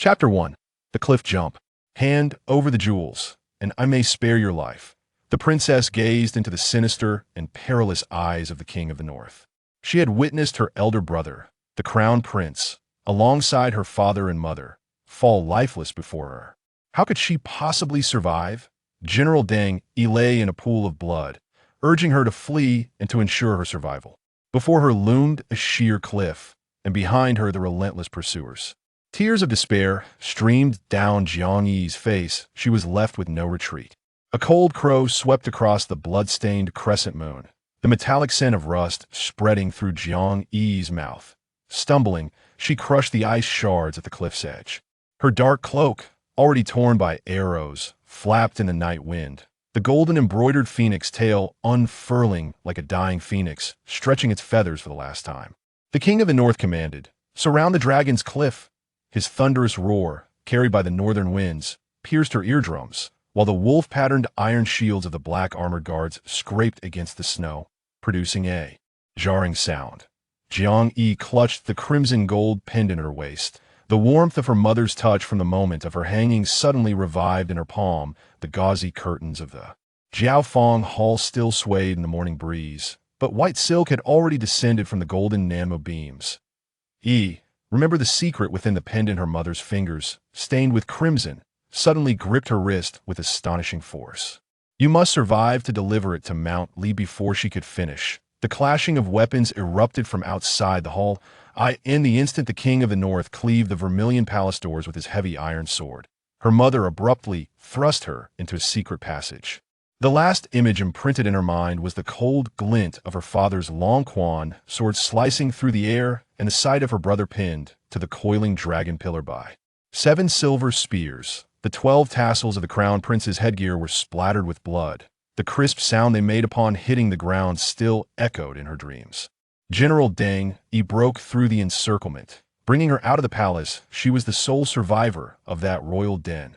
Chapter 1. The Cliff Jump. Hand over the jewels, and I may spare your life. The princess gazed into the sinister and perilous eyes of the king of the north. She had witnessed her elder brother, the crown prince, alongside her father and mother, fall lifeless before her. How could she possibly survive? General Jiang Yiyi lay in a pool of blood, urging her to flee and to ensure her survival. Before her loomed a sheer cliff, and behind her the relentless pursuers. Tears of despair streamed down Jiang Yi's face. She was left with no retreat. A cold crow swept across the blood-stained crescent moon, the metallic scent of rust spreading through Jiang Yi's mouth. Stumbling, she crushed the ice shards at the cliff's edge. Her dark cloak, already torn by arrows, flapped in the night wind, the golden embroidered phoenix tail unfurling like a dying phoenix, stretching its feathers for the last time. The king of the north commanded, "Surround the dragon's cliff." His thunderous roar, carried by the northern winds, pierced her eardrums, while the wolf-patterned iron shields of the black armored guards scraped against the snow, producing a jarring sound. Jiang Yiyi clutched the crimson gold pendant at her waist. The warmth of her mother's touch from the moment of her hanging suddenly revived in her palm. The gauzy curtains of the Jiaofeng hall still swayed in the morning breeze, but white silk had already descended from the golden enamel beams. Remember the secret within the pendant. Her mother's fingers, stained with crimson, suddenly gripped her wrist with astonishing force. You must survive to deliver it to Mount Li before she could finish. The clashing of weapons erupted from outside the hall. In the instant the king of the north cleaved the vermilion palace doors with his heavy iron sword, her mother abruptly thrust her into a secret passage. The last image imprinted in her mind was the cold glint of her father's long quan sword slicing through the air, and the sight of her brother pinned to the coiling dragon pillar by 7 silver spears. The 12 tassels of the crown prince's headgear were splattered with blood. The crisp sound they made upon hitting the ground still echoed in her dreams. General Jiang Yiyi broke through the encirclement, bringing her out of the palace. She was the sole survivor of that royal den.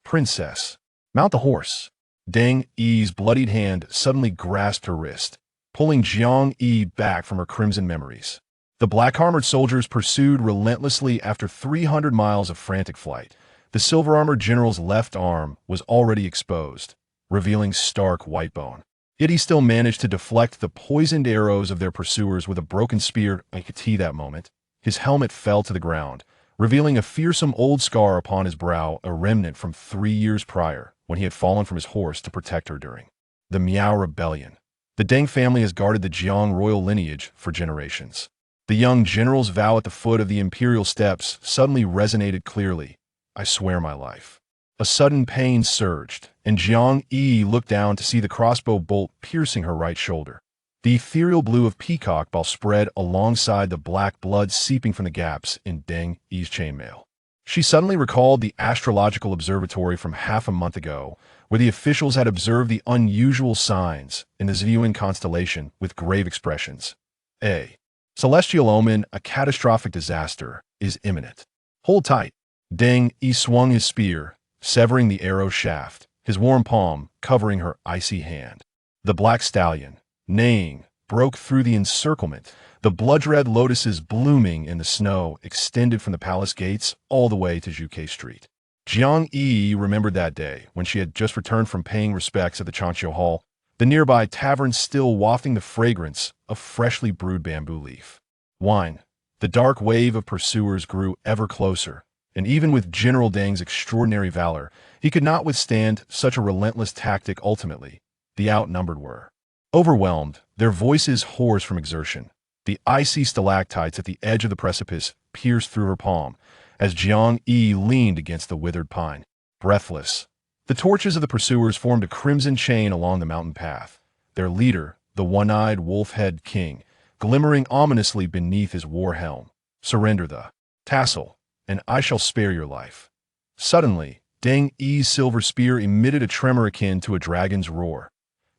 "Princess, mount the horse." Jiang Yi's bloodied hand suddenly grasped her wrist, pulling Jiang Yiyi back from her crimson memories. The black-armored soldiers pursued relentlessly after 300 miles of frantic flight. The silver-armored general's left arm was already exposed, revealing stark white bone. Yet he still managed to deflect the poisoned arrows of their pursuers with a broken spear. That moment, his helmet fell to the ground, revealing a fearsome old scar upon his brow, a remnant from 3 years prior, when he had fallen from his horse to protect her during the Miao Rebellion. The Deng family has guarded the Jiang royal lineage for generations. The young general's vow at the foot of the imperial steps suddenly resonated clearly. "I swear my life." A sudden pain surged, and Jiang Yiyi looked down to see the crossbow bolt piercing her right shoulder. The ethereal blue of peacock ball spread alongside the black blood seeping from the gaps in Jiang Yi's chainmail. She suddenly recalled the astrological observatory from half a month ago, where the officials had observed the unusual signs in the Zhuan constellation with grave expressions. A celestial omen, a catastrophic disaster, is imminent. "Hold tight." Jiang Yiyi swung his spear, severing the arrow shaft, his warm palm covering her icy hand. The black stallion, neighing, broke through the encirclement. The blood-red lotuses blooming in the snow extended from the palace gates all the way to Zhuke Street. Jiang Yiyi remembered that day when she had just returned from paying respects at the Chanqiu Hall, the nearby tavern still wafting the fragrance of freshly brewed bamboo leaf wine. The dark wave of pursuers grew ever closer, and even with General Deng's extraordinary valor, he could not withstand such a relentless tactic. Ultimately, the outnumbered were overwhelmed, their voices hoarse from exertion. The icy stalactites at the edge of the precipice pierced through her palm as Jiang Yiyi leaned against the withered pine, breathless. The torches of the pursuers formed a crimson chain along the mountain path, their leader, the one-eyed wolf-head king, glimmering ominously beneath his war helm. "Surrender the tassel, and I shall spare your life." Suddenly, Jiang Yi's silver spear emitted a tremor akin to a dragon's roar.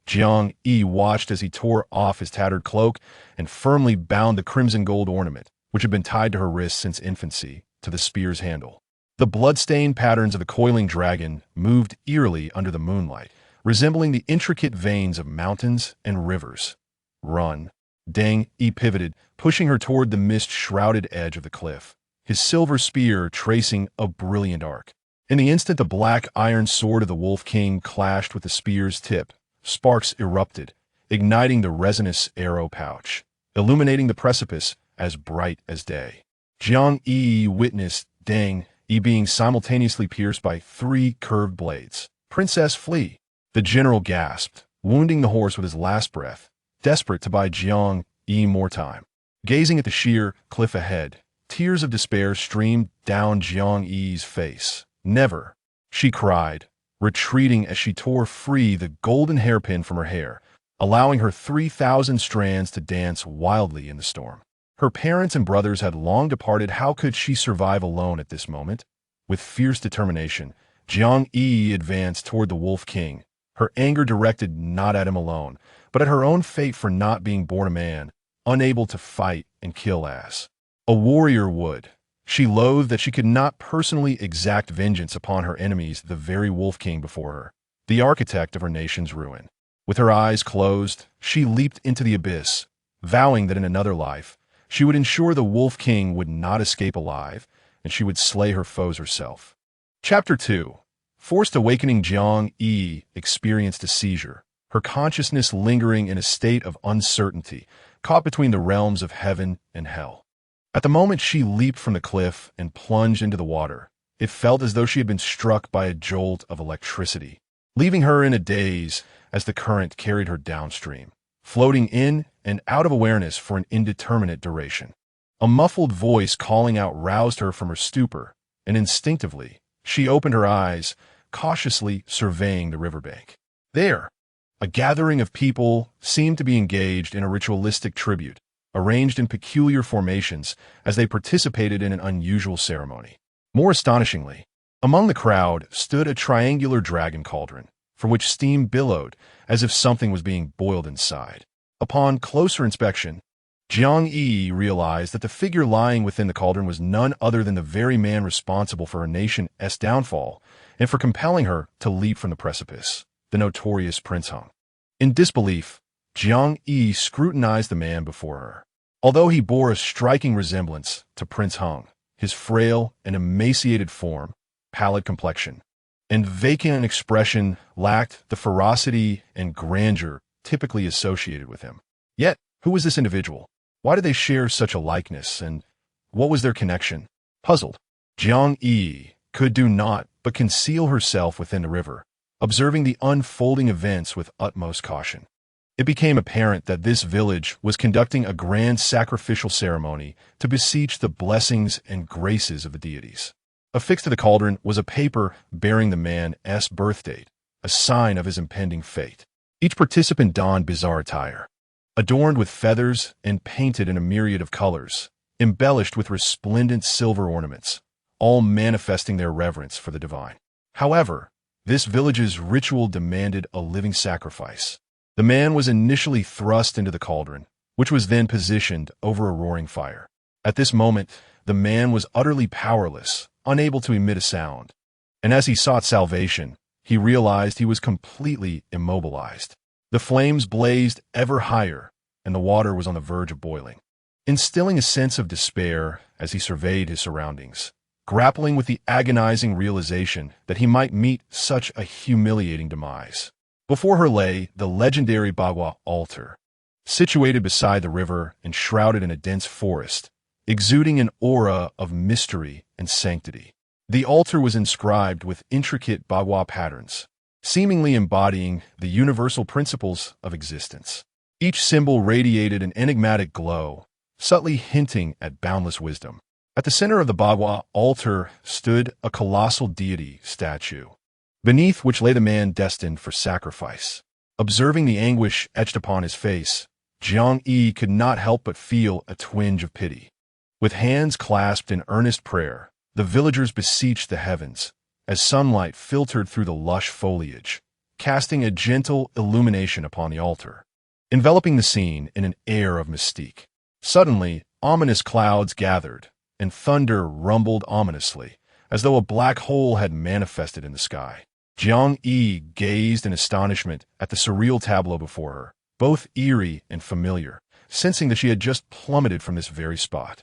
Jiang Yiyi watched as he tore off his tattered cloak and firmly bound the crimson gold ornament, which had been tied to her wrist since infancy, to the spear's handle. The blood-stained patterns of the coiling dragon moved eerily under the moonlight, resembling the intricate veins of mountains and rivers. "Run." Jiang Yiyi pivoted, pushing her toward the mist-shrouded edge of the cliff. his silver spear tracing a brilliant arc. In the instant the black iron sword of the Wolf King clashed with the spear's tip, sparks erupted, igniting the resinous arrow pouch, illuminating the precipice as bright as day. Jiang Yiyi witnessed Jiang Yiyi being simultaneously pierced by 3 curved blades. "Princess, flee!" The general gasped, wounding the horse with his last breath, desperate to buy Jiang Yiyi more time. Gazing at the sheer cliff ahead, tears of despair streamed down Jiang Yiyi's face. "Never!" she cried, retreating as she tore free the golden hairpin from her hair, allowing her 3,000 strands to dance wildly in the storm. Her parents and brothers had long departed. How could she survive alone at this moment? With fierce determination, Jiang Yiyi advanced toward the Wolf King, her anger directed not at him alone, but at her own fate for not being born a man, unable to fight and kill as a warrior would. She loathed that she could not personally exact vengeance upon her enemies, the very Wolf King before her, the architect of her nation's ruin. With her eyes closed, she leaped into the abyss, vowing that in another life, she would ensure the Wolf King would not escape alive, and she would slay her foes herself. Chapter 2. Forced awakening. Jiang Yiyi experienced a seizure, her consciousness lingering in a state of uncertainty, caught between the realms of heaven and hell. At the moment she leaped from the cliff and plunged into the water, it felt as though she had been struck by a jolt of electricity, leaving her in a daze as the current carried her downstream, floating in and out of awareness for an indeterminate duration. A muffled voice calling out roused her from her stupor, and instinctively, she opened her eyes, cautiously surveying the riverbank. There, a gathering of people seemed to be engaged in a ritualistic tribute, arranged in peculiar formations as they participated in an unusual ceremony. More astonishingly, among the crowd stood a triangular dragon cauldron, from which steam billowed as if something was being boiled inside. Upon closer inspection, Jiang Yiyi realized that the figure lying within the cauldron was none other than the very man responsible for her nation's downfall and for compelling her to leap from the precipice, the notorious Prince Hung. In disbelief, Jiang Yiyi scrutinized the man before her. Although he bore a striking resemblance to Prince Hung, his frail and emaciated form, pallid complexion, and vacant expression lacked the ferocity and grandeur typically associated with him. Yet, who was this individual? Why did they share such a likeness, and what was their connection? Puzzled, Jiang Yiyi could do naught but conceal herself within the river, observing the unfolding events with utmost caution. It became apparent that this village was conducting a grand sacrificial ceremony to beseech the blessings and graces of the deities. Affixed to the cauldron was a paper bearing the man's birth date, a sign of his impending fate. Each participant donned bizarre attire, adorned with feathers and painted in a myriad of colors, embellished with resplendent silver ornaments, all manifesting their reverence for the divine. However, this village's ritual demanded a living sacrifice. The man was initially thrust into the cauldron, which was then positioned over a roaring fire. At this moment, the man was utterly powerless, unable to emit a sound, and as he sought salvation, he realized he was completely immobilized. The flames blazed ever higher, and the water was on the verge of boiling, instilling a sense of despair as he surveyed his surroundings, grappling with the agonizing realization that he might meet such a humiliating demise. Before her lay the legendary Bagua altar, situated beside the river and shrouded in a dense forest, exuding an aura of mystery and sanctity. The altar was inscribed with intricate Bagua patterns, seemingly embodying the universal principles of existence. Each symbol radiated an enigmatic glow, subtly hinting at boundless wisdom. At the center of the Bagua altar stood a colossal deity statue, beneath which lay the man destined for sacrifice. Observing the anguish etched upon his face, Jiang Yiyi could not help but feel a twinge of pity. With hands clasped in earnest prayer, the villagers beseeched the heavens, as sunlight filtered through the lush foliage, casting a gentle illumination upon the altar, enveloping the scene in an air of mystique. Suddenly, ominous clouds gathered, and thunder rumbled ominously, as though a black hole had manifested in the sky. Jiang Yiyi gazed in astonishment at the surreal tableau before her, both eerie and familiar, sensing that she had just plummeted from this very spot.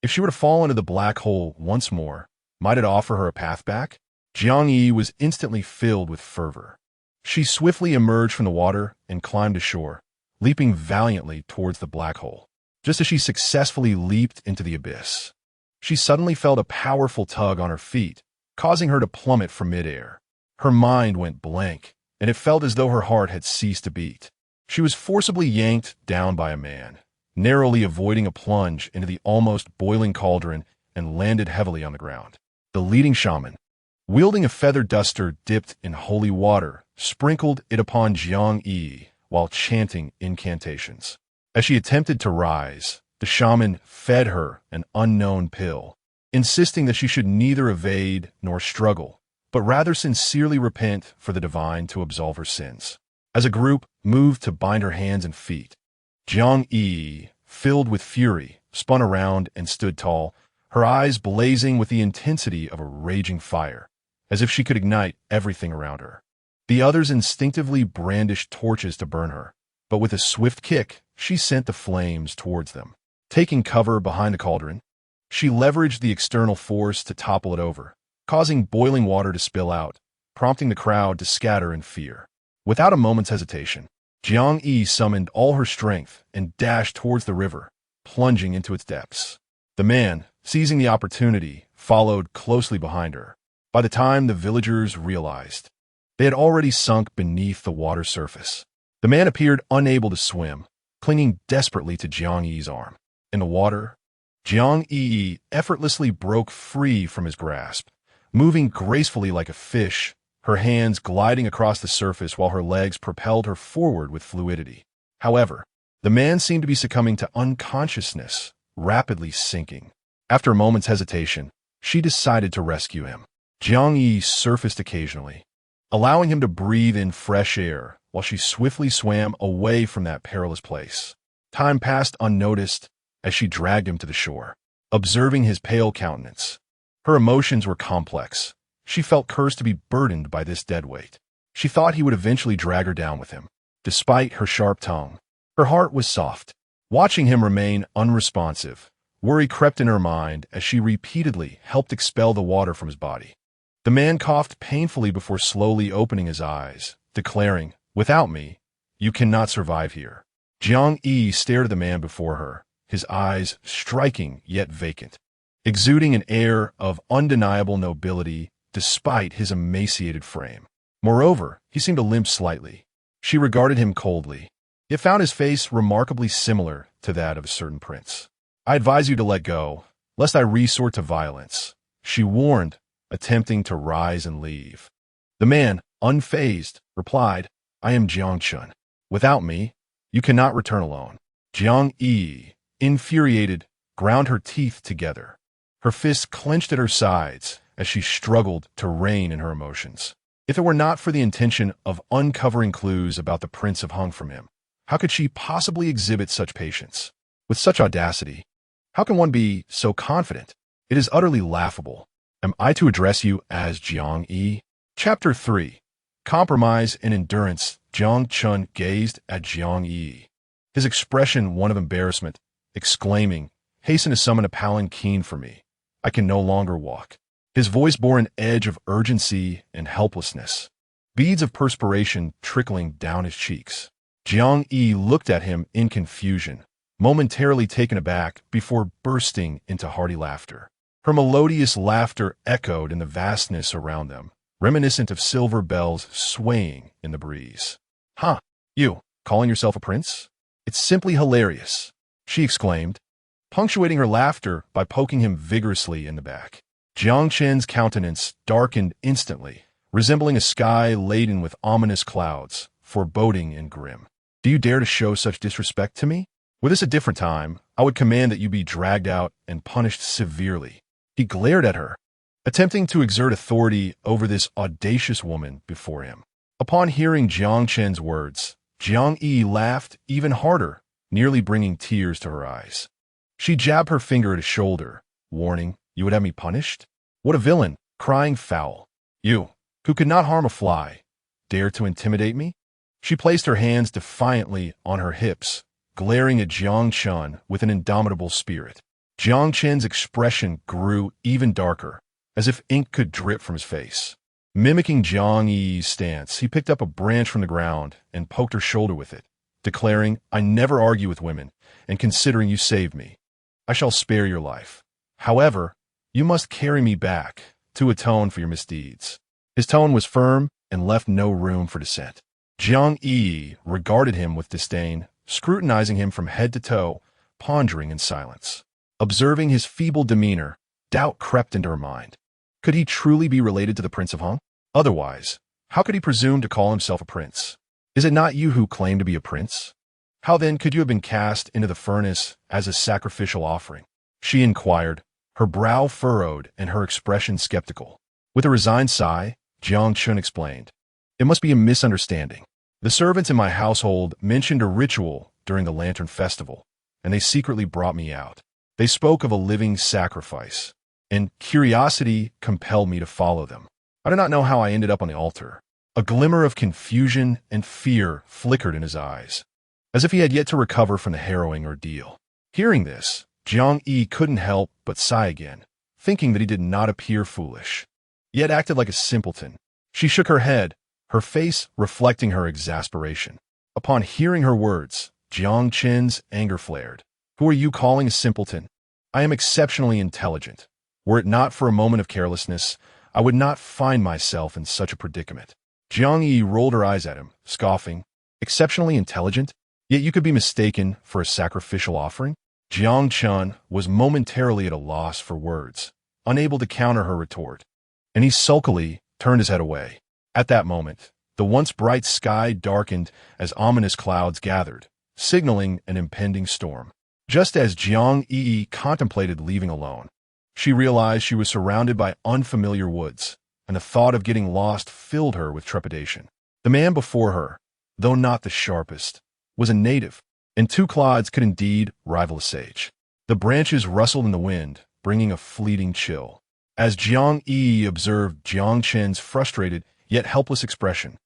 If she were to fall into the black hole once more, might it offer her a path back? Jiang Yiyi was instantly filled with fervor. She swiftly emerged from the water and climbed ashore, leaping valiantly towards the black hole. Just as she successfully leaped into the abyss, she suddenly felt a powerful tug on her feet, causing her to plummet from midair. Her mind went blank, and it felt as though her heart had ceased to beat. She was forcibly yanked down by a man, narrowly avoiding a plunge into the almost boiling cauldron, and landed heavily on the ground. The leading shaman, wielding a feather duster dipped in holy water, sprinkled it upon Jiang Yiyi while chanting incantations. As she attempted to rise, the shaman fed her an unknown pill, insisting that she should neither evade nor struggle, but rather sincerely repent for the divine to absolve her sins. As a group moved to bind her hands and feet, Jiang Yiyi, filled with fury, spun around and stood tall, her eyes blazing with the intensity of a raging fire, as if she could ignite everything around her. The others instinctively brandished torches to burn her, but with a swift kick, she sent the flames towards them. Taking cover behind the cauldron, she leveraged the external force to topple it over, causing boiling water to spill out, prompting the crowd to scatter in fear. Without a moment's hesitation, Jiang Yiyi summoned all her strength and dashed towards the river, plunging into its depths. The man, seizing the opportunity, followed closely behind her. By the time the villagers realized, they had already sunk beneath the water surface. The man appeared unable to swim, clinging desperately to Jiang Yiyi's arm. In the water, Jiang Yiyi effortlessly broke free from his grasp, moving gracefully like a fish, her hands gliding across the surface while her legs propelled her forward with fluidity. However, the man seemed to be succumbing to unconsciousness, rapidly sinking. After a moment's hesitation, she decided to rescue him. Jiang Yiyi surfaced occasionally, allowing him to breathe in fresh air while she swiftly swam away from that perilous place. Time passed unnoticed as she dragged him to the shore. Observing his pale countenance, her emotions were complex. She felt cursed to be burdened by this dead weight. She thought he would eventually drag her down with him. Despite her sharp tongue, her heart was soft. Watching him remain unresponsive, worry crept in her mind as she repeatedly helped expel the water from his body. The man coughed painfully before slowly opening his eyes, declaring, "Without me, you cannot survive here." Jiang Yiyi stared at the man before her, his eyes striking yet vacant, exuding an air of undeniable nobility despite his emaciated frame. Moreover, he seemed to limp slightly. She regarded him coldly, yet found his face remarkably similar to that of a certain prince. "I advise you to let go, lest I resort to violence," she warned, attempting to rise and leave. The man, unfazed, replied, "I am Jiang Chun. Without me, you cannot return alone." Jiang Yiyi, infuriated, ground her teeth together. Her fists clenched at her sides as she struggled to rein in her emotions. If it were not for the intention of uncovering clues about the prince of hung from him, how could she possibly exhibit such patience? With such audacity, how can one be so confident? It is utterly laughable. Am I to address you as Jiang Yiyi? Chapter 3. Compromise and Endurance. Jiang Chun gazed at Jiang Yiyi, his expression one of embarrassment, exclaiming, "Hasten to summon a palanquin for me. I can no longer walk." His voice bore an edge of urgency and helplessness, beads of perspiration trickling down his cheeks. Jiang Yiyi looked at him in confusion, momentarily taken aback before bursting into hearty laughter. Her melodious laughter echoed in the vastness around them, reminiscent of silver bells swaying in the breeze. "Huh, you, calling yourself a prince? It's simply hilarious," she exclaimed, punctuating her laughter by poking him vigorously in the back. Jiang Chen's countenance darkened instantly, resembling a sky laden with ominous clouds, foreboding and grim. "Do you dare to show such disrespect to me? Were this a different time, I would command that you be dragged out and punished severely." He glared at her, attempting to exert authority over this audacious woman before him. Upon hearing Jiang Chen's words, Jiang Yiyi laughed even harder, nearly bringing tears to her eyes. She jabbed her finger at his shoulder, warning, "You would have me punished? What a villain, crying foul. You, who could not harm a fly, dare to intimidate me?" She placed her hands defiantly on her hips, glaring at Jiang Chun with an indomitable spirit. Jiang Chen's expression grew even darker, as if ink could drip from his face. Mimicking Jiang Yi's stance, he picked up a branch from the ground and poked her shoulder with it, declaring, "I never argue with women, and considering you saved me, I shall spare your life. However, you must carry me back to atone for your misdeeds." His tone was firm and left no room for dissent. Jiang Yiyi regarded him with disdain, scrutinizing him from head to toe, pondering in silence. Observing his feeble demeanor, doubt crept into her mind. Could he truly be related to the Prince of Hung? Otherwise, how could he presume to call himself a prince? Is it not you who claim to be a prince? How then could you have been cast into the furnace as a sacrificial offering? She inquired, her brow furrowed and her expression skeptical. With a resigned sigh, Jiang Chun explained, "It must be a misunderstanding. The servants in my household mentioned a ritual during the Lantern Festival, and they secretly brought me out. They spoke of a living sacrifice, and curiosity compelled me to follow them. I do not know how I ended up on the altar." A glimmer of confusion and fear flickered in his eyes, as if he had yet to recover from the harrowing ordeal. Hearing this, Jiang Yi couldn't help but sigh again, thinking that he did not appear foolish, yet acted like a simpleton. She shook her head, her face reflecting her exasperation. Upon hearing her words, Jiang Chen's anger flared. "Who are you calling a simpleton? I am exceptionally intelligent. Were it not for a moment of carelessness, I would not find myself in such a predicament." Jiang Yi rolled her eyes at him, scoffing. "Exceptionally intelligent? Yet you could be mistaken for a sacrificial offering?" Jiang Chun was momentarily at a loss for words, unable to counter her retort, and he sulkily turned his head away. At that moment, the once bright sky darkened as ominous clouds gathered, signaling an impending storm. Just as Jiang Yi contemplated leaving alone, she realized she was surrounded by unfamiliar woods, and the thought of getting lost filled her with trepidation. The man before her, though not the sharpest, was a native, and two clods could indeed rival a sage. The branches rustled in the wind, bringing a fleeting chill. As Jiang Yi observed Jiang Chen's frustrated yet helpless expression,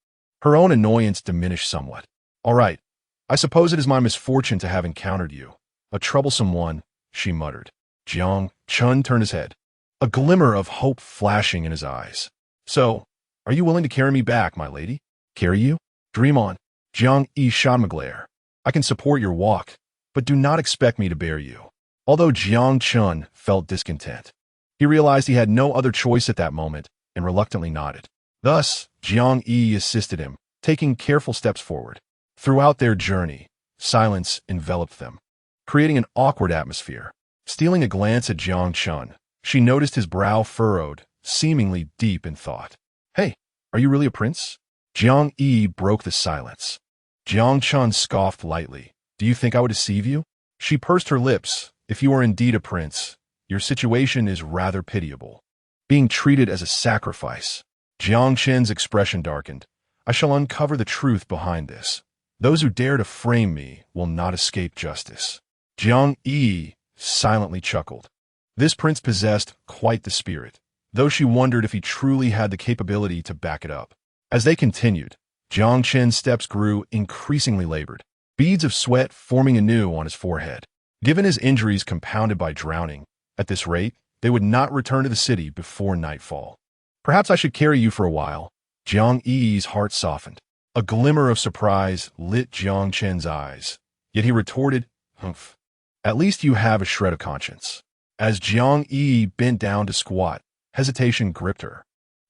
her own annoyance diminished somewhat. "All right, I suppose it is my misfortune to have encountered you. A troublesome one," she muttered. Jiang Chun turned his head, a glimmer of hope flashing in his eyes. "So, are you willing to carry me back, my lady?" "Carry you? Dream on." Jiang Yi shot him a glare. "I can support your walk, but do not expect me to bear you." Although Jiang Chun felt discontent, he realized he had no other choice at that moment and reluctantly nodded. Thus, Jiang Yi assisted him, taking careful steps forward. Throughout their journey, silence enveloped them, creating an awkward atmosphere. Stealing a glance at Jiang Chun, she noticed his brow furrowed, seemingly deep in thought. "Hey, are you really a prince?" Jiang Yi broke the silence. Jiang Chun scoffed lightly. "Do you think I would deceive you?" She pursed her lips. "If you are indeed a prince, your situation is rather pitiable. Being treated as a sacrifice." Jiang Chen's expression darkened. "I shall uncover the truth behind this. Those who dare to frame me will not escape justice." Jiang Yi silently chuckled. This prince possessed quite the spirit, though she wondered if he truly had the capability to back it up. As they continued, Jiang Chen's steps grew increasingly labored, beads of sweat forming anew on his forehead. Given his injuries compounded by drowning, at this rate, they would not return to the city before nightfall. "Perhaps I should carry you for a while." Jiang Yi's heart softened. A glimmer of surprise lit Jiang Chen's eyes, yet he retorted, "Humph. At least you have a shred of conscience." As Jiang Yi bent down to squat, hesitation gripped her.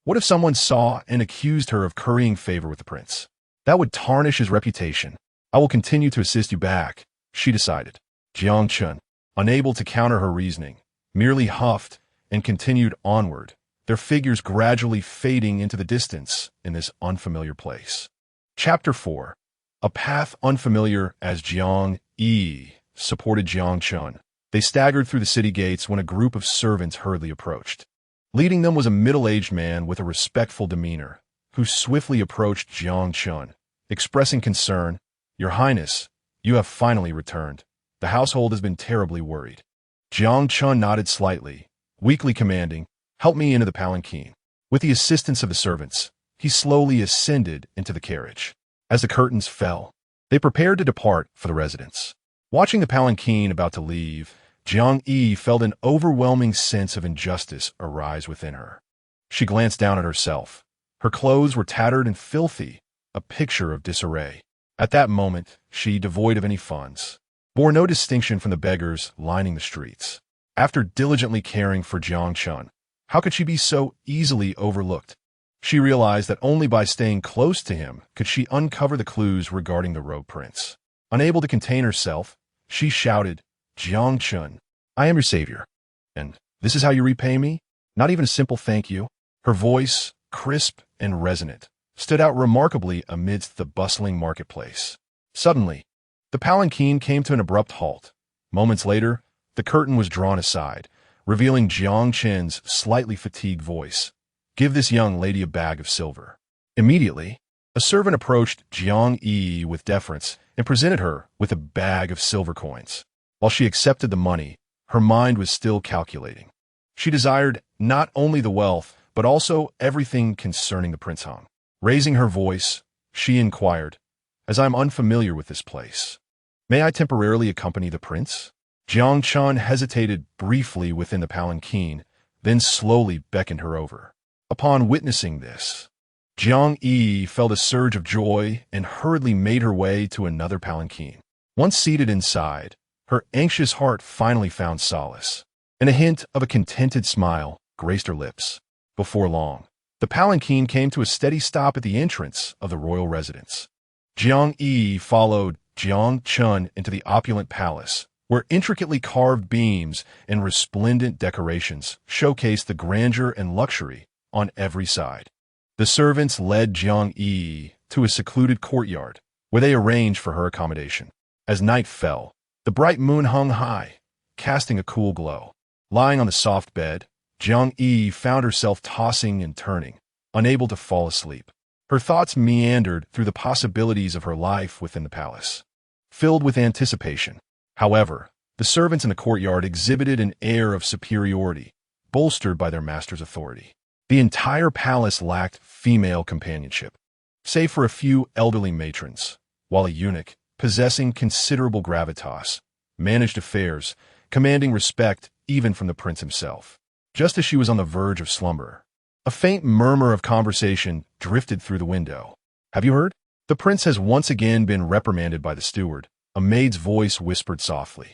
What if someone saw and accused her of currying favor with the prince? That would tarnish his reputation. "I will continue to assist you back," she decided. Jiang Chun, unable to counter her reasoning, merely huffed and continued onward, their figures gradually fading into the distance in this unfamiliar place. Chapter 4. A path unfamiliar. As Jiang Yi supported Jiang Chun, they staggered through the city gates when a group of servants hurriedly approached. Leading them was a middle-aged man with a respectful demeanor, who swiftly approached Jiang Chun, expressing concern. "Your Highness, you have finally returned. The household has been terribly worried." Jiang Chun nodded slightly, weakly commanding, "Help me into the palanquin." With the assistance of the servants, he slowly ascended into the carriage. As the curtains fell, they prepared to depart for the residence. Watching the palanquin about to leave, Jiang Yiyi felt an overwhelming sense of injustice arise within her. She glanced down at herself. Her clothes were tattered and filthy, a picture of disarray. At that moment, she, devoid of any funds, bore no distinction from the beggars lining the streets. After diligently caring for Jiang Chun, how could she be so easily overlooked? She realized that only by staying close to him could she uncover the clues regarding the rogue prince. Unable to contain herself, she shouted, "Jiang Chun, I am your savior. And this is how you repay me? Not even a simple thank you?" Her voice, crisp and resonant, stood out remarkably amidst the bustling marketplace. Suddenly, the palanquin came to an abrupt halt. Moments later, the curtain was drawn aside, revealing Jiang Chen's slightly fatigued voice. "Give this young lady a bag of silver." Immediately, a servant approached Jiang Yiyi with deference and presented her with a bag of silver coins. While she accepted the money, her mind was still calculating. She desired not only the wealth, but also everything concerning the Prince Hung. Raising her voice, she inquired, "As I am unfamiliar with this place, may I temporarily accompany the prince?" Jiang Chun hesitated briefly within the palanquin, then slowly beckoned her over. Upon witnessing this, Jiang Yiyi felt a surge of joy and hurriedly made her way to another palanquin. Once seated inside, her anxious heart finally found solace, and a hint of a contented smile graced her lips. Before long, the palanquin came to a steady stop at the entrance of the royal residence. Jiang Yiyi followed Jiang Chun into the opulent palace, where intricately carved beams and resplendent decorations showcased the grandeur and luxury on every side. The servants led Jiang Yiyi to a secluded courtyard, where they arranged for her accommodation. As night fell, the bright moon hung high, casting a cool glow. Lying on the soft bed, Jiang Yiyi found herself tossing and turning, unable to fall asleep. Her thoughts meandered through the possibilities of her life within the palace, filled with anticipation. However, the servants in the courtyard exhibited an air of superiority, bolstered by their master's authority. The entire palace lacked female companionship, save for a few elderly matrons, while a eunuch, possessing considerable gravitas, managed affairs, commanding respect even from the prince himself. Just as she was on the verge of slumber, a faint murmur of conversation drifted through the window. "Have you heard? The prince has once again been reprimanded by the steward," a maid's voice whispered softly.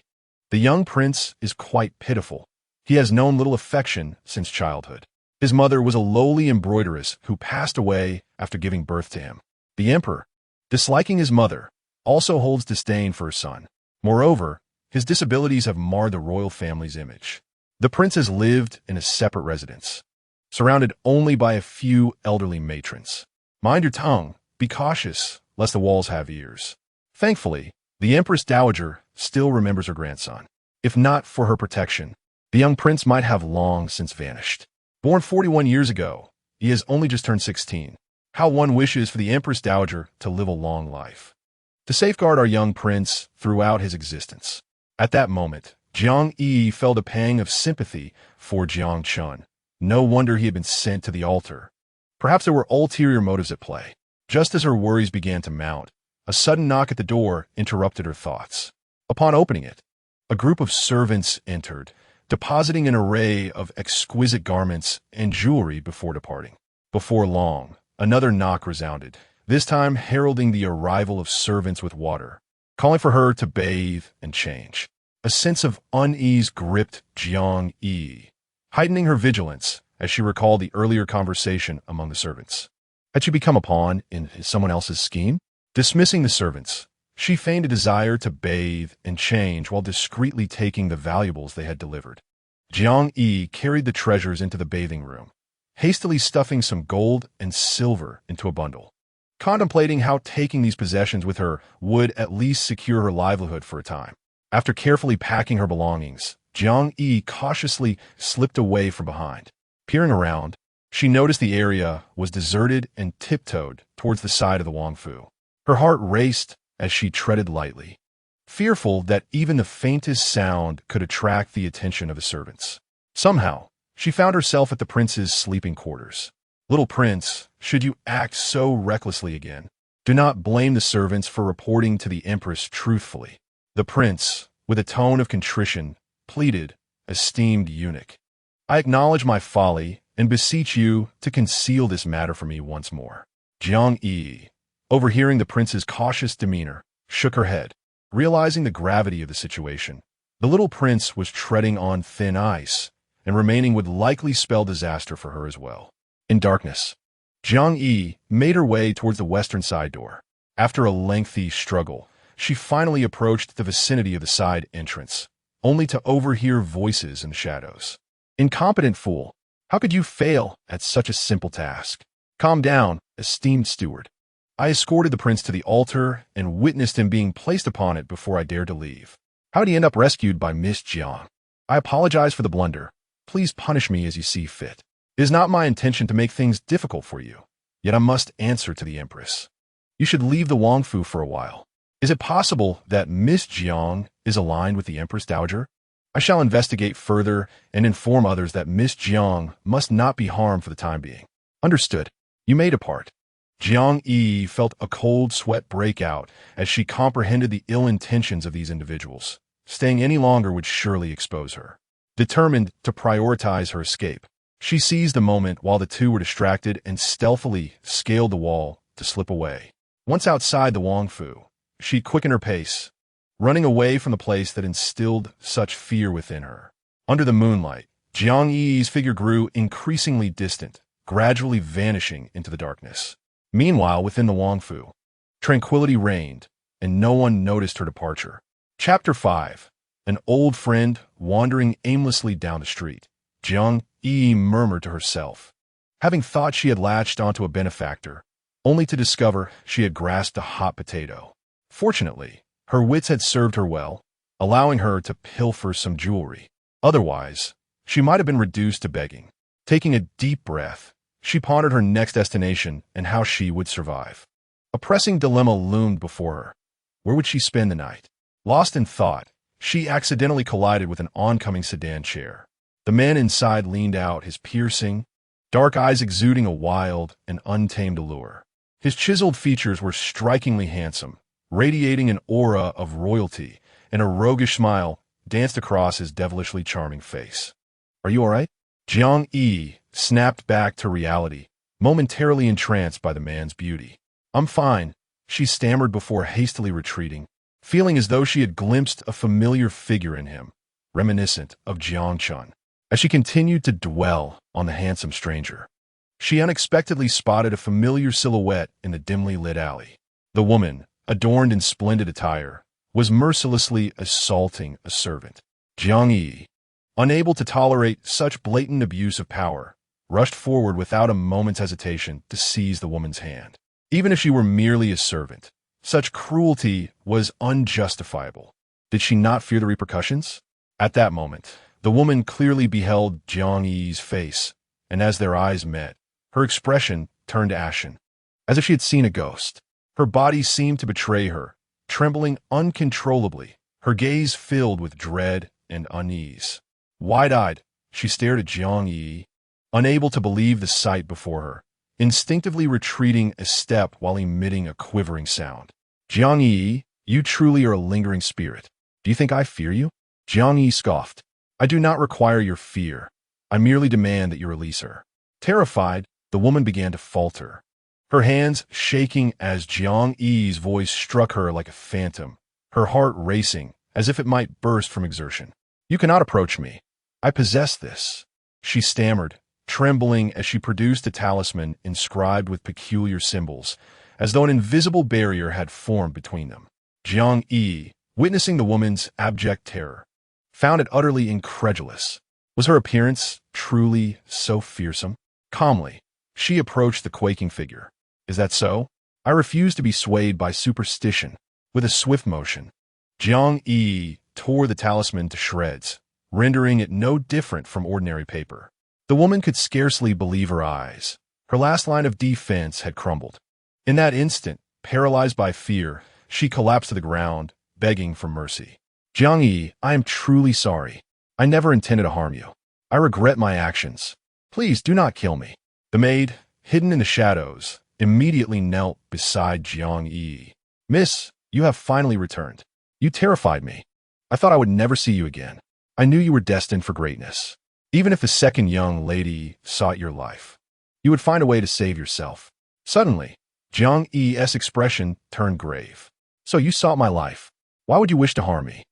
"The young prince is quite pitiful. He has known little affection since childhood. His mother was a lowly embroideress who passed away after giving birth to him. The emperor, disliking his mother, also holds disdain for her son. Moreover, his disabilities have marred the royal family's image. The prince has lived in a separate residence, surrounded only by a few elderly matrons. Mind your tongue, be cautious, lest the walls have ears." Thankfully, the Empress Dowager still remembers her grandson. If not for her protection, the young prince might have long since vanished. Born 41 years ago, he has only just turned 16. How one wishes for the Empress Dowager to live a long life, to safeguard our young prince throughout his existence. At that moment, Jiang Yiyi felt a pang of sympathy for Jiang Chun. No wonder he had been sent to the altar. Perhaps there were ulterior motives at play. Just as her worries began to mount, a sudden knock at the door interrupted her thoughts. Upon opening it, a group of servants entered, depositing an array of exquisite garments and jewelry before departing. Before long, another knock resounded, this time heralding the arrival of servants with water, calling for her to bathe and change. A sense of unease gripped Jiang Yiyi, heightening her vigilance as she recalled the earlier conversation among the servants. Had she become a pawn in someone else's scheme? Dismissing the servants, she feigned a desire to bathe and change while discreetly taking the valuables they had delivered. Jiang Yiyi carried the treasures into the bathing room, hastily stuffing some gold and silver into a bundle, contemplating how taking these possessions with her would at least secure her livelihood for a time. After carefully packing her belongings, Jiang Yiyi cautiously slipped away from behind. Peering around, she noticed the area was deserted and tiptoed towards the side of the Wangfu. Her heart raced as she treaded lightly, fearful that even the faintest sound could attract the attention of the servants. Somehow, she found herself at the prince's sleeping quarters. "Little prince, should you act so recklessly again, do not blame the servants for reporting to the empress truthfully." The prince, with a tone of contrition, pleaded, esteemed eunuch. I acknowledge my folly and beseech you to conceal this matter from me once more. Jiang Yiyi, overhearing the prince's cautious demeanor, shook her head, realizing the gravity of the situation. The little prince was treading on thin ice, and remaining would likely spell disaster for her as well. In darkness, Jiang Yiyi made her way towards the western side door. After a lengthy struggle, she finally approached the vicinity of the side entrance, only to overhear voices in the shadows. Incompetent fool! How could you fail at such a simple task? Calm down, esteemed steward. I escorted the prince to the altar and witnessed him being placed upon it before I dared to leave. How did he end up rescued by Miss Jiang? I apologize for the blunder. Please punish me as you see fit. It is not my intention to make things difficult for you, yet I must answer to the Empress. You should leave the Wangfu for a while. Is it possible that Miss Jiang is aligned with the Empress Dowager? I shall investigate further and inform others that Miss Jiang must not be harmed for the time being. Understood. You may depart. Jiang Yiyi felt a cold sweat break out as she comprehended the ill intentions of these individuals. Staying any longer would surely expose her. Determined to prioritize her escape, she seized the moment while the two were distracted and stealthily scaled the wall to slip away. Once outside the Wangfu, she quickened her pace, running away from the place that instilled such fear within her. Under the moonlight, Jiang Yiyi's figure grew increasingly distant, gradually vanishing into the darkness. Meanwhile, within the Wangfu, tranquility reigned, and no one noticed her departure. Chapter 5. An old friend wandering aimlessly down the street. Jiang Yiyi murmured to herself, having thought she had latched onto a benefactor, only to discover she had grasped a hot potato. Fortunately, her wits had served her well, allowing her to pilfer some jewelry. Otherwise, she might have been reduced to begging. Taking a deep breath, she pondered her next destination and how she would survive. A pressing dilemma loomed before her. Where would she spend the night? Lost in thought, she accidentally collided with an oncoming sedan chair. The man inside leaned out, his piercing, dark eyes exuding a wild and untamed allure. His chiseled features were strikingly handsome, radiating an aura of royalty, and a roguish smile danced across his devilishly charming face. Are you all right? Jiang Yiyi snapped back to reality, momentarily entranced by the man's beauty. I'm fine, she stammered before hastily retreating, feeling as though she had glimpsed a familiar figure in him, reminiscent of Jiang Chun. As she continued to dwell on the handsome stranger, she unexpectedly spotted a familiar silhouette in the dimly lit alley. The woman, adorned in splendid attire, was mercilessly assaulting a servant. Jiang Yiyi, unable to tolerate such blatant abuse of power, rushed forward without a moment's hesitation to seize the woman's hand. Even if she were merely a servant, such cruelty was unjustifiable. Did she not fear the repercussions? At that moment, the woman clearly beheld Jiang Yiyi's face, and as their eyes met, her expression turned ashen, as if she had seen a ghost. Her body seemed to betray her, trembling uncontrollably, her gaze filled with dread and unease. Wide-eyed, she stared at Jiang Yiyi, unable to believe the sight before her, instinctively retreating a step while emitting a quivering sound. Jiang Yiyi, you truly are a lingering spirit. Do you think I fear you? Jiang Yiyi scoffed. I do not require your fear. I merely demand that you release her. Terrified, the woman began to falter, her hands shaking as Jiang Yiyi's voice struck her like a phantom, her heart racing as if it might burst from exertion. You cannot approach me. I possess this, she stammered, trembling as she produced a talisman inscribed with peculiar symbols, as though an invisible barrier had formed between them. Jiang Yiyi, witnessing the woman's abject terror, found it utterly incredulous. Was her appearance truly so fearsome? Calmly, she approached the quaking figure. Is that so? I refuse to be swayed by superstition. With a swift motion, Jiang Yiyi tore the talisman to shreds, rendering it no different from ordinary paper. The woman could scarcely believe her eyes. Her last line of defense had crumbled. In that instant, paralyzed by fear, she collapsed to the ground, begging for mercy. Jiang Yiyi, I am truly sorry. I never intended to harm you. I regret my actions. Please do not kill me. The maid, hidden in the shadows, immediately knelt beside Jiang Yiyi. Miss, you have finally returned. You terrified me. I thought I would never see you again. I knew you were destined for greatness. Even if the second young lady sought your life, you would find a way to save yourself. Suddenly, Jiang Yi's expression turned grave. So you sought my life. Why would you wish to harm me?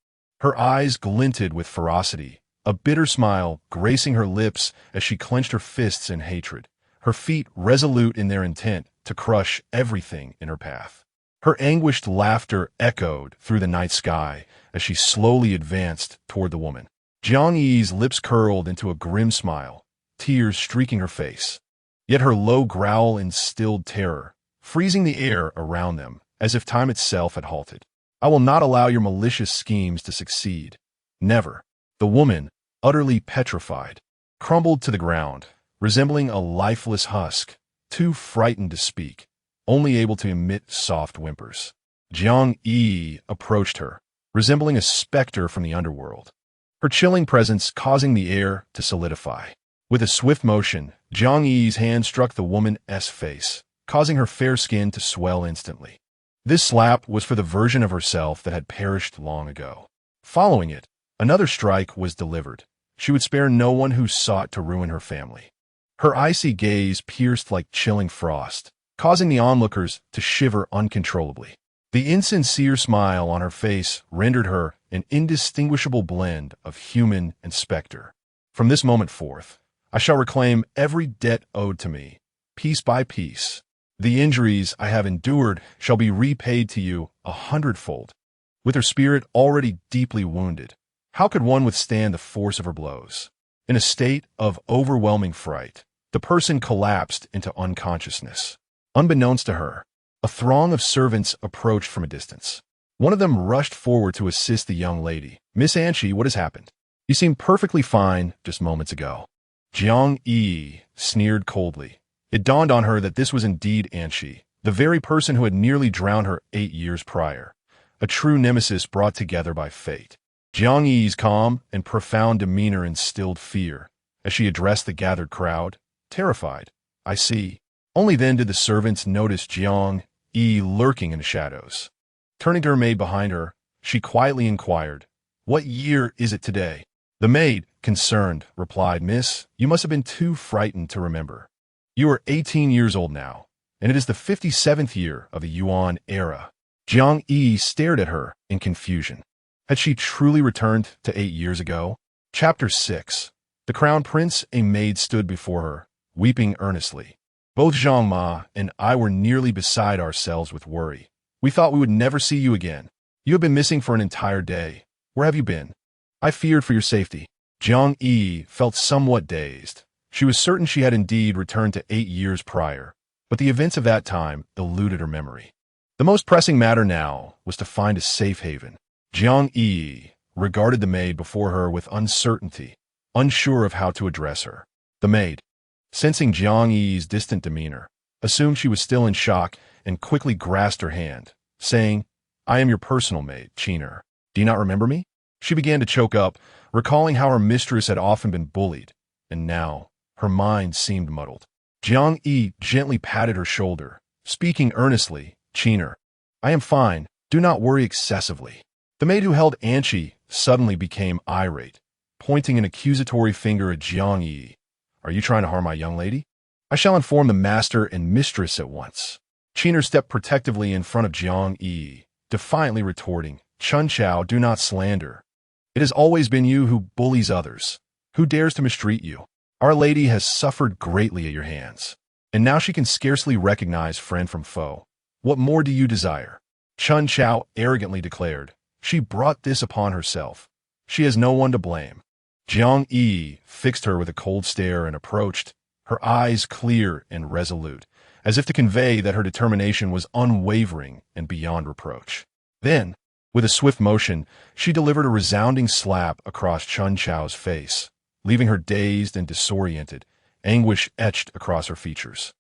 Her eyes glinted with ferocity, a bitter smile gracing her lips as she clenched her fists in hatred, her feet resolute in their intent to crush everything in her path. Her anguished laughter echoed through the night sky as she slowly advanced toward the woman. Jiang Yi's lips curled into a grim smile, tears streaking her face. Yet her low growl instilled terror, freezing the air around them as if time itself had halted. I will not allow your malicious schemes to succeed. Never. The woman, utterly petrified, crumbled to the ground, resembling a lifeless husk, too frightened to speak, only able to emit soft whimpers. Jiang Yiyi approached her, resembling a specter from the underworld, her chilling presence causing the air to solidify. With a swift motion, Jiang Yi's hand struck the woman's face, causing her fair skin to swell instantly. This slap was for the version of herself that had perished long ago. Following it, another strike was delivered. She would spare no one who sought to ruin her family. Her icy gaze pierced like chilling frost, causing the onlookers to shiver uncontrollably. The insincere smile on her face rendered her an indistinguishable blend of human and specter. From this moment forth, I shall reclaim every debt owed to me, piece by piece. The injuries I have endured shall be repaid to you 100-fold. With her spirit already deeply wounded, how could one withstand the force of her blows? In a state of overwhelming fright, the person collapsed into unconsciousness. Unbeknownst to her, a throng of servants approached from a distance. One of them rushed forward to assist the young lady. Miss Anchi, what has happened? You seemed perfectly fine just moments ago. Jiang Yiyi sneered coldly. It dawned on her that this was indeed Anchi, the very person who had nearly drowned her 8 years prior, a true nemesis brought together by fate. Jiang Yi's calm and profound demeanor instilled fear as she addressed the gathered crowd, terrified. I see. Only then did the servants notice Jiang Yiyi lurking in the shadows. Turning to her maid behind her, she quietly inquired, "What year is it today?" The maid, concerned, replied, "Miss, you must have been too frightened to remember. You are 18 years old now, and it is the 57th year of the Yuan era." Jiang Yiyi stared at her in confusion. Had she truly returned to 8 years ago? Chapter 6. The Crown Prince, a maid stood before her, weeping earnestly. Both Zhang Ma and I were nearly beside ourselves with worry. We thought we would never see you again. You have been missing for an entire day. Where have you been? I feared for your safety. Jiang Yiyi felt somewhat dazed. She was certain she had indeed returned to 8 years prior, but the events of that time eluded her memory. The most pressing matter now was to find a safe haven. Jiang Yiyi regarded the maid before her with uncertainty, unsure of how to address her. The maid, sensing Jiang Yi's distant demeanor, assumed she was still in shock and quickly grasped her hand, saying, "I am your personal maid, Qiner. Do you not remember me?" She began to choke up, recalling how her mistress had often been bullied, and now her mind seemed muddled. Jiang Yi gently patted her shoulder, speaking earnestly, "Qiner, I am fine. Do not worry excessively." The maid who held Anchi suddenly became irate, pointing an accusatory finger at Jiang Yiyi. "Are you trying to harm my young lady? I shall inform the master and mistress at once." Qiner stepped protectively in front of Jiang Yiyi, defiantly retorting, "Chun Chao, do not slander. It has always been you who bullies others. Who dares to mistreat you? Our lady has suffered greatly at your hands, and now she can scarcely recognize friend from foe. What more do you desire?" Chun Chao arrogantly declared. "She brought this upon herself. She has no one to blame." Jiang Yiyi fixed her with a cold stare and approached, her eyes clear and resolute, as if to convey that her determination was unwavering and beyond reproach. Then, with a swift motion, she delivered a resounding slap across Chun Chao's face, leaving her dazed and disoriented, anguish etched across her features.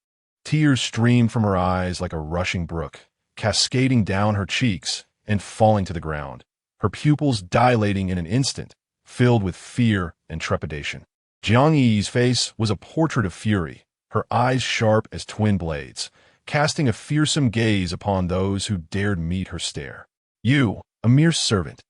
Tears streamed from her eyes like a rushing brook, cascading down her cheeks and falling to the ground, her pupils dilating in an instant, filled with fear and trepidation. Jiang Yi's face was a portrait of fury, her eyes sharp as twin blades, casting a fearsome gaze upon those who dared meet her stare. "You, a mere servant,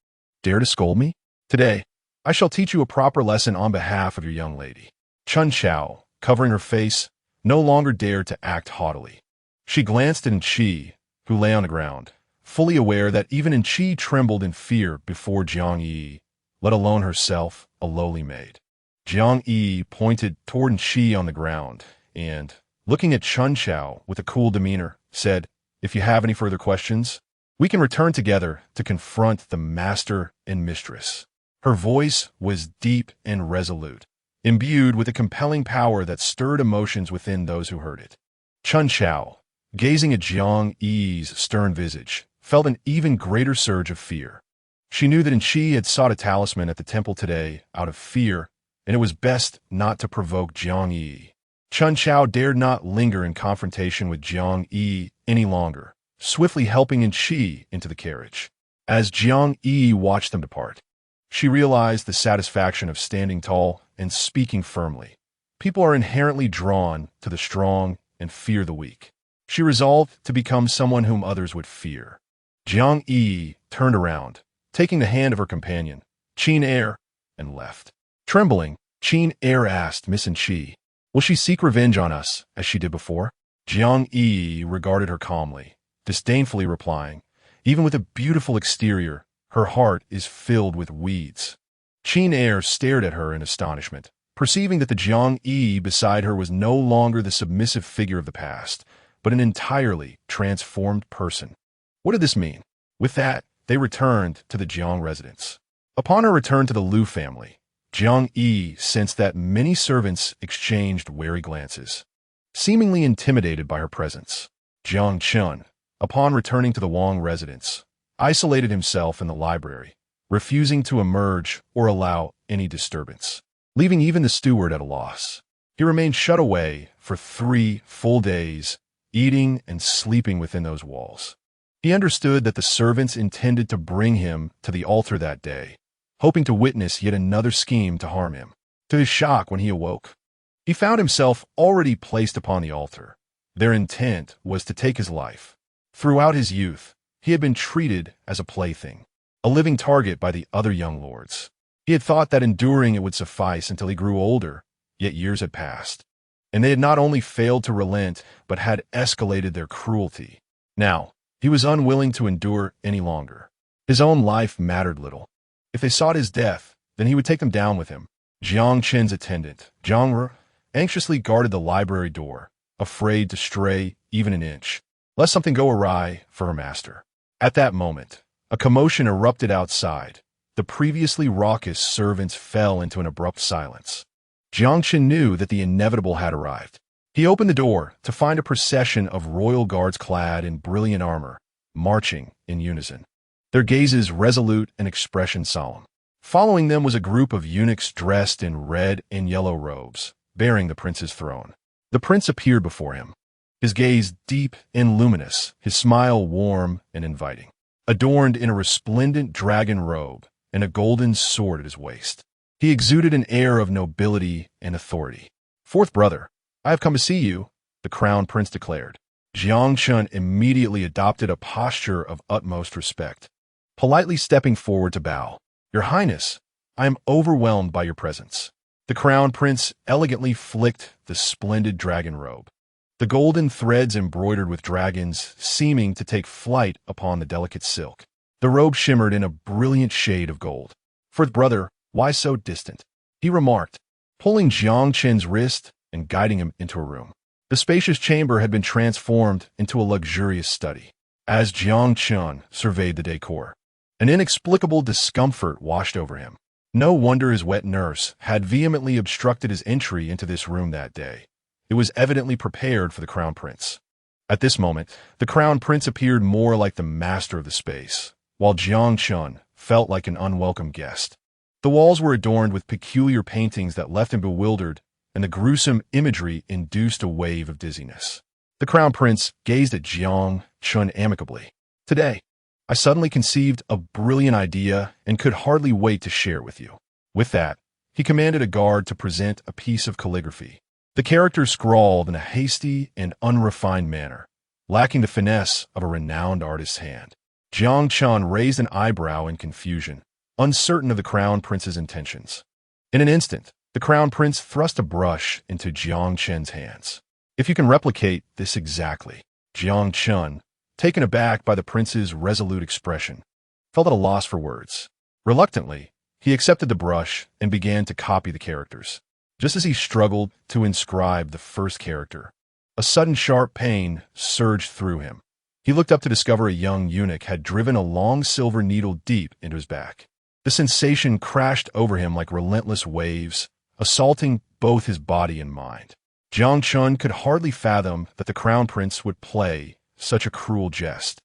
dare to scold me? Today, I shall teach you a proper lesson on behalf of your young lady." Chun Chao, covering her face, no longer dared to act haughtily. She glanced at Chi, who lay on the ground, fully aware that even Chi trembled in fear before Jiang Yiyi, let alone herself, a lowly maid. Jiang Yiyi pointed toward Chi on the ground and, looking at Chun Chao with a cool demeanor, said, "If you have any further questions, we can return together to confront the master and mistress." Her voice was deep and resolute, imbued with a compelling power that stirred emotions within those who heard it. Chun Chao, gazing at Jiang Yi's stern visage, felt an even greater surge of fear. She knew that Chi had sought a talisman at the temple today out of fear, and it was best not to provoke Jiang Yiyi. Chun Chao dared not linger in confrontation with Jiang Yiyi any longer, swiftly helping Chi into the carriage. As Jiang Yiyi watched them depart, she realized the satisfaction of standing tall and speaking firmly. People are inherently drawn to the strong and fear the weak. She resolved to become someone whom others would fear. Jiang Yiyi turned around, taking the hand of her companion, Qin Er, and left. Trembling, Qin Er asked Miss Chi, "Will she seek revenge on us, as she did before?" Jiang Yiyi regarded her calmly, disdainfully replying, "Even with a beautiful exterior, her heart is filled with weeds." Qin Er stared at her in astonishment, perceiving that the Jiang Yiyi beside her was no longer the submissive figure of the past, but an entirely transformed person. What did this mean? With that, they returned to the Jiang residence. Upon her return to the Liu family, Jiang Yiyi sensed that many servants exchanged wary glances. Seemingly intimidated by her presence, Jiang Chun, upon returning to the Wang residence, isolated himself in the library, refusing to emerge or allow any disturbance, leaving even the steward at a loss. He remained shut away for 3 full days, eating and sleeping within those walls. He understood that the servants intended to bring him to the altar that day, hoping to witness yet another scheme to harm him. To his shock, when he awoke, he found himself already placed upon the altar. Their intent was to take his life. Throughout his youth, he had been treated as a plaything, a living target by the other young lords. He had thought that enduring it would suffice until he grew older, yet years had passed, and they had not only failed to relent, but had escalated their cruelty. Now, he was unwilling to endure any longer. His own life mattered little. If they sought his death, then he would take them down with him. Jiang Chen's attendant, Jiang Re, anxiously guarded the library door, afraid to stray even an inch, lest something go awry for her master. At that moment, a commotion erupted outside. The previously raucous servants fell into an abrupt silence. Jiang Chen knew that the inevitable had arrived. He opened the door to find a procession of royal guards clad in brilliant armor, marching in unison, their gazes resolute and expression solemn. Following them was a group of eunuchs dressed in red and yellow robes, bearing the prince's throne. The prince appeared before him, his gaze deep and luminous, his smile warm and inviting, adorned in a resplendent dragon robe and a golden sword at his waist. He exuded an air of nobility and authority. "Fourth brother, I have come to see you," the crown prince declared. Jiang Chun immediately adopted a posture of utmost respect, politely stepping forward to bow. "Your Highness, I am overwhelmed by your presence." The crown prince elegantly flicked the splendid dragon robe, the golden threads embroidered with dragons seeming to take flight upon the delicate silk. The robe shimmered in a brilliant shade of gold. "Fourth brother, why so distant?" he remarked, pulling Jiang Chen's wrist and guiding him into a room. The spacious chamber had been transformed into a luxurious study. As Jiang Chen surveyed the decor, an inexplicable discomfort washed over him. No wonder his wet nurse had vehemently obstructed his entry into this room that day. It was evidently prepared for the crown prince. At this moment, the crown prince appeared more like the master of the space, while Jiang Chen felt like an unwelcome guest. The walls were adorned with peculiar paintings that left him bewildered, and the gruesome imagery induced a wave of dizziness. The crown prince gazed at Jiang Chen amicably. "Today, I suddenly conceived a brilliant idea and could hardly wait to share it with you." With that, he commanded a guard to present a piece of calligraphy. The characters scrawled in a hasty and unrefined manner, lacking the finesse of a renowned artist's hand. Jiang Chen raised an eyebrow in confusion. uncertain of the crown prince's intentions. In an instant, the crown prince thrust a brush into Jiang Chen's hands. "If you can replicate this exactly." Jiang Chen, taken aback by the prince's resolute expression, felt at a loss for words. Reluctantly, he accepted the brush and began to copy the characters. Just as he struggled to inscribe the first character, a sudden sharp pain surged through him. He looked up to discover a young eunuch had driven a long silver needle deep into his back. The sensation crashed over him like relentless waves, assaulting both his body and mind. Jiang Chen could hardly fathom that the crown prince would play such a cruel jest.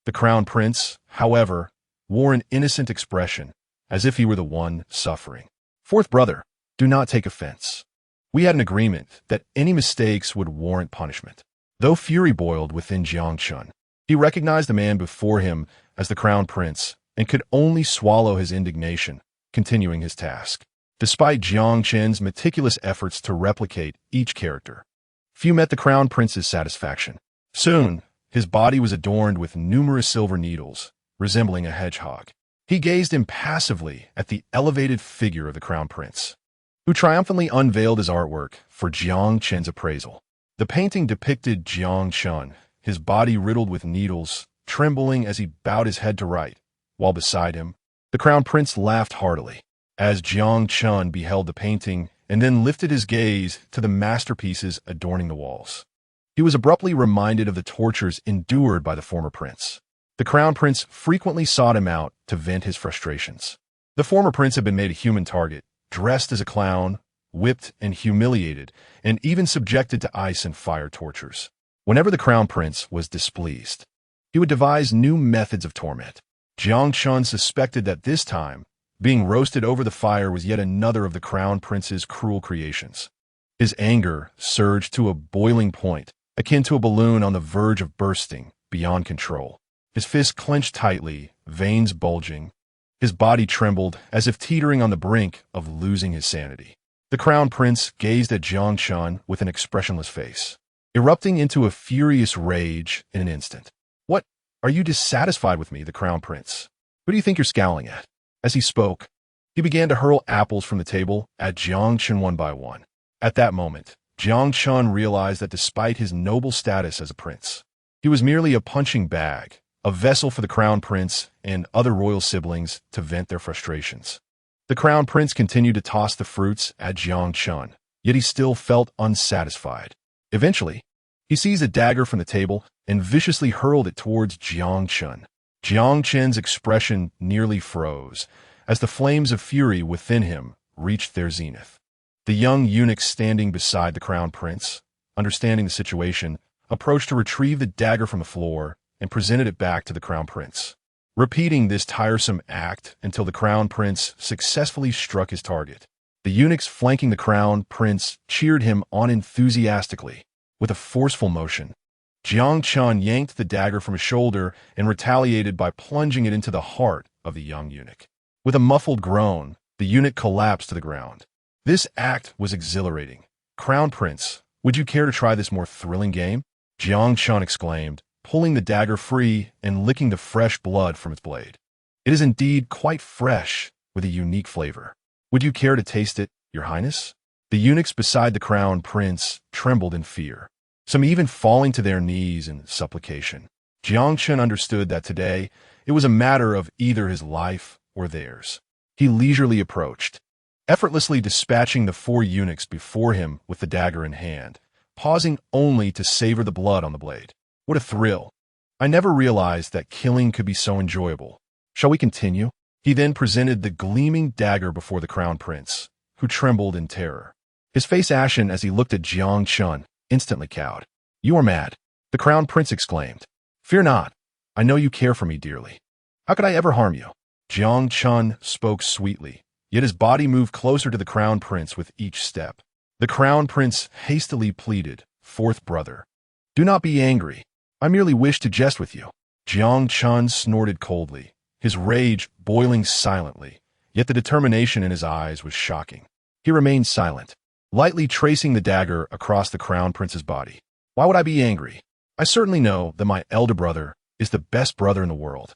The crown prince, however, wore an innocent expression, as if he were the one suffering. "Fourth brother, do not take offense. We had an agreement that any mistakes would warrant punishment." Though fury boiled within Jiang Chen, he recognized the man before him as the crown prince and could only swallow his indignation, continuing his task. Despite Jiang Chen's meticulous efforts to replicate each character, few met the crown prince's satisfaction. Soon, his body was adorned with numerous silver needles, resembling a hedgehog. He gazed impassively at the elevated figure of the crown prince, who triumphantly unveiled his artwork for Jiang Chen's appraisal. The painting depicted Jiang Chen, his body riddled with needles, trembling as he bowed his head to right, while beside him, the crown prince laughed heartily. As Jiang Chen beheld the painting and then lifted his gaze to the masterpieces adorning the walls, he was abruptly reminded of the tortures endured by the former prince. The crown prince frequently sought him out to vent his frustrations. The former prince had been made a human target, dressed as a clown, whipped and humiliated, and even subjected to ice and fire tortures. Whenever the crown prince was displeased, he would devise new methods of torment. Jiang Chen suspected that this time, being roasted over the fire was yet another of the crown prince's cruel creations. His anger surged to a boiling point, akin to a balloon on the verge of bursting, beyond control. His fists clenched tightly, veins bulging. His body trembled, as if teetering on the brink of losing his sanity. The crown prince gazed at Jiang Chen with an expressionless face, erupting into a furious rage in an instant. "What? Are you dissatisfied with me, the crown prince? Who do you think you're scowling at?" As he spoke, he began to hurl apples from the table at Jiang Chen one by one. At that moment, Jiang Chen realized that despite his noble status as a prince, he was merely a punching bag, a vessel for the crown prince and other royal siblings to vent their frustrations. The crown prince continued to toss the fruits at Jiang Chen, yet he still felt unsatisfied. Eventually, he seized a dagger from the table and viciously hurled it towards Jiang Chen. Jiang Chen's expression nearly froze as the flames of fury within him reached their zenith. The young eunuch standing beside the crown prince, understanding the situation, approached to retrieve the dagger from the floor and presented it back to the crown prince, repeating this tiresome act until the crown prince successfully struck his target. The eunuchs flanking the crown prince cheered him on enthusiastically. With a forceful motion, Jiang Chen yanked the dagger from his shoulder and retaliated by plunging it into the heart of the young eunuch. With a muffled groan, the eunuch collapsed to the ground. This act was exhilarating. "Crown Prince, would you care to try this more thrilling game?" Jiang Chen exclaimed, pulling the dagger free and licking the fresh blood from its blade. "It is indeed quite fresh, with a unique flavor. Would you care to taste it, Your Highness?" The eunuchs beside the crown prince trembled in fear, some even falling to their knees in supplication. Jiang Chen understood that today it was a matter of either his life or theirs. He leisurely approached, effortlessly dispatching the 4 eunuchs before him with the dagger in hand, pausing only to savor the blood on the blade. What a thrill! I never realized that killing could be so enjoyable. Shall we continue? He then presented the gleaming dagger before the crown prince, who trembled in terror. His face ashen as he looked at Jiang Chen, instantly cowed. "You are mad," the crown prince exclaimed. "Fear not. I know you care for me dearly. How could I ever harm you?" Jiang Chen spoke sweetly, yet his body moved closer to the crown prince with each step. The crown prince hastily pleaded, "Fourth brother, do not be angry. I merely wish to jest with you." Jiang Chen snorted coldly, his rage boiling silently, yet the determination in his eyes was shocking. He remained silent, lightly tracing the dagger across the crown prince's body. "Why would I be angry? I certainly know that my elder brother is the best brother in the world.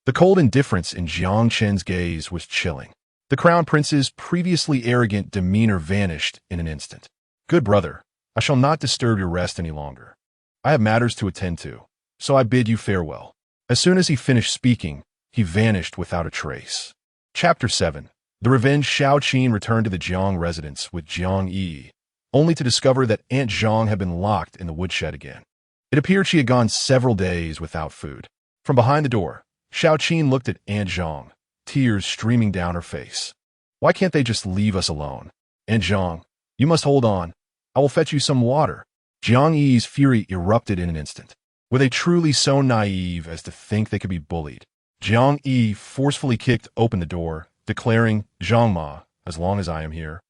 The cold indifference in Jiang Chen's gaze was chilling. The crown prince's previously arrogant demeanor vanished in an instant. Good brother, I shall not disturb your rest any longer. I have matters to attend to, so I bid you farewell. As soon as he finished speaking, he vanished without a trace. Chapter 7. The revenged Shao Qin returned to the Jiang residence with Jiang Yiyi, only to discover that Aunt Zhang had been locked in the woodshed again. It appeared she had gone several days without food. From behind the door, Shao Qin looked at Aunt Zhang, tears streaming down her face. Why can't they just leave us alone? Aunt Zhang, you must hold on. I will fetch you some water. Jiang Yi's fury erupted in an instant. Were they truly so naive as to think they could be bullied? Jiang Yi forcefully kicked open the door, declaring, Zhang Ma, as long as I am here,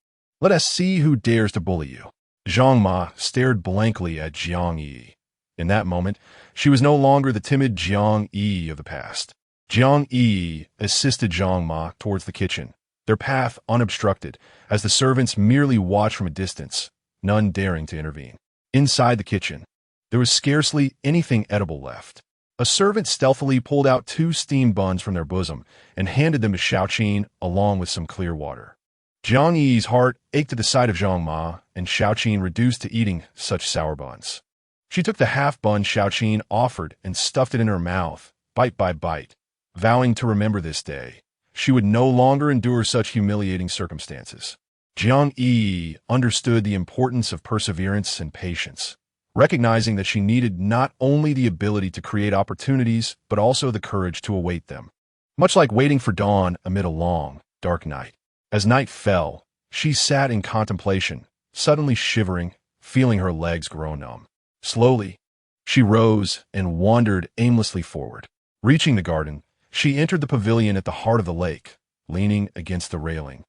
let us see who dares to bully you. Zhang Ma stared blankly at Jiang Yi. In that moment, she was no longer the timid Jiang Yi of the past. Jiang Yi assisted Zhang Ma towards the kitchen, their path unobstructed, as the servants merely watched from a distance, none daring to intervene. Inside the kitchen, there was scarcely anything edible left. A servant stealthily pulled out 2 steamed buns from their bosom and handed them to Shao Qin along with some clear water. Jiang Yi's heart ached at the sight of Zhang Ma, and Shao Qin reduced to eating such sour buns. She took the half bun Shao Qin offered and stuffed it in her mouth, bite by bite, vowing to remember this day. She would no longer endure such humiliating circumstances. Jiang Yi understood the importance of perseverance and patience, recognizing that she needed not only the ability to create opportunities, but also the courage to await them. Much like waiting for dawn amid a long, dark night. As night fell, she sat in contemplation, suddenly shivering, feeling her legs grow numb. Slowly, she rose and wandered aimlessly forward. Reaching the garden, she entered the pavilion at the heart of the lake, leaning against the railing.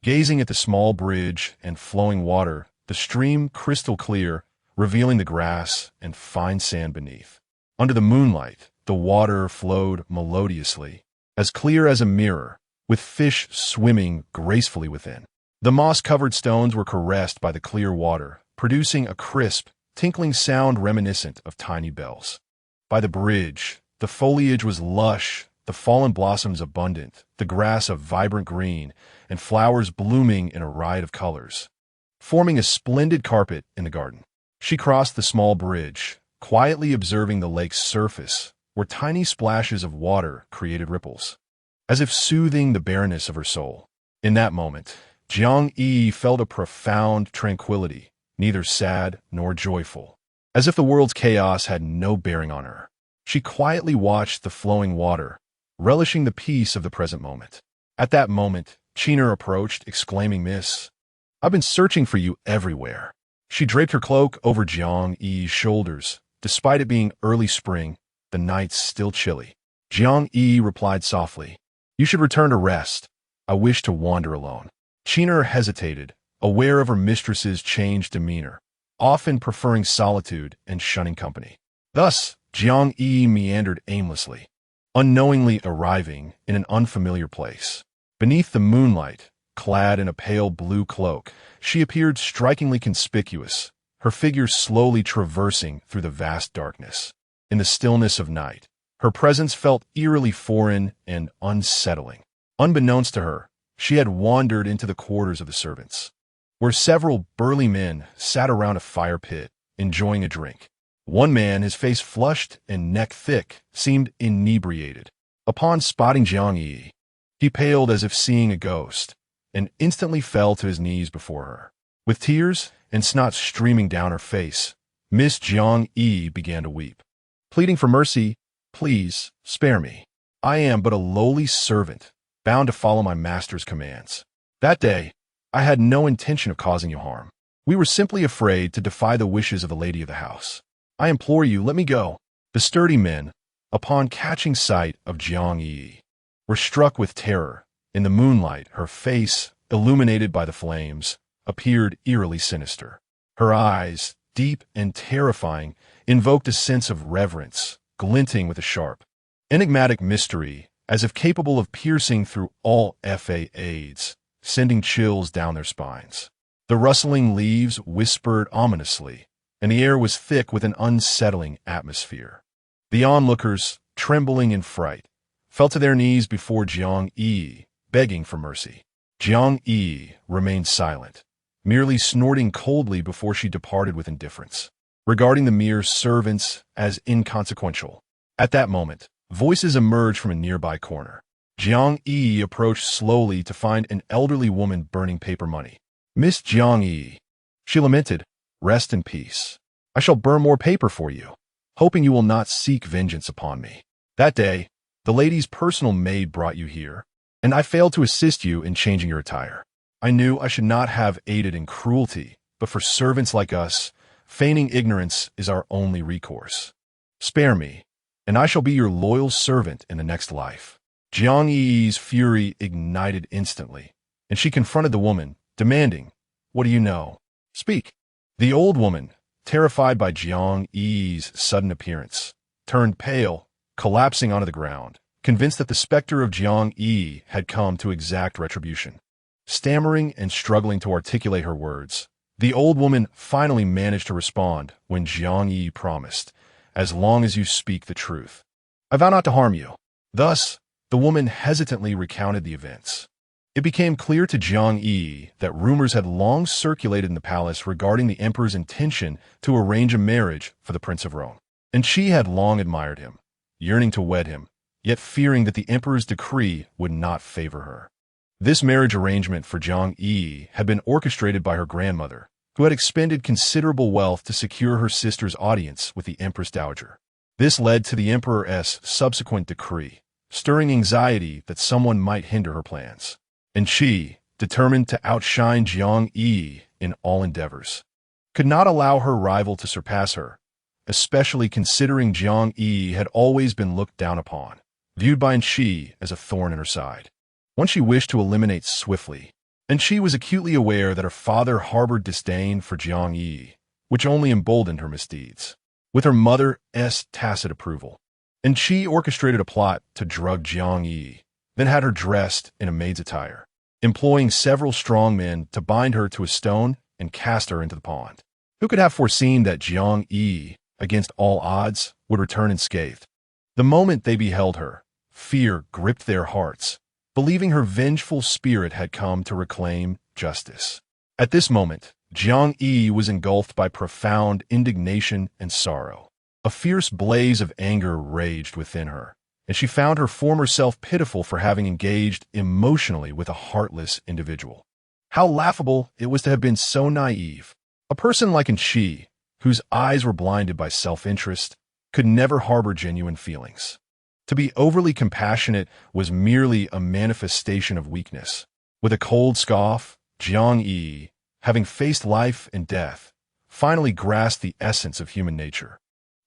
Gazing at the small bridge and flowing water, the stream crystal clear, revealing the grass and fine sand beneath. Under the moonlight, the water flowed melodiously, as clear as a mirror, with fish swimming gracefully within. The moss-covered stones were caressed by the clear water, producing a crisp, tinkling sound reminiscent of tiny bells. By the bridge, the foliage was lush, the fallen blossoms abundant, the grass a vibrant green, and flowers blooming in a riot of colors, forming a splendid carpet in the garden. She crossed the small bridge, quietly observing the lake's surface, where tiny splashes of water created ripples, as if soothing the barrenness of her soul. In that moment, Jiang Yi felt a profound tranquility, neither sad nor joyful, as if the world's chaos had no bearing on her. She quietly watched the flowing water, relishing the peace of the present moment. At that moment, Qiner approached, exclaiming, Miss, I've been searching for you everywhere. She draped her cloak over Jiang Yi's shoulders. Despite it being early spring, the nights still chilly. Jiang Yi replied softly, You should return to rest. I wish to wander alone. Qiner hesitated, aware of her mistress's changed demeanor, often preferring solitude and shunning company. Thus, Jiang Yi meandered aimlessly, unknowingly arriving in an unfamiliar place. Beneath the moonlight, clad in a pale blue cloak, she appeared strikingly conspicuous, her figure slowly traversing through the vast darkness. In the stillness of night, her presence felt eerily foreign and unsettling. Unbeknownst to her, she had wandered into the quarters of the servants, where several burly men sat around a fire pit, enjoying a drink. One man, his face flushed and neck thick, seemed inebriated. Upon spotting Jiang Yi, he paled as if seeing a ghost, and instantly fell to his knees before her. With tears and snot streaming down her face, Miss Jiang Yi began to weep, pleading for mercy. Please, spare me. I am but a lowly servant, bound to follow my master's commands. That day, I had no intention of causing you harm. We were simply afraid to defy the wishes of the lady of the house. I implore you, let me go. The sturdy men, upon catching sight of Jiang Yi, were struck with terror. In the moonlight, her face, illuminated by the flames, appeared eerily sinister. Her eyes, deep and terrifying, invoked a sense of reverence, glinting with a sharp, enigmatic mystery, as if capable of piercing through all aids, sending chills down their spines. The rustling leaves whispered ominously, and the air was thick with an unsettling atmosphere. The onlookers, trembling in fright, fell to their knees before Jiang Yiyi, begging for mercy. Jiang Yiyi remained silent, merely snorting coldly before she departed with indifference, regarding the mere servants as inconsequential. At that moment, voices emerged from a nearby corner. Jiang Yiyi approached slowly to find an elderly woman burning paper money. "Miss Jiang Yiyi," she lamented, "rest in peace. I shall burn more paper for you, hoping you will not seek vengeance upon me. That day, the lady's personal maid brought you here, and I failed to assist you in changing your attire. I knew I should not have aided in cruelty, but for servants like us, feigning ignorance is our only recourse. Spare me, and I shall be your loyal servant in the next life." Jiang Yiyi's fury ignited instantly, and she confronted the woman, demanding, "What do you know? Speak." The old woman, terrified by Jiang Yiyi's sudden appearance, turned pale, collapsing onto the ground, convinced that the specter of Jiang Yiyi had come to exact retribution. Stammering and struggling to articulate her words, the old woman finally managed to respond when Jiang Yiyi promised, "As long as you speak the truth, I vow not to harm you." Thus, the woman hesitantly recounted the events. It became clear to Jiang Yiyi that rumors had long circulated in the palace regarding the emperor's intention to arrange a marriage for the Prince of Rome, and she had long admired him, yearning to wed him, yet fearing that the emperor's decree would not favor her. This marriage arrangement for Jiang Yiyi had been orchestrated by her grandmother, who had expended considerable wealth to secure her sister's audience with the Empress Dowager. This led to the emperor's subsequent decree, stirring anxiety that someone might hinder her plans. And she, determined to outshine Jiang Yiyi in all endeavors, could not allow her rival to surpass her, especially considering Jiang Yiyi had always been looked down upon, viewed by she as a thorn in her side, one she wished to eliminate swiftly. And she was acutely aware that her father harbored disdain for Jiang Yiyi, which only emboldened her misdeeds, with her mother's tacit approval. And she orchestrated a plot to drug Jiang Yiyi, then had her dressed in a maid's attire, employing several strong men to bind her to a stone and cast her into the pond. Who could have foreseen that Jiang Yiyi, against all odds, would return unscathed? The moment they beheld her, fear gripped their hearts, believing her vengeful spirit had come to reclaim justice. At this moment, Jiang Yiyi was engulfed by profound indignation and sorrow. A fierce blaze of anger raged within her, and she found her former self pitiful for having engaged emotionally with a heartless individual. How laughable it was to have been so naive. A person like she, whose eyes were blinded by self-interest, could never harbor genuine feelings. To be overly compassionate was merely a manifestation of weakness. With a cold scoff, Jiang Yiyi, having faced life and death, finally grasped the essence of human nature.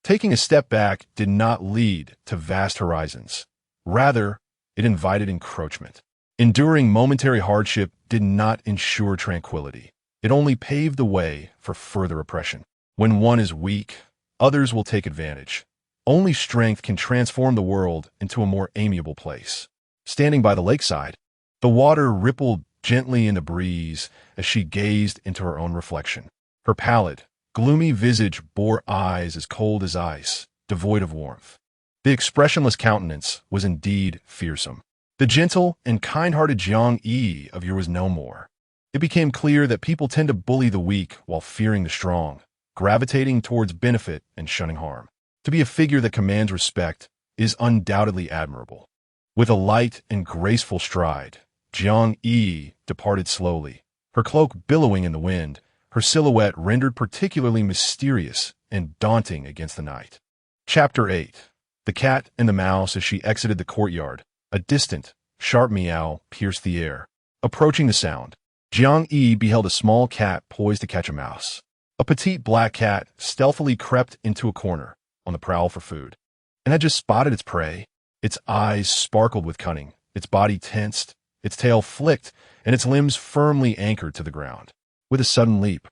Taking a step back did not lead to vast horizons. Rather, it invited encroachment. Enduring momentary hardship did not ensure tranquility. It only paved the way for further oppression. When one is weak, others will take advantage. Only strength can transform the world into a more amiable place. Standing by the lakeside, the water rippled gently in the breeze as she gazed into her own reflection. Her pallid, gloomy visage bore eyes as cold as ice, devoid of warmth. The expressionless countenance was indeed fearsome. The gentle and kind-hearted Jiang Yiyi of yore was no more. It became clear that people tend to bully the weak while fearing the strong, gravitating towards benefit and shunning harm. To be a figure that commands respect is undoubtedly admirable. With a light and graceful stride, Jiang Yiyi departed slowly, her cloak billowing in the wind, her silhouette rendered particularly mysterious and daunting against the night. Chapter 8. The Cat and the Mouse. As she exited the courtyard, a distant, sharp meow pierced the air. Approaching the sound, Jiang Yiyi beheld a small cat poised to catch a mouse. A petite black cat stealthily crept into a corner, on the prowl for food, and had just spotted its prey. Its eyes sparkled with cunning, its body tensed, its tail flicked, and its limbs firmly anchored to the ground. With a sudden leap,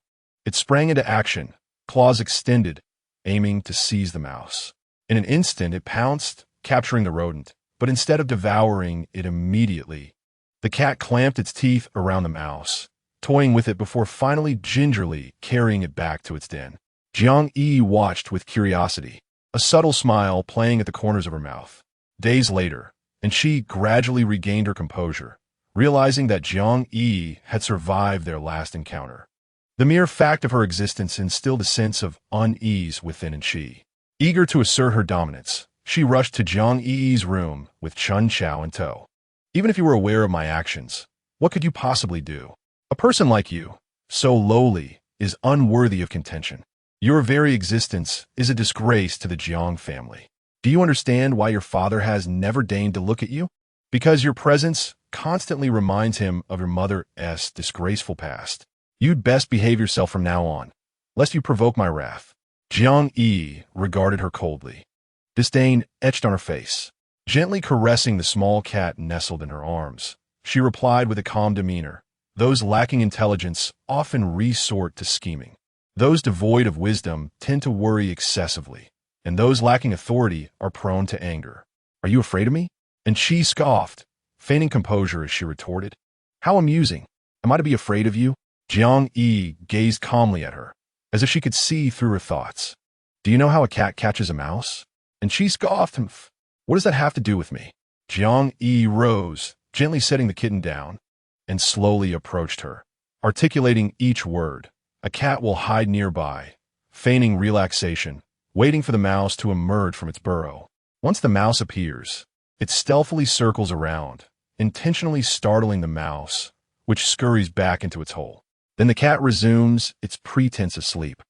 it sprang into action, claws extended, aiming to seize the mouse. In an instant, it pounced, capturing the rodent, but instead of devouring it immediately, the cat clamped its teeth around the mouse, toying with it before finally gingerly carrying it back to its den. Jiang Yiyi watched with curiosity, a subtle smile playing at the corners of her mouth. Days later, and she gradually regained her composure, realizing that Jiang Yiyi had survived their last encounter. The mere fact of her existence instilled a sense of unease within she. Eager to assert her dominance, she rushed to Jiang Yiyi's room with Chun Chao in tow. Even if you were aware of my actions, what could you possibly do? A person like you, so lowly, is unworthy of contention. Your very existence is a disgrace to the Jiang family. Do you understand why your father has never deigned to look at you? Because your presence constantly reminds him of your mother's disgraceful past. You'd best behave yourself from now on, lest you provoke my wrath. Jiang Yiyi regarded her coldly. Disdain etched on her face. Gently caressing the small cat nestled in her arms, she replied with a calm demeanor. Those lacking intelligence often resort to scheming. Those devoid of wisdom tend to worry excessively, and those lacking authority are prone to anger. Are you afraid of me? And she scoffed, feigning composure as she retorted. How amusing. Am I to be afraid of you? Jiang Yiyi gazed calmly at her, as if she could see through her thoughts. Do you know how a cat catches a mouse? And she scoffed. What does that have to do with me? Jiang Yiyi rose, gently setting the kitten down, and slowly approached her, articulating each word. A cat will hide nearby, feigning relaxation, waiting for the mouse to emerge from its burrow. Once the mouse appears, it stealthily circles around, intentionally startling the mouse, which scurries back into its hole. Then the cat resumes its pretense of sleep,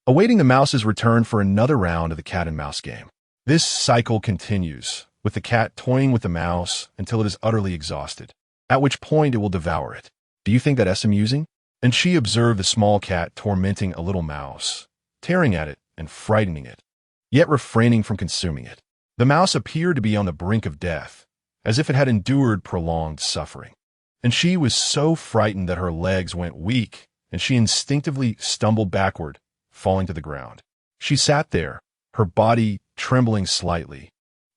awaiting the mouse's return for another round of the cat and mouse game. This cycle continues, with the cat toying with the mouse until it is utterly exhausted, at which point it will devour it. Do you think that's amusing? And she observed the small cat tormenting a little mouse, tearing at it and frightening it, yet refraining from consuming it. The mouse appeared to be on the brink of death, as if it had endured prolonged suffering. And she was so frightened that her legs went weak, and she instinctively stumbled backward, falling to the ground. She sat there, her body trembling slightly,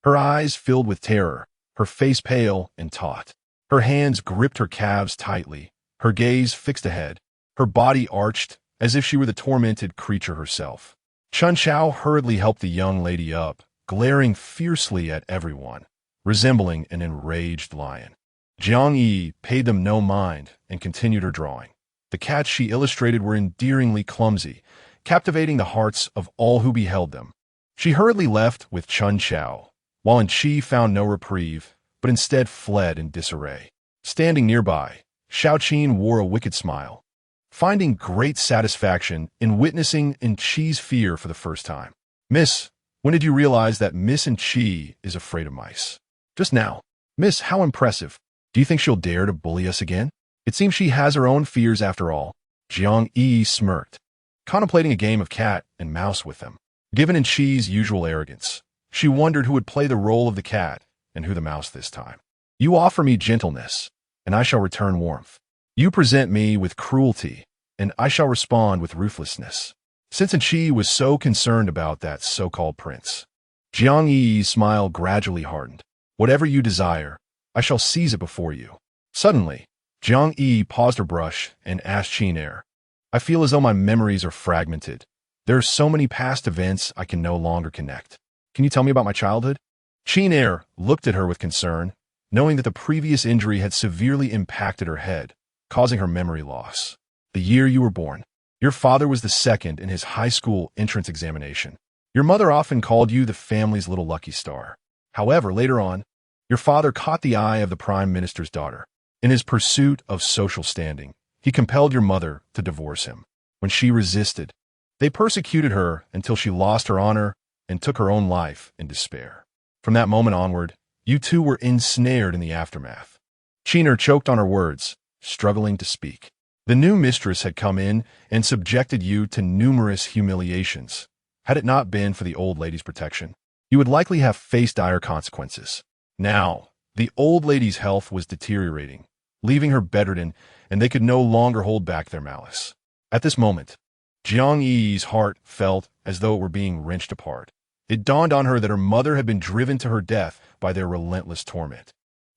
her eyes filled with terror, her face pale and taut. Her hands gripped her calves tightly, her gaze fixed ahead, her body arched as if she were the tormented creature herself. Chun Chao hurriedly helped the young lady up, glaring fiercely at everyone, resembling an enraged lion. Jiang Yiyi paid them no mind and continued her drawing. The cats she illustrated were endearingly clumsy, captivating the hearts of all who beheld them. She hurriedly left with Chun Chao, while Chi found no reprieve, but instead fled in disarray. Standing nearby, Xiaoqin wore a wicked smile, finding great satisfaction in witnessing Chi's fear for the first time. Miss, when did you realize that Miss Chi is afraid of mice? Just now. Miss, how impressive. Do you think she'll dare to bully us again? It seems she has her own fears after all. Jiang Yiyi smirked, contemplating a game of cat and mouse with them. Given Chi's usual arrogance, she wondered who would play the role of the cat and who the mouse this time. You offer me gentleness, and I shall return warmth. You present me with cruelty, and I shall respond with ruthlessness. Since Chi was so concerned about that so-called prince, Jiang Yiyi's smile gradually hardened. Whatever you desire, I shall seize it before you. Suddenly, Jiang Yiyi paused her brush and asked Qin Er, I feel as though my memories are fragmented. There are so many past events I can no longer connect. Can you tell me about my childhood? Qin Er looked at her with concern, knowing that the previous injury had severely impacted her head, causing her memory loss. The year you were born. Your father was the second in his high school entrance examination. Your mother often called you the family's little lucky star. However, later on, your father caught the eye of the prime minister's daughter. In his pursuit of social standing, he compelled your mother to divorce him. When she resisted, they persecuted her until she lost her honor and took her own life in despair. From that moment onward, you two were ensnared in the aftermath. Qin Er choked on her words, struggling to speak. The new mistress had come in and subjected you to numerous humiliations. Had it not been for the old lady's protection, you would likely have faced dire consequences. Now, the old lady's health was deteriorating, leaving her bedridden, and they could no longer hold back their malice. At this moment, Jiang Yiyi's heart felt as though it were being wrenched apart. It dawned on her that her mother had been driven to her death by their relentless torment.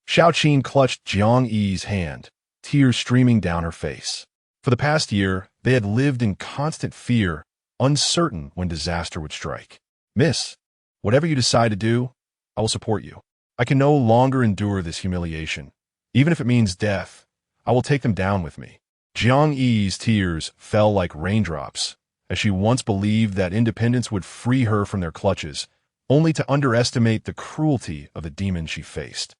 Xiaoqin clutched Jiang Yiyi's hand, tears streaming down her face. For the past year, they had lived in constant fear, uncertain when disaster would strike. Miss, whatever you decide to do, I will support you. I can no longer endure this humiliation. Even if it means death, I will take them down with me. Jiang Yi's tears fell like raindrops, as she once believed that independence would free her from their clutches, only to underestimate the cruelty of the demon she faced.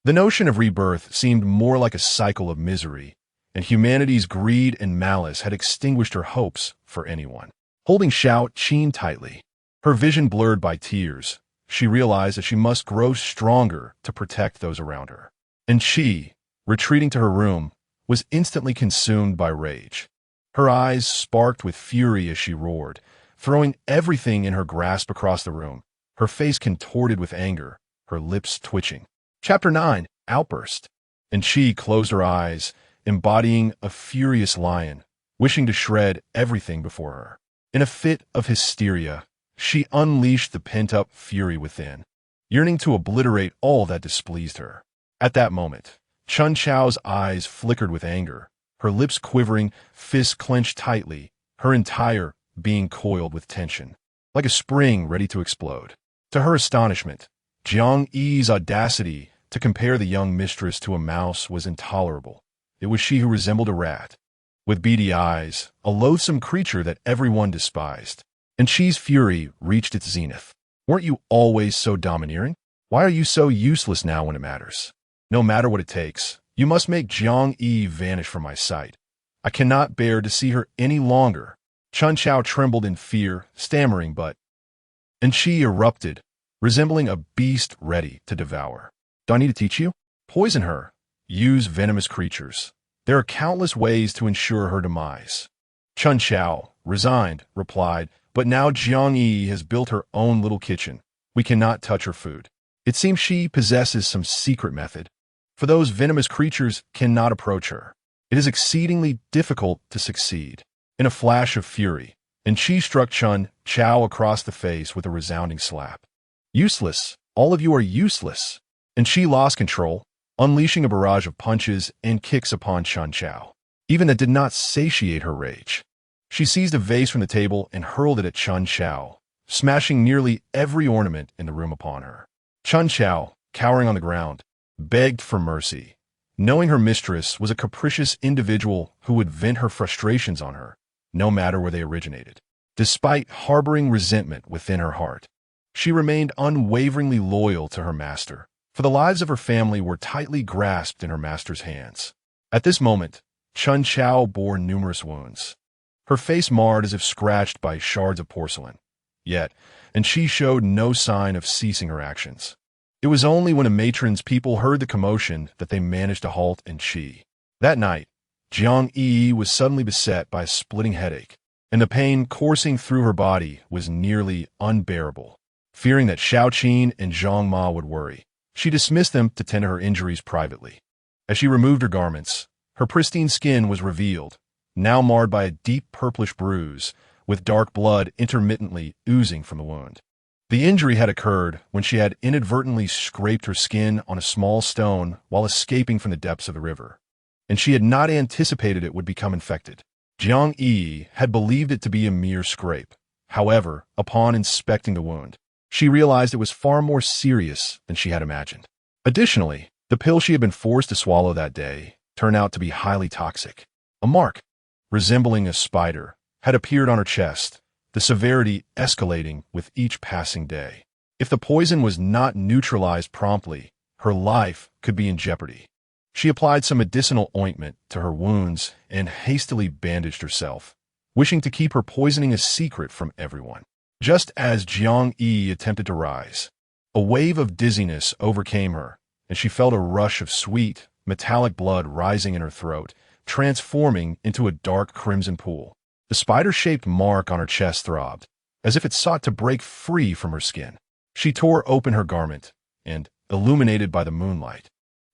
The notion of rebirth seemed more like a cycle of misery, and humanity's greed and malice had extinguished her hopes for anyone. Holding Xiao Qin tightly, her vision blurred by tears, she realized that she must grow stronger to protect those around her. And she, retreating to her room, was instantly consumed by rage. Her eyes sparked with fury as she roared, throwing everything in her grasp across the room, her face contorted with anger, her lips twitching. Chapter 9, Outburst. And she closed her eyes, embodying a furious lion, wishing to shred everything before her. In a fit of hysteria, she unleashed the pent-up fury within, yearning to obliterate all that displeased her. At that moment, Chun Chao's eyes flickered with anger, her lips quivering, fists clenched tightly, her entire being coiled with tension, like a spring ready to explode. To her astonishment, Jiang Yi's audacity to compare the young mistress to a mouse was intolerable. It was she who resembled a rat, with beady eyes, a loathsome creature that everyone despised. And Chi's fury reached its zenith. Weren't you always so domineering? Why are you so useless now when it matters? No matter what it takes, you must make Jiang Yi vanish from my sight. I cannot bear to see her any longer. Chun Chao trembled in fear, stammering and Chi erupted, resembling a beast ready to devour. Do I need to teach you? Poison her. Use venomous creatures. There are countless ways to ensure her demise. Chun Chao, resigned, replied, but now Jiang Yi has built her own little kitchen. We cannot touch her food. It seems she possesses some secret method, for those venomous creatures cannot approach her. It is exceedingly difficult to succeed. In a flash of fury, and Chi struck Chun Chao across the face with a resounding slap. Useless. All of you are useless. And Chi lost control, unleashing a barrage of punches and kicks upon Chun Chao. Even that did not satiate her rage. She seized a vase from the table and hurled it at Chun Chao, smashing nearly every ornament in the room upon her. Chun Chao, cowering on the ground, begged for mercy, knowing her mistress was a capricious individual who would vent her frustrations on her, no matter where they originated. Despite harboring resentment within her heart, she remained unwaveringly loyal to her master, for the lives of her family were tightly grasped in her master's hands. At this moment, Chun Chao bore numerous wounds, her face marred as if scratched by shards of porcelain. Yet, and she showed no sign of ceasing her actions. It was only when a matron's people heard the commotion that they managed to halt and Chi. That night, Jiang Yiyi was suddenly beset by a splitting headache, and the pain coursing through her body was nearly unbearable. Fearing that Xiao Qin and Zhang Ma would worry, she dismissed them to tend to her injuries privately. As she removed her garments, her pristine skin was revealed, now marred by a deep purplish bruise, with dark blood intermittently oozing from the wound. The injury had occurred when she had inadvertently scraped her skin on a small stone while escaping from the depths of the river, and she had not anticipated it would become infected. Jiang Yi had believed it to be a mere scrape. However, upon inspecting the wound, she realized it was far more serious than she had imagined. Additionally, the pill she had been forced to swallow that day turned out to be highly toxic. A mark, resembling a spider, had appeared on her chest, the severity escalating with each passing day. If the poison was not neutralized promptly, her life could be in jeopardy. She applied some medicinal ointment to her wounds and hastily bandaged herself, wishing to keep her poisoning a secret from everyone. Just as Jiang Yi attempted to rise, a wave of dizziness overcame her, and she felt a rush of sweet, metallic blood rising in her throat, transforming into a dark crimson pool. The spider-shaped mark on her chest throbbed, as if it sought to break free from her skin. She tore open her garment, and, illuminated by the moonlight,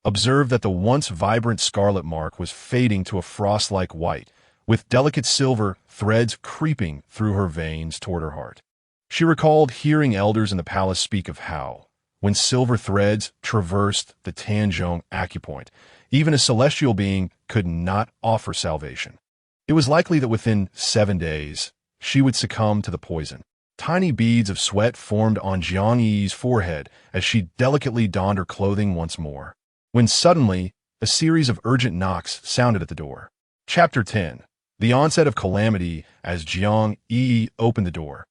observed that the once vibrant scarlet mark was fading to a frost-like white, with delicate silver threads creeping through her veins toward her heart. She recalled hearing elders in the palace speak of how, when silver threads traversed the Tanzhong acupoint, even a celestial being could not offer salvation. It was likely that within 7 days, she would succumb to the poison. Tiny beads of sweat formed on Jiang Yi's forehead as she delicately donned her clothing once more. When suddenly, a series of urgent knocks sounded at the door. Chapter 10. The onset of calamity as Jiang Yiyi opened the door.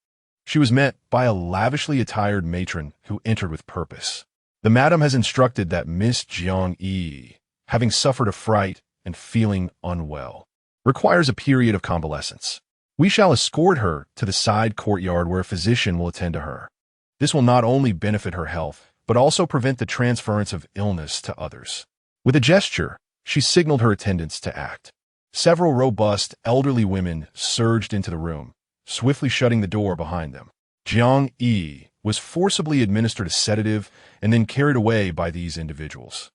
She was met by a lavishly attired matron who entered with purpose. The madam has instructed that Miss Jiang Yiyi, having suffered a fright and feeling unwell, requires a period of convalescence. We shall escort her to the side courtyard where a physician will attend to her. This will not only benefit her health, but also prevent the transference of illness to others. With a gesture, she signaled her attendants to act. Several robust, elderly women surged into the room, swiftly shutting the door behind them. Jiang Yiyi was forcibly administered a sedative and then carried away by these individuals.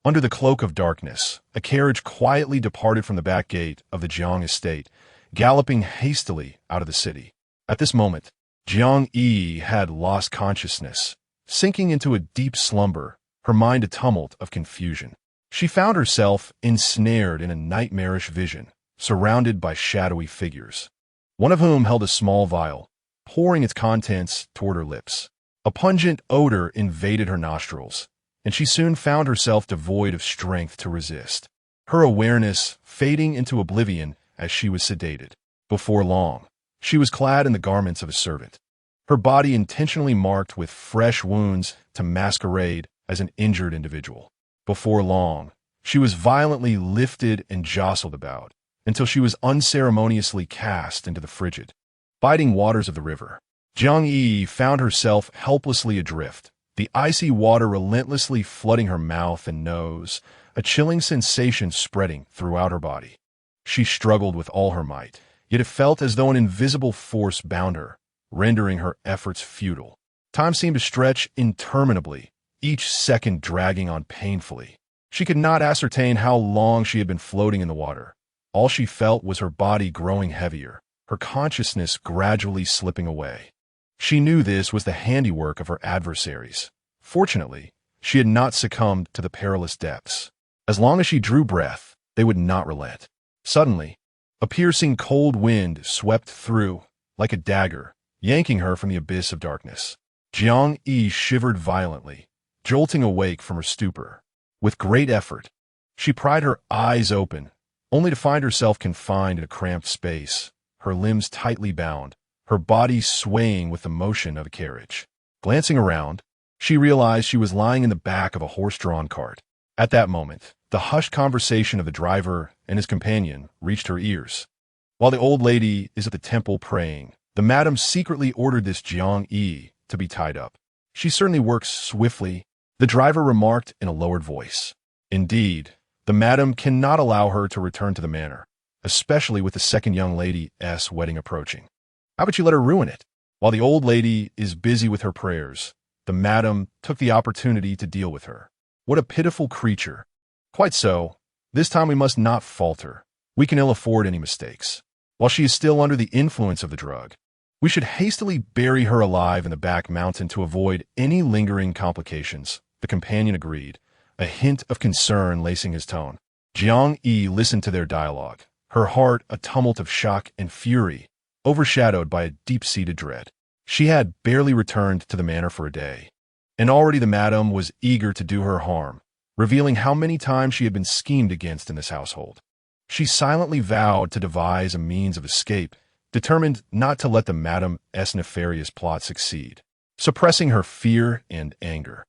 Under the cloak of darkness, a carriage quietly departed from the back gate of the Jiang estate, galloping hastily out of the city. At this moment, Jiang Yiyi had lost consciousness, sinking into a deep slumber, her mind a tumult of confusion. She found herself ensnared in a nightmarish vision, surrounded by shadowy figures, one of whom held a small vial, pouring its contents toward her lips. A pungent odor invaded her nostrils, and she soon found herself devoid of strength to resist, her awareness fading into oblivion as she was sedated. Before long, she was clad in the garments of a servant, her body intentionally marked with fresh wounds to masquerade as an injured individual. Before long, she was violently lifted and jostled about, until she was unceremoniously cast into the frigid, biting waters of the river. Jiang Yiyi found herself helplessly adrift, the icy water relentlessly flooding her mouth and nose, a chilling sensation spreading throughout her body. She struggled with all her might, yet it felt as though an invisible force bound her, rendering her efforts futile. Time seemed to stretch interminably, each second dragging on painfully. She could not ascertain how long she had been floating in the water. All she felt was her body growing heavier, her consciousness gradually slipping away. She knew this was the handiwork of her adversaries. Fortunately, she had not succumbed to the perilous depths. As long as she drew breath, they would not relent. Suddenly, a piercing cold wind swept through, like a dagger, yanking her from the abyss of darkness. Jiang Yi shivered violently, jolting awake from her stupor. With great effort, she pried her eyes open, only to find herself confined in a cramped space, her limbs tightly bound, her body swaying with the motion of a carriage. Glancing around, she realized she was lying in the back of a horse-drawn cart. At that moment, the hushed conversation of the driver and his companion reached her ears. While the old lady is at the temple praying, the madam secretly ordered this Jiang Yi to be tied up. She certainly works swiftly, the driver remarked in a lowered voice. Indeed, the madam cannot allow her to return to the manor, especially with the second young lady's wedding approaching. How about you let her ruin it? While the old lady is busy with her prayers, the madam took the opportunity to deal with her. What a pitiful creature. Quite so. This time we must not falter. We can ill afford any mistakes. While she is still under the influence of the drug, we should hastily bury her alive in the back mountain to avoid any lingering complications. The companion agreed, a hint of concern lacing his tone. Jiang Yi listened to their dialogue, her heart a tumult of shock and fury, overshadowed by a deep-seated dread. She had barely returned to the manor for a day, and already the madam was eager to do her harm, revealing how many times she had been schemed against in this household. She silently vowed to devise a means of escape, determined not to let the madam's nefarious plot succeed. Suppressing her fear and anger,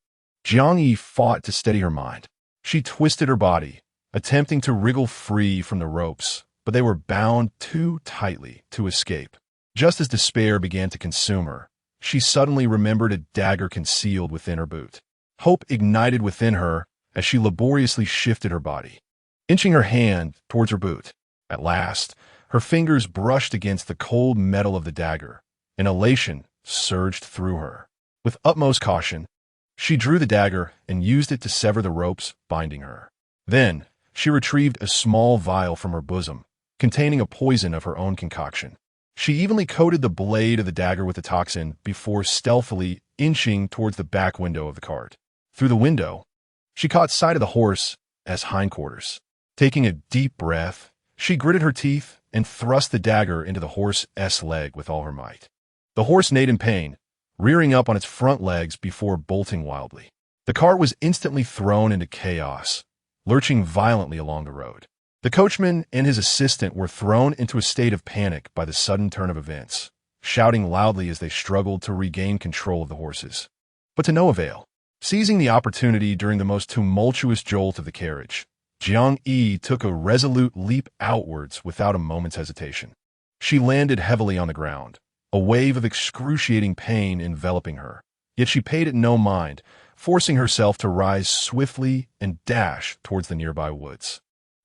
Jiang Yi fought to steady her mind. She twisted her body, attempting to wriggle free from the ropes, but they were bound too tightly to escape. Just as despair began to consume her, she suddenly remembered a dagger concealed within her boot. Hope ignited within her as she laboriously shifted her body, inching her hand towards her boot. At last, her fingers brushed against the cold metal of the dagger, and elation surged through her. With utmost caution, she drew the dagger and used it to sever the ropes binding her. Then, she retrieved a small vial from her bosom, containing a poison of her own concoction. She evenly coated the blade of the dagger with the toxin before stealthily inching towards the back window of the cart. Through the window, she caught sight of the horse's hindquarters. Taking a deep breath, she gritted her teeth and thrust the dagger into the horse's leg with all her might. The horse neighed in pain, rearing up on its front legs before bolting wildly. The cart was instantly thrown into chaos, lurching violently along the road. The coachman and his assistant were thrown into a state of panic by the sudden turn of events, shouting loudly as they struggled to regain control of the horses. But to no avail. Seizing the opportunity during the most tumultuous jolt of the carriage, Jiang Yiyi took a resolute leap outwards without a moment's hesitation. She landed heavily on the ground, a wave of excruciating pain enveloping her. Yet she paid it no mind, forcing herself to rise swiftly and dash towards the nearby woods.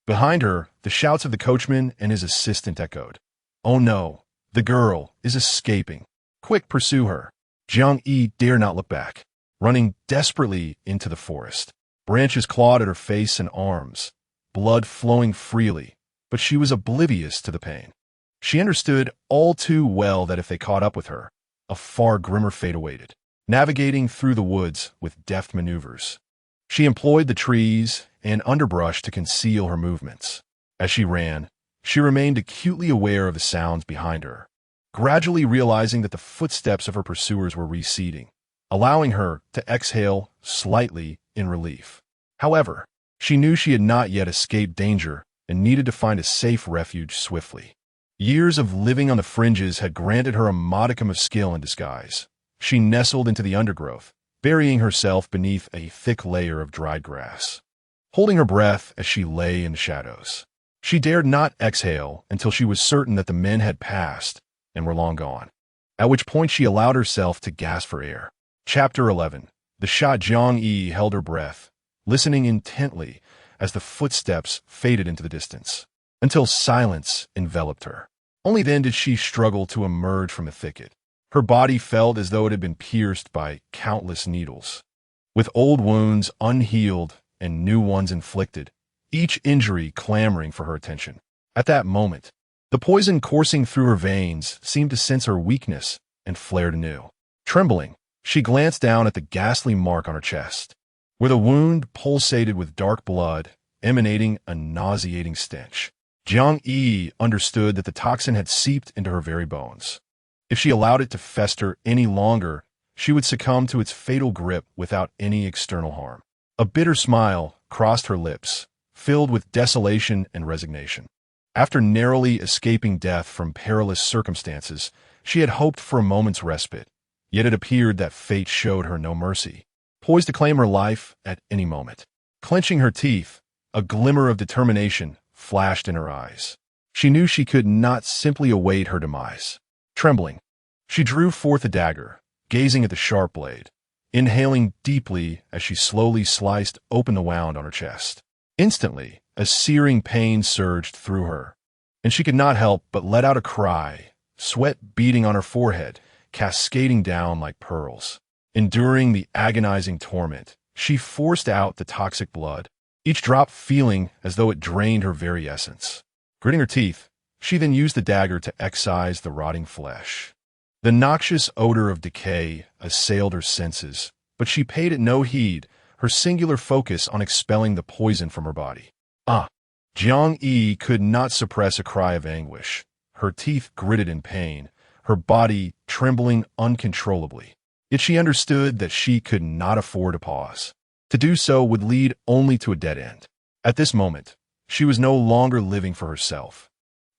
Behind her, the shouts of the coachman and his assistant echoed. "Oh no, the girl is escaping. Quick, pursue her." Jiang Yi dare not look back, running desperately into the forest. Branches clawed at her face and arms, blood flowing freely, but she was oblivious to the pain. She understood all too well that if they caught up with her, a far grimmer fate awaited. Navigating through the woods with deft maneuvers, she employed the trees and underbrush to conceal her movements. As she ran, she remained acutely aware of the sounds behind her, gradually realizing that the footsteps of her pursuers were receding, allowing her to exhale slightly in relief. However, she knew she had not yet escaped danger and needed to find a safe refuge swiftly. Years of living on the fringes had granted her a modicum of skill in disguise. She nestled into the undergrowth, burying herself beneath a thick layer of dried grass, holding her breath as she lay in the shadows. She dared not exhale until she was certain that the men had passed and were long gone, at which point she allowed herself to gasp for air. Chapter 11. The shot. Jiang Yiyi held her breath, listening intently as the footsteps faded into the distance, until silence enveloped her. Only then did she struggle to emerge from the thicket. Her body felt as though it had been pierced by countless needles, with old wounds unhealed and new ones inflicted, each injury clamoring for her attention. At that moment, the poison coursing through her veins seemed to sense her weakness and flared anew. Trembling, she glanced down at the ghastly mark on her chest, where the wound pulsated with dark blood, emanating a nauseating stench. Jiang Yi understood that the toxin had seeped into her very bones. If she allowed it to fester any longer, she would succumb to its fatal grip without any external harm. A bitter smile crossed her lips, filled with desolation and resignation. After narrowly escaping death from perilous circumstances, she had hoped for a moment's respite, yet it appeared that fate showed her no mercy, poised to claim her life at any moment. Clenching her teeth, a glimmer of determination flashed in her eyes. She knew she could not simply await her demise. Trembling, she drew forth a dagger, gazing at the sharp blade, inhaling deeply as she slowly sliced open the wound on her chest. Instantly, a searing pain surged through her, and she could not help but let out a cry, sweat beading on her forehead, cascading down like pearls. Enduring the agonizing torment, she forced out the toxic blood, each drop feeling as though it drained her very essence. Gritting her teeth, she then used the dagger to excise the rotting flesh. The noxious odor of decay assailed her senses, but she paid it no heed, her singular focus on expelling the poison from her body. Jiang Yi could not suppress a cry of anguish. Her teeth gritted in pain, her body trembling uncontrollably. Yet she understood that she could not afford a pause. To do so would lead only to a dead end. At this moment, she was no longer living for herself.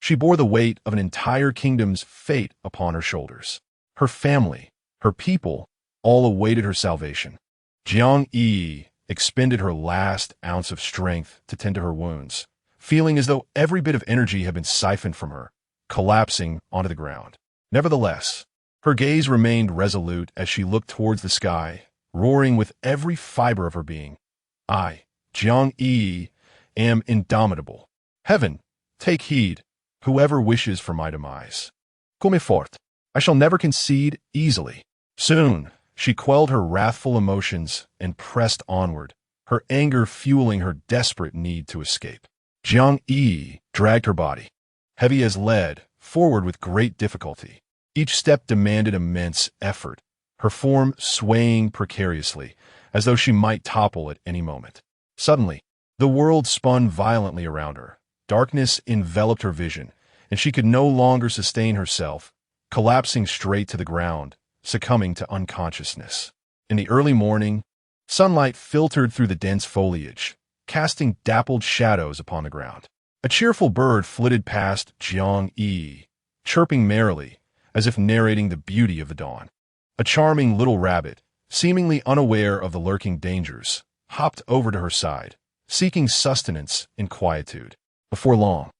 She bore the weight of an entire kingdom's fate upon her shoulders. Her family, her people, all awaited her salvation. Jiang Yi expended her last ounce of strength to tend to her wounds, feeling as though every bit of energy had been siphoned from her, collapsing onto the ground. Nevertheless, her gaze remained resolute as she looked towards the sky, roaring with every fiber of her being. I, Jiang Yi, am indomitable. Heaven, take heed, whoever wishes for my demise. Come fort. I shall never concede easily. Soon, she quelled her wrathful emotions and pressed onward, her anger fueling her desperate need to escape. Jiang Yi dragged her body, heavy as lead, forward with great difficulty. Each step demanded immense effort, her form swaying precariously, as though she might topple at any moment. Suddenly, the world spun violently around her. Darkness enveloped her vision, and she could no longer sustain herself, collapsing straight to the ground, succumbing to unconsciousness. In the early morning, sunlight filtered through the dense foliage, casting dappled shadows upon the ground. A cheerful bird flitted past Jiang Yiyi, chirping merrily, as if narrating the beauty of the dawn. A charming little rabbit, seemingly unaware of the lurking dangers, hopped over to her side, seeking sustenance in quietude. Before long,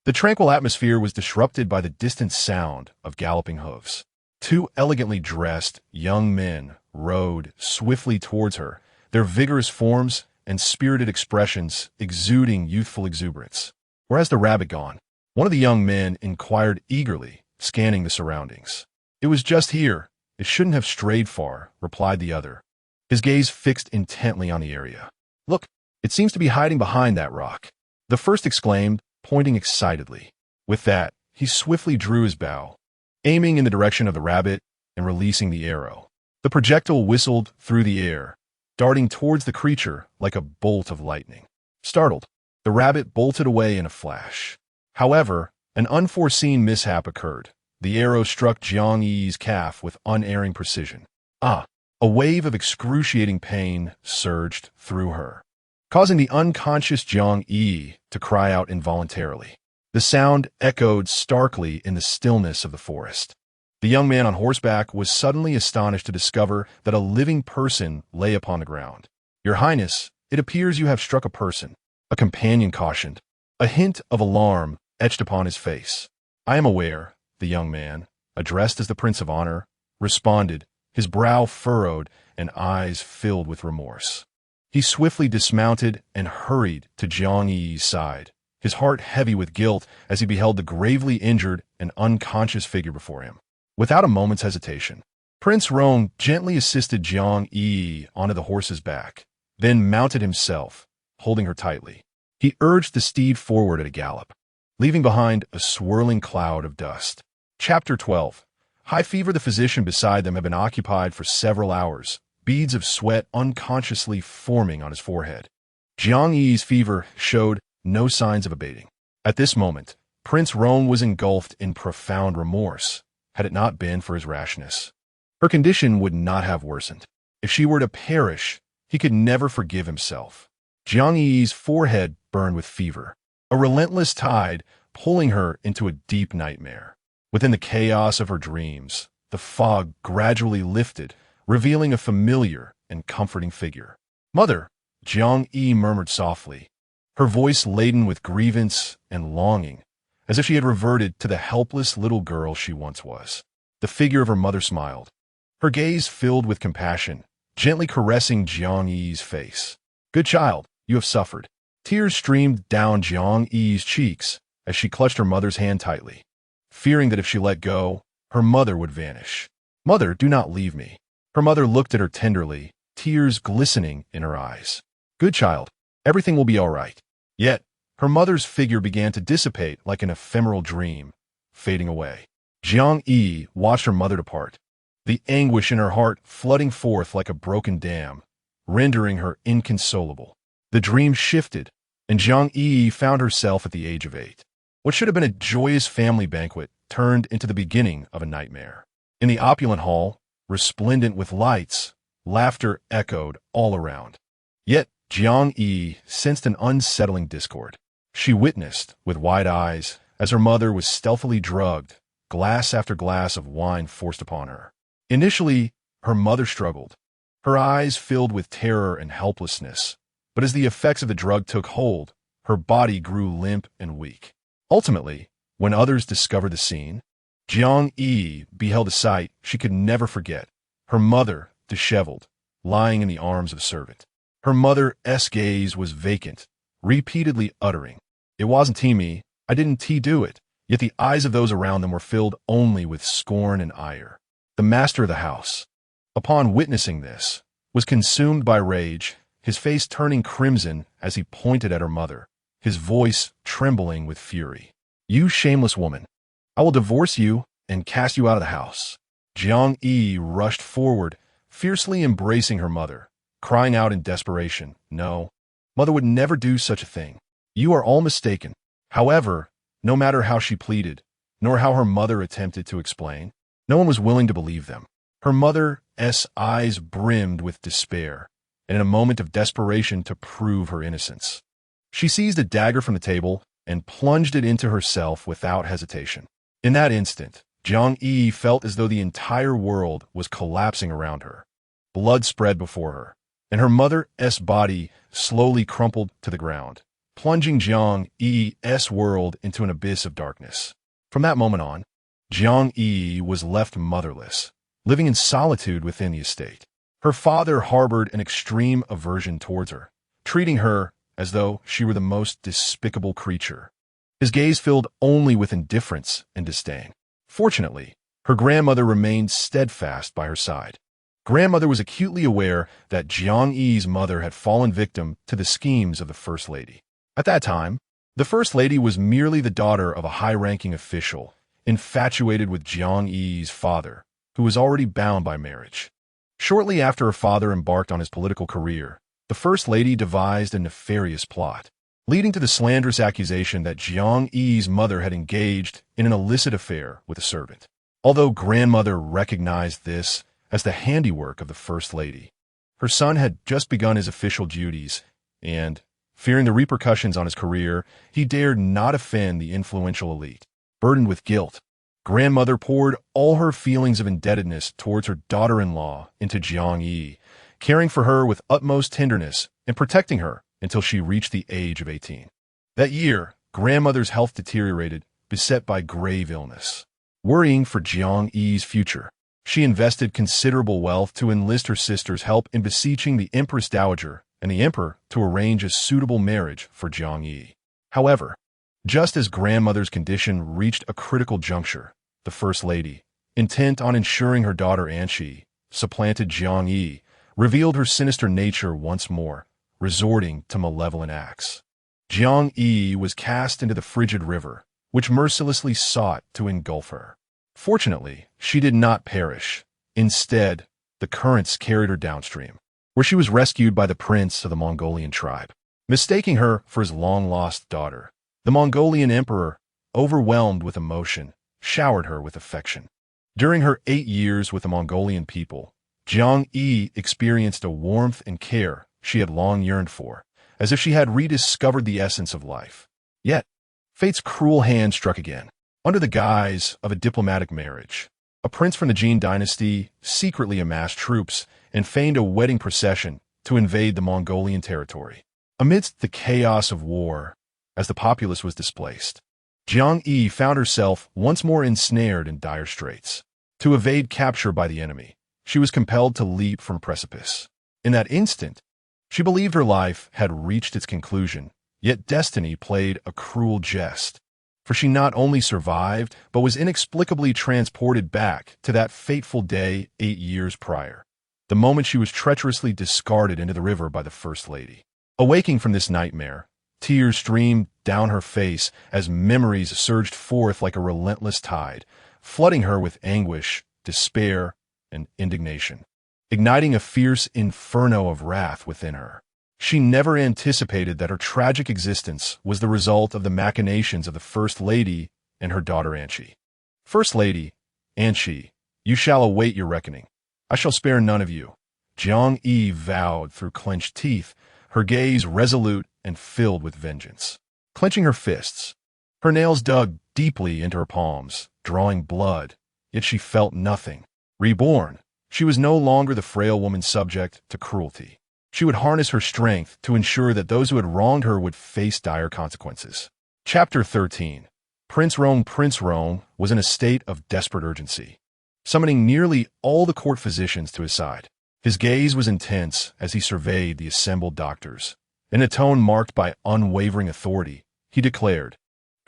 the tranquil atmosphere was disrupted by the distant sound of galloping hooves. Two elegantly dressed young men rode swiftly towards her, their vigorous forms and spirited expressions exuding youthful exuberance. Where has the rabbit gone? One of the young men inquired eagerly, scanning the surroundings. It was just here. It shouldn't have strayed far, replied the other, his gaze fixed intently on the area. Look, it seems to be hiding behind that rock, the first exclaimed, pointing excitedly. With that, he swiftly drew his bow, aiming in the direction of the rabbit and releasing the arrow. The projectile whistled through the air, darting towards the creature like a bolt of lightning. Startled, the rabbit bolted away in a flash. However, an unforeseen mishap occurred. The arrow struck Jiang Yi's calf with unerring precision. A wave of excruciating pain surged through her, causing the unconscious Jiang Yiyi to cry out involuntarily. The sound echoed starkly in the stillness of the forest. The young man on horseback was suddenly astonished to discover that a living person lay upon the ground. Your Highness, it appears you have struck a person, a companion cautioned. A hint of alarm etched upon his face. I am aware, the young man, addressed as the Prince of Honor, responded, his brow furrowed and eyes filled with remorse. He swiftly dismounted and hurried to Jiang Yi's side, his heart heavy with guilt as he beheld the gravely injured and unconscious figure before him. Without a moment's hesitation, Prince Rong gently assisted Jiang Yiyi onto the horse's back, then mounted himself, holding her tightly. He urged the steed forward at a gallop, leaving behind a swirling cloud of dust. Chapter 12. High fever. The physician beside them had been occupied for several hours, beads of sweat unconsciously forming on his forehead. Jiang Yi's fever showed no signs of abating. At this moment, Prince Rong was engulfed in profound remorse, had it not been for his rashness. Her condition would not have worsened. If she were to perish, he could never forgive himself. Jiang Yi's forehead burned with fever, a relentless tide pulling her into a deep nightmare. Within the chaos of her dreams, the fog gradually lifted, revealing a familiar and comforting figure. Mother, Jiang Yi murmured softly, her voice laden with grievance and longing, as if she had reverted to the helpless little girl she once was. The figure of her mother smiled, her gaze filled with compassion, gently caressing Jiang Yi's face. Good child, you have suffered. Tears streamed down Jiang Yi's cheeks as she clutched her mother's hand tightly, fearing that if she let go, her mother would vanish. Mother, do not leave me. Her mother looked at her tenderly, tears glistening in her eyes. Good child, everything will be all right. Yet, her mother's figure began to dissipate like an ephemeral dream, fading away. Jiang Yi watched her mother depart, the anguish in her heart flooding forth like a broken dam, rendering her inconsolable. The dream shifted, and Jiang Yi found herself at the age of 8. What should have been a joyous family banquet turned into the beginning of a nightmare. In the opulent hall, resplendent with lights, laughter echoed all around. Yet Jiang Yi sensed an unsettling discord. She witnessed, with wide eyes, as her mother was stealthily drugged, glass after glass of wine forced upon her. Initially, her mother struggled, her eyes filled with terror and helplessness, but as the effects of the drug took hold, her body grew limp and weak. Ultimately, when others discovered the scene, Jiang Yi beheld a sight she could never forget. Her mother, disheveled, lying in the arms of a servant. Her mother's gaze was vacant, repeatedly uttering, "It wasn't me, I didn't do it." Yet the eyes of those around them were filled only with scorn and ire. The master of the house, upon witnessing this, was consumed by rage, his face turning crimson as he pointed at her mother, his voice trembling with fury. You shameless woman, I will divorce you and cast you out of the house. Jiang Yi rushed forward, fiercely embracing her mother, crying out in desperation, No, mother would never do such a thing. You are all mistaken. However, no matter how she pleaded, nor how her mother attempted to explain, No one was willing to believe them. Her mother's eyes brimmed with despair, and in a moment of desperation to prove her innocence, she seized a dagger from the table and plunged it into herself without hesitation. In that instant, Jiang Yiyi felt as though the entire world was collapsing around her. Blood spread before her, and her mother's body slowly crumpled to the ground, plunging Jiang Yiyi's world into an abyss of darkness. From that moment on, Jiang Yiyi was left motherless, living in solitude within the estate. Her father harbored an extreme aversion towards her, treating her as though she were the most despicable creature. His gaze filled only with indifference and disdain. Fortunately, her grandmother remained steadfast by her side. Grandmother was acutely aware that Jiang Yi's mother had fallen victim to the schemes of the First Lady. At that time, the First Lady was merely the daughter of a high-ranking official, infatuated with Jiang Yi's father, who was already bound by marriage. Shortly after her father embarked on his political career, the First Lady devised a nefarious plot, leading to the slanderous accusation that Jiang Yi's mother had engaged in an illicit affair with a servant. Although grandmother recognized this as the handiwork of the First Lady, her son had just begun his official duties, and, fearing the repercussions on his career, he dared not offend the influential elite. Burdened with guilt, grandmother poured all her feelings of indebtedness towards her daughter-in-law into Jiang Yiyi, caring for her with utmost tenderness and protecting her until she reached the age of 18. That year, grandmother's health deteriorated, beset by grave illness. Worrying for Jiang Yi's future, she invested considerable wealth to enlist her sister's help in beseeching the Empress Dowager and the Emperor to arrange a suitable marriage for Jiang Yiyi. However, just as grandmother's condition reached a critical juncture, the First Lady, intent on ensuring her daughter Anqi supplanted Jiang Yiyi, revealed her sinister nature once more, resorting to malevolent acts. Jiang Yiyi was cast into the frigid river, which mercilessly sought to engulf her. Fortunately, she did not perish. Instead, the currents carried her downstream, where she was rescued by the prince of the Mongolian tribe. Mistaking her for his long-lost daughter, the Mongolian emperor, overwhelmed with emotion, showered her with affection. During her 8 years with the Mongolian people, Jiang Yiyi experienced a warmth and care she had long yearned for, as if she had rediscovered the essence of life. Yet, fate's cruel hand struck again. Under the guise of a diplomatic marriage, a prince from the Jin dynasty secretly amassed troops and feigned a wedding procession to invade the Mongolian territory. Amidst the chaos of war, as the populace was displaced, Jiang Yiyi found herself once more ensnared in dire straits. To evade capture by the enemy, she was compelled to leap from a precipice. In that instant, she believed her life had reached its conclusion, yet destiny played a cruel jest. For she not only survived, but was inexplicably transported back to that fateful day 8 years prior, the moment she was treacherously discarded into the river by the First Lady. Awaking from this nightmare, tears streamed down her face as memories surged forth like a relentless tide, flooding her with anguish, despair, and indignation, igniting a fierce inferno of wrath within her. She never anticipated that her tragic existence was the result of the machinations of the First Lady and her daughter Anqi. First Lady, Anqi, you shall await your reckoning. I shall spare none of you. Jiang Yiyi vowed through clenched teeth, her gaze resolute and filled with vengeance. Clenching her fists, her nails dug deeply into her palms, drawing blood, yet she felt nothing. Reborn, she was no longer the frail woman subject to cruelty. She would harness her strength to ensure that those who had wronged her would face dire consequences. Chapter 13. Prince Rong was in a state of desperate urgency, summoning nearly all the court physicians to his side. His gaze was intense as he surveyed the assembled doctors. In a tone marked by unwavering authority, he declared,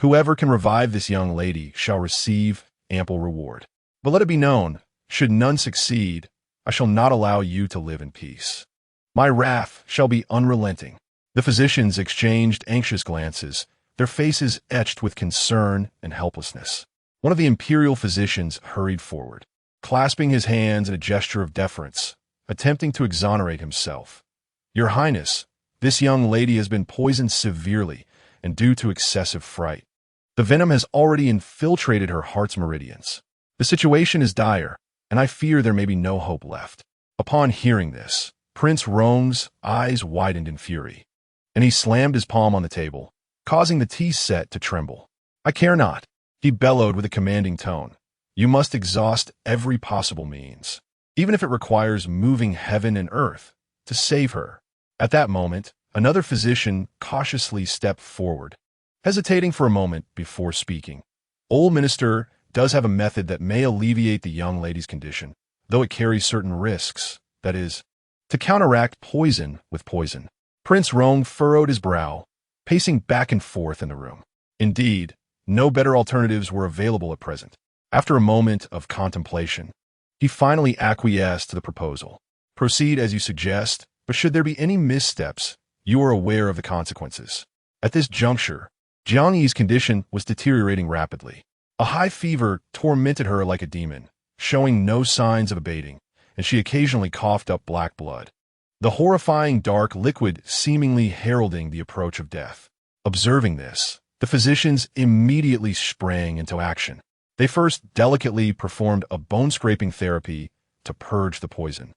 "Whoever can revive this young lady shall receive ample reward. But let it be known, should none succeed, I shall not allow you to live in peace. My wrath shall be unrelenting." The physicians exchanged anxious glances, their faces etched with concern and helplessness. One of the imperial physicians hurried forward, clasping his hands in a gesture of deference, attempting to exonerate himself. "Your Highness, this young lady has been poisoned severely and due to excessive fright. The venom has already infiltrated her heart's meridians. The situation is dire, and I fear there may be no hope left. Upon hearing this, Prince Rong's eyes widened in fury, and he slammed his palm on the table, causing the tea set to tremble. I care not, he bellowed with a commanding tone. You must exhaust every possible means, even if it requires moving heaven and earth, to save her. At that moment, another physician cautiously stepped forward, hesitating for a moment before speaking. Old Minister does have a method that may alleviate the young lady's condition, though it carries certain risks, that is, to counteract poison with poison. Prince Rong furrowed his brow, pacing back and forth in the room. Indeed, no better alternatives were available at present. After a moment of contemplation, he finally acquiesced to the proposal. Proceed as you suggest, but should there be any missteps, you are aware of the consequences. At this juncture, Jiang Yi's condition was deteriorating rapidly. A high fever tormented her like a demon, showing no signs of abating, and she occasionally coughed up black blood, the horrifying dark liquid seemingly heralding the approach of death. Observing this, the physicians immediately sprang into action. They first delicately performed a bone-scraping therapy to purge the poison.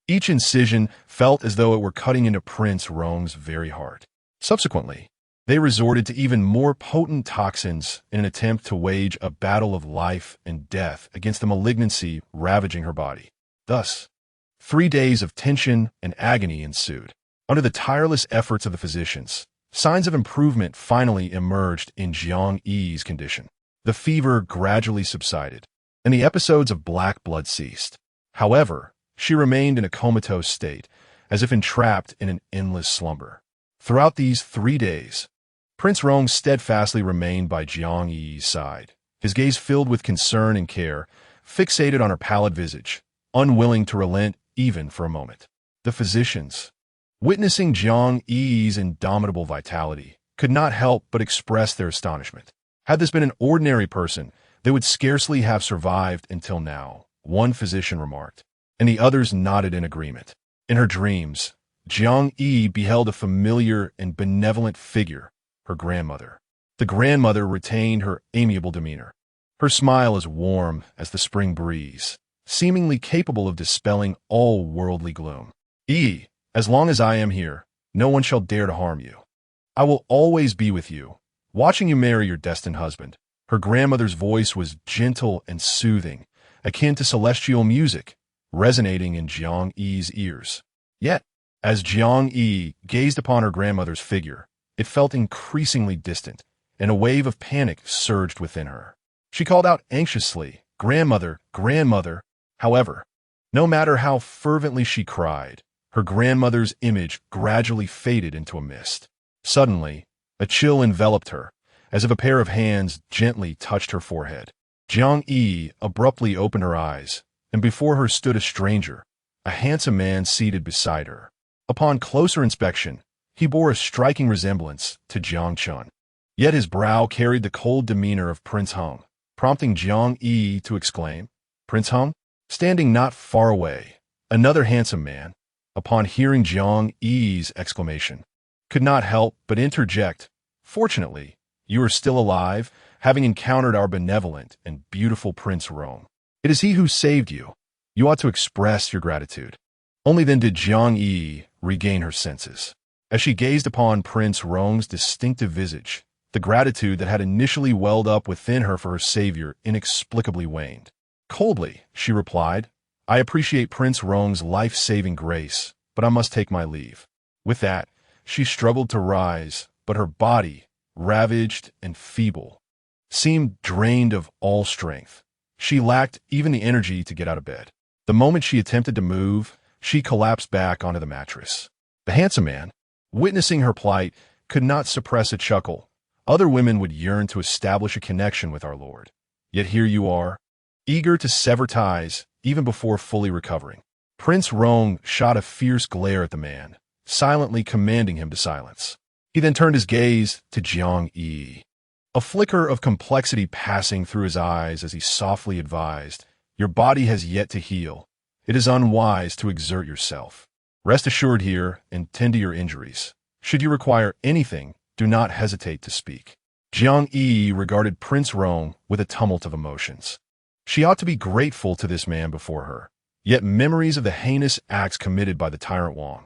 Each incision felt as though it were cutting into Prince Rong's very heart. Subsequently, they resorted to even more potent toxins in an attempt to wage a battle of life and death against the malignancy ravaging her body. Thus, 3 days of tension and agony ensued. Under the tireless efforts of the physicians, signs of improvement finally emerged in Jiang Yi's condition. The fever gradually subsided, and the episodes of black blood ceased. However, she remained in a comatose state, as if entrapped in an endless slumber. Throughout these 3 days, Prince Rong steadfastly remained by Jiang Yi's side, his gaze filled with concern and care, fixated on her pallid visage, unwilling to relent even for a moment. The physicians, witnessing Jiang Yi's indomitable vitality, could not help but express their astonishment. Had this been an ordinary person, they would scarcely have survived until now, one physician remarked, and the others nodded in agreement. In her dreams, Jiang Yiyi beheld a familiar and benevolent figure, her grandmother. The grandmother retained her amiable demeanor, her smile as warm as the spring breeze, seemingly capable of dispelling all worldly gloom. Yi, as long as I am here, no one shall dare to harm you. I will always be with you, watching you marry your destined husband. Her grandmother's voice was gentle and soothing, akin to celestial music, resonating in Jiang Yi's ears. Yet, as Jiang Yiyi gazed upon her grandmother's figure, it felt increasingly distant, and a wave of panic surged within her. She called out anxiously, "Grandmother, grandmother!" However, no matter how fervently she cried, her grandmother's image gradually faded into a mist. Suddenly, a chill enveloped her, as if a pair of hands gently touched her forehead. Jiang Yiyi abruptly opened her eyes, and before her stood a stranger, a handsome man seated beside her. Upon closer inspection, he bore a striking resemblance to Jiang Chun. Yet his brow carried the cold demeanor of Prince Hung, prompting Jiang Yiyi to exclaim, "Prince Hung?" Standing not far away, another handsome man, upon hearing Jiang Yiyi's exclamation, could not help but interject, "Fortunately, you are still alive, having encountered our benevolent and beautiful Prince Rong. It is he who saved you. You ought to express your gratitude." Only then did Jiang Yiyi regain her senses. As she gazed upon Prince Rong's distinctive visage, the gratitude that had initially welled up within her for her savior inexplicably waned. Coldly, she replied, "I appreciate Prince Rong's life-saving grace, but I must take my leave." With that, she struggled to rise, but her body, ravaged and feeble, seemed drained of all strength. She lacked even the energy to get out of bed. The moment she attempted to move, she collapsed back onto the mattress. The handsome man, witnessing her plight, could not suppress a chuckle. Other women would yearn to establish a connection with our Lord. Yet here you are, eager to sever ties even before fully recovering. Prince Rong shot a fierce glare at the man, silently commanding him to silence. He then turned his gaze to Jiang Yiyi, a flicker of complexity passing through his eyes as he softly advised, "Your body has yet to heal. It is unwise to exert yourself. Rest assured here and tend to your injuries. Should you require anything, do not hesitate to speak." Jiang Yiyi regarded Prince Rong with a tumult of emotions. She ought to be grateful to this man before her. Yet memories of the heinous acts committed by the tyrant Wang,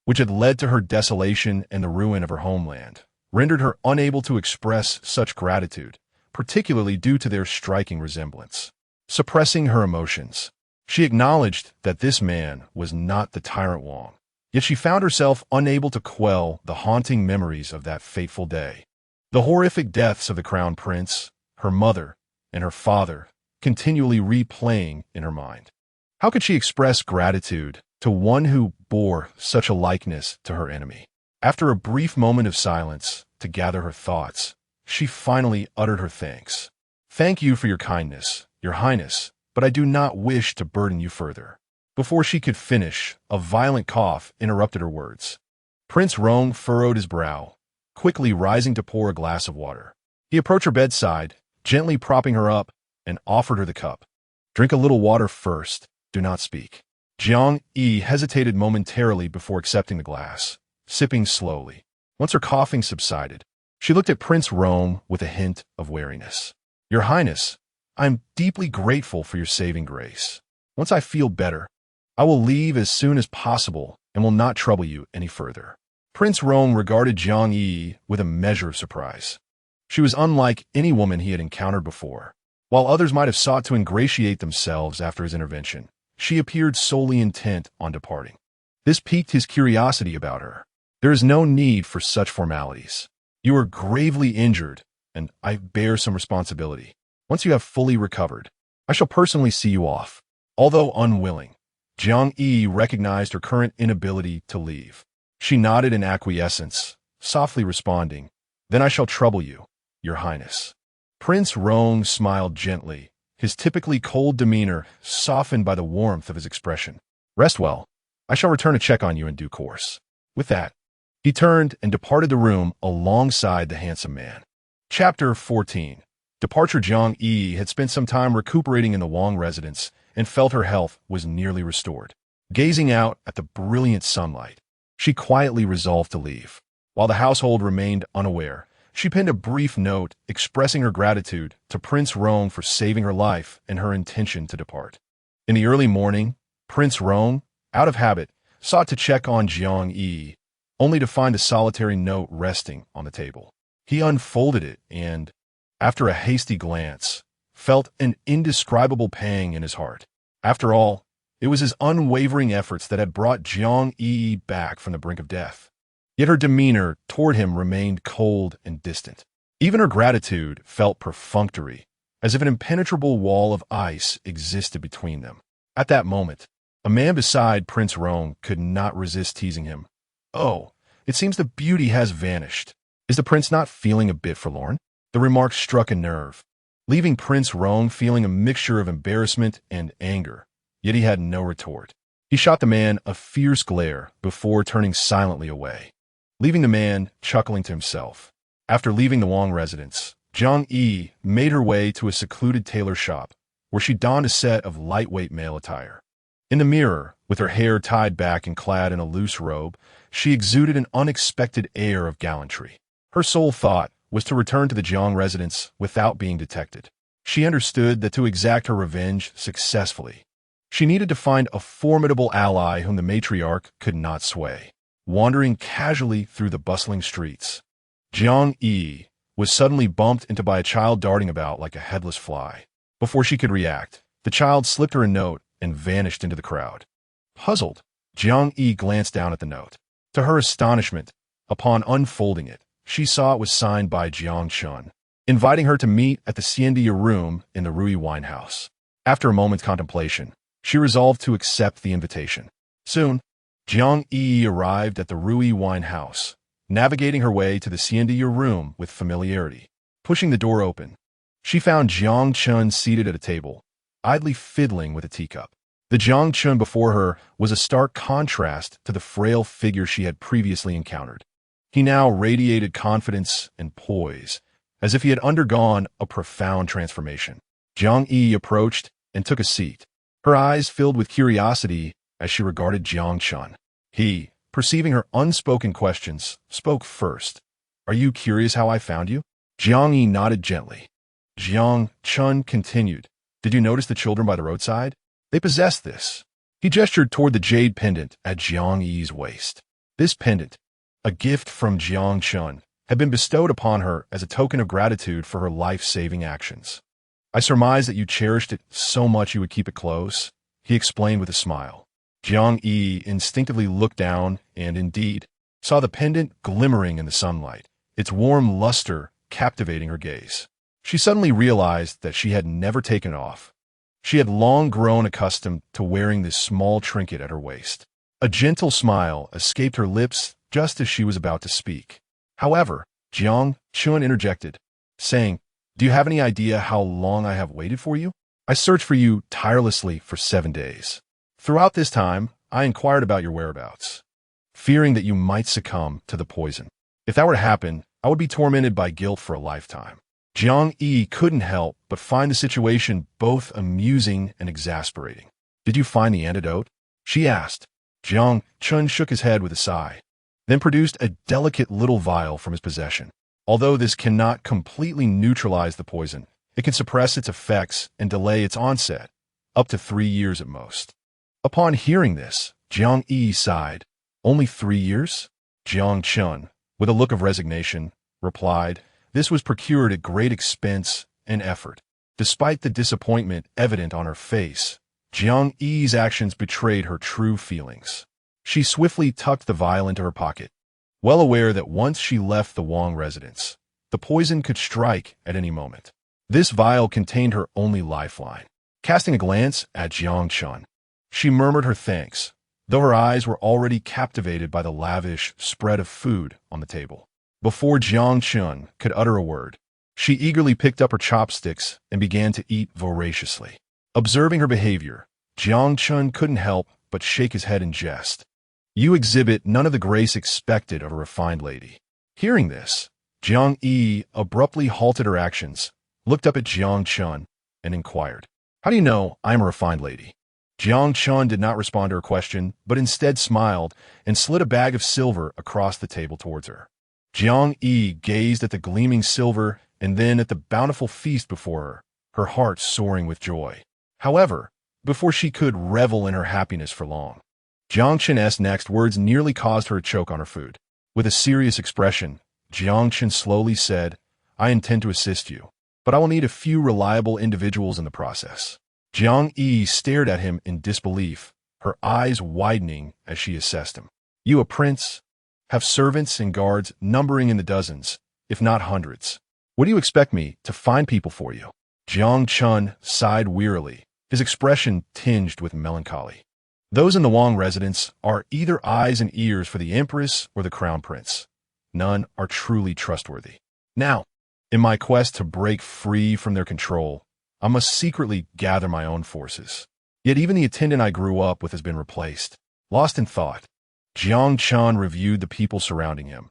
which had led to her desolation and the ruin of her homeland, rendered her unable to express such gratitude, particularly due to their striking resemblance. Suppressing her emotions, she acknowledged that this man was not the tyrant Wang, yet she found herself unable to quell the haunting memories of that fateful day. The horrific deaths of the crown prince, her mother, and her father continually replaying in her mind. How could she express gratitude to one who bore such a likeness to her enemy? After a brief moment of silence to gather her thoughts, she finally uttered her thanks. "Thank you for your kindness, Your Highness, but I do not wish to burden you further." Before she could finish, a violent cough interrupted her words. Prince Rong furrowed his brow, quickly rising to pour a glass of water. He approached her bedside, gently propping her up, and offered her the cup. "Drink a little water first. Do not speak." Jiang Yiyi hesitated momentarily before accepting the glass, sipping slowly. Once her coughing subsided, she looked at Prince Rong with a hint of wariness. "Your Highness, I am deeply grateful for your saving grace. Once I feel better, I will leave as soon as possible and will not trouble you any further." Prince Rong regarded Jiang Yiyi with a measure of surprise. She was unlike any woman he had encountered before. While others might have sought to ingratiate themselves after his intervention, she appeared solely intent on departing. This piqued his curiosity about her. "There is no need for such formalities. You are gravely injured, and I bear some responsibility. Once you have fully recovered, I shall personally see you off." Although unwilling, Jiang Yiyi recognized her current inability to leave. She nodded in acquiescence, softly responding, "Then I shall trouble you, Your Highness." Prince Rong smiled gently, his typically cold demeanor softened by the warmth of his expression. "Rest well. I shall return to check on you in due course." With that, he turned and departed the room alongside the handsome man. Chapter 14. Departure. Jiang Yiyi had spent some time recuperating in the Wang residence and felt her health was nearly restored. Gazing out at the brilliant sunlight, she quietly resolved to leave. While the household remained unaware, she penned a brief note expressing her gratitude to Prince Rong for saving her life and her intention to depart. In the early morning, Prince Rong, out of habit, sought to check on Jiang Yiyi, only to find a solitary note resting on the table. He unfolded it and, after a hasty glance, felt an indescribable pang in his heart. After all, it was his unwavering efforts that had brought Jiang Yiyi back from the brink of death. Yet her demeanor toward him remained cold and distant. Even her gratitude felt perfunctory, as if an impenetrable wall of ice existed between them. At that moment, a man beside Prince Rong could not resist teasing him. "Oh, it seems the beauty has vanished. Is the prince not feeling a bit forlorn?" The remark struck a nerve, leaving Prince Rong feeling a mixture of embarrassment and anger, yet he had no retort. He shot the man a fierce glare before turning silently away, leaving the man chuckling to himself. After leaving the Wang residence, Jiang Yiyi made her way to a secluded tailor shop, where she donned a set of lightweight male attire. In the mirror, with her hair tied back and clad in a loose robe, she exuded an unexpected air of gallantry. Her sole thought was to return to the Jiang residence without being detected. She understood that to exact her revenge successfully, she needed to find a formidable ally whom the matriarch could not sway. Wandering casually through the bustling streets, Jiang Yiyi was suddenly bumped into by a child darting about like a headless fly. Before she could react, the child slipped her a note and vanished into the crowd. Puzzled, Jiang Yiyi glanced down at the note. To her astonishment, upon unfolding it, she saw it was signed by Jiang Chun, inviting her to meet at the Xiandia room in the Rui wine house. After a moment's contemplation, she resolved to accept the invitation. Soon, Jiang Yiyi arrived at the Rui wine house, navigating her way to the Xiandia room with familiarity. Pushing the door open, she found Jiang Chun seated at a table, idly fiddling with a teacup. The Jiang Chun before her was a stark contrast to the frail figure she had previously encountered. He now radiated confidence and poise, as if he had undergone a profound transformation. Jiang Yiyi approached and took a seat. Her eyes filled with curiosity as she regarded Jiang Chun. He, perceiving her unspoken questions, spoke first. "Are you curious how I found you?" Jiang Yi nodded gently. Jiang Chun continued. Did you notice the children by the roadside? They possess this. He gestured toward the jade pendant at Jiang Yi's waist. This pendant, a gift from Jiang Chun, had been bestowed upon her as a token of gratitude for her life-saving actions. I surmised that you cherished it so much you would keep it close, he explained with a smile. Jiang Yi instinctively looked down and, indeed, saw the pendant glimmering in the sunlight, its warm luster captivating her gaze. She suddenly realized that she had never taken it off. She had long grown accustomed to wearing this small trinket at her waist. A gentle smile escaped her lips just as she was about to speak. However, Jiang Chun interjected, saying, "Do you have any idea how long I have waited for you? I searched for you tirelessly for 7 days. Throughout this time, I inquired about your whereabouts, fearing that you might succumb to the poison. If that were to happen, I would be tormented by guilt for a lifetime." Jiang Yi couldn't help but find the situation both amusing and exasperating. "Did you find the antidote?" she asked. Jiang Chun shook his head with a sigh, then produced a delicate little vial from his possession. Although this cannot completely neutralize the poison, it can suppress its effects and delay its onset, up to 3 years at most. Upon hearing this, Jiang Yi sighed. "Only 3 years?" Jiang Chun, with a look of resignation, replied, "This was procured at great expense and effort." Despite the disappointment evident on her face, Jiang Yi's actions betrayed her true feelings. She swiftly tucked the vial into her pocket, well aware that once she left the Wang residence, the poison could strike at any moment. This vial contained her only lifeline. Casting a glance at Jiang Chun, she murmured her thanks, though her eyes were already captivated by the lavish spread of food on the table. Before Jiang Chun could utter a word, she eagerly picked up her chopsticks and began to eat voraciously. Observing her behavior, Jiang Chun couldn't help but shake his head in jest. "You exhibit none of the grace expected of a refined lady." Hearing this, Jiang Yi abruptly halted her actions, looked up at Jiang Chun, and inquired, "How do you know I am a refined lady?" Jiang Chun did not respond to her question, but instead smiled and slid a bag of silver across the table towards her. Jiang Yi gazed at the gleaming silver and then at the bountiful feast before her, her heart soaring with joy. However, before she could revel in her happiness for long, Jiang Chun's next words nearly caused her to choke on her food. With a serious expression, Jiang Chun slowly said, "I intend to assist you, but I will need a few reliable individuals in the process." Jiang Yi stared at him in disbelief, her eyes widening as she assessed him. "You a prince? Have servants and guards numbering in the dozens, if not hundreds. What do you expect me to find people for you?" Jiang Chun sighed wearily, his expression tinged with melancholy. "Those in the Wang residence are either eyes and ears for the empress or the crown prince. None are truly trustworthy. Now, in my quest to break free from their control, I must secretly gather my own forces. Yet even the attendant I grew up with has been replaced." Lost in thought, Jiang Chun reviewed the people surrounding him,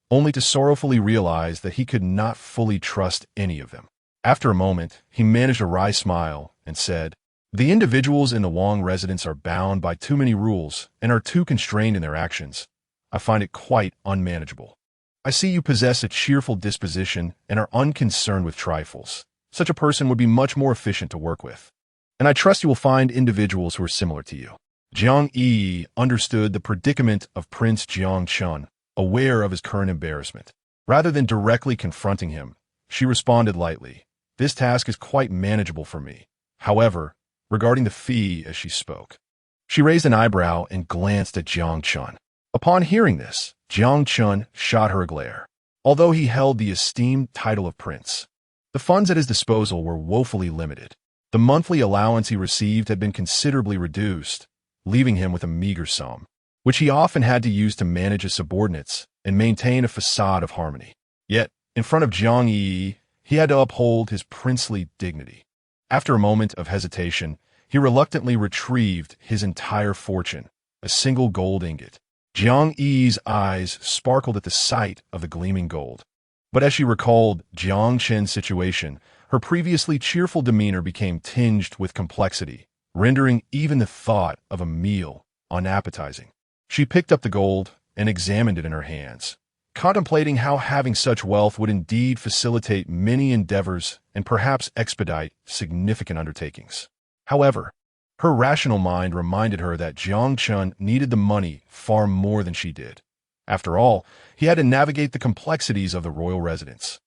only to sorrowfully realize that he could not fully trust any of them. After a moment, he managed a wry smile and said, "The individuals in the Wang residence are bound by too many rules and are too constrained in their actions. I find it quite unmanageable. I see you possess a cheerful disposition and are unconcerned with trifles. Such a person would be much more efficient to work with. And I trust you will find individuals who are similar to you." Jiang Yi understood the predicament of Prince Jiang Chun, aware of his current embarrassment. Rather than directly confronting him, she responded lightly, "This task is quite manageable for me. However, regarding the fee," as she spoke, she raised an eyebrow and glanced at Jiang Chun. Upon hearing this, Jiang Chun shot her a glare. Although he held the esteemed title of prince, the funds at his disposal were woefully limited. The monthly allowance he received had been considerably reduced, leaving him with a meager sum, which he often had to use to manage his subordinates and maintain a facade of harmony. Yet, in front of Jiang Yi, he had to uphold his princely dignity. After a moment of hesitation, he reluctantly retrieved his entire fortune, a single gold ingot. Jiang Yi's eyes sparkled at the sight of the gleaming gold. But as she recalled Jiang Chen's situation, her previously cheerful demeanor became tinged with complexity, rendering even the thought of a meal unappetizing. She picked up the gold and examined it in her hands, contemplating how having such wealth would indeed facilitate many endeavors and perhaps expedite significant undertakings. However, her rational mind reminded her that Jiang Chun needed the money far more than she did. After all, he had to navigate the complexities of the royal residence,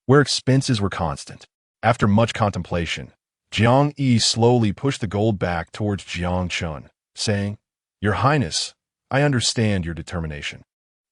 where expenses were constant. After much contemplation, Jiang Yiyi slowly pushed the gold back towards Jiang Chun, saying, "Your Highness, I understand your determination.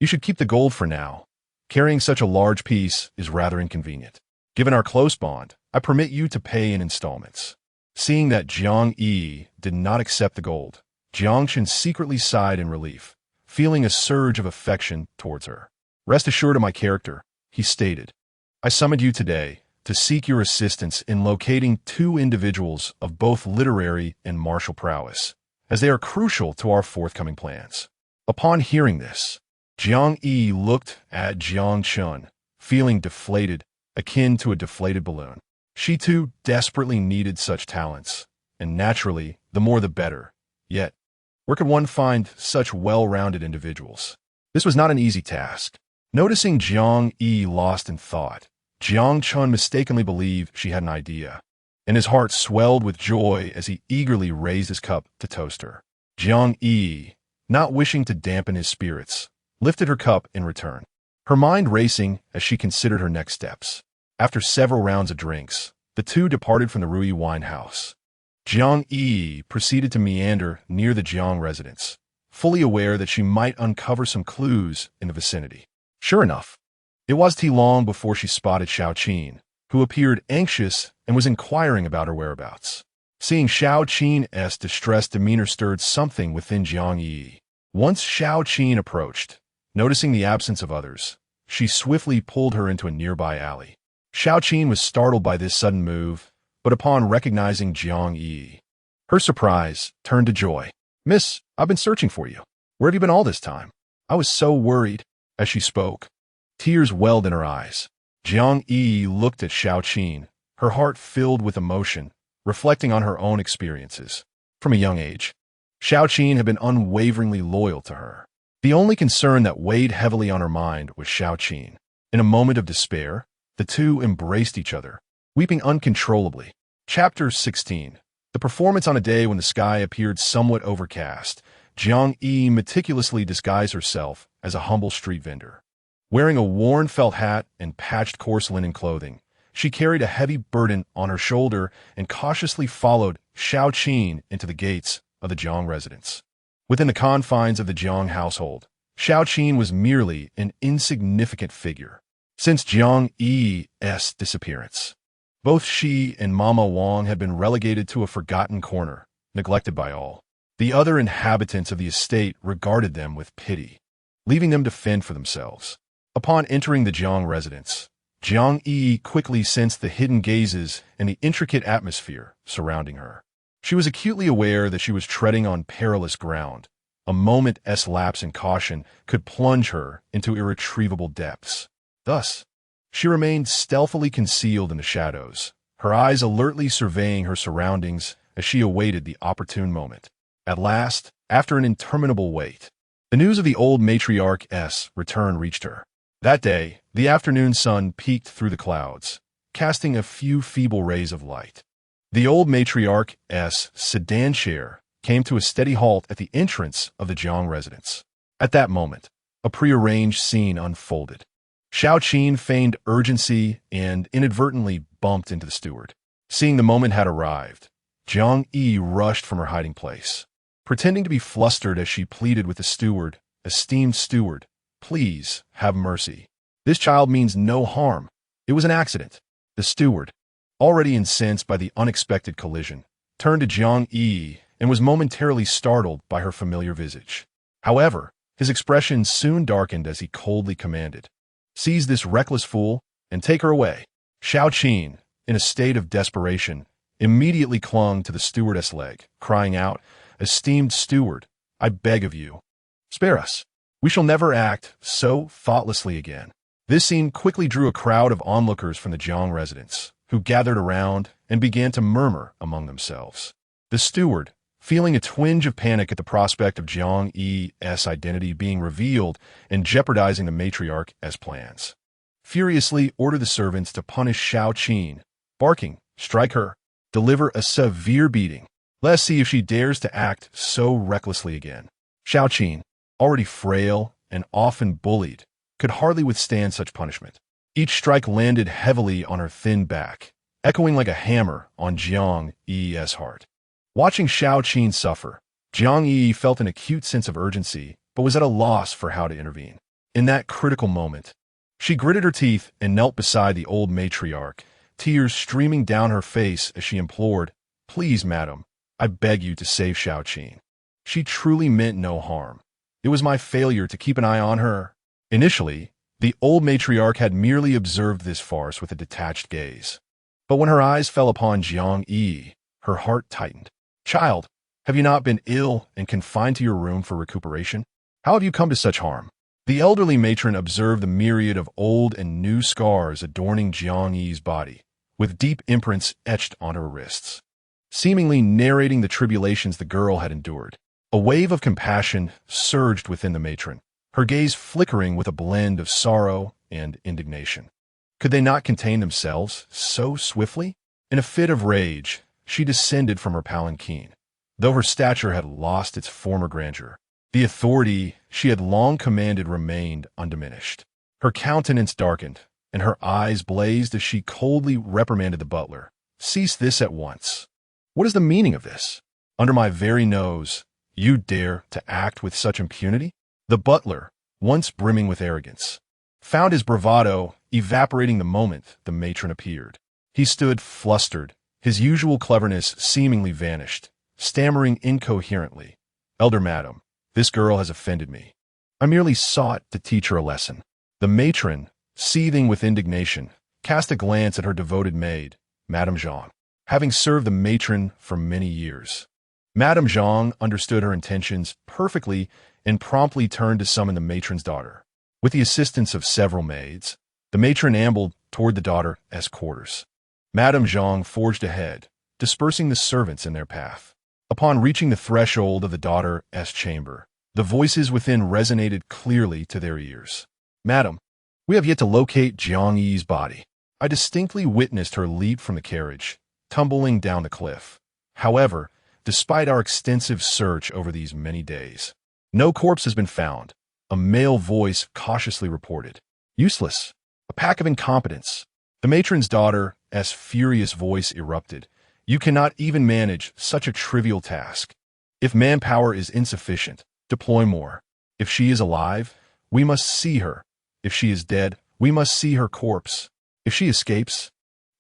You should keep the gold for now. Carrying such a large piece is rather inconvenient. Given our close bond, I permit you to pay in installments." Seeing that Jiang Yiyi did not accept the gold, Jiang Chun secretly sighed in relief, feeling a surge of affection towards her. "Rest assured of my character," he stated. "I summoned you today to seek your assistance in locating two individuals of both literary and martial prowess, as they are crucial to our forthcoming plans." Upon hearing this, Jiang Yiyi looked at Jiang Chun, feeling deflated, akin to a deflated balloon. She too desperately needed such talents, and naturally, the more the better. Yet, where could one find such well-rounded individuals? This was not an easy task. Noticing Jiang Yiyi lost in thought, Jiang Chun mistakenly believed she had an idea, and his heart swelled with joy as he eagerly raised his cup to toast her. Jiang Yiyi, not wishing to dampen his spirits, lifted her cup in return, her mind racing as she considered her next steps. After several rounds of drinks, the two departed from the Rui wine house. Jiang Yiyi proceeded to meander near the Jiang residence, fully aware that she might uncover some clues in the vicinity. Sure enough, it wasn't long before she spotted Shao Qin, who appeared anxious and was inquiring about her whereabouts. Seeing Shao Qin's distressed demeanor stirred something within Jiang Yiyi. Once Shao Qin approached, noticing the absence of others, she swiftly pulled her into a nearby alley. Shao Qin was startled by this sudden move, but upon recognizing Jiang Yiyi, her surprise turned to joy. "Miss, I've been searching for you. Where have you been all this time? I was so worried." As she spoke, tears welled in her eyes. Jiang Yiyi looked at Shao Qin, her heart filled with emotion, reflecting on her own experiences. From a young age, Shao Qin had been unwaveringly loyal to her. The only concern that weighed heavily on her mind was Shao Qin. In a moment of despair, the two embraced each other, weeping uncontrollably. Chapter 16. The performance on a day when the sky appeared somewhat overcast. Jiang Yiyi meticulously disguised herself as a humble street vendor. Wearing a worn felt hat and patched coarse linen clothing, she carried a heavy burden on her shoulder and cautiously followed Shao Qin into the gates of the Jiang residence. Within the confines of the Jiang household, Shao Qin was merely an insignificant figure. Since Jiang Yiyi's disappearance, both she and Mama Wang had been relegated to a forgotten corner, neglected by all. The other inhabitants of the estate regarded them with pity, leaving them to fend for themselves. Upon entering the Jiang residence, Jiang Yiyi quickly sensed the hidden gazes and the intricate atmosphere surrounding her. She was acutely aware that she was treading on perilous ground. A moment's lapse in caution could plunge her into irretrievable depths. Thus, she remained stealthily concealed in the shadows, her eyes alertly surveying her surroundings as she awaited the opportune moment. At last, after an interminable wait, the news of the old matriarch's return reached her. That day, the afternoon sun peeked through the clouds, casting a few feeble rays of light. The old matriarch's sedan chair came to a steady halt at the entrance of the Jiang residence. At that moment, a prearranged scene unfolded. Shao Qin feigned urgency and inadvertently bumped into the steward. Seeing the moment had arrived, Jiang Yiyi rushed from her hiding place, pretending to be flustered as she pleaded with the steward. "Esteemed steward, please have mercy. This child means no harm. It was an accident." The steward, already incensed by the unexpected collision, turned to Jiang Yiyi and was momentarily startled by her familiar visage. However, his expression soon darkened as he coldly commanded, "Seize this reckless fool and take her away." Shao Qin, in a state of desperation, immediately clung to the stewardess' leg, crying out, "Esteemed steward, I beg of you, spare us. We shall never act so thoughtlessly again." This scene quickly drew a crowd of onlookers from the Jiang residence, who gathered around and began to murmur among themselves. The steward, feeling a twinge of panic at the prospect of Jiang Yi's identity being revealed and jeopardizing the matriarch as plans. Furiously order the servants to punish Xiao Qin, barking, strike her, deliver a severe beating. Let's see if she dares to act so recklessly again. Xiao Qin, already frail and often bullied, could hardly withstand such punishment. Each strike landed heavily on her thin back, echoing like a hammer on Jiang Yi's heart. Watching Xiao Qin suffer, Jiang Yiyi felt an acute sense of urgency, but was at a loss for how to intervene. In that critical moment, she gritted her teeth and knelt beside the old matriarch, tears streaming down her face as she implored, "Please, madam, I beg you to save Xiao Qin. She truly meant no harm. It was my failure to keep an eye on her." Initially, the old matriarch had merely observed this farce with a detached gaze. But when her eyes fell upon Jiang Yiyi, her heart tightened. "Child, have you not been ill and confined to your room for recuperation? How have you come to such harm?" The elderly matron observed the myriad of old and new scars adorning Jiang Yi's body, with deep imprints etched onto her wrists, seemingly narrating the tribulations the girl had endured. A wave of compassion surged within the matron, her gaze flickering with a blend of sorrow and indignation. Could they not contain themselves so swiftly? In a fit of rage, she descended from her palanquin, though her stature had lost its former grandeur. The authority she had long commanded remained undiminished. Her countenance darkened, and her eyes blazed as she coldly reprimanded the butler. "Cease this at once. What is the meaning of this? Under my very nose, you dare to act with such impunity?" The butler, once brimming with arrogance, found his bravado evaporating the moment the matron appeared. He stood flustered, his usual cleverness seemingly vanished, stammering incoherently, "Elder madam, this girl has offended me. I merely sought to teach her a lesson." The matron, seething with indignation, cast a glance at her devoted maid, Madame Zhang, having served the matron for many years. Madame Zhang understood her intentions perfectly and promptly turned to summon the matron's daughter. With the assistance of several maids, the matron ambled toward the daughter's quarters. Madame Zhang forged ahead, dispersing the servants in their path. Upon reaching the threshold of the daughter's chamber, the voices within resonated clearly to their ears. "Madam, we have yet to locate Jiang Yi's body. I distinctly witnessed her leap from the carriage, tumbling down the cliff. However, despite our extensive search over these many days, no corpse has been found," a male voice cautiously reported. "Useless. A pack of incompetents." The matron's daughter's furious voice erupted. "You cannot even manage such a trivial task. If manpower is insufficient, deploy more. If she is alive, we must see her. If she is dead, we must see her corpse. If she escapes,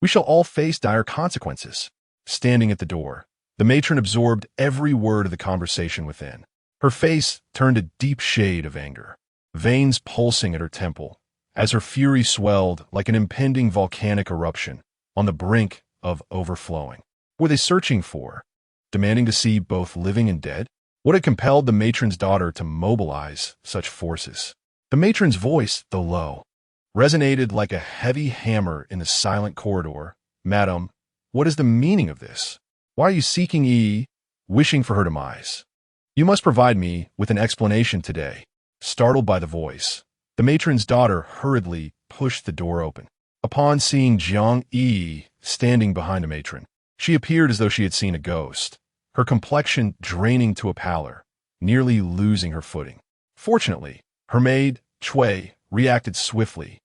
we shall all face dire consequences." Standing at the door, the matron absorbed every word of the conversation within. Her face turned a deep shade of anger, veins pulsing at her temple, as her fury swelled like an impending volcanic eruption on the brink of overflowing. Were they searching for, demanding to see both living and dead? What had compelled the matron's daughter to mobilize such forces? The matron's voice, though low, resonated like a heavy hammer in the silent corridor. "Madam, what is the meaning of this? Why are you seeking Yi, wishing for her demise? You must provide me with an explanation today." Startled by the voice, the matron's daughter hurriedly pushed the door open. Upon seeing Jiang Yiyi standing behind the matron, she appeared as though she had seen a ghost, her complexion draining to a pallor, nearly losing her footing. Fortunately, her maid, Cui, reacted swiftly,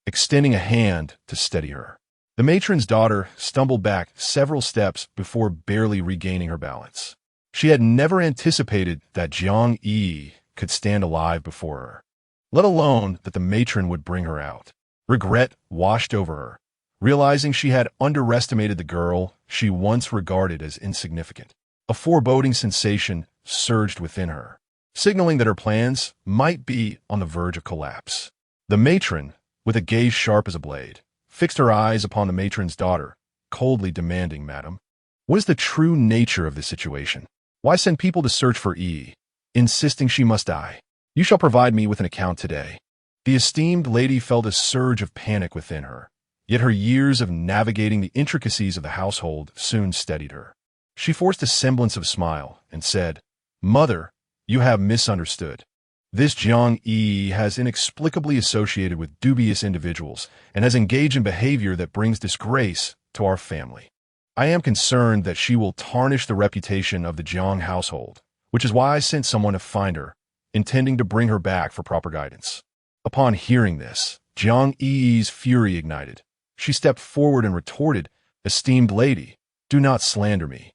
extending a hand to steady her. The matron's daughter stumbled back several steps before barely regaining her balance. She had never anticipated that Jiang Yiyi could stand alive before her, let alone that the matron would bring her out. Regret washed over her, realizing she had underestimated the girl she once regarded as insignificant. A foreboding sensation surged within her, signaling that her plans might be on the verge of collapse. The matron, with a gaze sharp as a blade, fixed her eyes upon the matron's daughter, coldly demanding, "Madam, what is the true nature of this situation? Why send people to search for Yi, insisting she must die? You shall provide me with an account today." The esteemed lady felt a surge of panic within her, yet her years of navigating the intricacies of the household soon steadied her. She forced a semblance of smile and said, "Mother, you have misunderstood. This Jiang Yiyi has inexplicably associated with dubious individuals and has engaged in behavior that brings disgrace to our family. I am concerned that she will tarnish the reputation of the Jiang household, which is why I sent someone to find her, intending to bring her back for proper guidance." Upon hearing this, Jiang Yiyi's fury ignited. She stepped forward and retorted, "Esteemed lady, do not slander me.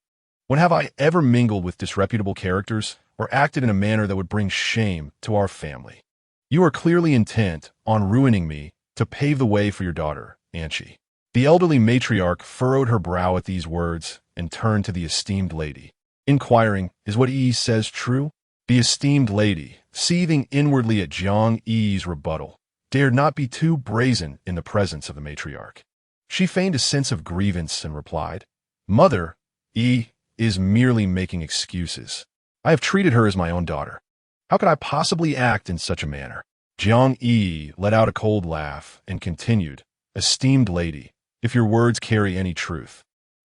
When have I ever mingled with disreputable characters or acted in a manner that would bring shame to our family? You are clearly intent on ruining me to pave the way for your daughter, aren't she?" The elderly matriarch furrowed her brow at these words and turned to the esteemed lady, inquiring, "Is what Yi says true?" The esteemed lady, seething inwardly at Jiang Yi's rebuttal, dared not be too brazen in the presence of the matriarch. She feigned a sense of grievance and replied, "Mother, Yi is merely making excuses. I have treated her as my own daughter. How could I possibly act in such a manner?" Jiang Yiyi let out a cold laugh and continued, "Esteemed lady, if your words carry any truth,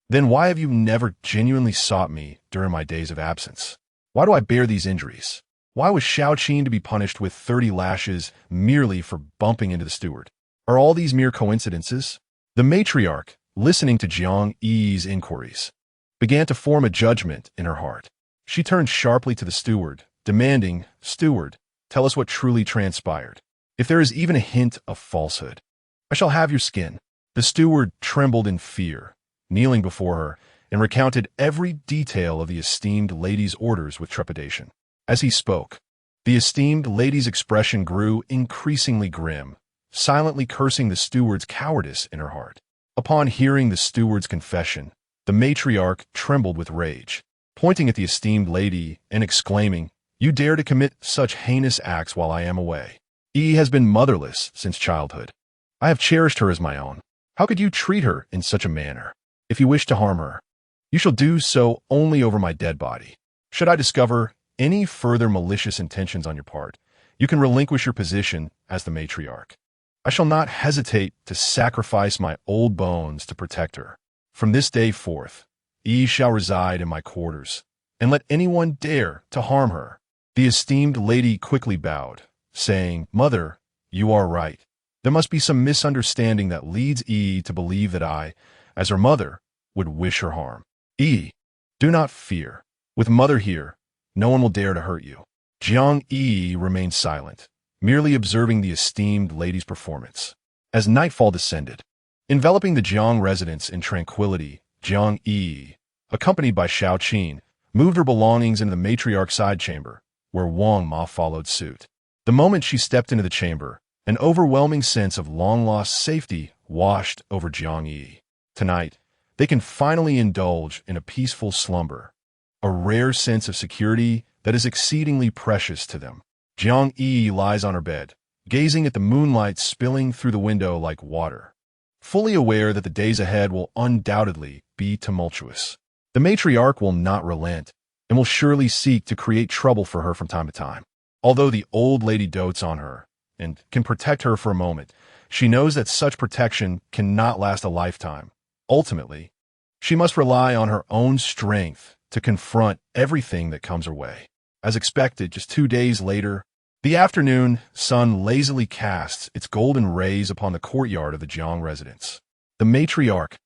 then why have you never genuinely sought me during my days of absence? Why do I bear these injuries? Why was Xiaoqin to be punished with 30 lashes merely for bumping into the steward? Are all these mere coincidences?" The matriarch, listening to Jiang Yi's inquiries, began to form a judgment in her heart. She turned sharply to the steward, demanding, "Steward, tell us what truly transpired. If there is even a hint of falsehood, I shall have your skin." The steward trembled in fear, kneeling before her, and recounted every detail of the esteemed lady's orders with trepidation. As he spoke, the esteemed lady's expression grew increasingly grim, silently cursing the steward's cowardice in her heart. Upon hearing the steward's confession, the matriarch trembled with rage, pointing at the esteemed lady and exclaiming, "You dare to commit such heinous acts while I am away. Yi has been motherless since childhood. I have cherished her as my own. How could you treat her in such a manner? If you wish to harm her, you shall do so only over my dead body. Should I discover any further malicious intentions on your part, you can relinquish your position as the matriarch. I shall not hesitate to sacrifice my old bones to protect her. From this day forth, Yi shall reside in my quarters, and let anyone dare to harm her." The esteemed lady quickly bowed, saying, "Mother, you are right. There must be some misunderstanding that leads Yi to believe that I, as her mother, would wish her harm. Yi, do not fear. With mother here, no one will dare to hurt you." Jiang Yiyi remained silent, merely observing the esteemed lady's performance. As nightfall descended, enveloping the Jiang residence in tranquility, Jiang Yiyi, accompanied by Xiaoqin, moved her belongings into the matriarch's side chamber, where Wang Ma followed suit. The moment she stepped into the chamber, an overwhelming sense of long-lost safety washed over Jiang Yiyi. Tonight, they can finally indulge in a peaceful slumber, a rare sense of security that is exceedingly precious to them. Jiang Yiyi lies on her bed, gazing at the moonlight spilling through the window like water, fully aware that the days ahead will undoubtedly be tumultuous. The matriarch will not relent and will surely seek to create trouble for her from time to time. Although the old lady dotes on her and can protect her for a moment, she knows that such protection cannot last a lifetime. Ultimately, she must rely on her own strength to confront everything that comes her way. As expected, just 2 days later, the afternoon sun lazily casts its golden rays upon the courtyard of the Jiang residence. The matriarch,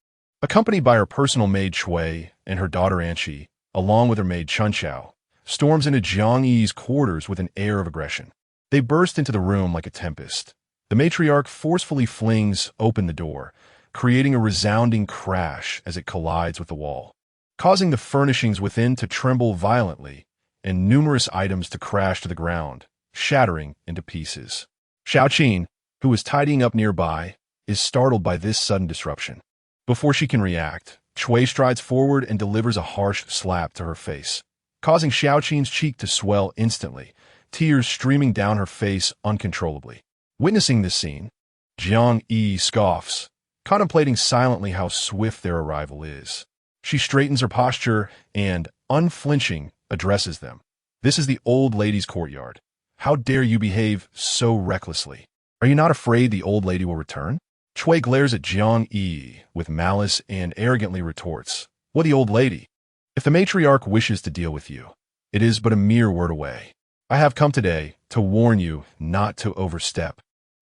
accompanied by her personal maid Shui and her daughter Anqi, along with her maid Chunqiao, storms into Jiang Yi's quarters with an air of aggression. They burst into the room like a tempest. The matriarch forcefully flings open the door, creating a resounding crash as it collides with the wall, causing the furnishings within to tremble violently and numerous items to crash to the ground, shattering into pieces. Xiaoqin, who is tidying up nearby, is startled by this sudden disruption. Before she can react, Shui strides forward and delivers a harsh slap to her face, causing Xiaoqin's cheek to swell instantly, tears streaming down her face uncontrollably. Witnessing this scene, Jiang Yi scoffs, contemplating silently how swift their arrival is. She straightens her posture and, unflinching, addresses them. "This is the old lady's courtyard. How dare you behave so recklessly? Are you not afraid the old lady will return?" Shui glares at Jiang Yi with malice and arrogantly retorts, "What the old lady? If the matriarch wishes to deal with you, it is but a mere word away. I have come today to warn you not to overstep,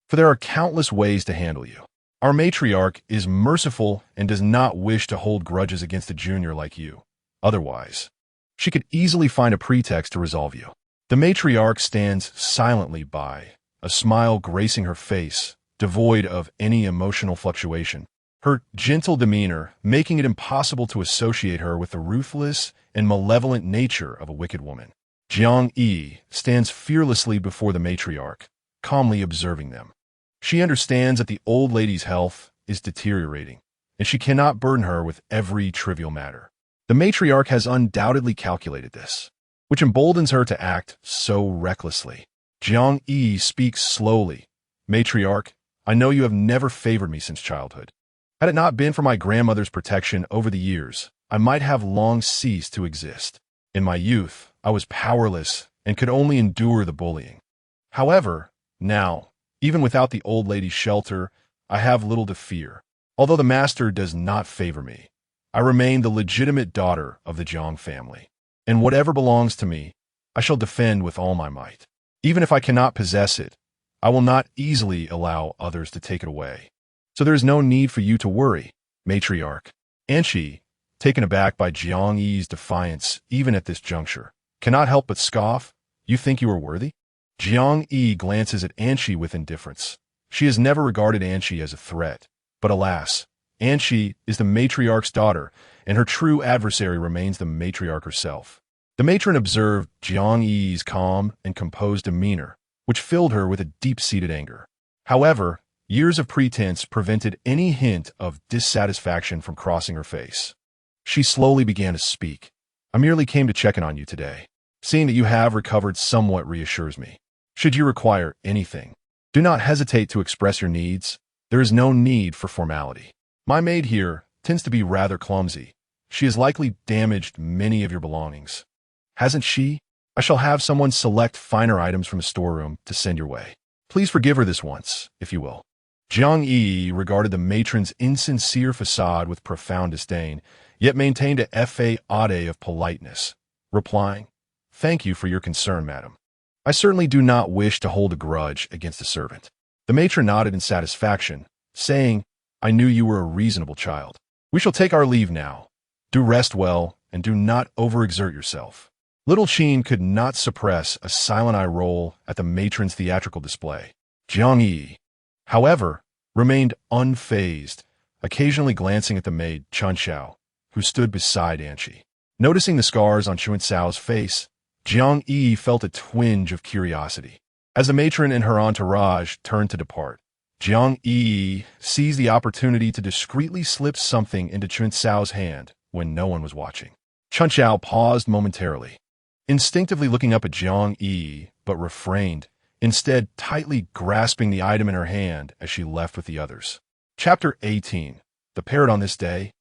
for there are countless ways to handle you. Our matriarch is merciful and does not wish to hold grudges against a junior like you. Otherwise, she could easily find a pretext to resolve you. The matriarch stands silently by, a smile gracing her face, devoid of any emotional fluctuation. Her gentle demeanor making it impossible to associate her with the ruthless and malevolent nature of a wicked woman. Jiang Yiyi stands fearlessly before the matriarch, calmly observing them. She understands that the old lady's health is deteriorating, and she cannot burden her with every trivial matter. The matriarch has undoubtedly calculated this, which emboldens her to act so recklessly. Jiang Yiyi speaks slowly. Matriarch, I know you have never favored me since childhood. Had it not been for my grandmother's protection over the years, I might have long ceased to exist. In my youth, I was powerless and could only endure the bullying. However, now, even without the old lady's shelter, I have little to fear. Although the master does not favor me, I remain the legitimate daughter of the Jiang family. And whatever belongs to me, I shall defend with all my might. Even if I cannot possess it, I will not easily allow others to take it away. So there is no need for you to worry, matriarch. Anshi, taken aback by Jiang Yi's defiance even at this juncture, cannot help but scoff. You think you are worthy? Jiang Yiyi glances at Anshi with indifference. She has never regarded Anshi as a threat. But alas, Anshi is the matriarch's daughter, and her true adversary remains the matriarch herself. The matron observed Jiang Yi's calm and composed demeanor, which filled her with a deep-seated anger. However, years of pretense prevented any hint of dissatisfaction from crossing her face. She slowly began to speak. I merely came to check in on you today. Seeing that you have recovered somewhat reassures me. Should you require anything, do not hesitate to express your needs. There is no need for formality. My maid here tends to be rather clumsy. She has likely damaged many of your belongings. Hasn't she? I shall have someone select finer items from the storeroom to send your way. Please forgive her this once, if you will. Jiang Yiyi regarded the matron's insincere facade with profound disdain, yet maintained a fade of politeness, replying, Thank you for your concern, madam. I certainly do not wish to hold a grudge against a servant. The matron nodded in satisfaction, saying, I knew you were a reasonable child. We shall take our leave now. Do rest well, and do not overexert yourself. Little Sheen could not suppress a silent eye roll at the matron's theatrical display. Jiang Yiyi, however, remained unfazed, occasionally glancing at the maid Chun Xiao, who stood beside Anshi. Noticing the scars on Chun Xiao's face, Jiang Yiyi felt a twinge of curiosity. As the matron and her entourage turned to depart, Jiang Yiyi seized the opportunity to discreetly slip something into Chun Xiao's hand when no one was watching. Chun Xiao paused momentarily, instinctively looking up at Jiang Yiyi, but refrained, instead tightly grasping the item in her hand as she left with the others. Chapter 18. The Parrot on This Day.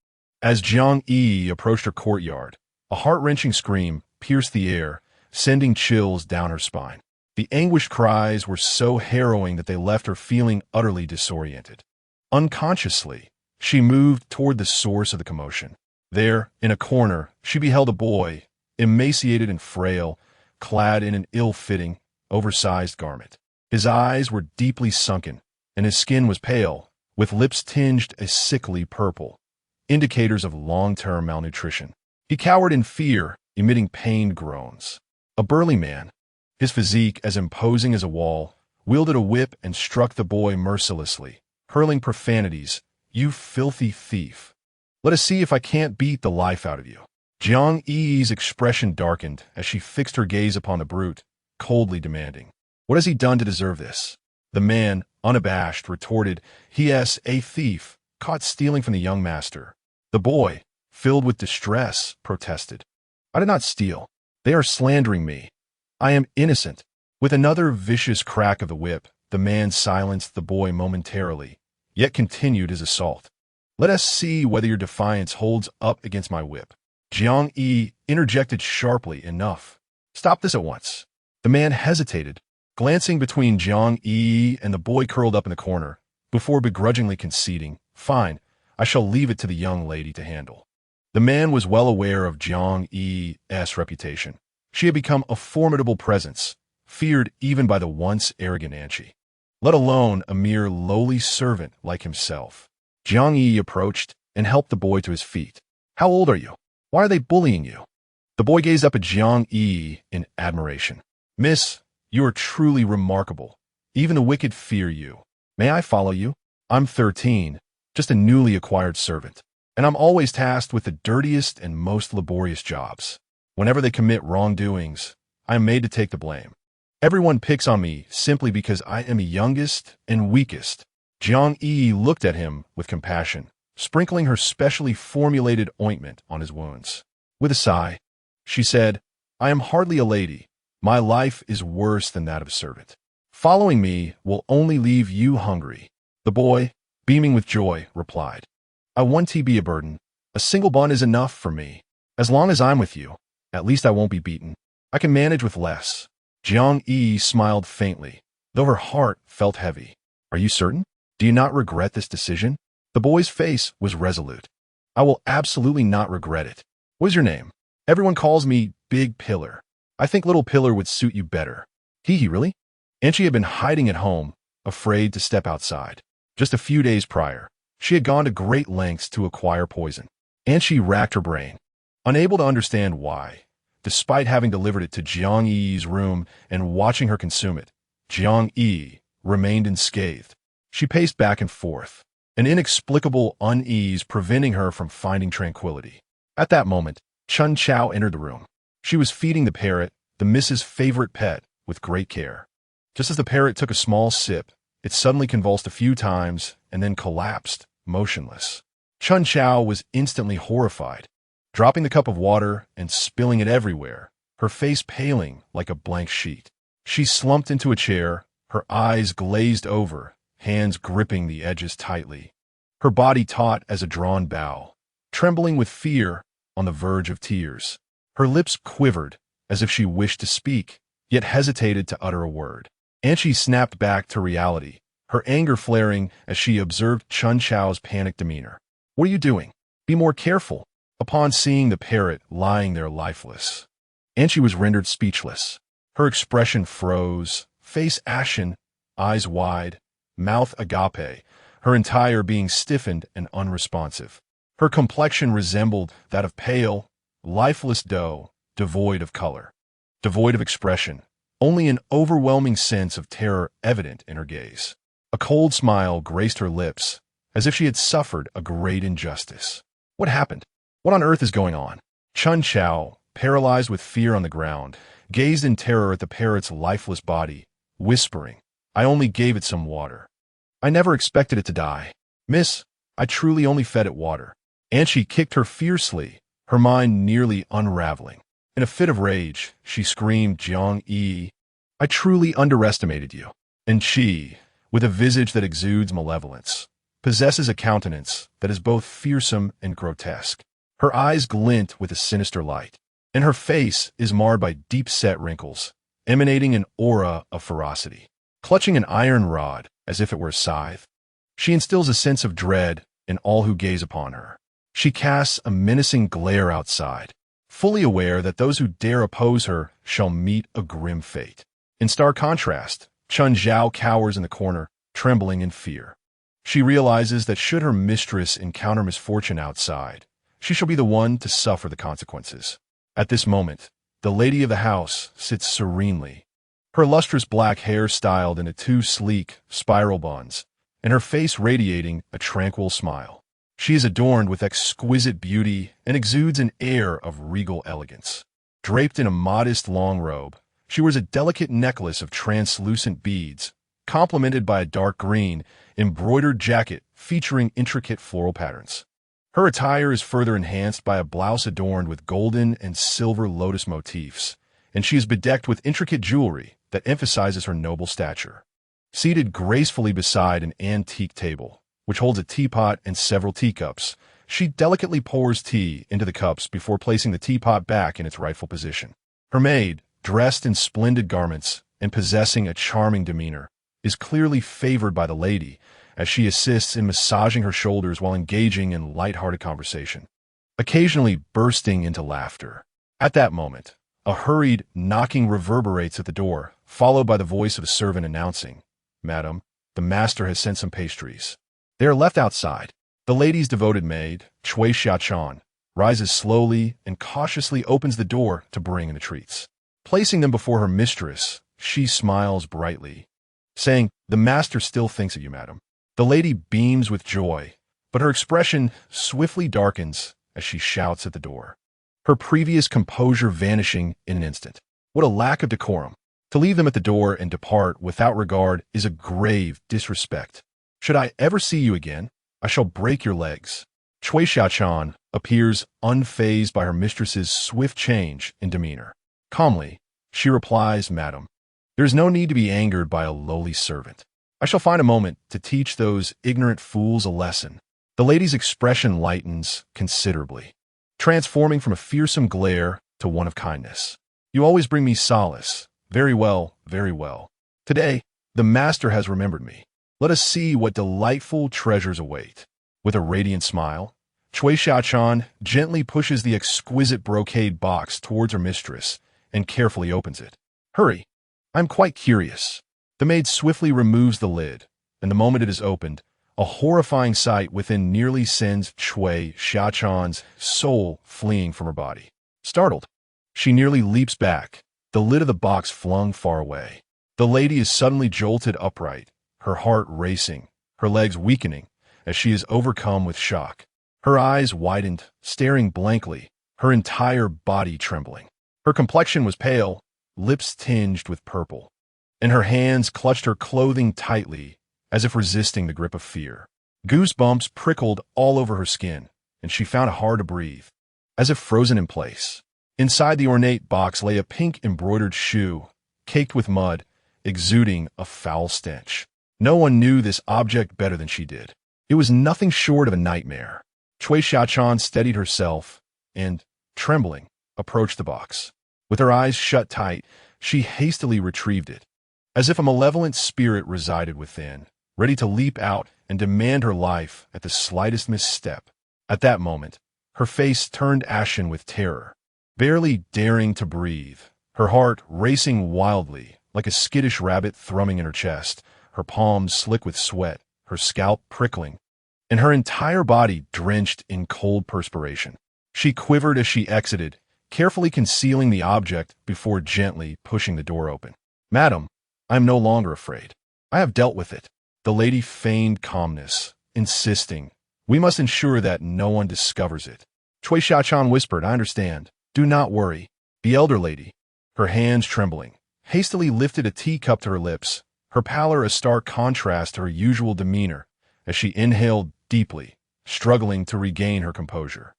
As Jiang Yiyi approached her courtyard, a heart-wrenching scream pierced the air, sending chills down her spine. The anguished cries were so harrowing that they left her feeling utterly disoriented. Unconsciously, she moved toward the source of the commotion. There, in a corner, she beheld a boy, emaciated and frail, clad in an ill-fitting, oversized garment. His eyes were deeply sunken, and his skin was pale, with lips tinged a sickly purple, indicators of long-term malnutrition. He cowered in fear, emitting pained groans. A burly man, his physique as imposing as a wall, wielded a whip and struck the boy mercilessly, hurling profanities, You filthy thief. Let us see if I can't beat the life out of you. Jiang Yiyi's expression darkened as she fixed her gaze upon the brute, coldly demanding, What has he done to deserve this? The man, unabashed, retorted, He is a thief, caught stealing from the young master. The boy, filled with distress, protested, I did not steal. They are slandering me. I am innocent. With another vicious crack of the whip, the man silenced the boy momentarily, yet continued his assault. Let us see whether your defiance holds up against my whip. Jiang Yiyi interjected sharply, Enough. Stop this at once. The man hesitated, glancing between Jiang Yiyi and the boy curled up in the corner, before begrudgingly conceding, Fine, I shall leave it to the young lady to handle. The man was well aware of Jiang Yi's reputation. She had become a formidable presence, feared even by the once arrogant Anchi, let alone a mere lowly servant like himself. Jiang Yiyi approached and helped the boy to his feet. "How old are you? Why are they bullying you?" The boy gazed up at Jiang Yiyi in admiration. "Miss, you are truly remarkable. Even the wicked fear you. May I follow you? I'm 13, just a newly acquired servant, and I'm always tasked with the dirtiest and most laborious jobs. Whenever they commit wrongdoings, I am made to take the blame. Everyone picks on me simply because I am the youngest and weakest." Jiang Yi looked at him with compassion, sprinkling her specially formulated ointment on his wounds. With a sigh, she said, "I am hardly a lady. My life is worse than that of a servant. Following me will only leave you hungry." The boy, beaming with joy, replied, "I won't be a burden. A single bun is enough for me. As long as I'm with you, at least I won't be beaten. I can manage with less." Jiang Yi smiled faintly, though her heart felt heavy. "Are you certain? Do you not regret this decision?" The boy's face was resolute. "I will absolutely not regret it. What is your name?" "Everyone calls me Big Pillar. I think Little Pillar would suit you better." He really? And she had been hiding at home, afraid to step outside. Just a few days prior, she had gone to great lengths to acquire poison, and she racked her brain, unable to understand why. Despite having delivered it to Jiang Yi's room and watching her consume it, Jiang Yi remained unscathed. She paced back and forth, an inexplicable unease preventing her from finding tranquility. At that moment, Chun Chao entered the room. She was feeding the parrot, the Mrs. favorite pet, with great care. Just as the parrot took a small sip, it suddenly convulsed a few times and then collapsed, motionless. Chun Chao was instantly horrified, dropping the cup of water and spilling it everywhere, her face paling like a blank sheet. She slumped into a chair, her eyes glazed over, hands gripping the edges tightly, her body taut as a drawn bow, trembling with fear on the verge of tears. Her lips quivered as if she wished to speak, yet hesitated to utter a word. And she snapped back to reality, her anger flaring as she observed Chun Chao's panicked demeanor. "What are you doing? Be more careful." Upon seeing the parrot lying there lifeless, and she was rendered speechless. Her expression froze, face ashen, eyes wide, mouth agape, her entire being stiffened and unresponsive. Her complexion resembled that of pale, lifeless dough, devoid of color, devoid of expression, only an overwhelming sense of terror evident in her gaze. A cold smile graced her lips, as if she had suffered a great injustice. What happened? What on earth is going on? Chun Chao, paralyzed with fear on the ground, gazed in terror at the parrot's lifeless body, whispering, "I only gave it some water. I never expected it to die. Miss, I truly only fed it water." And she kicked her fiercely, her mind nearly unraveling. In a fit of rage, she screamed, "Jiang Yi, I truly underestimated you." And she, with a visage that exudes malevolence, possesses a countenance that is both fearsome and grotesque. Her eyes glint with a sinister light, and her face is marred by deep-set wrinkles, emanating an aura of ferocity. Clutching an iron rod as if it were a scythe, she instills a sense of dread in all who gaze upon her. She casts a menacing glare outside, fully aware that those who dare oppose her shall meet a grim fate. In stark contrast, Chun Zhao cowers in the corner, trembling in fear. She realizes that should her mistress encounter misfortune outside, she shall be the one to suffer the consequences. At this moment, the lady of the house sits serenely, her lustrous black hair styled into two sleek, spiral buns, and her face radiating a tranquil smile. She is adorned with exquisite beauty and exudes an air of regal elegance. Draped in a modest long robe, she wears a delicate necklace of translucent beads, complemented by a dark green, embroidered jacket featuring intricate floral patterns. Her attire is further enhanced by a blouse adorned with golden and silver lotus motifs, and she is bedecked with intricate jewelry that emphasizes her noble stature. Seated gracefully beside an antique table, which holds a teapot and several teacups, she delicately pours tea into the cups before placing the teapot back in its rightful position. Her maid, dressed in splendid garments and possessing a charming demeanor, is clearly favored by the lady, as she assists in massaging her shoulders while engaging in light-hearted conversation. occasionally bursting into laughter. At that moment, a hurried knocking reverberates at the door, followed by the voice of a servant announcing, "Madam, the master has sent some pastries." They are left outside. The lady's devoted maid, Cui Xiaochan, rises slowly and cautiously opens the door to bring in the treats. Placing them before her mistress, she smiles brightly, saying, "The master still thinks of you, madam." The lady beams with joy, but her expression swiftly darkens as she shouts at the door, her previous composure vanishing in an instant. What a lack of decorum! To leave them at the door and depart without regard is a grave disrespect. Should I ever see you again, I shall break your legs. Cui Xiaochan appears unfazed by her mistress's swift change in demeanor. Calmly, she replies, "Madam, there is no need to be angered by a lowly servant. I shall find a moment to teach those ignorant fools a lesson." The lady's expression lightens considerably, transforming from a fearsome glare to one of kindness. "You always bring me solace. Very well, very well. Today, the master has remembered me. Let us see what delightful treasures await." With a radiant smile, Cui Xiaochan gently pushes the exquisite brocade box towards her mistress and carefully opens it. "Hurry! I'm quite curious." The maid swiftly removes the lid, and the moment it is opened, a horrifying sight within nearly sends Cui Xiaochan's soul fleeing from her body. Startled, she nearly leaps back, the lid of the box flung far away. The lady is suddenly jolted upright, her heart racing, her legs weakening as she is overcome with shock. Her eyes widened, staring blankly, her entire body trembling. Her complexion was pale, lips tinged with purple, and her hands clutched her clothing tightly, as if resisting the grip of fear. Goosebumps prickled all over her skin, and she found it hard to breathe, as if frozen in place. Inside the ornate box lay a pink embroidered shoe, caked with mud, exuding a foul stench. No one knew this object better than she did. It was nothing short of a nightmare. Cui Xiaochan steadied herself and, trembling, approached the box. With her eyes shut tight, she hastily retrieved it, as if a malevolent spirit resided within, ready to leap out and demand her life at the slightest misstep. At that moment, her face turned ashen with terror. Barely daring to breathe, her heart racing wildly like a skittish rabbit thrumming in her chest, her palms slick with sweat, her scalp prickling, and her entire body drenched in cold perspiration. She quivered as she exited, carefully concealing the object before gently pushing the door open. "Madam, I am no longer afraid. I have dealt with it." The lady feigned calmness, insisting, "We must ensure that no one discovers it." Cui Xiaochan whispered, "I understand. Do not worry." The elder lady, her hands trembling, hastily lifted a teacup to her lips, her pallor a stark contrast to her usual demeanor as she inhaled deeply, struggling to regain her composure.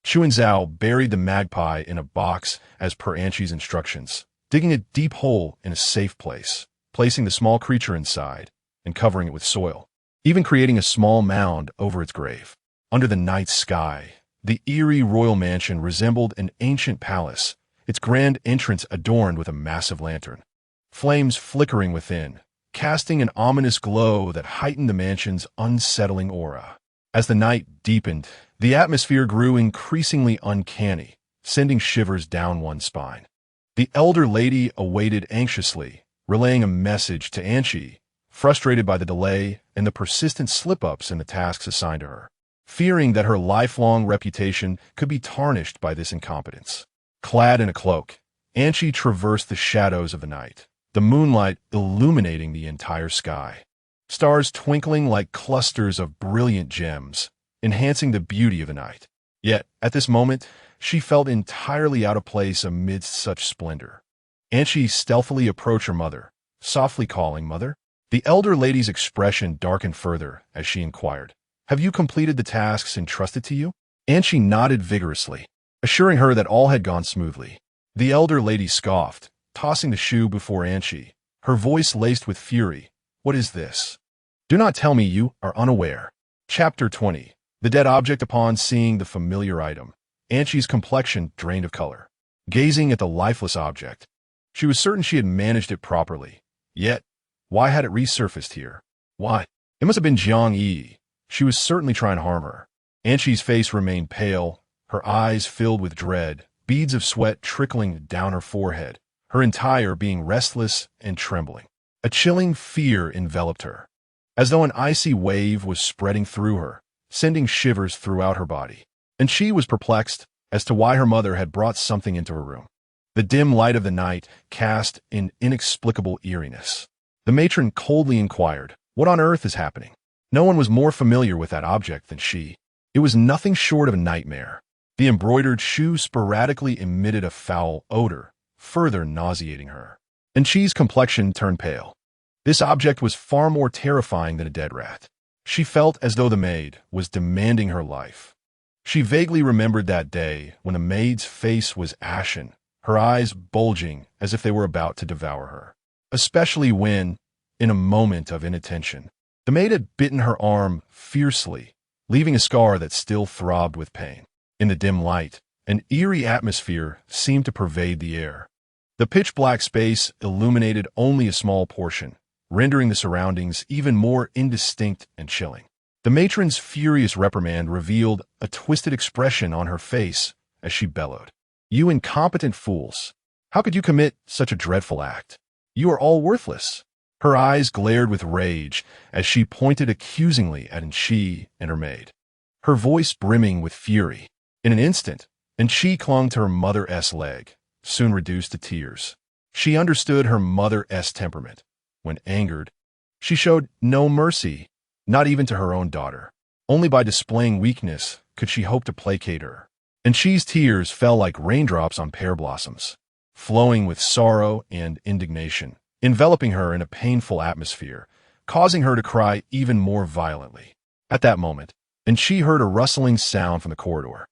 Chuanzhao buried the magpie in a box as per Anshi's instructions, digging a deep hole in a safe place, placing the small creature inside, and covering it with soil, even creating a small mound over its grave. Under the night sky, the eerie royal mansion resembled an ancient palace, its grand entrance adorned with a massive lantern. Flames flickering within, casting an ominous glow that heightened the mansion's unsettling aura. As the night deepened, the atmosphere grew increasingly uncanny, sending shivers down one's spine. The elder lady awaited anxiously, relaying a message to Anshi, frustrated by the delay and the persistent slip-ups in the tasks assigned to her, fearing that her lifelong reputation could be tarnished by this incompetence. Clad in a cloak, Anshi traversed the shadows of the night, the moonlight illuminating the entire sky. Stars twinkling like clusters of brilliant gems, enhancing the beauty of the night. Yet, at this moment, she felt entirely out of place amidst such splendor. Anshi stealthily approached her mother, softly calling, "Mother." The elder lady's expression darkened further as she inquired, "Have you completed the tasks entrusted to you?" Anshi nodded vigorously, assuring her that all had gone smoothly. The elder lady scoffed, tossing the shoe before Anshi, her voice laced with fury. "What is this? Do not tell me you are unaware." Chapter 20. The dead object. Upon seeing the familiar item, Anshi's complexion drained of color. Gazing at the lifeless object, she was certain she had managed it properly. Yet, why had it resurfaced here? Why? It must have been Jiang Yiyi. She was certainly trying to harm her. Anshi's face remained pale, her eyes filled with dread, beads of sweat trickling down her forehead, her entire being restless and trembling. A chilling fear enveloped her, as though an icy wave was spreading through her, sending shivers throughout her body. And she was perplexed as to why her mother had brought something into her room. The dim light of the night cast an inexplicable eeriness. The matron coldly inquired, "What on earth is happening?" No one was more familiar with that object than she. It was nothing short of a nightmare. The embroidered shoe sporadically emitted a foul odor, further nauseating her. And Chi's complexion turned pale. This object was far more terrifying than a dead rat. She felt as though the maid was demanding her life. She vaguely remembered that day when the maid's face was ashen, her eyes bulging as if they were about to devour her. Especially when, in a moment of inattention, the maid had bitten her arm fiercely, leaving a scar that still throbbed with pain. In the dim light, an eerie atmosphere seemed to pervade the air. The pitch-black space illuminated only a small portion, rendering the surroundings even more indistinct and chilling. The matron's furious reprimand revealed a twisted expression on her face as she bellowed. "You incompetent fools! How could you commit such a dreadful act? You are all worthless!" Her eyes glared with rage as she pointed accusingly at Chi and her maid, her voice brimming with fury. In an instant, Chi clung to her mother's leg, soon reduced to tears. She understood her mother's temperament. When angered, she showed no mercy, not even to her own daughter. Only by displaying weakness could she hope to placate her. And Chi's tears fell like raindrops on pear blossoms, flowing with sorrow and indignation, enveloping her in a painful atmosphere, causing her to cry even more violently. At that moment, Chi heard a rustling sound from the corridor.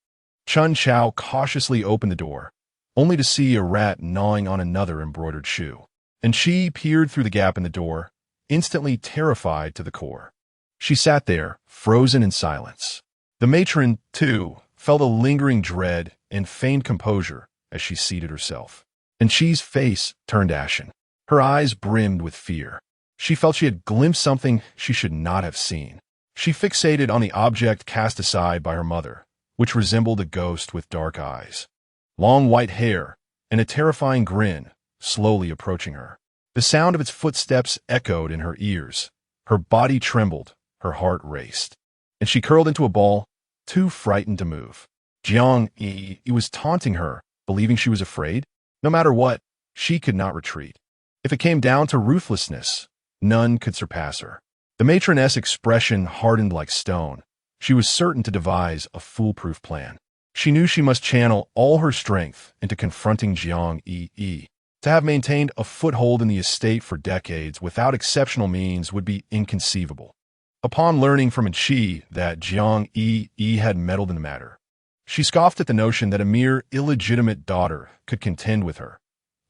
Chun Chao cautiously opened the door, only to see a rat gnawing on another embroidered shoe. Chi peered through the gap in the door, instantly terrified to the core. She sat there, frozen in silence. The matron, too, felt a lingering dread and feigned composure as she seated herself. Chi's face turned ashen. Her eyes brimmed with fear. She felt she had glimpsed something she should not have seen. She fixated on the object cast aside by her mother, which resembled a ghost with dark eyes, long white hair, and a terrifying grin, slowly approaching her. The sound of its footsteps echoed in her ears. Her body trembled, her heart raced, and she curled into a ball, too frightened to move. Jiang Yiyi was taunting her, believing she was afraid. No matter what, she could not retreat. If it came down to ruthlessness, none could surpass her. The matroness' expression hardened like stone. She was certain to devise a foolproof plan. She knew she must channel all her strength into confronting Jiang Yiyi. To have maintained a foothold in the estate for decades without exceptional means would be inconceivable. Upon learning from Chi that Jiang Yiyi had meddled in the matter, she scoffed at the notion that a mere illegitimate daughter could contend with her,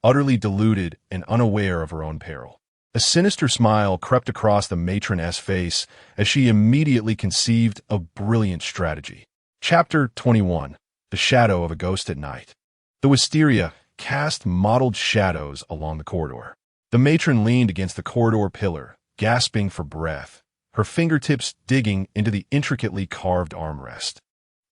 utterly deluded and unaware of her own peril. A sinister smile crept across the matron's face as she immediately conceived a brilliant strategy. Chapter 21. The Shadow of a Ghost at Night. The wisteria cast mottled shadows along the corridor. The matron leaned against the corridor pillar, gasping for breath, her fingertips digging into the intricately carved armrest.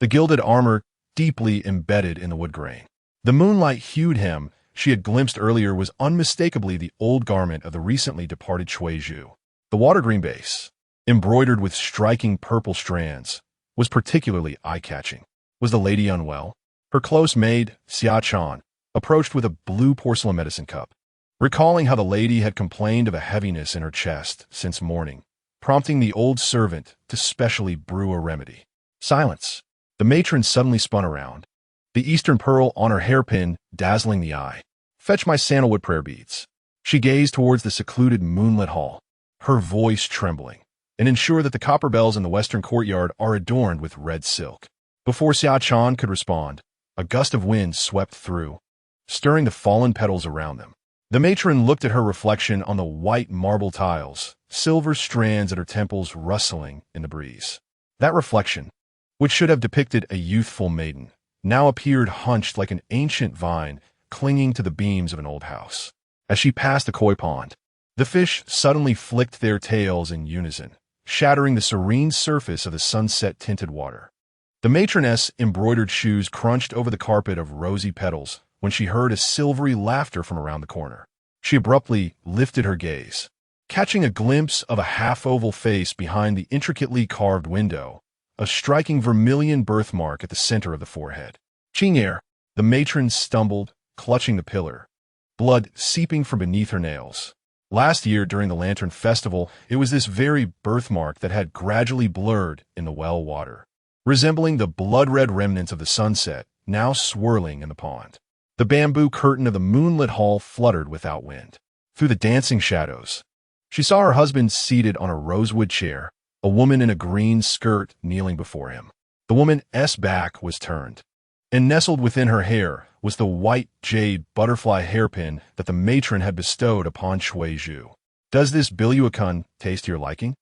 The gilded armor deeply embedded in the wood grain. The moonlight-hued hem she had glimpsed earlier was unmistakably the old garment of the recently departed Cui Zhu. The water-green base, embroidered with striking purple strands, was particularly eye-catching. Was the lady unwell? Her close maid, Xia Chan, approached with a blue porcelain medicine cup, recalling how the lady had complained of a heaviness in her chest since morning, prompting the old servant to specially brew a remedy. Silence. The matron suddenly spun around, the Eastern pearl on her hairpin dazzling the eye. "Fetch my sandalwood prayer beads." She gazed towards the secluded moonlit hall, her voice trembling, "and ensure that the copper bells in the western courtyard are adorned with red silk." Before Xia Chan could respond, a gust of wind swept through, stirring the fallen petals around them. The matron looked at her reflection on the white marble tiles, silver strands at her temples rustling in the breeze. That reflection, which should have depicted a youthful maiden, now appeared hunched like an ancient vine clinging to the beams of an old house. As she passed the koi pond, the fish suddenly flicked their tails in unison, shattering the serene surface of the sunset-tinted water. The matroness' embroidered shoes crunched over the carpet of rosy petals when she heard a silvery laughter from around the corner. She abruptly lifted her gaze, catching a glimpse of a half-oval face behind the intricately carved window, a striking vermilion birthmark at the center of the forehead. Jiang. The matron stumbled, clutching the pillar, blood seeping from beneath her nails. Last year during the Lantern Festival, it was this very birthmark that had gradually blurred in the well water, resembling the blood-red remnants of the sunset now swirling in the pond. The bamboo curtain of the moonlit hall fluttered without wind. Through the dancing shadows, she saw her husband seated on a rosewood chair, a woman in a green skirt kneeling before him. The woman's back was turned, and nestled within her hair was the white jade butterfly hairpin that the matron had bestowed upon Cui Zhu. "Does this Biluakun taste to your liking?"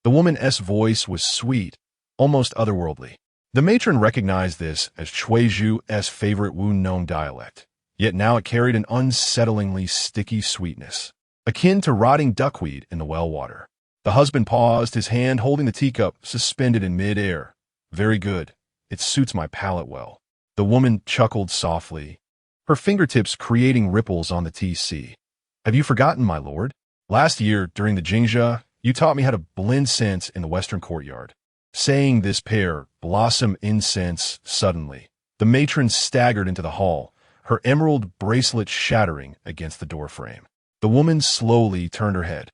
The woman's voice was sweet, almost otherworldly. The matron recognized this as Cui Zhu's favorite Wu-Nong dialect, yet now it carried an unsettlingly sticky sweetness, akin to rotting duckweed in the well water. The husband paused, his hand holding the teacup suspended in mid-air. "Very good. It suits my palate well." The woman chuckled softly, her fingertips creating ripples on the tea sea. "Have you forgotten, my lord? Last year, during the Jingzha, you taught me how to blend scents in the western courtyard." Saying this pair blossom incense suddenly. The matron staggered into the hall, her emerald bracelet shattering against the doorframe. The woman slowly turned her head,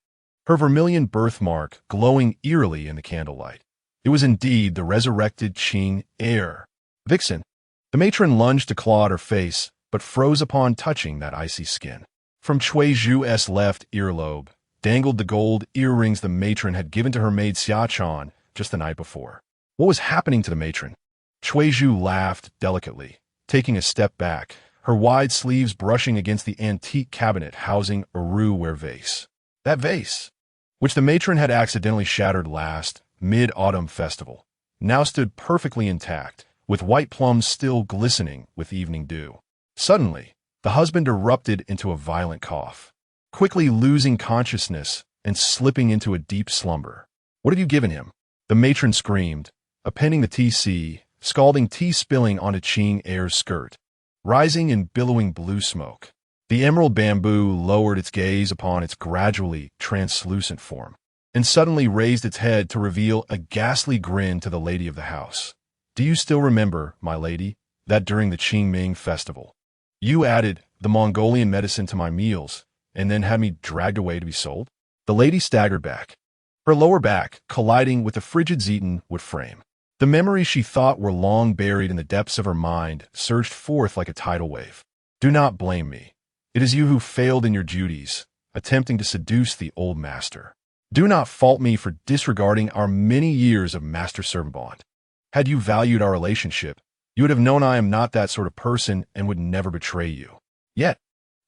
her vermilion birthmark glowing eerily in the candlelight. It was indeed the resurrected Qing heir. "Vixen." The matron lunged to claw at her face, but froze upon touching that icy skin. From Cui Zhu's left earlobe dangled the gold earrings the matron had given to her maid Xiachan just the night before. What was happening to the matron? Cui Zhu laughed delicately, taking a step back, her wide sleeves brushing against the antique cabinet housing a Ru-ware vase. That vase, which the matron had accidentally shattered last mid-autumn festival, now stood perfectly intact, with white plums still glistening with evening dew. Suddenly, the husband erupted into a violent cough, quickly losing consciousness and slipping into a deep slumber. "What have you given him?" The matron screamed, appending the tea, scalding tea spilling onto Qing heir's skirt, rising in billowing blue smoke. The emerald bamboo lowered its gaze upon its gradually translucent form, and suddenly raised its head to reveal a ghastly grin to the lady of the house. "Do you still remember, my lady, that during the Qingming festival, you added the Mongolian medicine to my meals and then had me dragged away to be sold?" The lady staggered back, her lower back colliding with the frigid Zeton wood frame. The memories she thought were long buried in the depths of her mind surged forth like a tidal wave. "Do not blame me. It is you who failed in your duties, attempting to seduce the old master. Do not fault me for disregarding our many years of master-servant bond. Had you valued our relationship, you would have known I am not that sort of person and would never betray you. Yet,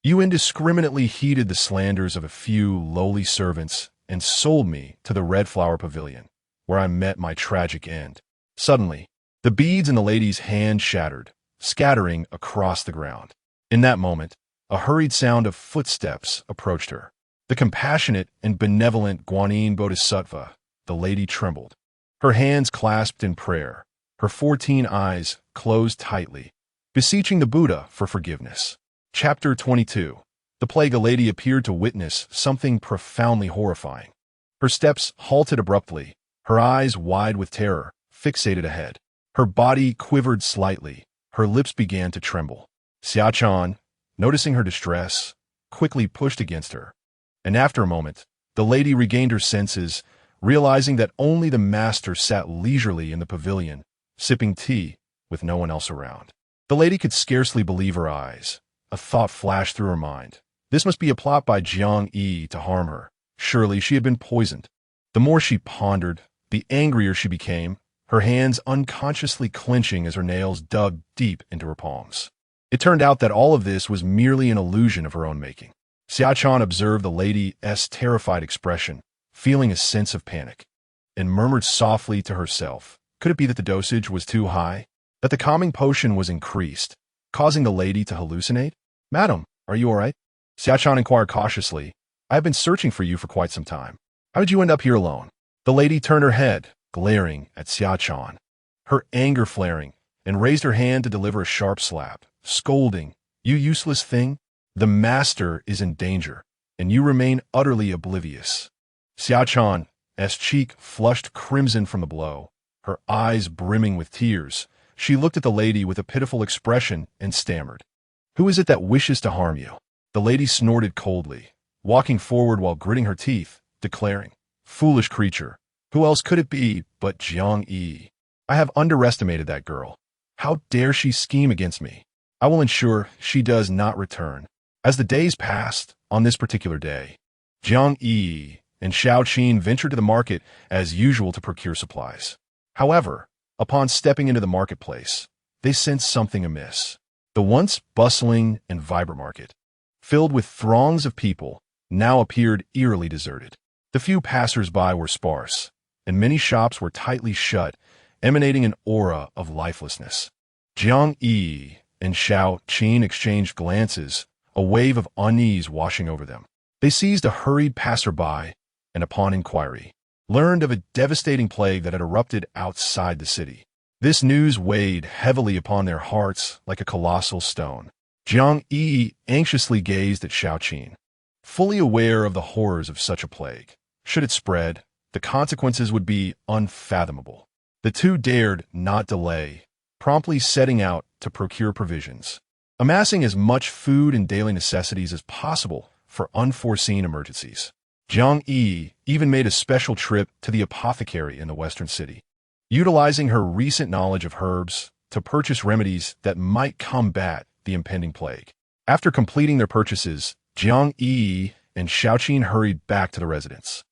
you indiscriminately heeded the slanders of a few lowly servants and sold me to the Red Flower Pavilion, where I met my tragic end." Suddenly, the beads in the lady's hand shattered, scattering across the ground. In that moment, a hurried sound of footsteps approached her. The compassionate and benevolent Guanyin Bodhisattva, the lady trembled, her hands clasped in prayer, her 14 eyes closed tightly, beseeching the Buddha for forgiveness. Chapter 22. The plague lady appeared to witness something profoundly horrifying. Her steps halted abruptly, her eyes wide with terror, fixated ahead. Her body quivered slightly, her lips began to tremble. Xiachan, noticing her distress, quickly pushed against her, and after a moment, the lady regained her senses, realizing that only the master sat leisurely in the pavilion, sipping tea, with no one else around. The lady could scarcely believe her eyes. A thought flashed through her mind. This must be a plot by Jiang Yiyi to harm her. Surely she had been poisoned. The more she pondered, the angrier she became, her hands unconsciously clenching as her nails dug deep into her palms. It turned out that all of this was merely an illusion of her own making. Xiachan observed the lady's terrified expression, feeling a sense of panic, and murmured softly to herself. Could it be that the dosage was too high? That the calming potion was increased, causing the lady to hallucinate? "Madam, are you all right?" Xiachan inquired cautiously. "I have been searching for you for quite some time. How did you end up here alone?" The lady turned her head, glaring at Xiachan. her anger flaring, and raised her hand to deliver a sharp slap, scolding, "You useless thing! The master is in danger, and you remain utterly oblivious." Xiao Chan's cheek flushed crimson from the blow, her eyes brimming with tears. She looked at the lady with a pitiful expression and stammered, "Who is it that wishes to harm you?" The lady snorted coldly, walking forward while gritting her teeth, declaring, "Foolish creature, who else could it be but Jiang Yiyi? I have underestimated that girl. How dare she scheme against me? I will ensure she does not return." As the days passed, on this particular day, Jiang Yiyi and Xiaoqin ventured to the market as usual to procure supplies. However, upon stepping into the marketplace, they sensed something amiss. The once bustling and vibrant market, filled with throngs of people, now appeared eerily deserted. The few passers-by were sparse, and many shops were tightly shut, emanating an aura of lifelessness. Jiang Yiyi and Xiaoqin exchanged glances, a wave of unease washing over them. They seized a hurried passerby and, upon inquiry, learned of a devastating plague that had erupted outside the city. This news weighed heavily upon their hearts like a colossal stone. Jiang Yiyi anxiously gazed at Xiaoqin, fully aware of the horrors of such a plague. Should it spread, the consequences would be unfathomable. The two dared not delay, promptly setting out to procure provisions, amassing as much food and daily necessities as possible for unforeseen emergencies. Jiang Yiyi even made a special trip to the apothecary in the western city, utilizing her recent knowledge of herbs to purchase remedies that might combat the impending plague. After completing their purchases, Jiang Yiyi and Xiaoqin hurried back to the residence.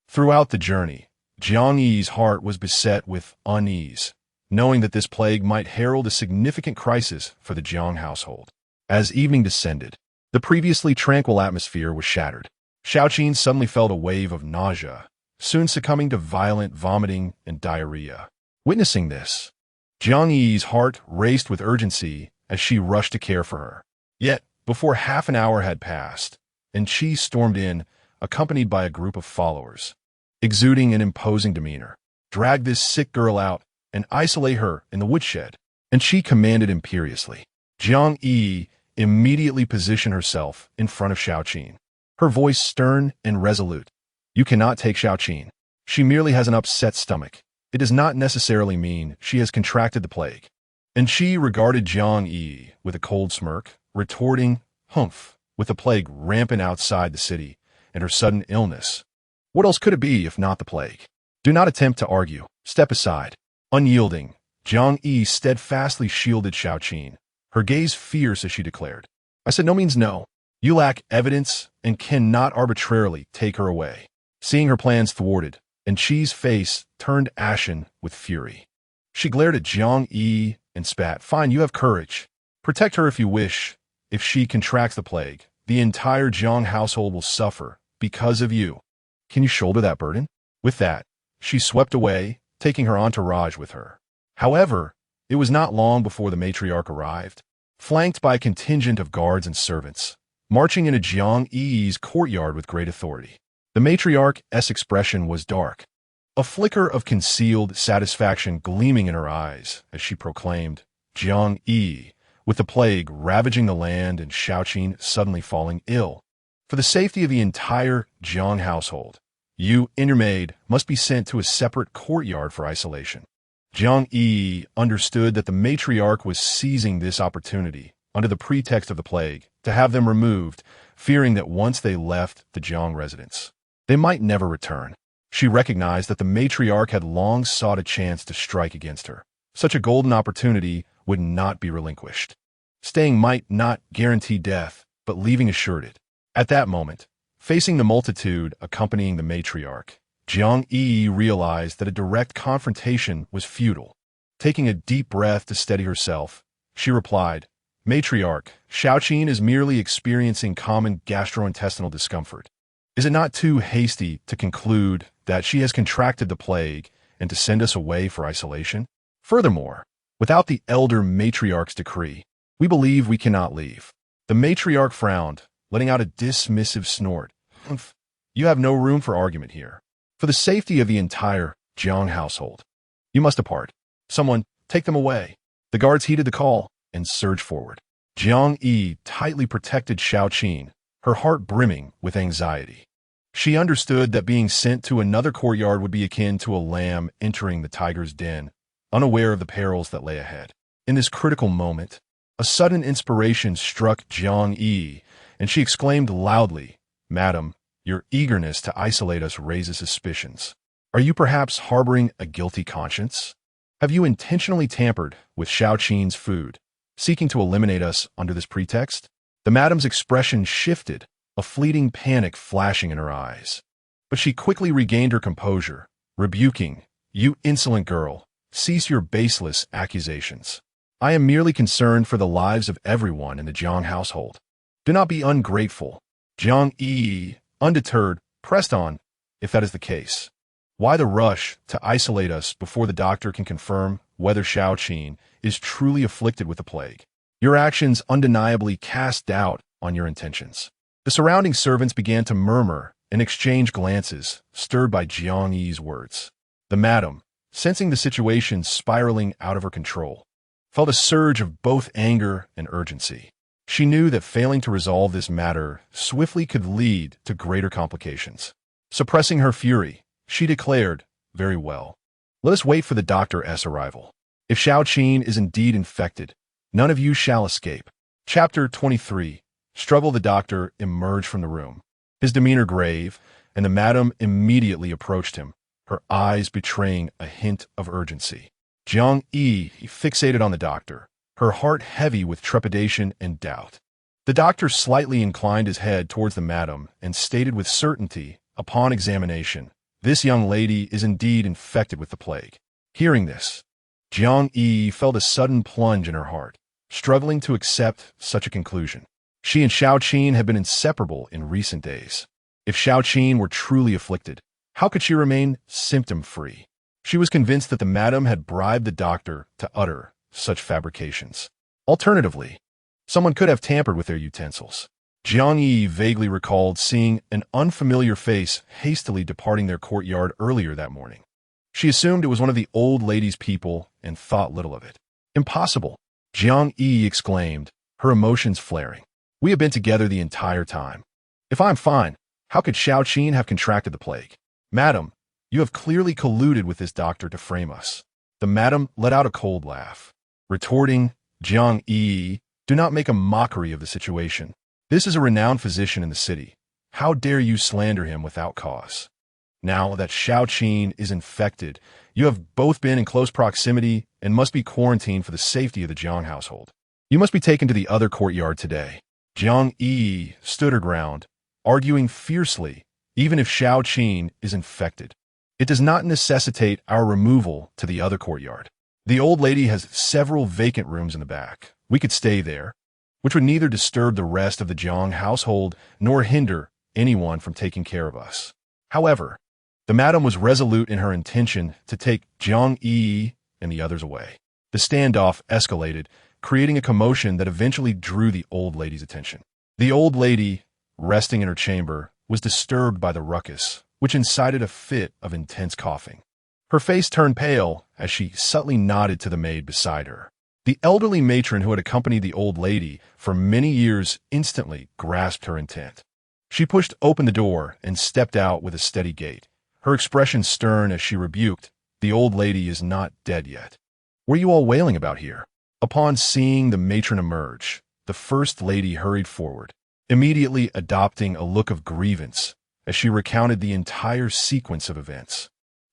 Throughout the journey, Jiang Yi's heart was beset with unease, knowing that this plague might herald a significant crisis for the Jiang household. As evening descended, the previously tranquil atmosphere was shattered. Xiaoqin suddenly felt a wave of nausea, soon succumbing to violent vomiting and diarrhea. Witnessing this, Jiang Yi's heart raced with urgency as she rushed to care for her. Yet, before half an hour had passed, and she stormed in, accompanied by a group of followers, exuding an imposing demeanor. "Drag this sick girl out and isolate her in the woodshed," and she commanded imperiously. Jiang Yiyi immediately positioned herself in front of Xiaoqin, her voice stern and resolute. "You cannot take Xiaoqin. She merely has an upset stomach. It does not necessarily mean she has contracted the plague." And she regarded Jiang Yiyi with a cold smirk, retorting, "Humph, with the plague rampant outside the city and her sudden illness, what else could it be if not the plague? Do not attempt to argue. Step aside." Unyielding, Jiang Yiyi steadfastly shielded Xiaoqin, her gaze fierce as she declared, "I said no means no. You lack evidence and cannot arbitrarily take her away." Seeing her plans thwarted, and Qi's face turned ashen with fury, she glared at Jiang Yiyi and spat, "Fine, you have courage. Protect her if you wish. If she contracts the plague, the entire Jiang household will suffer because of you. Can you shoulder that burden?" With that, she swept away, taking her entourage with her. However, it was not long before the matriarch arrived, flanked by a contingent of guards and servants, marching into Jiang Yiyi's courtyard with great authority. The matriarch's expression was dark, a flicker of concealed satisfaction gleaming in her eyes as she proclaimed, "Jiang Yiyi, with the plague ravaging the land and Xiaoqin suddenly falling ill, for the safety of the entire Jiang household, you and your maid must be sent to a separate courtyard for isolation." Jiang Yiyi understood that the matriarch was seizing this opportunity, under the pretext of the plague, to have them removed, fearing that once they left the Jiang residence, they might never return. She recognized that the matriarch had long sought a chance to strike against her. Such a golden opportunity would not be relinquished. Staying might not guarantee death, but leaving assured it. At that moment, facing the multitude accompanying the matriarch, Jiang Yiyi realized that a direct confrontation was futile. Taking a deep breath to steady herself, she replied, "Matriarch, Xiaoqin is merely experiencing common gastrointestinal discomfort. Is it not too hasty to conclude that she has contracted the plague and to send us away for isolation? Furthermore, without the elder matriarch's decree, we believe we cannot leave." The matriarch frowned, letting out a dismissive snort. "Humph, you have no room for argument here. For the safety of the entire Jiang household, you must depart." Someone, take them away. The guards heeded the call and surged forward. Jiang Yiyi tightly protected Xiaoqin, her heart brimming with anxiety. She understood that being sent to another courtyard would be akin to a lamb entering the tiger's den, unaware of the perils that lay ahead. In this critical moment, a sudden inspiration struck Jiang Yiyi, and she exclaimed loudly, "Madam, your eagerness to isolate us raises suspicions. Are you perhaps harboring a guilty conscience? Have you intentionally tampered with Xiaoqin's food, seeking to eliminate us under this pretext?" The madam's expression shifted, a fleeting panic flashing in her eyes. But she quickly regained her composure, rebuking, "You insolent girl, cease your baseless accusations. I am merely concerned for the lives of everyone in the Jiang household. Do not be ungrateful." Jiang Yiyi, undeterred, pressed on, "If that is the case, why the rush to isolate us before the doctor can confirm whether Xiaoqin is truly afflicted with the plague? Your actions undeniably cast doubt on your intentions." The surrounding servants began to murmur and exchange glances, stirred by Jiang Yi's words. The madam, sensing the situation spiraling out of her control, felt a surge of both anger and urgency. She knew that failing to resolve this matter swiftly could lead to greater complications. Suppressing her fury, she declared, "Very well. Let us wait for the doctor's arrival. If Xiaoqin is indeed infected, none of you shall escape." Chapter 23. Struggle. The doctor emerged from the room, his demeanor grave, and the madam immediately approached him, her eyes betraying a hint of urgency. Jiang Yiyi fixated on the doctor, her heart heavy with trepidation and doubt. The doctor slightly inclined his head towards the madam and stated with certainty, upon examination, "This young lady is indeed infected with the plague." Hearing this, Jiang Yiyi felt a sudden plunge in her heart, struggling to accept such a conclusion. She and Xiaoqin had been inseparable in recent days. If Xiaoqin were truly afflicted, how could she remain symptom-free? She was convinced that the madam had bribed the doctor to utter such fabrications. Alternatively, someone could have tampered with their utensils. Jiang Yiyi vaguely recalled seeing an unfamiliar face hastily departing their courtyard earlier that morning. She assumed it was one of the old lady's people and thought little of it. "Impossible!" Jiang Yiyi exclaimed, her emotions flaring. "We have been together the entire time. If I'm fine, how could Xiaoqin have contracted the plague? Madam, you have clearly colluded with this doctor to frame us." The madam let out a cold laugh, retorting, "Jiang Yiyi, do not make a mockery of the situation. This is a renowned physician in the city. How dare you slander him without cause? Now that Xiaoqin is infected, you have both been in close proximity and must be quarantined for the safety of the Jiang household. You must be taken to the other courtyard today." Jiang Yiyi stood her ground, arguing fiercely, "Even if Xiaoqin is infected, it does not necessitate our removal to the other courtyard. The old lady has several vacant rooms in the back. We could stay there, which would neither disturb the rest of the Jiang household nor hinder anyone from taking care of us." However, the madam was resolute in her intention to take Jiang Yiyi and the others away. The standoff escalated, creating a commotion that eventually drew the old lady's attention. The old lady, resting in her chamber, was disturbed by the ruckus, which incited a fit of intense coughing. Her face turned pale as she subtly nodded to the maid beside her. The elderly matron who had accompanied the old lady for many years instantly grasped her intent. She pushed open the door and stepped out with a steady gait, her expression stern as she rebuked, "The old lady is not dead yet. What are you all wailing about here?" Upon seeing the matron emerge, the first lady hurried forward, immediately adopting a look of grievance as she recounted the entire sequence of events,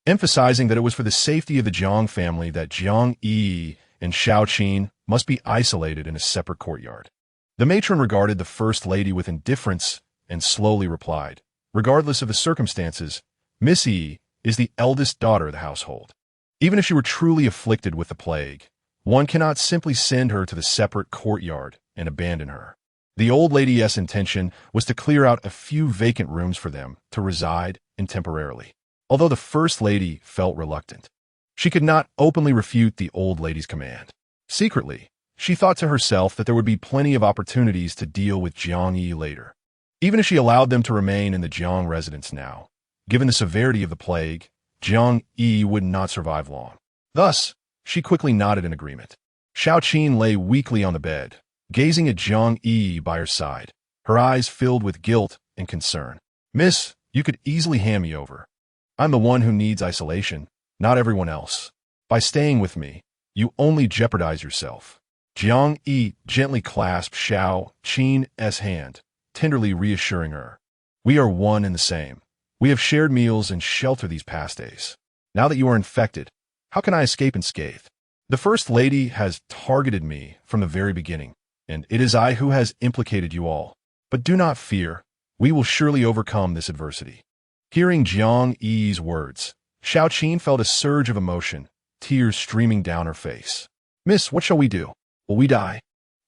emphasizing that it was for the safety of the Jiang family that Jiang Yiyi and Xiaoqin must be isolated in a separate courtyard. The matron regarded the first lady with indifference and slowly replied, "Regardless of the circumstances, Miss Yiyi is the eldest daughter of the household. Even if she were truly afflicted with the plague, one cannot simply send her to the separate courtyard and abandon her." The old lady's intention was to clear out a few vacant rooms for them to reside in temporarily. Although the first lady felt reluctant, she could not openly refute the old lady's command. Secretly, she thought to herself that there would be plenty of opportunities to deal with Jiang Yiyi later. Even if she allowed them to remain in the Jiang residence now, given the severity of the plague, Jiang Yiyi would not survive long. Thus, She quickly nodded in agreement. Xiao Qin lay weakly on the bed, gazing at Jiang Yiyi by her side, her eyes filled with guilt and concern. Miss, you could easily hand me over. I'm the one who needs isolation, not everyone else. By staying with me, you only jeopardize yourself. Jiang Yi gently clasped Xiao Qin's hand, tenderly reassuring her. We are one and the same. We have shared meals and shelter these past days. Now that you are infected, how can I escape unscathed? The First Lady has targeted me from the very beginning, and it is I who has implicated you all. But do not fear, we will surely overcome this adversity. Hearing Jiang Yi's words, Xiao Qin felt a surge of emotion, tears streaming down her face. Miss, what shall we do? Will we die?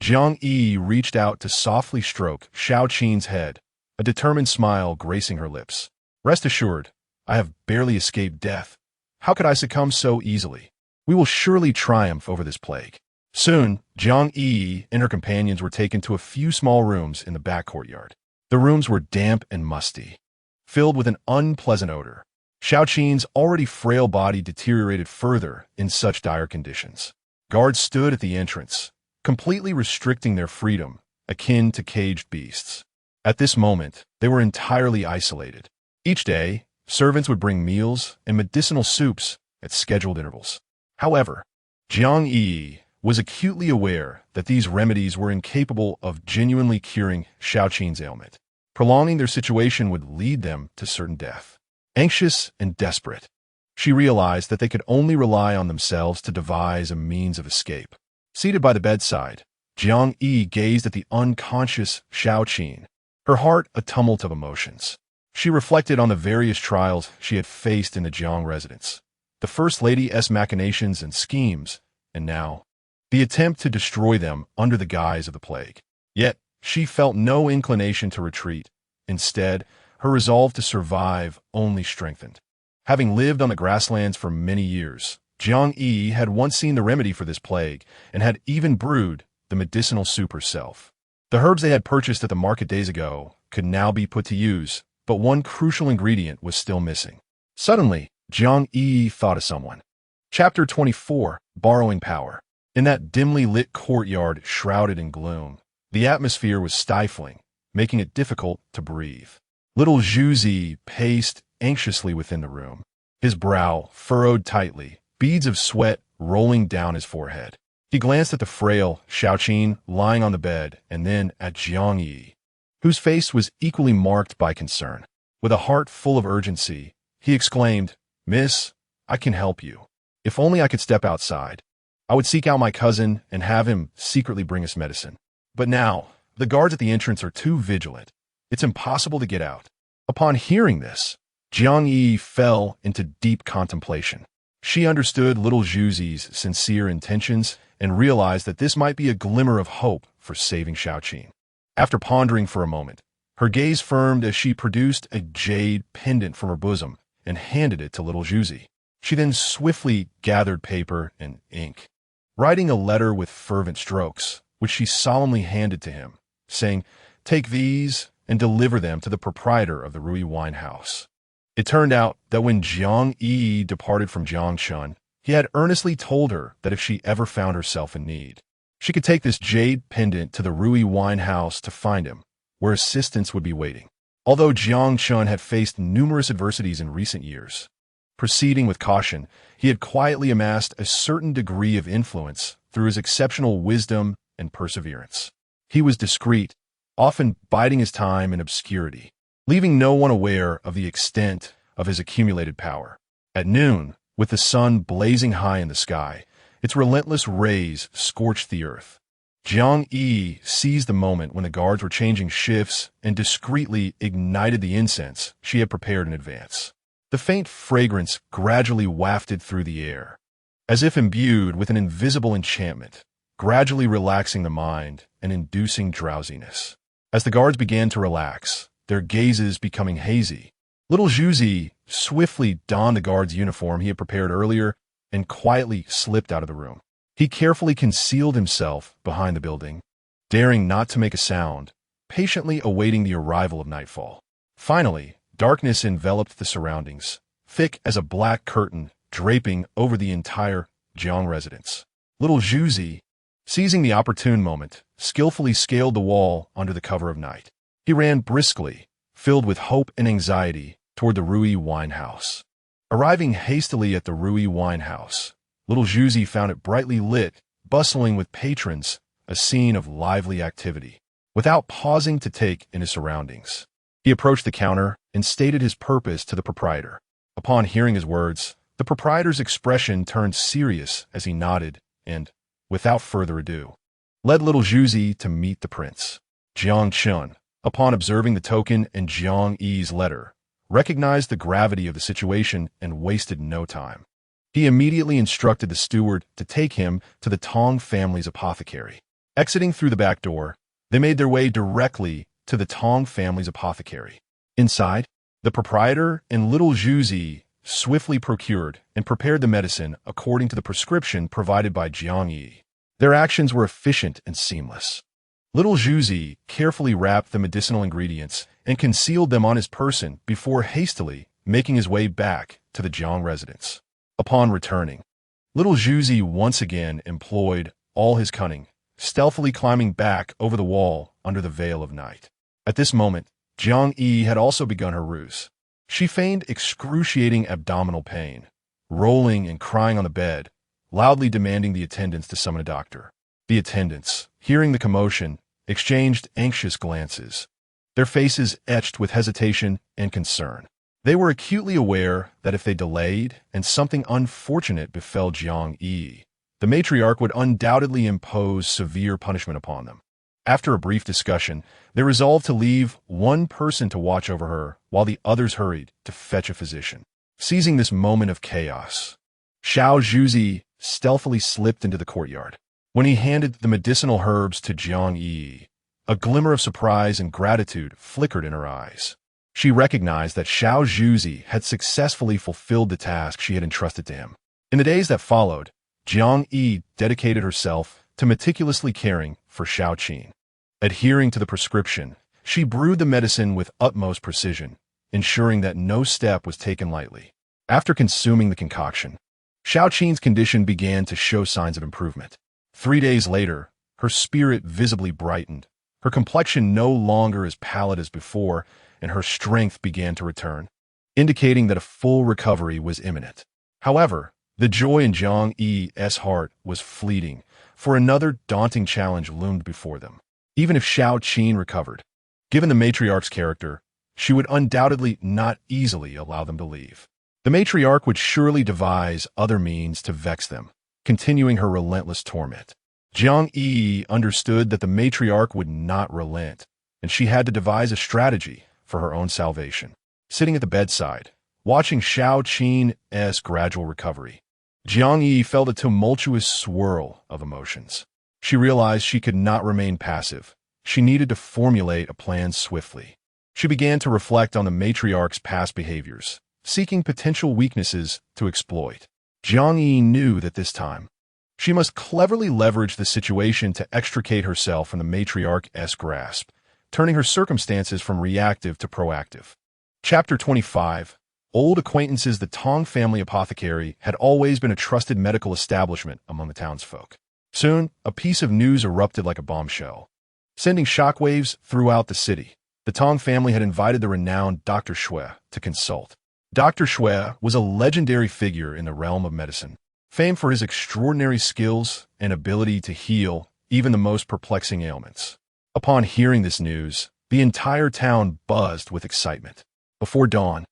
Jiang Yiyi reached out to softly stroke Xiao Qin's head, a determined smile gracing her lips. Rest assured, I have barely escaped death. How could I succumb so easily? We will surely triumph over this plague. Soon, Jiang Yiyi and her companions were taken to a few small rooms in the back courtyard. The rooms were damp and musty, filled with an unpleasant odor. Xiao Qin's already frail body deteriorated further in such dire conditions. Guards stood at the entrance, completely restricting their freedom, akin to caged beasts. At this moment, they were entirely isolated. Each day, servants would bring meals and medicinal soups at scheduled intervals. However, Jiang Yiyi was acutely aware that these remedies were incapable of genuinely curing Xiao Qin's ailment. Prolonging their situation would lead them to certain death. Anxious and desperate, she realized that they could only rely on themselves to devise a means of escape. Seated by the bedside, Jiang Yiyi gazed at the unconscious Xiao Qin, her heart a tumult of emotions. She reflected on the various trials she had faced in the Jiang residence, the First Lady's machinations and schemes, and now, the attempt to destroy them under the guise of the plague. Yet, she felt no inclination to retreat. Instead, her resolve to survive only strengthened. Having lived on the grasslands for many years, Jiang Yiyi had once seen the remedy for this plague and had even brewed the medicinal soup herself. The herbs they had purchased at the market days ago could now be put to use, but one crucial ingredient was still missing. Suddenly, Jiang Yiyi thought of someone. Chapter 24, Borrowing Power. In that dimly lit courtyard shrouded in gloom, the atmosphere was stifling, making it difficult to breathe. Little Zhuzi paced anxiously within the room, his brow furrowed tightly, beads of sweat rolling down his forehead. He glanced at the frail Xiao Qin lying on the bed and then at Jiang Yiyi, whose face was equally marked by concern. With a heart full of urgency, he exclaimed, Miss, I can help you. If only I could step outside. I would seek out my cousin and have him secretly bring us medicine. But now, the guards at the entrance are too vigilant. It's impossible to get out. Upon hearing this, Jiang Yiyi fell into deep contemplation. She understood little Zhuzi's sincere intentions and realized that this might be a glimmer of hope for saving Xiao Qin. After pondering for a moment, her gaze firmed as she produced a jade pendant from her bosom and handed it to little Zhuzi. She then swiftly gathered paper and ink, writing a letter with fervent strokes, which she solemnly handed to him, saying, Take these and deliver them to the proprietor of the Rui wine house. It turned out that when Jiang Yiyi departed from Jiangshun, he had earnestly told her that if she ever found herself in need, she could take this jade pendant to the Rui wine house to find him, where assistance would be waiting. Although Jiangshun had faced numerous adversities in recent years, proceeding with caution, he had quietly amassed a certain degree of influence through his exceptional wisdom and perseverance. He was discreet, often biding his time in obscurity, leaving no one aware of the extent of his accumulated power. At noon, with the sun blazing high in the sky, its relentless rays scorched the earth. Jiang Yiyi seized the moment when the guards were changing shifts and discreetly ignited the incense she had prepared in advance. The faint fragrance gradually wafted through the air, as if imbued with an invisible enchantment, gradually relaxing the mind and inducing drowsiness. As the guards began to relax, their gazes becoming hazy, little Zhuzi swiftly donned the guard's uniform he had prepared earlier and quietly slipped out of the room. He carefully concealed himself behind the building, daring not to make a sound, patiently awaiting the arrival of nightfall. Finally, darkness enveloped the surroundings, thick as a black curtain draping over the entire Jiang residence. Little Zhuzi, seizing the opportune moment, skillfully scaled the wall under the cover of night. He ran briskly, filled with hope and anxiety, toward the Rui wine house. Arriving hastily at the Rui wine house, little Zhuzi found it brightly lit, bustling with patrons, a scene of lively activity. Without pausing to take in his surroundings, he approached the counter and stated his purpose to the proprietor. Upon hearing his words, the proprietor's expression turned serious as he nodded and, without further ado, led little Zhuzi to meet the prince. Jiang Chun, upon observing the token and Jiang Yi's letter, recognized the gravity of the situation and wasted no time. He immediately instructed the steward to take him to the Tong family's apothecary. Exiting through the back door, they made their way directly to the Tong family's apothecary. Inside, the proprietor and little Zhuzi swiftly procured and prepared the medicine according to the prescription provided by Jiang Yiyi. Their actions were efficient and seamless. Little Zhuzi carefully wrapped the medicinal ingredients and concealed them on his person before hastily making his way back to the Jiang residence. Upon returning, little Zhuzi once again employed all his cunning, stealthily climbing back over the wall under the veil of night. At this moment, Jiang Yiyi had also begun her ruse. She feigned excruciating abdominal pain, rolling and crying on the bed, loudly demanding the attendants to summon a doctor. The attendants, hearing the commotion, exchanged anxious glances, their faces etched with hesitation and concern. They were acutely aware that if they delayed and something unfortunate befell Jiang Yiyi, the matriarch would undoubtedly impose severe punishment upon them. After a brief discussion, they resolved to leave one person to watch over her while the others hurried to fetch a physician. Seizing this moment of chaos, Xiao Zhuzi stealthily slipped into the courtyard. When he handed the medicinal herbs to Jiang Yiyi, a glimmer of surprise and gratitude flickered in her eyes. She recognized that Xiao Zhuzi had successfully fulfilled the task she had entrusted to him. In the days that followed, Jiang Yiyi dedicated herself to meticulously caring for Xiao Qin. Adhering to the prescription, she brewed the medicine with utmost precision, ensuring that no step was taken lightly. After consuming the concoction, Xiao Qin's condition began to show signs of improvement. 3 days later, her spirit visibly brightened, her complexion no longer as pallid as before, and her strength began to return, indicating that a full recovery was imminent. However, the joy in Jiang Yi's heart was fleeting, for another daunting challenge loomed before them. Even if Xiao Qin recovered, given the matriarch's character, she would undoubtedly not easily allow them to leave. The matriarch would surely devise other means to vex them, continuing her relentless torment. Jiang Yiyi understood that the matriarch would not relent, and she had to devise a strategy for her own salvation. Sitting at the bedside, watching Xiao Qin's gradual recovery, Jiang Yiyi felt a tumultuous swirl of emotions. She realized she could not remain passive. She needed to formulate a plan swiftly. She began to reflect on the matriarch's past behaviors, seeking potential weaknesses to exploit. Jiang Yiyi knew that this time, she must cleverly leverage the situation to extricate herself from the matriarch's grasp, turning her circumstances from reactive to proactive. Chapter 25. Old acquaintances. The Tong family apothecary had always been a trusted medical establishment among the townsfolk. Soon, a piece of news erupted like a bombshell, sending shockwaves throughout the city. The Tong family had invited the renowned Dr. Xue to consult. Dr. Xue was a legendary figure in the realm of medicine, famed for his extraordinary skills and ability to heal even the most perplexing ailments. Upon hearing this news, the entire town buzzed with excitement. Before dawn,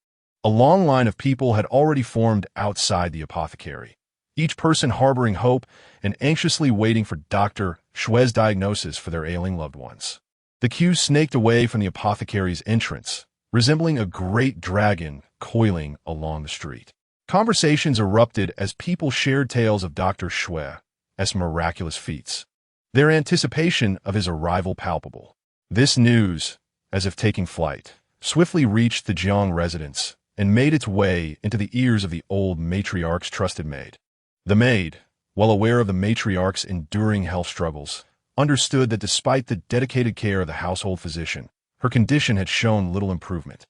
a long line of people had already formed outside the apothecary, each person harboring hope and anxiously waiting for Dr. Xue's diagnosis for their ailing loved ones. The queue snaked away from the apothecary's entrance, resembling a great dragon coiling along the street. Conversations erupted as people shared tales of Dr. Xue's miraculous feats, their anticipation of his arrival palpable. This news, as if taking flight, swiftly reached the Jiang residence and made its way into the ears of the old matriarch's trusted maid. The maid, well aware of the matriarch's enduring health struggles, understood that despite the dedicated care of the household physician, her condition had shown little improvement.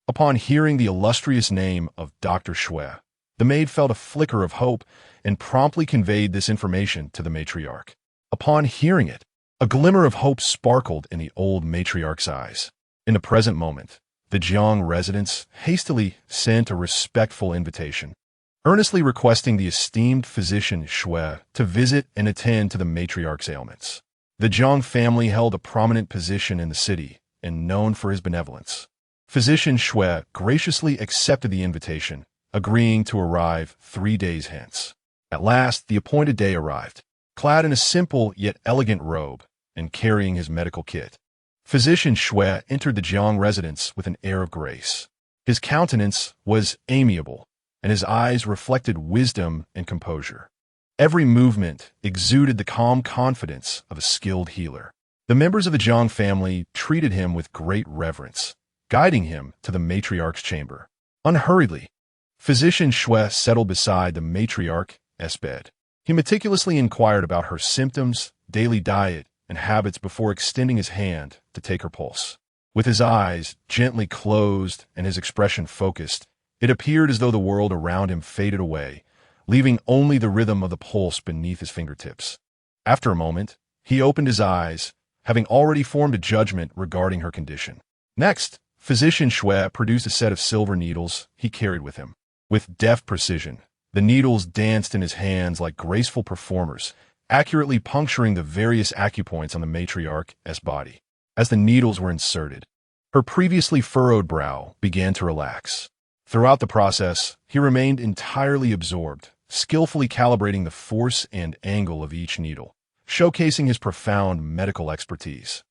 Upon hearing the illustrious name of Dr. Xue, The maid felt a flicker of hope and promptly conveyed this information to the matriarch. Upon hearing it, a glimmer of hope sparkled in the old matriarch's eyes. In the present moment, the Jiang residents hastily sent a respectful invitation, earnestly requesting the esteemed physician Shui to visit and attend to the matriarch's ailments. The Jiang family held a prominent position in the city and known for his benevolence. Physician Shui graciously accepted the invitation, agreeing to arrive 3 days hence. At last, the appointed day arrived, clad in a simple yet elegant robe and carrying his medical kit. Physician Shui entered the Jiang residence with an air of grace. His countenance was amiable, and his eyes reflected wisdom and composure. Every movement exuded the calm confidence of a skilled healer. The members of the Jiang family treated him with great reverence, guiding him to the matriarch's chamber. Unhurriedly, Physician Shui settled beside the matriarch's bed. He meticulously inquired about her symptoms, daily diet, and habits before extending his hand to take her pulse. With his eyes gently closed and his expression focused, it appeared as though the world around him faded away, leaving only the rhythm of the pulse beneath his fingertips. After a moment, he opened his eyes, having already formed a judgment regarding her condition. Next, Physician Shui produced a set of silver needles he carried with him. With deft precision, the needles danced in his hands like graceful performers, accurately puncturing the various acupoints on the matriarch's body. As the needles were inserted, her previously furrowed brow began to relax. Throughout the process, he remained entirely absorbed, skillfully calibrating the force and angle of each needle, showcasing his profound medical expertise.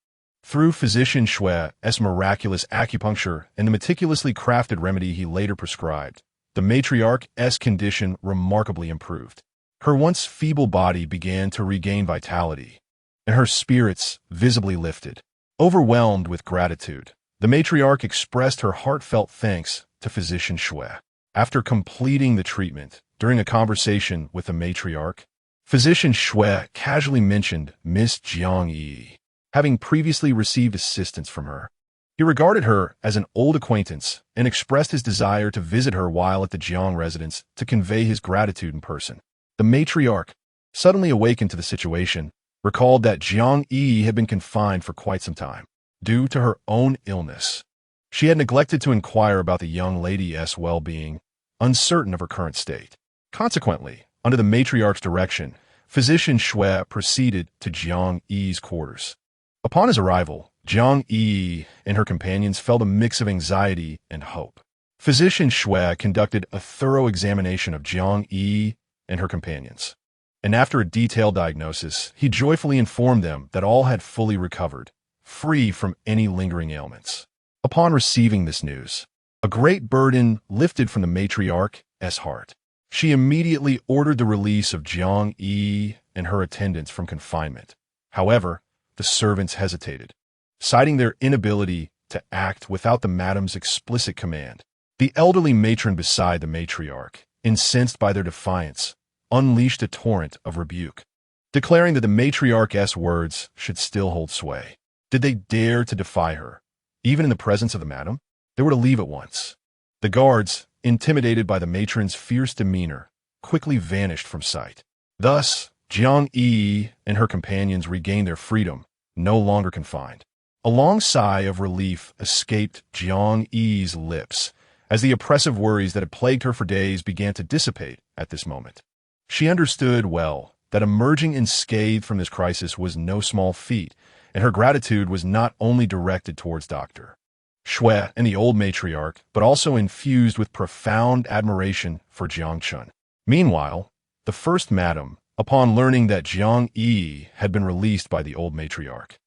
Through Physician Shui's miraculous acupuncture and the meticulously crafted remedy he later prescribed, the matriarch's condition remarkably improved. Her once feeble body began to regain vitality, and her spirits visibly lifted. Overwhelmed with gratitude, the matriarch expressed her heartfelt thanks to Physician Shui. After completing the treatment, during a conversation with the matriarch, Physician Shui casually mentioned Miss Jiang Yiyi, having previously received assistance from her. He regarded her as an old acquaintance and expressed his desire to visit her while at the Jiang residence to convey his gratitude in person. The matriarch, suddenly awakened to the situation, recalled that Jiang Yiyi had been confined for quite some time, due to her own illness. She had neglected to inquire about the young lady's well-being, uncertain of her current state. Consequently, under the matriarch's direction, Physician Shui proceeded to Jiang Yiyi's quarters. Upon his arrival, Jiang Yiyi and her companions felt a mix of anxiety and hope. Physician Shui conducted a thorough examination of Jiang Yiyi and her companions, and after a detailed diagnosis, he joyfully informed them that all had fully recovered, free from any lingering ailments. Upon receiving this news, a great burden lifted from the matriarch's heart. She immediately ordered the release of Jiang Yiyi and her attendants from confinement. However, the servants hesitated, citing their inability to act without the madam's explicit command. The elderly matron beside the matriarch, incensed by their defiance, unleashed a torrent of rebuke, declaring that the matriarch's words should still hold sway. Did they dare to defy her, even in the presence of the madam? They were to leave at once. The guards, intimidated by the matron's fierce demeanor, quickly vanished from sight. Thus, Jiang Yiyi and her companions regained their freedom, no longer confined. A long sigh of relief escaped Jiang Yiyi's lips as the oppressive worries that had plagued her for days began to dissipate at this moment. She understood well that emerging unscathed from this crisis was no small feat, and her gratitude was not only directed towards Dr. Shui and the old matriarch, but also infused with profound admiration for Jiang Chun. Meanwhile, the first madam, upon learning that Jiang Yiyi had been released by the old matriarch,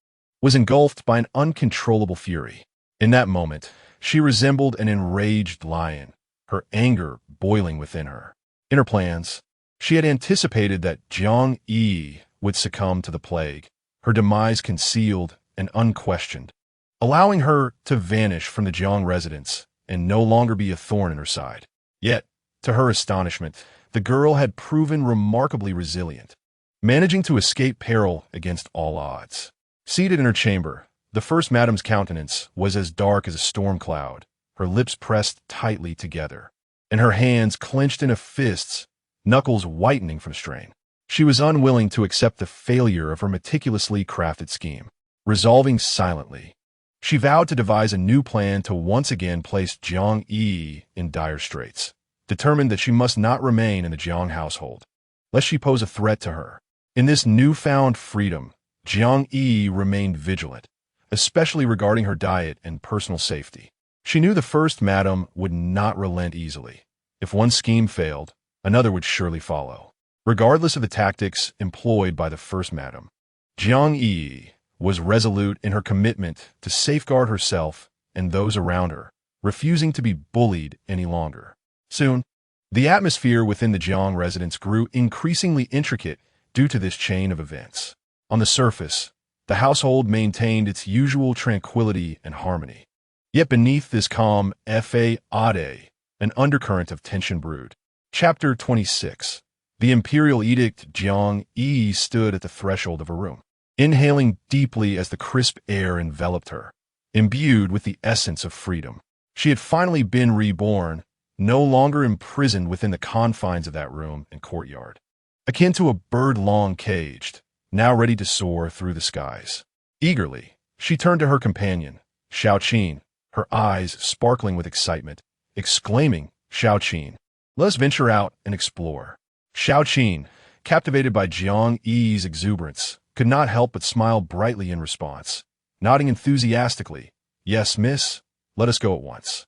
was engulfed by an uncontrollable fury. In that moment, she resembled an enraged lion, her anger boiling within her. In her plans, she had anticipated that Jiang Yiyi would succumb to the plague, her demise concealed and unquestioned, allowing her to vanish from the Jiang residence and no longer be a thorn in her side. Yet, to her astonishment, the girl had proven remarkably resilient, managing to escape peril against all odds. Seated in her chamber, the first madam's countenance was as dark as a storm cloud, her lips pressed tightly together. and her hands clenched into fists, knuckles whitening from strain. She was unwilling to accept the failure of her meticulously crafted scheme. Resolving silently, she vowed to devise a new plan to once again place Jiang Yiyi in dire straits, determined that she must not remain in the Jiang household, lest she pose a threat to her. In this newfound freedom, Jiang Yiyi remained vigilant, especially regarding her diet and personal safety. She knew the first madam would not relent easily. If one scheme failed, another would surely follow. Regardless of the tactics employed by the first madam, Jiang Yiyi was resolute in her commitment to safeguard herself and those around her, refusing to be bullied any longer. Soon, the atmosphere within the Jiang residence grew increasingly intricate due to this chain of events. On the surface, the household maintained its usual tranquility and harmony. Yet beneath this calm facade, an undercurrent of tension brewed. Chapter 26. The imperial edict. Jiang Yiyi stood at the threshold of her room, inhaling deeply as the crisp air enveloped her. Imbued with the essence of freedom, she had finally been reborn, no longer imprisoned within the confines of that room and courtyard. Akin to a bird long caged, now ready to soar through the skies. Eagerly, she turned to her companion, Xiaoqin, her eyes sparkling with excitement, exclaiming, "Xiaoqin, let us venture out and explore." Xiaoqin, captivated by Jiang Yiyi's exuberance, could not help but smile brightly in response, nodding enthusiastically, "Yes, miss, let us go at once."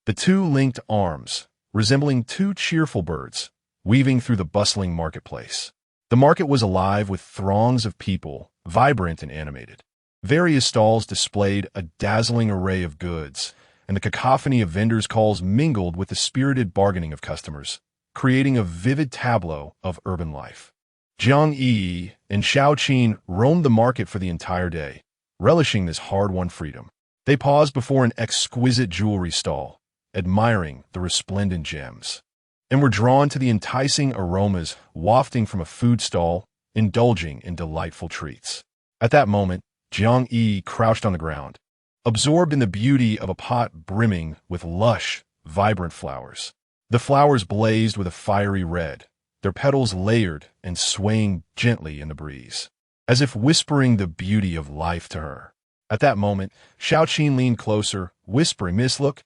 The two linked arms, resembling two cheerful birds, weaving through the bustling marketplace. The market was alive with throngs of people, vibrant and animated. Various stalls displayed a dazzling array of goods, and the cacophony of vendors' calls mingled with the spirited bargaining of customers, creating a vivid tableau of urban life. Jiang Yiyi and Xiaoqin roamed the market for the entire day, relishing this hard-won freedom. They paused before an exquisite jewelry stall, admiring the resplendent gems, and were drawn to the enticing aromas wafting from a food stall, indulging in delightful treats. At that moment, Jiang Yiyi crouched on the ground, absorbed in the beauty of a pot brimming with lush, vibrant flowers. The flowers blazed with a fiery red, their petals layered and swaying gently in the breeze, as if whispering the beauty of life to her. At that moment, Xiaoqin leaned closer, whispering, "Miss, look."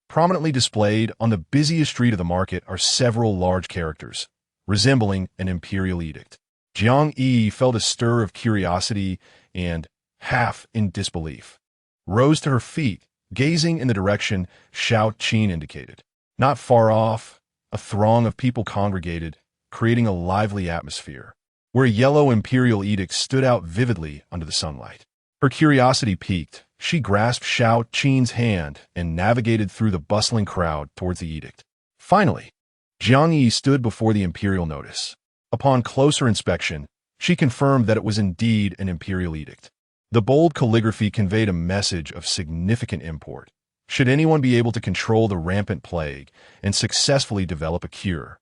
Prominently displayed on the busiest street of the market are several large characters, resembling an imperial edict. Jiang Yiyi felt a stir of curiosity and, half in disbelief, rose to her feet, gazing in the direction Xiaoqin indicated. Not far off, a throng of people congregated, creating a lively atmosphere, where a yellow imperial edict stood out vividly under the sunlight. Her curiosity piqued. She grasped Xiaoqin's hand and navigated through the bustling crowd towards the edict. Finally, Jiang Yiyi stood before the imperial notice. Upon closer inspection, she confirmed that it was indeed an imperial edict. The bold calligraphy conveyed a message of significant import. Should anyone be able to control the rampant plague and successfully develop a cure,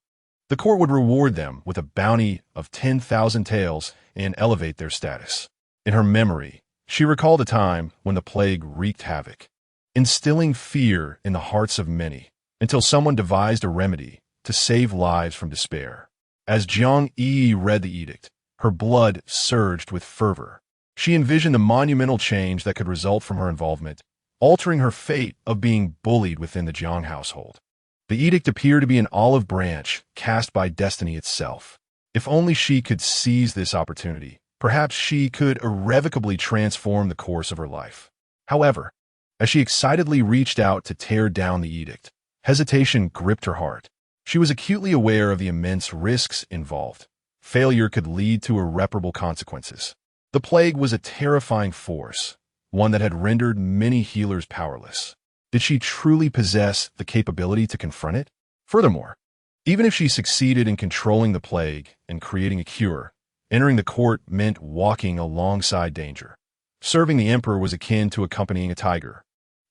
the court would reward them with a bounty of 10,000 taels and elevate their status. In her memory, she recalled a time when the plague wreaked havoc, instilling fear in the hearts of many, until someone devised a remedy to save lives from despair. As Jiang Yiyi read the edict, her blood surged with fervor. She envisioned the monumental change that could result from her involvement, altering her fate of being bullied within the Jiang household. The edict appeared to be an olive branch cast by destiny itself. If only she could seize this opportunity, perhaps she could irrevocably transform the course of her life. However, as she excitedly reached out to tear down the edict, hesitation gripped her heart. She was acutely aware of the immense risks involved. Failure could lead to irreparable consequences. The plague was a terrifying force, one that had rendered many healers powerless. Did she truly possess the capability to confront it? Furthermore, even if she succeeded in controlling the plague and creating a cure, entering the court meant walking alongside danger. Serving the emperor was akin to accompanying a tiger,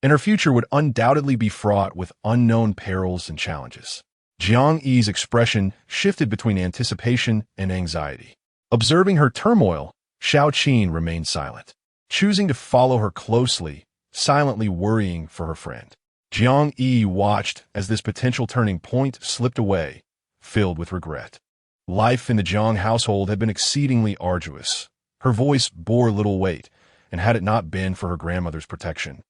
and her future would undoubtedly be fraught with unknown perils and challenges. Jiang Yi's expression shifted between anticipation and anxiety. Observing her turmoil, Xiaoqin remained silent, choosing to follow her closely, silently worrying for her friend. Jiang Yiyi watched as this potential turning point slipped away, filled with regret. Life in the Jiang household had been exceedingly arduous. Her voice bore little weight, and had it not been for her grandmother's protection,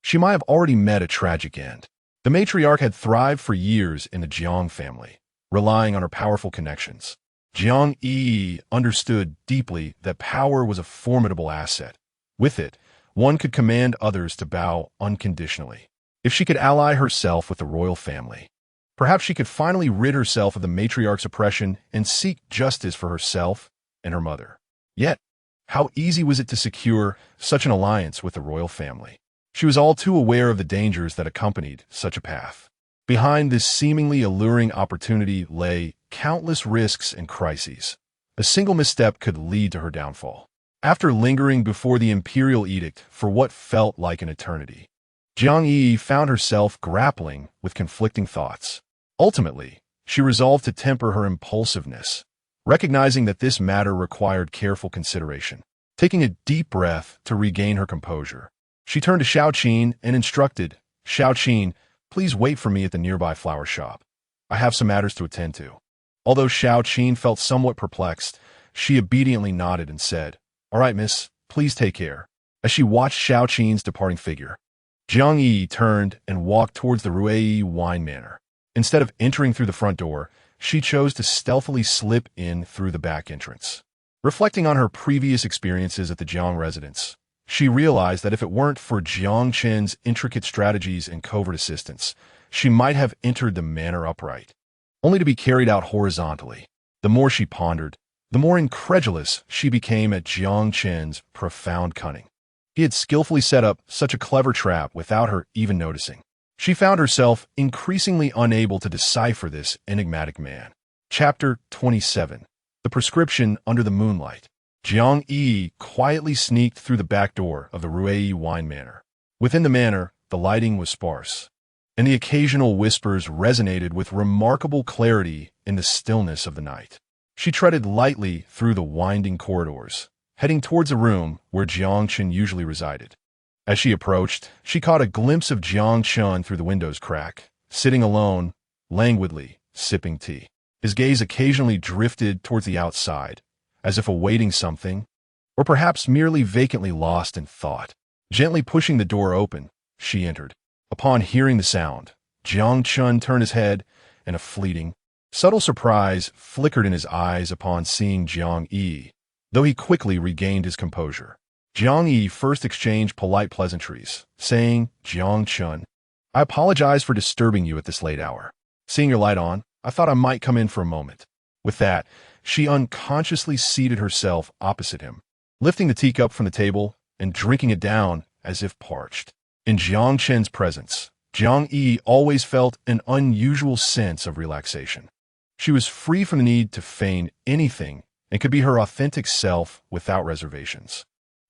she might have already met a tragic end. The matriarch had thrived for years in the Jiang family, relying on her powerful connections. Jiang Yi understood deeply that power was a formidable asset. With it, one could command others to bow unconditionally. If she could ally herself with the royal family, perhaps she could finally rid herself of the matriarch's oppression and seek justice for herself and her mother. Yet, how easy was it to secure such an alliance with the royal family? She was all too aware of the dangers that accompanied such a path. Behind this seemingly alluring opportunity lay countless risks and crises. A single misstep could lead to her downfall. After lingering before the imperial edict for what felt like an eternity, Jiang Yi found herself grappling with conflicting thoughts. Ultimately, she resolved to temper her impulsiveness, recognizing that this matter required careful consideration. Taking a deep breath to regain her composure, she turned to Xiaoqin and instructed, "Xiaoqin, please wait for me at the nearby flower shop. I have some matters to attend to." Although Xiaoqin felt somewhat perplexed, she obediently nodded and said, "All right, miss, please take care." As she watched Xiaoqin's departing figure, Jiang Yi turned and walked towards the Ruei wine manor. Instead of entering through the front door, she chose to stealthily slip in through the back entrance. Reflecting on her previous experiences at the Jiang residence, she realized that if it weren't for Jiang Chen's intricate strategies and covert assistance, she might have entered the manor upright, only to be carried out horizontally. The more she pondered, the more incredulous she became at Jiang Chen's profound cunning. He had skillfully set up such a clever trap without her even noticing. She found herself increasingly unable to decipher this enigmatic man. Chapter 27. The Prescription Under the Moonlight. Jiang Yi quietly sneaked through the back door of the Ruei wine manor. Within the manor, the lighting was sparse, and the occasional whispers resonated with remarkable clarity in the stillness of the night. She treaded lightly through the winding corridors, heading towards a room where Jiang Chen usually resided. As she approached, she caught a glimpse of Jiang Chen through the window's crack, sitting alone, languidly, sipping tea. His gaze occasionally drifted towards the outside, as if awaiting something, or perhaps merely vacantly lost in thought. Gently pushing the door open, she entered. Upon hearing the sound, Jiang Chen turned his head, and a fleeting, subtle surprise flickered in his eyes upon seeing Jiang Yi, though he quickly regained his composure. Jiang Yi first exchanged polite pleasantries, saying, "Jiang Chen, I apologize for disturbing you at this late hour. Seeing your light on, I thought I might come in for a moment." With that, she unconsciously seated herself opposite him, lifting the teacup from the table and drinking it down as if parched. In Jiang Chen's presence, Jiang Yi always felt an unusual sense of relaxation. She was free from the need to feign anything and could be her authentic self without reservations.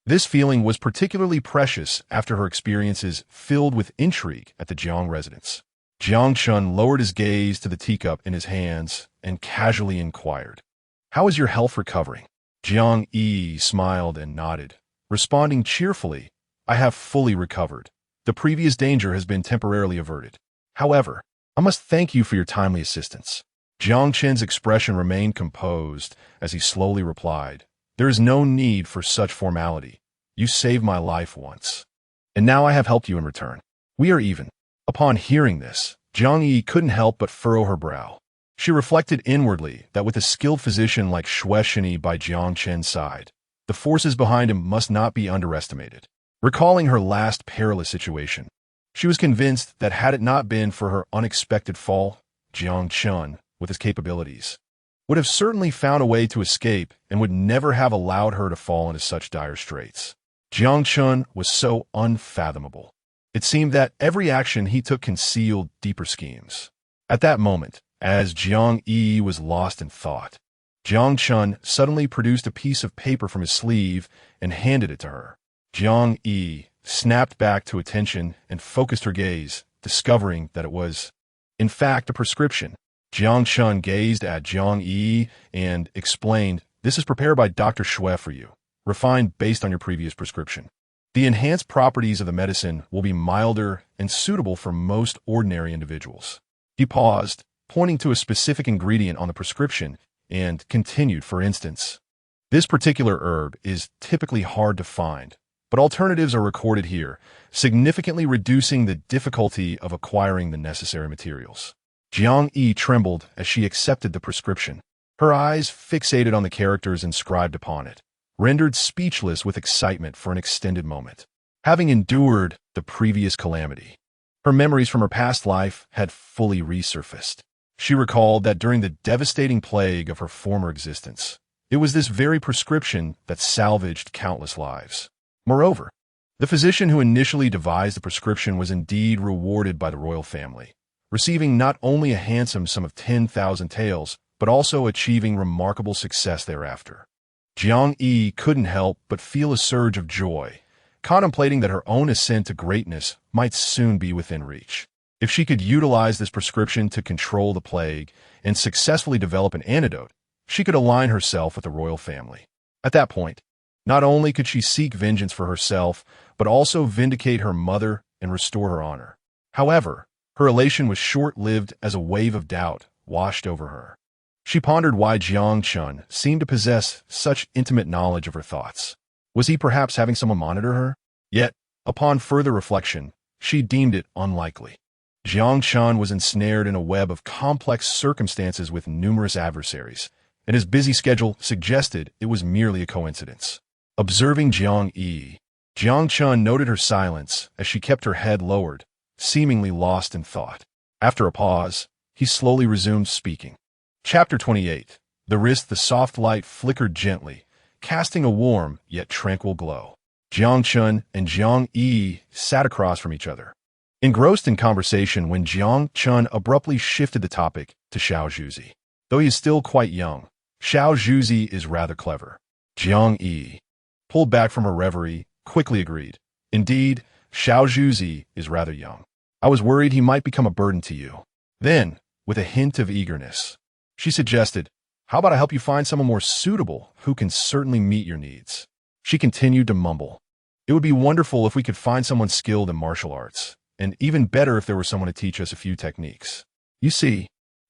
This feeling was particularly precious after her experiences filled with intrigue at the Jiang residence. Jiang Chen lowered his gaze to the teacup in his hands and casually inquired, "How is your health recovering?" Jiang Yi smiled and nodded, responding cheerfully, "I have fully recovered. The previous danger has been temporarily averted. However, I must thank you for your timely assistance." Jiang Chen's expression remained composed as he slowly replied, "There is no need for such formality. You saved my life once, and now I have helped you in return. We are even." Upon hearing this, Jiang Yi couldn't help but furrow her brow. She reflected inwardly that with a skilled physician like Shueshini by Jiang Chen's side, the forces behind him must not be underestimated. Recalling her last perilous situation, she was convinced that had it not been for her unexpected fall, Jiang Chen, with his capabilities, would have certainly found a way to escape and would never have allowed her to fall into such dire straits. Jiang Chen was so unfathomable. It seemed that every action he took concealed deeper schemes. At that moment, as Jiang Yi was lost in thought, Jiang Chen suddenly produced a piece of paper from his sleeve and handed it to her. Jiang Yi snapped back to attention and focused her gaze, discovering that it was, in fact, a prescription. Jiang Chen gazed at Jiang Yi and explained, "This is prepared by Dr. Xue for you, refined based on your previous prescription." The enhanced properties of the medicine will be milder and suitable for most ordinary individuals. He paused, pointing to a specific ingredient on the prescription, and continued, for instance. This particular herb is typically hard to find, but alternatives are recorded here, significantly reducing the difficulty of acquiring the necessary materials. Jiang Yiyi trembled as she accepted the prescription. Her eyes fixated on the characters inscribed upon it, rendered speechless with excitement for an extended moment. Having endured the previous calamity, her memories from her past life had fully resurfaced. She recalled that during the devastating plague of her former existence, it was this very prescription that salvaged countless lives. Moreover, the physician who initially devised the prescription was indeed rewarded by the royal family, receiving not only a handsome sum of 10,000 taels, but also achieving remarkable success thereafter. Jiang Yiyi couldn't help but feel a surge of joy, contemplating that her own ascent to greatness might soon be within reach. If she could utilize this prescription to control the plague and successfully develop an antidote, she could align herself with the royal family. At that point, not only could she seek vengeance for herself, but also vindicate her mother and restore her honor. However, her elation was short-lived as a wave of doubt washed over her. She pondered why Jiang Chun seemed to possess such intimate knowledge of her thoughts. Was he perhaps having someone monitor her? Yet, upon further reflection, she deemed it unlikely. Jiang Chun was ensnared in a web of complex circumstances with numerous adversaries, and his busy schedule suggested it was merely a coincidence. Observing Jiang Yiyi, Jiang Chun noted her silence as she kept her head lowered, seemingly lost in thought. After a pause, he slowly resumed speaking. Chapter 28. The wrist, the soft light flickered gently, casting a warm yet tranquil glow. Jiang Chun and Jiang Yiyi sat across from each other, engrossed in conversation when Jiang Chun abruptly shifted the topic to Xiao Zhuzi. Though he is still quite young, Xiao Zhuzi is rather clever. Jiang Yiyi, pulled back from her reverie, quickly agreed. Indeed, Xiao Zhuzi is rather young. I was worried he might become a burden to you. Then, with a hint of eagerness, she suggested, how about I help you find someone more suitable who can certainly meet your needs? She continued to mumble. It would be wonderful if we could find someone skilled in martial arts, and even better if there were someone to teach us a few techniques. You see,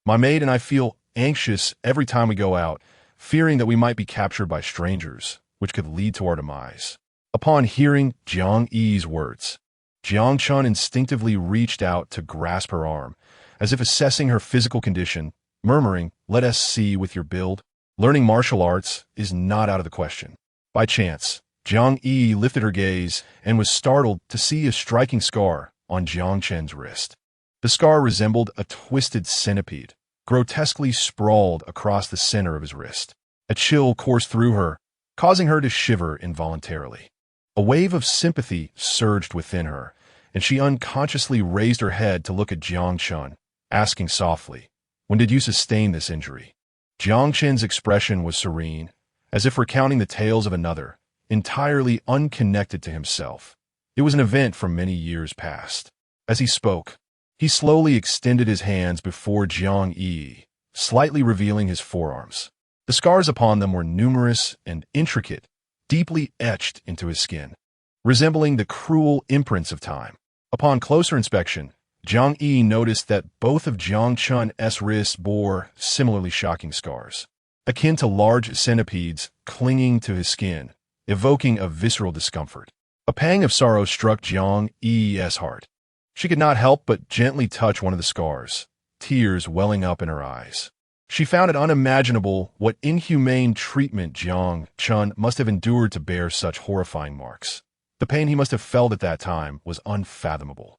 my maid and I feel anxious every time we go out, fearing that we might be captured by strangers, which could lead to our demise. Upon hearing Jiang Yi's words, Jiang Chun instinctively reached out to grasp her arm, as if assessing her physical condition, murmuring, let us see with your build. Learning martial arts is not out of the question. By chance, Jiang Yiyi lifted her gaze and was startled to see a striking scar on Jiang Chen's wrist. The scar resembled a twisted centipede, grotesquely sprawled across the center of his wrist. A chill coursed through her, causing her to shiver involuntarily. A wave of sympathy surged within her, and she unconsciously raised her head to look at Jiang Chun, asking softly, when did you sustain this injury? Jiang Chen's expression was serene, as if recounting the tales of another, entirely unconnected to himself. It was an event from many years past. As he spoke, he slowly extended his hands before Jiang Yiyi, slightly revealing his forearms. The scars upon them were numerous and intricate, deeply etched into his skin, resembling the cruel imprints of time. Upon closer inspection, Jiang Yiyi noticed that both of Jiang Chun's wrists bore similarly shocking scars, akin to large centipedes clinging to his skin, evoking a visceral discomfort. A pang of sorrow struck Jiang Yi's heart. She could not help but gently touch one of the scars, tears welling up in her eyes. She found it unimaginable what inhumane treatment Jiang Chun must have endured to bear such horrifying marks. The pain he must have felt at that time was unfathomable.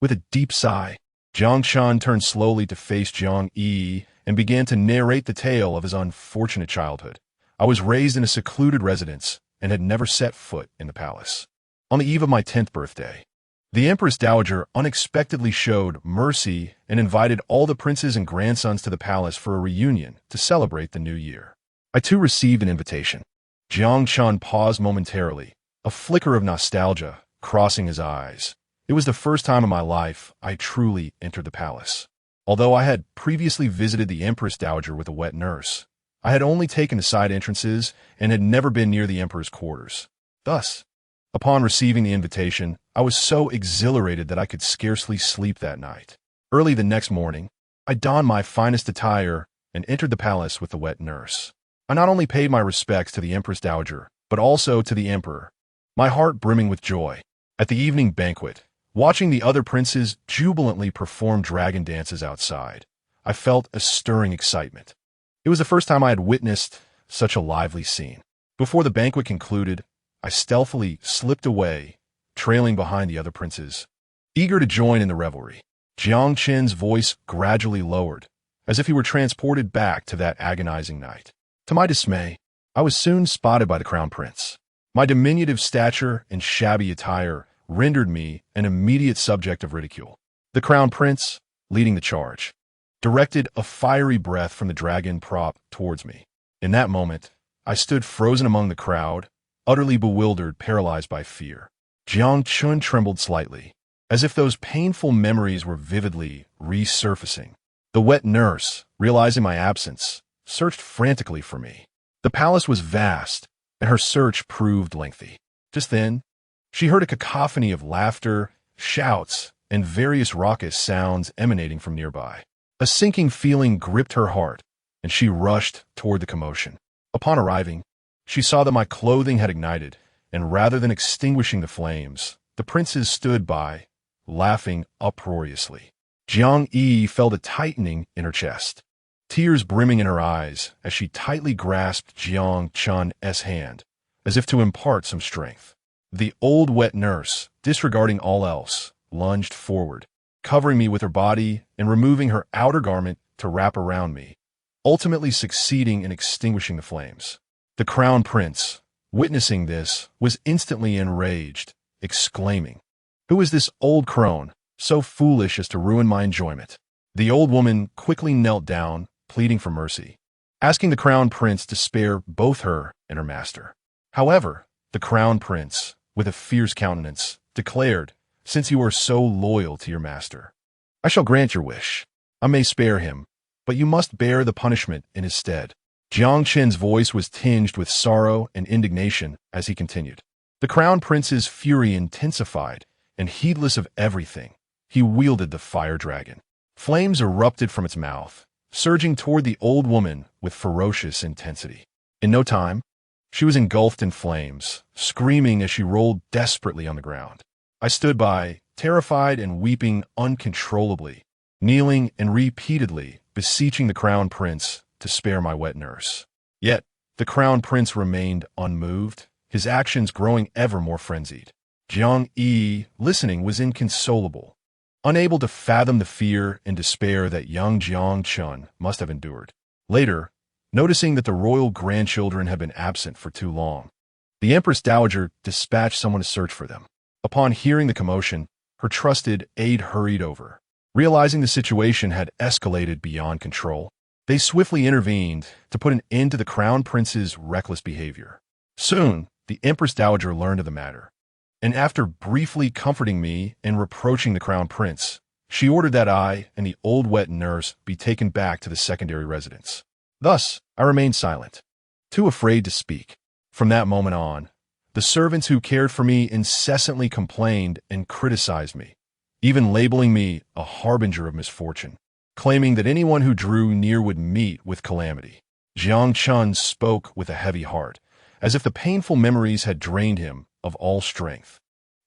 With a deep sigh, Jiang Chun turned slowly to face Jiang Yiyi and began to narrate the tale of his unfortunate childhood. I was raised in a secluded residence and had never set foot in the palace. On the eve of my 10th birthday, the Empress Dowager unexpectedly showed mercy and invited all the princes and grandsons to the palace for a reunion to celebrate the new year. I too received an invitation. Jiang Chun paused momentarily, a flicker of nostalgia crossing his eyes. It was the first time in my life I truly entered the palace. Although I had previously visited the Empress Dowager with a wet nurse, I had only taken the side entrances and had never been near the emperor's quarters. Thus, Upon receiving the invitation, I was so exhilarated that I could scarcely sleep that night. Early the next morning, I donned my finest attire and entered the palace with the wet nurse. I not only paid my respects to the Empress Dowager, but also to the Emperor, my heart brimming with joy. At the evening banquet, watching the other princes jubilantly perform dragon dances outside, I felt a stirring excitement. It was the first time I had witnessed such a lively scene. Before the banquet concluded, I stealthily slipped away, trailing behind the other princes, eager to join in the revelry. Jiang Qin's voice gradually lowered, as if he were transported back to that agonizing night. To my dismay, I was soon spotted by the crown prince. My diminutive stature and shabby attire rendered me an immediate subject of ridicule. The crown prince, leading the charge, directed a fiery breath from the dragon prop towards me. In that moment, I stood frozen among the crowd, utterly bewildered, paralyzed by fear. Jiang Chun trembled slightly, as if those painful memories were vividly resurfacing. The wet nurse, realizing my absence, searched frantically for me. The palace was vast, and her search proved lengthy. Just then, she heard a cacophony of laughter, shouts, and various raucous sounds emanating from nearby. A sinking feeling gripped her heart, and she rushed toward the commotion. Upon arriving, she saw that my clothing had ignited, and rather than extinguishing the flames, the princes stood by, laughing uproariously. Jiang Yiyi felt a tightening in her chest, tears brimming in her eyes as she tightly grasped Jiang Chun's hand, as if to impart some strength. The old wet nurse, disregarding all else, lunged forward, covering me with her body and removing her outer garment to wrap around me, ultimately succeeding in extinguishing the flames. The crown prince, witnessing this, was instantly enraged, exclaiming, "Who is this old crone, so foolish as to ruin my enjoyment?" The old woman quickly knelt down, pleading for mercy, asking the crown prince to spare both her and her master. However, the crown prince, with a fierce countenance, declared, "Since you are so loyal to your master, I shall grant your wish. I may spare him, but you must bear the punishment in his stead." Jiang Qin's voice was tinged with sorrow and indignation as he continued. The crown prince's fury intensified, and heedless of everything, he wielded the fire dragon. Flames erupted from its mouth, surging toward the old woman with ferocious intensity. In no time, she was engulfed in flames, screaming as she rolled desperately on the ground. I stood by, terrified and weeping uncontrollably, kneeling and repeatedly beseeching the crown prince to spare my wet nurse. Yet, the crown prince remained unmoved, his actions growing ever more frenzied. Jiang Yiyi, listening, was inconsolable, unable to fathom the fear and despair that young Jiang Chun must have endured. Later, noticing that the royal grandchildren had been absent for too long, the Empress Dowager dispatched someone to search for them. Upon hearing the commotion, her trusted aide hurried over. Realizing the situation had escalated beyond control, they swiftly intervened to put an end to the crown prince's reckless behavior. Soon, the Empress Dowager learned of the matter, and after briefly comforting me and reproaching the crown prince, she ordered that I and the old wet nurse be taken back to the secondary residence. Thus, I remained silent, too afraid to speak. From that moment on, the servants who cared for me incessantly complained and criticized me, even labeling me a harbinger of misfortune, claiming that anyone who drew near would meet with calamity. Jiang Chun spoke with a heavy heart, as if the painful memories had drained him of all strength.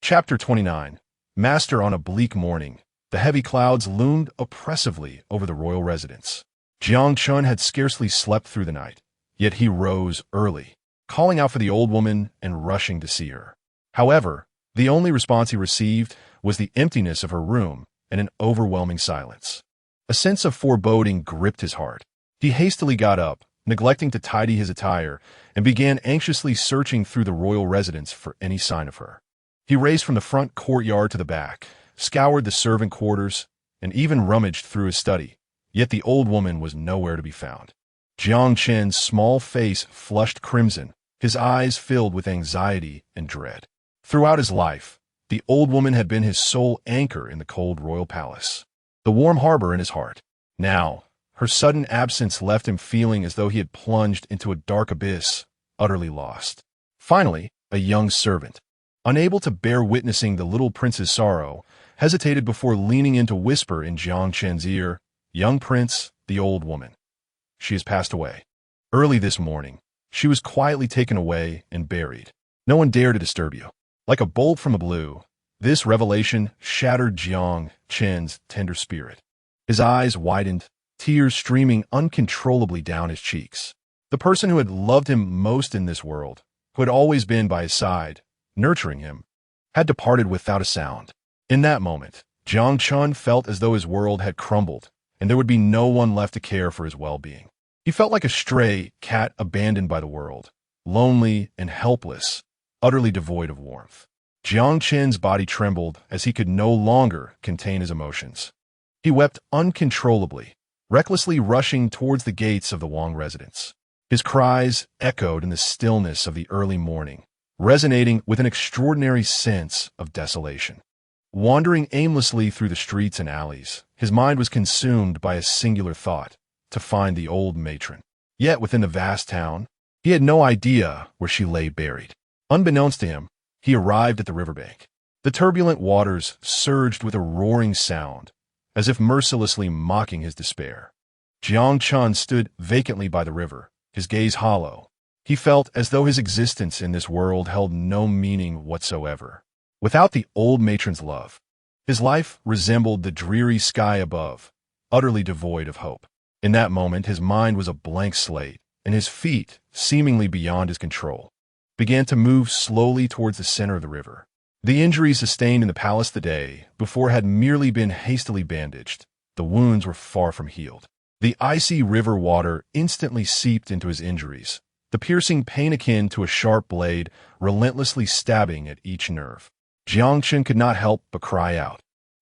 Chapter 29. Master. On a bleak morning, the heavy clouds loomed oppressively over the royal residence. Jiang Chun had scarcely slept through the night, yet he rose early, calling out for the old woman and rushing to see her. However, the only response he received was the emptiness of her room and an overwhelming silence. A sense of foreboding gripped his heart. He hastily got up, neglecting to tidy his attire, and began anxiously searching through the royal residence for any sign of her. He raced from the front courtyard to the back, scoured the servant quarters, and even rummaged through his study, yet the old woman was nowhere to be found. Jiang Qin's small face flushed crimson, his eyes filled with anxiety and dread. Throughout his life, the old woman had been his sole anchor in the cold royal palace, the warm harbor in his heart. Now, her sudden absence left him feeling as though he had plunged into a dark abyss, utterly lost. Finally, a young servant, unable to bear witnessing the little prince's sorrow, hesitated before leaning in to whisper in Jiang Chen's ear, "Young prince, the old woman. She has passed away. Early this morning, she was quietly taken away and buried. No one dared to disturb you." Like a bolt from the blue, this revelation shattered Jiang Chen's tender spirit. His eyes widened, tears streaming uncontrollably down his cheeks. The person who had loved him most in this world, who had always been by his side, nurturing him, had departed without a sound. In that moment, Jiang Chun felt as though his world had crumbled, and there would be no one left to care for his well-being. He felt like a stray cat abandoned by the world, lonely and helpless, utterly devoid of warmth. Jiang Chen's body trembled as he could no longer contain his emotions. He wept uncontrollably, recklessly rushing towards the gates of the Wang residence. His cries echoed in the stillness of the early morning, resonating with an extraordinary sense of desolation. Wandering aimlessly through the streets and alleys, his mind was consumed by a singular thought: to find the old matron. Yet within the vast town, he had no idea where she lay buried. Unbeknownst to him, he arrived at the riverbank. The turbulent waters surged with a roaring sound, as if mercilessly mocking his despair. Jiang Chun stood vacantly by the river, his gaze hollow. He felt as though his existence in this world held no meaning whatsoever. Without the old matron's love, his life resembled the dreary sky above, utterly devoid of hope. In that moment, his mind was a blank slate, and his feet, seemingly beyond his control, began to move slowly towards the center of the river. The injuries sustained in the palace the day before had merely been hastily bandaged. The wounds were far from healed. The icy river water instantly seeped into his injuries, the piercing pain akin to a sharp blade relentlessly stabbing at each nerve. Jiang Chun could not help but cry out,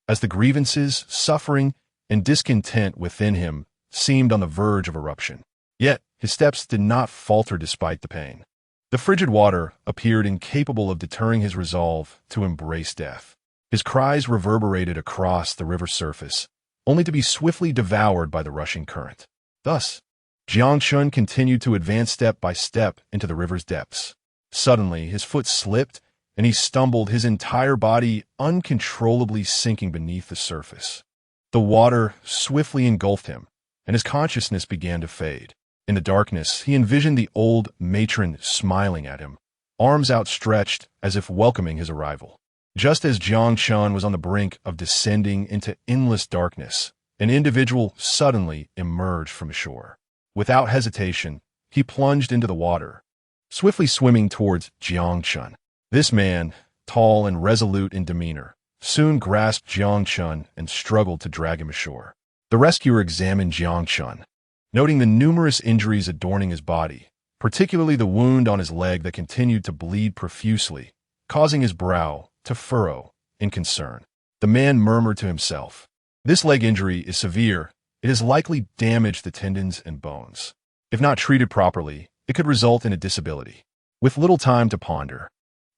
as the grievances, suffering, and discontent within him seemed on the verge of eruption. Yet his steps did not falter despite the pain. The frigid water appeared incapable of deterring his resolve to embrace death. His cries reverberated across the river's surface, only to be swiftly devoured by the rushing current. Thus, Jiang Chun continued to advance step by step into the river's depths. Suddenly, his foot slipped, and he stumbled, his entire body uncontrollably sinking beneath the surface. The water swiftly engulfed him, and his consciousness began to fade. In the darkness, he envisioned the old matron smiling at him, arms outstretched as if welcoming his arrival. Just as Jiang Chun was on the brink of descending into endless darkness, an individual suddenly emerged from the shore. Without hesitation, he plunged into the water, swiftly swimming towards Jiang Chun. This man, tall and resolute in demeanor, soon grasped Jiang Chun and struggled to drag him ashore. The rescuer examined Jiang Chun, noting the numerous injuries adorning his body, particularly the wound on his leg that continued to bleed profusely, causing his brow to furrow in concern. The man murmured to himself, "This leg injury is severe. It has likely damaged the tendons and bones. If not treated properly, it could result in a disability." With little time to ponder,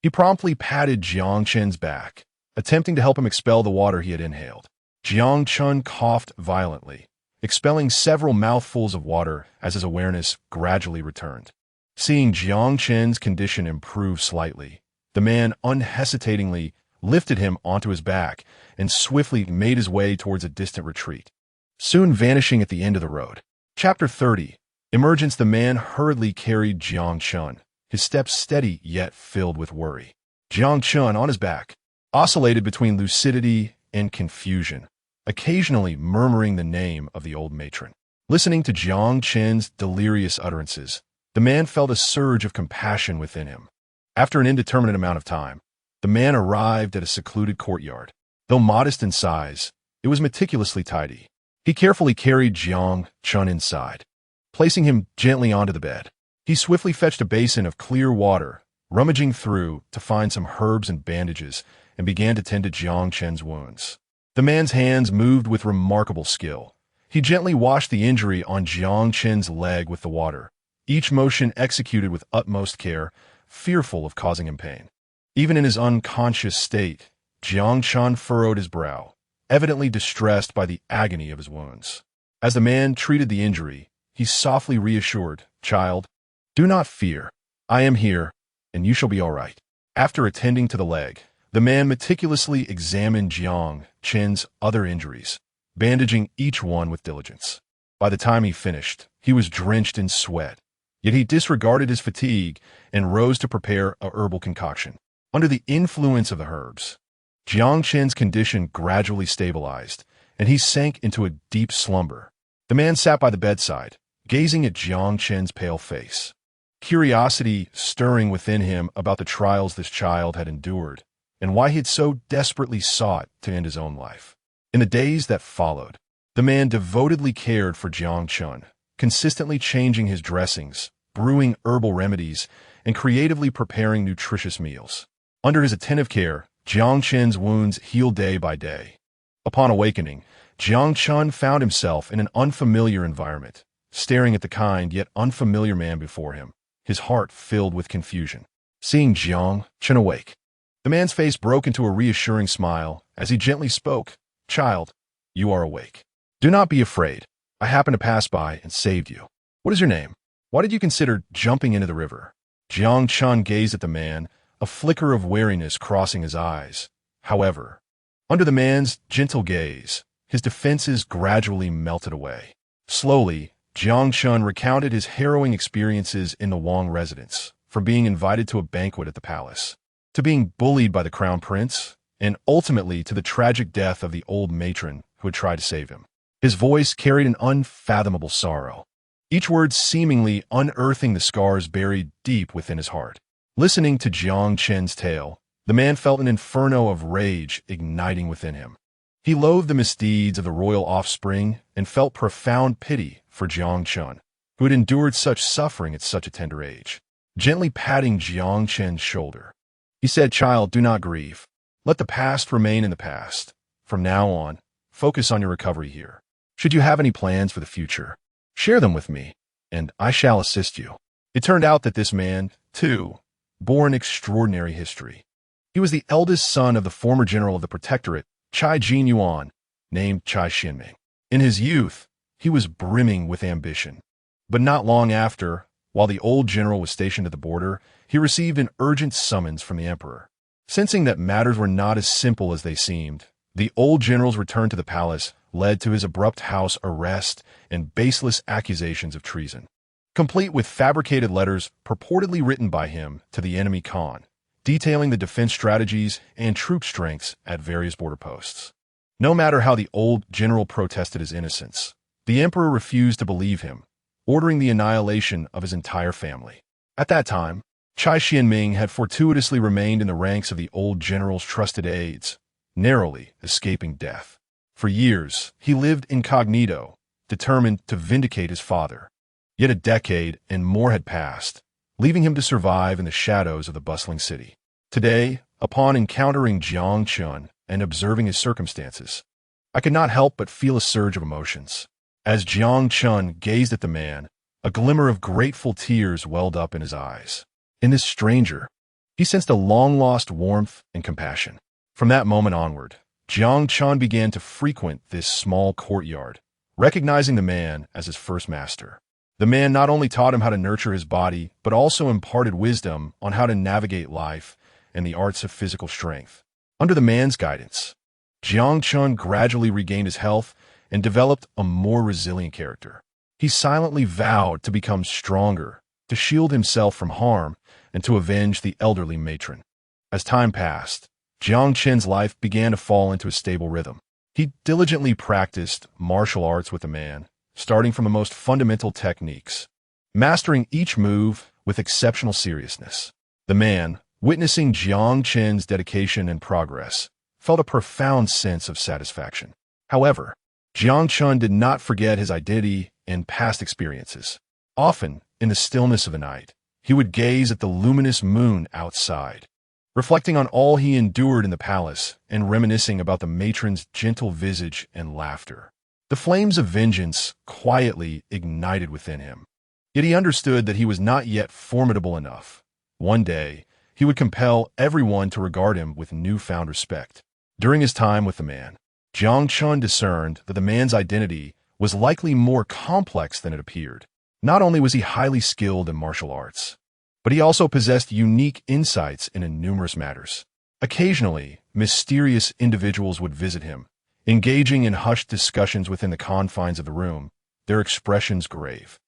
he promptly patted Jiang Chun's back, attempting to help him expel the water he had inhaled. Jiang Chun coughed violently, expelling several mouthfuls of water as his awareness gradually returned. Seeing Jiang Chun's condition improve slightly, the man unhesitatingly lifted him onto his back and swiftly made his way towards a distant retreat, soon vanishing at the end of the road. Chapter 30. Emergence. The man hurriedly carried Jiang Chun, his steps steady yet filled with worry. Jiang Chun, on his back, oscillated between lucidity and confusion, occasionally murmuring the name of the old matron. Listening to Jiang Chun's delirious utterances, the man felt a surge of compassion within him. After an indeterminate amount of time, the man arrived at a secluded courtyard. Though modest in size, it was meticulously tidy. He carefully carried Jiang Chun inside, placing him gently onto the bed. He swiftly fetched a basin of clear water, rummaging through to find some herbs and bandages, and began to tend to Jiang Chun's wounds. The man's hands moved with remarkable skill. He gently washed the injury on Jiang Chun's leg with the water, each motion executed with utmost care, fearful of causing him pain. Even in his unconscious state, Jiang Chun furrowed his brow, evidently distressed by the agony of his wounds. As the man treated the injury, he softly reassured, "Child, do not fear. I am here, and you shall be all right." After attending to the leg, the man meticulously examined Jiang Chen's other injuries, bandaging each one with diligence. By the time he finished, he was drenched in sweat, yet he disregarded his fatigue and rose to prepare a herbal concoction. Under the influence of the herbs, Jiang Chen's condition gradually stabilized, and he sank into a deep slumber. The man sat by the bedside, gazing at Jiang Chen's pale face, curiosity stirring within him about the trials this child had endured and why he had so desperately sought to end his own life. In the days that followed, the man devotedly cared for Jiang Chen, consistently changing his dressings, brewing herbal remedies, and creatively preparing nutritious meals. Under his attentive care, Jiang Chen's wounds healed day by day. Upon awakening, Jiang Chen found himself in an unfamiliar environment, staring at the kind yet unfamiliar man before him, his heart filled with confusion. Seeing Jiang Chen awake, the man's face broke into a reassuring smile as he gently spoke. "Child, you are awake. Do not be afraid. I happened to pass by and saved you. What is your name? Why did you consider jumping into the river?" Jiang Chen gazed at the man, a flicker of wariness crossing his eyes. However, under the man's gentle gaze, his defenses gradually melted away. Slowly, Jiang Chen recounted his harrowing experiences in the Wang residence, from being invited to a banquet at the palace, to being bullied by the crown prince, and ultimately to the tragic death of the old matron who had tried to save him. His voice carried an unfathomable sorrow, each word seemingly unearthing the scars buried deep within his heart. Listening to Jiang Chen's tale, the man felt an inferno of rage igniting within him. He loathed the misdeeds of the royal offspring and felt profound pity for Jiang Chen, who had endured such suffering at such a tender age. Gently patting Jiang Chen's shoulder, he said, "Child, do not grieve. Let the past remain in the past. From now on, focus on your recovery here. Should you have any plans for the future, share them with me, and I shall assist you." It turned out that this man, too, bore an extraordinary history. He was the eldest son of the former general of the protectorate, Cai Jinyuan, named Cai Xianming. In his youth, he was brimming with ambition. But not long after, while the old general was stationed at the border, he received an urgent summons from the emperor. Sensing that matters were not as simple as they seemed, the old general's return to the palace led to his abrupt house arrest and baseless accusations of treason, complete with fabricated letters purportedly written by him to the enemy Khan, detailing the defense strategies and troop strengths at various border posts. No matter how the old general protested his innocence, the emperor refused to believe him, ordering the annihilation of his entire family. At that time, Cai Xianming had fortuitously remained in the ranks of the old general's trusted aides, narrowly escaping death. For years, he lived incognito, determined to vindicate his father. Yet a decade and more had passed, leaving him to survive in the shadows of the bustling city. Today, upon encountering Jiang Chen and observing his circumstances, I could not help but feel a surge of emotions. As Jiang Chen gazed at the man, a glimmer of grateful tears welled up in his eyes. In this stranger, he sensed a long-lost warmth and compassion. From that moment onward, Jiang Chen began to frequent this small courtyard, recognizing the man as his first master. The man not only taught him how to nurture his body, but also imparted wisdom on how to navigate life and the arts of physical strength. Under the man's guidance, Jiang Chen gradually regained his health and developed a more resilient character. He silently vowed to become stronger, to shield himself from harm, and to avenge the elderly matron. As time passed, Jiang Chen's life began to fall into a stable rhythm. He diligently practiced martial arts with the man, starting from the most fundamental techniques, mastering each move with exceptional seriousness. The man, witnessing Jiang Chen's dedication and progress, felt a profound sense of satisfaction. However, Jiang Chen did not forget his identity and past experiences. Often, in the stillness of the night, he would gaze at the luminous moon outside, reflecting on all he endured in the palace and reminiscing about the matron's gentle visage and laughter. The flames of vengeance quietly ignited within him. Yet he understood that he was not yet formidable enough. One day, he would compel everyone to regard him with newfound respect. During his time with the man, Jiang Chen discerned that the man's identity was likely more complex than it appeared. Not only was he highly skilled in martial arts, but he also possessed unique insights into numerous matters. Occasionally, mysterious individuals would visit him, engaging in hushed discussions within the confines of the room, their expressions grave.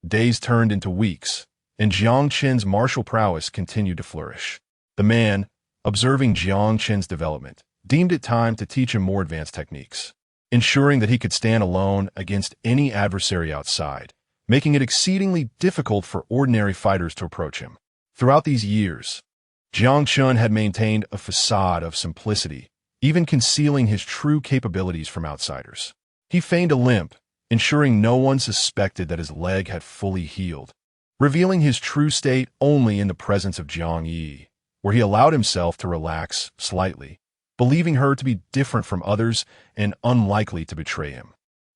Days turned into weeks, and Jiang Qin's martial prowess continued to flourish. The man, observing Jiang Qin's development, deemed it time to teach him more advanced techniques, ensuring that he could stand alone against any adversary outside, making it exceedingly difficult for ordinary fighters to approach him. Throughout these years, Jiang Qin had maintained a facade of simplicity, even concealing his true capabilities from outsiders. He feigned a limp, ensuring no one suspected that his leg had fully healed, revealing his true state only in the presence of Jiang Yiyi, where he allowed himself to relax slightly, believing her to be different from others and unlikely to betray him.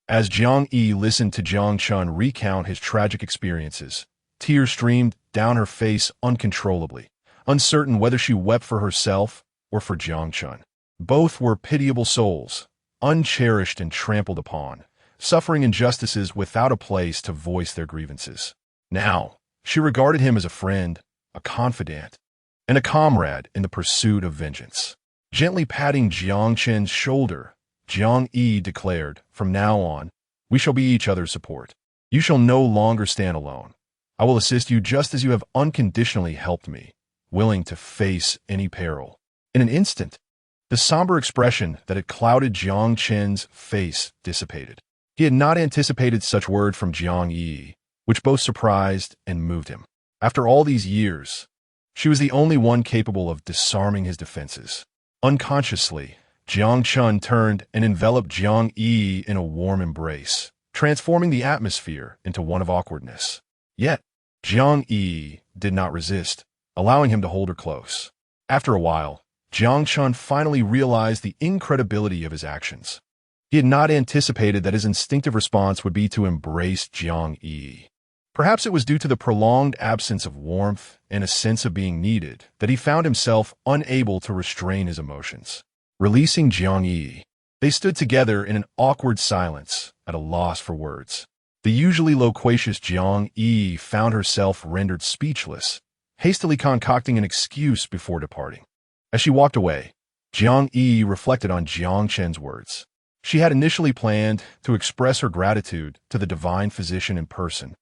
As Jiang Yiyi listened to Jiang Qin recount his tragic experiences, tears streamed down her face uncontrollably, uncertain whether she wept for herself or for Jiang Qin. Both were pitiable souls, uncherished and trampled upon, suffering injustices without a place to voice their grievances. Now, she regarded him as a friend, a confidant, and a comrade in the pursuit of vengeance. Gently patting Jiang Qin's shoulder, Jiang Yi declared, "From now on, we shall be each other's support. You shall no longer stand alone. I will assist you just as you have unconditionally helped me, willing to face any peril." In an instant, the somber expression that had clouded Jiang Qin's face dissipated. He had not anticipated such word from Jiang Yi, which both surprised and moved him. After all these years, she was the only one capable of disarming his defenses. Unconsciously, Jiang Qin turned and enveloped Jiang Yi in a warm embrace, transforming the atmosphere into one of awkwardness. Yet, Jiang Yi did not resist, allowing him to hold her close. After a while, Jiang Qin finally realized the incredibility of his actions. He had not anticipated that his instinctive response would be to embrace Jiang Yi. Perhaps it was due to the prolonged absence of warmth and a sense of being needed that he found himself unable to restrain his emotions. Releasing Jiang Yi, they stood together in an awkward silence, at a loss for words. The usually loquacious Jiang Yi found herself rendered speechless, hastily concocting an excuse before departing. As she walked away, Jiang Yi reflected on Jiang Qin's words. She had initially planned to express her gratitude to the divine physician in person,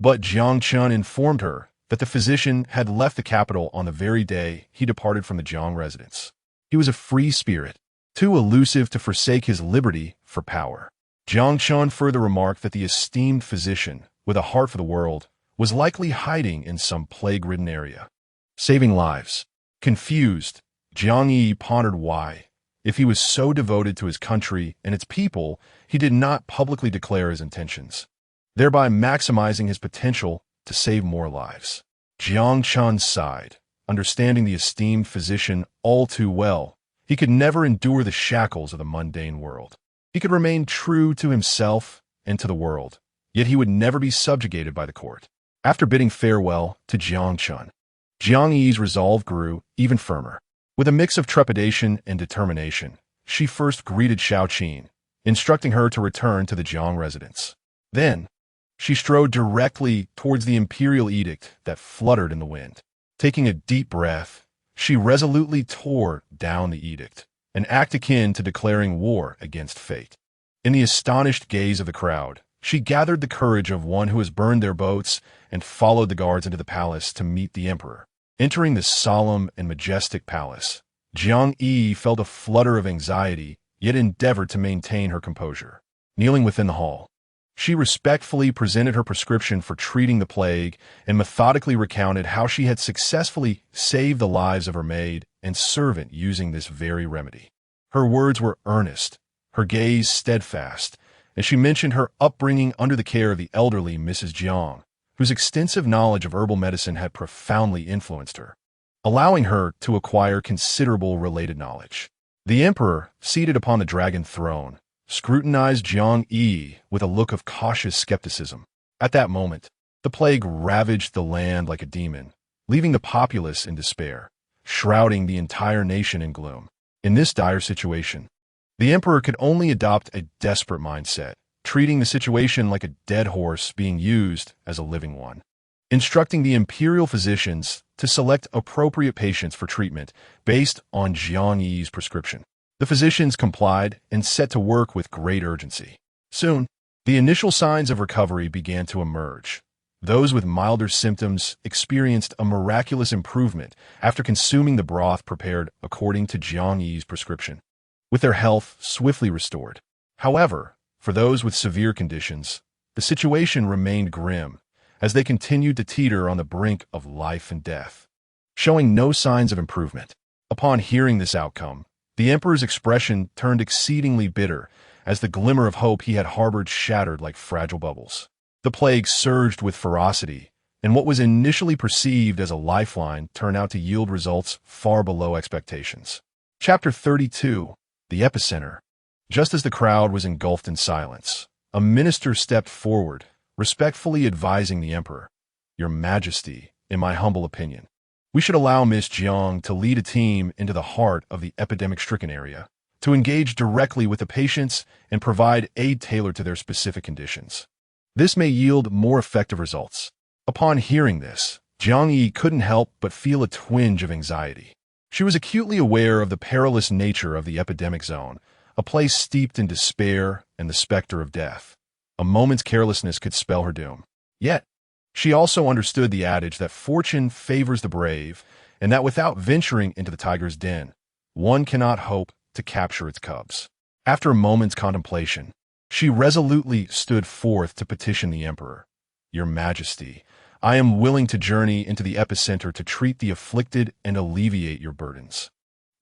but Jiang Qin informed her that the physician had left the capital on the very day he departed from the Jiang residence. He was a free spirit, too elusive to forsake his liberty for power. Jiang Qin further remarked that the esteemed physician, with a heart for the world, was likely hiding in some plague-ridden area, saving lives. Confused, Jiang Yi pondered why, if he was so devoted to his country and its people, he did not publicly declare his intentions, thereby maximizing his potential to save more lives. Jiang Qin sighed, understanding the esteemed physician all too well. He could never endure the shackles of the mundane world. He could remain true to himself and to the world, yet he would never be subjugated by the court. After bidding farewell to Jiang Qin, Jiang Yi's resolve grew even firmer. With a mix of trepidation and determination, she first greeted Shao Qin, instructing her to return to the Jiang residence. Then, she strode directly towards the imperial edict that fluttered in the wind. Taking a deep breath, she resolutely tore down the edict, an act akin to declaring war against fate. In the astonished gaze of the crowd, she gathered the courage of one who has burned their boats and followed the guards into the palace to meet the emperor. Entering this solemn and majestic palace, Jiang Yi felt a flutter of anxiety, yet endeavored to maintain her composure. Kneeling within the hall, she respectfully presented her prescription for treating the plague and methodically recounted how she had successfully saved the lives of her maid and servant using this very remedy. Her words were earnest, her gaze steadfast, and she mentioned her upbringing under the care of the elderly Mrs. Jiang, whose extensive knowledge of herbal medicine had profoundly influenced her, allowing her to acquire considerable related knowledge. The emperor, seated upon the dragon throne, scrutinized Jiang Yi with a look of cautious skepticism. At that moment, the plague ravaged the land like a demon, leaving the populace in despair, shrouding the entire nation in gloom. In this dire situation, the emperor could only adopt a desperate mindset, treating the situation like a dead horse being used as a living one. instructing the imperial physicians to select appropriate patients for treatment based on Jiang Yi's prescription. The physicians complied and set to work with great urgency. Soon, the initial signs of recovery began to emerge. Those with milder symptoms experienced a miraculous improvement after consuming the broth prepared according to Jiang Yi's prescription, with their health swiftly restored. However, for those with severe conditions, the situation remained grim as they continued to teeter on the brink of life and death, showing no signs of improvement. Upon hearing this outcome, the emperor's expression turned exceedingly bitter as the glimmer of hope he had harbored shattered like fragile bubbles. The plague surged with ferocity, and what was initially perceived as a lifeline turned out to yield results far below expectations. Chapter 32. The Epicenter. Just as the crowd was engulfed in silence, a minister stepped forward, respectfully advising the emperor, "Your Majesty, in my humble opinion, we should allow Miss Jiang to lead a team into the heart of the epidemic-stricken area, to engage directly with the patients and provide aid tailored to their specific conditions. This may yield more effective results." Upon hearing this, Jiang Yiyi couldn't help but feel a twinge of anxiety. She was acutely aware of the perilous nature of the epidemic zone, a place steeped in despair and the specter of death. A moment's carelessness could spell her doom. Yet, she also understood the adage that fortune favors the brave, and that without venturing into the tiger's den, one cannot hope to capture its cubs. After a moment's contemplation, she resolutely stood forth to petition the emperor. "Your Majesty, I am willing to journey into the epicenter to treat the afflicted and alleviate your burdens.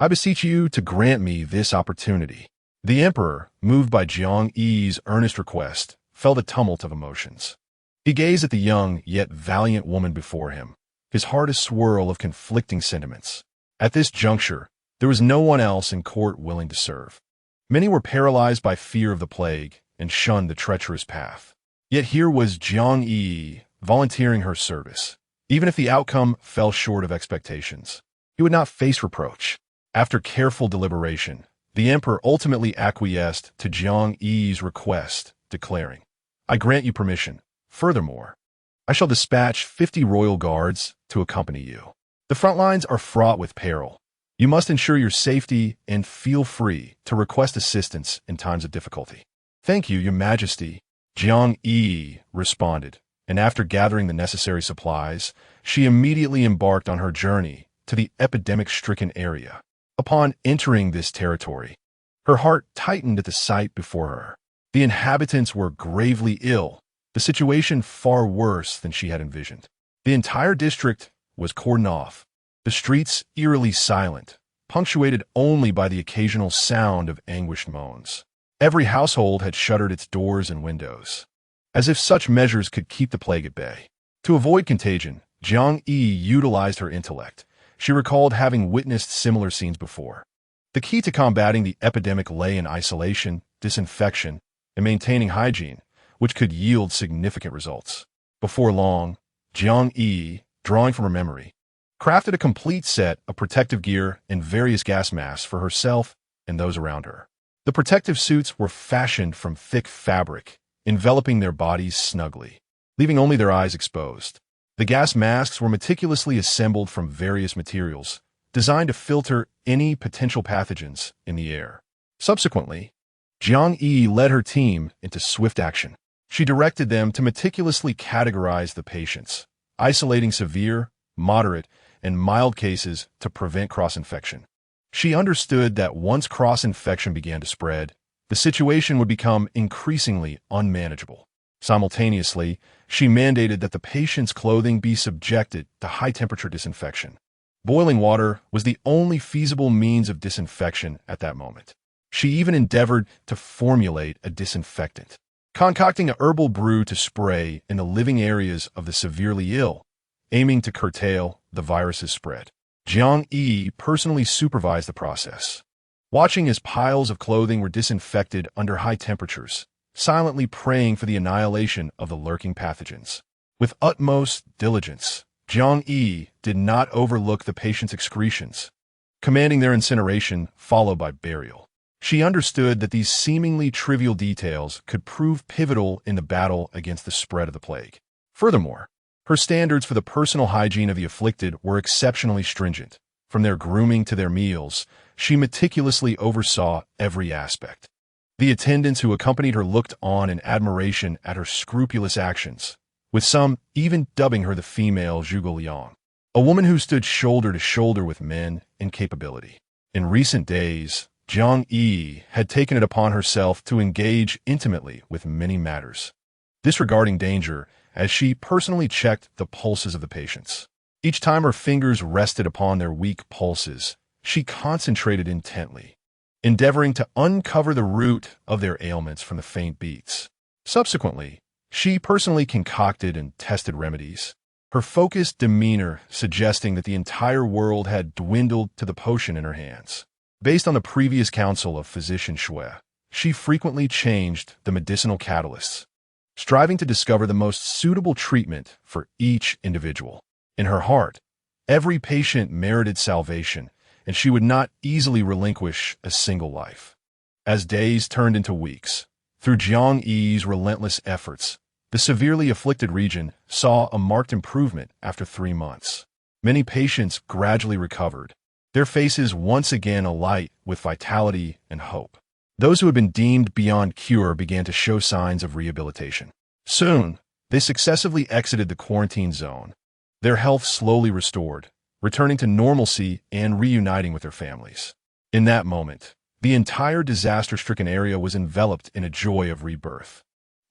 I beseech you to grant me this opportunity." The emperor, moved by Jiang Yi's earnest request, felt a tumult of emotions. He gazed at the young yet valiant woman before him, his heart a swirl of conflicting sentiments. At this juncture, there was no one else in court willing to serve. Many were paralyzed by fear of the plague and shunned the treacherous path. Yet here was Jiang Yiyi volunteering her service. Even if the outcome fell short of expectations, he would not face reproach. After careful deliberation, the emperor ultimately acquiesced to Jiang Yi's request, declaring, "I grant you permission. Furthermore, I shall dispatch 50 royal guards to accompany you. The front lines are fraught with peril. You must ensure your safety and feel free to request assistance in times of difficulty." "Thank you, Your Majesty," Jiang Yiyi responded, and after gathering the necessary supplies, she immediately embarked on her journey to the epidemic-stricken area. Upon entering this territory, her heart tightened at the sight before her. The inhabitants were gravely ill, the situation far worse than she had envisioned. The entire district was cordoned off, the streets eerily silent, punctuated only by the occasional sound of anguished moans. Every household had shuttered its doors and windows, as if such measures could keep the plague at bay. To avoid contagion, Jiang Yiyi utilized her intellect. She recalled having witnessed similar scenes before. The key to combating the epidemic lay in isolation, disinfection, and maintaining hygiene, which could yield significant results. Before long, Jiang Yiyi, drawing from her memory, crafted a complete set of protective gear and various gas masks for herself and those around her. The protective suits were fashioned from thick fabric, enveloping their bodies snugly, leaving only their eyes exposed. The gas masks were meticulously assembled from various materials, designed to filter any potential pathogens in the air. Subsequently, Jiang Yiyi led her team into swift action. She directed them to meticulously categorize the patients, isolating severe, moderate, and mild cases to prevent cross-infection. She understood that once cross-infection began to spread, the situation would become increasingly unmanageable. Simultaneously, she mandated that the patient's clothing be subjected to high-temperature disinfection. Boiling water was the only feasible means of disinfection at that moment. She even endeavored to formulate a disinfectant, concocting a herbal brew to spray in the living areas of the severely ill, aiming to curtail the virus's spread. Jiang Yiyi personally supervised the process, watching as piles of clothing were disinfected under high temperatures, silently praying for the annihilation of the lurking pathogens. With utmost diligence, Jiang Yiyi did not overlook the patient's excretions, commanding their incineration followed by burial. She understood that these seemingly trivial details could prove pivotal in the battle against the spread of the plague. Furthermore, Her standards for the personal hygiene of the afflicted were exceptionally stringent. From their grooming to their meals, she meticulously oversaw every aspect. The attendants who accompanied her looked on in admiration at her scrupulous actions, with some even dubbing her the female Zhuge Liang, a woman who stood shoulder to shoulder with men in capability. In recent days, Jiang Yiyi had taken it upon herself to engage intimately with many matters, disregarding danger as she personally checked the pulses of the patients. Each time her fingers rested upon their weak pulses, she concentrated intently, endeavoring to uncover the root of their ailments from the faint beats. Subsequently, she personally concocted and tested remedies, her focused demeanor suggesting that the entire world had dwindled to the potion in her hands. Based on the previous counsel of physician Shui, she frequently changed the medicinal catalysts, striving to discover the most suitable treatment for each individual. In her heart, every patient merited salvation, and she would not easily relinquish a single life. As days turned into weeks, through Jiang Yi's relentless efforts, the severely afflicted region saw a marked improvement after 3 months. Many patients gradually recovered, their faces once again alight with vitality and hope. Those who had been deemed beyond cure began to show signs of rehabilitation. Soon, they successively exited the quarantine zone, their health slowly restored, returning to normalcy and reuniting with their families. In that moment, the entire disaster-stricken area was enveloped in a joy of rebirth.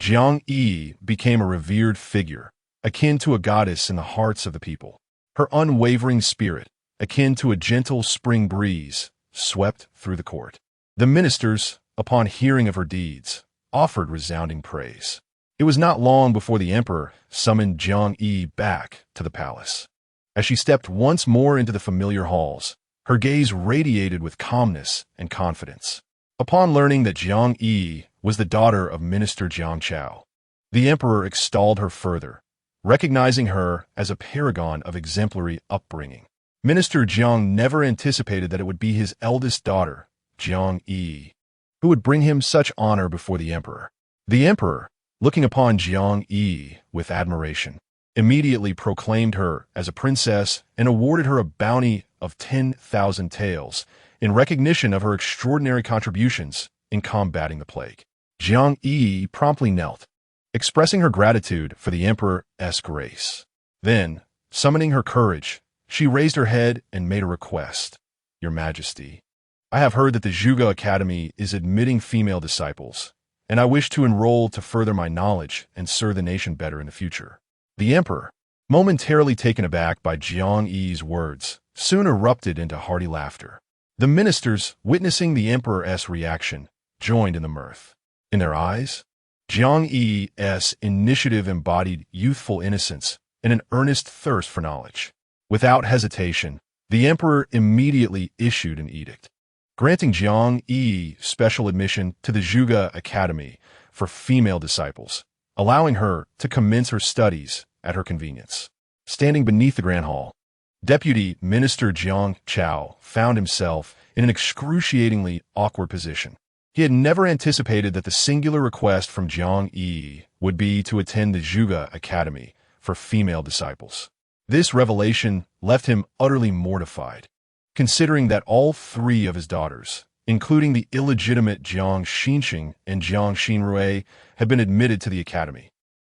Jiang Yiyi became a revered figure, akin to a goddess in the hearts of the people. Her unwavering spirit, akin to a gentle spring breeze, swept through the court. The ministers, upon hearing of her deeds, offered resounding praise. It was not long before the emperor summoned Jiang Yiyi back to the palace. As she stepped once more into the familiar halls, her gaze radiated with calmness and confidence. Upon learning that Jiang Yiyi was the daughter of Minister Jiang Chao, the emperor extolled her further, recognizing her as a paragon of exemplary upbringing. Minister Jiang never anticipated that it would be his eldest daughter, Jiang Yiyi, who would bring him such honor before the emperor. The emperor, looking upon Jiang Yiyi with admiration, immediately proclaimed her as a princess and awarded her a bounty of 10,000 taels in recognition of her extraordinary contributions in combating the plague. Jiang Yiyi promptly knelt, expressing her gratitude for the emperor's grace. Then, summoning her courage, she raised her head and made a request. Your Majesty, I have heard that the Zhuge Academy is admitting female disciples, and I wish to enroll to further my knowledge and serve the nation better in the future. The emperor, momentarily taken aback by Jiang Yi's words, soon erupted into hearty laughter. The ministers, witnessing the emperor's reaction, joined in the mirth. In their eyes, Jiang Yi's initiative embodied youthful innocence and an earnest thirst for knowledge. Without hesitation, the emperor immediately issued an edict, granting Jiang Yiyi special admission to the Zhuge Academy for female disciples, allowing her to commence her studies at her convenience. Standing beneath the Grand Hall, Deputy Minister Jiang Chao found himself in an excruciatingly awkward position. He had never anticipated that the singular request from Jiang Yiyi would be to attend the Zhuge Academy for female disciples. This revelation left him utterly mortified, considering that all 3 of his daughters, including the illegitimate Jiang Xinxing and Jiang Xinrui, had been admitted to the academy,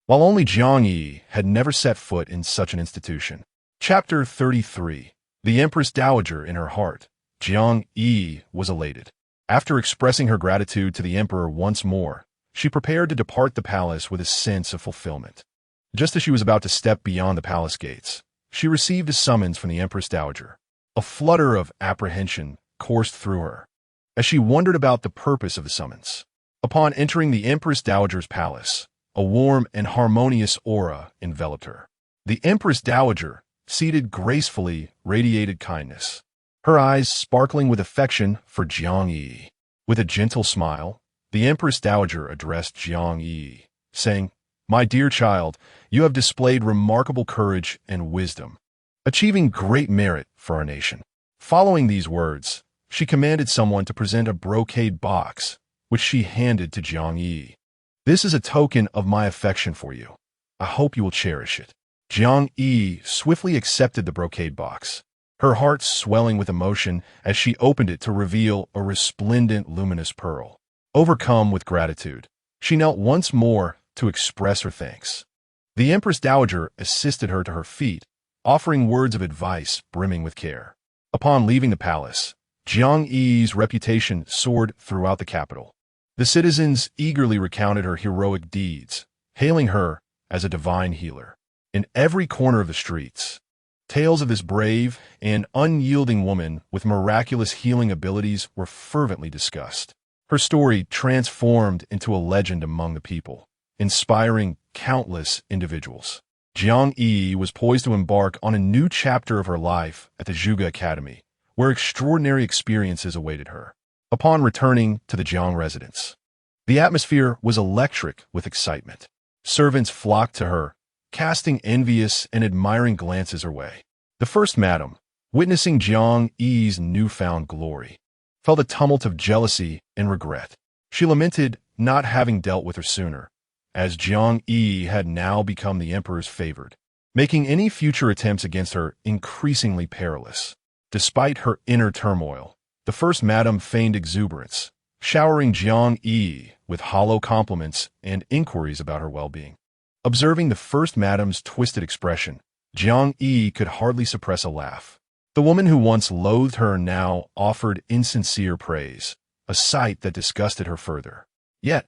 while only Jiang Yiyi had never set foot in such an institution. Chapter 33. The Empress Dowager in her heart. Jiang Yiyi was elated. After expressing her gratitude to the emperor once more, she prepared to depart the palace with a sense of fulfillment. Just as she was about to step beyond the palace gates, she received a summons from the Empress Dowager. A flutter of apprehension coursed through her as she wondered about the purpose of the summons. Upon entering the Empress Dowager's palace, a warm and harmonious aura enveloped her. The Empress Dowager, seated gracefully, radiated kindness, her eyes sparkling with affection for Jiang Yiyi. With a gentle smile, the Empress Dowager addressed Jiang Yiyi, saying, "My dear child, you have displayed remarkable courage and wisdom, achieving great merit for our nation." Following these words, she commanded someone to present a brocade box, which she handed to Jiang Yiyi. "This is a token of my affection for you. I hope you will cherish it." Jiang Yiyi swiftly accepted the brocade box, her heart swelling with emotion as she opened it to reveal a resplendent, luminous pearl. Overcome with gratitude, she knelt once more to express her thanks. The Empress Dowager assisted her to her feet, offering words of advice brimming with care. Upon leaving the palace, Jiang Yi's reputation soared throughout the capital. The citizens eagerly recounted her heroic deeds, hailing her as a divine healer. In every corner of the streets, tales of this brave and unyielding woman with miraculous healing abilities were fervently discussed. Her story transformed into a legend among the people, inspiring countless individuals. Jiang Yiyi was poised to embark on a new chapter of her life at the Zhuge Academy, where extraordinary experiences awaited her. Upon returning to the Jiang residence, the atmosphere was electric with excitement. Servants flocked to her, casting envious and admiring glances her way. The first madam, witnessing Jiang Yi's newfound glory, felt a tumult of jealousy and regret. She lamented not having dealt with her sooner, as Jiang Yiyi had now become the emperor's favored, making any future attempts against her increasingly perilous. Despite her inner turmoil, the first madam feigned exuberance, showering Jiang Yiyi with hollow compliments and inquiries about her well-being. Observing the first madam's twisted expression, Jiang Yiyi could hardly suppress a laugh. The woman who once loathed her now offered insincere praise, a sight that disgusted her further. Yet,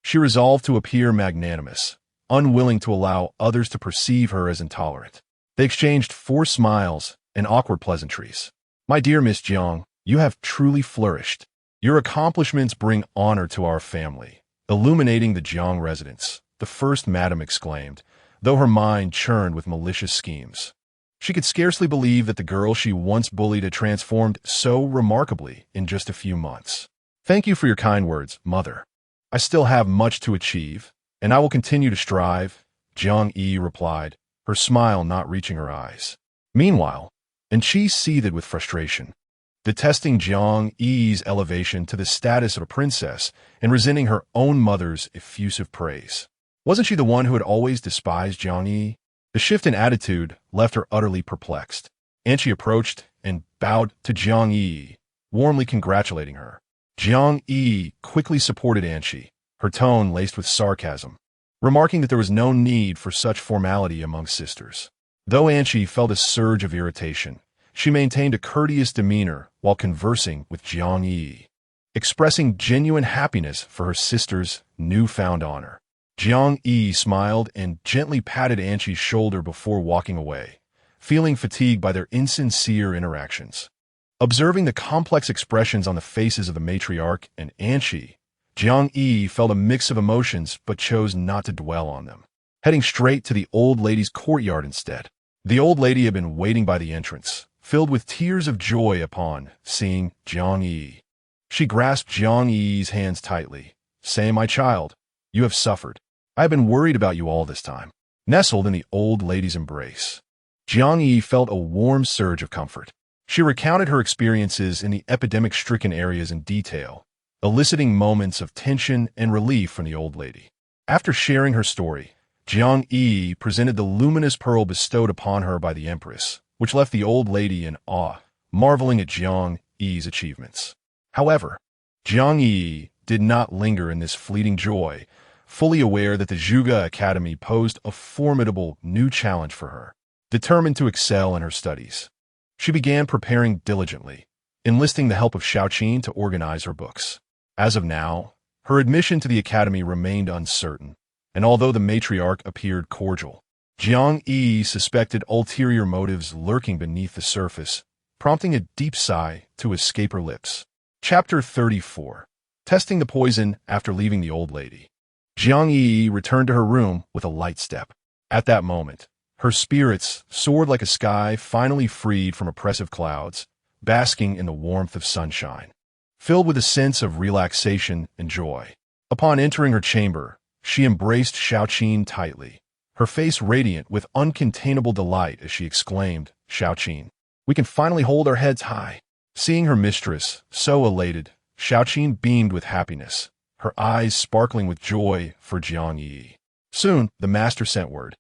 she resolved to appear magnanimous, unwilling to allow others to perceive her as intolerant. They exchanged forced smiles and awkward pleasantries. "My dear Miss Jiang, you have truly flourished. Your accomplishments bring honor to our family." Illuminating the Jiang residence, the first madam exclaimed, though her mind churned with malicious schemes. She could scarcely believe that the girl she once bullied had transformed so remarkably in just a few months. "Thank you for your kind words, mother. I still have much to achieve, and I will continue to strive," Jiang Yi replied, her smile not reaching her eyes. Meanwhile, Anqi seethed with frustration, detesting Jiang Yi's elevation to the status of a princess and resenting her own mother's effusive praise. Wasn't she the one who had always despised Jiang Yiyi? The shift in attitude left her utterly perplexed. Anqi approached and bowed to Jiang Yiyi, warmly congratulating her. Jiang Yiyi quickly supported Anqi, her tone laced with sarcasm, remarking that there was no need for such formality among sisters. Though Anqi felt a surge of irritation, she maintained a courteous demeanor while conversing with Jiang Yiyi, expressing genuine happiness for her sister's newfound honor. Jiang Yiyi smiled and gently patted Anqi's shoulder before walking away, feeling fatigued by their insincere interactions. Observing the complex expressions on the faces of the matriarch and Anqi, Jiang Yiyi felt a mix of emotions but chose not to dwell on them, heading straight to the old lady's courtyard instead. The old lady had been waiting by the entrance, filled with tears of joy upon seeing Jiang Yiyi. She grasped Jiang Yiyi's hands tightly, saying, "My child, you have suffered. I have been worried about you all this time." Nestled in the old lady's embrace, Jiang Yiyi felt a warm surge of comfort. She recounted her experiences in the epidemic-stricken areas in detail, eliciting moments of tension and relief from the old lady. After sharing her story, Jiang Yiyi presented the luminous pearl bestowed upon her by the empress, which left the old lady in awe, marveling at Jiang Yi's achievements. However, Jiang Yiyi did not linger in this fleeting joy, fully aware that the Zhuge Academy posed a formidable new challenge for her. Determined to excel in her studies, she began preparing diligently, enlisting the help of Xiaoqin to organize her books. As of now, her admission to the academy remained uncertain, and although the matriarch appeared cordial, Jiang Yiyi suspected ulterior motives lurking beneath the surface, prompting a deep sigh to escape her lips. Chapter 34. Testing the poison after leaving the old lady. Jiang Yiyi returned to her room with a light step. At that moment, her spirits soared like a sky finally freed from oppressive clouds, basking in the warmth of sunshine. Filled with a sense of relaxation and joy, upon entering her chamber, she embraced Xiaoqin tightly, her face radiant with uncontainable delight as she exclaimed, "Xiaoqin, we can finally hold our heads high." Seeing her mistress so elated, Xiaoqin beamed with happiness, her eyes sparkling with joy for Jiang Yiyi. Soon, the master sent word.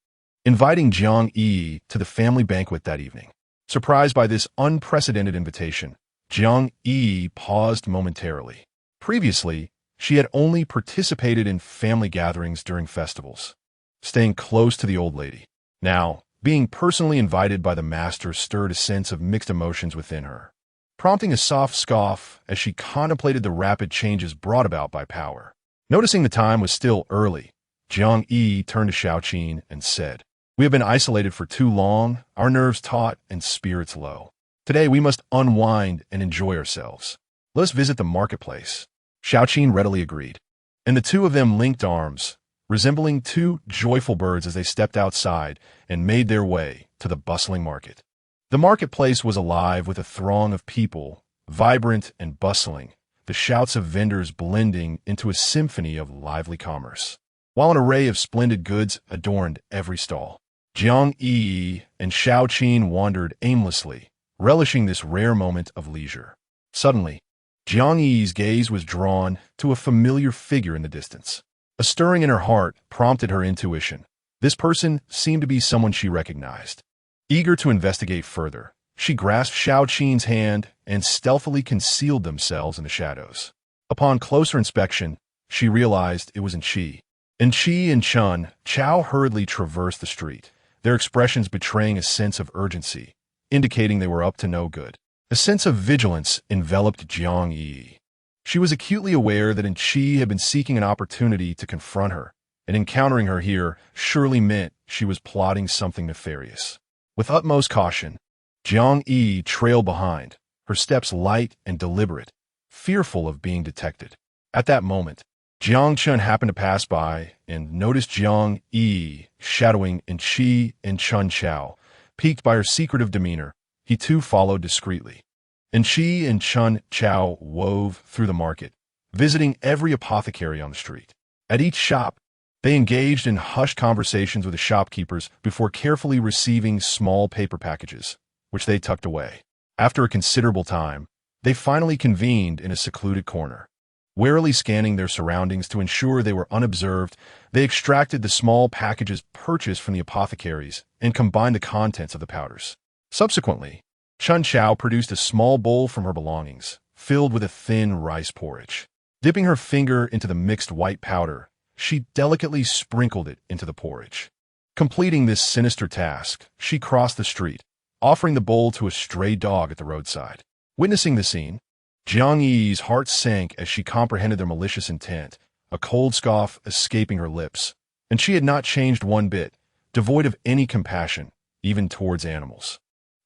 inviting Jiang Yiyi to the family banquet that evening. Surprised by this unprecedented invitation, Jiang Yiyi paused momentarily. Previously, she had only participated in family gatherings during festivals, staying close to the old lady. Now, being personally invited by the master stirred a sense of mixed emotions within her, prompting a soft scoff as she contemplated the rapid changes brought about by power. Noticing the time was still early, Jiang Yi turned to Xiaoqin and said, "We have been isolated for too long, our nerves taut and spirits low. Today we must unwind and enjoy ourselves. Let us visit the marketplace." Xiaoqin readily agreed, and the two of them linked arms, resembling two joyful birds as they stepped outside and made their way to the bustling market. The marketplace was alive with a throng of people, vibrant and bustling, the shouts of vendors blending into a symphony of lively commerce, while an array of splendid goods adorned every stall. Jiang Yi and Xiaoqin wandered aimlessly, relishing this rare moment of leisure. Suddenly, Jiang Yi's gaze was drawn to a familiar figure in the distance. A stirring in her heart prompted her intuition. This person seemed to be someone she recognized. Eager to investigate further, she grasped Xiaoqin's hand and stealthily concealed themselves in the shadows. Upon closer inspection, she realized it was Enqi. Enqi and Chun Chao hurriedly traversed the street, their expressions betraying a sense of urgency, indicating they were up to no good. A sense of vigilance enveloped Jiang Yi. She was acutely aware that Enqi had been seeking an opportunity to confront her, and encountering her here surely meant she was plotting something nefarious. With utmost caution, Jiang Yi trailed behind, her steps light and deliberate, fearful of being detected. At that moment, Jiang Chun happened to pass by and noticed Jiang Yi shadowing Enqi and Chun Chao. Piqued by her secretive demeanor, he too followed discreetly. Enqi and Chun Chao wove through the market, visiting every apothecary on the street. At each shop, they engaged in hushed conversations with the shopkeepers before carefully receiving small paper packages, which they tucked away. After a considerable time, they finally convened in a secluded corner. Warily scanning their surroundings to ensure they were unobserved, they extracted the small packages purchased from the apothecaries and combined the contents of the powders. Subsequently, Chun Chao produced a small bowl from her belongings, filled with a thin rice porridge. Dipping her finger into the mixed white powder, she delicately sprinkled it into the porridge. Completing this sinister task, she crossed the street, offering the bowl to a stray dog at the roadside. Witnessing the scene, Jiang Yi's heart sank as she comprehended their malicious intent, a cold scoff escaping her lips. And she had not changed one bit, devoid of any compassion, even towards animals.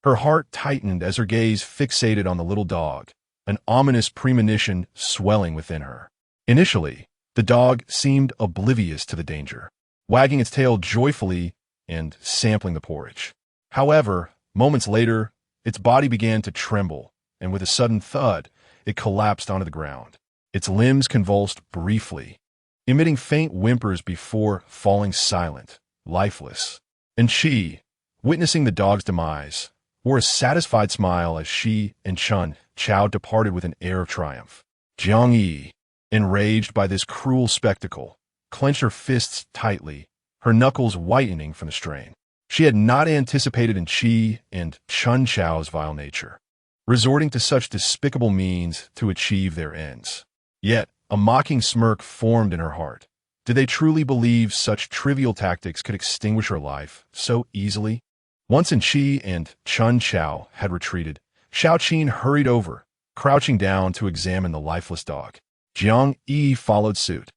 Her heart tightened as her gaze fixated on the little dog, an ominous premonition swelling within her. Initially, the dog seemed oblivious to the danger, wagging its tail joyfully and sampling the porridge. However, moments later, its body began to tremble, and with a sudden thud, it collapsed onto the ground. Its limbs convulsed briefly, emitting faint whimpers before falling silent, lifeless. And she, witnessing the dog's demise, wore a satisfied smile as she and Chun Chao departed with an air of triumph. Jiang Yi, enraged by this cruel spectacle, clenched her fists tightly, her knuckles whitening from the strain. She had not anticipated Enqi and Chun Chao's vile nature, resorting to such despicable means to achieve their ends. Yet, a mocking smirk formed in her heart. Did they truly believe such trivial tactics could extinguish her life so easily? Once Enqi and Chun Chao had retreated, Xiaoqin hurried over, crouching down to examine the lifeless dog. Jiang Yi followed suit,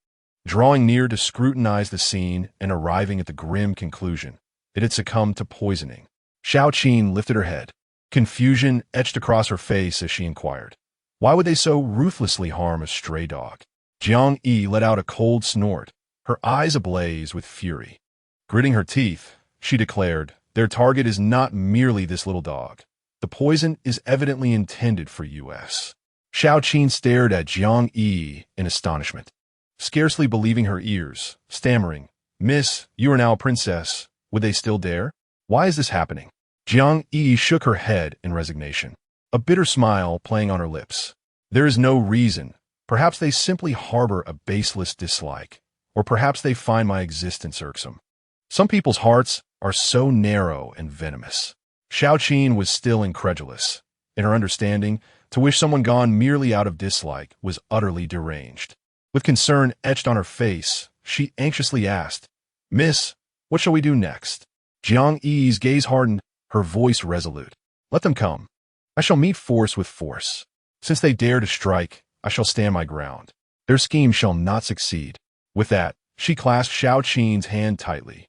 drawing near to scrutinize the scene and arriving at the grim conclusion. It had succumbed to poisoning. Xiaoqin lifted her head. Confusion etched across her face as she inquired, why would they so ruthlessly harm a stray dog? Jiang Yi let out a cold snort, her eyes ablaze with fury. Gritting her teeth, she declared, their target is not merely this little dog. The poison is evidently intended for us. Xiaoqin stared at Jiang Yi in astonishment, scarcely believing her ears, stammering, "Miss, you are now a princess. Would they still dare? Why is this happening?" Jiang Yi shook her head in resignation, a bitter smile playing on her lips. There is no reason. Perhaps they simply harbor a baseless dislike, or perhaps they find my existence irksome. Some people's hearts are so narrow and venomous. Xiaoqin was still incredulous. In her understanding, to wish someone gone merely out of dislike was utterly deranged. With concern etched on her face, she anxiously asked, "Miss, what shall we do next?" Jiang Yi's gaze hardened, her voice resolute. "Let them come. I shall meet force with force. Since they dare to strike, I shall stand my ground. Their scheme shall not succeed." With that, she clasped Xiaoqin's hand tightly,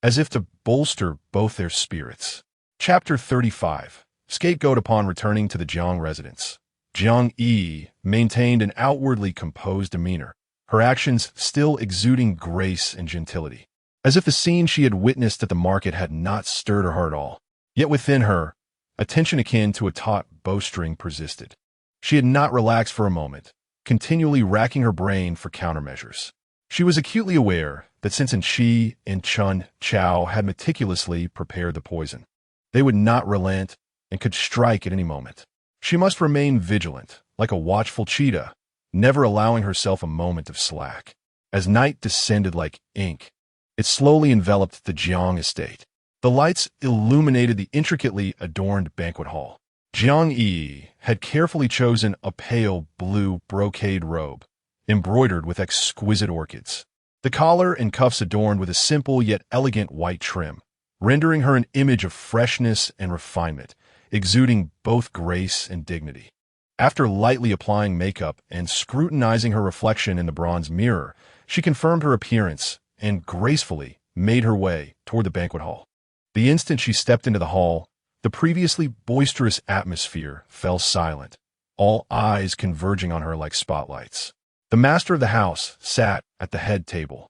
as if to bolster both their spirits. Chapter 35. Scapegoat. Upon returning to the Jiang residence, Jiang Yiyi maintained an outwardly composed demeanor, her actions still exuding grace and gentility, as if the scene she had witnessed at the market had not stirred her heart at all. Yet within her, a tension akin to a taut bowstring persisted. She had not relaxed for a moment, continually racking her brain for countermeasures. She was acutely aware that since Shi and Chun Chao had meticulously prepared the poison, they would not relent and could strike at any moment. She must remain vigilant, like a watchful cheetah, never allowing herself a moment of slack. As night descended like ink, it slowly enveloped the Jiang estate. The lights illuminated the intricately adorned banquet hall. Jiang Yiyi had carefully chosen a pale blue brocade robe, embroidered with exquisite orchids. The collar and cuffs adorned with a simple yet elegant white trim, rendering her an image of freshness and refinement, exuding both grace and dignity. After lightly applying makeup and scrutinizing her reflection in the bronze mirror, she confirmed her appearance and gracefully made her way toward the banquet hall. The instant she stepped into the hall, the previously boisterous atmosphere fell silent, all eyes converging on her like spotlights. The master of the house sat at the head table,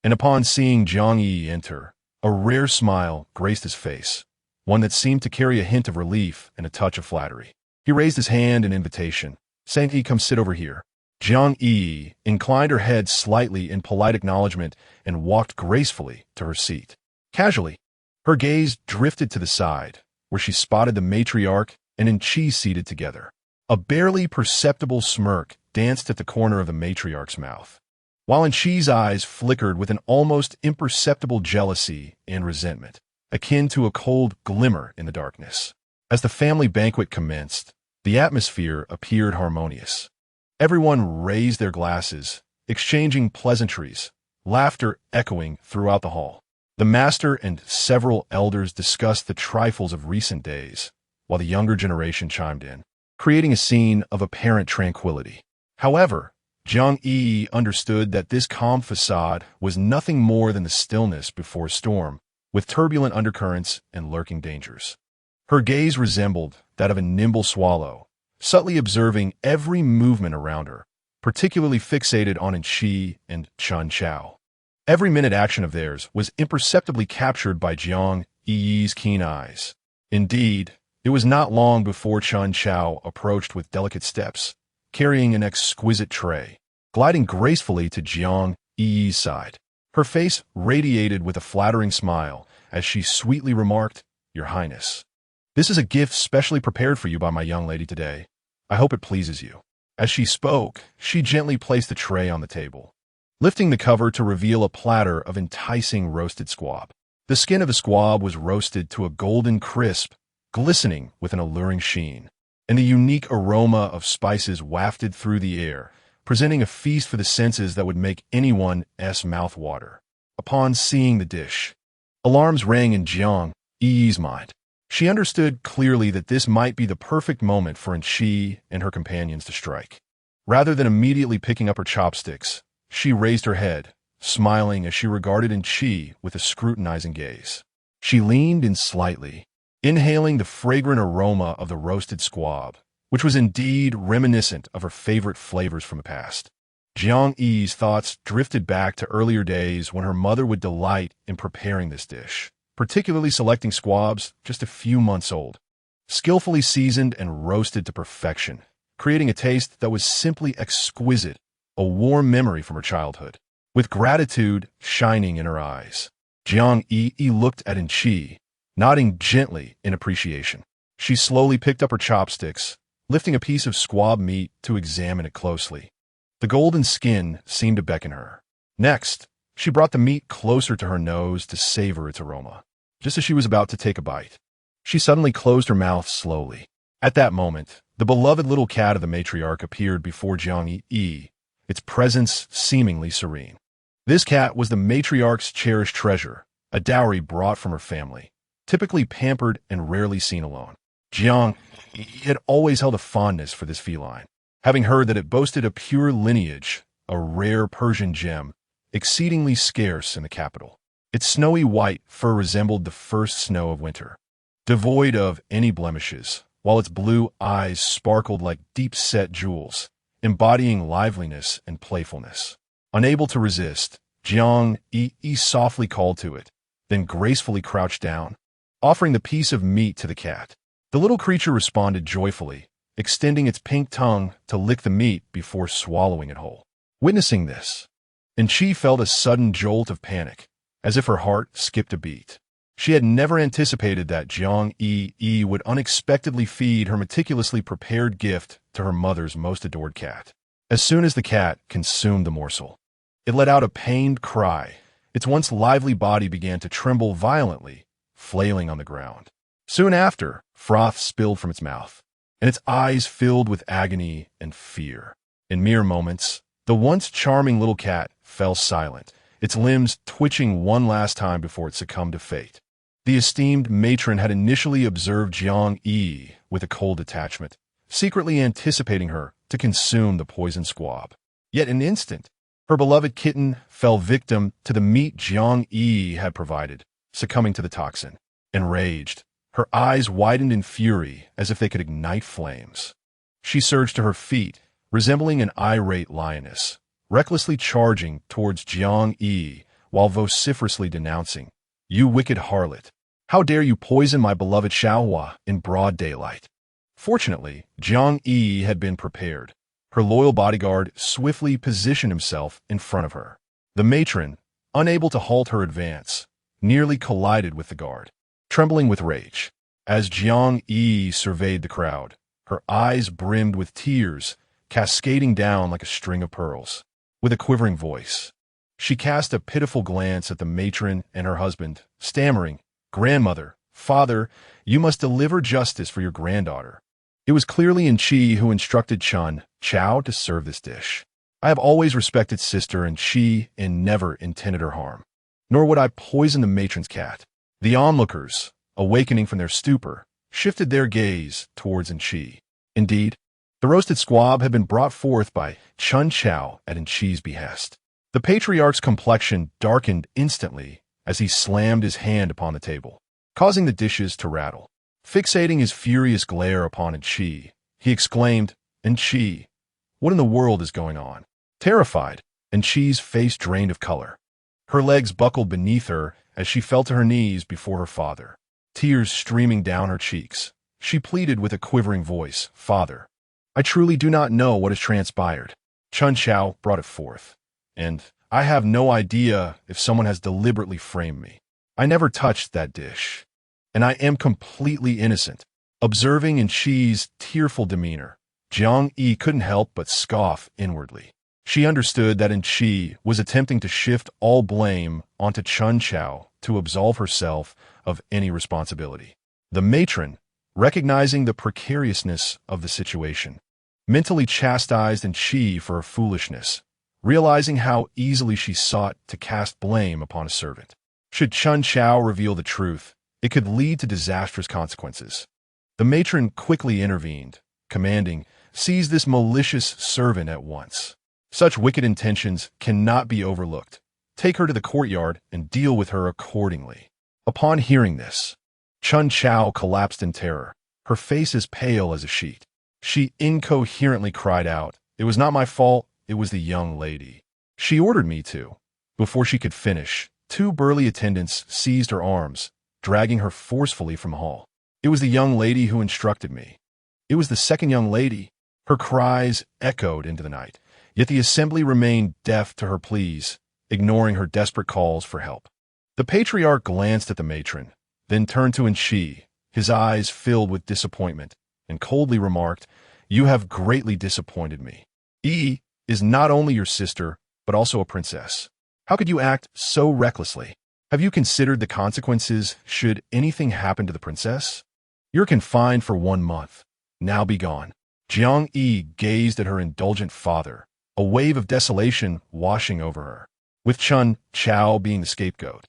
and upon seeing Jiang Yiyi enter, a rare smile graced his face, one that seemed to carry a hint of relief and a touch of flattery. He raised his hand in invitation, saying, "Come sit over here." Jiang Yiyi inclined her head slightly in polite acknowledgement and walked gracefully to her seat. Casually, her gaze drifted to the side, where she spotted the matriarch and Chi seated together. A barely perceptible smirk danced at the corner of the matriarch's mouth, while Chi's eyes flickered with an almost imperceptible jealousy and resentment, akin to a cold glimmer in the darkness. As the family banquet commenced, the atmosphere appeared harmonious. Everyone raised their glasses, exchanging pleasantries, laughter echoing throughout the hall. The master and several elders discussed the trifles of recent days, while the younger generation chimed in, creating a scene of apparent tranquility. However, Jiang Yiyi understood that this calm facade was nothing more than the stillness before a storm, with turbulent undercurrents and lurking dangers. Her gaze resembled that of a nimble swallow, subtly observing every movement around her, particularly fixated on Chi and Chun Chao. Every minute action of theirs was imperceptibly captured by Jiang Yiyi's keen eyes. Indeed, it was not long before Chun Chao approached with delicate steps, carrying an exquisite tray, gliding gracefully to Jiang Yiyi's side. Her face radiated with a flattering smile as she sweetly remarked, "Your Highness, this is a gift specially prepared for you by my young lady today. I hope it pleases you." As she spoke, she gently placed the tray on the table, lifting the cover to reveal a platter of enticing roasted squab. The skin of the squab was roasted to a golden crisp, glistening with an alluring sheen, and the unique aroma of spices wafted through the air, presenting a feast for the senses that would make anyone's mouth water. Upon seeing the dish, alarms rang in Jiang Yiyi's mind. She understood clearly that this might be the perfect moment for Chi and her companions to strike. Rather than immediately picking up her chopsticks, she raised her head, smiling as she regarded Chi with a scrutinizing gaze. She leaned in slightly, inhaling the fragrant aroma of the roasted squab, which was indeed reminiscent of her favorite flavors from the past. Jiang Yi's thoughts drifted back to earlier days when her mother would delight in preparing this dish, particularly selecting squabs just a few months old, skillfully seasoned and roasted to perfection, creating a taste that was simply exquisite, a warm memory from her childhood. With gratitude shining in her eyes, Jiang Yiyi looked at Chi, nodding gently in appreciation. She slowly picked up her chopsticks, lifting a piece of squab meat to examine it closely. The golden skin seemed to beckon her. Next, she brought the meat closer to her nose to savor its aroma. just as she was about to take a bite. She suddenly closed her mouth slowly. At that moment, the beloved little cat of the matriarch appeared before Jiang Yiyi, its presence seemingly serene. This cat was the matriarch's cherished treasure, a dowry brought from her family, typically pampered and rarely seen alone. Jiang Yiyi had always held a fondness for this feline, having heard that it boasted a pure lineage, a rare Persian gem, exceedingly scarce in the capital. Its snowy white fur resembled the first snow of winter, devoid of any blemishes, while its blue eyes sparkled like deep-set jewels, embodying liveliness and playfulness. Unable to resist, Jiang Yiyi softly called to it, then gracefully crouched down, offering the piece of meat to the cat. The little creature responded joyfully, extending its pink tongue to lick the meat before swallowing it whole. Witnessing this, Chi felt a sudden jolt of panic, as if her heart skipped a beat. She had never anticipated that Jiang Yiyi would unexpectedly feed her meticulously prepared gift to her mother's most adored cat. As soon as the cat consumed the morsel, it let out a pained cry. Its once lively body began to tremble violently, flailing on the ground. Soon after, froth spilled from its mouth, and its eyes filled with agony and fear. In mere moments, the once charming little cat fell silent, its limbs twitching one last time before it succumbed to fate. The esteemed matron had initially observed Jiang Yiyi with a cold attachment, secretly anticipating her to consume the poisoned squab. Yet in an instant, her beloved kitten fell victim to the meat Jiang Yiyi had provided, succumbing to the toxin. Enraged, her eyes widened in fury as if they could ignite flames. She surged to her feet, resembling an irate lioness, recklessly charging towards Jiang Yiyi while vociferously denouncing, "You wicked harlot! How dare you poison my beloved Xiaohua in broad daylight?" Fortunately, Jiang Yiyi had been prepared. Her loyal bodyguard swiftly positioned himself in front of her. The matron, unable to halt her advance, nearly collided with the guard. Trembling with rage, as Jiang Yiyi surveyed the crowd, her eyes brimmed with tears, cascading down like a string of pearls. With a quivering voice, she cast a pitiful glance at the matron and her husband, stammering, "Grandmother, father, you must deliver justice for your granddaughter." It was clearly Chi who instructed Chun Chao to serve this dish. I have always respected sister Chi and never intended her harm. Nor would I poison the matron's cat. The onlookers, awakening from their stupor, shifted their gaze towards Chi. Indeed, the roasted squab had been brought forth by Chun Chao at Chi's behest. The patriarch's complexion darkened instantly as he slammed his hand upon the table, causing the dishes to rattle. Fixating his furious glare upon Chi, he exclaimed, "Chi, what in the world is going on?" Terrified, Chi's face drained of color. Her legs buckled beneath her as she fell to her knees before her father. Tears streaming down her cheeks, she pleaded with a quivering voice, "Father, I truly do not know what has transpired." Chun Chao brought it forth, and I have no idea if someone has deliberately framed me. I never touched that dish, and I am completely innocent. Observing Chi's tearful demeanor, Jiang Yi couldn't help but scoff inwardly. She understood that Chi was attempting to shift all blame onto Chun Chao to absolve herself of any responsibility. The matron, recognizing the precariousness of the situation, mentally chastised Chi for her foolishness, realizing how easily she sought to cast blame upon a servant. Should Chun Chao reveal the truth, it could lead to disastrous consequences. The matron quickly intervened, commanding, "Seize this malicious servant at once. Such wicked intentions cannot be overlooked. Take her to the courtyard and deal with her accordingly." Upon hearing this, Chun Chao collapsed in terror, her face as pale as a sheet. She incoherently cried out, "It was not my fault, it was the young lady. She ordered me to." Before she could finish, two burly attendants seized her arms, dragging her forcefully from the hall. "It was the young lady who instructed me. It was the second young lady." Her cries echoed into the night, yet the assembly remained deaf to her pleas, ignoring her desperate calls for help. The patriarch glanced at the matron, then turned to Chi, his eyes filled with disappointment, and coldly remarked, "You have greatly disappointed me. Yi is not only your sister, but also a princess. How could you act so recklessly?" Have you considered the consequences should anything happen to the princess? You're confined for 1 month. Now be gone." Jiang Yiyi gazed at her indulgent father, a wave of desolation washing over her, with Chun Chao being the scapegoat.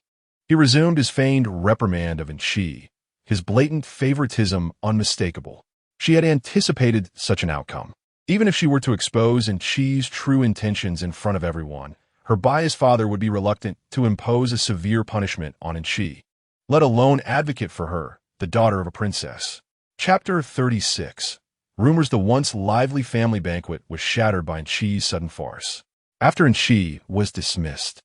He resumed his feigned reprimand of Enchi, his blatant favoritism unmistakable. She had anticipated such an outcome. Even if she were to expose Enchi's true intentions in front of everyone, her biased father would be reluctant to impose a severe punishment on Enchi, let alone advocate for her, the daughter of a princess. Chapter 36. Rumors. The once lively family banquet was shattered by Enchi's sudden farce. After Enchi was dismissed,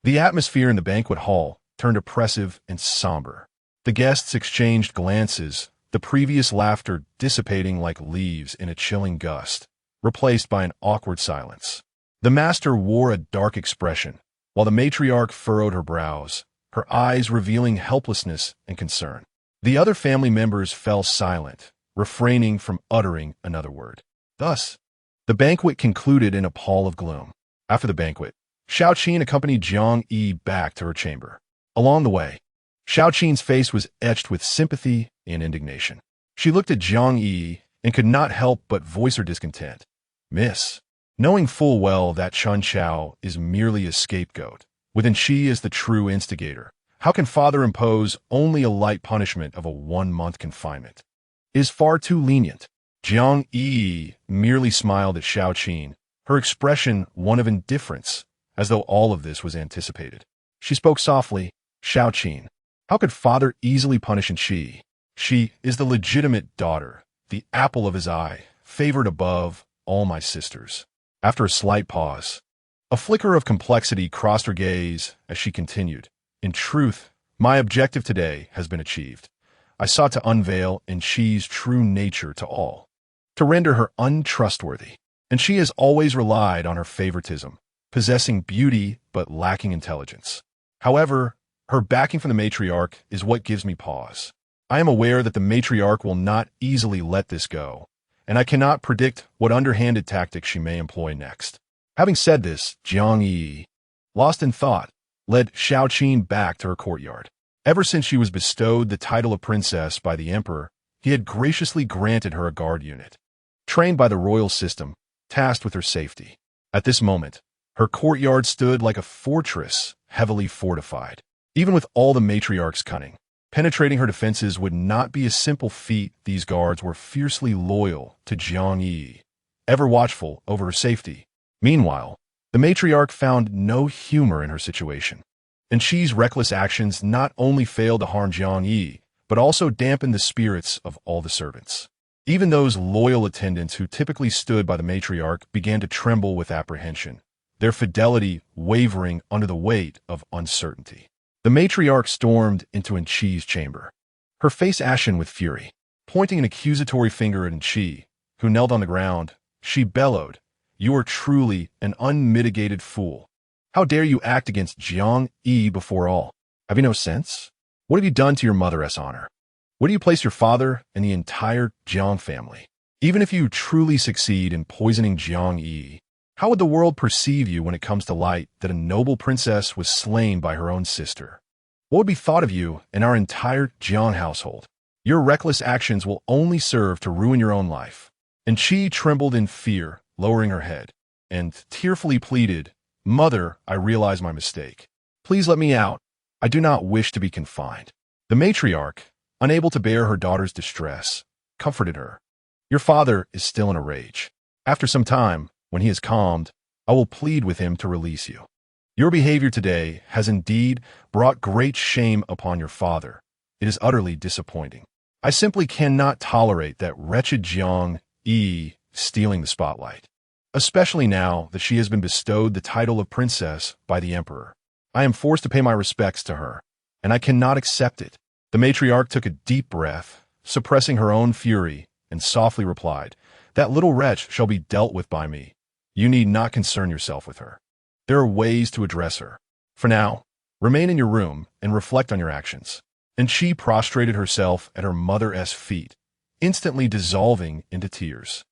the atmosphere in the banquet hall turned oppressive and somber. The guests exchanged glances, the previous laughter dissipating like leaves in a chilling gust, replaced by an awkward silence. The master wore a dark expression, while the matriarch furrowed her brows, her eyes revealing helplessness and concern. The other family members fell silent, refraining from uttering another word. Thus, the banquet concluded in a pall of gloom. After the banquet, Xiaoqin accompanied Jiang Yiyi back to her chamber. Along the way, Xiaoqin's face was etched with sympathy and indignation. She looked at Jiang Yiyi and could not help but voice her discontent. "Miss, knowing full well that Chun Chao is merely a scapegoat, with Enchi as the true instigator, how can father impose only a light punishment of a 1-month confinement? It is far too lenient." Jiang Yiyi merely smiled at Xiaoqin, her expression one of indifference, as though all of this was anticipated. She spoke softly. "Xiaoqin, how could father easily punish Enchi? She is the legitimate daughter, the apple of his eye, favored above all my sisters." After a slight pause, a flicker of complexity crossed her gaze as she continued. "In truth, my objective today has been achieved. I sought to unveil Enchi's true nature to all, to render her untrustworthy. And she has always relied on her favoritism, possessing beauty but lacking intelligence. However, her backing from the matriarch is what gives me pause. I am aware that the matriarch will not easily let this go, and I cannot predict what underhanded tactics she may employ next." Having said this, Jiang Yiyi, lost in thought, led Xiaoqin back to her courtyard. Ever since she was bestowed the title of princess by the emperor, he had graciously granted her a guard unit, trained by the royal system, tasked with her safety. At this moment, her courtyard stood like a fortress, heavily fortified. Even with all the matriarch's cunning, penetrating her defenses would not be a simple feat. These guards were fiercely loyal to Jiang Yiyi, ever watchful over her safety. Meanwhile, the matriarch found no humor in her situation. Enchi's reckless actions not only failed to harm Jiang Yiyi, but also dampened the spirits of all the servants. Even those loyal attendants who typically stood by the matriarch began to tremble with apprehension, their fidelity wavering under the weight of uncertainty. The matriarch stormed into Enchi's chamber, her face ashen with fury. Pointing an accusatory finger at Enchi, who knelt on the ground, she bellowed, "You are truly an unmitigated fool. How dare you act against Jiang Yiyi before all? Have you no sense? What have you done to your mother's honor? Where do you place your father and the entire Jiang family? Even if you truly succeed in poisoning Jiang Yiyi, how would the world perceive you when it comes to light that a noble princess was slain by her own sister? What would be thought of you and our entire Jiang household? Your reckless actions will only serve to ruin your own life." And she trembled in fear, lowering her head, and tearfully pleaded, "Mother, I realize my mistake. Please let me out. I do not wish to be confined." The matriarch, unable to bear her daughter's distress, comforted her. "Your father is still in a rage. After some time, when he is calmed, I will plead with him to release you. Your behavior today has indeed brought great shame upon your father. It is utterly disappointing. I simply cannot tolerate that wretched Jiang Yiyi stealing the spotlight, especially now that she has been bestowed the title of princess by the emperor. I am forced to pay my respects to her, and I cannot accept it." The matriarch took a deep breath, suppressing her own fury, and softly replied, "That little wretch shall be dealt with by me. You need not concern yourself with her. There are ways to address her. For now, remain in your room and reflect on your actions." And she prostrated herself at her mother's feet, instantly dissolving into tears.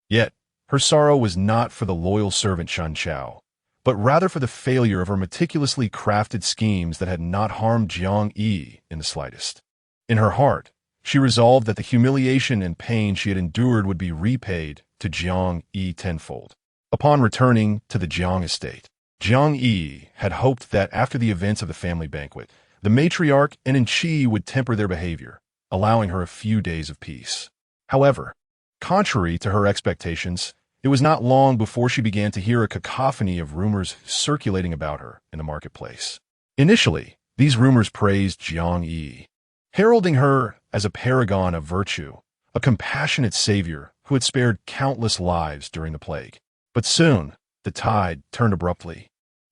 Yet, her sorrow was not for the loyal servant Chun Chao, but rather for the failure of her meticulously crafted schemes that had not harmed Jiang Yiyi in the slightest. In her heart, she resolved that the humiliation and pain she had endured would be repaid to Jiang Yiyi tenfold. Upon returning to the Jiang estate, Jiang Yiyi had hoped that after the events of the family banquet, the matriarch and Enqi would temper their behavior, allowing her a few days of peace. However, contrary to her expectations, it was not long before she began to hear a cacophony of rumors circulating about her in the marketplace. Initially, these rumors praised Jiang Yiyi, heralding her as a paragon of virtue, a compassionate savior who had spared countless lives during the plague. But soon, the tide turned abruptly.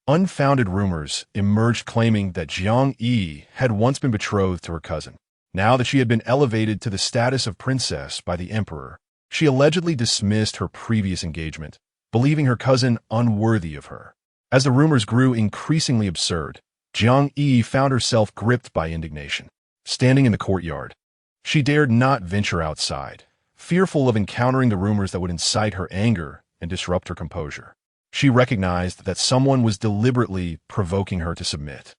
Unfounded rumors emerged claiming that Jiang Yiyi had once been betrothed to her cousin. Now that she had been elevated to the status of princess by the emperor, she allegedly dismissed her previous engagement, believing her cousin unworthy of her. As the rumors grew increasingly absurd, Jiang Yiyi found herself gripped by indignation. Standing in the courtyard, she dared not venture outside, fearful of encountering the rumors that would incite her anger and disrupt her composure. She recognized that someone was deliberately provoking her to submit.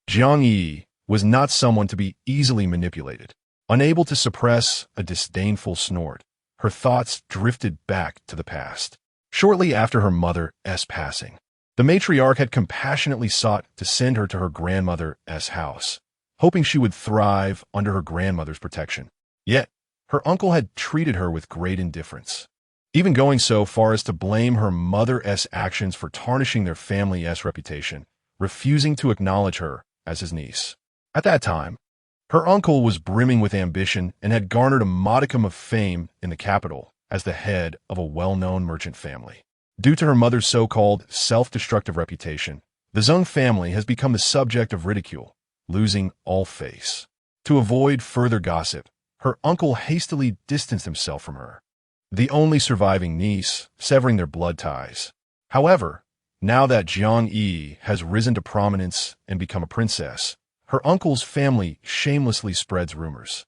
Jiang Yiyi was not someone to be easily manipulated. Unable to suppress a disdainful snort, her thoughts drifted back to the past. Shortly after her mother's passing, the matriarch had compassionately sought to send her to her grandmother's house, hoping she would thrive under her grandmother's protection. Yet, her uncle had treated her with great indifference, even going so far as to blame her mother's actions for tarnishing their family's reputation, refusing to acknowledge her as his niece. At that time, her uncle was brimming with ambition and had garnered a modicum of fame in the capital as the head of a well-known merchant family. Due to her mother's so-called self-destructive reputation, the Zheng family has become the subject of ridicule, losing all face. To avoid further gossip, her uncle hastily distanced himself from her, the only surviving niece, severing their blood ties. However, now that Jiang Yiyi has risen to prominence and become a princess, her uncle's family shamelessly spreads rumors,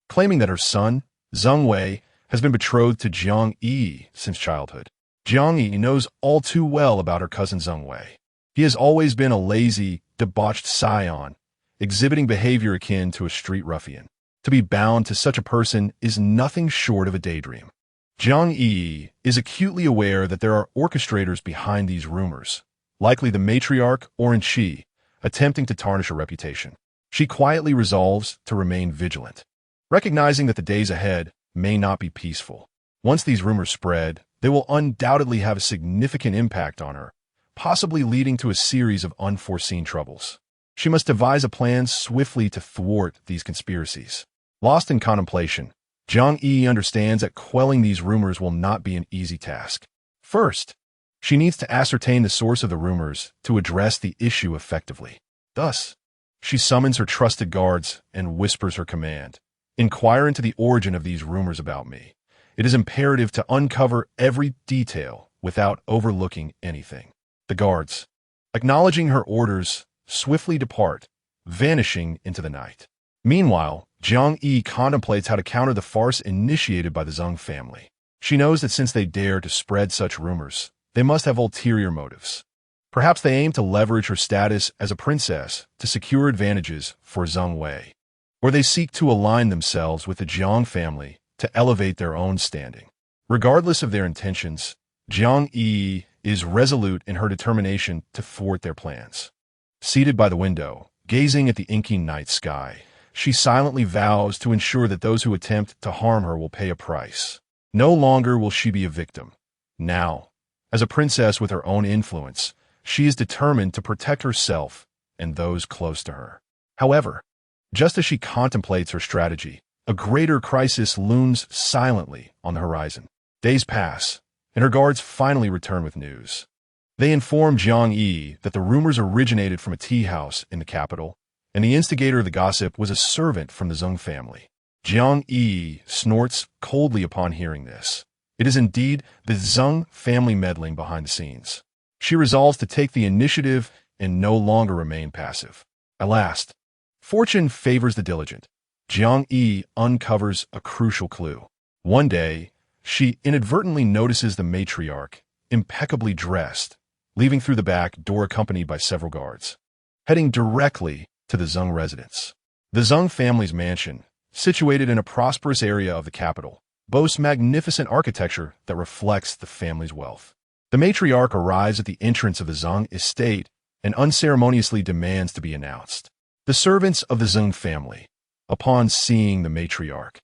claiming that her son, Zheng Wei, has been betrothed to Jiang Yiyi since childhood. Jiang Yiyi knows all too well about her cousin Zheng Wei. He has always been a lazy, debauched scion, exhibiting behavior akin to a street ruffian. To be bound to such a person is nothing short of a daydream. Jiang Yiyi is acutely aware that there are orchestrators behind these rumors, likely the matriarch or Enqi, attempting to tarnish her reputation. She quietly resolves to remain vigilant, recognizing that the days ahead may not be peaceful. Once these rumors spread, they will undoubtedly have a significant impact on her, possibly leading to a series of unforeseen troubles. She must devise a plan swiftly to thwart these conspiracies. Lost in contemplation, Jiang Yiyi understands that quelling these rumors will not be an easy task. First, she needs to ascertain the source of the rumors to address the issue effectively. Thus, she summons her trusted guards and whispers her command. Inquire into the origin of these rumors about me. It is imperative to uncover every detail without overlooking anything. The guards, acknowledging her orders, swiftly depart, vanishing into the night. Meanwhile, Jiang Yiyi contemplates how to counter the farce initiated by the Zheng family. She knows that since they dare to spread such rumors, they must have ulterior motives. Perhaps they aim to leverage her status as a princess to secure advantages for Zheng Wei, or they seek to align themselves with the Jiang family to elevate their own standing. Regardless of their intentions, Jiang Yiyi is resolute in her determination to thwart their plans. Seated by the window, gazing at the inky night sky, she silently vows to ensure that those who attempt to harm her will pay a price. No longer will she be a victim. Now, as a princess with her own influence, she is determined to protect herself and those close to her. However, just as she contemplates her strategy, a greater crisis looms silently on the horizon. Days pass, and her guards finally return with news. They inform Jiang Yiyi that the rumors originated from a tea house in the capital, and the instigator of the gossip was a servant from the Zheng family. Jiang Yiyi snorts coldly upon hearing this. It is indeed the Zheng family meddling behind the scenes. She resolves to take the initiative and no longer remain passive. At last, fortune favors the diligent. Jiang Yiyi uncovers a crucial clue. One day, she inadvertently notices the matriarch, impeccably dressed, leaving through the back door accompanied by several guards, heading directly to the Zheng residence. The Zheng family's mansion, situated in a prosperous area of the capital, boasts magnificent architecture that reflects the family's wealth. The matriarch arrives at the entrance of the Zheng estate and unceremoniously demands to be announced. The servants of the Zheng family, upon seeing the matriarch,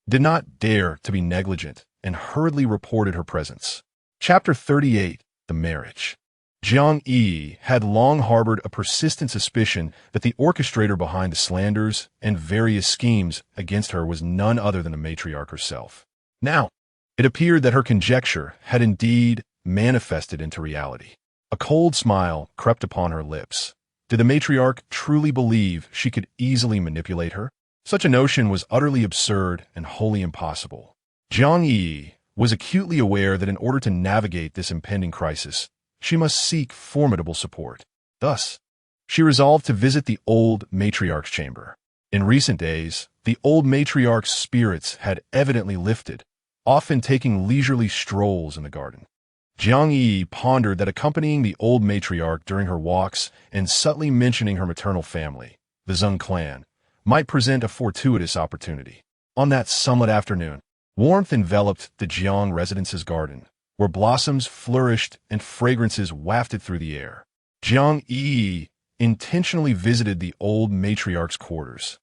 did not dare to be negligent and hurriedly reported her presence. Chapter 38. The Marriage. Jiang Yiyi had long harbored a persistent suspicion that the orchestrator behind the slanders and various schemes against her was none other than the matriarch herself. Now, it appeared that her conjecture had indeed manifested into reality. A cold smile crept upon her lips. Did the matriarch truly believe she could easily manipulate her? Such a notion was utterly absurd and wholly impossible. Jiang Yiyi was acutely aware that in order to navigate this impending crisis, she must seek formidable support. Thus, she resolved to visit the old matriarch's chamber. In recent days, the old matriarch's spirits had evidently lifted, often taking leisurely strolls in the garden. Jiang Yiyi pondered that accompanying the old matriarch during her walks and subtly mentioning her maternal family, the Zheng clan, might present a fortuitous opportunity. On that sunlit afternoon, warmth enveloped the Jiang residence's garden, where blossoms flourished and fragrances wafted through the air. Jiang Yiyi intentionally visited the old matriarch's quarters,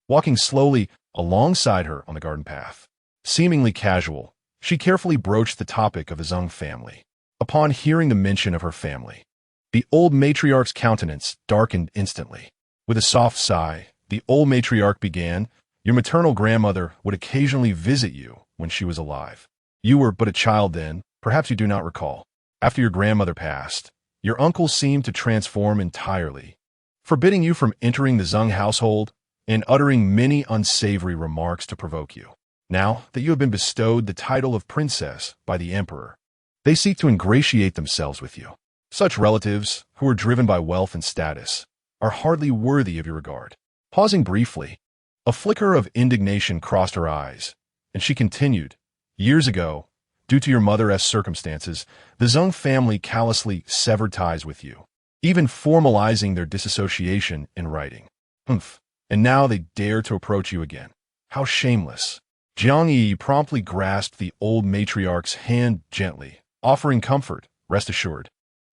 walking slowly alongside her on the garden path. Seemingly casual, she carefully broached the topic of the Zheng family. Upon hearing the mention of her family, the old matriarch's countenance darkened instantly. With a soft sigh, the old matriarch began, "Your maternal grandmother would occasionally visit you when she was alive. You were but a child then. Perhaps you do not recall. After your grandmother passed, your uncle seemed to transform entirely, forbidding you from entering the Zheng household and uttering many unsavory remarks to provoke you. Now that you have been bestowed the title of princess by the emperor, they seek to ingratiate themselves with you. Such relatives, who are driven by wealth and status, are hardly worthy of your regard." Pausing briefly, a flicker of indignation crossed her eyes, and she continued, "Years ago, due to your mother's circumstances, the Zheng family callously severed ties with you, even formalizing their disassociation in writing. Humph. And now they dare to approach you again. How shameless." Jiang Yiyi promptly grasped the old matriarch's hand gently, offering comfort. "Rest assured,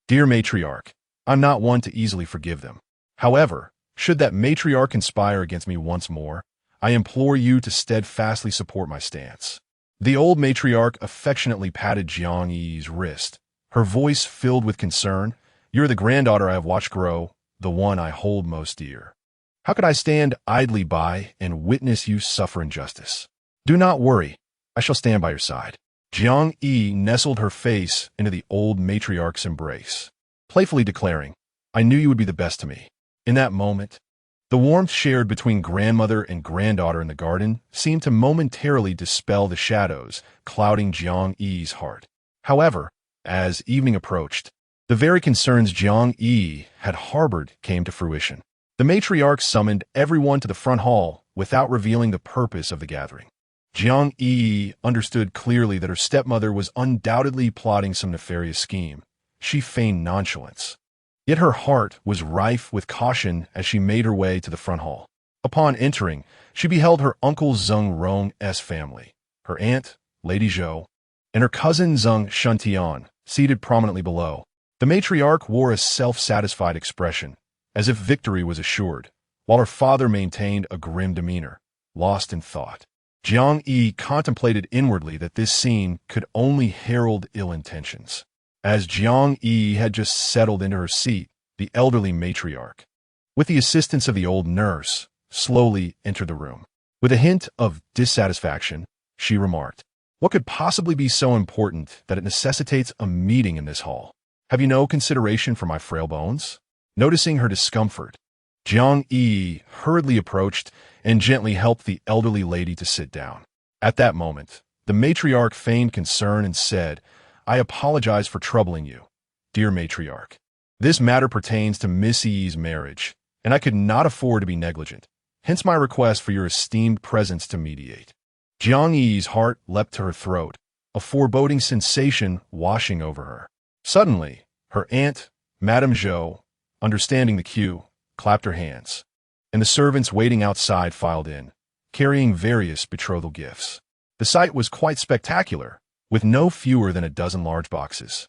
dear matriarch, I'm not one to easily forgive them. However, should that matriarch conspire against me once more, I implore you to steadfastly support my stance." The old matriarch affectionately patted Jiang Yiyi's wrist, her voice filled with concern. "You're the granddaughter I have watched grow, the one I hold most dear. How could I stand idly by and witness you suffer injustice? Do not worry, I shall stand by your side." Jiang Yiyi nestled her face into the old matriarch's embrace, playfully declaring, "I knew you would be the best to me." In that moment, the warmth shared between grandmother and granddaughter in the garden seemed to momentarily dispel the shadows clouding Jiang Yiyi's heart. However, as evening approached, the very concerns Jiang Yiyi had harbored came to fruition. The matriarch summoned everyone to the front hall without revealing the purpose of the gathering. Jiang Yiyi understood clearly that her stepmother was undoubtedly plotting some nefarious scheme. She feigned nonchalance. Yet her heart was rife with caution as she made her way to the front hall. Upon entering, she beheld her uncle Zheng Rong's family, her aunt, Lady Zhou, and her cousin Zheng Shuntian, seated prominently below. The matriarch wore a self-satisfied expression, as if victory was assured, while her father maintained a grim demeanor, lost in thought. Jiang Yiyi contemplated inwardly that this scene could only herald ill intentions. As Jiang Yiyi had just settled into her seat, the elderly matriarch, with the assistance of the old nurse, slowly entered the room. With a hint of dissatisfaction, she remarked, "What could possibly be so important that it necessitates a meeting in this hall? Have you no consideration for my frail bones?" Noticing her discomfort, Jiang Yiyi hurriedly approached and gently helped the elderly lady to sit down. At that moment, the matriarch feigned concern and said, "I apologize for troubling you, dear matriarch. This matter pertains to Miss Yi's marriage, and I could not afford to be negligent. Hence my request for your esteemed presence to mediate." Jiang Yi's heart leapt to her throat, a foreboding sensation washing over her. Suddenly, her aunt, Madame Zhou, understanding the cue, clapped her hands, and the servants waiting outside filed in, carrying various betrothal gifts. The sight was quite spectacular, with no fewer than a dozen large boxes.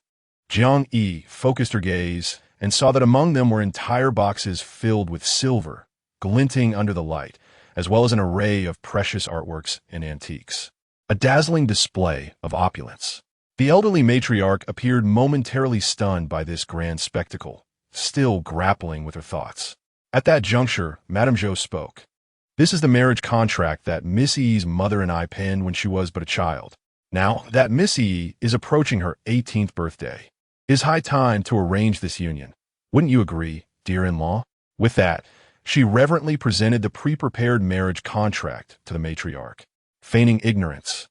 Jiang Yiyi focused her gaze and saw that among them were entire boxes filled with silver, glinting under the light, as well as an array of precious artworks and antiques. A dazzling display of opulence. The elderly matriarch appeared momentarily stunned by this grand spectacle, still grappling with her thoughts. At that juncture, Madame Zhou spoke. "This is the marriage contract that Miss Yi's mother and I penned when she was but a child. Now that Miss Yi is approaching her 18th birthday, it is high time to arrange this union. Wouldn't you agree, dear-in-law?" With that, she reverently presented the pre-prepared marriage contract to the matriarch. Feigning ignorance,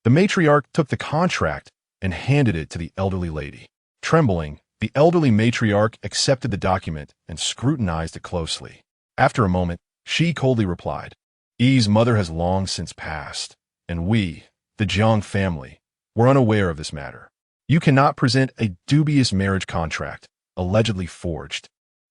the matriarch took the contract and handed it to the elderly lady. Trembling, the elderly matriarch accepted the document and scrutinized it closely. After a moment, she coldly replied, "Yi's mother has long since passed, and we, the Jiang family, were unaware of this matter. You cannot present a dubious marriage contract, allegedly forged,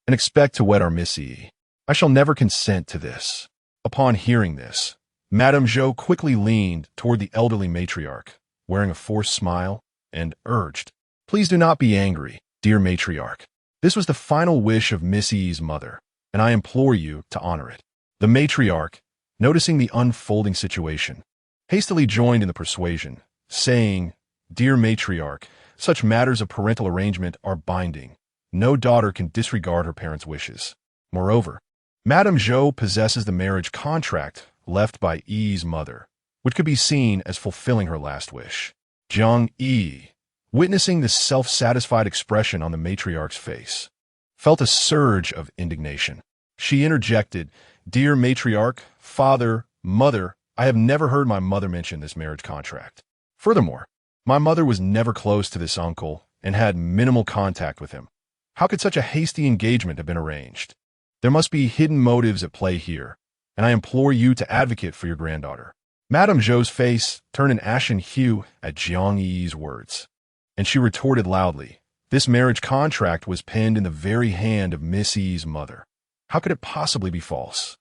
and expect to wed our Miss Yi. I shall never consent to this." Upon hearing this, Madame Zhou quickly leaned toward the elderly matriarch, wearing a forced smile, and urged, "Please do not be angry, dear matriarch. This was the final wish of Miss Yi's mother, and I implore you to honor it." The matriarch, noticing the unfolding situation, hastily joined in the persuasion, saying, "Dear matriarch, such matters of parental arrangement are binding. No daughter can disregard her parents' wishes. Moreover, Madame Zhou possesses the marriage contract left by Yi's mother, which could be seen as fulfilling her last wish." Jiang Yiyi, witnessing the self-satisfied expression on the matriarch's face, felt a surge of indignation. She interjected, "Dear matriarch, father, mother, I have never heard my mother mention this marriage contract. Furthermore, my mother was never close to this uncle and had minimal contact with him. How could such a hasty engagement have been arranged? There must be hidden motives at play here, and I implore you to advocate for your granddaughter." Madame Zhou's face turned an ashen hue at Jiang Yiyi's words, and she retorted loudly, "This marriage contract was penned in the very hand of Miss Yi's mother. How could it possibly be false?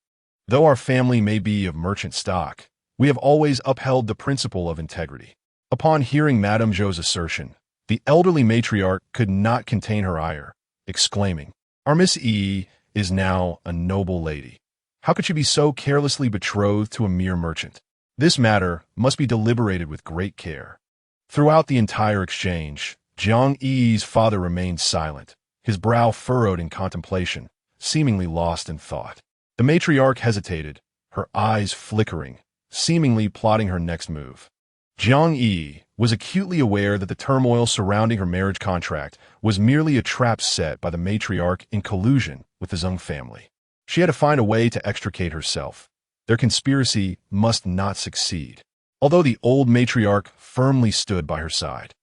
Though our family may be of merchant stock, we have always upheld the principle of integrity." Upon hearing Madame Zhou's assertion, the elderly matriarch could not contain her ire, exclaiming, "Our Miss Yi is now a noble lady. How could she be so carelessly betrothed to a mere merchant? This matter must be deliberated with great care." Throughout the entire exchange, Jiang Yiyi's father remained silent, his brow furrowed in contemplation, seemingly lost in thought. The matriarch hesitated, her eyes flickering, seemingly plotting her next move. Jiang Yiyi was acutely aware that the turmoil surrounding her marriage contract was merely a trap set by the matriarch in collusion with the Zheng family. She had to find a way to extricate herself. Their conspiracy must not succeed, although the old matriarch firmly stood by her side.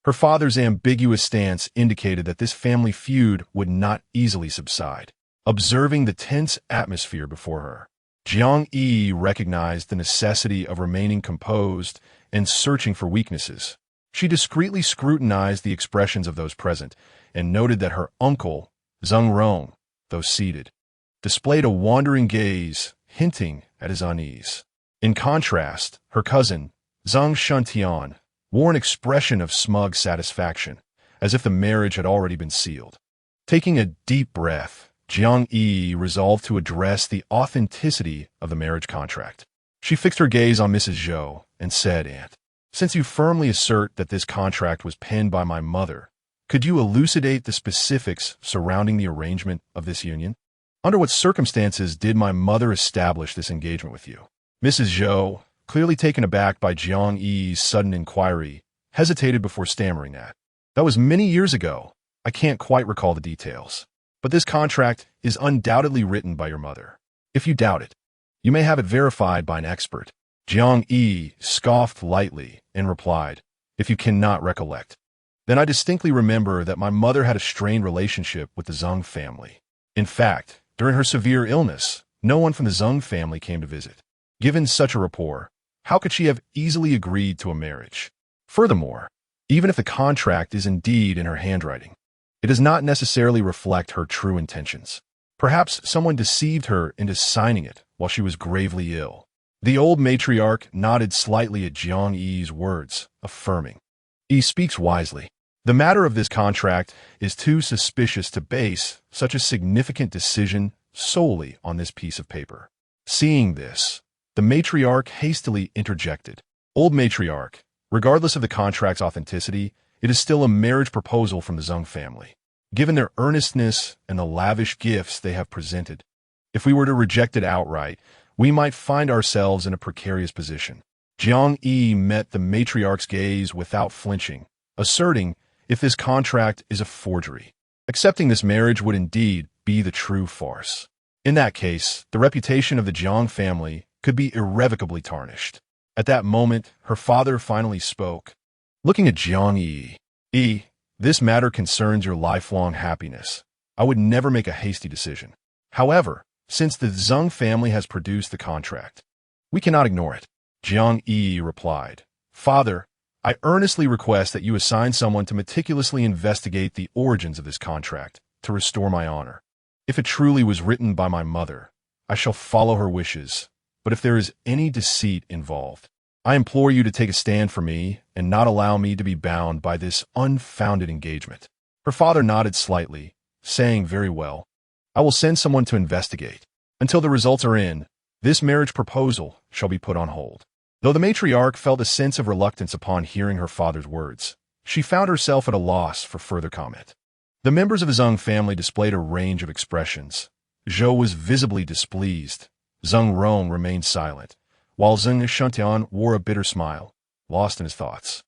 Her father's ambiguous stance indicated that this family feud would not easily subside. Observing the tense atmosphere before her, Jiang Yiyi recognized the necessity of remaining composed and searching for weaknesses. She discreetly scrutinized the expressions of those present and noted that her uncle, Zheng Rong, though seated, displayed a wandering gaze, hinting at his unease. In contrast, her cousin, Zhang Shuntian, wore an expression of smug satisfaction, as if the marriage had already been sealed. Taking a deep breath, Jiang Yiyi resolved to address the authenticity of the marriage contract. She fixed her gaze on Mrs. Zhou and said, "Aunt, since you firmly assert that this contract was penned by my mother, could you elucidate the specifics surrounding the arrangement of this union? Under what circumstances did my mother establish this engagement with you?" Mrs. Zhou, clearly taken aback by Jiang Yiyi's sudden inquiry, hesitated before stammering that was many years ago. I can't quite recall the details. But this contract is undoubtedly written by your mother. If you doubt it, you may have it verified by an expert." Jiang Yiyi scoffed lightly and replied, "If you cannot recollect, then I distinctly remember that my mother had a strained relationship with the Zheng family. In fact, during her severe illness, no one from the Zheng family came to visit. Given such a rapport, how could she have easily agreed to a marriage? Furthermore, even if the contract is indeed in her handwriting, it does not necessarily reflect her true intentions. Perhaps someone deceived her into signing it while she was gravely ill. The old matriarch nodded slightly at Jiang Yi's words, affirming, "He speaks wisely. The matter of this contract is too suspicious to base such a significant decision solely on this piece of paper." Seeing this, the matriarch hastily interjected, "Old matriarch, regardless of the contract's authenticity, it is still a marriage proposal from the Zheng family. Given their earnestness and the lavish gifts they have presented, if we were to reject it outright, we might find ourselves in a precarious position." Jiang Yi met the matriarch's gaze without flinching, asserting, "If this contract is a forgery, accepting this marriage would indeed be the true farce. In that case, the reputation of the Jiang family could be irrevocably tarnished." At that moment, her father finally spoke, looking at Jiang Yi. "This matter concerns your lifelong happiness. I would never make a hasty decision. However, since the Zheng family has produced the contract, we cannot ignore it." Jiang Yi replied, "Father, I earnestly request that you assign someone to meticulously investigate the origins of this contract to restore my honor. If it truly was written by my mother, I shall follow her wishes, but if there is any deceit involved, I implore you to take a stand for me and not allow me to be bound by this unfounded engagement." Her father nodded slightly, saying, "Very well. I will send someone to investigate. Until the results are in, this marriage proposal shall be put on hold." Though the matriarch felt a sense of reluctance upon hearing her father's words, she found herself at a loss for further comment. The members of the Zheng family displayed a range of expressions. Zhou was visibly displeased. Zheng Rong remained silent, while Zheng Shuntian wore a bitter smile, lost in his thoughts.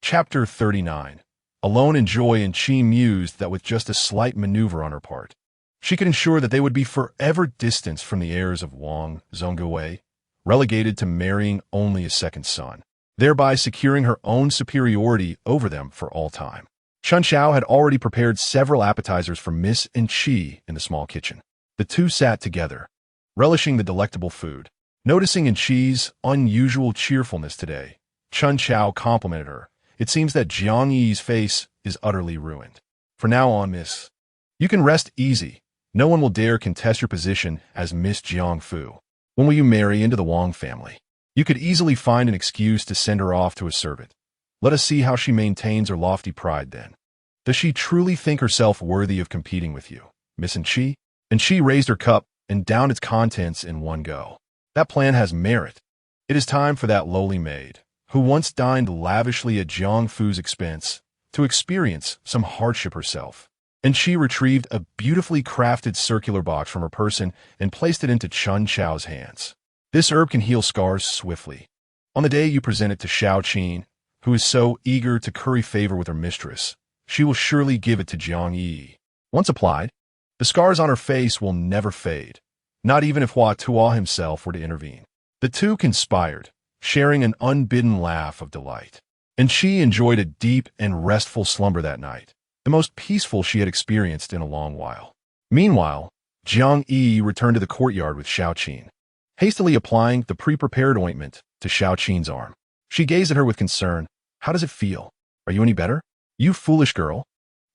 Chapter 39. Alone in joy, and Qi mused that with just a slight maneuver on her part, she could ensure that they would be forever distanced from the heirs of Wang Zhongguwei, relegated to marrying only a second son, thereby securing her own superiority over them for all time. Chun Xiao had already prepared several appetizers for Miss and Qi in the small kitchen. The two sat together, relishing the delectable food. Noticing in Qi's unusual cheerfulness today, Chun Xiao complimented her. "It seems that Jiang Yi's face is utterly ruined. From now on, miss, you can rest easy. No one will dare contest your position as Miss Jiang Fu. When will you marry into the Wang family? You could easily find an excuse to send her off to a servant. Let us see how she maintains her lofty pride then. Does she truly think herself worthy of competing with you, Miss Qi?" And Qi raised her cup and downed its contents in one go. "That plan has merit. It is time for that lowly maid, who once dined lavishly at Jiang Fu's expense, to experience some hardship herself." And she retrieved a beautifully crafted circular box from her person and placed it into Chun Xiao's hands. "This herb can heal scars swiftly. On the day you present it to Xiao Qin, who is so eager to curry favor with her mistress, she will surely give it to Jiang Yi. Once applied, the scars on her face will never fade, not even if Hua Tuo himself were to intervene." The two conspired, sharing an unbidden laugh of delight. And she enjoyed a deep and restful slumber that night, the most peaceful she had experienced in a long while. Meanwhile, Jiang Yi returned to the courtyard with Xiao Qin, hastily applying the pre-prepared ointment to Xiao Qin's arm. She gazed at her with concern. "How does it feel? Are you any better?" "You foolish girl.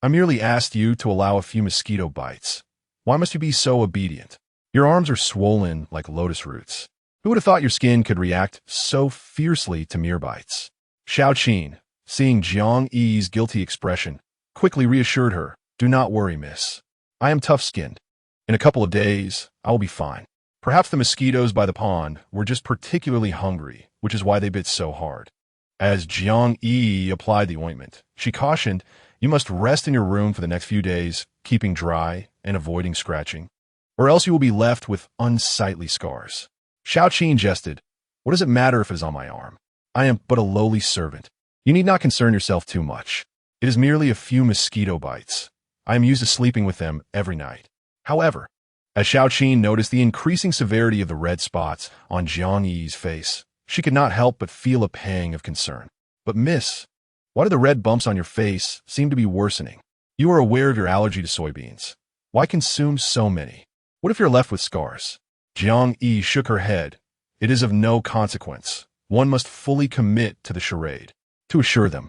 I merely asked you to allow a few mosquito bites. Why must you be so obedient? Your arms are swollen like lotus roots. Who would have thought your skin could react so fiercely to mere bites?" Xiao Qin, seeing Jiang Yi's guilty expression, quickly reassured her. "Do not worry, miss. I am tough-skinned. In a couple of days, I will be fine. Perhaps the mosquitoes by the pond were just particularly hungry, which is why they bit so hard." As Jiang Yi applied the ointment, she cautioned, "You must rest in your room for the next few days, keeping dry and avoiding scratching, or else you will be left with unsightly scars." Xiao Qin jested, "What does it matter if it is on my arm? I am but a lowly servant. You need not concern yourself too much. It is merely a few mosquito bites. I am used to sleeping with them every night." However, as Xiao Qin noticed the increasing severity of the red spots on Jiang Yi's face, she could not help but feel a pang of concern. "But miss, why do the red bumps on your face seem to be worsening? You are aware of your allergy to soybeans. Why consume so many? What if you're left with scars?" Jiang Yi shook her head. "It is of no consequence. One must fully commit to the charade. To assure them,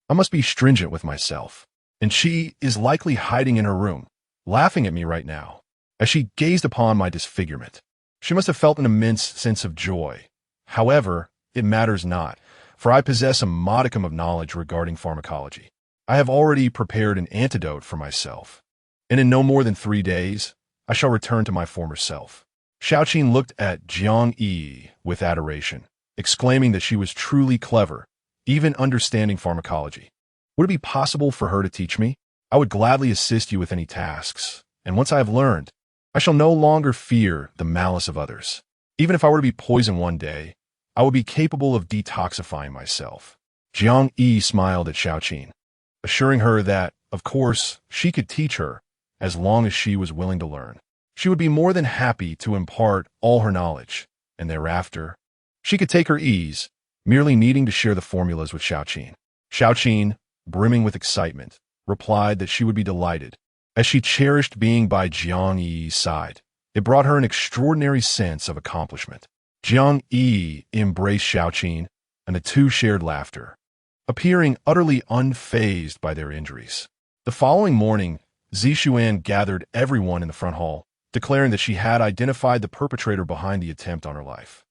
I must be stringent with myself. and she is likely hiding in her room, laughing at me right now. As she gazed upon my disfigurement, she must have felt an immense sense of joy. However, it matters not, for I possess a modicum of knowledge regarding pharmacology. I have already prepared an antidote for myself, and in no more than 3 days, I shall return to my former self. Xiaoqin looked at Jiang Yiyi with adoration, exclaiming that she was truly clever, even understanding pharmacology. Would it be possible for her to teach me? I would gladly assist you with any tasks, and once I have learned, I shall no longer fear the malice of others. Even if I were to be poisoned one day, I would be capable of detoxifying myself. Jiang Yi smiled at Xiaoqin, assuring her that, of course, she could teach her, as long as she was willing to learn. She would be more than happy to impart all her knowledge, and thereafter, she could take her ease, merely needing to share the formulas with Xiaoqin. Xiaoqin, brimming with excitement, replied that she would be delighted, as she cherished being by Jiang Yi's side. It brought her an extraordinary sense of accomplishment. Jiang Yi embraced Xiaoqin, and the two shared laughter, appearing utterly unfazed by their injuries. The following morning, Zixuan gathered everyone in the front hall, declaring that she had identified the perpetrator behind the attempt on her life.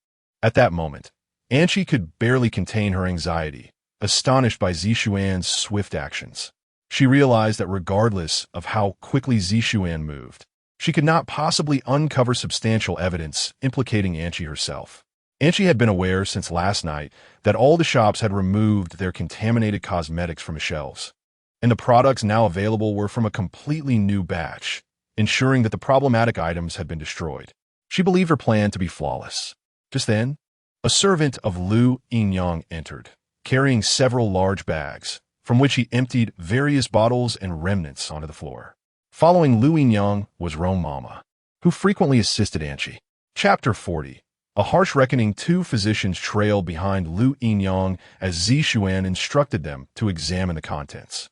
At that moment, Anqi could barely contain her anxiety, astonished by Zixuan's swift actions. She realized that regardless of how quickly Zixuan moved, she could not possibly uncover substantial evidence implicating Anqi herself. Anqi had been aware since last night that all the shops had removed their contaminated cosmetics from the shelves, and the products now available were from a completely new batch, ensuring that the problematic items had been destroyed. She believed her plan to be flawless. Just then, a servant of Lu Yinyang entered, carrying several large bags, from which he emptied various bottles and remnants onto the floor. Following Lu Yinyang was Rome Mama, who frequently assisted Anqi. Chapter 40. A harsh reckoning. Two physicians trailed behind Lu Yinyang as Zixuan instructed them to examine the contents.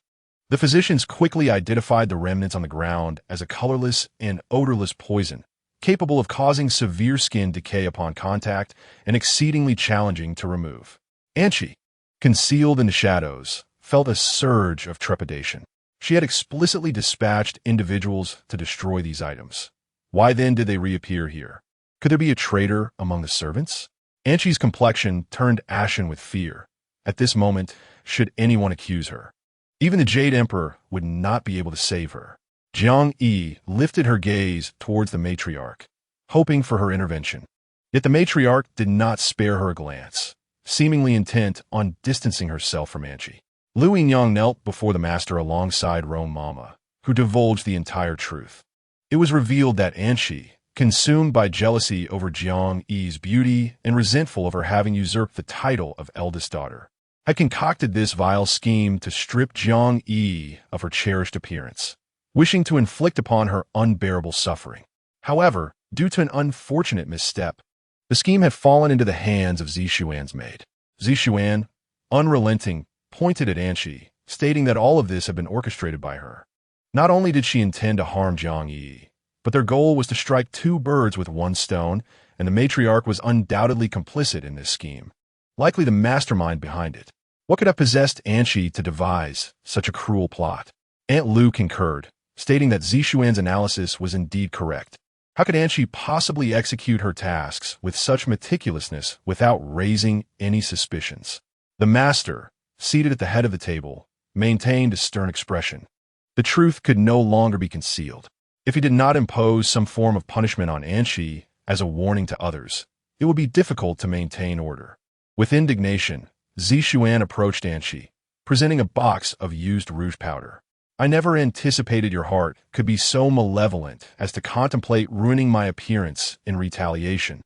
The physicians quickly identified the remnants on the ground as a colorless and odorless poison, capable of causing severe skin decay upon contact and exceedingly challenging to remove. Anqi, concealed in the shadows, felt a surge of trepidation. She had explicitly dispatched individuals to destroy these items. Why then did they reappear here? Could there be a traitor among the servants? Anqi's complexion turned ashen with fear. At this moment, should anyone accuse her, even the Jade Emperor would not be able to save her. Jiang Yi lifted her gaze towards the matriarch, hoping for her intervention. Yet the matriarch did not spare her a glance, seemingly intent on distancing herself from Anqi. Lu Yinyang knelt before the master alongside Rome Mama, who divulged the entire truth. It was revealed that Anqi, consumed by jealousy over Jiang Yi's beauty and resentful of her having usurped the title of eldest daughter, had concocted this vile scheme to strip Jiang Yiyi of her cherished appearance, wishing to inflict upon her unbearable suffering. However, due to an unfortunate misstep, the scheme had fallen into the hands of Zixuan's maid. Zixuan, unrelenting, pointed at Anqi, stating that all of this had been orchestrated by her. Not only did she intend to harm Jiang Yiyi, but their goal was to strike two birds with one stone, and the matriarch was undoubtedly complicit in this scheme, likely the mastermind behind it. What could have possessed Anqi to devise such a cruel plot? Aunt Lu concurred, stating that Zixuan's analysis was indeed correct. How could Anqi possibly execute her tasks with such meticulousness without raising any suspicions? The master, seated at the head of the table, maintained a stern expression. The truth could no longer be concealed. If he did not impose some form of punishment on Anqi as a warning to others, it would be difficult to maintain order. With indignation, Zixuan approached Anqi, presenting a box of used rouge powder. I never anticipated your heart could be so malevolent as to contemplate ruining my appearance in retaliation.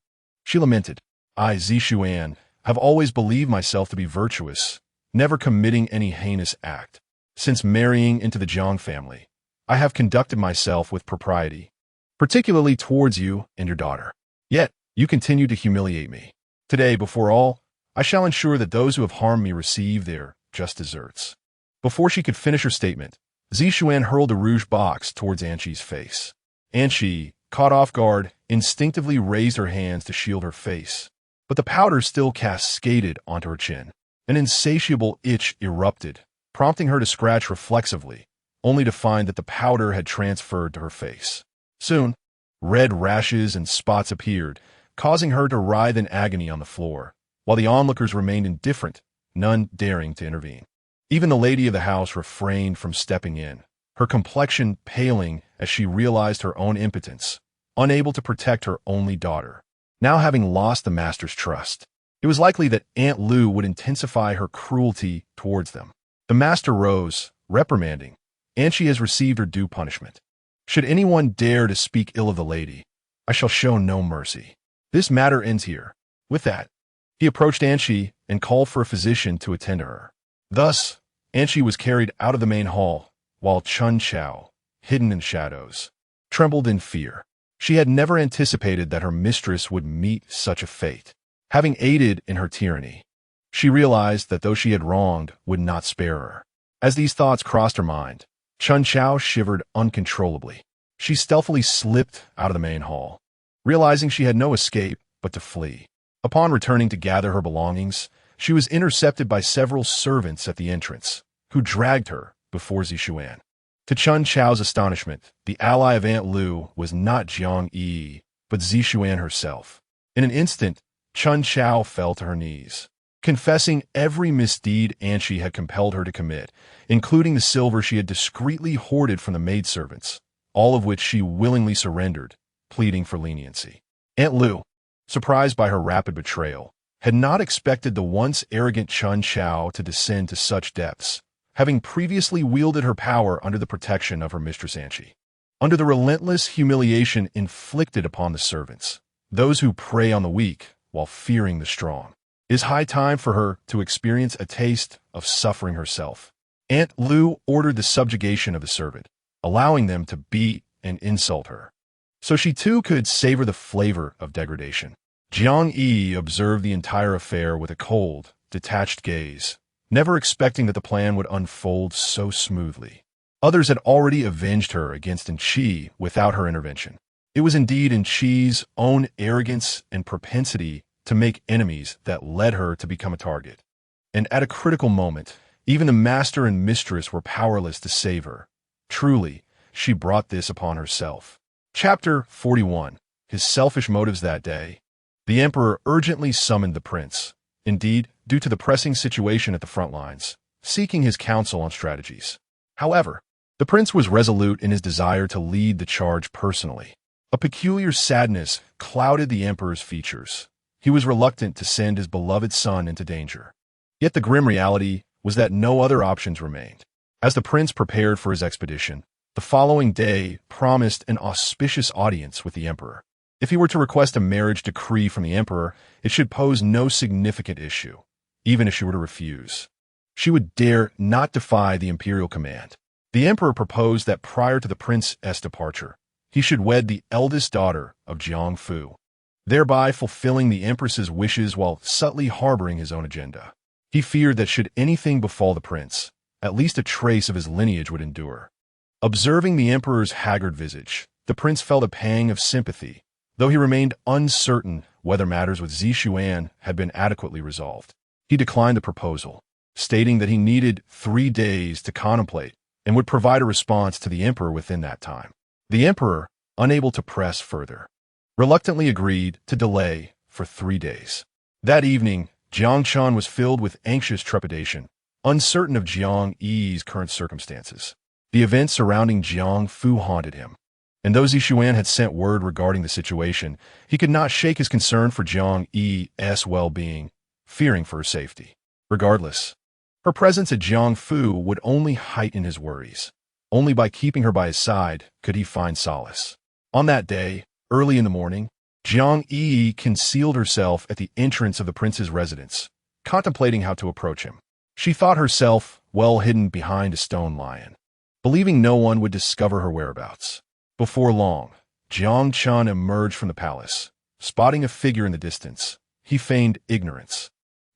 She lamented. I, Zixuan, have always believed myself to be virtuous, never committing any heinous act. Since marrying into the Jiang family, I have conducted myself with propriety, particularly towards you and your daughter. Yet, you continue to humiliate me. Today, before all, I shall ensure that those who have harmed me receive their just deserts. Before she could finish her statement, Zixuan hurled a rouge box towards Anqi's face. Anqi, caught off guard, instinctively raised her hands to shield her face, but the powder still cascaded onto her chin. An insatiable itch erupted, prompting her to scratch reflexively, only to find that the powder had transferred to her face. Soon, red rashes and spots appeared, causing her to writhe in agony on the floor, while the onlookers remained indifferent, none daring to intervene. Even the lady of the house refrained from stepping in, her complexion paling as she realized her own impotence, unable to protect her only daughter. Now having lost the master's trust, it was likely that Aunt Lu would intensify her cruelty towards them. The master rose, reprimanding, and she has received her due punishment. Should anyone dare to speak ill of the lady, I shall show no mercy. This matter ends here. With that, he approached Anshi and called for a physician to attend to her. Thus, Anshi was carried out of the main hall, while Chun Chao, hidden in shadows, trembled in fear. She had never anticipated that her mistress would meet such a fate. Having aided in her tyranny, she realized that those she had wronged would not spare her. As these thoughts crossed her mind, Chun Chao shivered uncontrollably. She stealthily slipped out of the main hall, realizing she had no escape but to flee. Upon returning to gather her belongings, she was intercepted by several servants at the entrance, who dragged her before Zishuan. To Chun Chao's astonishment, the ally of Aunt Lu was not Jiang Yiyi, but Zishuan herself. In an instant, Chun Chao fell to her knees, confessing every misdeed Anshi had compelled her to commit, including the silver she had discreetly hoarded from the maidservants, all of which she willingly surrendered, pleading for leniency. Aunt Lu, surprised by her rapid betrayal, had not expected the once arrogant Chun Chao to descend to such depths, having previously wielded her power under the protection of her mistress Anshi. Under the relentless humiliation inflicted upon the servants, those who prey on the weak while fearing the strong, it is high time for her to experience a taste of suffering herself. Aunt Lu ordered the subjugation of the servant, allowing them to beat and insult her, so she too could savor the flavor of degradation. Jiang Yiyi observed the entire affair with a cold, detached gaze, never expecting that the plan would unfold so smoothly. Others had already avenged her against Enqi without her intervention. It was indeed Enqi's own arrogance and propensity to make enemies that led her to become a target. And at a critical moment, even the master and mistress were powerless to save her. Truly, she brought this upon herself. Chapter 41. His selfish motives that day. The emperor urgently summoned the prince, indeed, due to the pressing situation at the front lines, seeking his counsel on strategies. However, the prince was resolute in his desire to lead the charge personally. A peculiar sadness clouded the emperor's features. He was reluctant to send his beloved son into danger. Yet the grim reality was that no other options remained. As the prince prepared for his expedition, the following day promised an auspicious audience with the emperor. If he were to request a marriage decree from the emperor, it should pose no significant issue, even if she were to refuse. She would dare not defy the imperial command. The emperor proposed that prior to the prince's departure, he should wed the eldest daughter of Jiang Fu, thereby fulfilling the empress's wishes while subtly harboring his own agenda. He feared that should anything befall the prince, at least a trace of his lineage would endure. Observing the emperor's haggard visage, the prince felt a pang of sympathy, though he remained uncertain whether matters with Zishuan had been adequately resolved. He declined the proposal, stating that he needed 3 days to contemplate and would provide a response to the emperor within that time. The emperor, unable to press further, reluctantly agreed to delay for 3 days. That evening, Jiang Chun was filled with anxious trepidation, uncertain of Jiang Yi's current circumstances. The events surrounding Jiang Fu haunted him, and though Zishuan had sent word regarding the situation, he could not shake his concern for Jiang Yi's well-being, fearing for her safety. Regardless, her presence at Jiang Fu would only heighten his worries. Only by keeping her by his side could he find solace. On that day, early in the morning, Jiang Yiyi concealed herself at the entrance of the prince's residence, contemplating how to approach him. She thought herself well hidden behind a stone lion, believing no one would discover her whereabouts. Before long, Jiang Chun emerged from the palace. Spotting a figure in the distance, he feigned ignorance,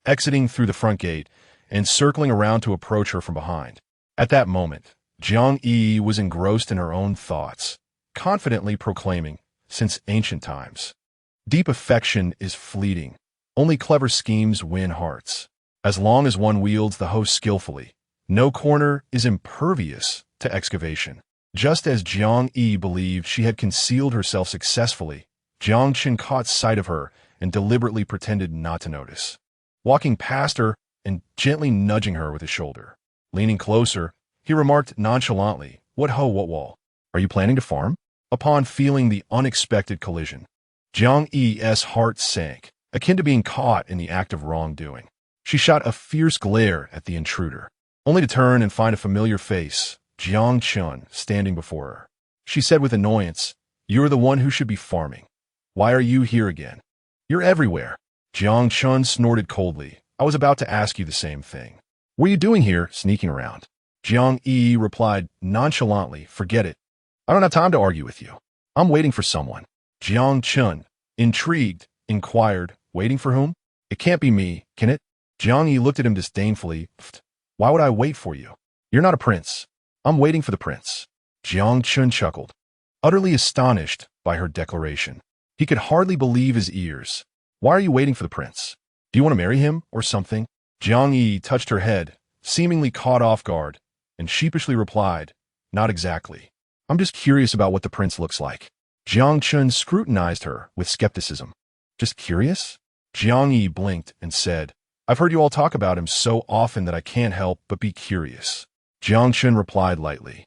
exiting through the front gate and circling around to approach her from behind. At that moment, Jiang Yiyi was engrossed in her own thoughts, confidently proclaiming, since ancient times, deep affection is fleeting. Only clever schemes win hearts. As long as one wields the host skillfully, no corner is impervious to excavation. Just as Jiang Yiyi believed she had concealed herself successfully, Jiang Chen caught sight of her and deliberately pretended not to notice. Walking past her and gently nudging her with his shoulder. Leaning closer, he remarked nonchalantly, "What ho, what wall? Are you planning to farm?" Upon feeling the unexpected collision, Jiang Yi's heart sank, akin to being caught in the act of wrongdoing. She shot a fierce glare at the intruder, only to turn and find a familiar face, Jiang Chun, standing before her. She said with annoyance, "You're the one who should be farming. Why are you here again?" "You're everywhere." Jiang Chun snorted coldly. "I was about to ask you the same thing. What are you doing here, sneaking around?" Jiang Yiyi replied nonchalantly, "Forget it. I don't have time to argue with you. I'm waiting for someone." Jiang Chun, intrigued, inquired, "Waiting for whom?" "It can't be me, can it?" Jiang Yi looked at him disdainfully. "Pfft, why would I wait for you? You're not a prince. I'm waiting for the prince." Jiang Chun chuckled, utterly astonished by her declaration. He could hardly believe his ears. "Why are you waiting for the prince? Do you want to marry him or something?" Jiang Yi touched her head, seemingly caught off guard, and sheepishly replied, "Not exactly. I'm just curious about what the prince looks like." Jiang Chun scrutinized her with skepticism. "Just curious?" Jiang Yi blinked and said, "I've heard you all talk about him so often that I can't help but be curious." Jiang Chun replied lightly,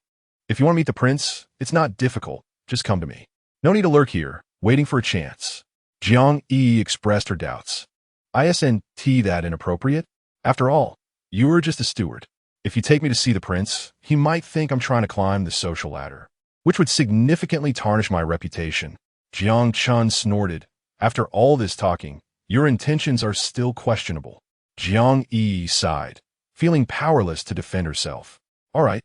"If you want to meet the prince, it's not difficult. Just come to me. No need to lurk here, waiting for a chance." Jiang Yi expressed her doubts. "Isn't that inappropriate? After all, you're just a steward. If you take me to see the prince, he might think I'm trying to climb the social ladder, which would significantly tarnish my reputation." Jiang Chun snorted. "After all this talking, your intentions are still questionable." Jiang Yi sighed, feeling powerless to defend herself. "All right,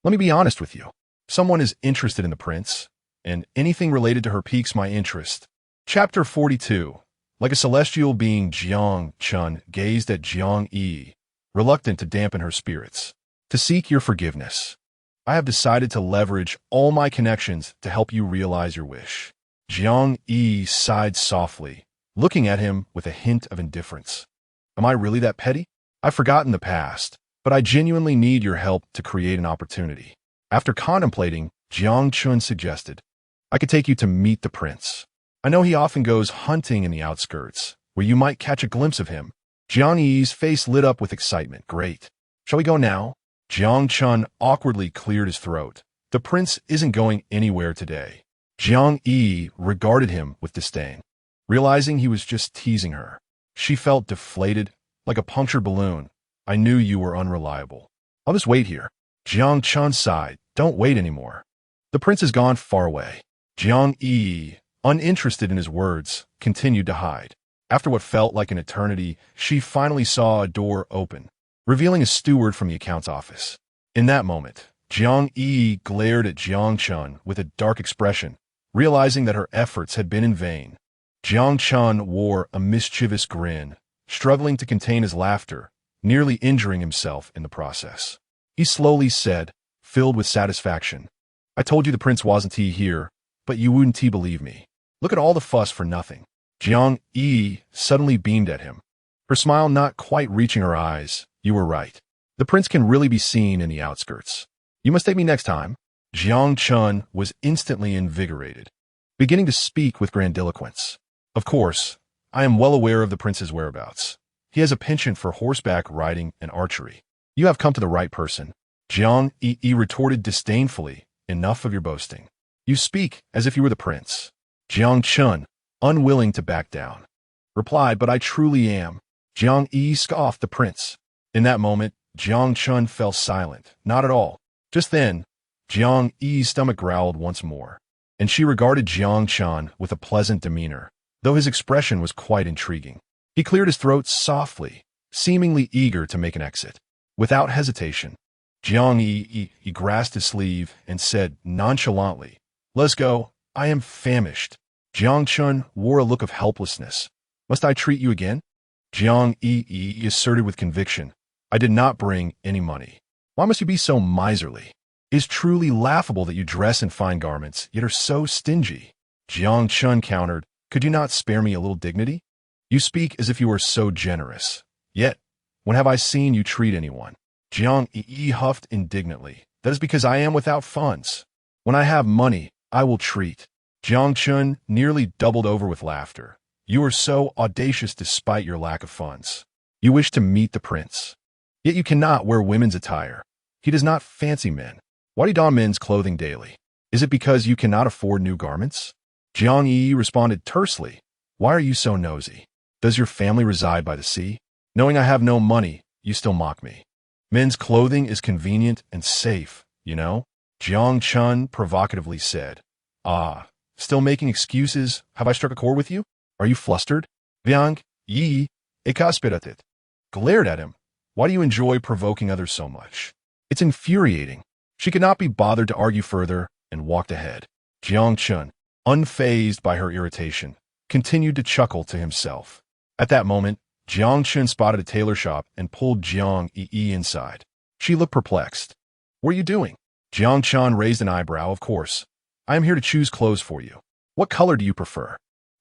let me be honest with you. Someone is interested in the prince, and anything related to her piques my interest." Chapter 42. Like a celestial being, Jiang Chun gazed at Jiang Yi, reluctant to dampen her spirits. "To seek your forgiveness. I have decided to leverage all my connections to help you realize your wish." Jiang Yi sighed softly, looking at him with a hint of indifference. "Am I really that petty? I've forgotten the past, but I genuinely need your help to create an opportunity." After contemplating, Jiang Chun suggested, "I could take you to meet the prince. I know he often goes hunting in the outskirts, where you might catch a glimpse of him." Jiang Yi's face lit up with excitement. "Great. Shall we go now?" Jiang Chun awkwardly cleared his throat. "The prince isn't going anywhere today." Jiang Yi regarded him with disdain, realizing he was just teasing her. She felt deflated, like a punctured balloon. "I knew you were unreliable. I'll just wait here." Jiang Chun sighed. "Don't wait anymore. The prince has gone far away." Jiang Yi, uninterested in his words, continued to hide. After what felt like an eternity, she finally saw a door open, revealing a steward from the accounts office. In that moment, Jiang Yi glared at Jiang Chun with a dark expression, realizing that her efforts had been in vain. Jiang Chun wore a mischievous grin, struggling to contain his laughter, nearly injuring himself in the process. He slowly said, filled with satisfaction, "I told you the prince wasn't here, but you wouldn't believe me. Look at all the fuss for nothing." Jiang Yi suddenly beamed at him, her smile not quite reaching her eyes. "You were right. The prince can really be seen in the outskirts. You must take me next time." Jiang Chun was instantly invigorated, beginning to speak with grandiloquence. "Of course, I am well aware of the prince's whereabouts. He has a penchant for horseback riding and archery. You have come to the right person." Jiang Yi retorted disdainfully, "Enough of your boasting. You speak as if you were the prince." Jiang Chun, unwilling to back down, replied, "But I truly am." Jiang Yi scoffed, "The prince." In that moment, Jiang Chun fell silent. Not at all. Just then, Jiang Yi's stomach growled once more, and she regarded Jiang Chun with a pleasant demeanor, though his expression was quite intriguing. He cleared his throat softly, seemingly eager to make an exit. Without hesitation, Jiang Yi grasped his sleeve and said nonchalantly, "Let's go. I am famished." Jiang Chun wore a look of helplessness. "Must I treat you again?" Jiang Yi asserted with conviction, "I did not bring any money." "Why must you be so miserly? It is truly laughable that you dress in fine garments, yet are so stingy." Jiang Chun countered, "Could you not spare me a little dignity? You speak as if you were so generous. Yet, when have I seen you treat anyone?" Jiang Yi huffed indignantly. That is because I am without funds. When I have money, I will treat. Jiang Chun nearly doubled over with laughter. You are so audacious despite your lack of funds. You wish to meet the prince. Yet you cannot wear women's attire. He does not fancy men. Why do you don men's clothing daily? Is it because you cannot afford new garments? Jiang Yiyi responded tersely. Why are you so nosy? Does your family reside by the sea? Knowing I have no money, you still mock me. Men's clothing is convenient and safe, you know? Jiang Chun provocatively said. Ah, still making excuses? Have I struck a chord with you? Are you flustered? Jiang Yiyi exasperated. Glared at him. Why do you enjoy provoking others so much? It's infuriating. She could not be bothered to argue further and walked ahead. Jiang Chun, unfazed by her irritation, continued to chuckle to himself. At that moment, Jiang Chun spotted a tailor shop and pulled Jiang Yiyi inside. She looked perplexed. What are you doing? Jiang Chun raised an eyebrow. Of course. I am here to choose clothes for you. What color do you prefer?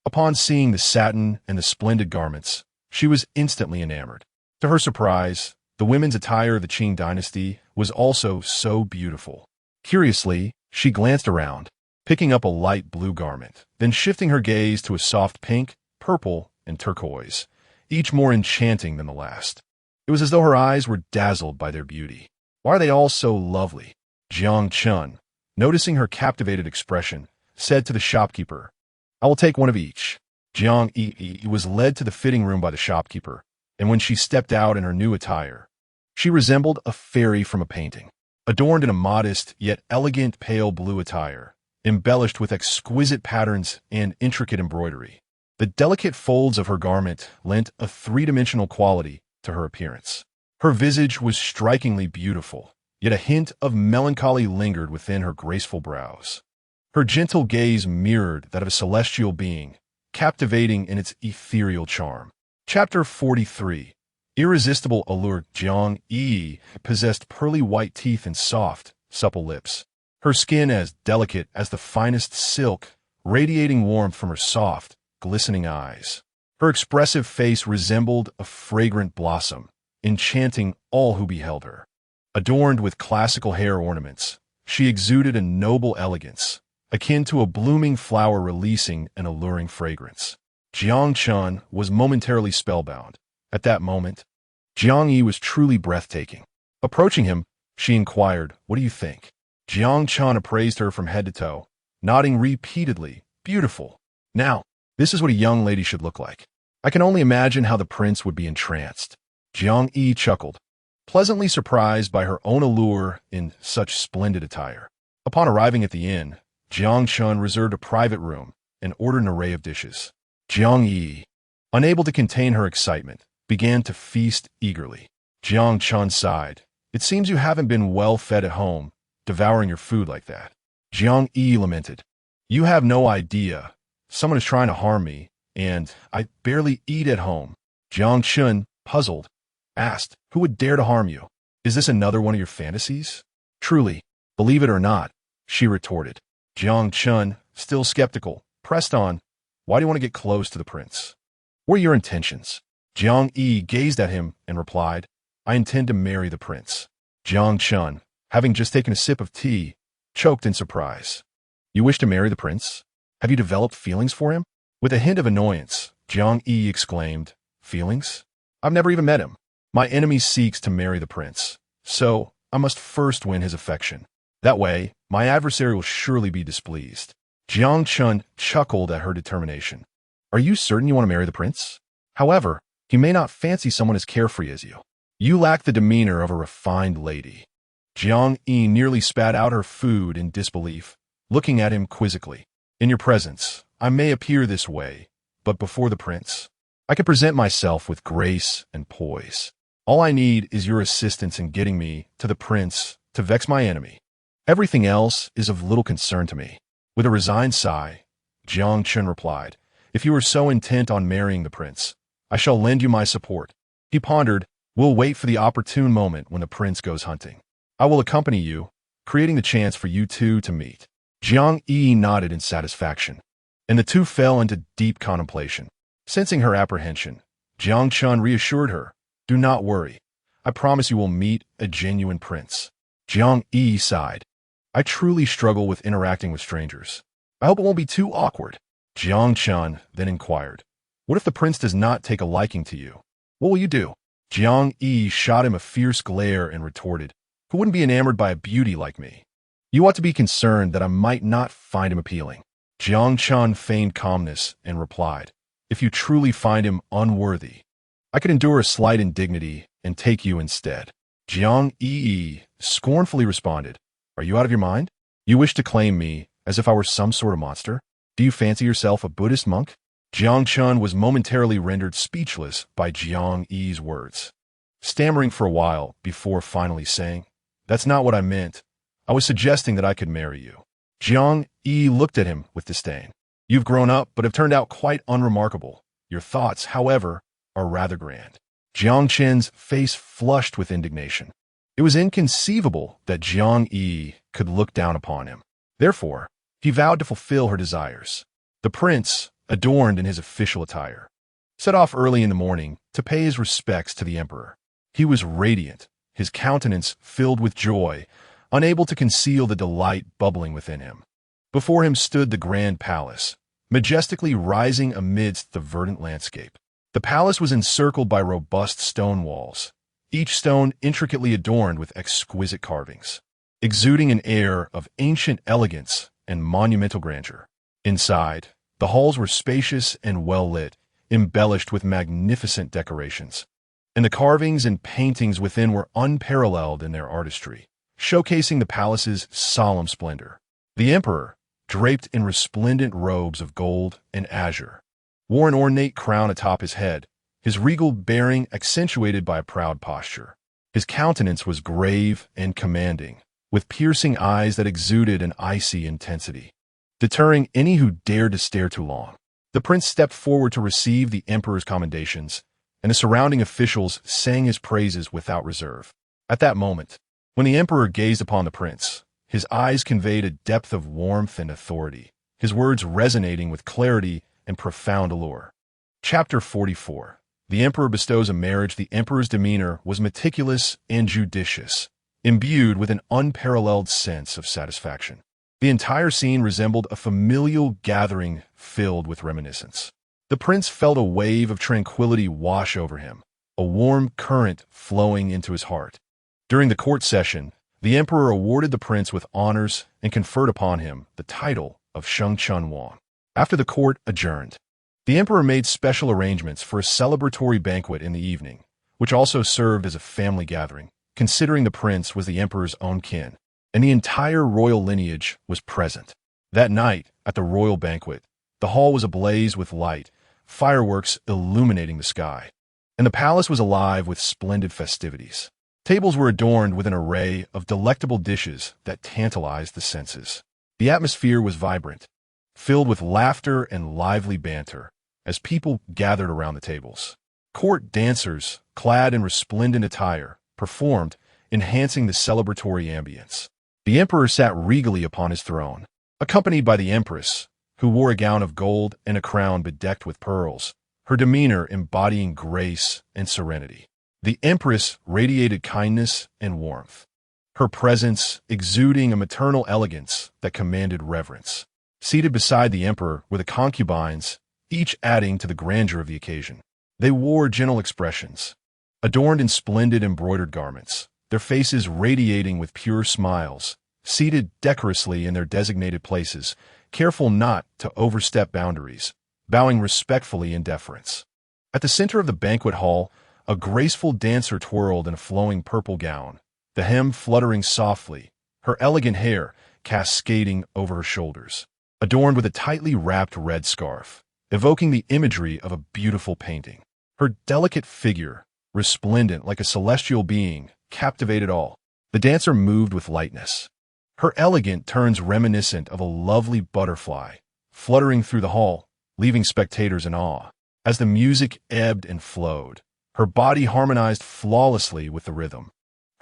Upon seeing the satin and the splendid garments, she was instantly enamored. To her surprise, the women's attire of the Qing dynasty was also so beautiful. Curiously, she glanced around, picking up a light blue garment, then shifting her gaze to a soft pink, purple, and turquoise, each more enchanting than the last. It was as though her eyes were dazzled by their beauty. Why are they all so lovely? Jiang Chun, noticing her captivated expression, said to the shopkeeper, I will take one of each. Jiang Yiyi was led to the fitting room by the shopkeeper, and when she stepped out in her new attire, she resembled a fairy from a painting, adorned in a modest yet elegant pale blue attire, embellished with exquisite patterns and intricate embroidery. The delicate folds of her garment lent a three-dimensional quality to her appearance. Her visage was strikingly beautiful, yet a hint of melancholy lingered within her graceful brows. Her gentle gaze mirrored that of a celestial being, captivating in its ethereal charm. Chapter 43. Irresistible allure. Jiang Yiyi possessed pearly white teeth and soft, supple lips. Her skin as delicate as the finest silk, radiating warmth from her soft, glistening eyes. Her expressive face resembled a fragrant blossom, enchanting all who beheld her. Adorned with classical hair ornaments, she exuded a noble elegance, akin to a blooming flower releasing an alluring fragrance. Jiang Chun was momentarily spellbound. At that moment, Jiang Yi was truly breathtaking. Approaching him, she inquired, What do you think? Jiang Chun appraised her from head to toe, nodding repeatedly, Beautiful. Now, this is what a young lady should look like. I can only imagine how the prince would be entranced. Jiang Yi chuckled, pleasantly surprised by her own allure in such splendid attire. Upon arriving at the inn, Jiang Chun reserved a private room and ordered an array of dishes. Jiang Yi, unable to contain her excitement, began to feast eagerly. Jiang Chun sighed. It seems you haven't been well fed at home, devouring your food like that. Jiang Yi lamented. You have no idea. Someone is trying to harm me, and I barely eat at home. Jiang Chun, puzzled, asked, Who would dare to harm you? Is this another one of your fantasies? Truly, believe it or not, she retorted. Jiang Chun, still skeptical, pressed on, Why do you want to get close to the prince? What are your intentions? Jiang Yi gazed at him and replied, I intend to marry the prince. Jiang Chun, having just taken a sip of tea, choked in surprise. You wish to marry the prince? Have you developed feelings for him? With a hint of annoyance, Jiang Yi exclaimed, Feelings? I've never even met him. My enemy seeks to marry the prince, so I must first win his affection. That way, my adversary will surely be displeased. Jiang Chun chuckled at her determination. Are you certain you want to marry the prince? However, he may not fancy someone as carefree as you. You lack the demeanor of a refined lady. Jiang Yi nearly spat out her food in disbelief, looking at him quizzically. In your presence, I may appear this way, but before the prince, I can present myself with grace and poise. All I need is your assistance in getting me to the prince to vex my enemy. Everything else is of little concern to me. With a resigned sigh, Jiang Chun replied, If you are so intent on marrying the prince, I shall lend you my support. He pondered, We'll wait for the opportune moment when the prince goes hunting. I will accompany you, creating the chance for you two to meet. Jiang Yi nodded in satisfaction, and the two fell into deep contemplation. Sensing her apprehension, Jiang Chun reassured her, Do not worry. I promise you will meet a genuine prince. Jiang Yiyi sighed. I truly struggle with interacting with strangers. I hope it won't be too awkward. Jiang Chun then inquired, what if the prince does not take a liking to you? What will you do? Jiang Yi shot him a fierce glare and retorted, who wouldn't be enamored by a beauty like me? You ought to be concerned that I might not find him appealing. Jiang Chun feigned calmness and replied, if you truly find him unworthy, I could endure a slight indignity and take you instead. Jiang Yi scornfully responded, are you out of your mind? You wish to claim me as if I were some sort of monster? Do you fancy yourself a Buddhist monk? Jiang Chun was momentarily rendered speechless by Jiang Yi's words, stammering for a while before finally saying, that's not what I meant. I was suggesting that I could marry you. Jiang Yi looked at him with disdain. You've grown up, but have turned out quite unremarkable. Your thoughts, however, are rather grand. Jiang Chen's face flushed with indignation. It was inconceivable that Jiang Yi could look down upon him. Therefore, he vowed to fulfill her desires. The prince, adorned in his official attire, set off early in the morning to pay his respects to the emperor. He was radiant, his countenance filled with joy, unable to conceal the delight bubbling within him. Before him stood the grand palace, majestically rising amidst the verdant landscape. The palace was encircled by robust stone walls, each stone intricately adorned with exquisite carvings, exuding an air of ancient elegance and monumental grandeur. Inside, the halls were spacious and well-lit, embellished with magnificent decorations, and the carvings and paintings within were unparalleled in their artistry, showcasing the palace's solemn splendor. The emperor, draped in resplendent robes of gold and azure, wore an ornate crown atop his head, his regal bearing accentuated by a proud posture. His countenance was grave and commanding, with piercing eyes that exuded an icy intensity, deterring any who dared to stare too long. The prince stepped forward to receive the emperor's commendations, and the surrounding officials sang his praises without reserve. At that moment, when the emperor gazed upon the prince, his eyes conveyed a depth of warmth and authority, his words resonating with clarity and profound allure. Chapter 44. The emperor bestows a marriage. The emperor's demeanor was meticulous and judicious, imbued with an unparalleled sense of satisfaction. The entire scene resembled a familial gathering filled with reminiscence. The prince felt a wave of tranquility wash over him, a warm current flowing into his heart. During the court session, the emperor awarded the prince with honors and conferred upon him the title of Sheng Chun Wang. After the court adjourned, the emperor made special arrangements for a celebratory banquet in the evening, which also served as a family gathering, considering the prince was the emperor's own kin, and the entire royal lineage was present. That night, at the royal banquet, the hall was ablaze with light, fireworks illuminating the sky, and the palace was alive with splendid festivities. Tables were adorned with an array of delectable dishes that tantalized the senses. The atmosphere was vibrant, filled with laughter and lively banter as people gathered around the tables. Court dancers, clad in resplendent attire, performed, enhancing the celebratory ambience. The emperor sat regally upon his throne, accompanied by the empress, who wore a gown of gold and a crown bedecked with pearls, her demeanor embodying grace and serenity. The empress radiated kindness and warmth, her presence exuding a maternal elegance that commanded reverence. Seated beside the emperor were the concubines, each adding to the grandeur of the occasion. They wore gentle expressions, adorned in splendid embroidered garments, their faces radiating with pure smiles, seated decorously in their designated places, careful not to overstep boundaries, bowing respectfully in deference. At the center of the banquet hall, a graceful dancer twirled in a flowing purple gown, the hem fluttering softly, her elegant hair cascading over her shoulders, adorned with a tightly wrapped red scarf, evoking the imagery of a beautiful painting. Her delicate figure, resplendent like a celestial being, captivated all. The dancer moved with lightness, her elegant turns reminiscent of a lovely butterfly, fluttering through the hall, leaving spectators in awe. As the music ebbed and flowed, her body harmonized flawlessly with the rhythm,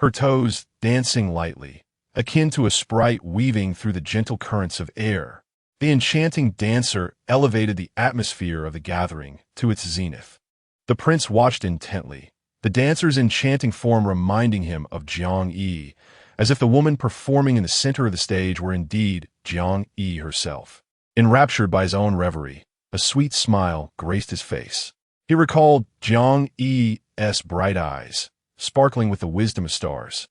her toes dancing lightly, akin to a sprite weaving through the gentle currents of air. The enchanting dancer elevated the atmosphere of the gathering to its zenith. The prince watched intently, the dancer's enchanting form reminding him of Jiang Yiyi, as if the woman performing in the center of the stage were indeed Jiang Yiyi herself. Enraptured by his own reverie, a sweet smile graced his face. He recalled Jiang Yiyi's bright eyes, sparkling with the wisdom of stars,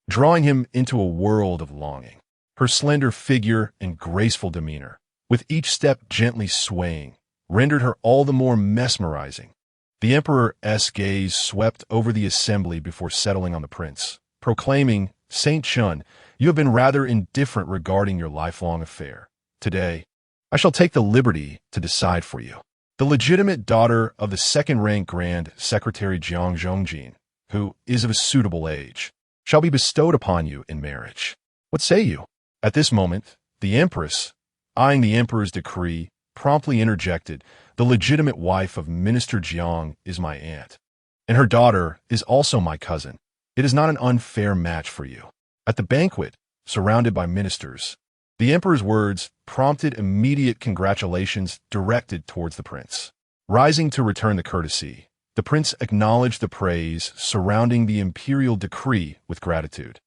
drawing him into a world of longing. Her slender figure and graceful demeanor, with each step gently swaying, rendered her all the more mesmerizing. The emperor's gaze swept over the assembly before settling on the prince, proclaiming, "Saint Chun, you have been rather indifferent regarding your lifelong affair. Today, I shall take the liberty to decide for you. The legitimate daughter of the second-rank Grand Secretary Jiang Zhongjin, who is of a suitable age, shall be bestowed upon you in marriage. What say you?" At this moment, the empress, eyeing the emperor's decree, promptly interjected, "The legitimate wife of Minister Jiang is my aunt, and her daughter is also my cousin. It is not an unfair match for you." At the banquet, surrounded by ministers, the emperor's words prompted immediate congratulations directed towards the prince. Rising to return the courtesy, the prince acknowledged the praise surrounding the imperial decree with gratitude,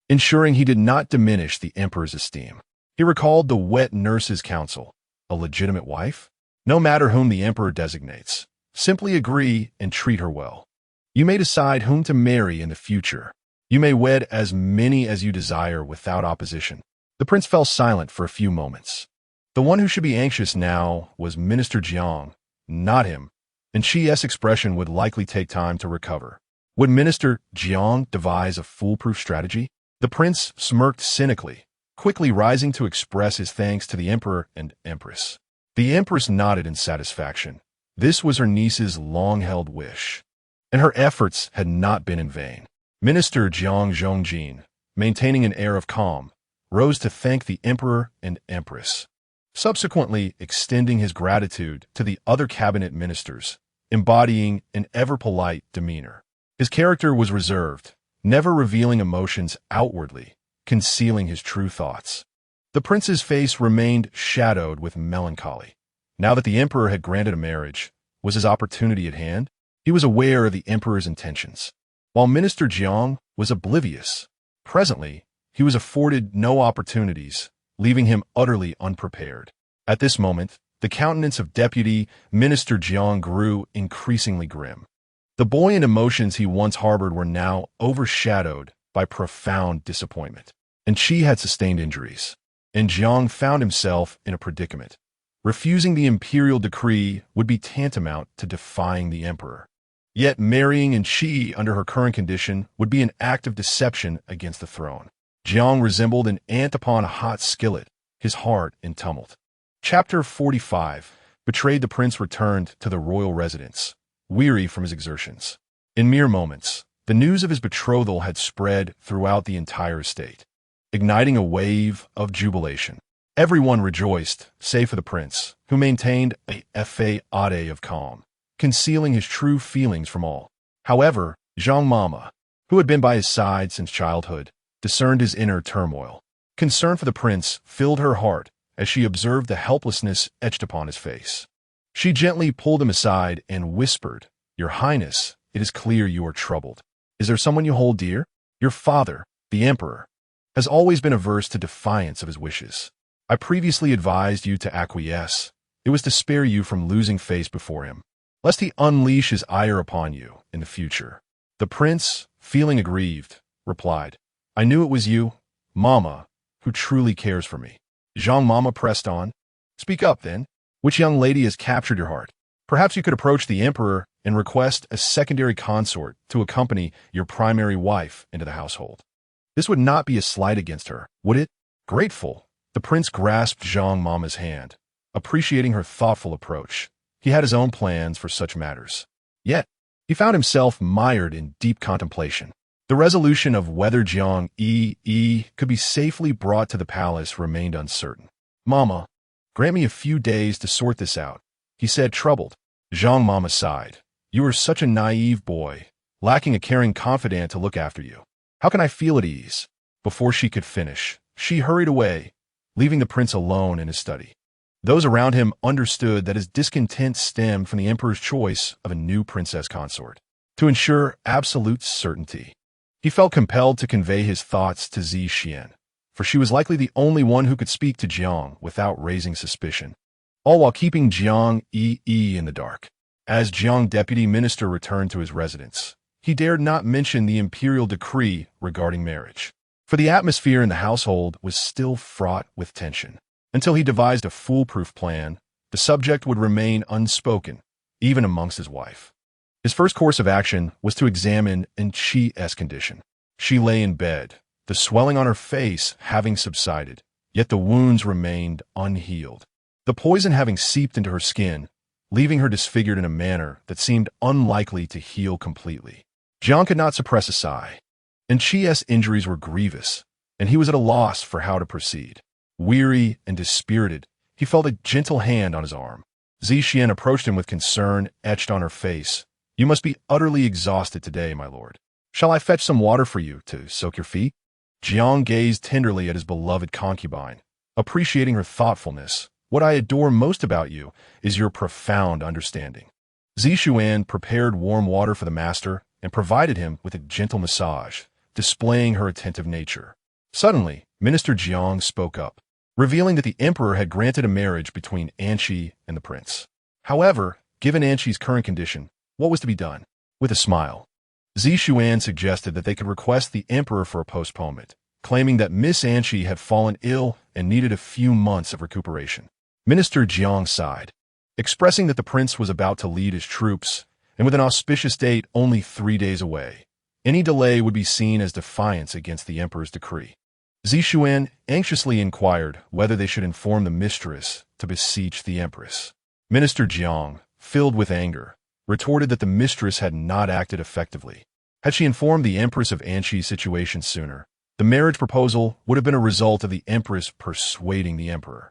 ensuring he did not diminish the emperor's esteem. He recalled the wet nurse's counsel, "A legitimate wife? No matter whom the emperor designates, simply agree and treat her well. You may decide whom to marry in the future. You may wed as many as you desire without opposition." The prince fell silent for a few moments. The one who should be anxious now was Minister Jiang, not him, and Chi's expression would likely take time to recover. Would Minister Jiang devise a foolproof strategy? The prince smirked cynically, quickly rising to express his thanks to the emperor and empress. The empress nodded in satisfaction. This was her niece's long-held wish, and her efforts had not been in vain. Minister Jiang Zhongjin, maintaining an air of calm, rose to thank the emperor and empress, subsequently extending his gratitude to the other cabinet ministers, embodying an ever-polite demeanor. His character was reserved, never revealing emotions outwardly, concealing his true thoughts. The prince's face remained shadowed with melancholy. Now that the emperor had granted a marriage, was his opportunity at hand? He was aware of the emperor's intentions, while Minister Jiang was oblivious. Presently, he was afforded no opportunities, leaving him utterly unprepared. At this moment, the countenance of Deputy Minister Jiang grew increasingly grim. The buoyant emotions he once harbored were now overshadowed by profound disappointment. And she had sustained injuries, and Jiang found himself in a predicament. Refusing the imperial decree would be tantamount to defying the emperor. Yet marrying Qi under her current condition would be an act of deception against the throne. Jiang resembled an ant upon a hot skillet, his heart in tumult. Chapter 45. Betrayed. The prince returned to the royal residence, weary from his exertions. In mere moments, the news of his betrothal had spread throughout the entire estate, igniting a wave of jubilation. Everyone rejoiced, save for the prince, who maintained a facade of calm, concealing his true feelings from all. However, Zhang Mama, who had been by his side since childhood, discerned his inner turmoil. Concern for the prince filled her heart as she observed the helplessness etched upon his face. She gently pulled him aside and whispered, "Your Highness, it is clear you are troubled. Is there someone you hold dear? Your father, the emperor, has always been averse to defiance of his wishes. I previously advised you to acquiesce. It was to spare you from losing face before him, lest he unleash his ire upon you in the future." The prince, feeling aggrieved, replied, "I knew it was you, Mama, who truly cares for me." Zhang Mama pressed on, "Speak up, then. Which young lady has captured your heart? Perhaps you could approach the emperor and request a secondary consort to accompany your primary wife into the household. This would not be a slight against her, would it?" Grateful, the prince grasped Zhang Mama's hand, appreciating her thoughtful approach. He had his own plans for such matters. Yet, he found himself mired in deep contemplation. The resolution of whether Jiang Yiyi could be safely brought to the palace remained uncertain. "Mama, grant me a few days to sort this out," he said, troubled. Zhang Mama sighed. "You are such a naive boy, lacking a caring confidant to look after you. How can I feel at ease?" Before she could finish, she hurried away, leaving the prince alone in his study. Those around him understood that his discontent stemmed from the emperor's choice of a new princess consort. To ensure absolute certainty, He felt compelled to convey his thoughts to Zixian, for she was likely the only one who could speak to Jiang without raising suspicion, all while keeping Jiang Yiyi in the dark. As Jiang deputy minister returned to his residence, he dared not mention the imperial decree regarding marriage, for the atmosphere in the household was still fraught with tension. Until he devised a foolproof plan, the subject would remain unspoken, even amongst his wife. His first course of action was to examine Yiyi's condition. She lay in bed, the swelling on her face having subsided, yet the wounds remained unhealed, the poison having seeped into her skin, leaving her disfigured in a manner that seemed unlikely to heal completely. Jiang could not suppress a sigh. Yiyi's injuries were grievous, and he was at a loss for how to proceed. Weary and dispirited, he felt a gentle hand on his arm. Zixian approached him with concern etched on her face. "You must be utterly exhausted today, my lord. Shall I fetch some water for you to soak your feet?" Jiang gazed tenderly at his beloved concubine, appreciating her thoughtfulness. "What I adore most about you is your profound understanding." Zixian prepared warm water for the master and provided him with a gentle massage, displaying her attentive nature. Suddenly, Minister Jiang spoke up, revealing that the emperor had granted a marriage between Anqi and the prince. However, given Anqi's current condition, what was to be done? With a smile, Zixian suggested that they could request the emperor for a postponement, claiming that Miss Anqi had fallen ill and needed a few months of recuperation. Minister Jiang sighed, expressing that the prince was about to lead his troops, and with an auspicious date only 3 days away, any delay would be seen as defiance against the emperor's decree. Zixian anxiously inquired whether they should inform the mistress to beseech the empress. Minister Jiang, filled with anger, retorted that the mistress had not acted effectively. Had she informed the empress of Anqi's situation sooner, the marriage proposal would have been a result of the empress persuading the emperor.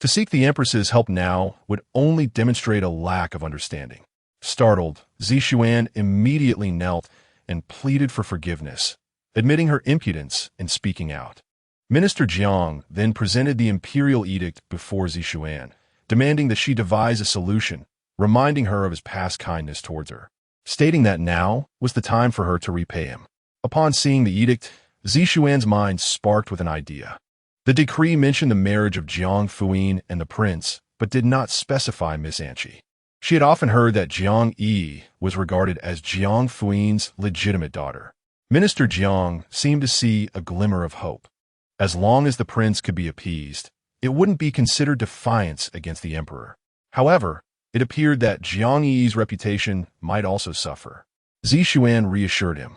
To seek the empress's help now would only demonstrate a lack of understanding. Startled, Zixian immediately knelt and pleaded for forgiveness, admitting her impudence in speaking out. Minister Jiang then presented the imperial edict before Zixian, demanding that she devise a solution, reminding her of his past kindness towards her, stating that now was the time for her to repay him. Upon seeing the edict, Zixian's mind sparked with an idea. The decree mentioned the marriage of Jiang Fuyin and the prince, but did not specify Miss Anqi. She had often heard that Jiang Yiyi was regarded as Jiang Fuyin's legitimate daughter. Minister Jiang seemed to see a glimmer of hope. As long as the prince could be appeased, it wouldn't be considered defiance against the emperor. However, it appeared that Jiang Yiyi's reputation might also suffer. Zixian reassured him,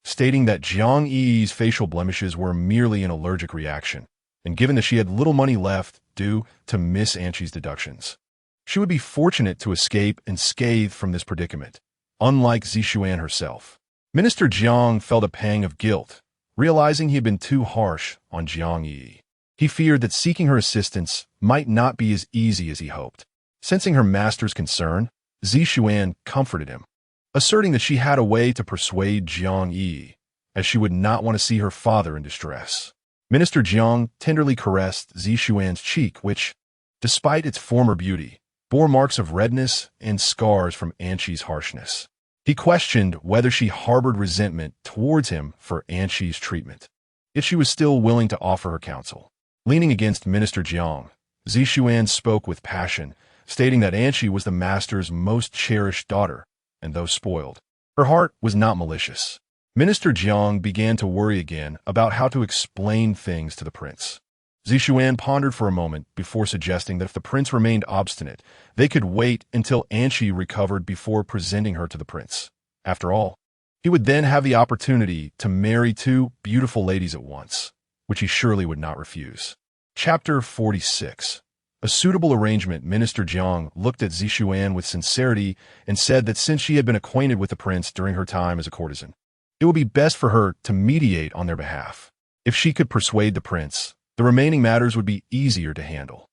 stating that Jiang Yiyi's facial blemishes were merely an allergic reaction, and given that she had little money left due to Miss Anqi's deductions, she would be fortunate to escape unscathed from this predicament, unlike Zixian herself. Minister Jiang felt a pang of guilt, realizing he had been too harsh on Jiang Yiyi. He feared that seeking her assistance might not be as easy as he hoped. Sensing her master's concern, Zixian comforted him, asserting that she had a way to persuade Jiang Yiyi, as she would not want to see her father in distress. Minister Jiang tenderly caressed Zixian's cheek, which, despite its former beauty, bore marks of redness and scars from Anqi's harshness. He questioned whether she harbored resentment towards him for Anqi's treatment, yet she was still willing to offer her counsel. Leaning against Minister Jiang, Zixian spoke with passion, stating that Anqi was the master's most cherished daughter, and though spoiled, her heart was not malicious. Minister Jiang began to worry again about how to explain things to the prince. Zixian pondered for a moment before suggesting that if the prince remained obstinate, they could wait until Anqi recovered before presenting her to the prince. After all, he would then have the opportunity to marry 2 beautiful ladies at once, which he surely would not refuse. Chapter 46. A suitable arrangement. Minister Jiang looked at Zixian with sincerity and said that since she had been acquainted with the prince during her time as a courtesan, it would be best for her to mediate on their behalf. If she could persuade the prince, the remaining matters would be easier to handle.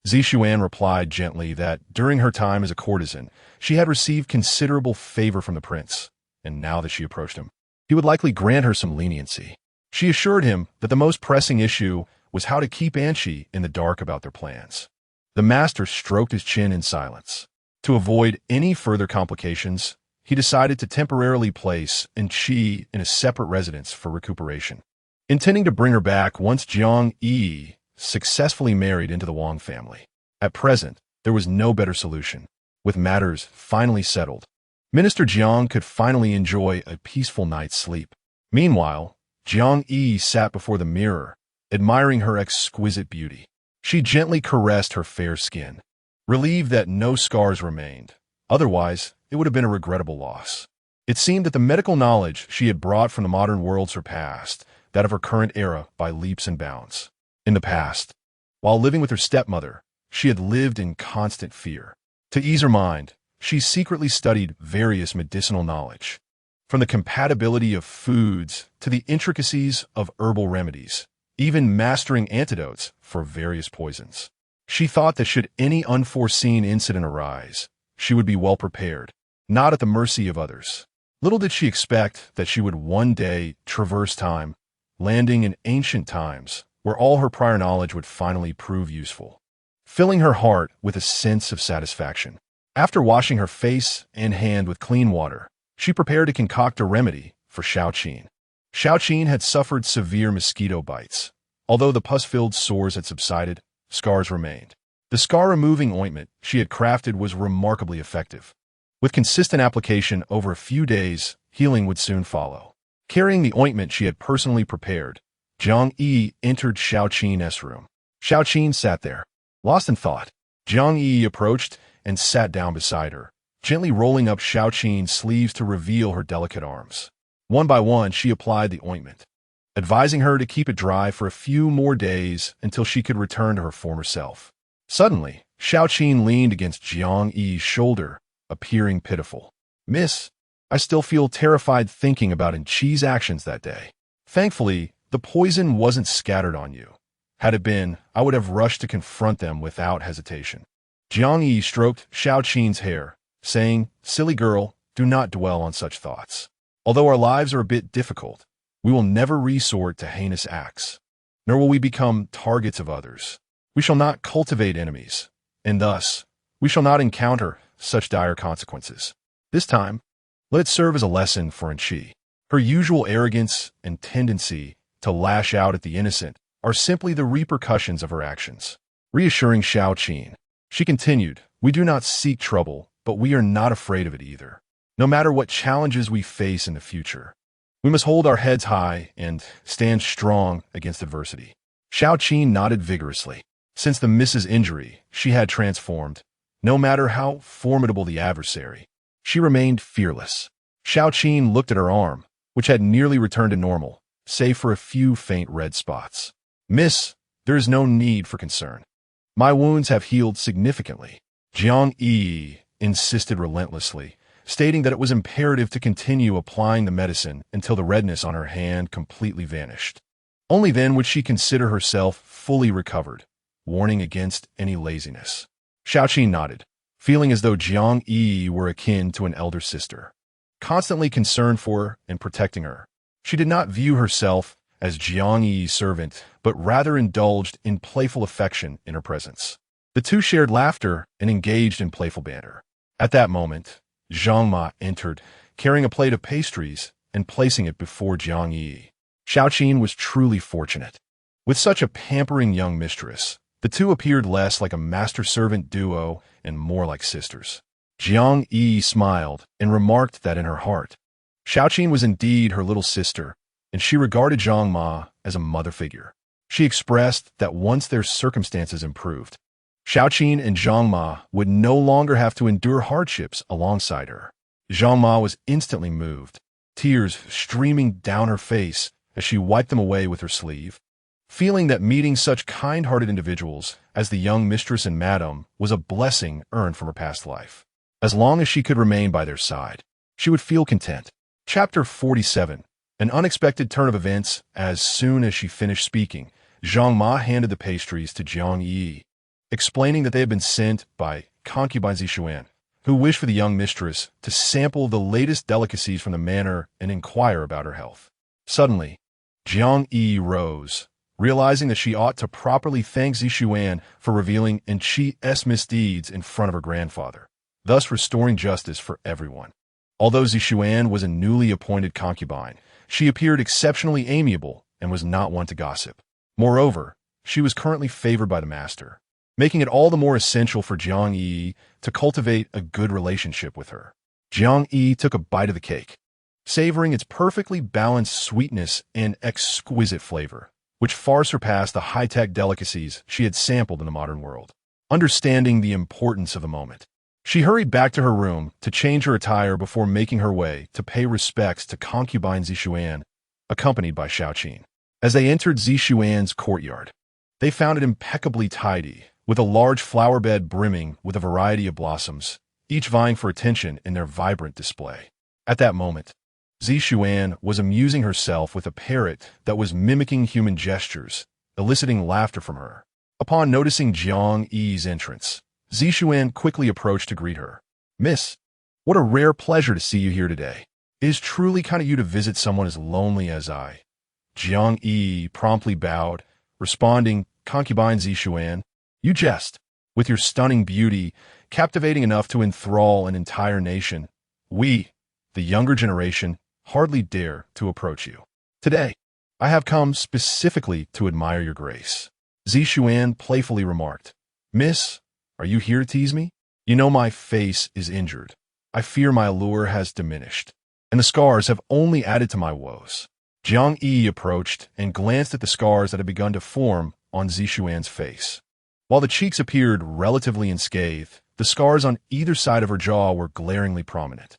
Zixian replied gently that during her time as a courtesan, she had received considerable favor from the prince, and now that she approached him, he would likely grant her some leniency. She assured him that the most pressing issue was how to keep Anqi in the dark about their plans. The master stroked his chin in silence. To avoid any further complications, he decided to temporarily place Qi in a separate residence for recuperation, intending to bring her back once Jiang Yiyi successfully married into the Wang family. At present, there was no better solution. With matters finally settled, Minister Jiang could finally enjoy a peaceful night's sleep. Meanwhile, Jiang Yiyi sat before the mirror, admiring her exquisite beauty. She gently caressed her fair skin, relieved that no scars remained. Otherwise, it would have been a regrettable loss. It seemed that the medical knowledge she had brought from the modern world surpassed that of her current era by leaps and bounds. In the past, while living with her stepmother, she had lived in constant fear. To ease her mind, she secretly studied various medicinal knowledge, from the compatibility of foods to the intricacies of herbal remedies, even mastering antidotes for various poisons. She thought that should any unforeseen incident arise, she would be well prepared, not at the mercy of others. Little did she expect that she would one day traverse time, landing in ancient times, where all her prior knowledge would finally prove useful, filling her heart with a sense of satisfaction. After washing her face and hand with clean water, she prepared to concoct a remedy for Xiaoqin. Xiaoqin had suffered severe mosquito bites. Although the pus-filled sores had subsided, scars remained. The scar-removing ointment she had crafted was remarkably effective. With consistent application over a few days, healing would soon follow. Carrying the ointment she had personally prepared, Jiang Yiyi entered Xiaoqin's room. Xiaoqin sat there, lost in thought. Jiang Yiyi approached and sat down beside her, gently rolling up Xiaoqin's sleeves to reveal her delicate arms. One by one, she applied the ointment, advising her to keep it dry for a few more days until she could return to her former self. Suddenly, Xiaoqin leaned against Jiang Yiyi's shoulder, appearing pitiful. "Miss, I still feel terrified thinking about Qi's actions that day. Thankfully, the poison wasn't scattered on you. Had it been, I would have rushed to confront them without hesitation." Jiang Yiyi stroked Xiaoqin's hair, saying, "Silly girl, do not dwell on such thoughts. Although our lives are a bit difficult, we will never resort to heinous acts, nor will we become targets of others. We shall not cultivate enemies, and thus, we shall not encounter such dire consequences. This time, let it serve as a lesson for Qi. Her usual arrogance and tendency to lash out at the innocent are simply the repercussions of her actions." Reassuring Xiaoqin, she continued, "We do not seek trouble, but we are not afraid of it either. No matter what challenges we face in the future, we must hold our heads high and stand strong against adversity." Xiaoqin nodded vigorously. Since the Mrs. injury, she had transformed. No matter how formidable the adversary, she remained fearless. Xiaoqin looked at her arm, which had nearly returned to normal, save for a few faint red spots. "Miss, there is no need for concern. My wounds have healed significantly." Jiang Yiyi insisted relentlessly, stating that it was imperative to continue applying the medicine until the redness on her hand completely vanished. Only then would she consider herself fully recovered, warning against any laziness. Xiaoqin nodded, feeling as though Jiang Yiyi were akin to an elder sister, constantly concerned for her and protecting her. She did not view herself as Jiang Yiyi's servant, but rather indulged in playful affection in her presence. The two shared laughter and engaged in playful banter. At that moment, Zhang Ma entered, carrying a plate of pastries and placing it before Jiang Yiyi. Xiaoqin was truly fortunate. With such a pampering young mistress, the two appeared less like a master-servant duo and more like sisters. Jiang Yiyi smiled and remarked that in her heart, Xiaoqin was indeed her little sister, and she regarded Zhang Ma as a mother figure. She expressed that once their circumstances improved, Xiaoqin and Zhang Ma would no longer have to endure hardships alongside her. Zhang Ma was instantly moved, tears streaming down her face as she wiped them away with her sleeve, feeling that meeting such kind-hearted individuals as the young mistress and madam was a blessing earned from her past life. As long as she could remain by their side, she would feel content. Chapter 47. An unexpected turn of events. As soon as she finished speaking, Zhang Ma handed the pastries to Jiang Yiyi, explaining that they had been sent by concubine Zixuan, who wished for the young mistress to sample the latest delicacies from the manor and inquire about her health. Suddenly, Jiang Yiyi rose, realizing that she ought to properly thank Zixuan for revealing Q's misdeeds in front of her grandfather, thus restoring justice for everyone. Although Zishuan was a newly appointed concubine, she appeared exceptionally amiable and was not one to gossip. Moreover, she was currently favored by the master, making it all the more essential for Jiang Yiyi to cultivate a good relationship with her. Jiang Yiyi took a bite of the cake, savoring its perfectly balanced sweetness and exquisite flavor, which far surpassed the high-tech delicacies she had sampled in the modern world. Understanding the importance of the moment, she hurried back to her room to change her attire before making her way to pay respects to concubine Zishuan, accompanied by Shaoqin. As they entered Zishuan's courtyard, they found it impeccably tidy, with a large flower bed brimming with a variety of blossoms, each vying for attention in their vibrant display. At that moment, Zishuan was amusing herself with a parrot that was mimicking human gestures, eliciting laughter from her. Upon noticing Jiang Yi's entrance, Zishuan quickly approached to greet her. "Miss, what a rare pleasure to see you here today. It is truly kind of you to visit someone as lonely as I." Jiang Yiyi promptly bowed, responding, "Concubine Zishuan, you jest. With your stunning beauty, captivating enough to enthrall an entire nation, we, the younger generation, hardly dare to approach you. Today, I have come specifically to admire your grace." Zishuan playfully remarked, "Miss, are you here to tease me? You know my face is injured. I fear my allure has diminished, and the scars have only added to my woes." Jiang Yi approached and glanced at the scars that had begun to form on Zishuan's face. While the cheeks appeared relatively unscathed, the scars on either side of her jaw were glaringly prominent.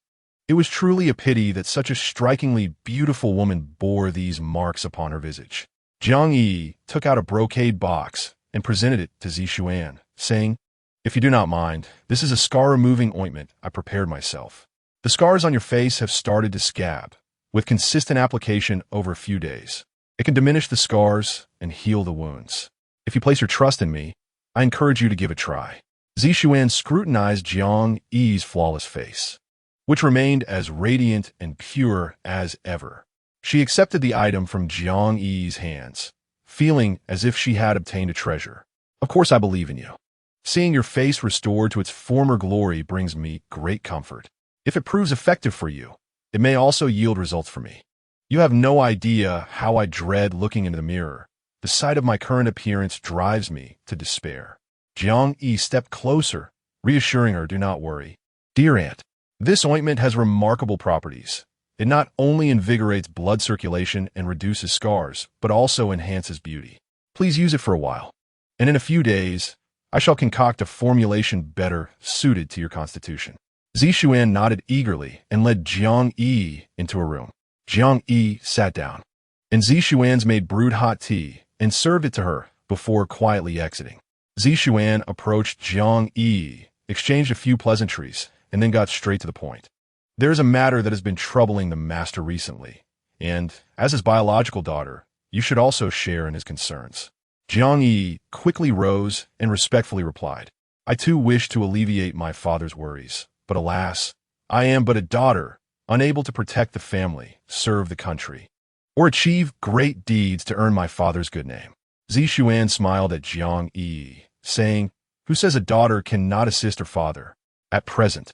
It was truly a pity that such a strikingly beautiful woman bore these marks upon her visage. Jiang Yi took out a brocade box and presented it to Zishuan, saying, "If you do not mind, this is a scar-removing ointment I prepared myself. The scars on your face have started to scab. With consistent application over a few days, it can diminish the scars and heal the wounds. If you place your trust in me, I encourage you to give it a try." Zishuan scrutinized Jiang Yi's flawless face, which remained as radiant and pure as ever. She accepted the item from Jiang Yi's hands, feeling as if she had obtained a treasure. "Of course I believe in you. Seeing your face restored to its former glory brings me great comfort. If it proves effective for you, it may also yield results for me. You have no idea how I dread looking into the mirror. The sight of my current appearance drives me to despair." Jiang Yi stepped closer, reassuring her, "Do not worry. Dear aunt, this ointment has remarkable properties. It not only invigorates blood circulation and reduces scars, but also enhances beauty. Please use it for a while, and in a few days, I shall concoct a formulation better suited to your constitution." Zishuan nodded eagerly and led Jiang Yi into a room. Jiang Yi sat down, and Zishuan's made brewed hot tea and served it to her before quietly exiting. Zishuan approached Jiang Yi, exchanged a few pleasantries, and then got straight to the point. "There is a matter that has been troubling the master recently, and, as his biological daughter, you should also share in his concerns." Jiang Yi quickly rose and respectfully replied, "I too wish to alleviate my father's worries, but alas, I am but a daughter, unable to protect the family, serve the country, or achieve great deeds to earn my father's good name." Zishuan smiled at Jiang Yi, saying, "Who says a daughter cannot assist her father? At present,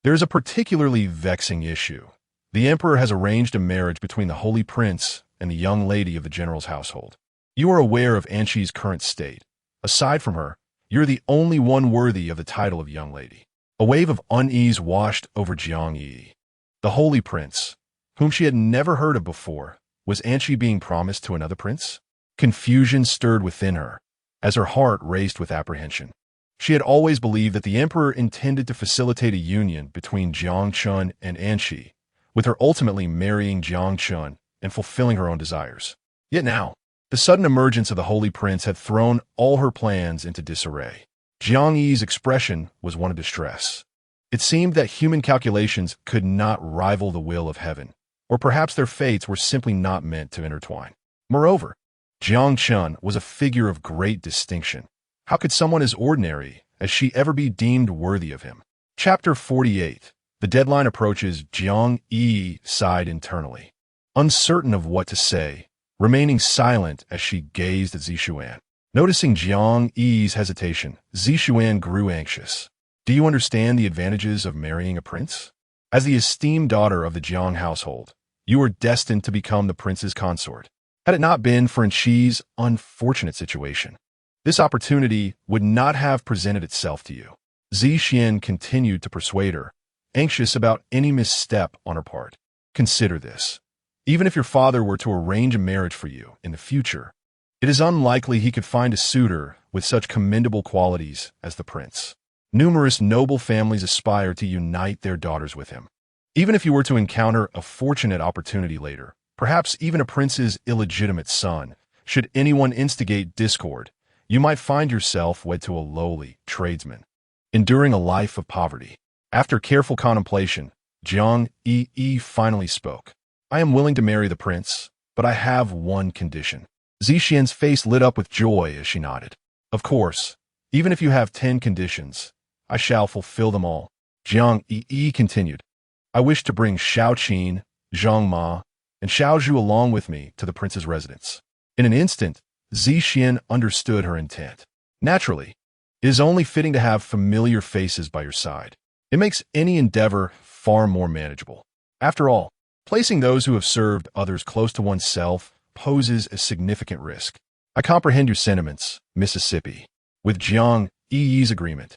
there is a particularly vexing issue. The emperor has arranged a marriage between the holy prince and the young lady of the general's household. You are aware of Anshi's current state. Aside from her, you're the only one worthy of the title of young lady." A wave of unease washed over Jiang Yi. The holy prince, whom she had never heard of before, was Anshi being promised to another prince? Confusion stirred within her, as her heart raced with apprehension. She had always believed that the emperor intended to facilitate a union between Jiang Chun and Anshi, with her ultimately marrying Jiang Chun and fulfilling her own desires. Yet now, the sudden emergence of the holy prince had thrown all her plans into disarray. Jiang Yi's expression was one of distress. It seemed that human calculations could not rival the will of heaven, or perhaps their fates were simply not meant to intertwine. Moreover, Jiang Chun was a figure of great distinction. How could someone as ordinary as she ever be deemed worthy of him? Chapter 48. The deadline approaches. Jiang Yi sighed internally, uncertain of what to say, remaining silent as she gazed at Zishuan. Noticing Jiang Yi's hesitation, Zishuan grew anxious. "Do you understand the advantages of marrying a prince?" As the esteemed daughter of the Jiang household, you are destined to become the prince's consort. Had it not been for Enchi's unfortunate situation, this opportunity would not have presented itself to you. Zixian continued to persuade her, anxious about any misstep on her part. Consider this. Even if your father were to arrange a marriage for you in the future, it is unlikely he could find a suitor with such commendable qualities as the prince. Numerous noble families aspire to unite their daughters with him. Even if you were to encounter a fortunate opportunity later, perhaps even a prince's illegitimate son, should anyone instigate discord, you might find yourself wed to a lowly tradesman, enduring a life of poverty. After careful contemplation, Jiang Yiyi finally spoke. I am willing to marry the prince, but I have one condition. Zixian's face lit up with joy as she nodded. Of course, even if you have 10 conditions, I shall fulfill them all. Jiang Yiyi continued. I wish to bring Shaoqin, Zhang Ma, and Xiaozhu along with me to the prince's residence. In an instant, Zixian understood her intent. Naturally, it is only fitting to have familiar faces by your side. It makes any endeavor far more manageable. After all, placing those who have served others close to oneself poses a significant risk. I comprehend your sentiments, Mississippi. With Jiang Yiyi's agreement,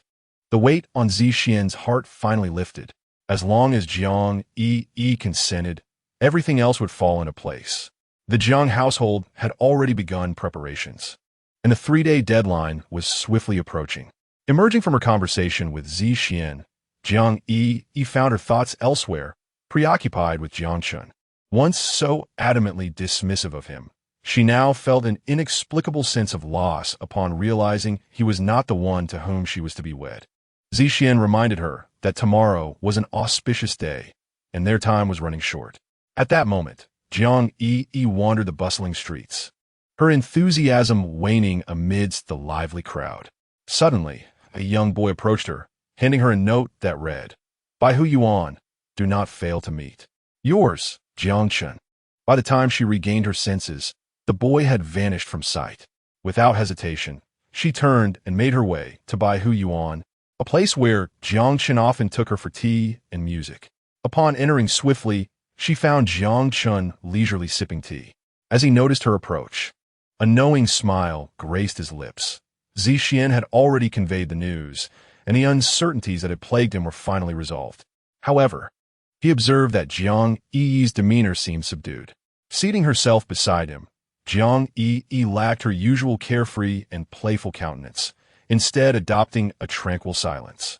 the weight on Zixian's heart finally lifted. As long as Jiang Yiyi consented, everything else would fall into place. The Jiang household had already begun preparations, and the 3-day deadline was swiftly approaching. Emerging from her conversation with Zixian, Jiang Yiyi found her thoughts elsewhere, preoccupied with Jiang Chun. Once so adamantly dismissive of him, she now felt an inexplicable sense of loss upon realizing he was not the one to whom she was to be wed. Zixian reminded her that tomorrow was an auspicious day, and their time was running short. At that moment, Jiang Yiyi wandered the bustling streets, her enthusiasm waning amidst the lively crowd. Suddenly, a young boy approached her, handing her a note that read, By Hu Yuan, do not fail to meet. Yours, Jiang Chun. By the time she regained her senses, the boy had vanished from sight. Without hesitation, she turned and made her way to Bai Hu Yuan, a place where Jiang Chun often took her for tea and music. Upon entering swiftly, she found Jiang Chun leisurely sipping tea. As he noticed her approach, a knowing smile graced his lips. Zixian had already conveyed the news, and the uncertainties that had plagued him were finally resolved. However, he observed that Jiang Yiyi's demeanor seemed subdued. Seating herself beside him, Jiang Yiyi lacked her usual carefree and playful countenance, instead adopting a tranquil silence.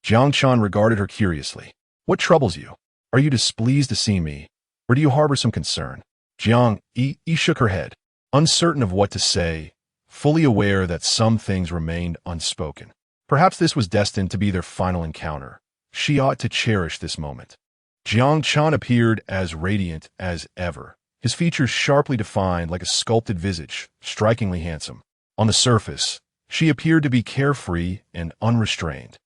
Jiang Chun regarded her curiously. What troubles you? Are you displeased to see me, or do you harbor some concern? Jiang Yiyi shook her head, uncertain of what to say, fully aware that some things remained unspoken. Perhaps this was destined to be their final encounter. She ought to cherish this moment. Jiang Chun appeared as radiant as ever, his features sharply defined like a sculpted visage, strikingly handsome. On the surface, she appeared to be carefree and unrestrained,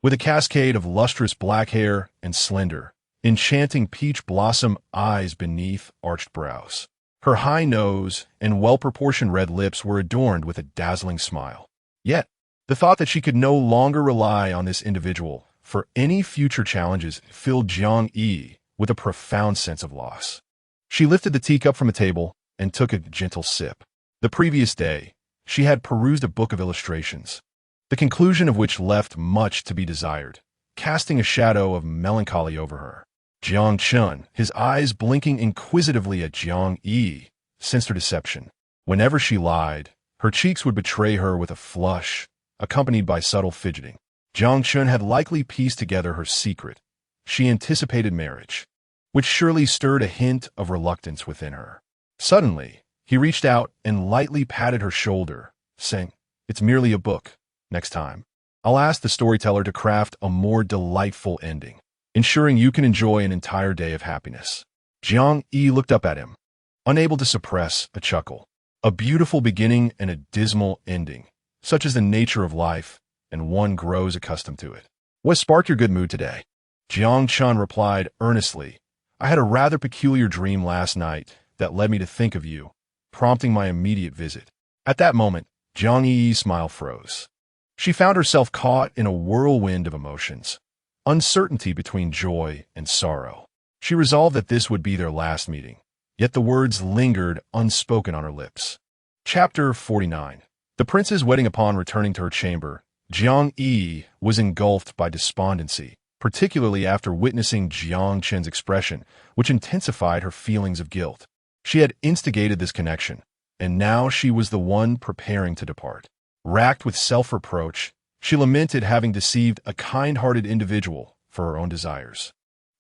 with a cascade of lustrous black hair and slender, enchanting peach blossom eyes beneath arched brows. Her high nose and well-proportioned red lips were adorned with a dazzling smile. Yet, the thought that she could no longer rely on this individual for any future challenges filled Jiang Yiyi with a profound sense of loss. She lifted the teacup from the table and took a gentle sip. The previous day, she had perused a book of illustrations, the conclusion of which left much to be desired, casting a shadow of melancholy over her. Jiang Chun, his eyes blinking inquisitively at Jiang Yiyi, sensed her deception. Whenever she lied, her cheeks would betray her with a flush, accompanied by subtle fidgeting. Jiang Chun had likely pieced together her secret. She anticipated marriage, which surely stirred a hint of reluctance within her. Suddenly, he reached out and lightly patted her shoulder, saying, It's merely a book. Next time, I'll ask the storyteller to craft a more delightful ending, ensuring you can enjoy an entire day of happiness. Jiang Yi looked up at him, unable to suppress a chuckle. A beautiful beginning and a dismal ending, such is the nature of life, and one grows accustomed to it. What sparked your good mood today? Jiang Chun replied earnestly, I had a rather peculiar dream last night that led me to think of you, prompting my immediate visit. At that moment, Jiang Yiyi's smile froze. She found herself caught in a whirlwind of emotions, uncertainty between joy and sorrow. She resolved that this would be their last meeting, yet the words lingered unspoken on her lips. Chapter 49. The prince's wedding. Upon returning to her chamber, Jiang Yiyi was engulfed by despondency, particularly after witnessing Jiang Qin's expression, which intensified her feelings of guilt. She had instigated this connection, and now she was the one preparing to depart. Racked with self-reproach, she lamented having deceived a kind-hearted individual for her own desires.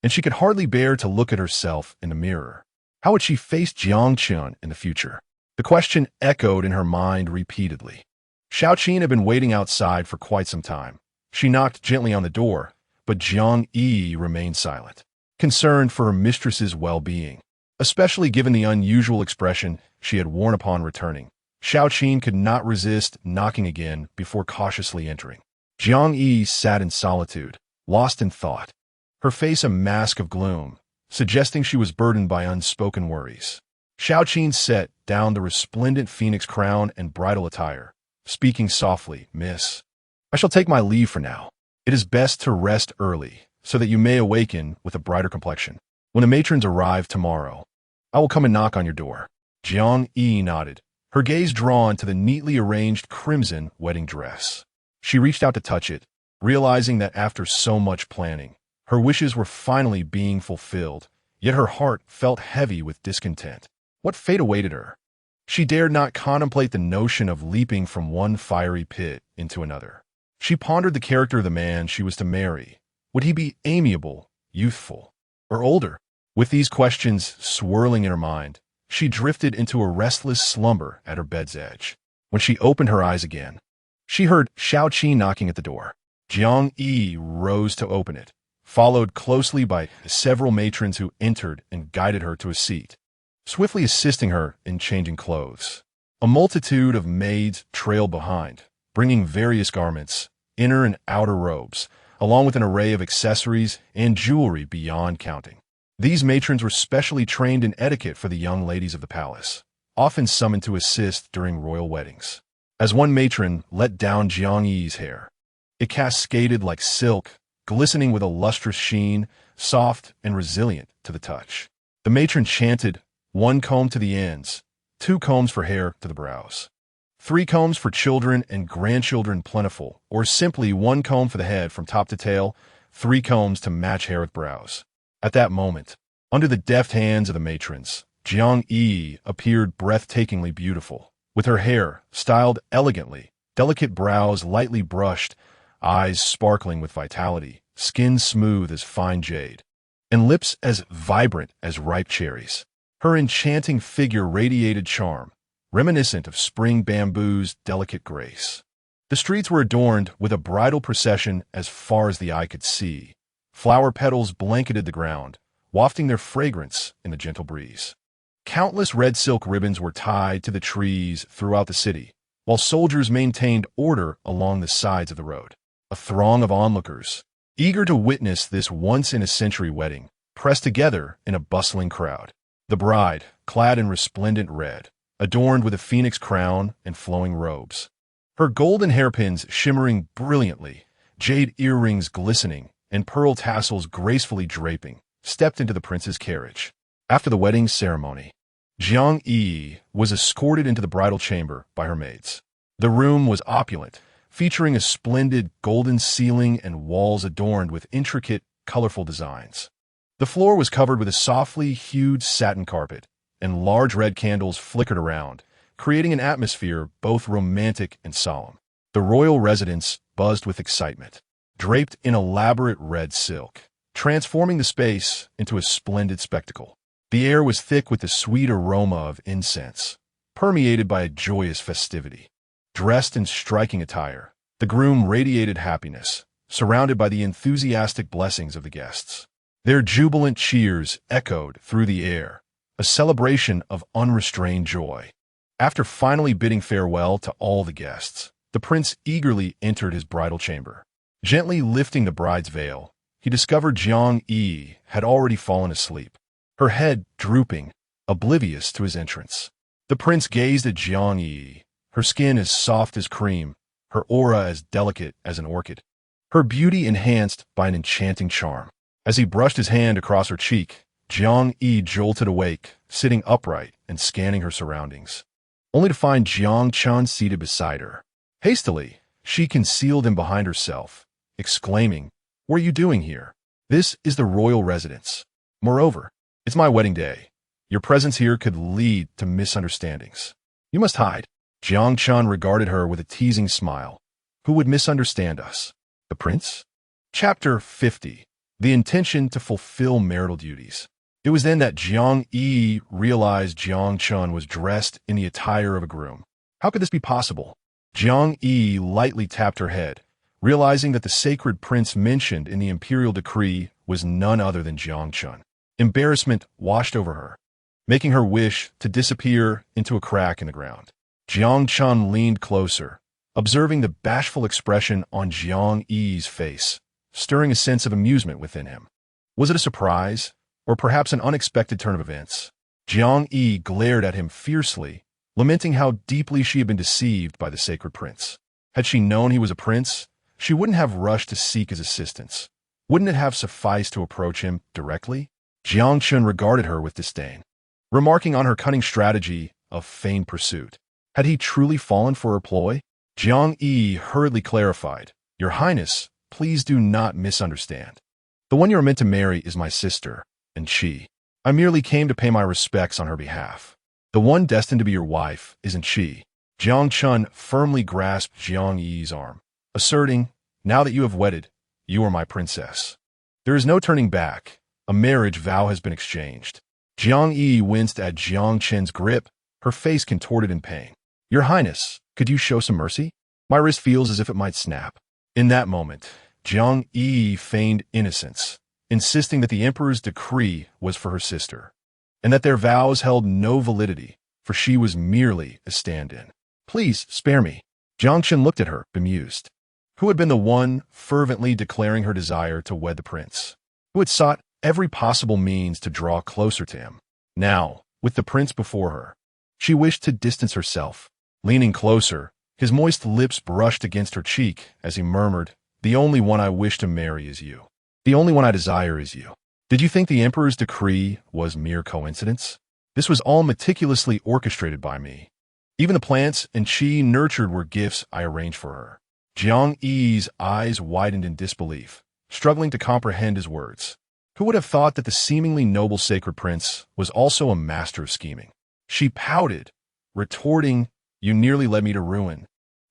And she could hardly bear to look at herself in the mirror. How would she face Jiang Qin in the future? The question echoed in her mind repeatedly. Xiao Qin had been waiting outside for quite some time. She knocked gently on the door, but Jiang Yiyi remained silent, concerned for her mistress's well-being, especially given the unusual expression she had worn upon returning. Xiao Qin could not resist knocking again before cautiously entering. Jiang Yiyi sat in solitude, lost in thought, her face a mask of gloom, suggesting she was burdened by unspoken worries. Xiao Qin set down the resplendent phoenix crown and bridal attire, speaking softly, "Miss, I shall take my leave for now. It is best to rest early, so that you may awaken with a brighter complexion. When the matrons arrive tomorrow, I will come and knock on your door." Jiang Yiyi nodded, her gaze drawn to the neatly arranged crimson wedding dress. She reached out to touch it, realizing that after so much planning, her wishes were finally being fulfilled, yet her heart felt heavy with discontent. What fate awaited her? She dared not contemplate the notion of leaping from one fiery pit into another. She pondered the character of the man she was to marry. Would he be amiable, youthful, or older? With these questions swirling in her mind, she drifted into a restless slumber at her bed's edge. When she opened her eyes again, she heard Xiao Qin knocking at the door. Jiang Yiyi rose to open it, followed closely by several matrons who entered and guided her to a seat, swiftly assisting her in changing clothes. A multitude of maids trailed behind, bringing various garments, inner and outer robes, along with an array of accessories and jewelry beyond counting. These matrons were specially trained in etiquette for the young ladies of the palace, often summoned to assist during royal weddings. As one matron let down Jiang Yi's hair, it cascaded like silk, glistening with a lustrous sheen, soft and resilient to the touch. The matron chanted, "1 comb to the ends, 2 combs for hair to the brows, 3 combs for children and grandchildren plentiful, or simply 1 comb for the head from top to tail, 3 combs to match hair with brows." At that moment, under the deft hands of the matrons, Jiang Yiyi appeared breathtakingly beautiful, with her hair styled elegantly, delicate brows lightly brushed, eyes sparkling with vitality, skin smooth as fine jade, and lips as vibrant as ripe cherries. Her enchanting figure radiated charm, reminiscent of spring bamboo's delicate grace. The streets were adorned with a bridal procession as far as the eye could see. Flower petals blanketed the ground, wafting their fragrance in the gentle breeze. Countless red silk ribbons were tied to the trees throughout the city, while soldiers maintained order along the sides of the road. A throng of onlookers, eager to witness this once-in-a-century wedding, pressed together in a bustling crowd. The bride, clad in resplendent red, adorned with a phoenix crown and flowing robes, her golden hairpins shimmering brilliantly, jade earrings glistening, and pearl tassels gracefully draping, stepped into the prince's carriage. After the wedding ceremony, Jiang Yiyi was escorted into the bridal chamber by her maids. The room was opulent, featuring a splendid golden ceiling and walls adorned with intricate, colorful designs. The floor was covered with a softly hued satin carpet, and large red candles flickered around, creating an atmosphere both romantic and solemn. The royal residence buzzed with excitement, draped in elaborate red silk, transforming the space into a splendid spectacle. The air was thick with the sweet aroma of incense, permeated by a joyous festivity. Dressed in striking attire, the groom radiated happiness, surrounded by the enthusiastic blessings of the guests. Their jubilant cheers echoed through the air, a celebration of unrestrained joy. After finally bidding farewell to all the guests, the prince eagerly entered his bridal chamber. Gently lifting the bride's veil, he discovered Jiang Yiyi had already fallen asleep, her head drooping, oblivious to his entrance. The prince gazed at Jiang Yiyi, her skin as soft as cream, her aura as delicate as an orchid. her beauty enhanced by an enchanting charm. As he brushed his hand across her cheek, Jiang Yi jolted awake, sitting upright and scanning her surroundings, only to find Jiang Chun seated beside her. Hastily, she concealed him behind herself, exclaiming, "What are you doing here? This is the royal residence. Moreover, it's my wedding day. Your presence here could lead to misunderstandings. You must hide." Jiang Chun regarded her with a teasing smile. Who would misunderstand us? The prince? Chapter 50. The intention to fulfill marital duties. It was then that Jiang Yi realized Jiang Chun was dressed in the attire of a groom. How could this be possible? Jiang Yi lightly tapped her head, realizing that the sacred prince mentioned in the imperial decree was none other than Jiang Chun. Embarrassment washed over her, making her wish to disappear into a crack in the ground. Jiang Chun leaned closer, observing the bashful expression on Jiang Yi's face, stirring a sense of amusement within him. Was it a surprise, or perhaps an unexpected turn of events? Jiang Yi glared at him fiercely, lamenting how deeply she had been deceived by the sacred prince. Had she known he was a prince, she wouldn't have rushed to seek his assistance. Wouldn't it have sufficed to approach him directly? Jiang Chun regarded her with disdain, remarking on her cunning strategy of feigned pursuit. Had he truly fallen for her ploy? Jiang Yi hurriedly clarified, "Your Highness, please do not misunderstand. The one you are meant to marry is my sister, and I merely came to pay my respects on her behalf. The one destined to be your wife isn't she." Jiang Chun firmly grasped Jiang Yi's arm, asserting, "Now that you have wedded, you are my princess. There is no turning back. A marriage vow has been exchanged." Jiang Yi winced at Jiang Chen's grip, her face contorted in pain. "Your Highness, could you show some mercy? My wrist feels as if it might snap." In that moment, Jiang Yi feigned innocence, insisting that the emperor's decree was for her sister, and that their vows held no validity, for she was merely a stand-in. "Please, spare me." Jiang Chen looked at her, bemused. Who had been the one fervently declaring her desire to wed the prince? Who had sought every possible means to draw closer to him? Now, with the prince before her, she wished to distance herself. Leaning closer, his moist lips brushed against her cheek as he murmured, "The only one I wish to marry is you. The only one I desire is you." Did you think the emperor's decree was mere coincidence? This was all meticulously orchestrated by me. Even the plants and qi nurtured were gifts I arranged for her. Jiang Yi's eyes widened in disbelief, struggling to comprehend his words. Who would have thought that the seemingly noble sacred prince was also a master of scheming? She pouted, retorting, "You nearly led me to ruin.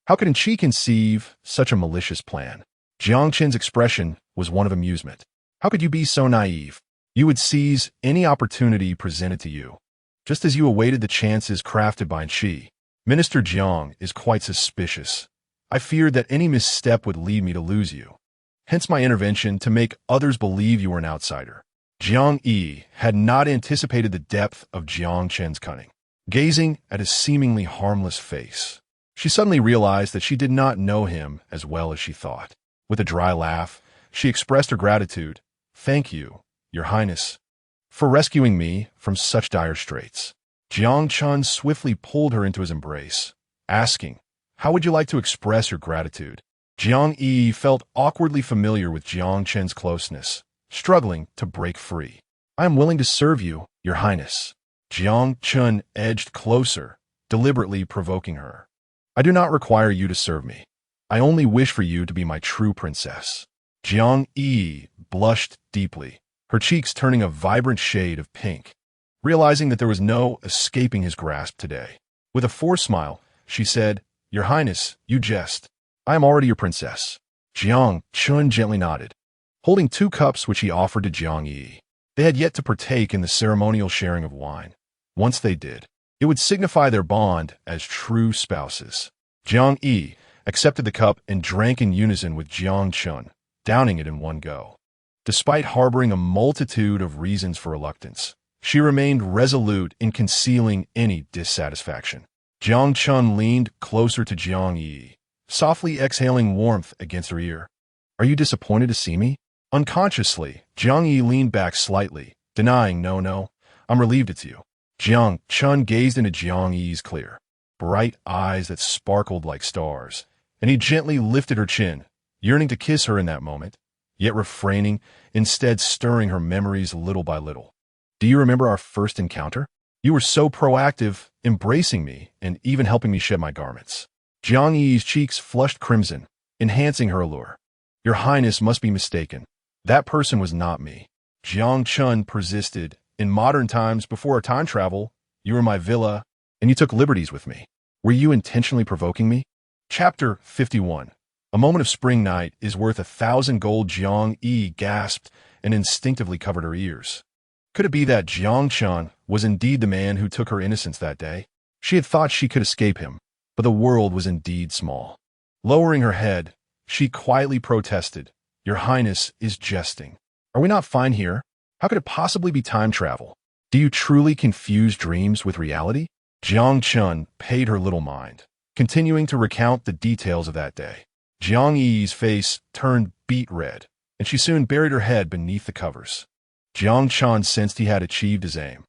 How could qi conceive such a malicious plan?" Jiang Chen's expression was one of amusement. "How could you be so naive? You would seize any opportunity presented to you, just as you awaited the chances crafted by qi. Minister Jiang is quite suspicious. I feared that any misstep would lead me to lose you. Hence my intervention to make others believe you were an outsider." Jiang Yi had not anticipated the depth of Jiang Chen's cunning. Gazing at his seemingly harmless face, she suddenly realized that she did not know him as well as she thought. With a dry laugh, she expressed her gratitude. "Thank you, Your Highness, for rescuing me from such dire straits." Jiang Chun swiftly pulled her into his embrace, asking, "How would you like to express your gratitude?" Jiang Yi felt awkwardly familiar with Jiang Chen's closeness, struggling to break free. "I am willing to serve you, Your Highness." Jiang Chun edged closer, deliberately provoking her. "I do not require you to serve me. I only wish for you to be my true princess." Jiang Yi blushed deeply, her cheeks turning a vibrant shade of pink, realizing that there was no escaping his grasp today. With a forced smile, she said, "Your Highness, you jest. I am already your princess." Jiang Chun gently nodded, holding 2 cups which he offered to Jiang Yi. They had yet to partake in the ceremonial sharing of wine. Once they did, it would signify their bond as true spouses. Jiang Yi accepted the cup and drank in unison with Jiang Chun, downing it in one go. Despite harboring a multitude of reasons for reluctance, she remained resolute in concealing any dissatisfaction. Jiang Chun leaned closer to Jiang Yi, softly exhaling warmth against her ear. "Are you disappointed to see me?" Unconsciously, Jiang Yi leaned back slightly, denying, No, I'm relieved it's you." Jiang Chun gazed into Jiang Yi's clear, bright eyes that sparkled like stars, and he gently lifted her chin, yearning to kiss her in that moment, yet refraining, instead stirring her memories little by little. Do you remember our first encounter? You were so proactive, embracing me, and even helping me shed my garments. Jiang Yi's cheeks flushed crimson, enhancing her allure. Your Highness must be mistaken. That person was not me. Jiang Chun persisted. In modern times, before our time travel, you were in my villa, and you took liberties with me. Were you intentionally provoking me? Chapter 51. A moment of spring night is worth 1,000 gold. Jiang Yi gasped and instinctively covered her ears. Could it be that Jiang Chun was indeed the man who took her innocence that day? She had thought she could escape him, but the world was indeed small. Lowering her head, she quietly protested, Your Highness is jesting. Are we not fine here? How could it possibly be time travel? Do you truly confuse dreams with reality? Jiang Chun paid her little mind, continuing to recount the details of that day. Jiang Yi's face turned beet red, and she soon buried her head beneath the covers. Jiang Chun sensed he had achieved his aim.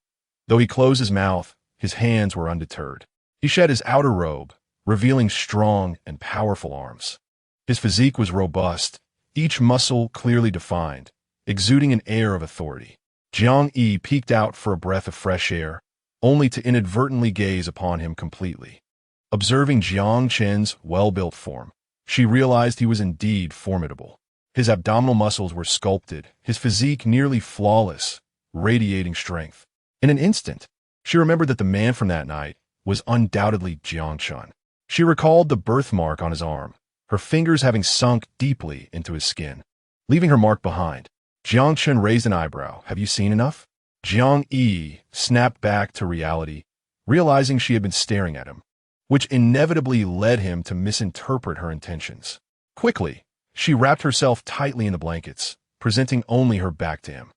Though he closed his mouth, his hands were undeterred. He shed his outer robe, revealing strong and powerful arms. His physique was robust, each muscle clearly defined, exuding an air of authority. Jiang Yi peeked out for a breath of fresh air, only to inadvertently gaze upon him completely. Observing Jiang Chen's well-built form, she realized he was indeed formidable. His abdominal muscles were sculpted, his physique nearly flawless, radiating strength. In an instant, she remembered that the man from that night was undoubtedly Jiang Chun. She recalled the birthmark on his arm, her fingers having sunk deeply into his skin, leaving her mark behind. Jiang Chun raised an eyebrow. Have you seen enough? Jiang Yi snapped back to reality, realizing she had been staring at him, which inevitably led him to misinterpret her intentions. Quickly, she wrapped herself tightly in the blankets, presenting only her back to him.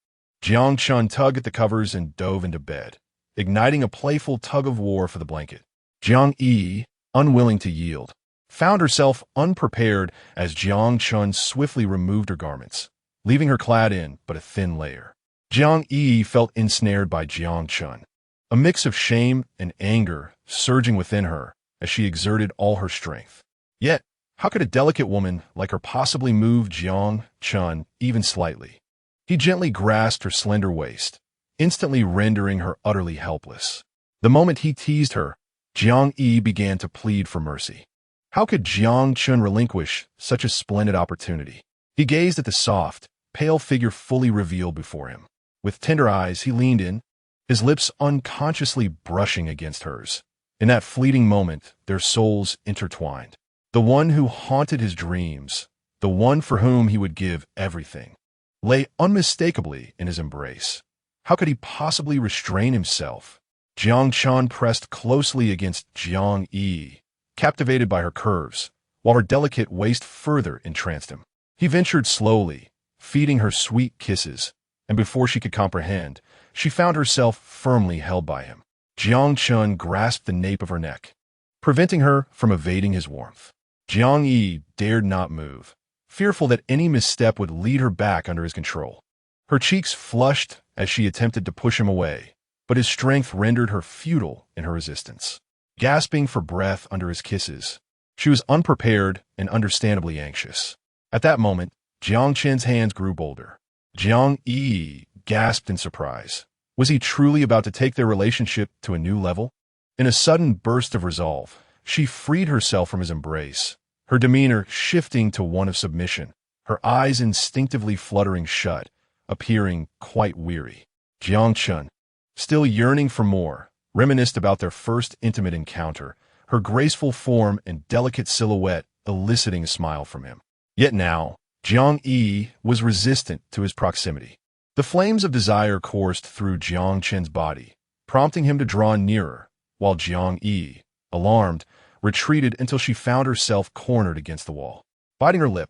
Jiang Chun tugged at the covers and dove into bed, igniting a playful tug-of-war for the blanket. Jiang Yi, unwilling to yield, found herself unprepared as Jiang Chun swiftly removed her garments, leaving her clad in but a thin layer. Jiang Yi felt ensnared by Jiang Chun, a mix of shame and anger surging within her as she exerted all her strength. Yet, how could a delicate woman like her possibly move Jiang Chun even slightly? He gently grasped her slender waist, instantly rendering her utterly helpless. The moment he teased her, Jiang Yi began to plead for mercy. How could Jiang Chun relinquish such a splendid opportunity? He gazed at the soft, pale figure fully revealed before him. With tender eyes, he leaned in, his lips unconsciously brushing against hers. In that fleeting moment, their souls intertwined. The one who haunted his dreams, the one for whom he would give everything, lay unmistakably in his embrace. How could he possibly restrain himself? Jiang Chun pressed closely against Jiang Yi, captivated by her curves, while her delicate waist further entranced him. He ventured slowly, feeding her sweet kisses, and before she could comprehend, she found herself firmly held by him. Jiang Chun grasped the nape of her neck, preventing her from evading his warmth. Jiang Yi dared not move, fearful that any misstep would lead her back under his control. Her cheeks flushed as she attempted to push him away, but his strength rendered her futile in her resistance. Gasping for breath under his kisses, she was unprepared and understandably anxious. At that moment, Jiang Chen's hands grew bolder. Jiang Yi gasped in surprise. Was he truly about to take their relationship to a new level? In a sudden burst of resolve, she freed herself from his embrace, her demeanor shifting to one of submission, her eyes instinctively fluttering shut, appearing quite weary. Jiang Chun, still yearning for more, reminisced about their first intimate encounter, her graceful form and delicate silhouette eliciting a smile from him. Yet now, Jiang Yi was resistant to his proximity. The flames of desire coursed through Jiang Chen's body, prompting him to draw nearer, while Jiang Yi, alarmed, retreated until she found herself cornered against the wall. Biting her lip,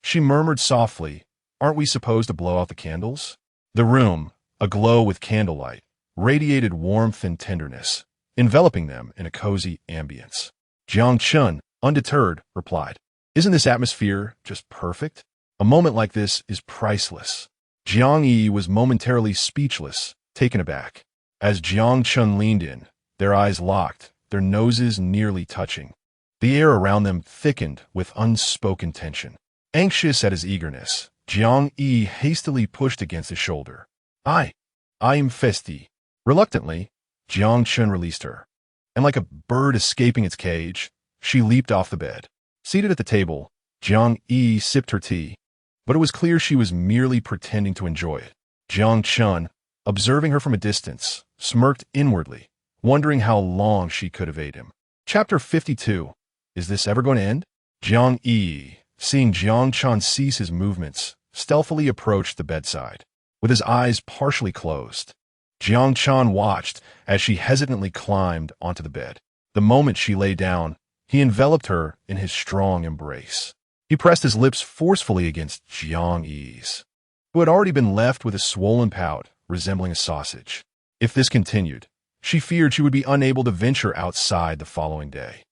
she murmured softly, "Aren't we supposed to blow out the candles?" The room, aglow with candlelight, radiated warmth and tenderness, enveloping them in a cozy ambience. Jiang Chun, undeterred, replied, "Isn't this atmosphere just perfect? A moment like this is priceless." Jiang Yi was momentarily speechless, taken aback. As Jiang Chun leaned in, their eyes locked, their noses nearly touching. The air around them thickened with unspoken tension. Anxious at his eagerness, Jiang Yiyi hastily pushed against his shoulder. I am Festi. Reluctantly, Jiang Chun released her, and like a bird escaping its cage, she leaped off the bed. Seated at the table, Jiang Yiyi sipped her tea, but it was clear she was merely pretending to enjoy it. Jiang Chun, observing her from a distance, smirked inwardly, wondering how long she could evade him. Chapter 52. Is this ever going to end? Jiang Yiyi, seeing Jiang Chun cease his movements, stealthily approached the bedside. With his eyes partially closed, Jiang Chun watched as she hesitantly climbed onto the bed. The moment she lay down, he enveloped her in his strong embrace. He pressed his lips forcefully against Jiang Yiyi's, who had already been left with a swollen pout resembling a sausage. If this continued, she feared she would be unable to venture outside the following day.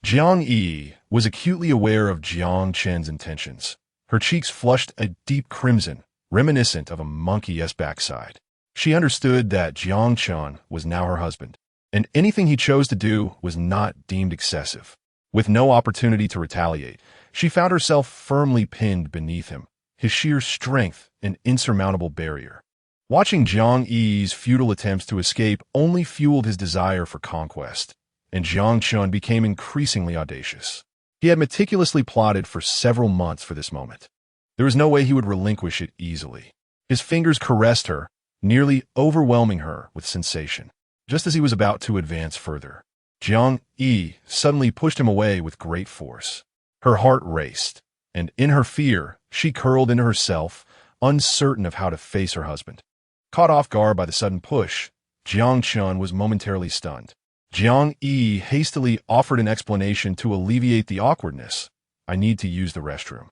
Jiang Yiyi was acutely aware of Jiang Chen's intentions. Her cheeks flushed a deep crimson, reminiscent of a monkey's backside. She understood that Jiang Chen was now her husband, and anything he chose to do was not deemed excessive. With no opportunity to retaliate, she found herself firmly pinned beneath him, his sheer strength an insurmountable barrier. Watching Jiang Yiyi's futile attempts to escape only fueled his desire for conquest, and Jiang Chun became increasingly audacious. He had meticulously plotted for several months for this moment. There was no way he would relinquish it easily. His fingers caressed her, nearly overwhelming her with sensation. Just as he was about to advance further, Jiang Yiyi suddenly pushed him away with great force. Her heart raced, and in her fear, she curled into herself, uncertain of how to face her husband. Caught off guard by the sudden push, Jiang Chun was momentarily stunned. Jiang Yiyi hastily offered an explanation to alleviate the awkwardness. I need to use the restroom.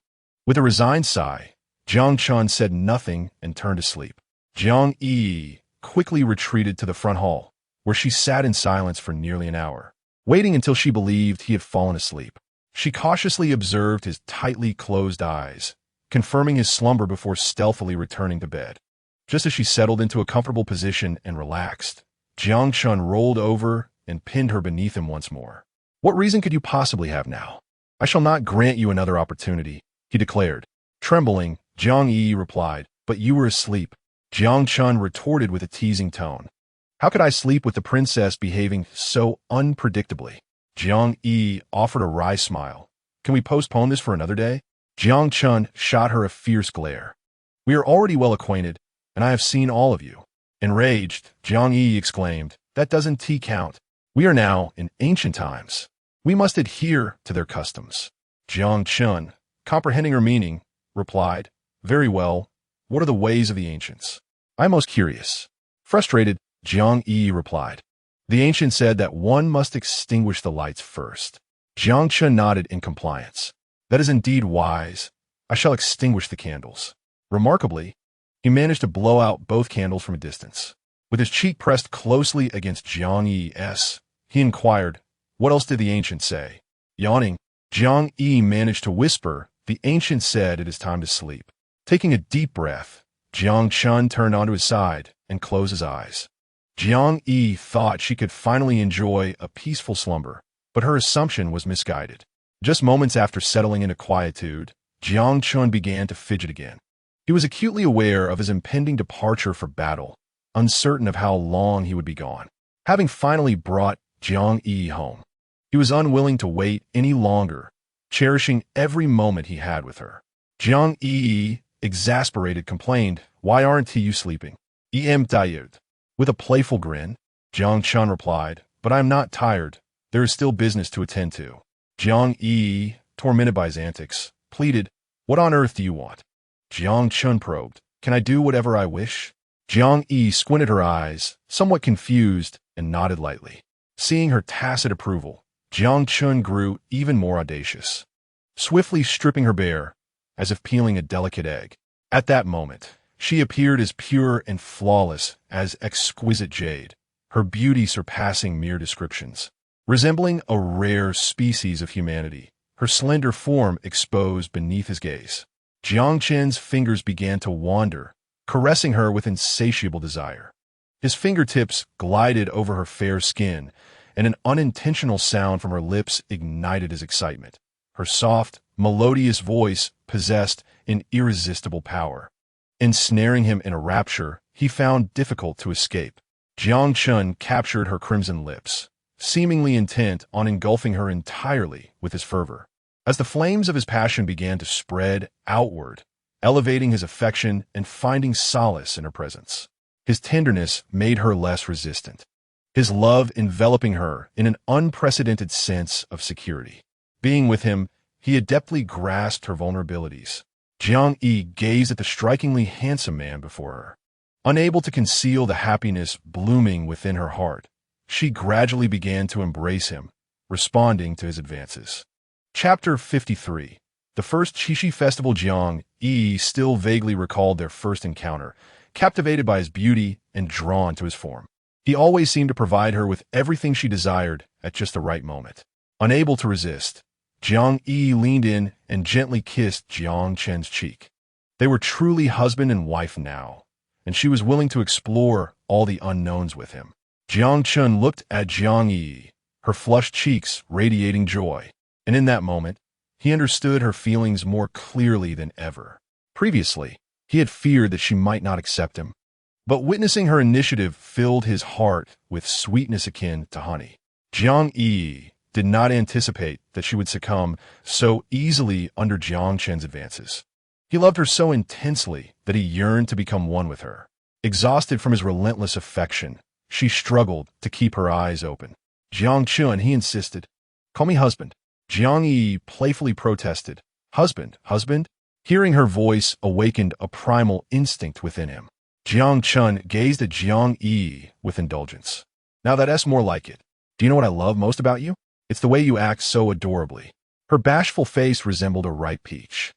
With a resigned sigh, Jiang Chun said nothing and turned to sleep. Jiang Yiyi quickly retreated to the front hall, where she sat in silence for nearly an hour, waiting until she believed he had fallen asleep. She cautiously observed his tightly closed eyes, confirming his slumber before stealthily returning to bed. Just as she settled into a comfortable position and relaxed, Jiang Chun rolled over and pinned her beneath him once more. What reason could you possibly have now? I shall not grant you another opportunity, he declared. Trembling, Jiang Yiyi replied, but you were asleep. Jiang Chun retorted with a teasing tone. How could I sleep with the princess behaving so unpredictably? Jiang Yiyi offered a wry smile. Can we postpone this for another day? Jiang Chun shot her a fierce glare. We are already well acquainted, and I have seen all of you. Enraged, Jiang Yiyi exclaimed, that doesn't count. We are now in ancient times. We must adhere to their customs. Jiang Chun, comprehending her meaning, replied, very well. What are the ways of the ancients? I'm most curious. Frustrated, Jiang Yiyi replied. The ancient said that one must extinguish the lights first. Jiang Chun nodded in compliance. That is indeed wise. I shall extinguish the candles. Remarkably, he managed to blow out both candles from a distance. With his cheek pressed closely against Jiang Yiyi's, he inquired, what else did the ancient say? Yawning, Jiang Yiyi managed to whisper, the ancient said it is time to sleep. Taking a deep breath, Jiang Chun turned onto his side and closed his eyes. Jiang Yiyi thought she could finally enjoy a peaceful slumber, but her assumption was misguided. Just moments after settling into quietude, Jiang Chun began to fidget again. He was acutely aware of his impending departure for battle, uncertain of how long he would be gone. Having finally brought Jiang Yiyi home, he was unwilling to wait any longer, cherishing every moment he had with her. Jiang Yiyi, exasperated, complained, why aren't you sleeping? I'm tired. With a playful grin, Jiang Chun replied, but I am not tired. There is still business to attend to. Jiang Yiyi, tormented by his antics, pleaded, what on earth do you want? Jiang Chun probed, can I do whatever I wish? Jiang Yiyi squinted her eyes, somewhat confused, and nodded lightly. Seeing her tacit approval, Jiang Chun grew even more audacious, swiftly stripping her bare, as if peeling a delicate egg. At that moment, she appeared as pure and flawless as exquisite jade, her beauty surpassing mere descriptions. Resembling a rare species of humanity, her slender form exposed beneath his gaze. Jiang Chen's fingers began to wander, caressing her with insatiable desire. His fingertips glided over her fair skin, and an unintentional sound from her lips ignited his excitement. Her soft, melodious voice possessed an irresistible power. Ensnaring him in a rapture he found difficult to escape. Jiang Chun captured her crimson lips, seemingly intent on engulfing her entirely with his fervor. As the flames of his passion began to spread outward, elevating his affection and finding solace in her presence, his tenderness made her less resistant, his love enveloping her in an unprecedented sense of security. Being with him, he adeptly grasped her vulnerabilities. Jiang Yiyi gazed at the strikingly handsome man before her. Unable to conceal the happiness blooming within her heart, she gradually began to embrace him, responding to his advances. Chapter 53. The first Qixi festival. Jiang Yiyi still vaguely recalled their first encounter, captivated by his beauty and drawn to his form. He always seemed to provide her with everything she desired at just the right moment. Unable to resist, Jiang Yiyi leaned in and gently kissed Jiang Chen's cheek. They were truly husband and wife now, and she was willing to explore all the unknowns with him. Jiang Chen looked at Jiang Yiyi, her flushed cheeks radiating joy, and in that moment, he understood her feelings more clearly than ever. Previously, he had feared that she might not accept him, but witnessing her initiative filled his heart with sweetness akin to honey. Jiang Yiyi did not anticipate that she would succumb so easily under Jiang Chen's advances. He loved her so intensely that he yearned to become one with her. Exhausted from his relentless affection, she struggled to keep her eyes open. Jiang Chun, he insisted. Call me husband. Jiang Yiyi playfully protested. Husband, husband? Hearing her voice awakened a primal instinct within him. Jiang Chun gazed at Jiang Yiyi with indulgence. Now that's more like it. Do you know what I love most about you? It's the way you act so adorably. Her bashful face resembled a ripe peach.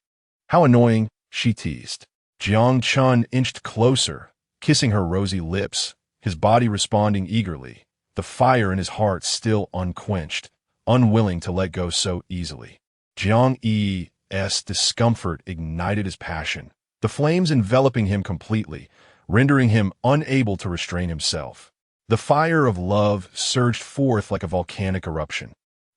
How annoying, she teased. Jiang Chun inched closer, kissing her rosy lips, his body responding eagerly, the fire in his heart still unquenched, unwilling to let go so easily. Jiang Yiyi's discomfort ignited his passion, the flames enveloping him completely, rendering him unable to restrain himself. The fire of love surged forth like a volcanic eruption,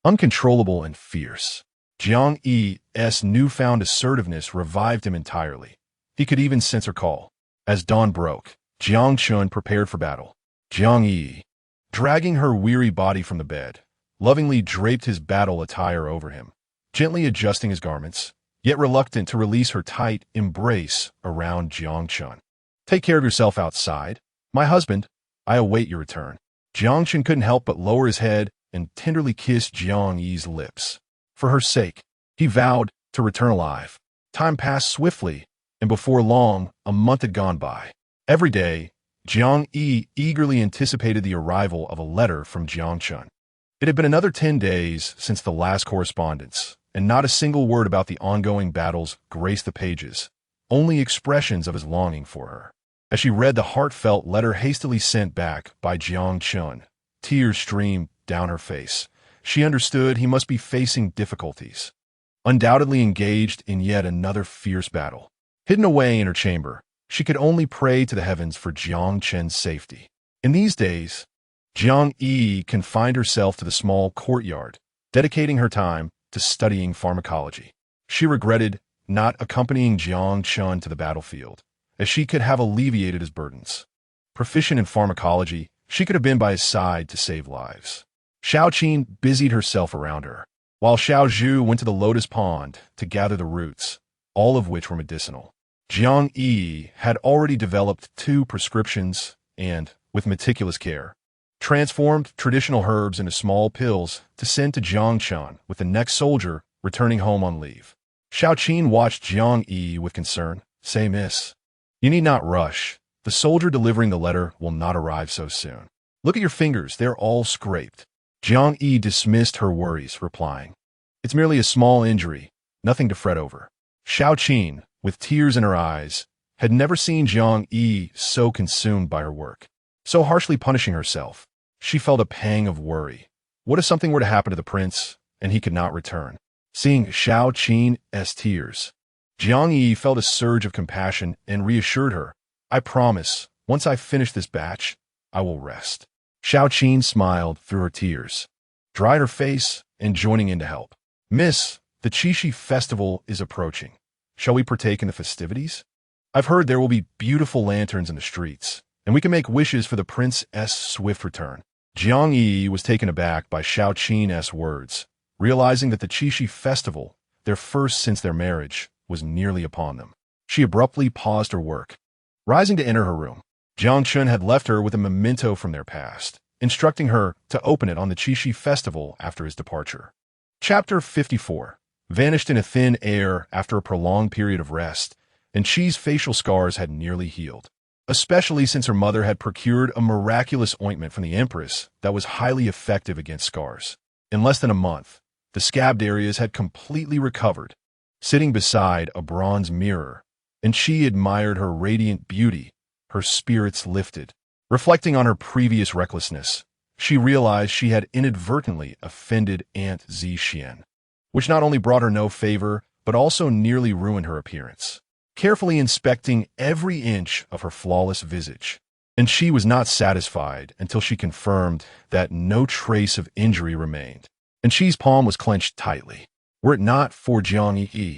uncontrollable and fierce. Jiang Yi's newfound assertiveness revived him entirely. He could even sense her call. As dawn broke, Jiang Chun prepared for battle. Jiang Yiyi, dragging her weary body from the bed, lovingly draped his battle attire over him, gently adjusting his garments, yet reluctant to release her tight embrace around Jiang Chun. Take care of yourself outside. My husband, I await your return. Jiang Chun couldn't help but lower his head and tenderly kissed Jiang Yi's lips. For her sake, he vowed to return alive. Time passed swiftly, and before long, a month had gone by. Every day, Jiang Yiyi eagerly anticipated the arrival of a letter from Jiang Chun. It had been another 10 days since the last correspondence, and not a single word about the ongoing battles graced the pages, only expressions of his longing for her. As she read the heartfelt letter hastily sent back by Jiang Chun, tears streamed down her face. She understood he must be facing difficulties, undoubtedly engaged in yet another fierce battle. Hidden away in her chamber, she could only pray to the heavens for Jiang Chen's safety. In these days, Jiang Yiyi confined herself to the small courtyard, dedicating her time to studying pharmacology. She regretted not accompanying Jiang Chun to the battlefield, as she could have alleviated his burdens. Proficient in pharmacology, she could have been by his side to save lives. Xiao Qin busied herself around her, while Xiao Zhu went to the lotus pond to gather the roots, all of which were medicinal. Jiang Yiyi had already developed 2 prescriptions and, with meticulous care, transformed traditional herbs into small pills to send to Jiang Chun with the next soldier returning home on leave. Xiao Qin watched Jiang Yiyi with concern. Say, miss, you need not rush. The soldier delivering the letter will not arrive so soon. Look at your fingers, they're all scraped. Jiang Yiyi dismissed her worries, replying, It's merely a small injury, nothing to fret over. Xiao Qin, with tears in her eyes, had never seen Jiang Yiyi so consumed by her work, so harshly punishing herself. She felt a pang of worry. What if something were to happen to the prince, and he could not return? Seeing Xiao Qin's tears, Jiang Yiyi felt a surge of compassion and reassured her, I promise, once I finish this batch, I will rest. Xiao Qin smiled through her tears, dried her face, and joining in to help. Miss, the Qixi festival is approaching. shall we partake in the festivities? I've heard there will be beautiful lanterns in the streets, and we can make wishes for the prince's swift return. Jiang Yiyi was taken aback by Shao Qin's words, realizing that the Qixi festival, their first since their marriage, was nearly upon them. She abruptly paused her work. Rising to enter her room, Jiang Chun had left her with a memento from their past, instructing her to open it on the Qixi festival after his departure. Chapter 54 vanished in a thin air after a prolonged period of rest, and Qi's facial scars had nearly healed, especially since her mother had procured a miraculous ointment from the Empress that was highly effective against scars. In less than a month, the scabbed areas had completely recovered. Sitting beside a bronze mirror, and Qi admired her radiant beauty, her spirits lifted. Reflecting on her previous recklessness, she realized she had inadvertently offended Aunt Zixian, which not only brought her no favor, but also nearly ruined her appearance. Carefully inspecting every inch of her flawless visage, and she was not satisfied until she confirmed that no trace of injury remained, and Qi's palm was clenched tightly. Were it not for Jiang Yiyi,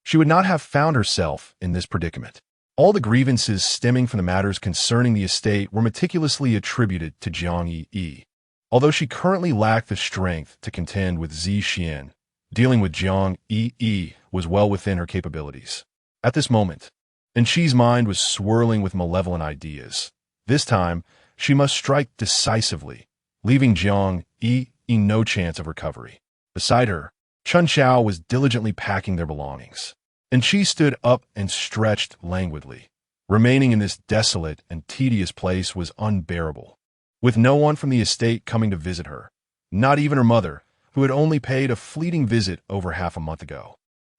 she would not have found herself in this predicament. All the grievances stemming from the matters concerning the estate were meticulously attributed to Jiang Yiyi. Although she currently lacked the strength to contend with Zixian, dealing with Jiang Yiyi was well within her capabilities. At this moment, and Qi's mind was swirling with malevolent ideas. This time, she must strike decisively, leaving Jiang Yiyi no chance of recovery. Beside her, Chun Xiao was diligently packing their belongings, and she stood up and stretched languidly. Remaining in this desolate and tedious place was unbearable, with no one from the estate coming to visit her, not even her mother, who had only paid a fleeting visit over half a month ago.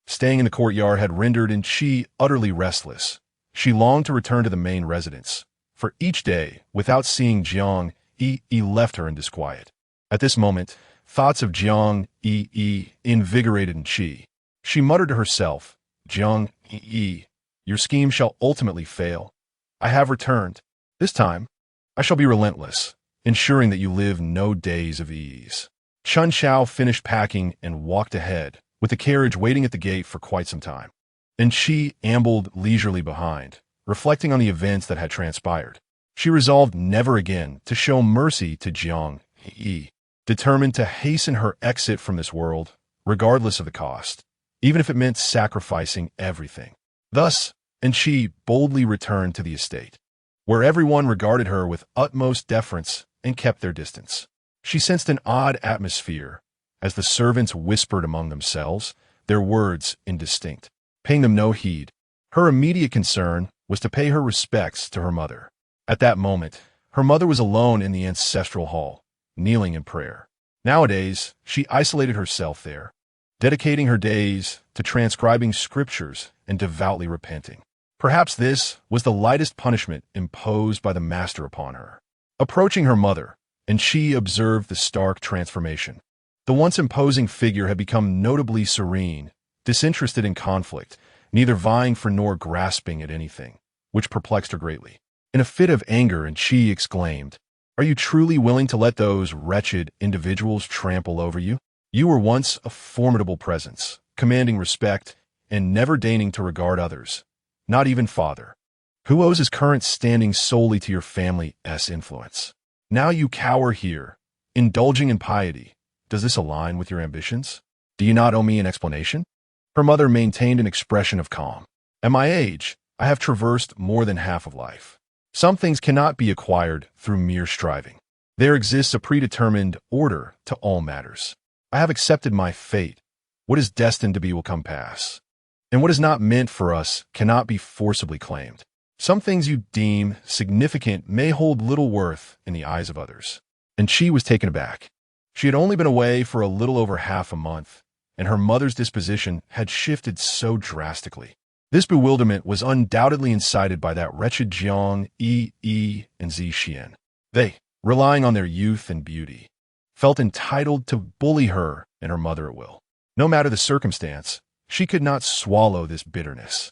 Staying in the courtyard had rendered Qi utterly restless. She longed to return to the main residence, for each day, without seeing Jiang Yiyi, left her in disquiet. At this moment, thoughts of Jiang Yiyi invigorated Qi. She muttered to herself, "Jiang Yiyi, your scheme shall ultimately fail. I have returned. This time, I shall be relentless, ensuring that you live no days of ease." Chun Xiao finished packing and walked ahead, with the carriage waiting at the gate for quite some time. And Qi ambled leisurely behind, reflecting on the events that had transpired. She resolved never again to show mercy to Jiang Yiyi, determined to hasten her exit from this world, regardless of the cost, even if it meant sacrificing everything. Thus, Qi boldly returned to the estate, where everyone regarded her with utmost deference and kept their distance. She sensed an odd atmosphere as the servants whispered among themselves, their words indistinct. Paying them no heed, her immediate concern was to pay her respects to her mother. At that moment, her mother was alone in the ancestral hall, kneeling in prayer. Nowadays, she isolated herself there, dedicating her days to transcribing scriptures and devoutly repenting. Perhaps this was the lightest punishment imposed by the master upon her. Approaching her mother, Qi observed the stark transformation. The once imposing figure had become notably serene, disinterested in conflict, neither vying for nor grasping at anything, which perplexed her greatly. In a fit of anger, Qi exclaimed, "Are you truly willing to let those wretched individuals trample over you? You were once a formidable presence, commanding respect and never deigning to regard others, not even father, who owes his current standing solely to your family's influence. Now you cower here, indulging in piety. Does this align with your ambitions? Do you not owe me an explanation?" Her mother maintained an expression of calm. "At my age, I have traversed more than half of life. Some things cannot be acquired through mere striving. There exists a predetermined order to all matters. I have accepted my fate. What is destined to be will come pass. And what is not meant for us cannot be forcibly claimed. Some things you deem significant may hold little worth in the eyes of others." And she was taken aback. She had only been away for a little over half a month, and her mother's disposition had shifted so drastically. This bewilderment was undoubtedly incited by that wretched Jiang Yiyi and Zixian. They, relying on their youth and beauty, felt entitled to bully her and her mother at will. No matter the circumstance, she could not swallow this bitterness.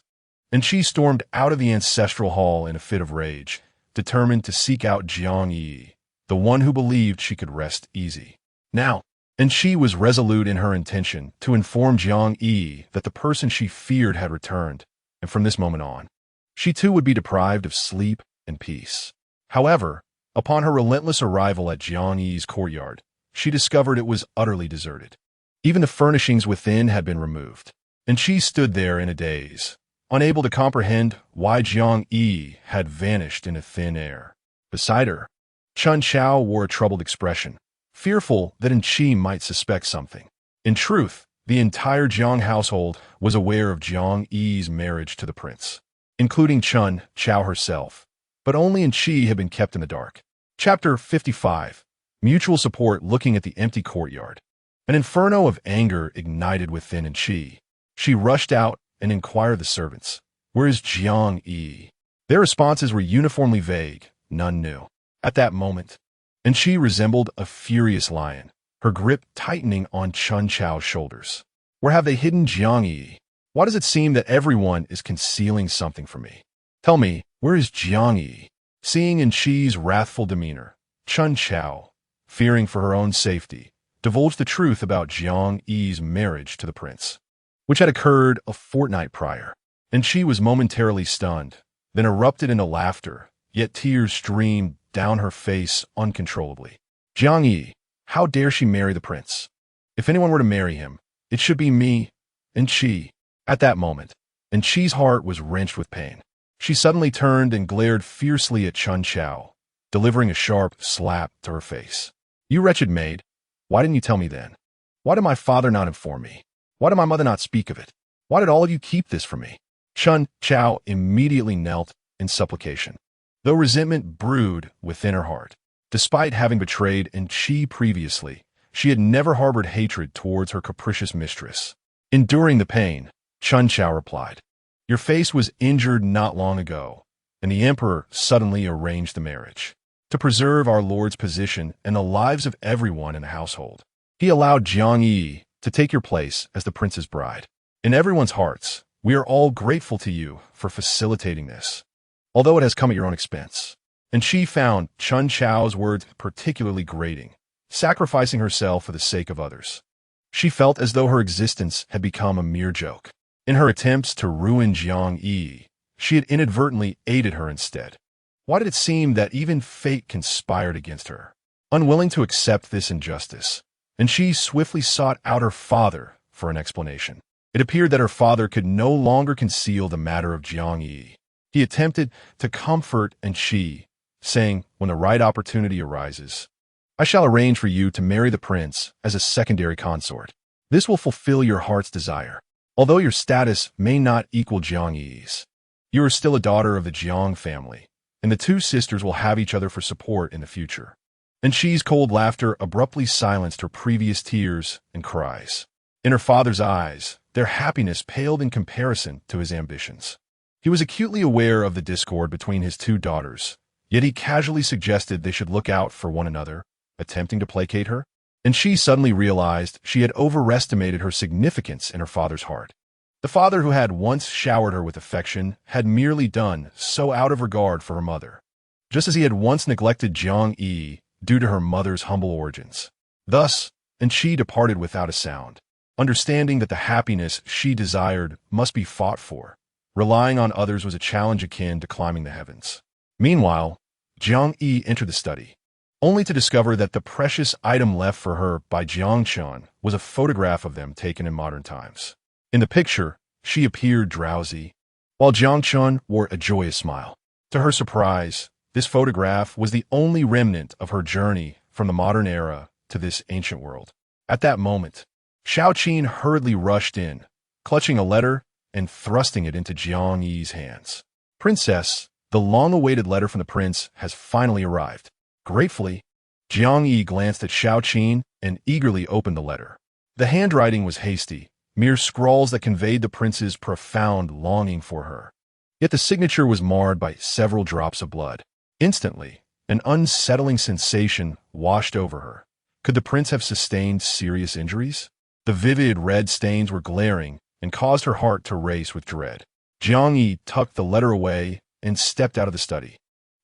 And she stormed out of the ancestral hall in a fit of rage, determined to seek out Jiang Yiyi, the one who believed she could rest easy. Now, And she was resolute in her intention to inform Jiang Yiyi that the person she feared had returned, and from this moment on, she too would be deprived of sleep and peace. However, upon her relentless arrival at Jiang Yi's courtyard, she discovered it was utterly deserted. Even the furnishings within had been removed, and she stood there in a daze, unable to comprehend why Jiang Yiyi had vanished into thin air. Beside her, Chun Chao wore a troubled expression, fearful that Chi might suspect something. In truth, the entire Jiang household was aware of Jiang Yi's marriage to the prince, including Chun Chao herself, but only Chi had been kept in the dark. Chapter 55. Mutual support. Looking at the empty courtyard, an inferno of anger ignited within Chi. She rushed out and inquired of the servants, "Where is Jiang Yiyi?" Their responses were uniformly vague, none knew. At that moment, Chi resembled a furious lion, her grip tightening on Chun Chao's shoulders. "Where have they hidden Jiang Yiyi? Why does it seem that everyone is concealing something from me? Tell me, where is Jiang Yiyi?" Seeing Chi's wrathful demeanor, Chun Chao, fearing for her own safety, divulged the truth about Jiang Yi's marriage to the prince, which had occurred a fortnight prior. Chi was momentarily stunned, then erupted into laughter, yet tears streamed down her face uncontrollably. "Jiang Yiyi, how dare she marry the prince? If anyone were to marry him, it should be me." Chi. At that moment, Chi's heart was wrenched with pain. She suddenly turned and glared fiercely at Chun Chao, delivering a sharp slap to her face. "You wretched maid, why didn't you tell me then? Why did my father not inform me? Why did my mother not speak of it? Why did all of you keep this from me?" Chun Chao immediately knelt in supplication, though resentment brewed within her heart. Despite having betrayed Chi previously, she had never harbored hatred towards her capricious mistress. Enduring the pain, Chun Chao replied, "Your face was injured not long ago, and the emperor suddenly arranged the marriage. To preserve our lord's position and the lives of everyone in the household, he allowed Jiang Yiyi to take your place as the prince's bride. In everyone's hearts, we are all grateful to you for facilitating this, although it has come at your own expense." She found Chun Chao's words particularly grating, sacrificing herself for the sake of others. She felt as though her existence had become a mere joke. In her attempts to ruin Jiang Yiyi, she had inadvertently aided her instead. Why did it seem that even fate conspired against her? Unwilling to accept this injustice, she swiftly sought out her father for an explanation. It appeared that her father could no longer conceal the matter of Jiang Yiyi. He attempted to comfort Chi, saying, "When the right opportunity arises, I shall arrange for you to marry the prince as a secondary consort. This will fulfill your heart's desire. Although your status may not equal Jiang Yiyi's, you are still a daughter of the Jiang family, and the two sisters will have each other for support in the future." Chi's cold laughter abruptly silenced her previous tears and cries. In her father's eyes, their happiness paled in comparison to his ambitions. He was acutely aware of the discord between his two daughters, yet he casually suggested they should look out for one another, attempting to placate her. She suddenly realized she had overestimated her significance in her father's heart. The father who had once showered her with affection had merely done so out of regard for her mother, just as he had once neglected Jiang Yiyi due to her mother's humble origins. Thus, Chi departed without a sound, understanding that the happiness she desired must be fought for. Relying on others was a challenge akin to climbing the heavens. Meanwhile, Jiang Yiyi entered the study, only to discover that the precious item left for her by Jiang Chun was a photograph of them taken in modern times. In the picture, she appeared drowsy, while Jiang Chun wore a joyous smile. To her surprise, this photograph was the only remnant of her journey from the modern era to this ancient world. At that moment, Xiao Qin hurriedly rushed in, clutching a letter and thrusting it into Jiang Yi's hands. "Princess, the long-awaited letter from the prince has finally arrived." Gratefully, Jiang Yiyi glanced at Xiao Qin and eagerly opened the letter. The handwriting was hasty, mere scrawls that conveyed the prince's profound longing for her. Yet the signature was marred by several drops of blood. Instantly, an unsettling sensation washed over her. Could the prince have sustained serious injuries? The vivid red stains were glaring and caused her heart to race with dread. Jiang Yiyi tucked the letter away and stepped out of the study,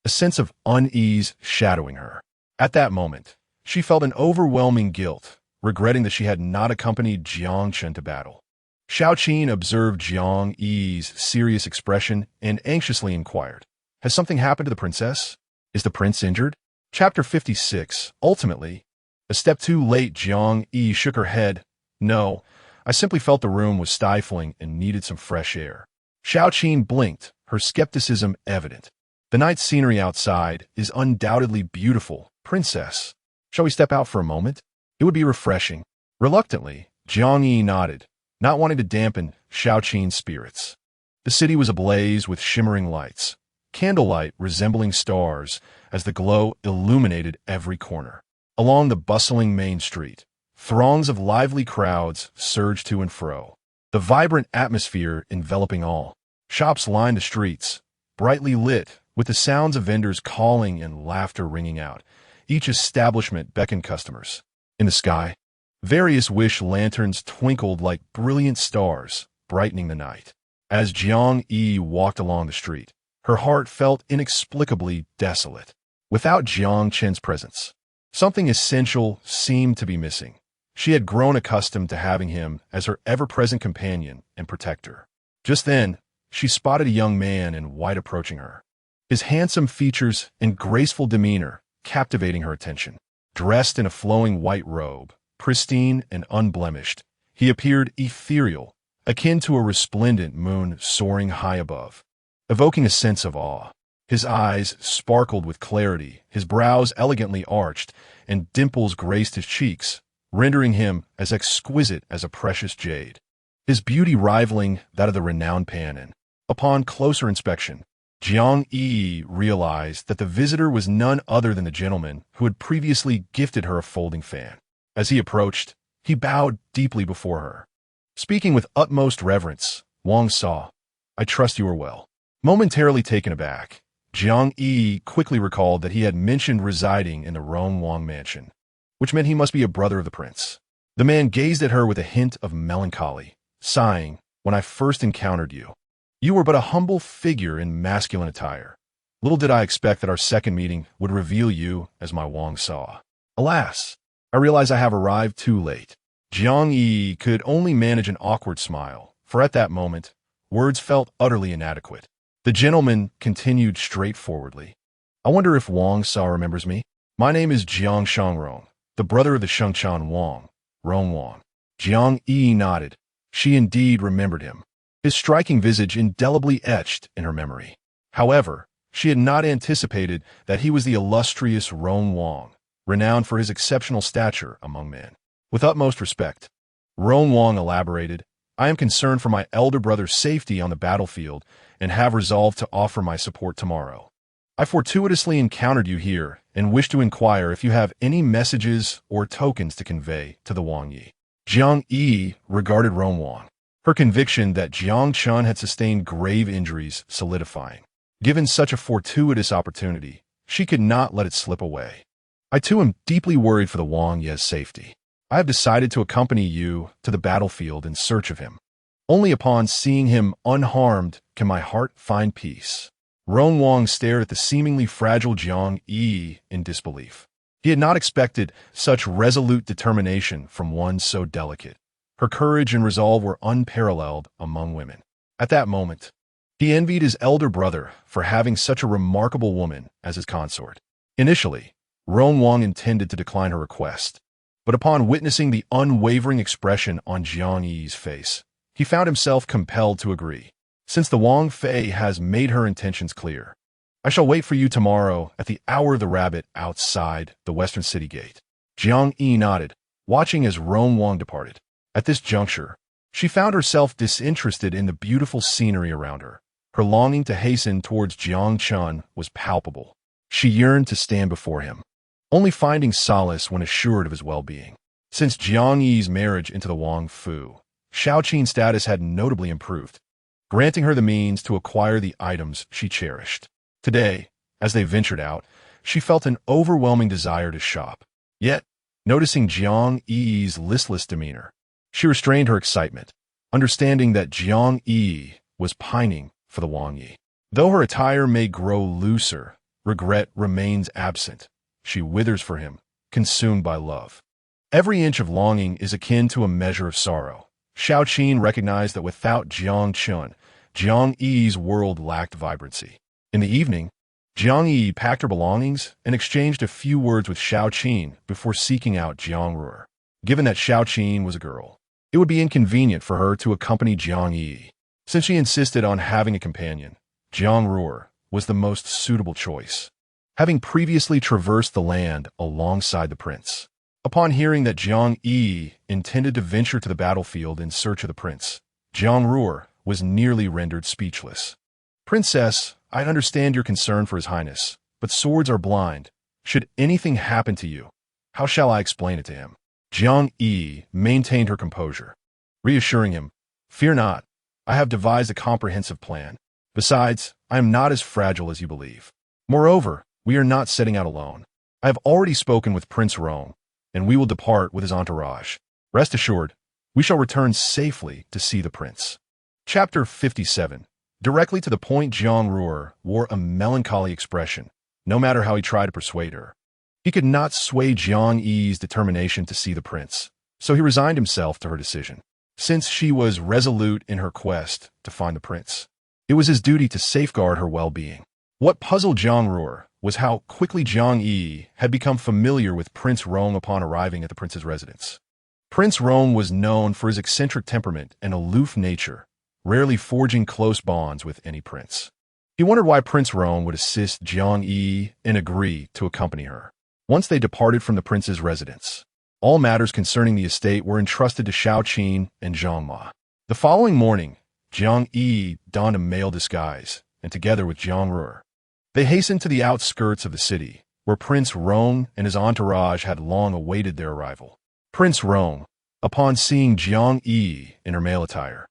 a sense of unease shadowing her. At that moment, she felt an overwhelming guilt, regretting that she had not accompanied Jiang Chen to battle. Xiaoqin observed Jiang Yi's serious expression and anxiously inquired, "Has something happened to the princess? Is the prince injured?" Chapter 56. Ultimately, a step too late, Jiang Yi shook her head. "No, I simply felt the room was stifling and needed some fresh air." Xiaoqin blinked, her skepticism evident. "The night scenery outside is undoubtedly beautiful, princess. Shall we step out for a moment? It would be refreshing." Reluctantly, Jiang Yi nodded, not wanting to dampen Xiaoqin's spirits. The city was ablaze with shimmering lights, candlelight resembling stars as the glow illuminated every corner. Along the bustling main street, throngs of lively crowds surged to and fro, the vibrant atmosphere enveloping all. Shops lined the streets, brightly lit, with the sounds of vendors calling and laughter ringing out. Each establishment beckoned customers. In the sky, various wish lanterns twinkled like brilliant stars, brightening the night. As Jiang Yi walked along the street, her heart felt inexplicably desolate. Without Jiang Chen's presence, something essential seemed to be missing. She had grown accustomed to having him as her ever-present companion and protector. Just then, she spotted a young man in white approaching her, his handsome features and graceful demeanor captivating her attention. Dressed in a flowing white robe, pristine and unblemished, he appeared ethereal, akin to a resplendent moon soaring high above, evoking a sense of awe. His eyes sparkled with clarity, his brows elegantly arched, and dimples graced his cheeks, rendering him as exquisite as a precious jade, his beauty rivaling that of the renowned Panin. Upon closer inspection, Jiang Yi realized that the visitor was none other than the gentleman who had previously gifted her a folding fan. As he approached, he bowed deeply before her. Speaking with utmost reverence, Wang saw, "I trust you are well." Momentarily taken aback, Jiang Yi quickly recalled that he had mentioned residing in the Rong Wang mansion, which meant he must be a brother of the prince. The man gazed at her with a hint of melancholy, sighing, "When I first encountered you, you were but a humble figure in masculine attire. Little did I expect that our second meeting would reveal you as my Wang saw. Alas, I realize I have arrived too late." Jiang Yi could only manage an awkward smile, for at that moment, words felt utterly inadequate. The gentleman continued straightforwardly, "I wonder if Wang Sa remembers me. My name is Jiang Shangrong, the brother of the Shengchan Wang, Rong Wang." Jiang Yi nodded. She indeed remembered him, his striking visage indelibly etched in her memory. However, she had not anticipated that he was the illustrious Rong Wang, renowned for his exceptional stature among men. With utmost respect, Rong Wang elaborated, "I am concerned for my elder brother's safety on the battlefield and have resolved to offer my support tomorrow. I fortuitously encountered you here and wish to inquire if you have any messages or tokens to convey to the Wang Yi." Jiang Yi regarded Rong Wang, her conviction that Jiang Chen had sustained grave injuries solidifying. Given such a fortuitous opportunity, she could not let it slip away. "I too am deeply worried for the Wang Yi's safety. I have decided to accompany you to the battlefield in search of him. Only upon seeing him unharmed can my heart find peace." Rong Wang stared at the seemingly fragile Jiang Yi in disbelief. He had not expected such resolute determination from one so delicate. Her courage and resolve were unparalleled among women. At that moment, he envied his elder brother for having such a remarkable woman as his consort. Initially, Rong Wang intended to decline her request, but upon witnessing the unwavering expression on Jiang Yi's face, he found himself compelled to agree. "Since the Wang Fei has made her intentions clear, I shall wait for you tomorrow at the hour of the rabbit outside the western city gate." Jiang Yi nodded, watching as Rong Wang departed. At this juncture, she found herself disinterested in the beautiful scenery around her. Her longing to hasten towards Jiang Chen was palpable. She yearned to stand before him, only finding solace when assured of his well-being. Since Jiang Yi's marriage into the Wang Fu, Xiaoqin's status had notably improved, granting her the means to acquire the items she cherished. Today, as they ventured out, she felt an overwhelming desire to shop. Yet, noticing Jiang Yi's listless demeanor, she restrained her excitement, understanding that Jiang Yi was pining for the Wang Yi. Though her attire may grow looser, regret remains absent. She withers for him, consumed by love. Every inch of longing is akin to a measure of sorrow. Xiao Qin recognized that without Jiang Chun, Jiang Yi's world lacked vibrancy. In the evening, Jiang Yiyi packed her belongings and exchanged a few words with Xiao Qin before seeking out Jiang Ruer. Given that Xiao Qin was a girl, it would be inconvenient for her to accompany Jiang Yiyi. Since she insisted on having a companion, Jiang Ruer was the most suitable choice, having previously traversed the land alongside the prince. Upon hearing that Jiang Yiyi intended to venture to the battlefield in search of the prince, Jiang Ruer was nearly rendered speechless. "Princess, I understand your concern for His Highness, but swords are blind. Should anything happen to you, how shall I explain it to him?" Jiang Yiyi maintained her composure, reassuring him, "Fear not, I have devised a comprehensive plan. Besides, I am not as fragile as you believe. Moreover, we are not setting out alone. I have already spoken with Prince Rong, and we will depart with his entourage. Rest assured, we shall return safely to see the prince." Chapter 57. Directly to the point, Jiang Ruer wore a melancholy expression, no matter how he tried to persuade her. He could not sway Jiang Yi's determination to see the prince, so he resigned himself to her decision. Since she was resolute in her quest to find the prince, it was his duty to safeguard her well-being. What puzzled Jiang Ruer was how quickly Jiang Yiyi had become familiar with Prince Rong upon arriving at the prince's residence. Prince Rong was known for his eccentric temperament and aloof nature, rarely forging close bonds with any prince. He wondered why Prince Rong would assist Jiang Yiyi and agree to accompany her. Once they departed from the prince's residence, all matters concerning the estate were entrusted to Xiao Qin and Zhang Ma. The following morning, Jiang Yiyi donned a male disguise, and together with Jiang Ruer, they hastened to the outskirts of the city, where Prince Rong and his entourage had long awaited their arrival. Prince Rong, upon seeing Jiang Yiyi in her male attire,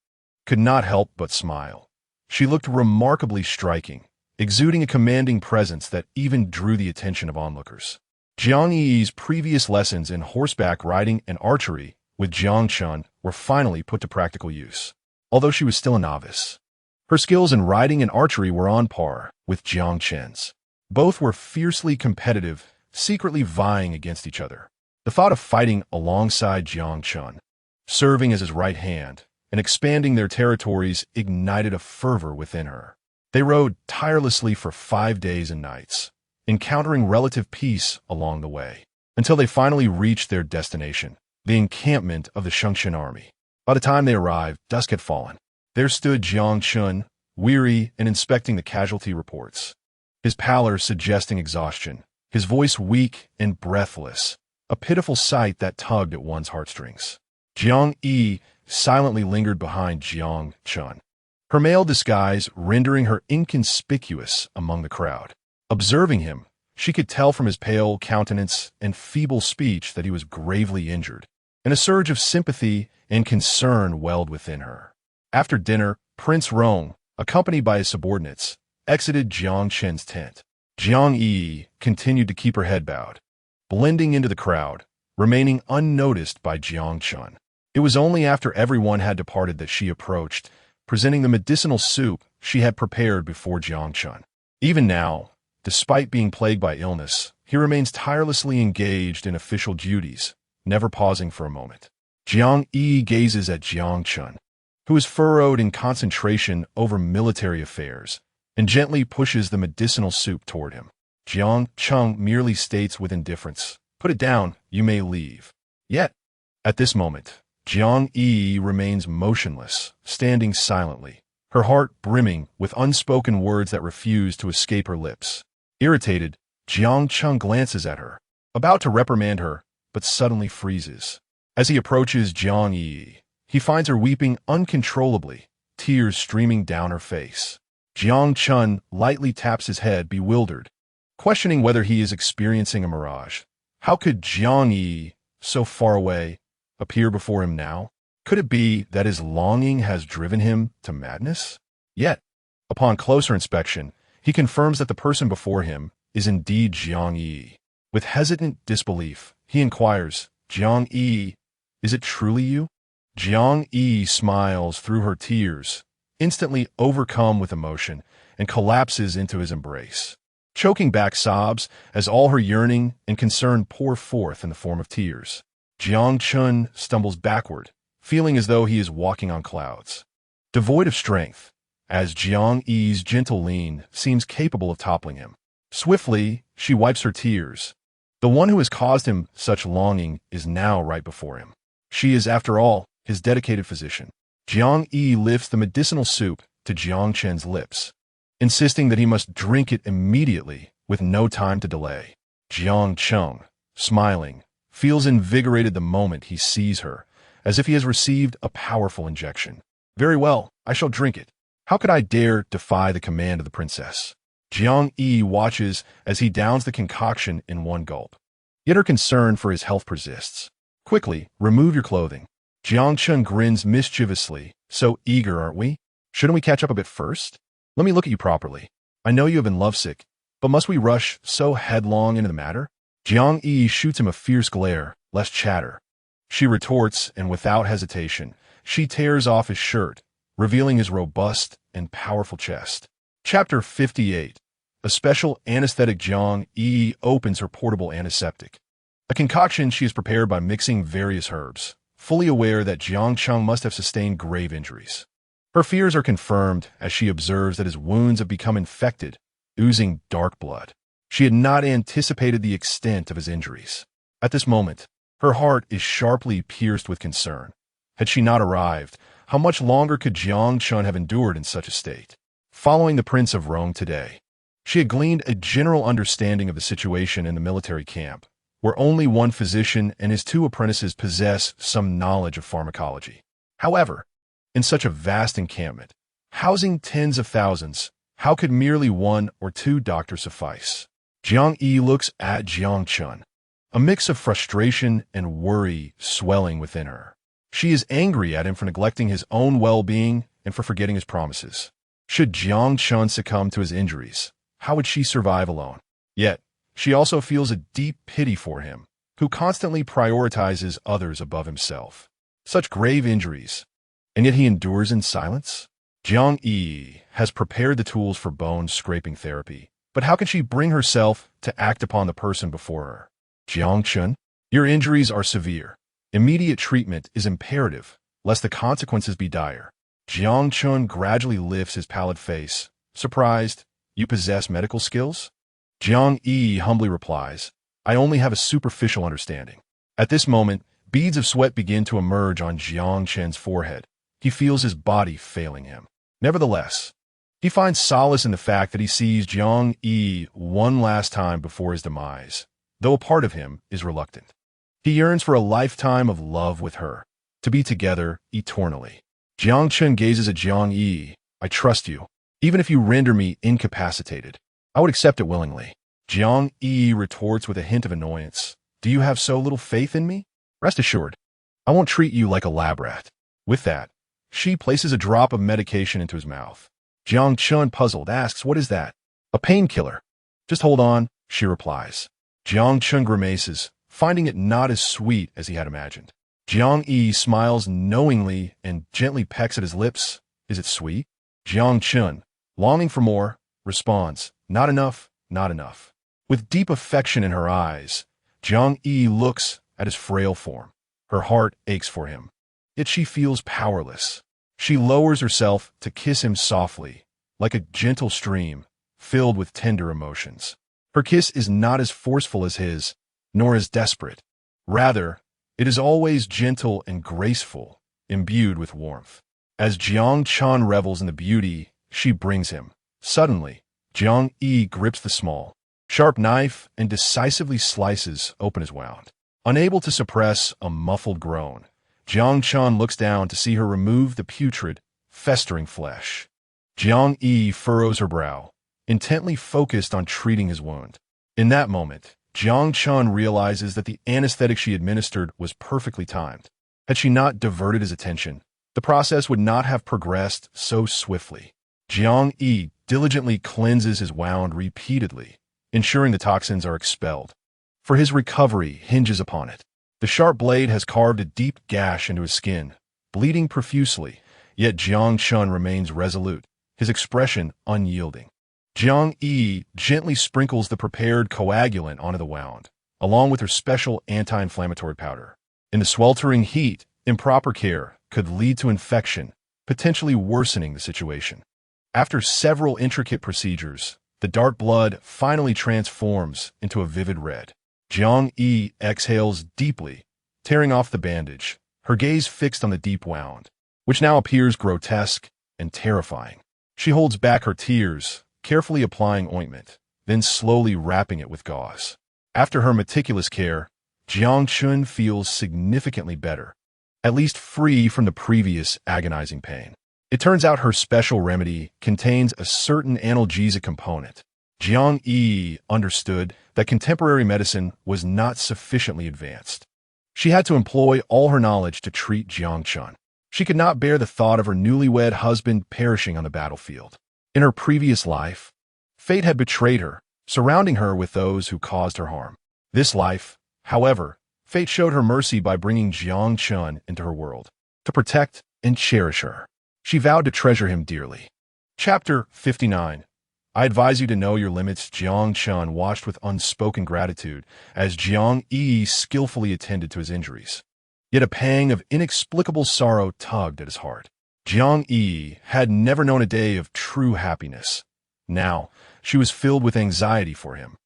could not help but smile. She looked remarkably striking, exuding a commanding presence that even drew the attention of onlookers. Jiang Yi's previous lessons in horseback riding and archery with Jiang Chun were finally put to practical use. Although she was still a novice, her skills in riding and archery were on par with Jiang Chen's. Both were fiercely competitive, secretly vying against each other. The thought of fighting alongside Jiang Chun, serving as his right hand, and expanding their territories ignited a fervor within her. They rode tirelessly for 5 days and nights, encountering relative peace along the way, until they finally reached their destination, the encampment of the Shengqian army. By the time they arrived, dusk had fallen. There stood Jiang Chun, weary and inspecting the casualty reports, his pallor suggesting exhaustion, his voice weak and breathless, a pitiful sight that tugged at one's heartstrings. Jiang Yiyi silently lingered behind Jiang Chun, her male disguise rendering her inconspicuous among the crowd. Observing him, she could tell from his pale countenance and feeble speech that he was gravely injured, and a surge of sympathy and concern welled within her. After dinner, Prince Rong, accompanied by his subordinates, exited Jiang Chen's tent. Jiang Yiyi continued to keep her head bowed, blending into the crowd, remaining unnoticed by Jiang Chun. It was only after everyone had departed that she approached, presenting the medicinal soup she had prepared before Jiang Chun. Even now, despite being plagued by illness, he remains tirelessly engaged in official duties, never pausing for a moment. Jiang Yiyi gazes at Jiang Chun, who is furrowed in concentration over military affairs, and gently pushes the medicinal soup toward him. Jiang Chun merely states with indifference, "Put it down, you may leave." Yet, at this moment, Jiang Yiyi remains motionless, standing silently, her heart brimming with unspoken words that refuse to escape her lips. Irritated, Jiang Chun glances at her, about to reprimand her, but suddenly freezes. As he approaches Jiang Yiyi, he finds her weeping uncontrollably, tears streaming down her face. Jiang Chun lightly taps his head, bewildered, questioning whether he is experiencing a mirage. How could Jiang Yiyi, so far away, appear before him now? Could it be that his longing has driven him to madness? Yet, upon closer inspection, he confirms that the person before him is indeed Jiang Yiyi. With hesitant disbelief, he inquires, "Jiang Yiyi, is it truly you?" Jiang Yiyi smiles through her tears, instantly overcome with emotion, and collapses into his embrace, choking back sobs as all her yearning and concern pour forth in the form of tears. Jiang Chun stumbles backward, feeling as though he is walking on clouds. Devoid of strength, as Jiang Yi's gentle lean seems capable of toppling him. Swiftly, she wipes her tears. The one who has caused him such longing is now right before him. She is, after all, his dedicated physician. Jiang Yi lifts the medicinal soup to Jiang Chen's lips, insisting that he must drink it immediately with no time to delay. Jiang Chen, smiling, feels invigorated the moment he sees her, as if he has received a powerful injection. Very well, I shall drink it. How could I dare defy the command of the princess? Jiang Yi watches as he downs the concoction in one gulp. Yet her concern for his health persists. Quickly, remove your clothing. Jiang Chun grins mischievously. So eager, aren't we? Shouldn't we catch up a bit first? Let me look at you properly. I know you have been lovesick, but must we rush so headlong into the matter? Jiang Yi shoots him a fierce glare. Less chatter. She retorts, and without hesitation, she tears off his shirt, revealing his robust and powerful chest. Chapter 58. A special anesthetic. Jiang Yi opens her portable antiseptic, a concoction she has prepared by mixing various herbs, fully aware that Jiang Cheng must have sustained grave injuries. Her fears are confirmed as she observes that his wounds have become infected, oozing dark blood. She had not anticipated the extent of his injuries. At this moment, her heart is sharply pierced with concern. Had she not arrived, how much longer could Jiang Chun have endured in such a state? Following the Prince of Rome today, she had gleaned a general understanding of the situation in the military camp, where only one physician and his 2 apprentices possess some knowledge of pharmacology. However, in such a vast encampment, housing tens of thousands, how could merely 1 or 2 doctors suffice? Jiang Yi looks at Jiang Chun, a mix of frustration and worry swelling within her. She is angry at him for neglecting his own well-being and for forgetting his promises. Should Jiang Chun succumb to his injuries, how would she survive alone? Yet, she also feels a deep pity for him, who constantly prioritizes others above himself. Such grave injuries, and yet he endures in silence? Jiang Yi has prepared the tools for bone-scraping therapy, but how can she bring herself to act upon the person before her? Jiang Chun, your injuries are severe. Immediate treatment is imperative, lest the consequences be dire. Jiang Chun gradually lifts his pallid face. Surprised, you possess medical skills? Jiang Yi humbly replies, I only have a superficial understanding. At this moment, beads of sweat begin to emerge on Jiang Chen's forehead. He feels his body failing him. Nevertheless, he finds solace in the fact that he sees Jiang Yi one last time before his demise, though a part of him is reluctant. He yearns for a lifetime of love with her, to be together eternally. Jiang Chen gazes at Jiang Yi. I trust you. Even if you render me incapacitated, I would accept it willingly. Jiang Yi retorts with a hint of annoyance. Do you have so little faith in me? Rest assured, I won't treat you like a lab rat. With that, she places a drop of medication into his mouth. Jiang Chun, puzzled, asks, what is that? A painkiller. Just hold on, she replies. Jiang Chun grimaces, finding it not as sweet as he had imagined. Jiang Yi smiles knowingly and gently pecks at his lips. Is it sweet? Jiang Chun, longing for more, responds, not enough, not enough. With deep affection in her eyes, Jiang Yi looks at his frail form. Her heart aches for him, yet she feels powerless. She lowers herself to kiss him softly, like a gentle stream, filled with tender emotions. Her kiss is not as forceful as his, nor as desperate. Rather, it is always gentle and graceful, imbued with warmth. As Jiang Chan revels in the beauty she brings him, suddenly, Jiang Yi grips the small, sharp knife and decisively slices open his wound. Unable to suppress a muffled groan, Jiang Chan looks down to see her remove the putrid, festering flesh. Jiang Yi furrows her brow, intently focused on treating his wound. In that moment, Jiang Chun realizes that the anesthetic she administered was perfectly timed. Had she not diverted his attention, the process would not have progressed so swiftly. Jiang Yi diligently cleanses his wound repeatedly, ensuring the toxins are expelled. For his recovery hinges upon it. The sharp blade has carved a deep gash into his skin, bleeding profusely, yet Jiang Chun remains resolute, his expression unyielding. Jiang Yi gently sprinkles the prepared coagulant onto the wound, along with her special anti-inflammatory powder. In the sweltering heat, improper care could lead to infection, potentially worsening the situation. After several intricate procedures, the dark blood finally transforms into a vivid red. Jiang Yiyi exhales deeply, tearing off the bandage, her gaze fixed on the deep wound, which now appears grotesque and terrifying. She holds back her tears, carefully applying ointment, then slowly wrapping it with gauze. After her meticulous care, Jiang Chun feels significantly better, at least free from the previous agonizing pain. It turns out her special remedy contains a certain analgesic component. Jiang Yiyi understood that contemporary medicine was not sufficiently advanced. She had to employ all her knowledge to treat Jiang Chun. She could not bear the thought of her newlywed husband perishing on the battlefield. In her previous life, fate had betrayed her, surrounding her with those who caused her harm. This life, however, fate showed her mercy by bringing Jiang Chun into her world, to protect and cherish her. She vowed to treasure him dearly. Chapter 59. I advise you to know your limits. Jiang Chun watched with unspoken gratitude as Jiang Yiyi skillfully attended to his injuries. Yet a pang of inexplicable sorrow tugged at his heart. Jiang Yiyi had never known a day of true happiness. Now, she was filled with anxiety for him,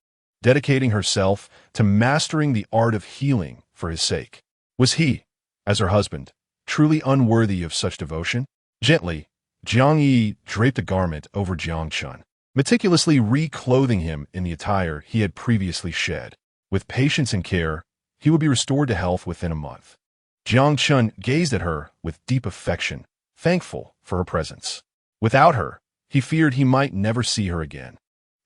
dedicating herself to mastering the art of healing for his sake. Was he, as her husband, truly unworthy of such devotion? Gently, Jiang Yiyi draped a garment over Jiang Chun, meticulously reclothing him in the attire he had previously shed. With patience and care, he would be restored to health within a month. Jiang Chun gazed at her with deep affection, thankful for her presence. Without her, he feared he might never see her again.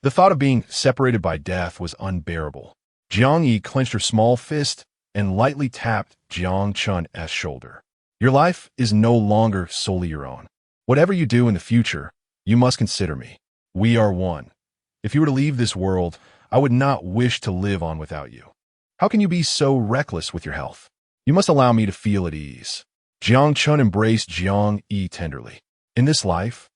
The thought of being separated by death was unbearable. Jiang Yiyi clenched her small fist and lightly tapped Jiang Chun's shoulder. Your life is no longer solely your own. Whatever you do in the future, you must consider me. We are one. If you were to leave this world, I would not wish to live on without you. How can you be so reckless with your health? You must allow me to feel at ease. Jiang Chun embraced Jiang Yiyi tenderly. In this life,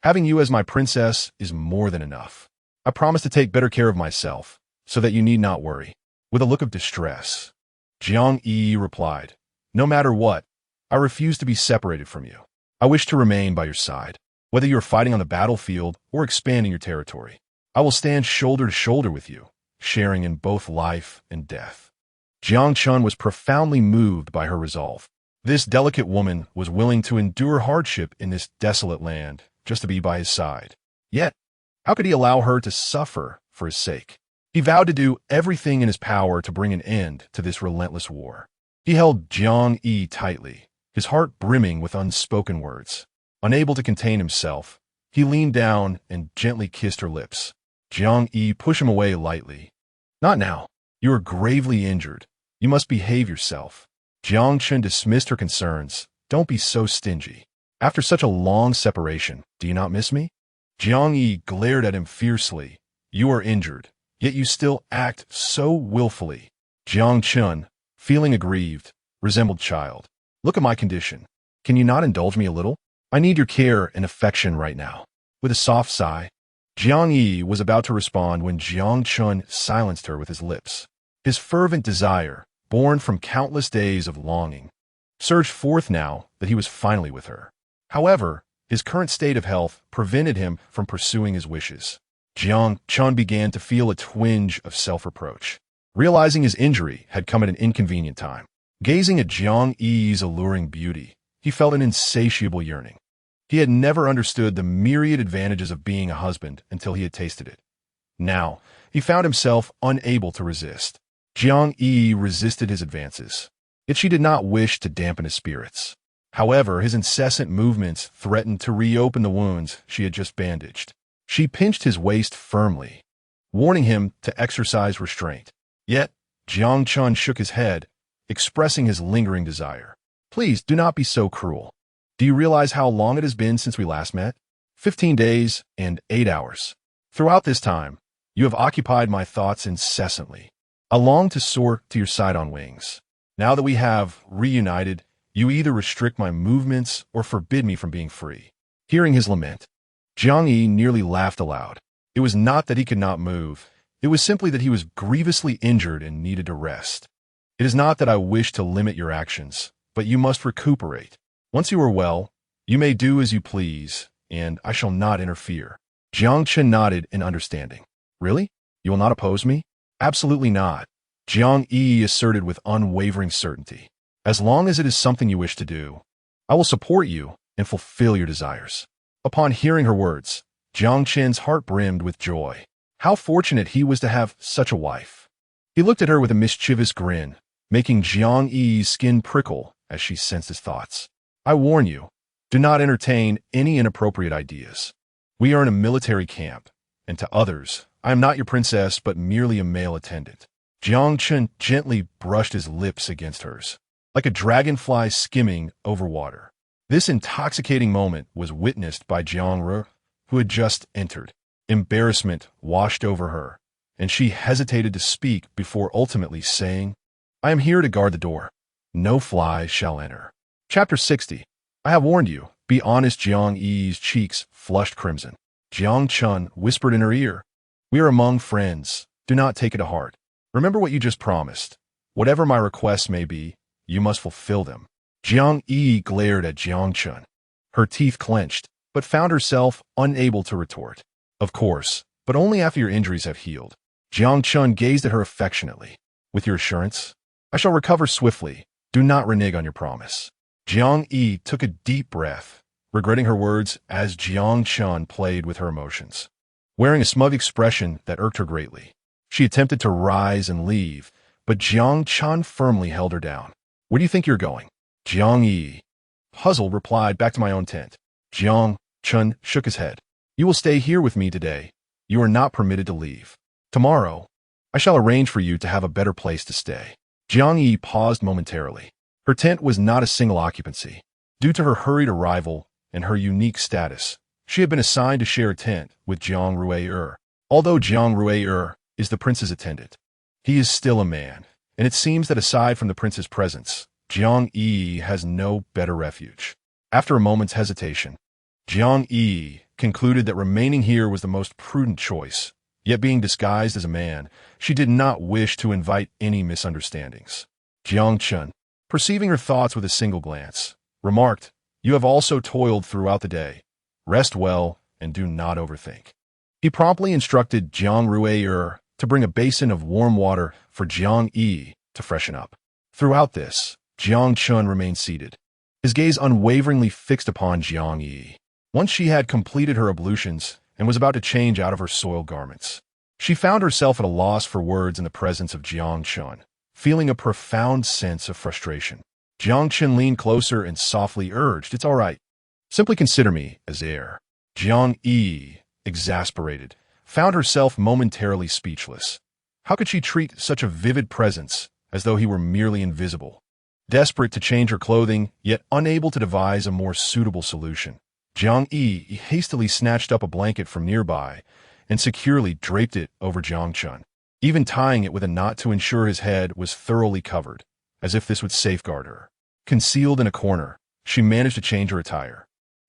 having you as my princess is more than enough. I promise to take better care of myself, so that you need not worry. With a look of distress, Jiang Yiyi replied, No matter what, I refuse to be separated from you. I wish to remain by your side. Whether you are fighting on the battlefield or expanding your territory, I will stand shoulder to shoulder with you, sharing in both life and death. Jiang Chun was profoundly moved by her resolve. This delicate woman was willing to endure hardship in this desolate land just to be by his side. Yet, how could he allow her to suffer for his sake? He vowed to do everything in his power to bring an end to this relentless war. He held Jiang Yiyi tightly, his heart brimming with unspoken words. Unable to contain himself, he leaned down and gently kissed her lips. Jiang Yiyi pushed him away lightly. Not now. You are gravely injured. You must behave yourself. Jiang Chun dismissed her concerns. Don't be so stingy. After such a long separation, do you not miss me? Jiang Yiyi glared at him fiercely. You are injured, yet you still act so willfully. Jiang Chun, feeling aggrieved, resembled child. Look at my condition. Can you not indulge me a little? I need your care and affection right now. With a soft sigh, Jiang Yiyi was about to respond when Jiang Chun silenced her with his lips. His fervent desire, born from countless days of longing, surged forth now that he was finally with her. However, his current state of health prevented him from pursuing his wishes. Jiang Chun began to feel a twinge of self-reproach, realizing his injury had come at an inconvenient time. Gazing at Jiang Yiyi's alluring beauty, he felt an insatiable yearning. He had never understood the myriad advantages of being a husband until he had tasted it. Now, he found himself unable to resist. Jiang Yiyi resisted his advances, yet she did not wish to dampen his spirits. However, his incessant movements threatened to reopen the wounds she had just bandaged. She pinched his waist firmly, warning him to exercise restraint. Yet, Jiang Chun shook his head, expressing his lingering desire. Please do not be so cruel. Do you realize how long it has been since we last met? 15 days and 8 hours. Throughout this time, you have occupied my thoughts incessantly. I long to soar to your side on wings. Now that we have reunited, you either restrict my movements or forbid me from being free. Hearing his lament, Jiang Yiyi nearly laughed aloud. It was not that he could not move. It was simply that he was grievously injured and needed to rest. It is not that I wish to limit your actions, but you must recuperate. Once you are well, you may do as you please, and I shall not interfere." Jiang Chen nodded in understanding. "Really? You will not oppose me?" "Absolutely not," Jiang Yiyi asserted with unwavering certainty. "As long as it is something you wish to do, I will support you and fulfill your desires." Upon hearing her words, Jiang Chen's heart brimmed with joy. How fortunate he was to have such a wife. He looked at her with a mischievous grin, making Jiang Yi's skin prickle as she sensed his thoughts. "I warn you, do not entertain any inappropriate ideas. We are in a military camp, and to others, I am not your princess but merely a male attendant." Jiang Chen gently brushed his lips against hers, like a dragonfly skimming over water. This intoxicating moment was witnessed by Jiang Ru, who had just entered. Embarrassment washed over her, and she hesitated to speak before ultimately saying, "I am here to guard the door. No fly shall enter." Chapter 60. "I have warned you. Be honest." Jiang Yi's cheeks flushed crimson. Jiang Chen whispered in her ear, "We are among friends. Do not take it to heart. Remember what you just promised. Whatever my requests may be, you must fulfill them." Jiang Yiyi glared at Jiang Chen. Her teeth clenched, but found herself unable to retort. "Of course, but only after your injuries have healed." Jiang Chen gazed at her affectionately. "With your assurance, I shall recover swiftly. Do not renege on your promise." Jiang Yi took a deep breath, regretting her words as Jiang Chen played with her emotions. Wearing a smug expression that irked her greatly, she attempted to rise and leave, but Jiang Chen firmly held her down. "Where do you think you're going?" Jiang Yi, puzzled, replied, "Back to my own tent." Jiang Chen shook his head. "You will stay here with me today. You are not permitted to leave. Tomorrow, I shall arrange for you to have a better place to stay." Jiang Yi paused momentarily. Her tent was not a single occupancy. Due to her hurried arrival and her unique status, she had been assigned to share a tent with Jiang Ruei. Although Jiang Ruei is the prince's attendant, he is still a man, and it seems that aside from the prince's presence, Jiang Yi has no better refuge. After a moment's hesitation, Jiang Yi concluded that remaining here was the most prudent choice. Yet being disguised as a man, she did not wish to invite any misunderstandings. Jiang Chen, perceiving her thoughts with a single glance, remarked, "You have also toiled throughout the day. Rest well and do not overthink." He promptly instructed Jiang Ruei to bring a basin of warm water for Jiang Yi to freshen up. Throughout this, Jiang Chen remained seated, his gaze unwaveringly fixed upon Jiang Yi. Once she had completed her ablutions and was about to change out of her soiled garments, she found herself at a loss for words in the presence of Jiang Chen, feeling a profound sense of frustration. Jiang Chen leaned closer and softly urged, "It's all right. Simply consider me as heir." Jiang Yi, exasperated, found herself momentarily speechless. How could she treat such a vivid presence as though he were merely invisible? Desperate to change her clothing, yet unable to devise a more suitable solution, Jiang Yi hastily snatched up a blanket from nearby and securely draped it over Jiang Chen, even tying it with a knot to ensure his head was thoroughly covered, as if this would safeguard her. Concealed in a corner, she managed to change her attire.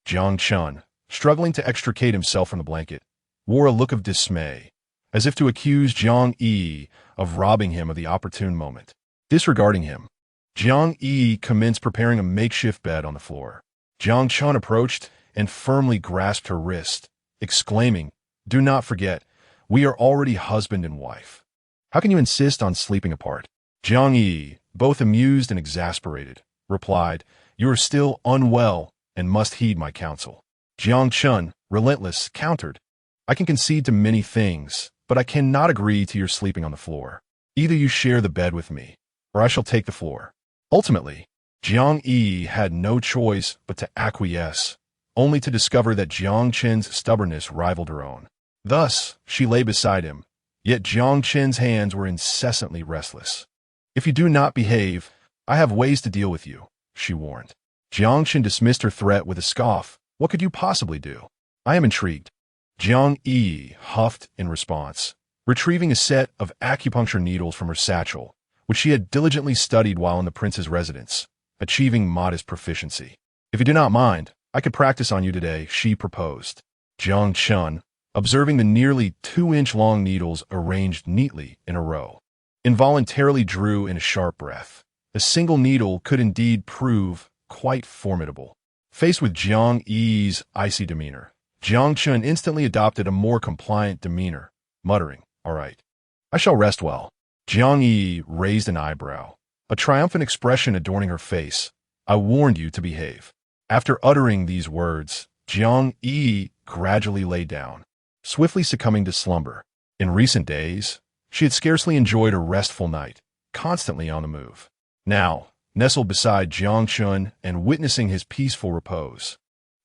Jiang Chen, struggling to extricate himself from the blanket, wore a look of dismay, as if to accuse Jiang Yi of robbing him of the opportune moment. Disregarding him, Jiang Yi commenced preparing a makeshift bed on the floor. Jiang Chen approached and firmly grasped her wrist, exclaiming, "Do not forget, we are already husband and wife. How can you insist on sleeping apart?" Jiang Yi, both amused and exasperated, replied, "You are still unwell and must heed my counsel." Jiang Chen, relentless, countered, "I can concede to many things, but I cannot agree to your sleeping on the floor. Either you share the bed with me, or I shall take the floor." Ultimately, Jiang Yi had no choice but to acquiesce, only to discover that Jiang Chen's stubbornness rivaled her own. Thus, she lay beside him, yet Jiang Chen's hands were incessantly restless. "If you do not behave, I have ways to deal with you," she warned. Jiang Chen dismissed her threat with a scoff. "What could you possibly do?" "I am intrigued." Jiang Yi huffed in response, retrieving a set of acupuncture needles from her satchel, which she had diligently studied while in the prince's residence, achieving modest proficiency. "If you do not mind, I could practice on you today," she proposed. Jiang Chen, observing the nearly 2-inch long needles arranged neatly in a row, involuntarily drew in a sharp breath. A single needle could indeed prove quite formidable. Faced with Jiang Yi's icy demeanor, Jiang Chun instantly adopted a more compliant demeanor, muttering, "All right, I shall rest well." Jiang Yiyi raised an eyebrow, a triumphant expression adorning her face. "I warned you to behave." After uttering these words, Jiang Yiyi gradually lay down, swiftly succumbing to slumber. In recent days, she had scarcely enjoyed a restful night, constantly on the move. Now, nestled beside Jiang Chun and witnessing his peaceful repose,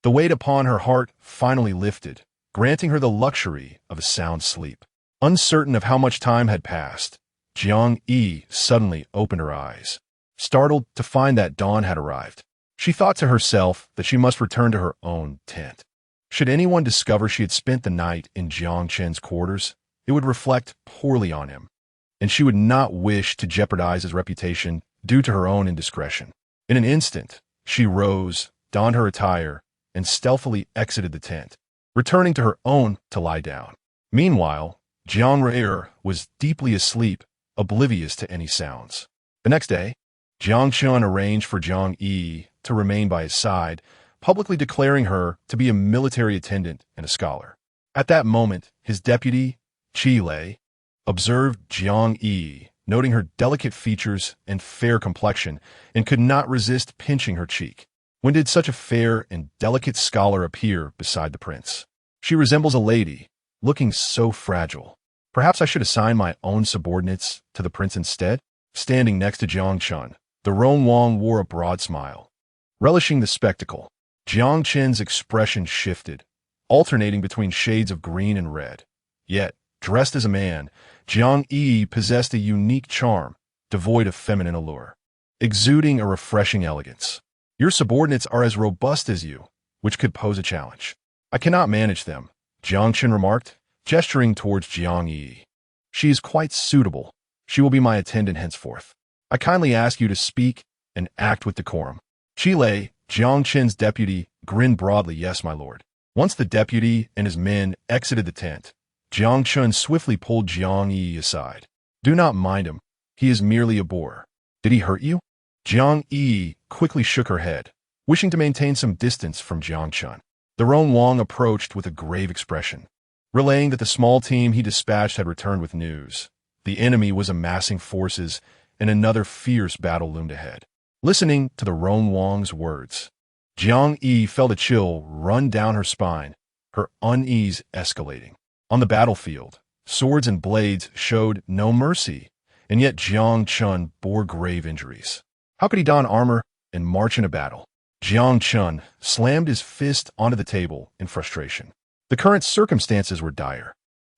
the weight upon her heart finally lifted, granting her the luxury of a sound sleep. Uncertain of how much time had passed, Jiang Yi suddenly opened her eyes, startled to find that dawn had arrived. She thought to herself that she must return to her own tent. Should anyone discover she had spent the night in Jiang Chen's quarters, it would reflect poorly on him, and she would not wish to jeopardize his reputation due to her own indiscretion. In an instant, she rose, donned her attire, and stealthily exited the tent, returning to her own to lie down. Meanwhile, Jiang Yiyi was deeply asleep, oblivious to any sounds. The next day, Jiang Chun arranged for Jiang Yi to remain by his side, publicly declaring her to be a military attendant and a scholar. At that moment, his deputy, Qi Lei, observed Jiang Yi, noting her delicate features and fair complexion, and could not resist pinching her cheek. When did such a fair and delicate scholar appear beside the prince? She resembles a lady, looking so fragile. Perhaps I should assign my own subordinates to the prince instead? Standing next to Jiang Chun, the Roan Wang wore a broad smile. Relishing the spectacle, Jiang Chen's expression shifted, alternating between shades of green and red. Yet, dressed as a man, Jiang Yi possessed a unique charm, devoid of feminine allure, exuding a refreshing elegance. Your subordinates are as robust as you, which could pose a challenge. I cannot manage them, Jiang Chen remarked, gesturing towards Jiang Yi. She is quite suitable. She will be my attendant henceforth. I kindly ask you to speak and act with decorum. Qi Lei, Jiang Chen's deputy, grinned broadly. Yes, my lord. Once the deputy and his men exited the tent, Jiang Chun swiftly pulled Jiang Yi aside. Do not mind him. He is merely a boor. Did he hurt you? Jiang Yi quickly shook her head, wishing to maintain some distance from Jiang Chun. The Roan Wang approached with a grave expression, relaying that the small team he dispatched had returned with news. The enemy was amassing forces, and another fierce battle loomed ahead. Listening to the Roan Wang's words, Jiang Yi felt a chill run down her spine, her unease escalating. On the battlefield, swords and blades showed no mercy, and yet Jiang Chun bore grave injuries. How could he don armor and march in a battle? Jiang Chun slammed his fist onto the table in frustration. The current circumstances were dire.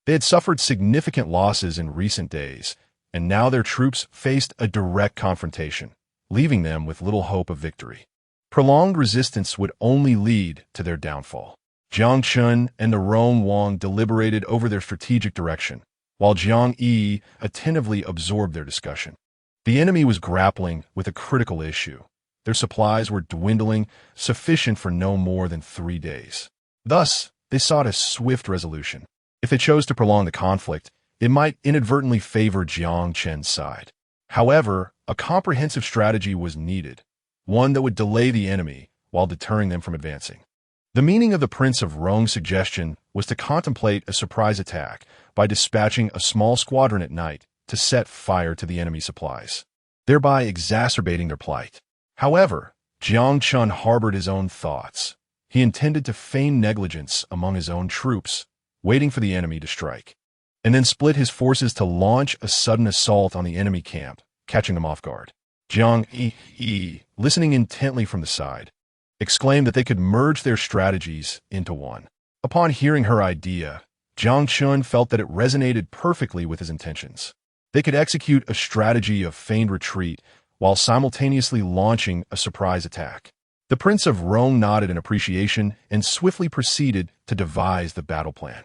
They had suffered significant losses in recent days, and now their troops faced a direct confrontation, leaving them with little hope of victory. Prolonged resistance would only lead to their downfall. Jiang Chun and the Roan Wang deliberated over their strategic direction, while Jiang Yi attentively absorbed their discussion. The enemy was grappling with a critical issue. Their supplies were dwindling, sufficient for no more than 3 days. Thus, they sought a swift resolution. If they chose to prolong the conflict, it might inadvertently favor Jiang Chen's side. However, a comprehensive strategy was needed, one that would delay the enemy while deterring them from advancing. The meaning of the Prince of Rong's suggestion was to contemplate a surprise attack by dispatching a small squadron at night to set fire to the enemy supplies, thereby exacerbating their plight. However, Jiang Chun harbored his own thoughts. He intended to feign negligence among his own troops, waiting for the enemy to strike, and then split his forces to launch a sudden assault on the enemy camp, catching them off guard. Jiang Yiyi, listening intently from the side, exclaimed that they could merge their strategies into one. Upon hearing her idea, Jiang Chun felt that it resonated perfectly with his intentions. They could execute a strategy of feigned retreat while simultaneously launching a surprise attack. The Prince of Rome nodded in appreciation and swiftly proceeded to devise the battle plan.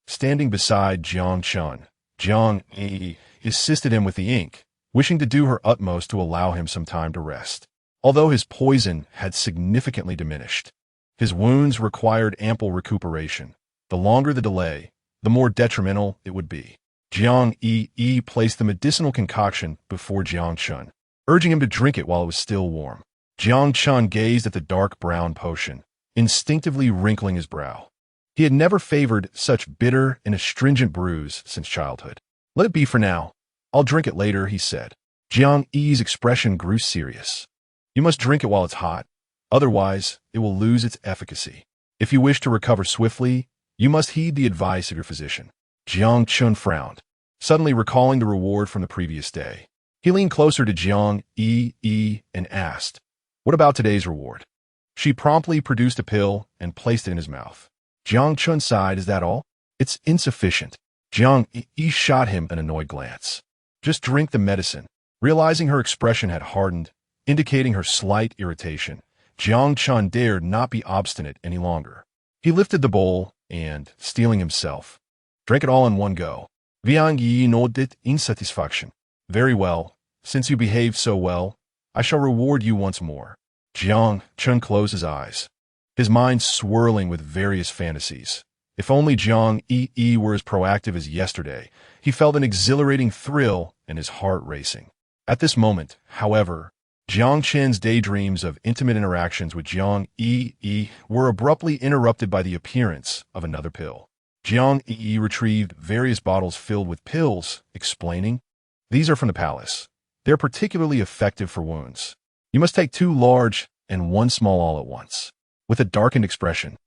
Standing beside Jiang Chun, Jiang Yi assisted him with the ink, wishing to do her utmost to allow him some time to rest. Although his poison had significantly diminished, his wounds required ample recuperation. The longer the delay, the more detrimental it would be. Jiang Yiyi placed the medicinal concoction before Jiang Chun, urging him to drink it while it was still warm. Jiang Chun gazed at the dark brown potion, instinctively wrinkling his brow. He had never favored such bitter and astringent brews since childhood. "Let it be for now. I'll drink it later," he said. Jiang Yi's expression grew serious. "You must drink it while it's hot. Otherwise, it will lose its efficacy. If you wish to recover swiftly, you must heed the advice of your physician." Jiang Chun frowned, suddenly recalling the reward from the previous day. He leaned closer to Jiang Yiyi and asked, "What about today's reward?" She promptly produced a pill and placed it in his mouth. Jiang Chun sighed. "Is that all?" "It's insufficient." Jiang Yiyi shot him an annoyed glance. "Just drink the medicine." Realizing her expression had hardened, indicating her slight irritation, Jiang Chun dared not be obstinate any longer. He lifted the bowl and, steeling himself, drank it all in one go. Jiang Yiyi nodded in satisfaction. "Very well. Since you behaved so well, I shall reward you once more." Jiang Chun closed his eyes, his mind swirling with various fantasies. If only Jiang Yiyi were as proactive as yesterday. He felt an exhilarating thrill and his heart racing. At this moment, however, Jiang Chen's daydreams of intimate interactions with Jiang Yiyi were abruptly interrupted by the appearance of another pill. Jiang Yiyi retrieved various bottles filled with pills, explaining, "These are from the palace. They're particularly effective for wounds. You must take 2 large and 1 small all at once." With a darkened expression,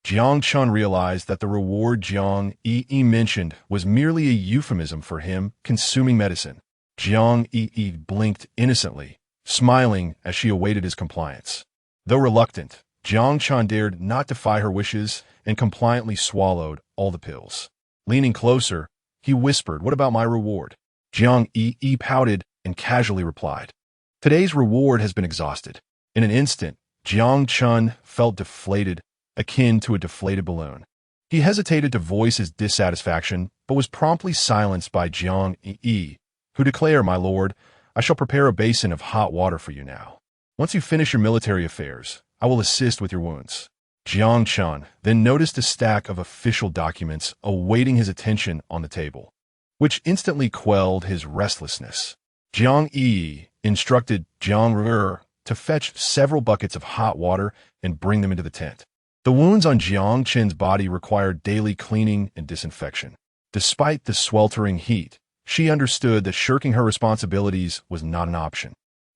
Jiang Chun realized that the reward Jiang Yiyi mentioned was merely a euphemism for him consuming medicine. Jiang Yiyi blinked innocently, smiling as she awaited his compliance. Though reluctant, Jiang Chun dared not defy her wishes and compliantly swallowed all the pills. Leaning closer, he whispered, "What about my reward?" Jiang Yiyi pouted and casually replied, "Today's reward has been exhausted." In an instant, Jiang Chun felt deflated, akin to a deflated balloon. He hesitated to voice his dissatisfaction, but was promptly silenced by Jiang Yiyi, who declared, "My lord, I shall prepare a basin of hot water for you now. Once you finish your military affairs, I will assist with your wounds." Jiang Chun then noticed a stack of official documents awaiting his attention on the table, which instantly quelled his restlessness. Jiang Yiyi instructed Jiang Yiyi to fetch several buckets of hot water and bring them into the tent. The wounds on Jiang Chen's body required daily cleaning and disinfection. Despite the sweltering heat, she understood that shirking her responsibilities was not an option.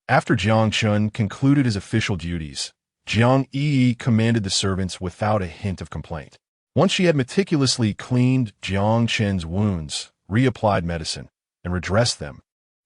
After Jiang Chun concluded his official duties, Jiang Yiyi commanded the servants without a hint of complaint. Once she had meticulously cleaned Jiang Chen's wounds, reapplied medicine, and redressed them,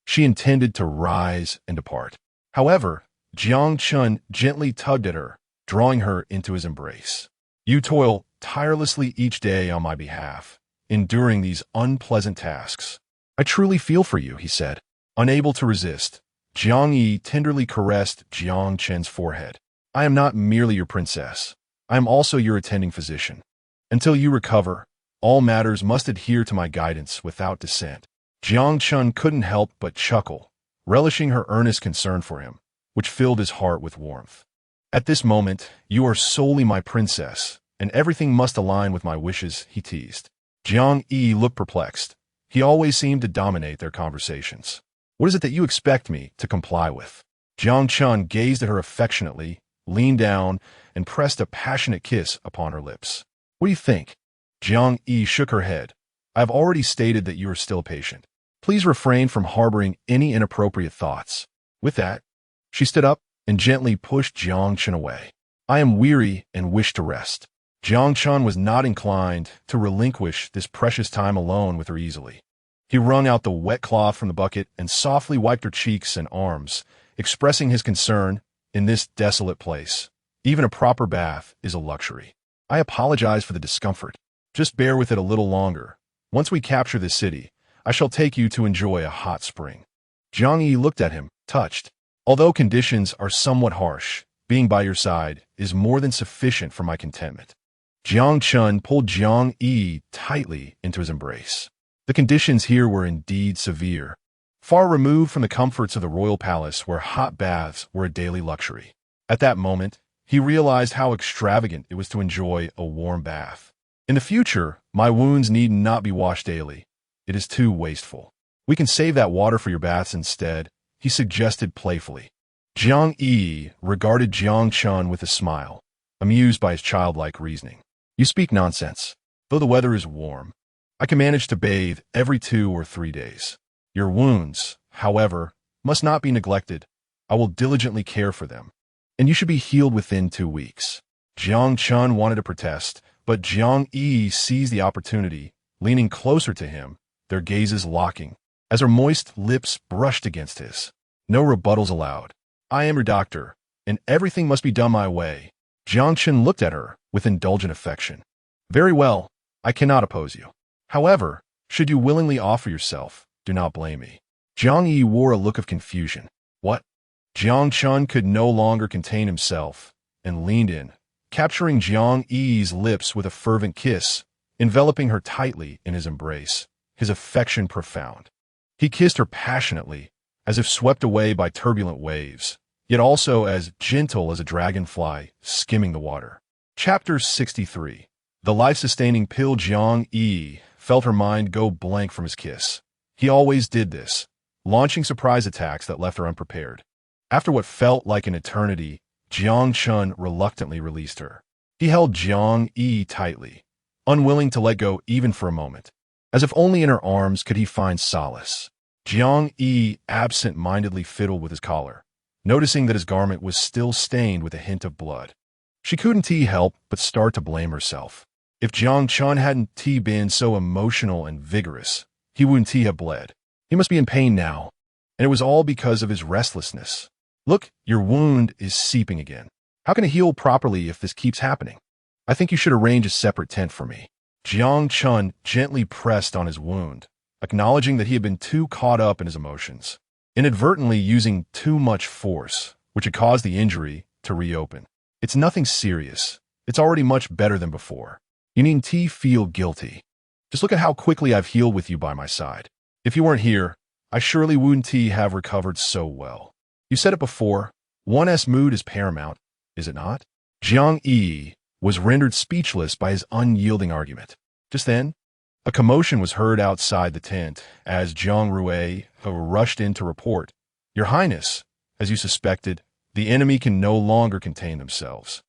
she intended to rise and depart. However, Jiang Chun gently tugged at her, drawing her into his embrace. "You toil tirelessly each day on my behalf, enduring these unpleasant tasks. I truly feel for you," he said. Unable to resist, Jiang Yi tenderly caressed Jiang Chen's forehead. "I am not merely your princess. I am also your attending physician. Until you recover, all matters must adhere to my guidance without dissent." Jiang Chun couldn't help but chuckle, relishing her earnest concern for him, which filled his heart with warmth. "At this moment, you are solely my princess, and everything must align with my wishes," he teased. Jiang Yi looked perplexed. He always seemed to dominate their conversations. "What is it that you expect me to comply with?" Jiang Chun gazed at her affectionately, leaned down, and pressed a passionate kiss upon her lips. "What do you think?" Jiang Yi shook her head. "I have already stated that you are still patient. Please refrain from harboring any inappropriate thoughts." With that, she stood up and gently pushed Jiang Chun away. "I am weary and wish to rest." Jiang Chun was not inclined to relinquish this precious time alone with her easily. He wrung out the wet cloth from the bucket and softly wiped her cheeks and arms, expressing his concern. "In this desolate place, even a proper bath is a luxury. I apologize for the discomfort. Just bear with it a little longer. Once we capture this city, I shall take you to enjoy a hot spring." Jiang Yi looked at him, touched. "Although conditions are somewhat harsh, being by your side is more than sufficient for my contentment." Jiang Chun pulled Jiang Yi tightly into his embrace. The conditions here were indeed severe, far removed from the comforts of the royal palace where hot baths were a daily luxury. At that moment, he realized how extravagant it was to enjoy a warm bath. "In the future, my wounds need not be washed daily. It is too wasteful. We can save that water for your baths instead, he suggested playfully. Jiang Yiyi regarded Jiang Chun with a smile, amused by his childlike reasoning. You speak nonsense. Though the weather is warm, I can manage to bathe every 2 or 3 days. Your wounds, however, must not be neglected. I will diligently care for them, and you should be healed within 2 weeks. Jiang Chun wanted to protest, but Jiang Yiyi seized the opportunity, leaning closer to him, their gazes locking, as her moist lips brushed against his. No rebuttals allowed. I am your doctor, and everything must be done my way. Jiang Chun looked at her with indulgent affection. Very well, I cannot oppose you. However, should you willingly offer yourself, do not blame me. Jiang Yi wore a look of confusion. What? Jiang Chun could no longer contain himself, and leaned in, capturing Jiang Yi's lips with a fervent kiss, enveloping her tightly in his embrace, his affection profound. He kissed her passionately, as if swept away by turbulent waves, yet also as gentle as a dragonfly skimming the water. Chapter 63. The life-sustaining pill. Jiang Yiyi felt her mind go blank from his kiss. He always did this, launching surprise attacks that left her unprepared. After what felt like an eternity, Jiang Chun reluctantly released her. He held Jiang Yiyi tightly, unwilling to let go even for a moment, as if only in her arms could he find solace. Jiang Yiyi absent-mindedly fiddled with his collar, noticing that his garment was still stained with a hint of blood. She couldn't help but start to blame herself. If Jiang Chun hadn't been so emotional and vigorous, he wouldn't have bled. He must be in pain now, and it was all because of his restlessness. Look, your wound is seeping again. How can it heal properly if this keeps happening? I think you should arrange a separate tent for me. Jiang Chun gently pressed on his wound, acknowledging that he had been too caught up in his emotions, inadvertently using too much force, which had caused the injury to reopen. It's nothing serious. It's already much better than before. You needn't feel guilty. Just look at how quickly I've healed with you by my side. If you weren't here, I surely wouldn't have recovered so well. You said it before, one's mood is paramount, is it not? Jiang Yiyi was rendered speechless by his unyielding argument. Just then, a commotion was heard outside the tent as Zhang Rui rushed in to report, Your Highness, as you suspected, the enemy can no longer contain themselves.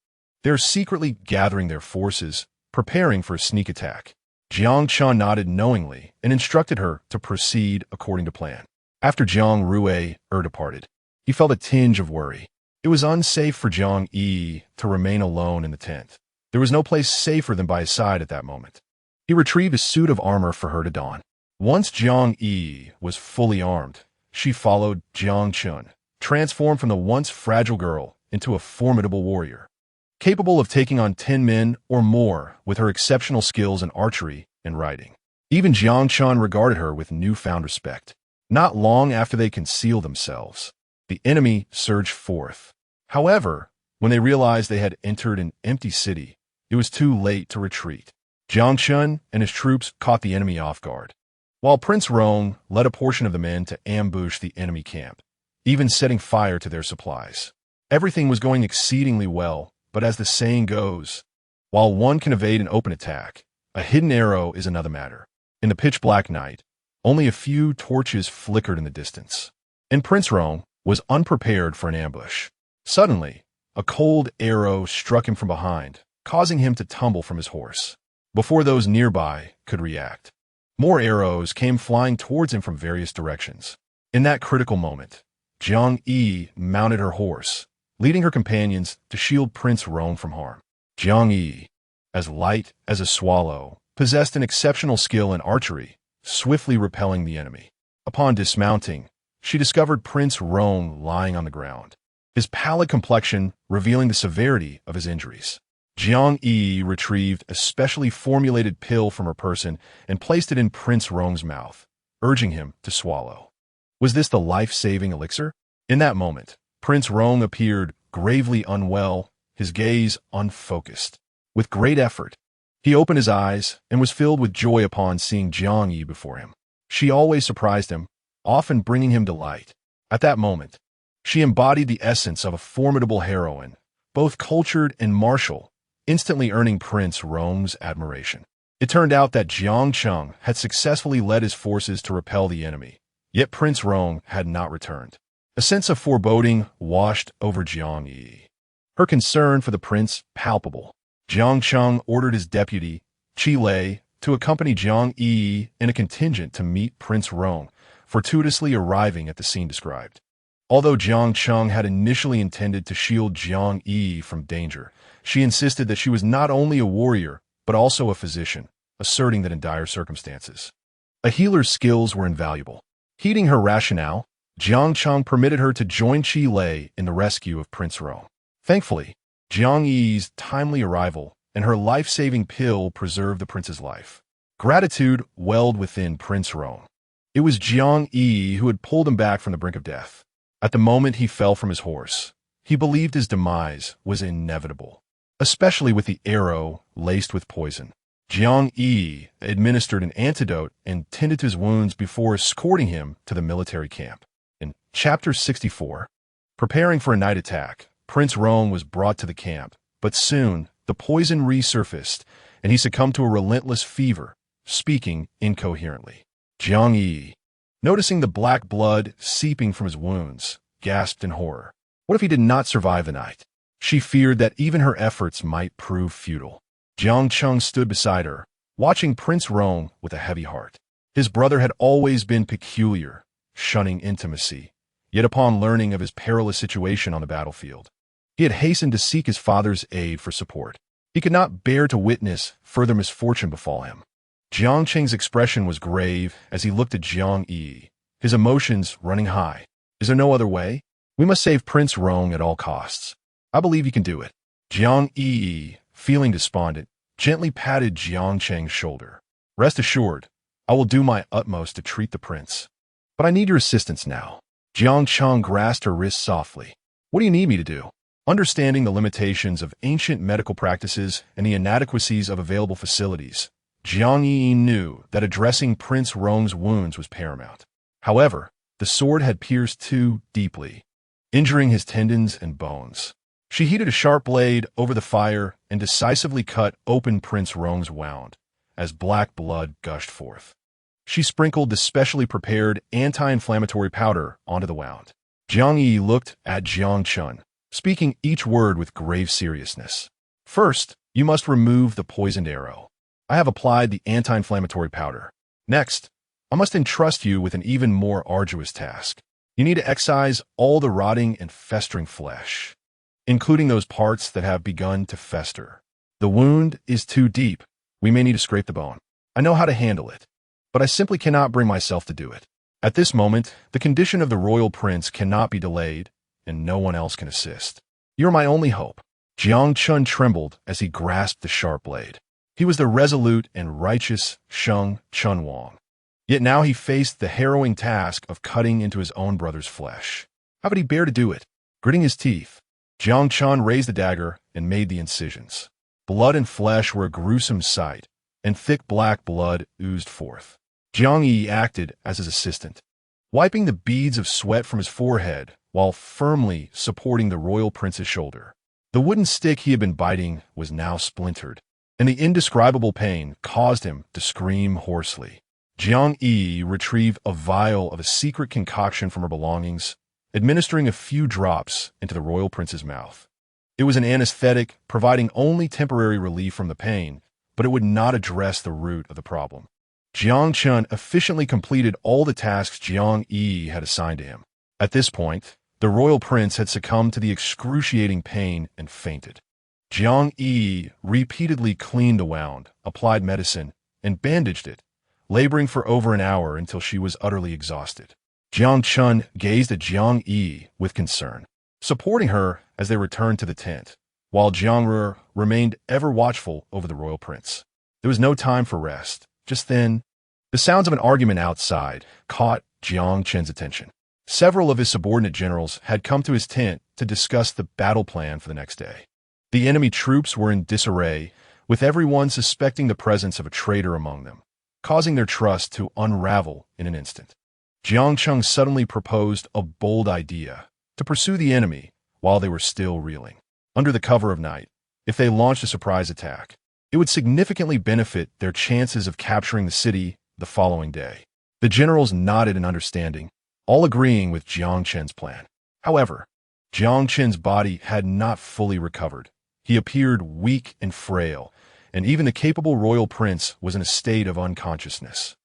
They're secretly gathering their forces, preparing for a sneak attack. Jiang Chun nodded knowingly and instructed her to proceed according to plan. After Zhang Rui departed, he felt a tinge of worry. It was unsafe for Jiang Yiyi to remain alone in the tent. There was no place safer than by his side at that moment. He retrieved a suit of armor for her to don. Once Jiang Yiyi was fully armed, she followed Jiang Chun, transformed from the once fragile girl into a formidable warrior, capable of taking on 10 men or more with her exceptional skills in archery and riding. Even Jiang Chun regarded her with newfound respect. Not long after they concealed themselves, the enemy surged forth. However, when they realized they had entered an empty city, it was too late to retreat. Jiang Chun and his troops caught the enemy off guard, while Prince Rong led a portion of the men to ambush the enemy camp, even setting fire to their supplies. Everything was going exceedingly well, but as the saying goes, while one can evade an open attack, a hidden arrow is another matter. In the pitch-black night, only a few torches flickered in the distance, and Prince Rong was unprepared for an ambush. Suddenly, a cold arrow struck him from behind, causing him to tumble from his horse. Before those nearby could react, more arrows came flying towards him from various directions. In that critical moment, Jiang Yiyi mounted her horse, leading her companions to shield Prince Rong from harm. Jiang Yiyi, as light as a swallow, possessed an exceptional skill in archery, swiftly repelling the enemy. Upon dismounting, she discovered Prince Rong lying on the ground, his pallid complexion revealing the severity of his injuries. Jiang Yiyi retrieved a specially formulated pill from her person and placed it in Prince Rong's mouth, urging him to swallow. Was this the life-saving elixir? In that moment, Prince Rong appeared gravely unwell, his gaze unfocused. With great effort, he opened his eyes and was filled with joy upon seeing Jiang Yi before him. She always surprised him, often bringing him delight. At that moment, she embodied the essence of a formidable heroine, both cultured and martial, instantly earning Prince Rong's admiration. It turned out that Jiang Cheng had successfully led his forces to repel the enemy, yet Prince Rong had not returned. A sense of foreboding washed over Jiang Yiyi. Her concern for the prince palpable. Jiang Cheng ordered his deputy, Qi Lei, to accompany Jiang Yiyi in a contingent to meet Prince Rong, fortuitously arriving at the scene described. Although Jiang Cheng had initially intended to shield Jiang Yiyi from danger, she insisted that she was not only a warrior, but also a physician, asserting that in dire circumstances, a healer's skills were invaluable. Heeding her rationale, Jiang Cheng permitted her to join Qi Lei in the rescue of Prince Rong. Thankfully, Jiang Yi's timely arrival and her life-saving pill preserved the prince's life. Gratitude welled within Prince Rong. It was Jiang Yiyi who had pulled him back from the brink of death. At the moment he fell from his horse, he believed his demise was inevitable, especially with the arrow laced with poison. Jiang Yiyi administered an antidote and tended to his wounds before escorting him to the military camp. In Chapter 64, preparing for a night attack, Prince Rong was brought to the camp, but soon the poison resurfaced and he succumbed to a relentless fever, speaking incoherently. Jiang Yiyi, noticing the black blood seeping from his wounds, gasped in horror. What if he did not survive the night? She feared that even her efforts might prove futile. Jiang Cheng stood beside her, watching Prince Rong with a heavy heart. His brother had always been peculiar, shunning intimacy, yet upon learning of his perilous situation on the battlefield, he had hastened to seek his father's aid for support. He could not bear to witness further misfortune befall him. Jiang Cheng's expression was grave as he looked at Jiang Yiyi, his emotions running high. Is there no other way? We must save Prince Rong at all costs. I believe you can do it. Jiang Yiyi, feeling despondent, gently patted Jiang Cheng's shoulder. Rest assured, I will do my utmost to treat the prince. But I need your assistance now. Jiang Cheng grasped her wrist softly. What do you need me to do? Understanding the limitations of ancient medical practices and the inadequacies of available facilities, Jiang Yiyi knew that addressing Prince Rong's wounds was paramount. However, the sword had pierced too deeply, injuring his tendons and bones. She heated a sharp blade over the fire and decisively cut open Prince Rong's wound as black blood gushed forth. She sprinkled the specially prepared anti-inflammatory powder onto the wound. Jiang Yiyi looked at Jiang Cheng, speaking each word with grave seriousness. First, you must remove the poisoned arrow. I have applied the anti-inflammatory powder. Next, I must entrust you with an even more arduous task. You need to excise all the rotting and festering flesh, including those parts that have begun to fester. The wound is too deep. We may need to scrape the bone. I know how to handle it, but I simply cannot bring myself to do it. At this moment, the condition of the royal prince cannot be delayed, and no one else can assist. You're my only hope. Jiang Cheng trembled as he grasped the sharp blade. He was the resolute and righteous Sheng Chunwang. Yet now he faced the harrowing task of cutting into his own brother's flesh. How could he bear to do it? Gritting his teeth, Jiang Cheng raised the dagger and made the incisions. Blood and flesh were a gruesome sight, and thick black blood oozed forth. Jiang Yiyi acted as his assistant, wiping the beads of sweat from his forehead while firmly supporting the royal prince's shoulder. The wooden stick he had been biting was now splintered, and the indescribable pain caused him to scream hoarsely. Jiang Yiyi retrieved a vial of a secret concoction from her belongings, administering a few drops into the royal prince's mouth. It was an anesthetic, providing only temporary relief from the pain, but it would not address the root of the problem. Jiang Cheng efficiently completed all the tasks Jiang Yiyi had assigned to him. At this point, the royal prince had succumbed to the excruciating pain and fainted. Jiang Yiyi repeatedly cleaned the wound, applied medicine, and bandaged it, laboring for over an hour until she was utterly exhausted. Jiang Cheng gazed at Jiang Yiyi with concern, supporting her as they returned to the tent, while Jiang Re remained ever watchful over the royal prince. There was no time for rest. Just then, the sounds of an argument outside caught Jiang Chen's attention. Several of his subordinate generals had come to his tent to discuss the battle plan for the next day. The enemy troops were in disarray, with everyone suspecting the presence of a traitor among them, causing their trust to unravel in an instant. Jiang Cheng suddenly proposed a bold idea to pursue the enemy while they were still reeling. Under the cover of night, if they launched a surprise attack, It would significantly benefit their chances of capturing the city the following day. The generals nodded in understanding, all agreeing with Jiang Chen's plan. However, Jiang Chen's body had not fully recovered. He appeared weak and frail, and even the capable royal prince was in a state of unconsciousness,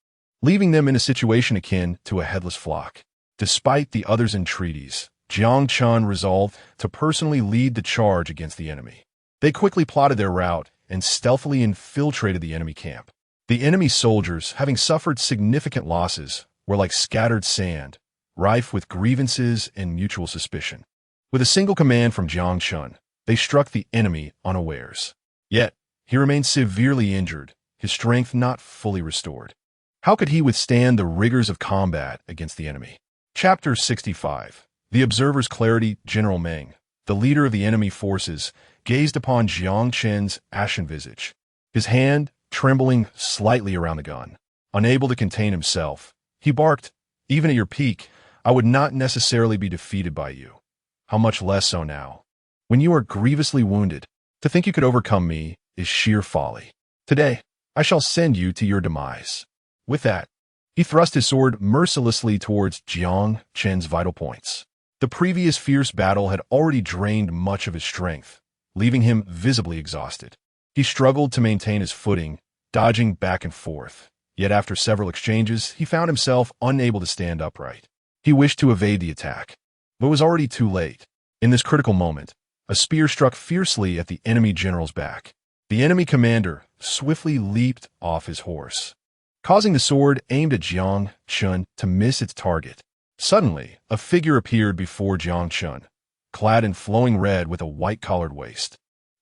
leaving them in a situation akin to a headless flock. Despite the others' entreaties, Jiang Chen resolved to personally lead the charge against the enemy. They quickly plotted their route and stealthily infiltrated the enemy camp. The enemy soldiers, having suffered significant losses, were like scattered sand, rife with grievances and mutual suspicion. With a single command from Jiang Chen, they struck the enemy unawares. Yet, he remained severely injured, his strength not fully restored. How could he withstand the rigors of combat against the enemy? Chapter 65. The Observer's Clarity. General Meng, the leader of the enemy forces, gazed upon Jiang Chen's ashen visage, his hand trembling slightly around the gun. Unable to contain himself, he barked, "Even at your peak, I would not necessarily be defeated by you. How much less so now, when you are grievously wounded? To think you could overcome me is sheer folly. Today, I shall send you to your demise." With that, he thrust his sword mercilessly towards Jiang Chen's vital points. The previous fierce battle had already drained much of his strength, leaving him visibly exhausted. He struggled to maintain his footing, dodging back and forth. Yet after several exchanges, he found himself unable to stand upright. He wished to evade the attack, but was already too late. In this critical moment, a spear struck fiercely at the enemy general's back. The enemy commander swiftly leaped off his horse, causing the sword aimed at Jiang Chen to miss its target. Suddenly, a figure appeared before Jiang Chen, clad in flowing red with a white-collared waist.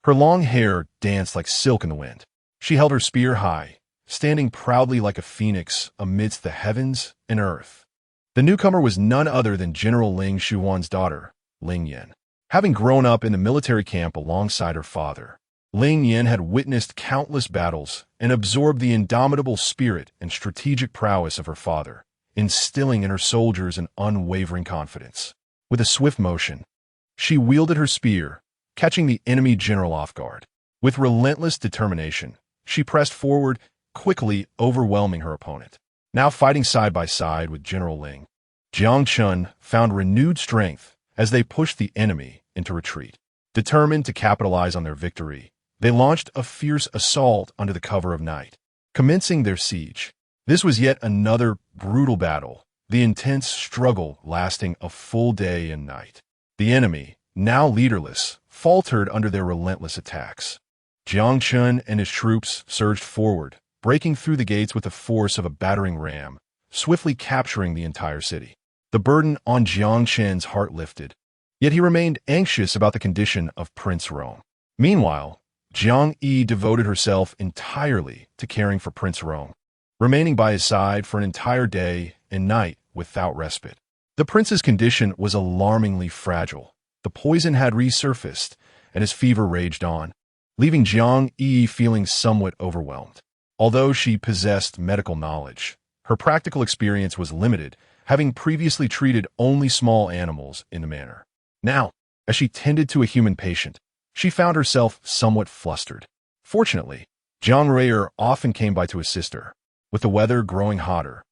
Her long hair danced like silk in the wind. She held her spear high, standing proudly like a phoenix amidst the heavens and earth. The newcomer was none other than General Ling Shuwan's daughter, Ling Yan. Having grown up in the military camp alongside her father, Ling Yan had witnessed countless battles and absorbed the indomitable spirit and strategic prowess of her father, instilling in her soldiers an unwavering confidence. With a swift motion, she wielded her spear, catching the enemy general off guard. With relentless determination, she pressed forward, quickly overwhelming her opponent. Now fighting side by side with General Ling, Jiang Chen found renewed strength as they pushed the enemy into retreat. Determined to capitalize on their victory, they launched a fierce assault under the cover of night, commencing their siege. This was yet another brutal battle, the intense struggle lasting a full day and night. The enemy, now leaderless, faltered under their relentless attacks. Jiang Chen and his troops surged forward, breaking through the gates with the force of a battering ram, swiftly capturing the entire city. The burden on Jiang Chen's heart lifted, yet he remained anxious about the condition of Prince Rong. Meanwhile, Jiang Yiyi devoted herself entirely to caring for Prince Rong, remaining by his side for an entire day and night without respite. The prince's condition was alarmingly fragile. The poison had resurfaced, and his fever raged on, leaving Jiang Yiyi feeling somewhat overwhelmed. Although she possessed medical knowledge, her practical experience was limited, having previously treated only small animals in the manner. Now, as she tended to a human patient, she found herself somewhat flustered. Fortunately, Jiang Reier often came by to assist her. With the weather growing hotter,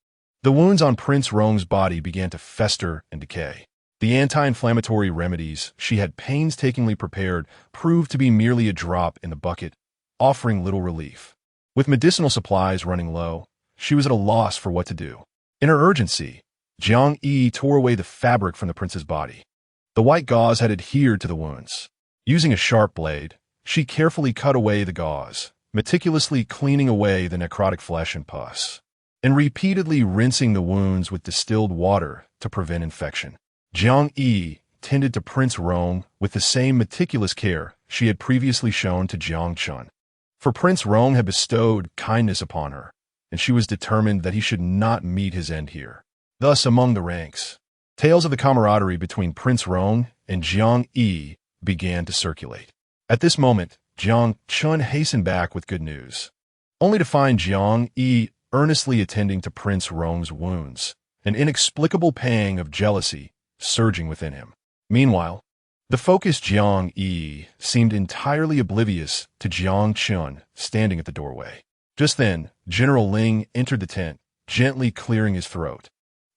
the wounds on Prince Rong's body began to fester and decay. The anti-inflammatory remedies she had painstakingly prepared proved to be merely a drop in the bucket, offering little relief. With medicinal supplies running low, she was at a loss for what to do. In her urgency, Jiang Yiyi tore away the fabric from the prince's body. The white gauze had adhered to the wounds. Using a sharp blade, she carefully cut away the gauze, meticulously cleaning away the necrotic flesh and pus, and repeatedly rinsing the wounds with distilled water to prevent infection. Jiang Yiyi tended to Prince Rong with the same meticulous care she had previously shown to Jiang Chen. For Prince Rong had bestowed kindness upon her, and she was determined that he should not meet his end here. Thus, among the ranks, tales of the camaraderie between Prince Rong and Jiang Yiyi began to circulate. At this moment, Jiang Chen hastened back with good news, only to find Jiang Yiyi earnestly attending to Prince Rong's wounds, an inexplicable pang of jealousy surging within him. Meanwhile, The focused Jiang Yiyi seemed entirely oblivious to Jiang Chun standing at the doorway. Just then, General Ling entered the tent, gently clearing his throat.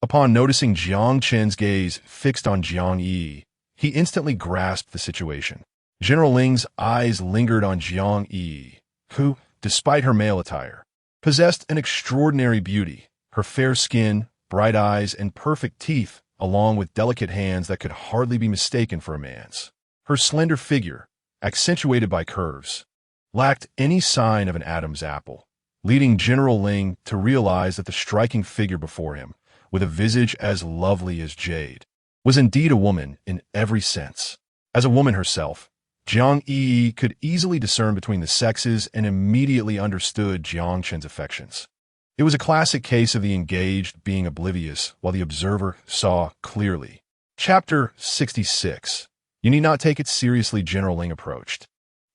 Upon noticing Jiang Chen's gaze fixed on Jiang Yiyi, he instantly grasped the situation. General Ling's eyes lingered on Jiang Yiyi, who, despite her male attire, possessed an extraordinary beauty. Her fair skin, bright eyes, and perfect teeth, along with delicate hands that could hardly be mistaken for a man's. Her slender figure, accentuated by curves, lacked any sign of an Adam's apple, leading General Ling to realize that the striking figure before him, with a visage as lovely as jade, was indeed a woman in every sense. As a woman herself, Jiang Yiyi could easily discern between the sexes and immediately understood Jiang Chen's affections. It was a classic case of the engaged being oblivious while the observer saw clearly. Chapter 66. You need not take it seriously, General Ling approached,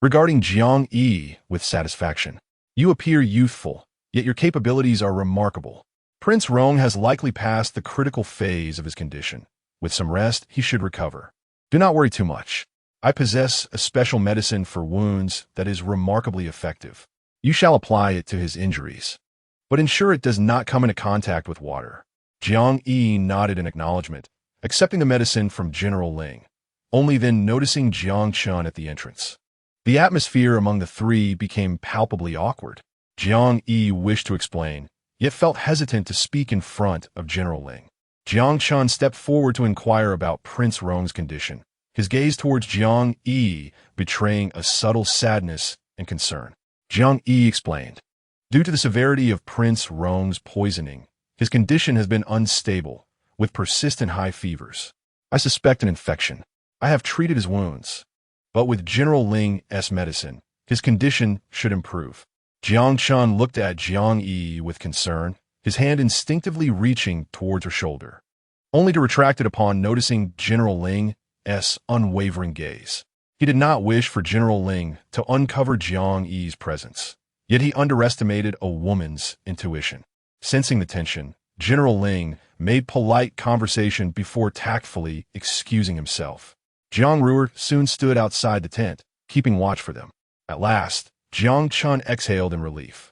regarding Jiang Yiyi with satisfaction. You appear youthful, yet your capabilities are remarkable. Prince Rong has likely passed the critical phase of his condition. With some rest, he should recover. Do not worry too much. I possess a special medicine for wounds that is remarkably effective. You shall apply it to his injuries, but ensure it does not come into contact with water. Jiang Yiyi nodded in acknowledgement, accepting the medicine from General Ling, only then noticing Jiang Chun at the entrance. The atmosphere among the three became palpably awkward. Jiang Yiyi wished to explain, yet felt hesitant to speak in front of General Ling. Jiang Chun stepped forward to inquire about Prince Rong's condition, his gaze towards Jiang Yiyi betraying a subtle sadness and concern. Jiang Yiyi explained, due to the severity of Prince Rong's poisoning, his condition has been unstable, with persistent high fevers. I suspect an infection. I have treated his wounds, but with General Ling's medicine, his condition should improve. Jiang Chun looked at Jiang Yiyi with concern, his hand instinctively reaching towards her shoulder, only to retract it upon noticing General Ling's unwavering gaze. He did not wish for General Ling to uncover Jiang Yiyi's presence, yet he underestimated a woman's intuition. Sensing the tension, General Ling made polite conversation before tactfully excusing himself. Jiang Ruer soon stood outside the tent, keeping watch for them. At last, Jiang Chun exhaled in relief.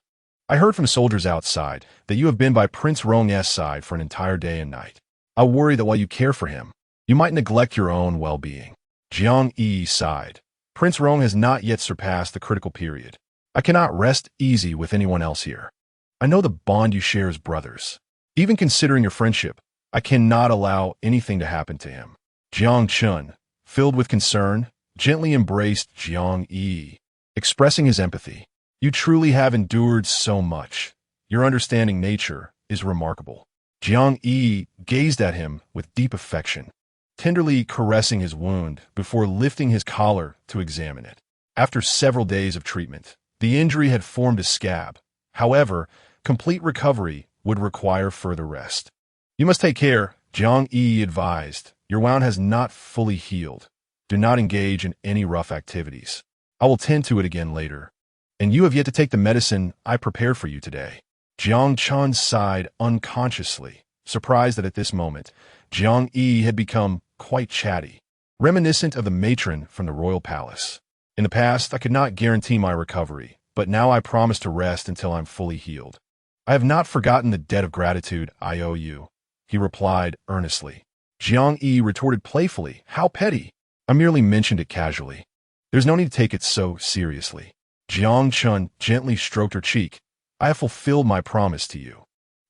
I heard from soldiers outside that you have been by Prince Rong's side for an entire day and night. I worry that while you care for him, you might neglect your own well-being. Jiang Yiyi sighed. Prince Rong has not yet surpassed the critical period. I cannot rest easy with anyone else here. I know the bond you share as brothers. Even considering your friendship, I cannot allow anything to happen to him. Jiang Chun, filled with concern, gently embraced Jiang Yiyi, expressing his empathy. You truly have endured so much. Your understanding nature is remarkable. Jiang Yiyi gazed at him with deep affection, tenderly caressing his wound before lifting his collar to examine it. After several days of treatment, the injury had formed a scab. However, complete recovery would require further rest. You must take care, Jiang Yiyi advised. Your wound has not fully healed. Do not engage in any rough activities. I will tend to it again later. And you have yet to take the medicine I prepared for you today. Jiang Chun sighed unconsciously, surprised that at this moment, Jiang Yiyi had become quite chatty, reminiscent of the matron from the royal palace. In the past, I could not guarantee my recovery, but now I promise to rest until I'm fully healed. I have not forgotten the debt of gratitude I owe you, he replied earnestly. Jiang Yiyi retorted playfully, how petty. I merely mentioned it casually. There's no need to take it so seriously. Jiang Chun gently stroked her cheek. I have fulfilled my promise to you.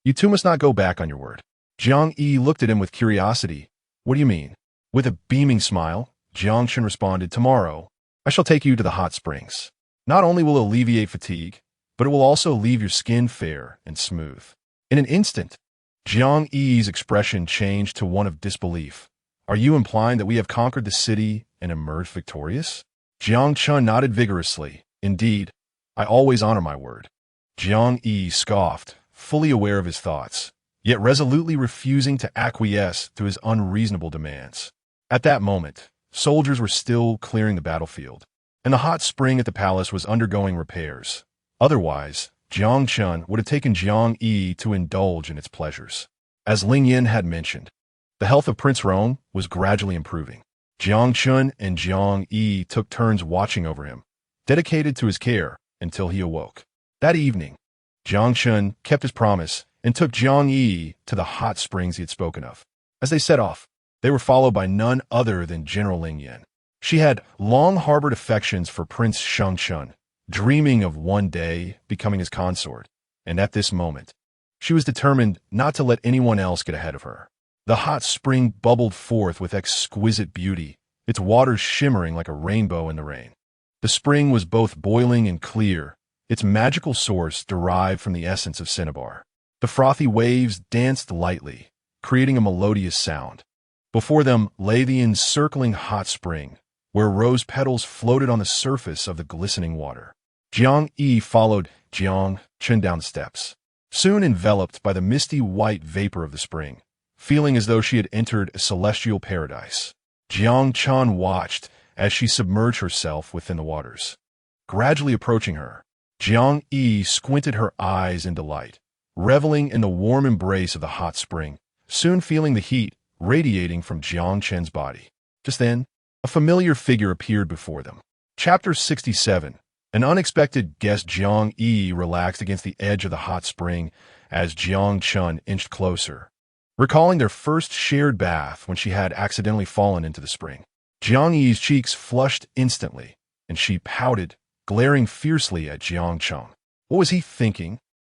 You two must not go back on your word. Jiang Yiyi looked at him with curiosity. What do you mean? With a beaming smile, Jiang Chun responded, tomorrow, I shall take you to the hot springs. Not only will it alleviate fatigue, but it will also leave your skin fair and smooth. In an instant, Jiang Yiyi's expression changed to one of disbelief. Are you implying that we have conquered the city and emerged victorious? Jiang Chun nodded vigorously. Indeed, I always honor my word. Jiang Yiyi scoffed, fully aware of his thoughts, yet resolutely refusing to acquiesce to his unreasonable demands. At that moment, soldiers were still clearing the battlefield, and the hot spring at the palace was undergoing repairs. Otherwise, Jiang Chun would have taken Jiang Yiyi to indulge in its pleasures. As Ling Yin had mentioned, the health of Prince Rong was gradually improving. Jiang Chun and Jiang Yiyi took turns watching over him, dedicated to his care until he awoke. That evening, Jiang Chun kept his promise and took Jiang Yiyi to the hot springs he had spoken of. As they set off, they were followed by none other than General Ling Yan. She had long harbored affections for Prince Shengchun, dreaming of one day becoming his consort, and at this moment, she was determined not to let anyone else get ahead of her. The hot spring bubbled forth with exquisite beauty, its waters shimmering like a rainbow in the rain. The spring was both boiling and clear, its magical source derived from the essence of cinnabar. The frothy waves danced lightly, creating a melodious sound. Before them lay the encircling hot spring, where rose petals floated on the surface of the glistening water. Jiang Yi followed Jiang Chun down the steps, soon enveloped by the misty white vapor of the spring, feeling as though she had entered a celestial paradise. Jiang Chun watched as she submerged herself within the waters. Gradually approaching her, Jiang Yi squinted her eyes in delight, reveling in the warm embrace of the hot spring, soon feeling the heat radiating from Jiang Chen's body. Just then, a familiar figure appeared before them. Chapter 67. An unexpected guest. Jiang Yi relaxed against the edge of the hot spring as Jiang Chun inched closer, recalling their first shared bath when she had accidentally fallen into the spring. Jiang Yi's cheeks flushed instantly, and she pouted, glaring fiercely at Jiang Chun. What was he thinking?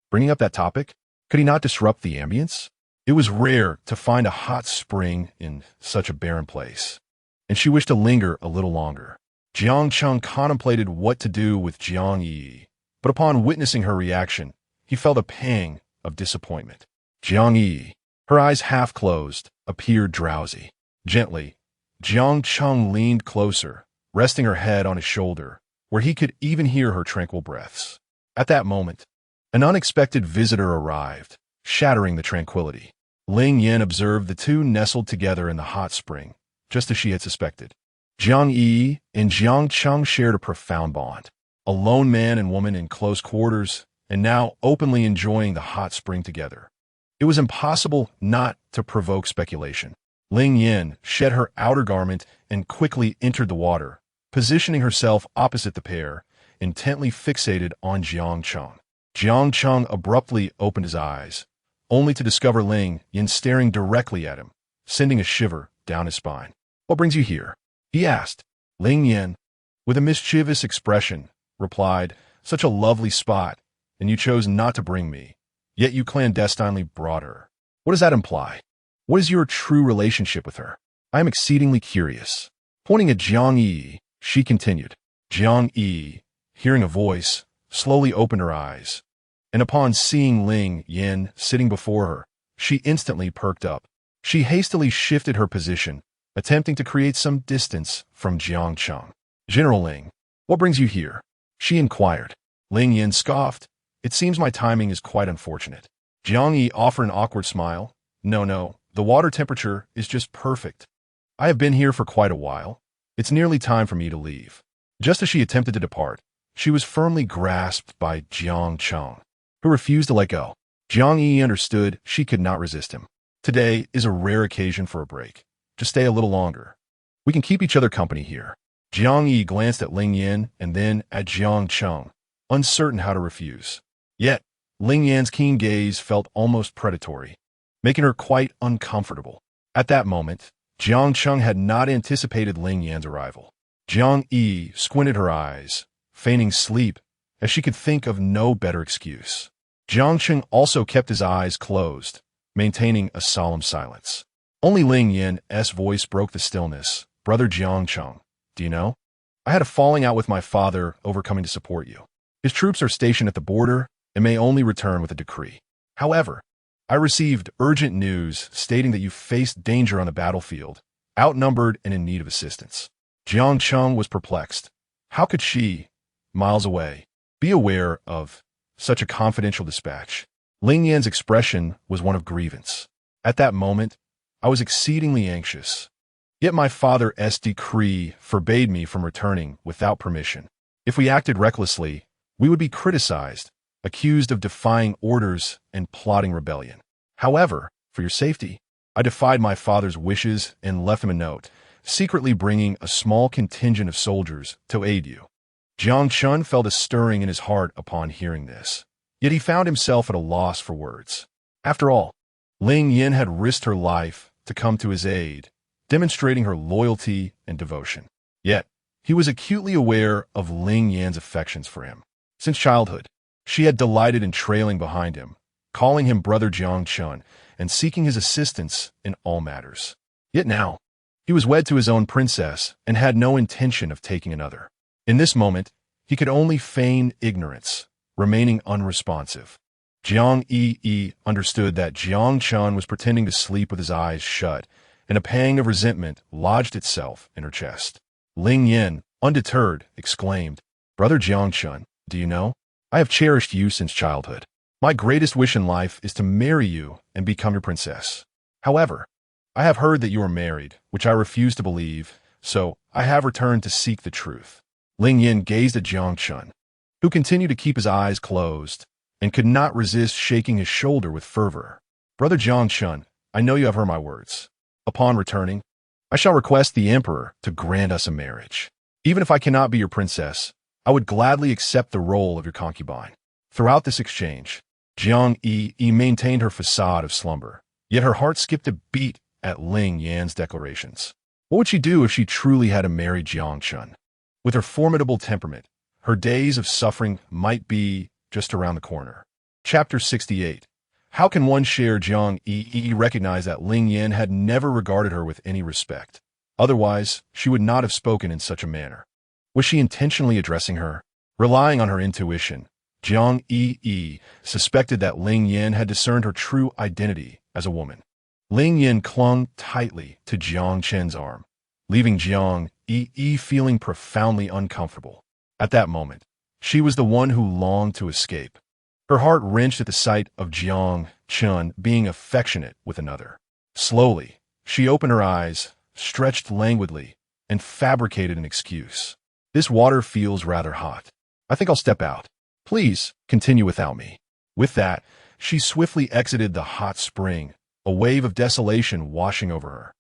Bringing up that topic? Could he not disrupt the ambience? It was rare to find a hot spring in such a barren place, and she wished to linger a little longer. Jiang Chun contemplated what to do with Jiang Yiyi, but upon witnessing her reaction, he felt a pang of disappointment. Jiang Yiyi, her eyes half closed, appeared drowsy. Gently, Jiang Chun leaned closer, resting her head on his shoulder, where he could even hear her tranquil breaths. At that moment, an unexpected visitor arrived, shattering the tranquility. Ling Yan observed the two nestled together in the hot spring, just as she had suspected. Jiang Yiyi and Jiang Chun shared a profound bond. A lone man and woman in close quarters, and now openly enjoying the hot spring together. It was impossible not to provoke speculation. Ling Yan shed her outer garment and quickly entered the water, positioning herself opposite the pair, intently fixated on Jiang Chun. Jiang Chun abruptly opened his eyes, only to discover Ling Yan staring directly at him, sending a shiver down his spine. "What brings you here?" he asked. Ling Yan, with a mischievous expression, replied, "Such a lovely spot, and you chose not to bring me, yet you clandestinely brought her. What does that imply? What is your true relationship with her? I am exceedingly curious." Pointing at Jiang Yi, she continued. Jiang Yi, hearing a voice, slowly opened her eyes, and upon seeing Ling Yan sitting before her, she instantly perked up. She hastily shifted her position, attempting to create some distance from Jiang Chun. "General Ling, what brings you here?" she inquired. Ling Yan scoffed. "It seems my timing is quite unfortunate." Jiang Yi offered an awkward smile. No, the water temperature is just perfect. I have been here for quite a while. It's nearly time for me to leave." Just as she attempted to depart, she was firmly grasped by Jiang Chun, who refused to let go. Jiang Yi understood she could not resist him. Today is a rare occasion for a break. Just stay a little longer. We can keep each other company here. Jiang Yi glanced at Ling Yan and then at Jiang Chun, uncertain how to refuse. Yet, Ling Yan's keen gaze felt almost predatory, making her quite uncomfortable. At that moment, Jiang Chun had not anticipated Ling Yan's arrival. Jiang Yi squinted her eyes, feigning sleep, as she could think of no better excuse. Jiang Chun also kept his eyes closed, maintaining a solemn silence. Only Ling Yan's voice broke the stillness. "Brother Jiang Chun, do you know? I had a falling out with my father over coming to support you. His troops are stationed at the border and may only return with a decree. However, I received urgent news stating that you faced danger on the battlefield, outnumbered and in need of assistance." Jiang Chun was perplexed. How could she, miles away, be aware of such a confidential dispatch? Ling Yan's expression was one of grievance. "At that moment, I was exceedingly anxious. Yet my father's decree forbade me from returning without permission. If we acted recklessly, we would be criticized, accused of defying orders and plotting rebellion. However, for your safety, I defied my father's wishes and left him a note, secretly bringing a small contingent of soldiers to aid you. Jiang Chun felt a stirring in his heart upon hearing this. Yet he found himself at a loss for words. After all, Ling Yin had risked her life to come to his aid, demonstrating her loyalty and devotion. Yet, he was acutely aware of Ling Yan's affections for him. Since childhood, she had delighted in trailing behind him, calling him Brother Jiang Chun, and seeking his assistance in all matters. Yet now, he was wed to his own princess and had no intention of taking another. In this moment, he could only feign ignorance, remaining unresponsive. Jiang Yiyi understood that Jiang Chun was pretending to sleep with his eyes shut, and a pang of resentment lodged itself in her chest. Ling Yin, undeterred, exclaimed, "Brother Jiang Chun, do you know? I have cherished you since childhood. My greatest wish in life is to marry you and become your princess. However, I have heard that you are married, which I refuse to believe, so I have returned to seek the truth." Ling Yin gazed at Jiang Chun, who continued to keep his eyes closed, and could not resist shaking his shoulder with fervor. "Brother Jiang Chun, I know you have heard my words. Upon returning, I shall request the emperor to grant us a marriage. Even if I cannot be your princess, I would gladly accept the role of your concubine." Throughout this exchange, Jiang Yiyi maintained her facade of slumber, yet her heart skipped a beat at Ling Yan's declarations. What would she do if she truly had to marry Jiang Chun? With her formidable temperament, her days of suffering might be just around the corner. Chapter 68. How can one share? Jiang Yiyi recognized that Ling Yan had never regarded her with any respect. Otherwise, she would not have spoken in such a manner. Was she intentionally addressing her? Relying on her intuition, Jiang Yiyi suspected that Ling Yan had discerned her true identity as a woman. Ling Yan clung tightly to Jiang Chen's arm, leaving Jiang Yiyi feeling profoundly uncomfortable. At that moment, she was the one who longed to escape. Her heart wrenched at the sight of Jiang Chun being affectionate with another. Slowly, she opened her eyes, stretched languidly, and fabricated an excuse. "This water feels rather hot. I think I'll step out. Please, continue without me." With that, she swiftly exited the hot spring, a wave of desolation washing over her.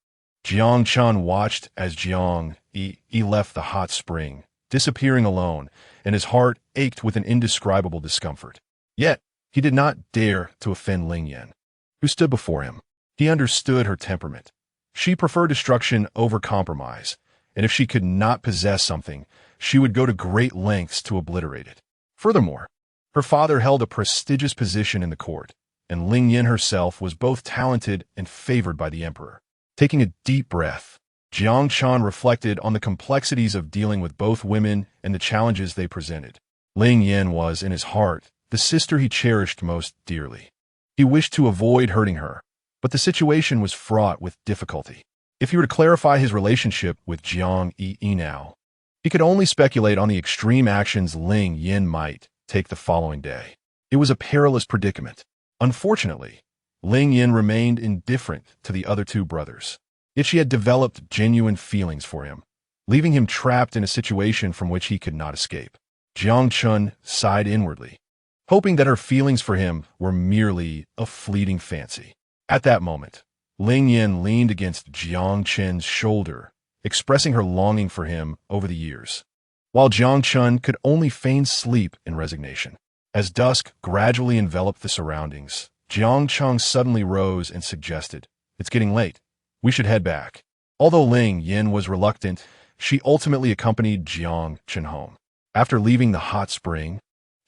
Jiang Chun watched as Jiang Yiyi left the hot spring, disappearing alone, and his heart ached with an indescribable discomfort. Yet, he did not dare to offend Ling Yan, who stood before him. He understood her temperament. She preferred destruction over compromise, and if she could not possess something, she would go to great lengths to obliterate it. Furthermore, her father held a prestigious position in the court, and Ling Yan herself was both talented and favored by the emperor. Taking a deep breath, Jiang Chun reflected on the complexities of dealing with both women and the challenges they presented. Ling Yan was, in his heart, the sister he cherished most dearly. He wished to avoid hurting her, but the situation was fraught with difficulty. If he were to clarify his relationship with Jiang Yiyi now, he could only speculate on the extreme actions Ling Yan might take the following day. It was a perilous predicament. Unfortunately, Ling Yan remained indifferent to the other two brothers. Yet she had developed genuine feelings for him, leaving him trapped in a situation from which he could not escape. Jiang Chun sighed inwardly, hoping that her feelings for him were merely a fleeting fancy. At that moment, Ling Yan leaned against Jiang Chen's shoulder, expressing her longing for him over the years, while Jiang Chun could only feign sleep and resignation. As dusk gradually enveloped the surroundings, Jiang Chun suddenly rose and suggested, "It's getting late. We should head back." Although Ling Yan was reluctant, she ultimately accompanied Jiang Chun home. After leaving the hot spring,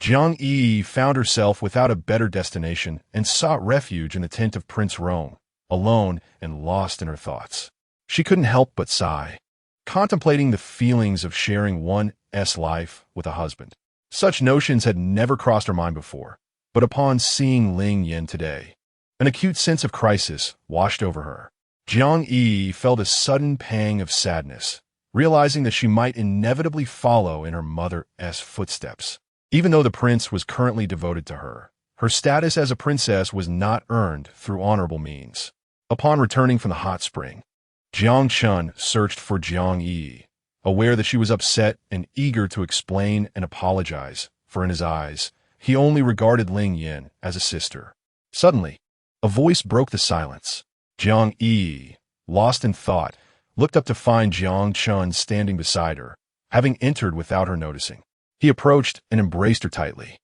Jiang Yiyi found herself without a better destination and sought refuge in the tent of Prince Rong, alone and lost in her thoughts. She couldn't help but sigh, contemplating the feelings of sharing one's life with a husband. Such notions had never crossed her mind before, but upon seeing Ling Yan today, an acute sense of crisis washed over her. Jiang Yiyi felt a sudden pang of sadness, realizing that she might inevitably follow in her mother's footsteps. Even though the prince was currently devoted to her, her status as a princess was not earned through honorable means. Upon returning from the hot spring, Jiang Chun searched for Jiang Yiyi, aware that she was upset and eager to explain and apologize, for in his eyes, he only regarded Ling Yan as a sister. Suddenly, a voice broke the silence. Jiang Yiyi, lost in thought, looked up to find Jiang Chun standing beside her, having entered without her noticing. He approached and embraced her tightly.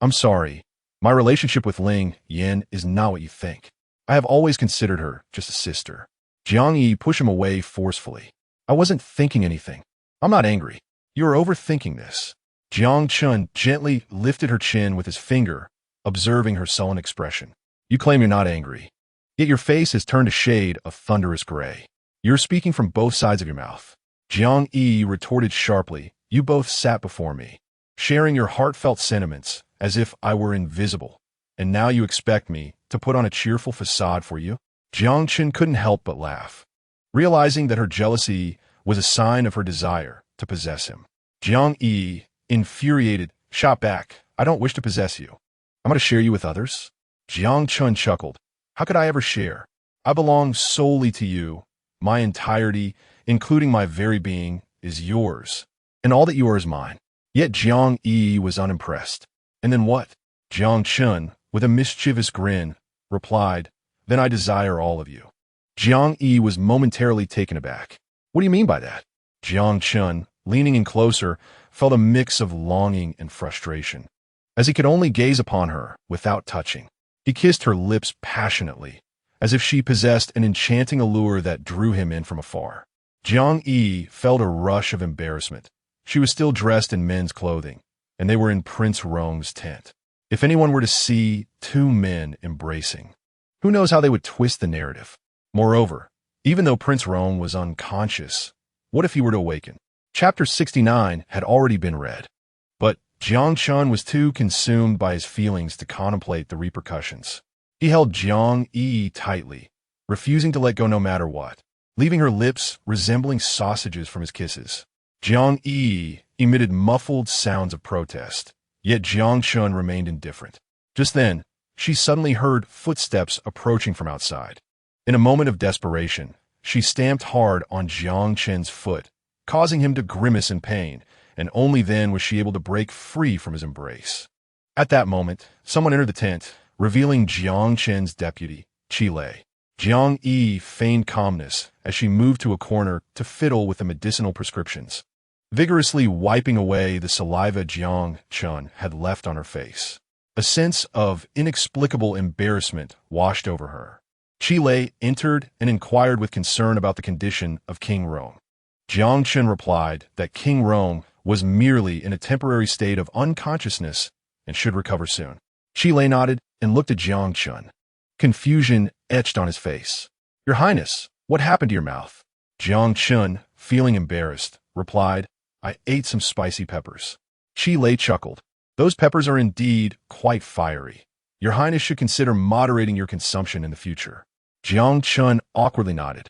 "I'm sorry. My relationship with Ling Yin is not what you think. I have always considered her just a sister." Jiang Yiyi pushed him away forcefully. "I wasn't thinking anything. I'm not angry. You are overthinking this." Jiang Chun gently lifted her chin with his finger, observing her sullen expression. "You claim you're not angry, yet your face has turned a shade of thunderous gray. You're speaking from both sides of your mouth." Jiang Yiyi retorted sharply, "You both sat before me, sharing your heartfelt sentiments as if I were invisible, and now you expect me to put on a cheerful facade for you?" Jiang Chun couldn't help but laugh, realizing that her jealousy was a sign of her desire to possess him. Jiang Yiyi, infuriated, shot back, "I don't wish to possess you. I'm going to share you with others." Jiang Chun chuckled. "How could I ever share? I belong solely to you. My entirety, including my very being, is yours, and all that you are is mine." Yet Jiang Yiyi was unimpressed. "And then what?" Jiang Chun, with a mischievous grin, replied, "Then I desire all of you." Jiang Yiyi was momentarily taken aback. "What do you mean by that?" Jiang Chun, leaning in closer, felt a mix of longing and frustration, as he could only gaze upon her without touching. He kissed her lips passionately, as if she possessed an enchanting allure that drew him in from afar. Jiang Yiyi felt a rush of embarrassment. She was still dressed in men's clothing, and they were in Prince Rong's tent. If anyone were to see two men embracing, who knows how they would twist the narrative? Moreover, even though Prince Rong was unconscious, what if he were to awaken? Chapter 69 had already been read, but Jiang Chun was too consumed by his feelings to contemplate the repercussions. He held Jiang Yiyi tightly, refusing to let go no matter what, leaving her lips resembling sausages from his kisses. Jiang Yiyi emitted muffled sounds of protest, yet Jiang Chun remained indifferent. Just then, she suddenly heard footsteps approaching from outside. In a moment of desperation, she stamped hard on Jiang Chun's foot, causing him to grimace in pain, and only then was she able to break free from his embrace. At that moment, someone entered the tent, revealing Jiang Chun's deputy, Qilei. Jiang Yiyi feigned calmness as she moved to a corner to fiddle with the medicinal prescriptions, vigorously wiping away the saliva Jiang Chun had left on her face. A sense of inexplicable embarrassment washed over her. Qilei entered and inquired with concern about the condition of King Rong. Jiang Chun replied that King Rong was merely in a temporary state of unconsciousness and should recover soon. Qilei nodded and looked at Jiang Chun. Confusion etched on his face. "Your Highness, what happened to your mouth?" Jiang Chun, feeling embarrassed, replied, "I ate some spicy peppers." Qilei chuckled. "Those peppers are indeed quite fiery. Your Highness should consider moderating your consumption in the future." Jiang Chun awkwardly nodded,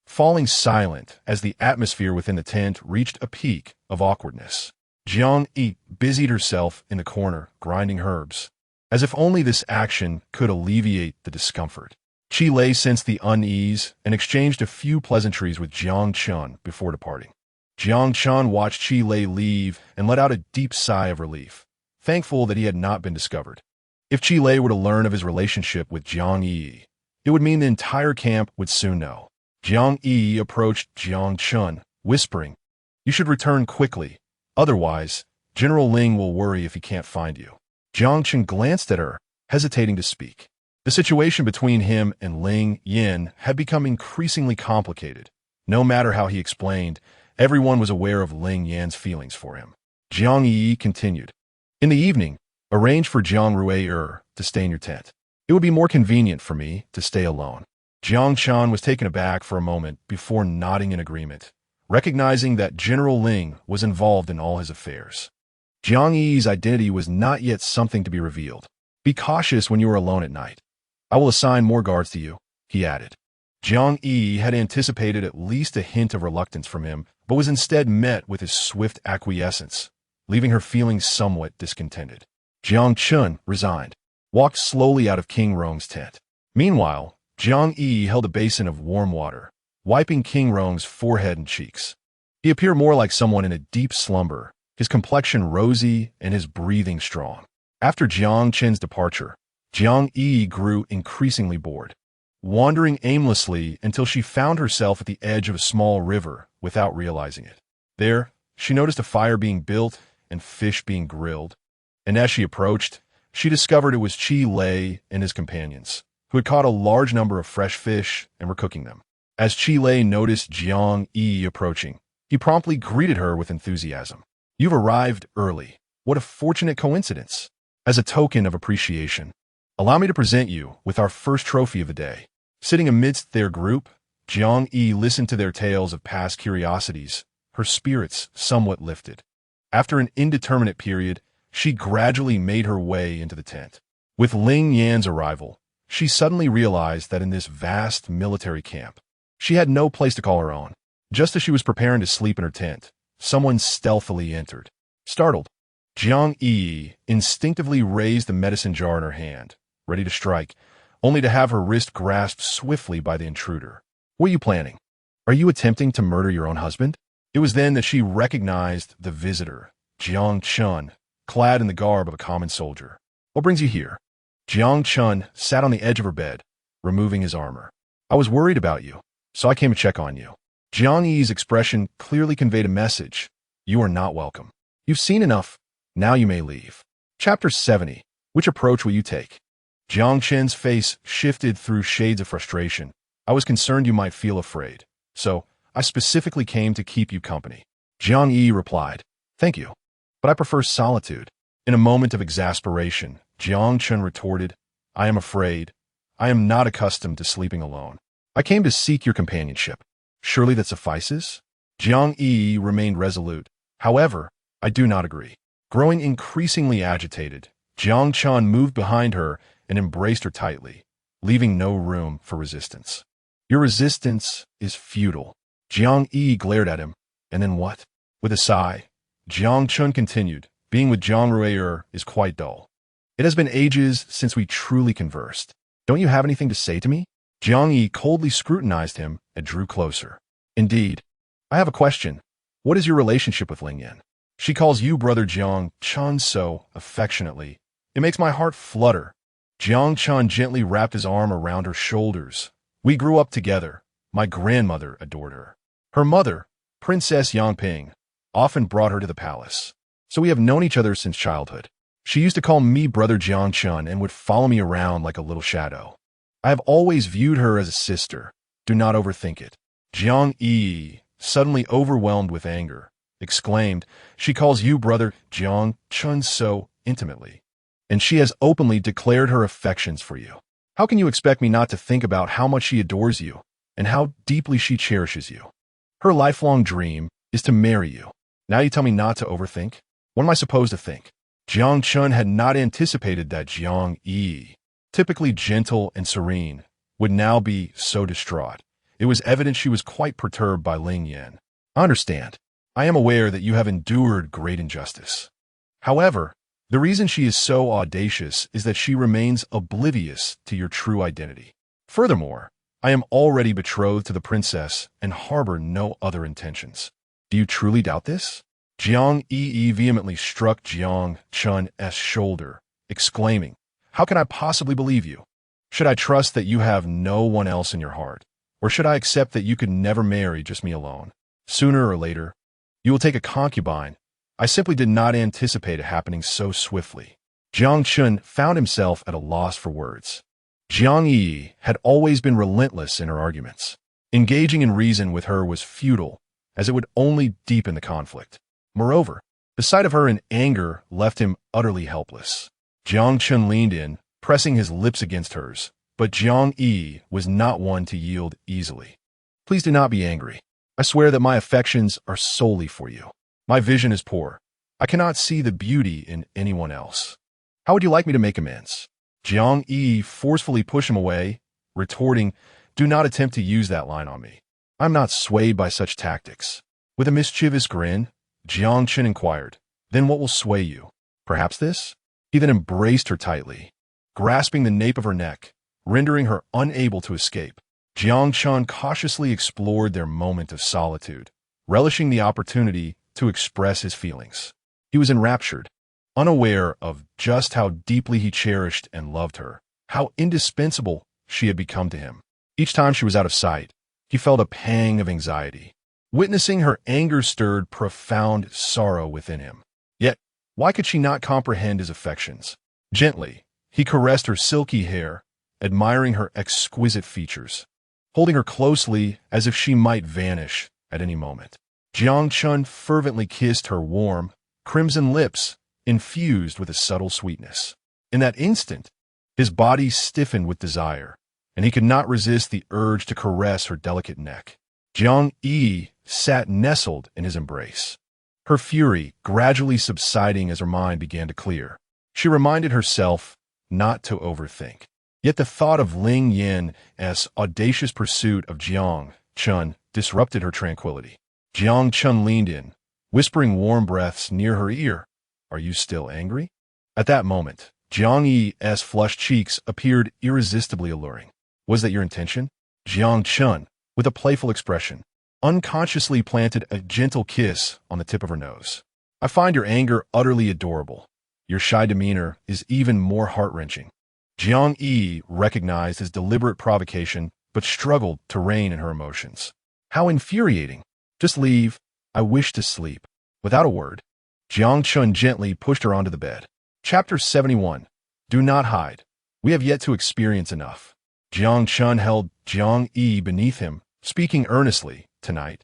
falling silent as the atmosphere within the tent reached a peak of awkwardness. Jiang Yiyi busied herself in the corner, grinding herbs, as if only this action could alleviate the discomfort. Qilei sensed the unease and exchanged a few pleasantries with Jiang Chun before departing. Jiang Chun watched Qilei leave and let out a deep sigh of relief, thankful that he had not been discovered. If Qilei were to learn of his relationship with Jiang Yiyi, it would mean the entire camp would soon know. Jiang Yiyi approached Jiang Chun, whispering, "You should return quickly. Otherwise, General Ling will worry if he can't find you." Jiang Chun glanced at her, hesitating to speak. The situation between him and Ling Yin had become increasingly complicated. No matter how he explained, everyone was aware of Ling Yan's feelings for him. Jiang Yiyi continued, "In the evening, arrange for Jiang Rui to stay in your tent. It would be more convenient for me to stay alone." Jiang Chun was taken aback for a moment before nodding in agreement, recognizing that General Ling was involved in all his affairs. Jiang Yi's identity was not yet something to be revealed. "Be cautious when you are alone at night. I will assign more guards to you," he added. Jiang Yiyi had anticipated at least a hint of reluctance from him, but was instead met with his swift acquiescence, leaving her feeling somewhat discontented. Jiang Chun, resigned, walked slowly out of King Rong's tent. Meanwhile, Jiang Yiyi held a basin of warm water, wiping King Rong's forehead and cheeks. He appeared more like someone in a deep slumber, his complexion rosy and his breathing strong. After Jiang Chun's departure, Jiang Yiyi grew increasingly bored. wandering aimlessly until she found herself at the edge of a small river without realizing it. There, she noticed a fire being built and fish being grilled, and as she approached, she discovered it was Qi Lei and his companions, who had caught a large number of fresh fish and were cooking them. As Qi Lei noticed Jiang Yiyi approaching, he promptly greeted her with enthusiasm. "You've arrived early. What a fortunate coincidence. As a token of appreciation, allow me to present you with our first trophy of the day." Sitting amidst their group, Jiang Yi listened to their tales of past curiosities, her spirits somewhat lifted. After an indeterminate period, she gradually made her way into the tent. With Ling Yan's arrival, she suddenly realized that in this vast military camp, she had no place to call her own. Just as she was preparing to sleep in her tent, someone stealthily entered. Startled, Jiang Yi instinctively raised the medicine jar in her hand, ready to strike, only to have her wrist grasped swiftly by the intruder. "What are you planning? Are you attempting to murder your own husband?" It was then that she recognized the visitor, Jiang Chun, clad in the garb of a common soldier. "What brings you here?" Jiang Chun sat on the edge of her bed, removing his armor. "I was worried about you, so I came to check on you." Jiang Yi's expression clearly conveyed a message. "You are not welcome. You've seen enough. Now you may leave." Chapter 70. Which approach will you take? Jiang Chen's face shifted through shades of frustration. "I was concerned you might feel afraid, so I specifically came to keep you company." Jiang Yi replied, "Thank you, but I prefer solitude." In a moment of exasperation, Jiang Chen retorted, "I am afraid. I am not accustomed to sleeping alone. I came to seek your companionship. Surely that suffices?" Jiang Yi remained resolute. "However, I do not agree." Growing increasingly agitated, Jiang Chen moved behind her and embraced her tightly, leaving no room for resistance. "Your resistance is futile." Jiang Yi glared at him, and then what? With a sigh, Jiang Chun continued, "Being with Zhang Ruier is quite dull. It has been ages since we truly conversed. Don't you have anything to say to me?" Jiang Yi coldly scrutinized him and drew closer. "Indeed. I have a question. What is your relationship with Ling Yan? She calls you brother Jiang Chun so affectionately. It makes my heart flutter." Jiang Chun gently wrapped his arm around her shoulders. "We grew up together. My grandmother adored her. Her mother, Princess Yangping, often brought her to the palace. So we have known each other since childhood. She used to call me brother Jiang Chun and would follow me around like a little shadow. I have always viewed her as a sister. Do not overthink it." Jiang Yi, suddenly overwhelmed with anger, exclaimed, "She calls you brother Jiang Chun so intimately, and she has openly declared her affections for you. How can you expect me not to think about how much she adores you and how deeply she cherishes you? Her lifelong dream is to marry you. Now you tell me not to overthink? What am I supposed to think?" Jiang Chun had not anticipated that Jiang Yi, typically gentle and serene, would now be so distraught. It was evident she was quite perturbed by Ling Yan. "I understand. I am aware that you have endured great injustice. However, the reason she is so audacious is that she remains oblivious to your true identity. Furthermore, I am already betrothed to the princess and harbor no other intentions. Do you truly doubt this?" Jiang Yi vehemently struck Jiang Chun's shoulder, exclaiming, "How can I possibly believe you? Should I trust that you have no one else in your heart? Or should I accept that you could never marry just me alone? Sooner or later, you will take a concubine. I simply did not anticipate it happening so swiftly." Jiang Chun found himself at a loss for words. Jiang Yi had always been relentless in her arguments. Engaging in reason with her was futile, as it would only deepen the conflict. Moreover, the sight of her in anger left him utterly helpless. Jiang Chun leaned in, pressing his lips against hers, but Jiang Yi was not one to yield easily. "Please do not be angry. I swear that my affections are solely for you. My vision is poor. I cannot see the beauty in anyone else. How would you like me to make amends?" Jiang Yi forcefully pushed him away, retorting, "Do not attempt to use that line on me. I'm not swayed by such tactics." With a mischievous grin, Jiang Chen inquired, "Then what will sway you? Perhaps this?" He then embraced her tightly, grasping the nape of her neck, rendering her unable to escape. Jiang Chen cautiously explored their moment of solitude, relishing the opportunity to express his feelings. He was enraptured, unaware of just how deeply he cherished and loved her, how indispensable she had become to him. Each time she was out of sight, he felt a pang of anxiety. Witnessing her anger stirred profound sorrow within him. Yet, why could she not comprehend his affections? Gently, he caressed her silky hair, admiring her exquisite features, holding her closely as if she might vanish at any moment. Jiang Chun fervently kissed her warm, crimson lips, infused with a subtle sweetness. In that instant, his body stiffened with desire, and he could not resist the urge to caress her delicate neck. Jiang Yiyi sat nestled in his embrace, her fury gradually subsiding as her mind began to clear. She reminded herself not to overthink. Yet the thought of Ling Yan's audacious pursuit of Jiang Chun disrupted her tranquility. Jiang Chun leaned in, whispering warm breaths near her ear. "Are you still angry?" At that moment, Jiang Yi's flushed cheeks appeared irresistibly alluring. "Was that your intention?" Jiang Chun, with a playful expression, unconsciously planted a gentle kiss on the tip of her nose. "I find your anger utterly adorable. Your shy demeanor is even more heart-wrenching." Jiang Yiyi recognized his deliberate provocation, but struggled to rein in her emotions. "How infuriating! Just leave. I wish to sleep." Without a word, Jiang Chun gently pushed her onto the bed. Chapter 71. Do not hide. We have yet to experience enough. Jiang Chun held Jiang Yiyi beneath him, speaking earnestly. "Tonight,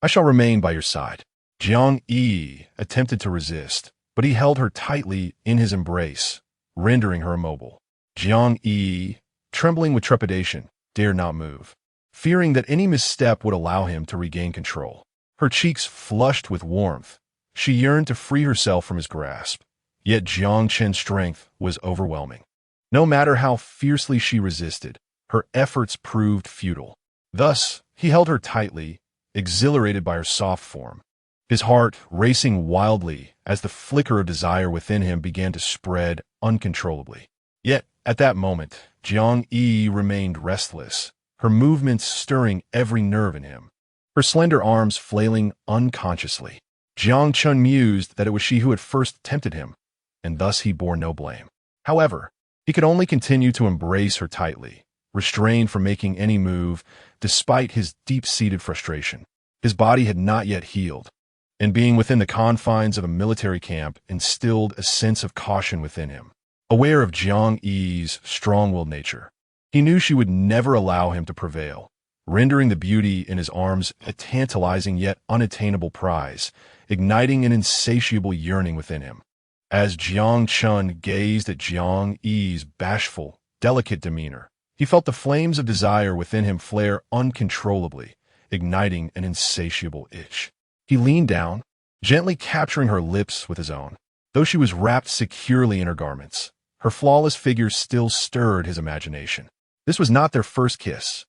I shall remain by your side." Jiang Yiyi attempted to resist, but he held her tightly in his embrace, rendering her immobile. Jiang Yiyi, trembling with trepidation, dared not move, fearing that any misstep would allow him to regain control. Her cheeks flushed with warmth. She yearned to free herself from his grasp, yet Jiang Chen's strength was overwhelming. No matter how fiercely she resisted, her efforts proved futile. Thus, he held her tightly, exhilarated by her soft form, his heart racing wildly as the flicker of desire within him began to spread uncontrollably. Yet, at that moment, Jiang Yiyi remained restless, her movements stirring every nerve in him, her slender arms flailing unconsciously. Jiang Chun mused that it was she who had first tempted him, and thus he bore no blame. However, he could only continue to embrace her tightly, restrained from making any move, despite his deep-seated frustration. His body had not yet healed, and being within the confines of a military camp instilled a sense of caution within him. Aware of Jiang Yi's strong-willed nature, he knew she would never allow him to prevail, rendering the beauty in his arms a tantalizing yet unattainable prize, igniting an insatiable yearning within him. As Jiang Chun gazed at Jiang Yi's bashful, delicate demeanor, he felt the flames of desire within him flare uncontrollably, igniting an insatiable itch. He leaned down, gently capturing her lips with his own. Though she was wrapped securely in her garments, her flawless figure still stirred his imagination. This was not their first kiss.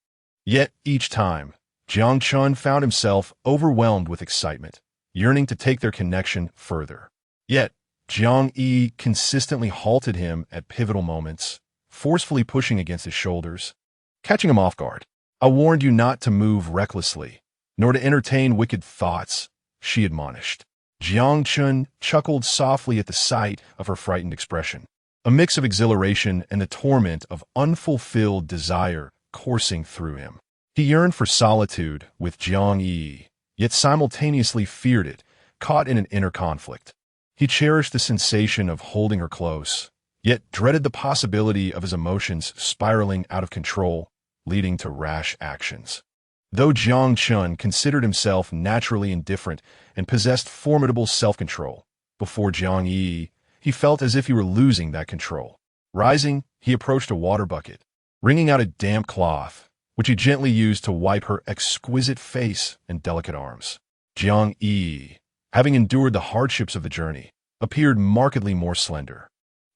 Yet each time, Jiang Chun found himself overwhelmed with excitement, yearning to take their connection further. Yet, Jiang Yiyi consistently halted him at pivotal moments, forcefully pushing against his shoulders, catching him off guard. "I warned you not to move recklessly, nor to entertain wicked thoughts," she admonished. Jiang Chun chuckled softly at the sight of her frightened expression, a mix of exhilaration and the torment of unfulfilled desire coursing through him. He yearned for solitude with Jiang Yiyi, yet simultaneously feared it, caught in an inner conflict. He cherished the sensation of holding her close, yet dreaded the possibility of his emotions spiraling out of control, leading to rash actions. Though Jiang Chun considered himself naturally indifferent and possessed formidable self-control, before Jiang Yiyi, he felt as if he were losing that control. Rising, he approached a water bucket, wringing out a damp cloth, which he gently used to wipe her exquisite face and delicate arms. Jiang Yiyi, having endured the hardships of the journey, appeared markedly more slender.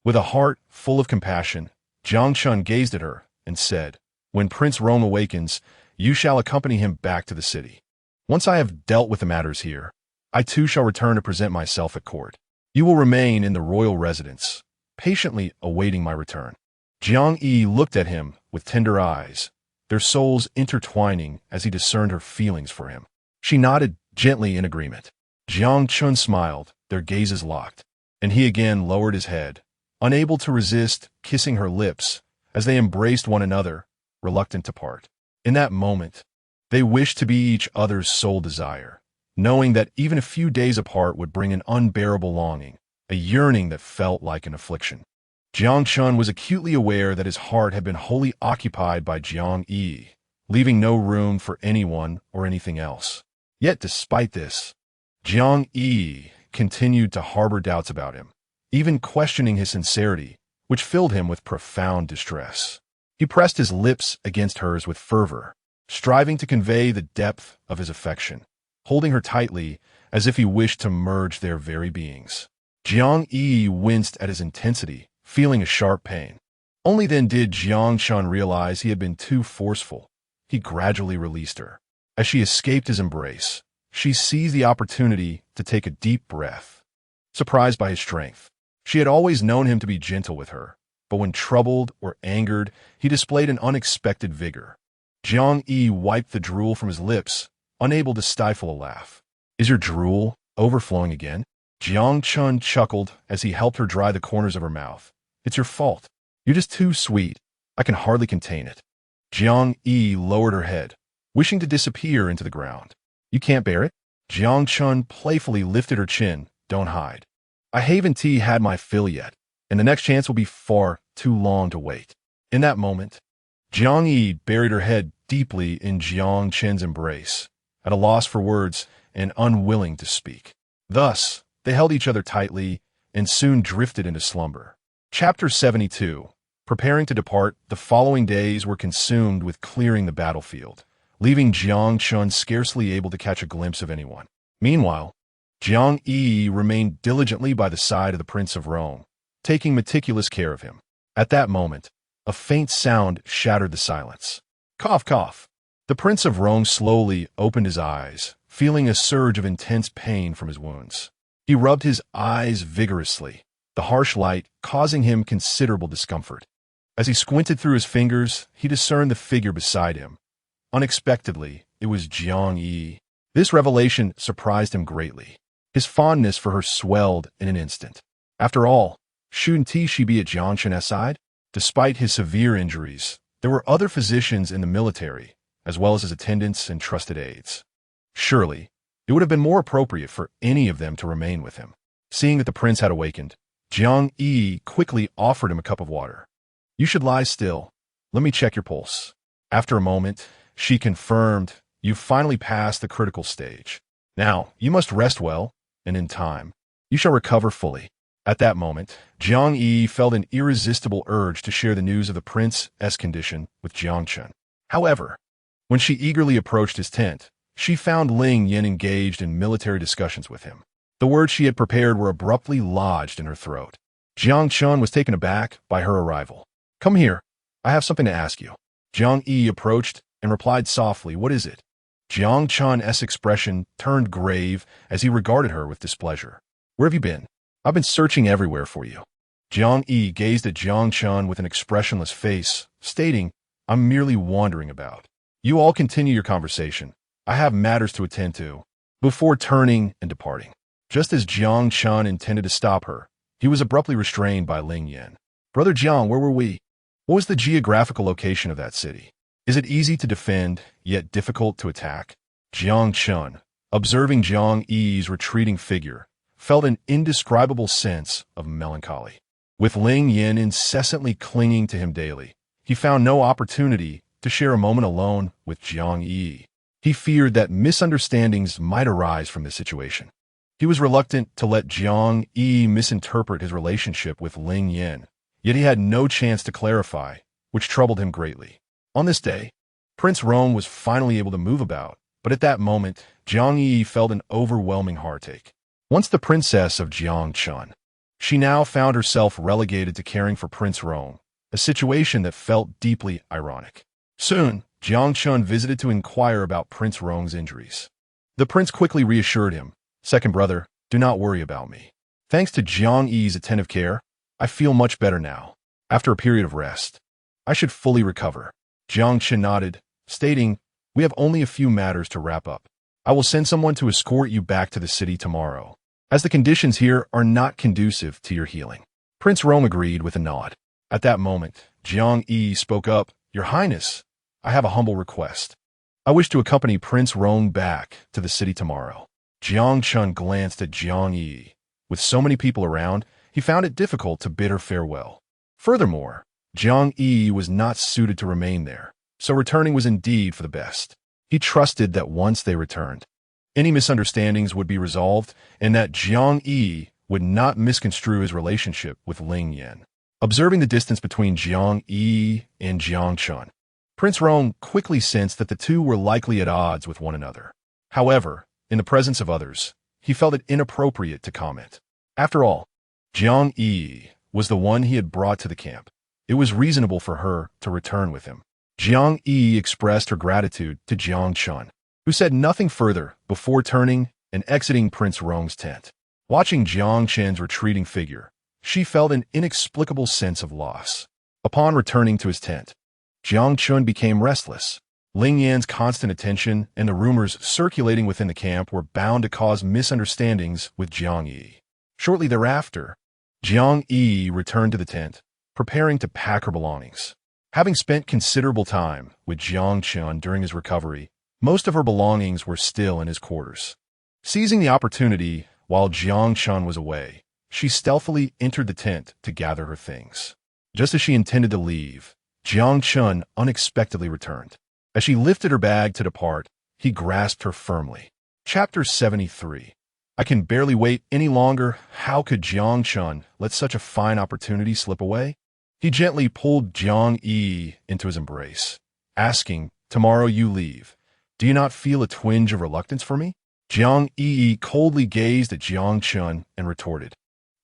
With a heart full of compassion, Jiang Chun gazed at her and said, "When Prince Rome awakens, you shall accompany him back to the city. Once I have dealt with the matters here, I too shall return to present myself at court. You will remain in the royal residence, patiently awaiting my return." Jiang Yiyi looked at him with tender eyes, their souls intertwining as he discerned her feelings for him. She nodded gently in agreement. Jiang Chun smiled, their gazes locked, and he again lowered his head, unable to resist kissing her lips as they embraced one another, reluctant to part. In that moment, they wished to be each other's sole desire, knowing that even a few days apart would bring an unbearable longing, a yearning that felt like an affliction. Jiang Chun was acutely aware that his heart had been wholly occupied by Jiang Yiyi, leaving no room for anyone or anything else. Yet despite this, Jiang Yiyi continued to harbor doubts about him, even questioning his sincerity, which filled him with profound distress. He pressed his lips against hers with fervor, striving to convey the depth of his affection, holding her tightly as if he wished to merge their very beings. Jiang Yiyi winced at his intensity, feeling a sharp pain. Only then did Jiang Chun realize he had been too forceful. He gradually released her. As she escaped his embrace, she seized the opportunity to take a deep breath. Surprised by his strength, she had always known him to be gentle with her, but when troubled or angered, he displayed an unexpected vigor. Jiang Yi wiped the drool from his lips, unable to stifle a laugh. "Is your drool overflowing again?" Jiang Chun chuckled as he helped her dry the corners of her mouth. "It's your fault. You're just too sweet. I can hardly contain it." Jiang Yi lowered her head, wishing to disappear into the ground. "You can't bear it?" Jiang Chun playfully lifted her chin. "Don't hide. I haven't had my fill yet, and the next chance will be far too long to wait." In that moment, Jiang Yi buried her head deeply in Jiang Chen's embrace, at a loss for words and unwilling to speak. Thus, they held each other tightly and soon drifted into slumber. Chapter 72. Preparing to depart, the following days were consumed with clearing the battlefield, leaving Jiang Chun scarcely able to catch a glimpse of anyone. Meanwhile, Jiang Yi remained diligently by the side of the Prince of Rome, taking meticulous care of him. At that moment, a faint sound shattered the silence. Cough, cough. The Prince of Rome slowly opened his eyes, feeling a surge of intense pain from his wounds. He rubbed his eyes vigorously, the harsh light causing him considerable discomfort. As he squinted through his fingers, he discerned the figure beside him. Unexpectedly, it was Jiang Yi. This revelation surprised him greatly. His fondness for her swelled in an instant. After all, shouldn't she be at Jiang Chun's side? Despite his severe injuries, there were other physicians in the military, as well as his attendants and trusted aides. Surely, it would have been more appropriate for any of them to remain with him. Seeing that the prince had awakened, Jiang Yi quickly offered him a cup of water. "You should lie still. Let me check your pulse." After a moment, she confirmed, "You've finally passed the critical stage. Now, you must rest well, and in time, you shall recover fully." At that moment, Jiang Yi felt an irresistible urge to share the news of the prince's condition with Jiang Chun. However, when she eagerly approached his tent, she found Ling Yin engaged in military discussions with him. The words she had prepared were abruptly lodged in her throat. Jiang Chun was taken aback by her arrival. "Come here. I have something to ask you." Jiang Yi approached and replied softly, "What is it?" Jiang Chun's expression turned grave as he regarded her with displeasure. "Where have you been?" "I've been searching everywhere for you." Jiang Yi gazed at Jiang Chun with an expressionless face, stating, "I'm merely wandering about. You all continue your conversation. I have matters to attend to," before turning and departing. Just as Jiang Chun intended to stop her, he was abruptly restrained by Ling Yin. "Brother Jiang, where were we? What was the geographical location of that city? Is it easy to defend, yet difficult to attack?" Jiang Chun, observing Jiang Yi's retreating figure, felt an indescribable sense of melancholy. With Ling Yin incessantly clinging to him daily, he found no opportunity to share a moment alone with Jiang Yi. He feared that misunderstandings might arise from this situation. He was reluctant to let Jiang Yi misinterpret his relationship with Ling Yin, yet he had no chance to clarify, which troubled him greatly. On this day, Prince Rome was finally able to move about, but at that moment, Jiang Yi felt an overwhelming heartache. Once the princess of Jiang Chun, she now found herself relegated to caring for Prince Rome, a situation that felt deeply ironic. Soon, Jiang Chun visited to inquire about Prince Rome's injuries. The prince quickly reassured him, "Second brother, do not worry about me. Thanks to Jiang Yi's attentive care, I feel much better now. After a period of rest, I should fully recover." Jiang Chun nodded, stating, "We have only a few matters to wrap up. I will send someone to escort you back to the city tomorrow, as the conditions here are not conducive to your healing." Prince Rome agreed with a nod. At that moment, Jiang Yi spoke up, "Your Highness, I have a humble request. I wish to accompany Prince Rong back to the city tomorrow. Jiang Chun glanced at Jiang Yiyi. With so many people around, he found it difficult to bid her farewell. Furthermore, Jiang Yiyi was not suited to remain there, so returning was indeed for the best. He trusted that once they returned, any misunderstandings would be resolved and that Jiang Yiyi would not misconstrue his relationship with Ling Yan. Observing the distance between Jiang Yiyi and Jiang Chun, Prince Rong quickly sensed that the two were likely at odds with one another. However, in the presence of others, he felt it inappropriate to comment. After all, Jiang Yiyi was the one he had brought to the camp. It was reasonable for her to return with him. Jiang Yiyi expressed her gratitude to Jiang Chun, who said nothing further before turning and exiting Prince Rong's tent. Watching Jiang Chen's retreating figure, she felt an inexplicable sense of loss. Upon returning to his tent, Jiang Chun became restless. Ling Yan's constant attention and the rumors circulating within the camp were bound to cause misunderstandings with Jiang Yiyi. Shortly thereafter, Jiang Yiyi returned to the tent, preparing to pack her belongings. Having spent considerable time with Jiang Chun during his recovery, most of her belongings were still in his quarters. Seizing the opportunity while Jiang Chun was away, she stealthily entered the tent to gather her things. Just as she intended to leave, Jiang Chun unexpectedly returned. As she lifted her bag to depart, he grasped her firmly. Chapter 73. I can barely wait any longer. How could Jiang Chun let such a fine opportunity slip away? He gently pulled Jiang Yiyi into his embrace, asking, "Tomorrow you leave. Do you not feel a twinge of reluctance for me?" Jiang Yiyi coldly gazed at Jiang Chun and retorted,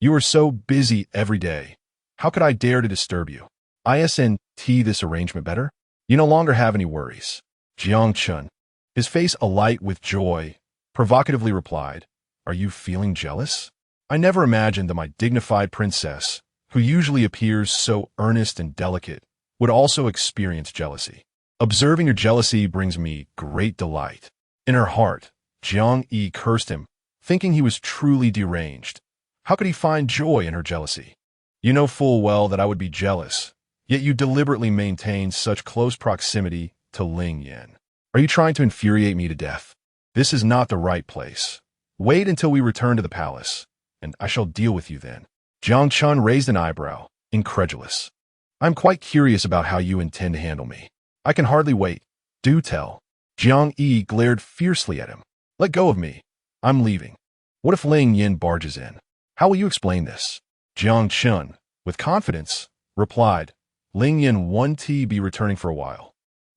"You are so busy every day. How could I dare to disturb you? Isn't this arrangement better? You no longer have any worries." Jiang Chun, his face alight with joy, provocatively replied, "Are you feeling jealous? I never imagined that my dignified princess, who usually appears so earnest and delicate, would also experience jealousy. Observing your jealousy brings me great delight." In her heart, Jiang Yi cursed him, thinking he was truly deranged. How could he find joy in her jealousy? "You know full well that I would be jealous, yet you deliberately maintain such close proximity to Ling Yan. Are you trying to infuriate me to death? This is not the right place. Wait until we return to the palace, and I shall deal with you then." Jiang Chun raised an eyebrow, incredulous. "I'm quite curious about how you intend to handle me. I can hardly wait. Do tell." Jiang Yi glared fiercely at him. "Let go of me. I'm leaving. What if Ling Yan barges in? How will you explain this?" Jiang Chun, with confidence, replied, "Ling Yan won't be returning for a while.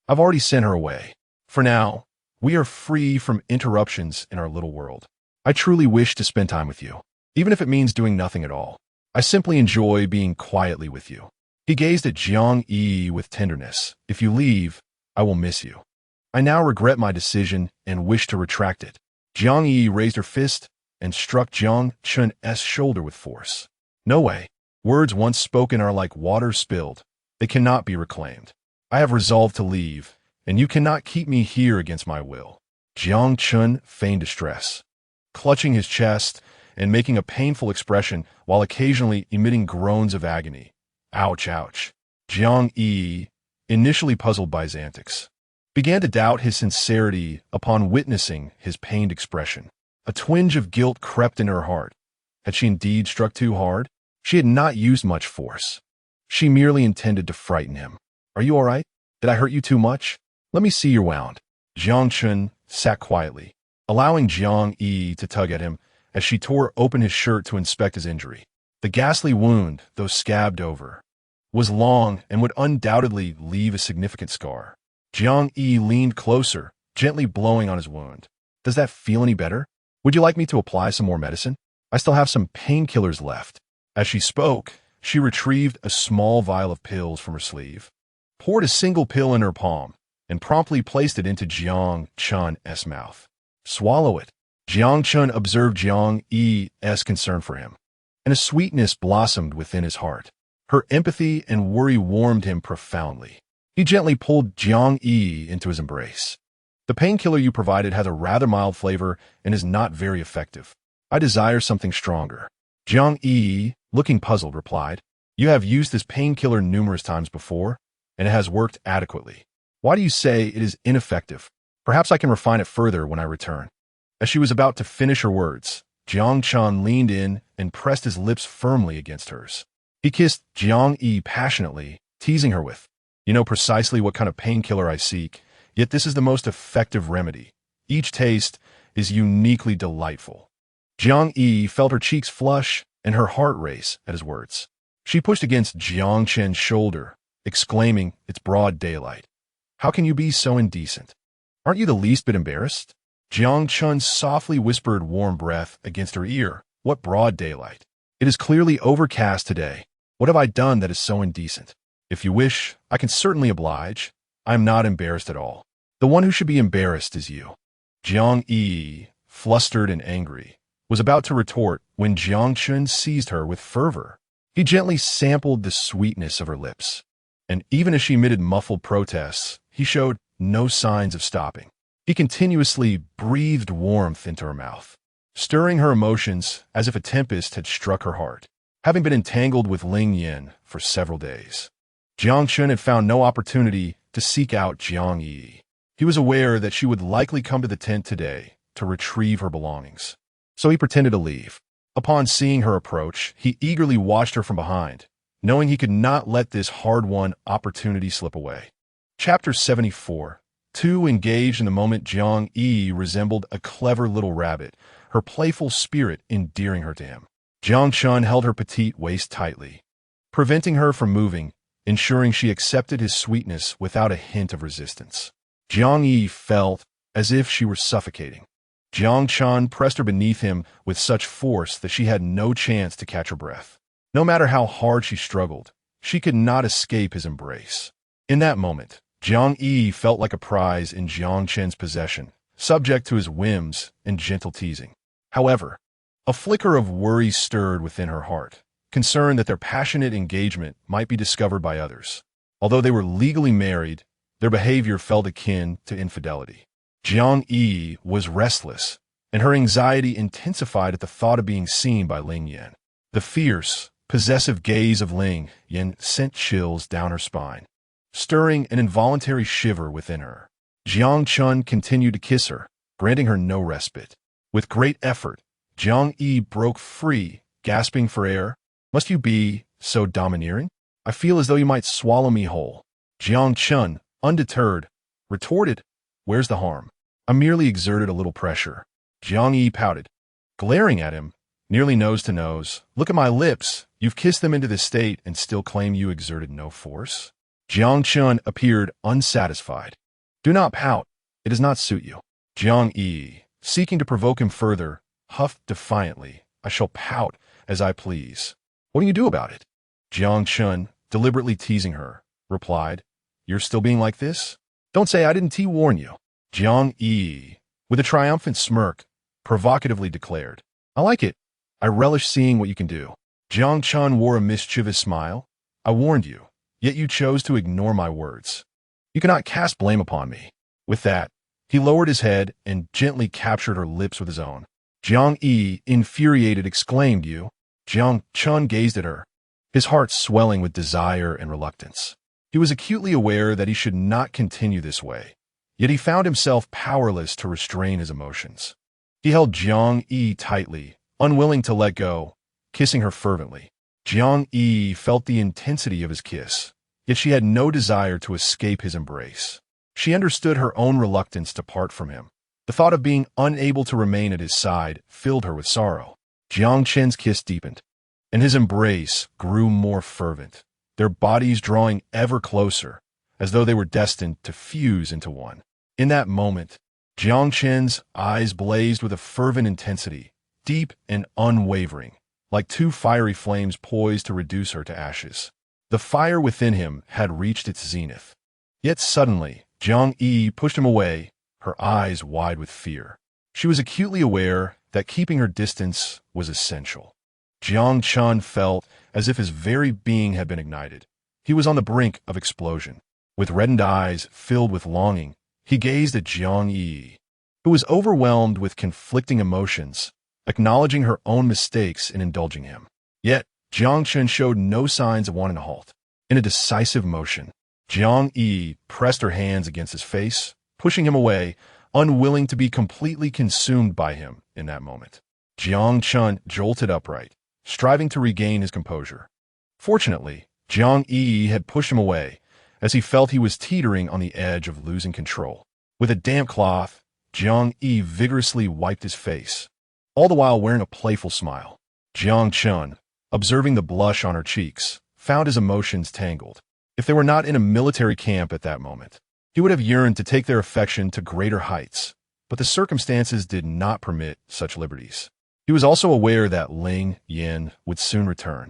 I've already sent her away. For now, we are free from interruptions in our little world. I truly wish to spend time with you, even if it means doing nothing at all. I simply enjoy being quietly with you." He gazed at Jiang Yi with tenderness. "If you leave, I will miss you. I now regret my decision and wish to retract it." Jiang Yi raised her fist and struck Jiang Chun's shoulder with force. "No way. Words once spoken are like water spilled. They cannot be reclaimed. I have resolved to leave, and you cannot keep me here against my will." Jiang Chun feigned distress, clutching his chest and making a painful expression while occasionally emitting groans of agony. "Ouch, ouch." Jiang Yi, initially puzzled by his antics, began to doubt his sincerity upon witnessing his pained expression. A twinge of guilt crept into her heart. Had she indeed struck too hard? She had not used much force. She merely intended to frighten him. "Are you all right? Did I hurt you too much? Let me see your wound." Jiang Chun sat quietly, allowing Jiang Yi to tug at him as she tore open his shirt to inspect his injury. The ghastly wound, though scabbed over, was long and would undoubtedly leave a significant scar. Jiang Yi leaned closer, gently blowing on his wound. "Does that feel any better? Would you like me to apply some more medicine? I still have some painkillers left." As she spoke, she retrieved a small vial of pills from her sleeve, poured a single pill in her palm, and promptly placed it into Jiang Chun's mouth. "Swallow it." Jiang Chun observed Jiang Yi's concern for him, and a sweetness blossomed within his heart. Her empathy and worry warmed him profoundly. He gently pulled Jiang Yi into his embrace. "The painkiller you provided has a rather mild flavor and is not very effective. I desire something stronger." Jiang Yi, looking puzzled, replied, "You have used this painkiller numerous times before, and it has worked adequately. Why do you say it is ineffective? Perhaps I can refine it further when I return. As she was about to finish her words, Jiang Chun leaned in and pressed his lips firmly against hers. He kissed Jiang Yiyi passionately, teasing her with, "You know precisely what kind of painkiller I seek, yet this is the most effective remedy. Each taste is uniquely delightful." Jiang Yiyi felt her cheeks flush and her heart race at his words. She pushed against Jiang Chen's shoulder, exclaiming, "It's broad daylight. How can you be so indecent? Aren't you the least bit embarrassed?" Jiang Chun softly whispered warm breath against her ear. "What broad daylight? It is clearly overcast today. What have I done that is so indecent? If you wish, I can certainly oblige. I am not embarrassed at all. The one who should be embarrassed is you." Jiang Yiyi, flustered and angry, was about to retort when Jiang Chun seized her with fervor. He gently sampled the sweetness of her lips, and even as she emitted muffled protests, he showed no signs of stopping. He continuously breathed warmth into her mouth, stirring her emotions as if a tempest had struck her heart. Having been entangled with Ling Yin for several days, Jiang Chun had found no opportunity to seek out Jiang Yiyi. He was aware that she would likely come to the tent today to retrieve her belongings, so he pretended to leave. Upon seeing her approach, he eagerly watched her from behind, knowing he could not let this hard-won opportunity slip away. Chapter 74. Too engaged in the moment, Jiang Yiyi resembled a clever little rabbit, her playful spirit endearing her to him. Jiang Chun held her petite waist tightly, preventing her from moving, ensuring she accepted his sweetness without a hint of resistance. Jiang Yiyi felt as if she were suffocating. Jiang Chun pressed her beneath him with such force that she had no chance to catch her breath. No matter how hard she struggled, she could not escape his embrace. In that moment, Jiang Yiyi felt like a prize in Jiang Chen's possession, subject to his whims and gentle teasing. However, a flicker of worry stirred within her heart, concerned that their passionate engagement might be discovered by others. Although they were legally married, their behavior felt akin to infidelity. Jiang Yiyi was restless, and her anxiety intensified at the thought of being seen by Ling Yan. The fierce, possessive gaze of Ling Yan sent chills down her spine, stirring an involuntary shiver within her. Jiang Chun continued to kiss her, granting her no respite. With great effort, Jiang Yiyi broke free, gasping for air. "Must you be so domineering? I feel as though you might swallow me whole." Jiang Chun, undeterred, retorted, "Where's the harm? I merely exerted a little pressure." Jiang Yiyi pouted, glaring at him, nearly nose to nose. "Look at my lips. You've kissed them into this state and still claim you exerted no force?" Jiang Chun appeared unsatisfied. "Do not pout. It does not suit you." Jiang Yiyi, seeking to provoke him further, huffed defiantly, "I shall pout as I please. What do you do about it?" Jiang Chun, deliberately teasing her, replied, "You're still being like this? Don't say I didn't warn you." Jiang Yiyi, with a triumphant smirk, provocatively declared, "I like it. I relish seeing what you can do." Jiang Chun wore a mischievous smile. "I warned you, yet you chose to ignore my words. You cannot cast blame upon me." With that, he lowered his head and gently captured her lips with his own. Jiang Yiyi, infuriated, exclaimed, "You?" Jiang Chun gazed at her, his heart swelling with desire and reluctance. He was acutely aware that he should not continue this way, yet he found himself powerless to restrain his emotions. He held Jiang Yiyi tightly, unwilling to let go, kissing her fervently. Jiang Yiyi felt the intensity of his kiss, yet she had no desire to escape his embrace. She understood her own reluctance to part from him. The thought of being unable to remain at his side filled her with sorrow. Jiang Chen's kiss deepened, and his embrace grew more fervent, their bodies drawing ever closer, as though they were destined to fuse into one. In that moment, Jiang Chen's eyes blazed with a fervent intensity, deep and unwavering, like two fiery flames poised to reduce her to ashes. The fire within him had reached its zenith. Yet suddenly, Jiang Yiyi pushed him away, her eyes wide with fear. She was acutely aware that keeping her distance was essential. Jiang Chun felt as if his very being had been ignited. He was on the brink of explosion. With reddened eyes filled with longing, he gazed at Jiang Yiyi, who was overwhelmed with conflicting emotions, acknowledging her own mistakes in indulging him. Yet, Jiang Chun showed no signs of wanting to halt. In a decisive motion, Jiang Yiyi pressed her hands against his face, pushing him away, unwilling to be completely consumed by him in that moment. Jiang Chun jolted upright, striving to regain his composure. Fortunately, Jiang Yiyi had pushed him away, as he felt he was teetering on the edge of losing control. With a damp cloth, Jiang Yiyi vigorously wiped his face, all the while wearing a playful smile. Jiang Chun, observing the blush on her cheeks, found his emotions tangled. If they were not in a military camp at that moment, he would have yearned to take their affection to greater heights, but the circumstances did not permit such liberties. He was also aware that Ling Yin would soon return,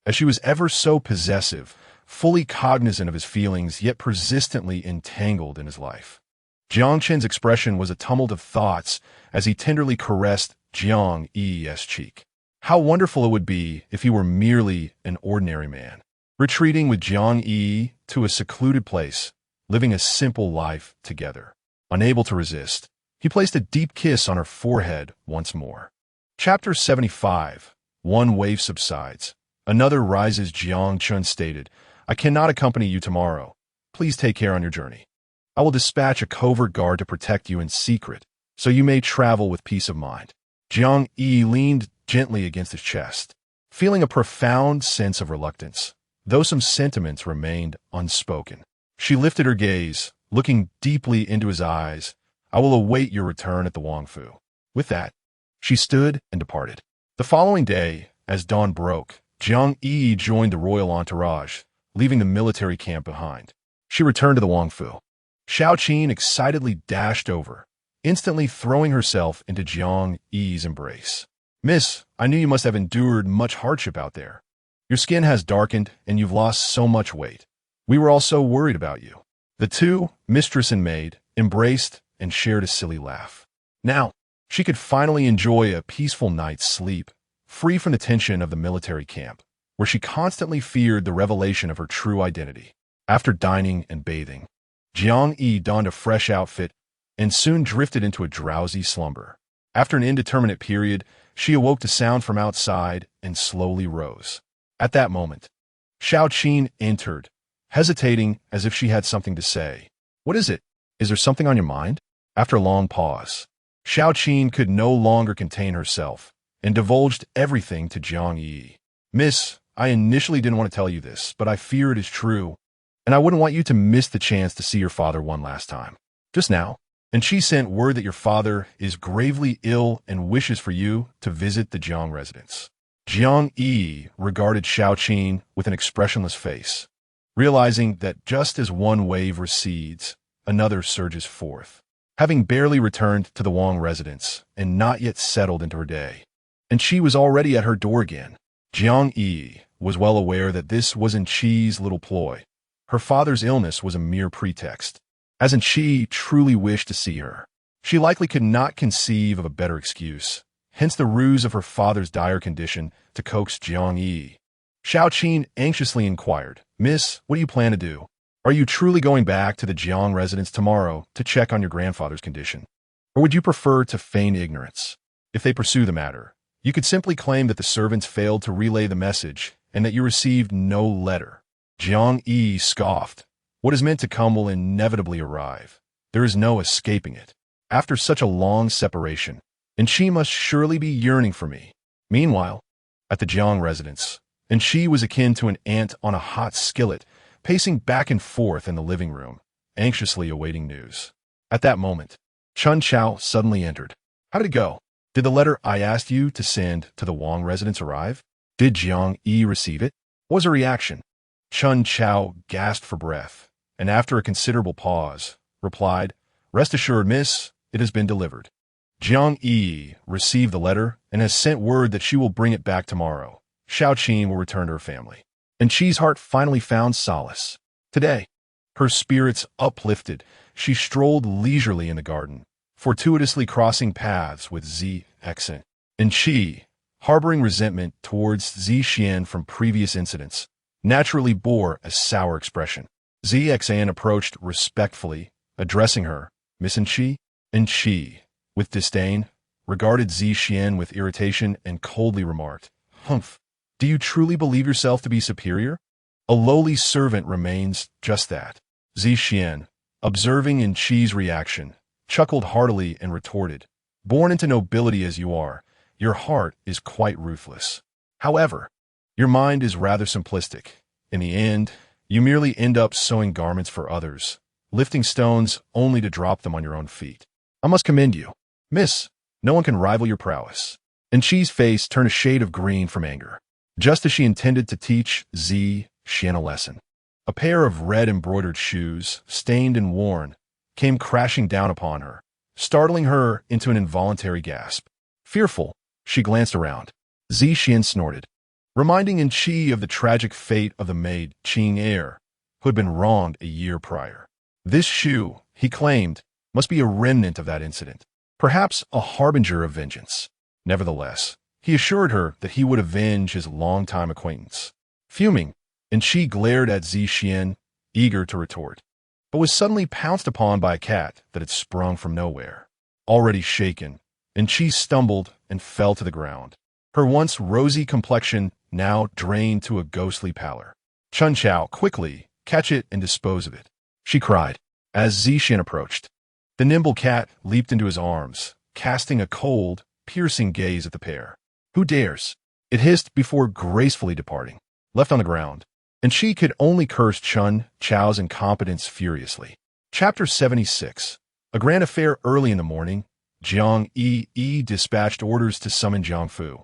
as she was ever so possessive, fully cognizant of his feelings, yet persistently entangled in his life. Jiang Chen's expression was a tumult of thoughts as he tenderly caressed Jiang Yiyi's cheek. How wonderful it would be if he were merely an ordinary man, retreating with Jiang Yiyi to a secluded place, living a simple life together. Unable to resist, he placed a deep kiss on her forehead once more. Chapter 75. One wave subsides. Another rises. Jiang Chun stated, "I cannot accompany you tomorrow. Please take care on your journey. I will dispatch a covert guard to protect you in secret, so you may travel with peace of mind." Jiang Yiyi leaned gently against his chest, feeling a profound sense of reluctance, though some sentiments remained unspoken. She lifted her gaze, looking deeply into his eyes. "I will await your return at the Wangfu." With that, she stood and departed. The following day, as dawn broke, Jiang Yiyi joined the royal entourage, leaving the military camp behind. She returned to the Wangfu. Xiao Qin excitedly dashed over, instantly throwing herself into Jiang Yiyi's embrace. "Miss, I knew you must have endured much hardship out there. Your skin has darkened, and you've lost so much weight. We were all so worried about you." The two, mistress and maid, embraced and shared a silly laugh. Now, she could finally enjoy a peaceful night's sleep, free from the tension of the military camp, where she constantly feared the revelation of her true identity. After dining and bathing, Jiang Yiyi donned a fresh outfit and soon drifted into a drowsy slumber. After an indeterminate period, she awoke to sound from outside and slowly rose. At that moment, Xiao Qin entered, hesitating as if she had something to say. "What is it? Is there something on your mind?" After a long pause, Xiao Qin could no longer contain herself and divulged everything to Jiang Yiyi. "Miss, I initially didn't want to tell you this, but I fear it is true, and I wouldn't want you to miss the chance to see your father one last time. Just now, and she sent word that your father is gravely ill and wishes for you to visit the Jiang residence." Jiang Yiyi regarded Xiao Qin with an expressionless face, realizing that just as one wave recedes, another surges forth. Having barely returned to the Wang residence and not yet settled into her day, and she was already at her door again, Jiang Yiyi was well aware that this wasn't Qi's little ploy. Her father's illness was a mere pretext. As in Qi truly wished to see her, she likely could not conceive of a better excuse, hence the ruse of her father's dire condition to coax Jiang Yiyi. Xiao Qin anxiously inquired, "Miss, what do you plan to do? Are you truly going back to the Jiang residence tomorrow to check on your grandfather's condition? Or would you prefer to feign ignorance? If they pursue the matter, you could simply claim that the servants failed to relay the message and that you received no letter." Jiang Yiyi scoffed. "What is meant to come will inevitably arrive. There is no escaping it. After such a long separation, and she must surely be yearning for me." Meanwhile, at the Jiang residence, and she was akin to an ant on a hot skillet, pacing back and forth in the living room, anxiously awaiting news. At that moment, Chun Chao suddenly entered. "How did it go? Did the letter I asked you to send to the Wang residence arrive? Did Jiang Yiyi receive it? What was her reaction?" Chun Chao gasped for breath, and after a considerable pause, replied, "Rest assured, miss, it has been delivered. Jiang Yiyi received the letter and has sent word that she will bring it back tomorrow. Xiao Qin will return to her family." And Qi's heart finally found solace. Today, her spirits uplifted, she strolled leisurely in the garden, fortuitously crossing paths with Zi Exen. And Qi, harboring resentment towards Zi Xian from previous incidents, naturally bore a sour expression. Zi Exan approached respectfully, addressing her, "Miss Qi?" And Qi, with disdain, regarded Zi Xian with irritation and coldly remarked, "Humph, do you truly believe yourself to be superior? A lowly servant remains just that." Zixian, observing in Qi's reaction, chuckled heartily and retorted, "Born into nobility as you are, your heart is quite ruthless. However, your mind is rather simplistic. In the end, you merely end up sewing garments for others, lifting stones only to drop them on your own feet. I must commend you. Miss, no one can rival your prowess." And Qi's face turned a shade of green from anger, just as she intended to teach Zixian a lesson. A pair of red embroidered shoes, stained and worn, came crashing down upon her, startling her into an involuntary gasp. Fearful, she glanced around. Zixian snorted, reminding Qi of the tragic fate of the maid Qing heir, who had been wronged a year prior. This shoe, he claimed, must be a remnant of that incident, perhaps a harbinger of vengeance. Nevertheless, he assured her that he would avenge his longtime acquaintance. Fuming, Qi glared at Zixian, eager to retort, but was suddenly pounced upon by a cat that had sprung from nowhere. Already shaken, Qi stumbled and fell to the ground, her once rosy complexion now drained to a ghostly pallor. "Chun Chao, quickly, catch it and dispose of it," she cried, as Zixian approached. The nimble cat leaped into his arms, casting a cold, piercing gaze at the pair. "Who dares?" it hissed before gracefully departing. Left on the ground, and she could only curse Chun Chao's incompetence furiously. Chapter 76. A grand affair. Early in the morning, Jiang Yiyi dispatched orders to summon Jiang Fu.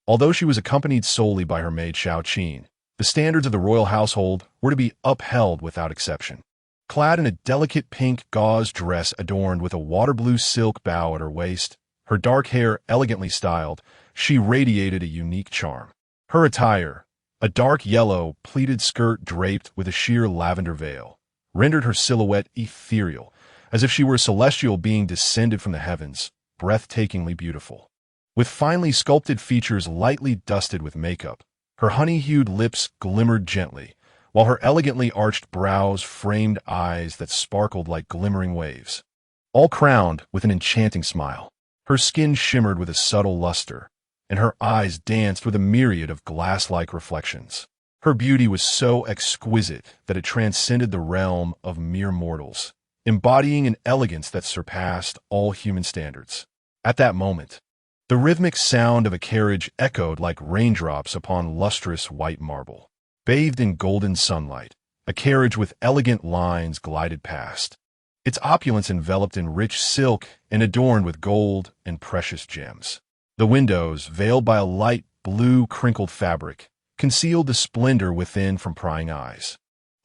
Although she was accompanied solely by her maid Shao Qin, the standards of the royal household were to be upheld without exception. Clad in a delicate pink gauze dress adorned with a water blue silk bow at her waist, her dark hair elegantly styled, she radiated a unique charm. Her attire, a dark yellow pleated skirt draped with a sheer lavender veil, rendered her silhouette ethereal, as if she were a celestial being descended from the heavens, breathtakingly beautiful. With finely sculpted features lightly dusted with makeup, her honey-hued lips glimmered gently, while her elegantly arched brows framed eyes that sparkled like glimmering waves. All crowned with an enchanting smile. Her skin shimmered with a subtle luster, and her eyes danced with a myriad of glass-like reflections. Her beauty was so exquisite that it transcended the realm of mere mortals, embodying an elegance that surpassed all human standards. At that moment, the rhythmic sound of a carriage echoed like raindrops upon lustrous white marble. Bathed in golden sunlight, a carriage with elegant lines glided past, its opulence enveloped in rich silk and adorned with gold and precious gems. The windows, veiled by a light blue crinkled fabric, concealed the splendor within from prying eyes.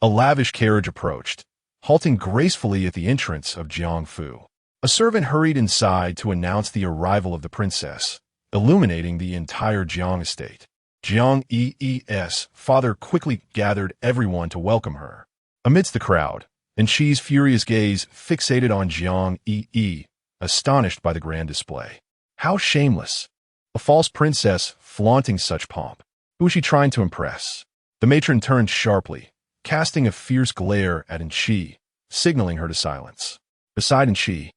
A lavish carriage approached, halting gracefully at the entrance of Jiang Fu. A servant hurried inside to announce the arrival of the princess, illuminating the entire Jiang estate. Jiang Yiyi's father quickly gathered everyone to welcome her. Amidst the crowd, Qi's furious gaze fixated on Jiang Yiyi, astonished by the grand display. How shameless! A false princess flaunting such pomp. Who was she trying to impress? The matron turned sharply, casting a fierce glare at Qi, signaling her to silence. Beside Qi,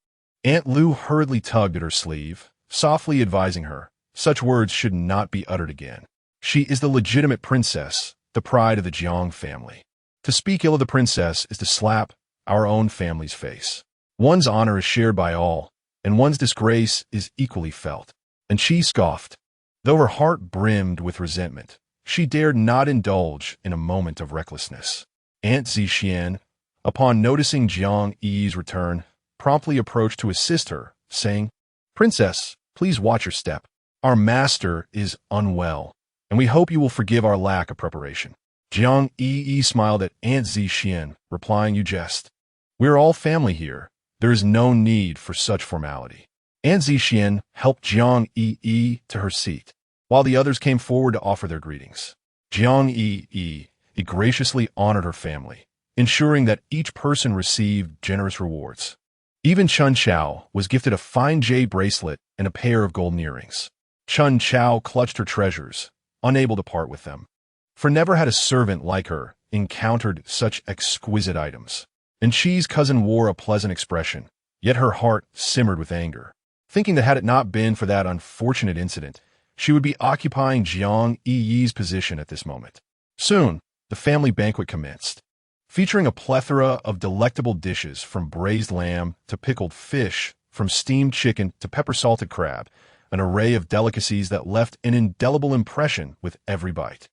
Aunt Lu hurriedly tugged at her sleeve, softly advising her, such words should not be uttered again. She is the legitimate princess, the pride of the Jiang family. To speak ill of the princess is to slap our own family's face. One's honor is shared by all, and one's disgrace is equally felt. And she scoffed. Though her heart brimmed with resentment, she dared not indulge in a moment of recklessness. Aunt Zixian, upon noticing Jiang Yi's return, promptly approached to assist her, saying, "Princess, please watch your step. Our master is unwell, and we hope you will forgive our lack of preparation." Jiang Yiyi smiled at Aunt Zixian, replying, "You jest. We are all family here. There is no need for such formality." Aunt Zixian helped Jiang Yiyi to her seat, while the others came forward to offer their greetings. Jiang Yiyi graciously honored her family, ensuring that each person received generous rewards. Even Chun Chao was gifted a fine jade bracelet and a pair of golden earrings. Chun Chao clutched her treasures, unable to part with them. For never had a servant like her encountered such exquisite items. And Qi's cousin wore a pleasant expression, yet her heart simmered with anger, thinking that had it not been for that unfortunate incident, she would be occupying Jiang Yiyi's position at this moment. Soon, the family banquet commenced. featuring a plethora of delectable dishes from braised lamb to pickled fish, from steamed chicken to pepper-salted crab, an array of delicacies that left an indelible impression with every bite.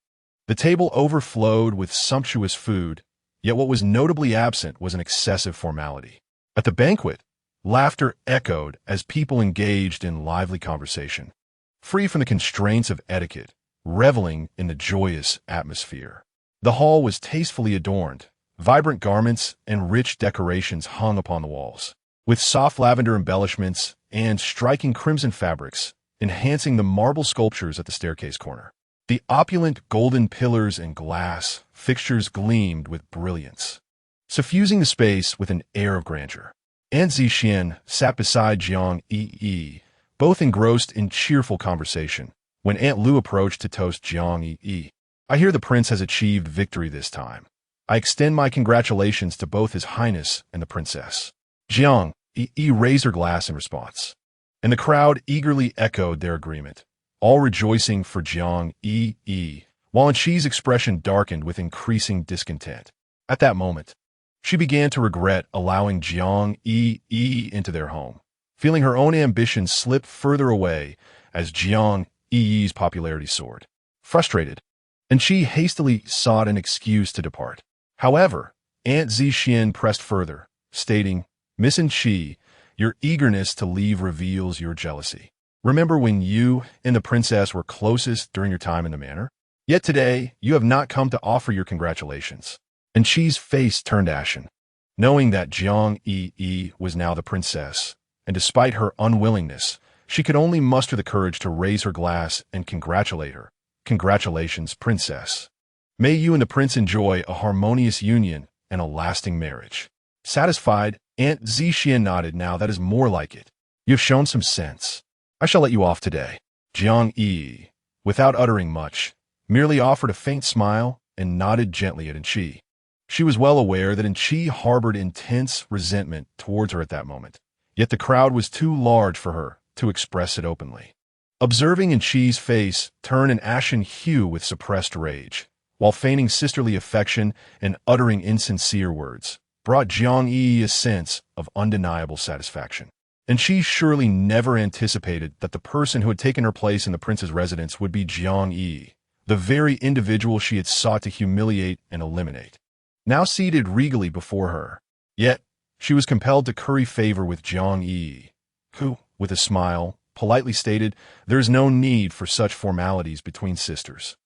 The table overflowed with sumptuous food, yet what was notably absent was an excessive formality. At the banquet, laughter echoed as people engaged in lively conversation, free from the constraints of etiquette, reveling in the joyous atmosphere. The hall was tastefully adorned. Vibrant garments and rich decorations hung upon the walls, with soft lavender embellishments and striking crimson fabrics, enhancing the marble sculptures at the staircase corner. The opulent golden pillars and glass fixtures gleamed with brilliance, suffusing the space with an air of grandeur. Aunt Zixin sat beside Jiang Yiyi, both engrossed in cheerful conversation, when Aunt Lu approached to toast Jiang Yiyi. "I hear the prince has achieved victory this time. I extend my congratulations to both His Highness and the princess." Jiang Yiyi raised her glass in response, and the crowd eagerly echoed their agreement, all rejoicing for Jiang Yiyi, while Qi's expression darkened with increasing discontent. At that moment, she began to regret allowing Jiang Yiyi into their home, feeling her own ambitions slip further away as Jiang Yiyi's popularity soared. Frustrated, and Qi hastily sought an excuse to depart. However, Aunt Zixin pressed further, stating, "Miss Qi, your eagerness to leave reveals your jealousy. Remember when you and the princess were closest during your time in the manor? Yet today, you have not come to offer your congratulations." And Qi's face turned ashen, knowing that Jiang Yiyi was now the princess, and despite her unwillingness, she could only muster the courage to raise her glass and congratulate her. "Congratulations, princess. May you and the prince enjoy a harmonious union and a lasting marriage." Satisfied, Aunt Zixin nodded. "Now that is more like it. You have shown some sense. I shall let you off today." Jiang Yiyi, without uttering much, merely offered a faint smile and nodded gently at Qi. She was well aware that Qi harbored intense resentment towards her at that moment, yet the crowd was too large for her to express it openly. Observing Qi's face turn an ashen hue with suppressed rage, while feigning sisterly affection and uttering insincere words, brought Jiang Yiyi a sense of undeniable satisfaction. And she surely never anticipated that the person who had taken her place in the prince's residence would be Jiang Yiyi, the very individual she had sought to humiliate and eliminate, now seated regally before her. Yet, she was compelled to curry favor with Jiang Yiyi, who, with a smile, politely stated, "There is no need for such formalities between sisters.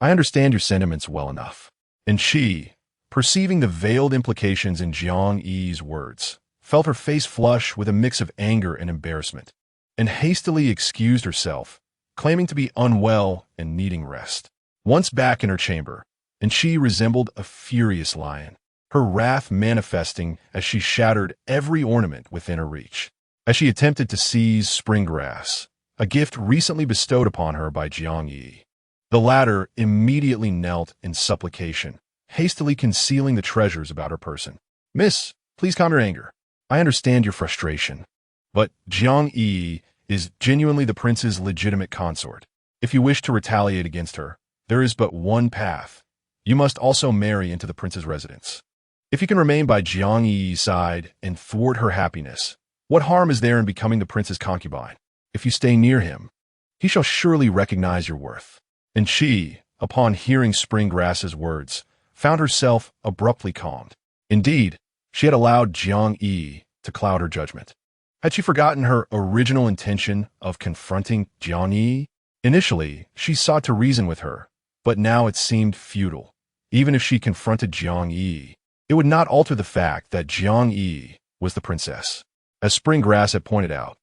I understand your sentiments well enough." And she, perceiving the veiled implications in Jiang Yi's words, felt her face flush with a mix of anger and embarrassment, and hastily excused herself, claiming to be unwell and needing rest. Once back in her chamber, and she resembled a furious lion, her wrath manifesting as she shattered every ornament within her reach, as she attempted to seize spring grass, a gift recently bestowed upon her by Jiang Yiyi. The latter immediately knelt in supplication, hastily concealing the treasures about her person. "Miss, please calm your anger. I understand your frustration, but Jiang Yiyi is genuinely the prince's legitimate consort. If you wish to retaliate against her, there is but one path. You must also marry into the prince's residence. If you can remain by Jiang Yiyi's side and thwart her happiness, what harm is there in becoming the prince's concubine? If you stay near him, he shall surely recognize your worth." And she, upon hearing Springgrass's words, found herself abruptly calmed. Indeed, she had allowed Jiang Yiyi to cloud her judgment. Had she forgotten her original intention of confronting Jiang Yiyi? Initially, she sought to reason with her, but now it seemed futile. Even if she confronted Jiang Yiyi, it would not alter the fact that Jiang Yiyi was the princess. As Springgrass had pointed out,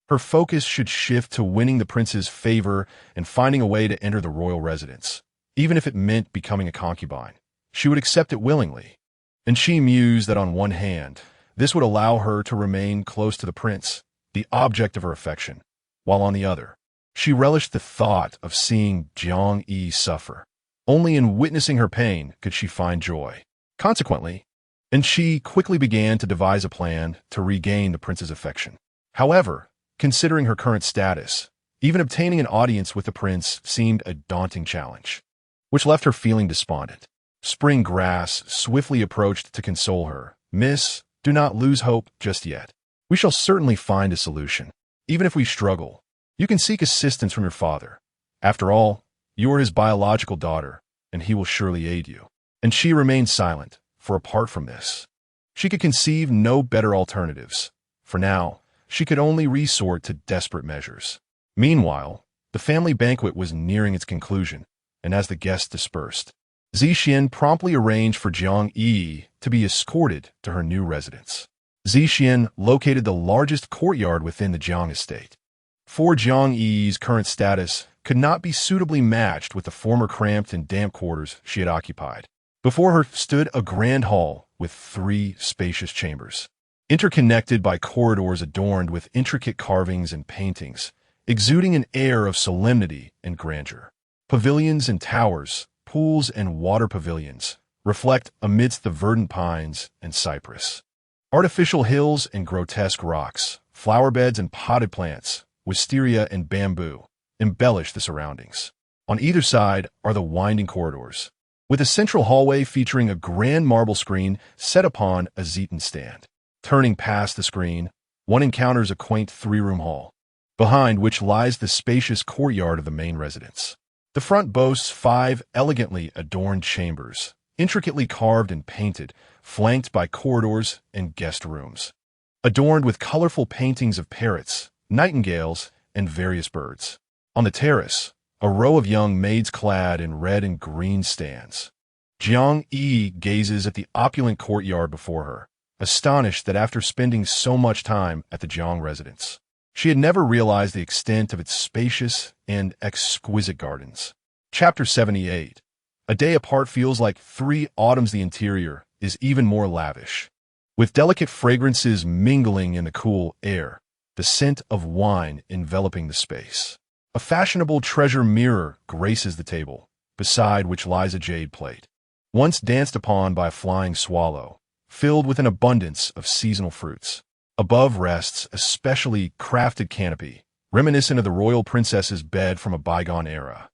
her focus should shift to winning the prince's favor and finding a way to enter the royal residence. Even if it meant becoming a concubine, she would accept it willingly. And she mused that on one hand, this would allow her to remain close to the prince, the object of her affection, while on the other, she relished the thought of seeing Jiang Yi suffer. Only in witnessing her pain could she find joy. Consequently, and she quickly began to devise a plan to regain the prince's affection. However, considering her current status, even obtaining an audience with the prince seemed a daunting challenge, which left her feeling despondent. Spring grass swiftly approached to console her. "Miss, do not lose hope just yet. We shall certainly find a solution. Even if we struggle, you can seek assistance from your father. After all, you are his biological daughter, and he will surely aid you." And she remained silent, for apart from this, she could conceive no better alternatives. For now, she could only resort to desperate measures. Meanwhile, the family banquet was nearing its conclusion, and as the guests dispersed, Zixian promptly arranged for Jiang Yiyi to be escorted to her new residence. Zixian located the largest courtyard within the Jiang estate. For Jiang Yiyi's current status could not be suitably matched with the former cramped and damp quarters she had occupied. Before her stood a grand hall with 3 spacious chambers, interconnected by corridors adorned with intricate carvings and paintings, exuding an air of solemnity and grandeur. Pavilions and towers, pools and water pavilions, reflect amidst the verdant pines and cypress. Artificial hills and grotesque rocks, flower beds and potted plants, wisteria and bamboo, embellish the surroundings. On either side are the winding corridors, with a central hallway featuring a grand marble screen set upon a zeton stand. Turning past the screen, one encounters a quaint 3-room hall, behind which lies the spacious courtyard of the main residence. The front boasts 5 elegantly adorned chambers, intricately carved and painted, flanked by corridors and guest rooms, adorned with colorful paintings of parrots, nightingales, and various birds. On the terrace, a row of young maids clad in red and green stands. Jiang Yiyi gazes at the opulent courtyard before her, astonished that after spending so much time at the Jiang residence, she had never realized the extent of its spacious and exquisite gardens. Chapter 78. A day apart feels like 3 autumns. The interior is even more lavish, with delicate fragrances mingling in the cool air, the scent of wine enveloping the space. A fashionable treasure mirror graces the table, beside which lies a jade plate, once danced upon by a flying swallow, filled with an abundance of seasonal fruits. Above rests a specially crafted canopy, reminiscent of the royal princess's bed from a bygone era.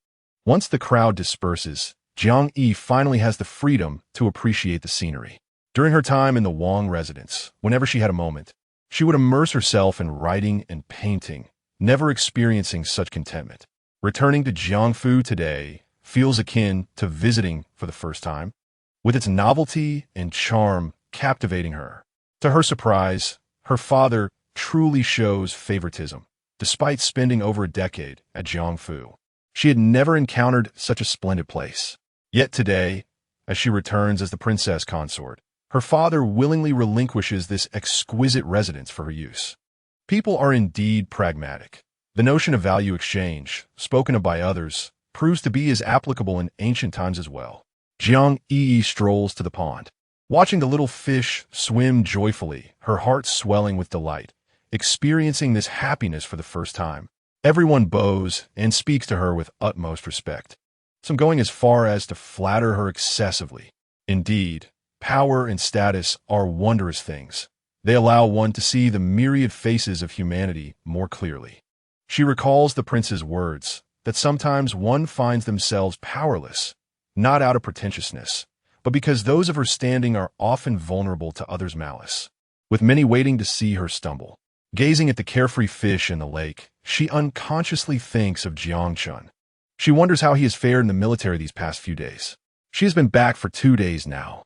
Once the crowd disperses, Jiang Yi finally has the freedom to appreciate the scenery. During her time in the Wang residence, whenever she had a moment, she would immerse herself in writing and painting, never experiencing such contentment. Returning to Jiangfu today feels akin to visiting for the first time, with its novelty and charm captivating her. To her surprise, her father truly shows favoritism. Despite spending over a decade at Jiangfu, she had never encountered such a splendid place. Yet today, as she returns as the princess consort, her father willingly relinquishes this exquisite residence for her use. People are indeed pragmatic. The notion of value exchange, spoken of by others, proves to be as applicable in ancient times as well. Jiang Yiyi strolls to the pond, watching the little fish swim joyfully, her heart swelling with delight, experiencing this happiness for the first time. Everyone bows and speaks to her with utmost respect, some going as far as to flatter her excessively. Indeed, power and status are wondrous things. They allow one to see the myriad faces of humanity more clearly. She recalls the prince's words, that sometimes one finds themselves powerless, not out of pretentiousness, but because those of her standing are often vulnerable to others' malice. With many waiting to see her stumble, gazing at the carefree fish in the lake, she unconsciously thinks of Jiang Chun. She wonders how he has fared in the military these past few days. She has been back for 2 days now,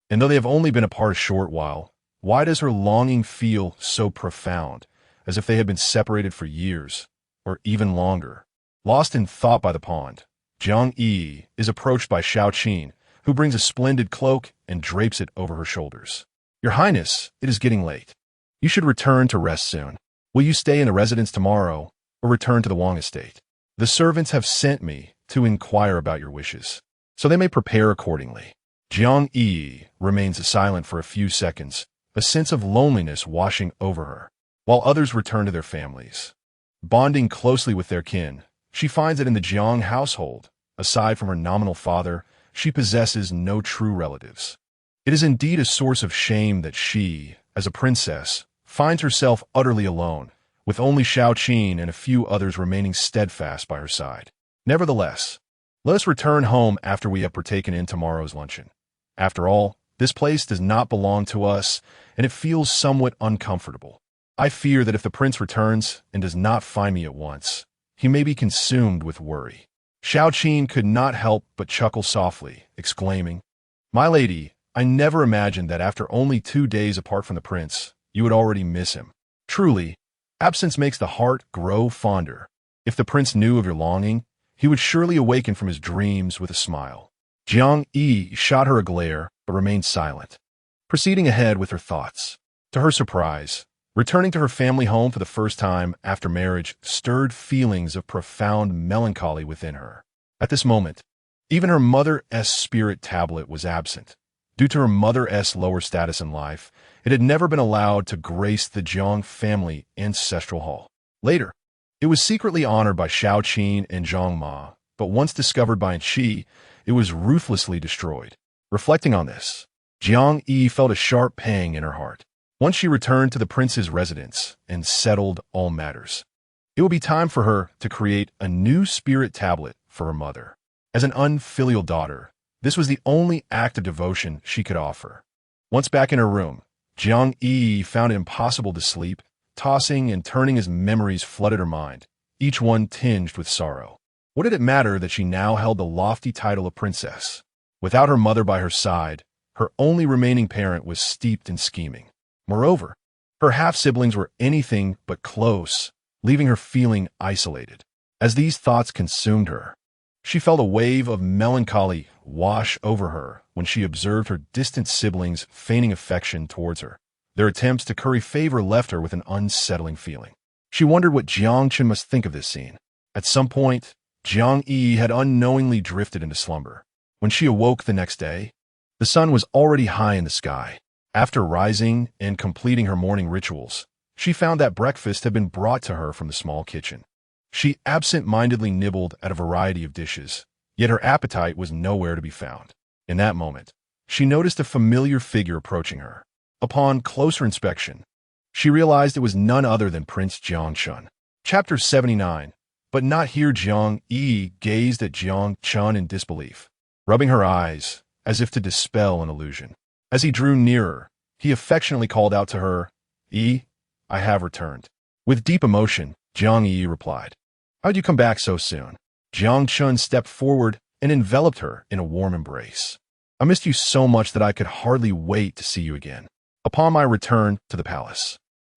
and though they have only been apart a short while, why does her longing feel so profound, as if they had been separated for years, or even longer? Lost in thought by the pond, Jiang Yi is approached by Shao Qin, who brings a splendid cloak and drapes it over her shoulders. "Your Highness, it is getting late. You should return to rest soon. Will you stay in the residence tomorrow, or return to the Wang estate? The servants have sent me to inquire about your wishes, so they may prepare accordingly." Jiang Yi remains silent for a few seconds, a sense of loneliness washing over her, while others return to their families. Bonding closely with their kin, she finds that in the Jiang household, aside from her nominal father, she possesses no true relatives. It is indeed a source of shame that she, as a princess, finds herself utterly alone, with only Shao Qin and a few others remaining steadfast by her side. Nevertheless, Let us return home after we have partaken in tomorrow's luncheon. After all, this place does not belong to us, and it feels somewhat uncomfortable. I fear that if the prince returns and does not find me at once, he may be consumed with worry." Xiao Qin could not help but chuckle softly, exclaiming, "My lady, I never imagined that after only 2 days apart from the prince, you would already miss him. Truly, absence makes the heart grow fonder. If the prince knew of your longing, he would surely awaken from his dreams with a smile." Jiang Yiyi shot her a glare, but remained silent, proceeding ahead with her thoughts. To her surprise, returning to her family home for the first time after marriage stirred feelings of profound melancholy within her. At this moment, even her mother's spirit tablet was absent. Due to her mother's lower status in life, it had never been allowed to grace the Jiang family ancestral hall. Later, it was secretly honored by Xiao Qin and Zhang Ma, but once discovered by Qi, it was ruthlessly destroyed. Reflecting on this, Jiang Yi felt a sharp pang in her heart. Once she returned to the prince's residence and settled all matters, it would be time for her to create a new spirit tablet for her mother. As an unfilial daughter, this was the only act of devotion she could offer. Once back in her room, Jiang Yi found it impossible to sleep, tossing and turning as memories flooded her mind, each one tinged with sorrow. What did it matter that she now held the lofty title of princess? Without her mother by her side, her only remaining parent was steeped in scheming. Moreover, her half-siblings were anything but close, leaving her feeling isolated. As these thoughts consumed her, she felt a wave of melancholy wash over her when she observed her distant siblings feigning affection towards her. Their attempts to curry favor left her with an unsettling feeling. She wondered what Jiang Chen must think of this scene. At some point, Jiang Yi had unknowingly drifted into slumber. When she awoke the next day, the sun was already high in the sky. After rising and completing her morning rituals, she found that breakfast had been brought to her from the small kitchen. She absent-mindedly nibbled at a variety of dishes, yet her appetite was nowhere to be found. In that moment, she noticed a familiar figure approaching her. Upon closer inspection, she realized it was none other than Prince Jiang Chun. Chapter 79. But not here. Jiang Yi gazed at Jiang Chun in disbelief, rubbing her eyes as if to dispel an illusion. As he drew nearer, he affectionately called out to her, "Yi, I have returned." With deep emotion, Jiang Yi replied, "How'd you come back so soon?" Jiang Chun stepped forward and enveloped her in a warm embrace. "I missed you so much that I could hardly wait to see you again. Upon my return to the palace,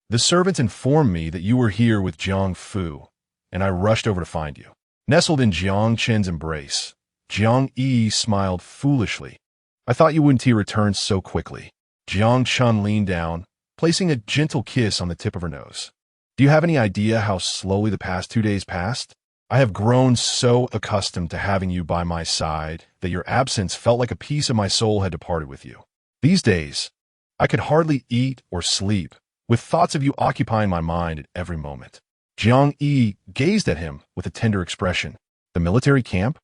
the servants informed me that you were here with Jiang Fu, and I rushed over to find you." Nestled in Jiang Chen's embrace, Jiang Yi smiled foolishly. "I thought you wouldn't return so quickly." Jiang Chun leaned down, placing a gentle kiss on the tip of her nose. "Do you have any idea how slowly the past 2 days passed? I have grown so accustomed to having you by my side that your absence felt like a piece of my soul had departed with you. These days, I could hardly eat or sleep, with thoughts of you occupying my mind at every moment." Jiang Yi gazed at him with a tender expression. The military camp?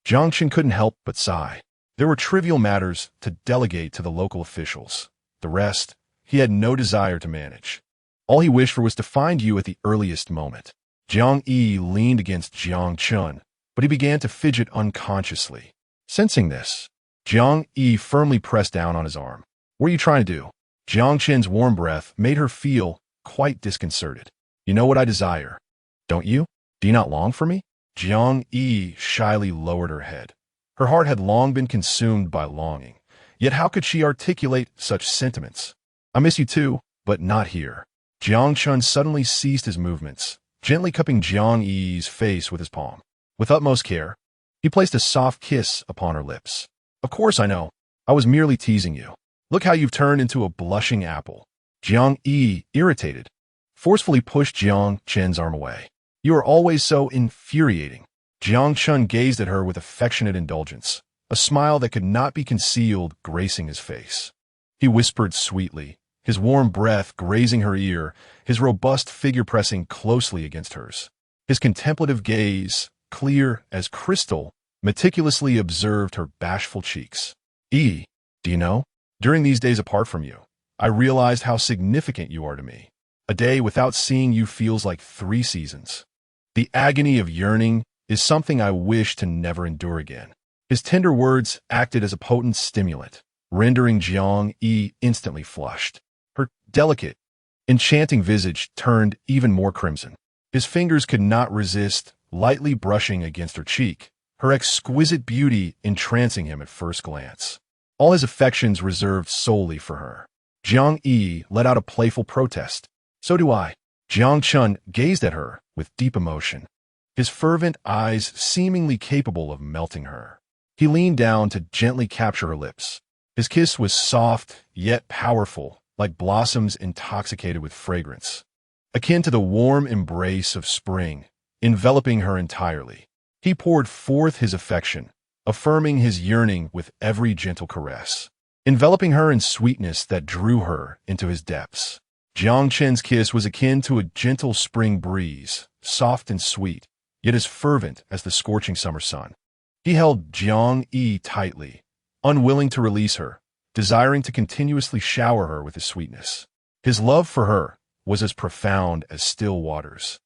Jiang Chen couldn't help but sigh. There were trivial matters to delegate to the local officials. The rest, he had no desire to manage. All he wished for was to find you at the earliest moment. Jiang Yi leaned against Jiang Chun, but he began to fidget unconsciously. Sensing this, Jiang Yi firmly pressed down on his arm. "What are you trying to do?" Jiang Chen's warm breath made her feel quite disconcerted. "You know what I desire, don't you? Do you not long for me?" Jiang Yi shyly lowered her head. Her heart had long been consumed by longing, yet how could she articulate such sentiments? "I miss you too, but not here." Jiang Chun suddenly ceased his movements, gently cupping Jiang Yi's face with his palm. With utmost care, he placed a soft kiss upon her lips. "Of course I know. I was merely teasing you. Look how you've turned into a blushing apple." Jiang Yi, irritated, forcefully pushed Jiang Chen's arm away. "You are always so infuriating." Jiang Chun gazed at her with affectionate indulgence, a smile that could not be concealed gracing his face. He whispered sweetly, his warm breath grazing her ear, his robust figure pressing closely against hers. His contemplative gaze, clear as crystal, meticulously observed her bashful cheeks. "E, do you know, during these days apart from you, I realized how significant you are to me. A day without seeing you feels like 3 seasons. The agony of yearning is something I wish to never endure again." His tender words acted as a potent stimulant, rendering Jiang Yiyi instantly flushed. Her delicate, enchanting visage turned even more crimson. His fingers could not resist lightly brushing against her cheek, her exquisite beauty entrancing him at first glance. All his affections reserved solely for her. Jiang Yiyi let out a playful protest. "So do I." Jiang Chun gazed at her with deep emotion, his fervent eyes seemingly capable of melting her. He leaned down to gently capture her lips. His kiss was soft, yet powerful, like blossoms intoxicated with fragrance, akin to the warm embrace of spring, enveloping her entirely. He poured forth his affection, affirming his yearning with every gentle caress, enveloping her in sweetness that drew her into his depths. Jiang Chen's kiss was akin to a gentle spring breeze, soft and sweet, yet as fervent as the scorching summer sun. He held Jiang Yiyi tightly, unwilling to release her, desiring to continuously shower her with his sweetness. His love for her was as profound as still waters,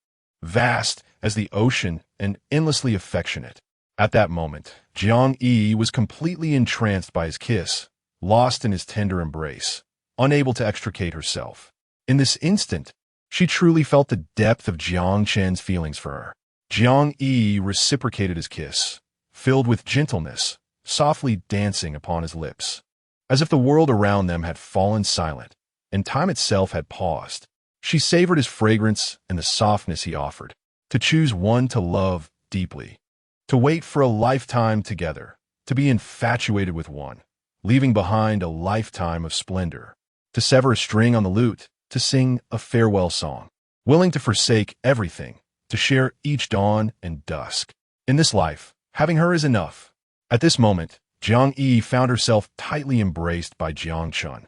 vast as the ocean and endlessly affectionate. At that moment, Jiang Yiyi was completely entranced by his kiss, lost in his tender embrace, unable to extricate herself. In this instant, she truly felt the depth of Jiang Chen's feelings for her. Jiang Yiyi reciprocated his kiss, filled with gentleness, softly dancing upon his lips, as if the world around them had fallen silent, and time itself had paused. She savored his fragrance and the softness he offered. To choose one to love deeply, to wait for a lifetime together, to be infatuated with one, leaving behind a lifetime of splendor, to sever a string on the lute, to sing a farewell song, willing to forsake everything, to share each dawn and dusk. In this life, having her is enough. At this moment, Jiang Yiyi found herself tightly embraced by Jiang Chun,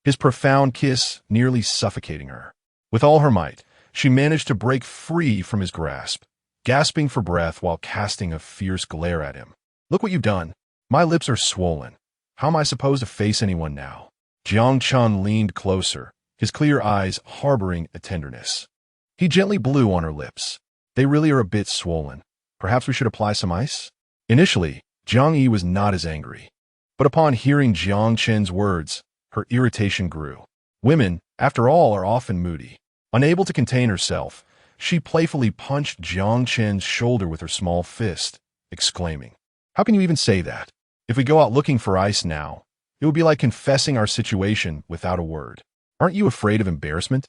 his profound kiss nearly suffocating her. With all her might, she managed to break free from his grasp, gasping for breath while casting a fierce glare at him. "Look what you've done. My lips are swollen. How am I supposed to face anyone now?" Jiang Chun leaned closer, his clear eyes harboring a tenderness. He gently blew on her lips. "They really are a bit swollen. Perhaps we should apply some ice?" Initially, Jiang Yiyi was not as angry, but upon hearing Jiang Chen's words, her irritation grew. Women, after all, are often moody. Unable to contain herself, she playfully punched Jiang Chen's shoulder with her small fist, exclaiming, "How can you even say that? If we go out looking for ice now, it would be like confessing our situation without a word. Aren't you afraid of embarrassment?"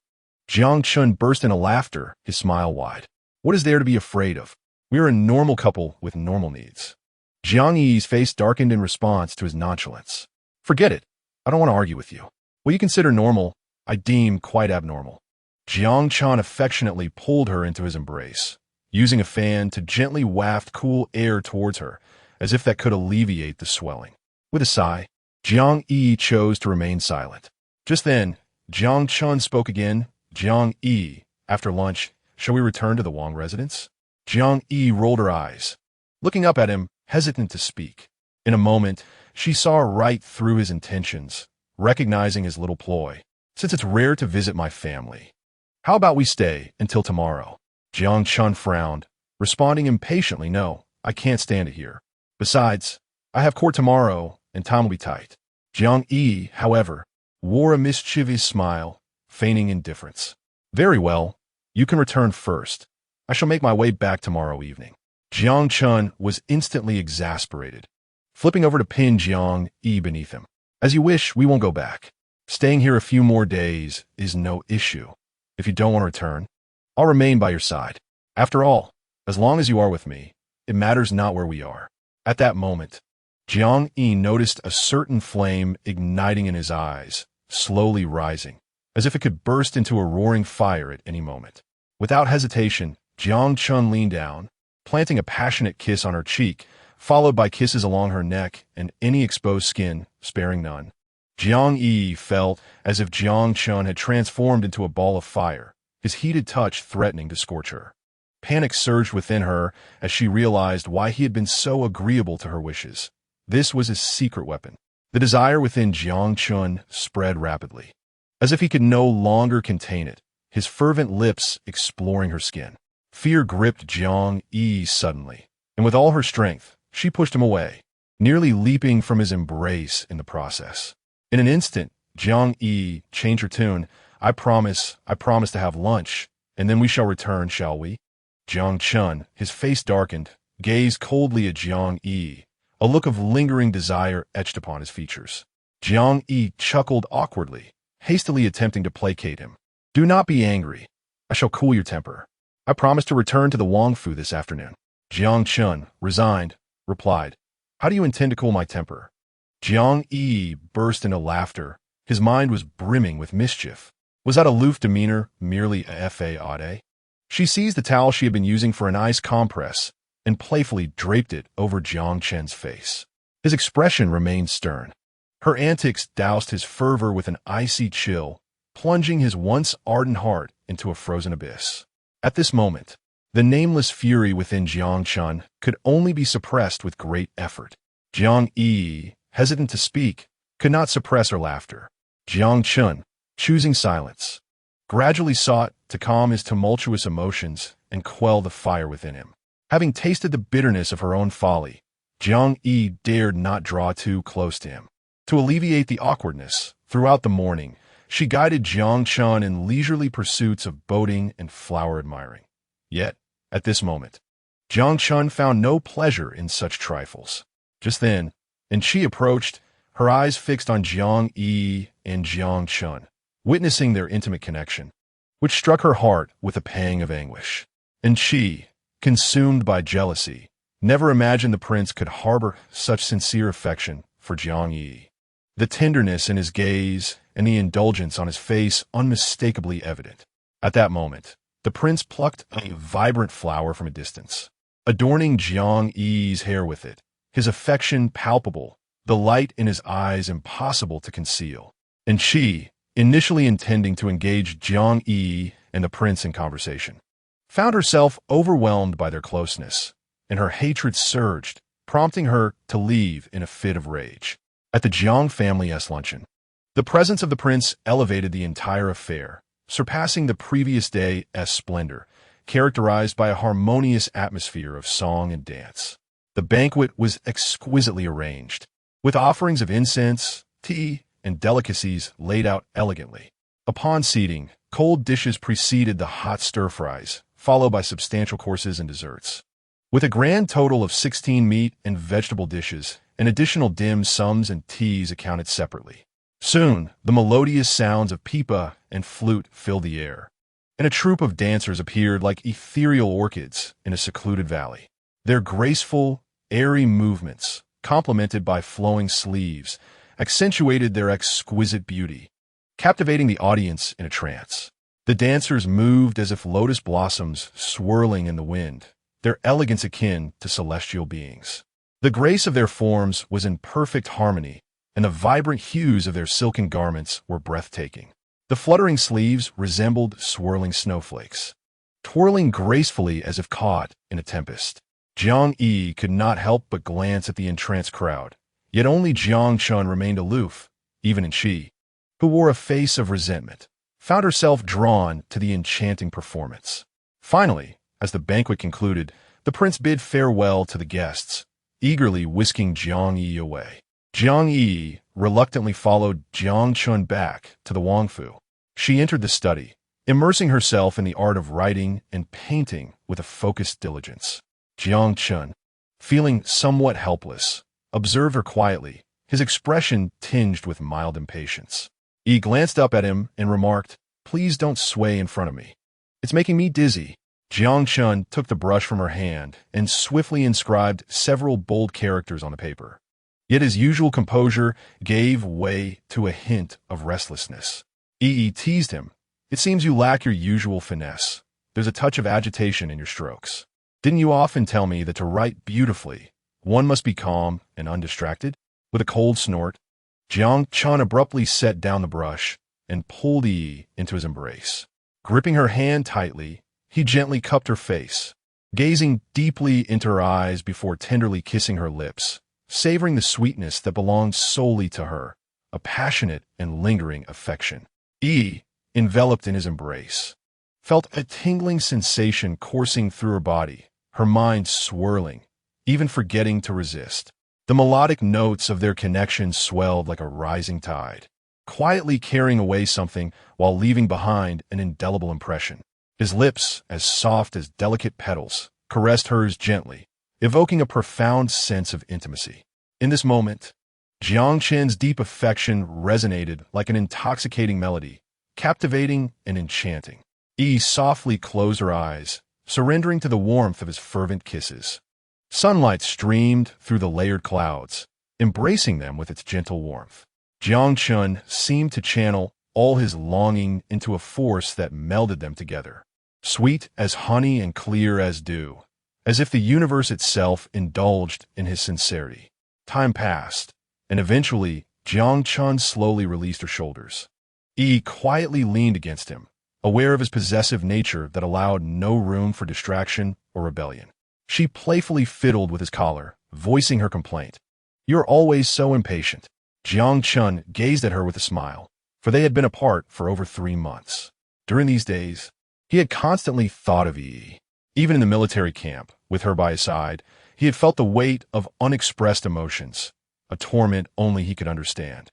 Jiang Chun burst into laughter, his smile wide. "What is there to be afraid of? We are a normal couple with normal needs." Jiang Yi's face darkened in response to his nonchalance. "Forget it. I don't want to argue with you. What you consider normal, I deem quite abnormal." Jiang Chun affectionately pulled her into his embrace, using a fan to gently waft cool air towards her, as if that could alleviate the swelling. With a sigh, Jiang Yiyi chose to remain silent. Just then, Jiang Chun spoke again. "Jiang Yiyi, after lunch, shall we return to the Wang residence?" Jiang Yiyi rolled her eyes, looking up at him, hesitant to speak. In a moment, she saw right through his intentions, recognizing his little ploy. "Since it's rare to visit my family, how about we stay until tomorrow?" Jiang Chun frowned, responding impatiently, "No, I can't stand it here. Besides, I have court tomorrow, and time will be tight." Jiang Yiyi, however, wore a mischievous smile, feigning indifference. "Very well, you can return first. I shall make my way back tomorrow evening." Jiang Chun was instantly exasperated, flipping over to pin Jiang Yiyi beneath him. "As you wish, we won't go back. Staying here a few more days is no issue. If you don't want to return, I'll remain by your side. After all, as long as you are with me, it matters not where we are." At that moment, Jiang Yiyi noticed a certain flame igniting in his eyes, slowly rising, as if it could burst into a roaring fire at any moment. Without hesitation, Jiang Chun leaned down, planting a passionate kiss on her cheek, followed by kisses along her neck and any exposed skin, sparing none. Jiang Yiyi felt as if Jiang Chun had transformed into a ball of fire, his heated touch threatening to scorch her. Panic surged within her as she realized why he had been so agreeable to her wishes. This was his secret weapon. The desire within Jiang Chun spread rapidly, as if he could no longer contain it, his fervent lips exploring her skin. Fear gripped Jiang Yiyi suddenly, and with all her strength, she pushed him away, nearly leaping from his embrace in the process. In an instant, Jiang Yiyi changed her tune. I promise to have lunch, and then we shall return, shall we? Jiang Chun, his face darkened, gazed coldly at Jiang Yiyi, a look of lingering desire etched upon his features. Jiang Yiyi chuckled awkwardly, hastily attempting to placate him. Do not be angry. I shall cool your temper. I promise to return to the Wang Fu this afternoon. Jiang Chun, resigned, replied, How do you intend to cool my temper? Jiang Yiyi burst into laughter. His mind was brimming with mischief. Was that aloof demeanor merely a fade? She seized the towel she had been using for an ice compress and playfully draped it over Jiang Chen's face. His expression remained stern. Her antics doused his fervor with an icy chill, plunging his once ardent heart into a frozen abyss. At this moment, the nameless fury within Jiang Chun could only be suppressed with great effort. Jiang Yiyi, hesitant to speak, could not suppress her laughter. Jiang Chun, choosing silence, gradually sought to calm his tumultuous emotions and quell the fire within him. Having tasted the bitterness of her own folly, Jiang Yiyi dared not draw too close to him. To alleviate the awkwardness, throughout the morning, she guided Jiang Chun in leisurely pursuits of boating and flower admiring. Yet, at this moment, Jiang Chun found no pleasure in such trifles. Just then, and she approached, her eyes fixed on Jiang Yiyi and Jiang Chun, witnessing their intimate connection, which struck her heart with a pang of anguish. And she, consumed by jealousy, never imagined the prince could harbor such sincere affection for Jiang Yiyi. The tenderness in his gaze and the indulgence on his face unmistakably evident. At that moment, the prince plucked a vibrant flower from a distance, adorning Jiang Yiyi's hair with it, his affection palpable, the light in his eyes impossible to conceal. And she, initially intending to engage Jiang Yiyi and the prince in conversation, found herself overwhelmed by their closeness, and her hatred surged, prompting her to leave in a fit of rage. At the Jiang family's luncheon, the presence of the prince elevated the entire affair, surpassing the previous day's splendor, characterized by a harmonious atmosphere of song and dance. The banquet was exquisitely arranged, with offerings of incense, tea, and delicacies laid out elegantly. Upon seating, cold dishes preceded the hot stir-fries, followed by substantial courses and desserts. With a grand total of 16 meat and vegetable dishes, and additional dim sums and teas accounted separately. Soon, the melodious sounds of pipa and flute filled the air, and a troupe of dancers appeared like ethereal orchids in a secluded valley. Their graceful, airy movements, complemented by flowing sleeves, accentuated their exquisite beauty, captivating the audience in a trance. The dancers moved as if lotus blossoms swirling in the wind, their elegance akin to celestial beings. The grace of their forms was in perfect harmony, and the vibrant hues of their silken garments were breathtaking. The fluttering sleeves resembled swirling snowflakes, twirling gracefully as if caught in a tempest. Jiang Yiyi could not help but glance at the entranced crowd, yet only Jiang Chun remained aloof, even and she, who wore a face of resentment, found herself drawn to the enchanting performance. Finally, as the banquet concluded, the prince bid farewell to the guests, eagerly whisking Jiang Yiyi away. Jiang Yiyi reluctantly followed Jiang Chun back to the Wang Fu. She entered the study, immersing herself in the art of writing and painting with a focused diligence. Jiang Chun, feeling somewhat helpless, observed her quietly, his expression tinged with mild impatience. He glanced up at him and remarked, "Please don't sway in front of me. It's making me dizzy." Jiang Chun took the brush from her hand and swiftly inscribed several bold characters on the paper. Yet his usual composure gave way to a hint of restlessness. Yi teased him. "It seems you lack your usual finesse. There's a touch of agitation in your strokes. Didn't you often tell me that to write beautifully, one must be calm and undistracted?" With a cold snort, Jiang Chun abruptly set down the brush and pulled Yi into his embrace. Gripping her hand tightly, he gently cupped her face, gazing deeply into her eyes before tenderly kissing her lips, savoring the sweetness that belonged solely to her, a passionate and lingering affection. Yi, enveloped in his embrace, felt a tingling sensation coursing through her body, her mind swirling, even forgetting to resist. The melodic notes of their connection swelled like a rising tide, quietly carrying away something while leaving behind an indelible impression. His lips, as soft as delicate petals, caressed hers gently, evoking a profound sense of intimacy. In this moment, Jiang Chen's deep affection resonated like an intoxicating melody, captivating and enchanting. Yi softly closed her eyes, surrendering to the warmth of his fervent kisses. Sunlight streamed through the layered clouds, embracing them with its gentle warmth. Jiang Chen seemed to channel all his longing into a force that melded them together, sweet as honey and clear as dew, as if the universe itself indulged in his sincerity. Time passed, and eventually Jiang Chen slowly released her shoulders. Yi quietly leaned against him, aware of his possessive nature that allowed no room for distraction or rebellion. She playfully fiddled with his collar, voicing her complaint. "You're always so impatient." Jiang Chen gazed at her with a smile, for they had been apart for over 3 months. During these days, he had constantly thought of Yi. Even in the military camp, with her by his side, he had felt the weight of unexpressed emotions, a torment only he could understand.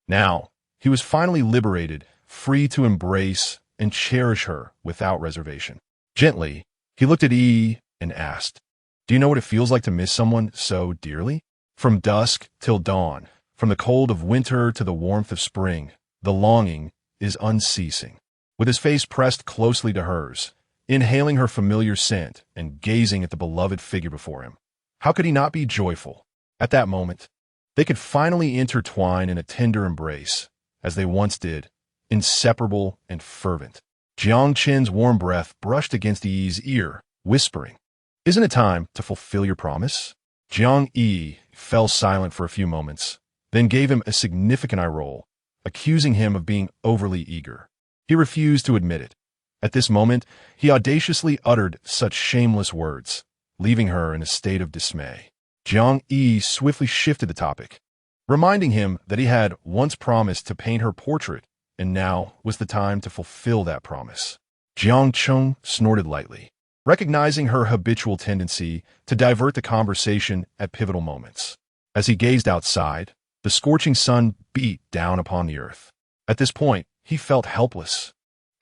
Now, he was finally liberated, free to embrace and cherish her without reservation. Gently, he looked at Yi and asked, "Do you know what it feels like to miss someone so dearly?" From dusk till dawn, from the cold of winter to the warmth of spring, the longing is unceasing. With his face pressed closely to hers, inhaling her familiar scent and gazing at the beloved figure before him, how could he not be joyful? At that moment, they could finally intertwine in a tender embrace, as they once did, inseparable and fervent. Jiang Chen's warm breath brushed against Yi's ear, whispering, "Isn't it time to fulfill your promise?" Jiang Yiyi fell silent for a few moments, then gave him a significant eye roll, accusing him of being overly eager. He refused to admit it. At this moment, he audaciously uttered such shameless words, leaving her in a state of dismay. Jiang Yiyi swiftly shifted the topic, reminding him that he had once promised to paint her portrait, and now was the time to fulfill that promise. Jiang Chen snorted lightly, recognizing her habitual tendency to divert the conversation at pivotal moments. As he gazed outside, the scorching sun beat down upon the earth. At this point, he felt helpless.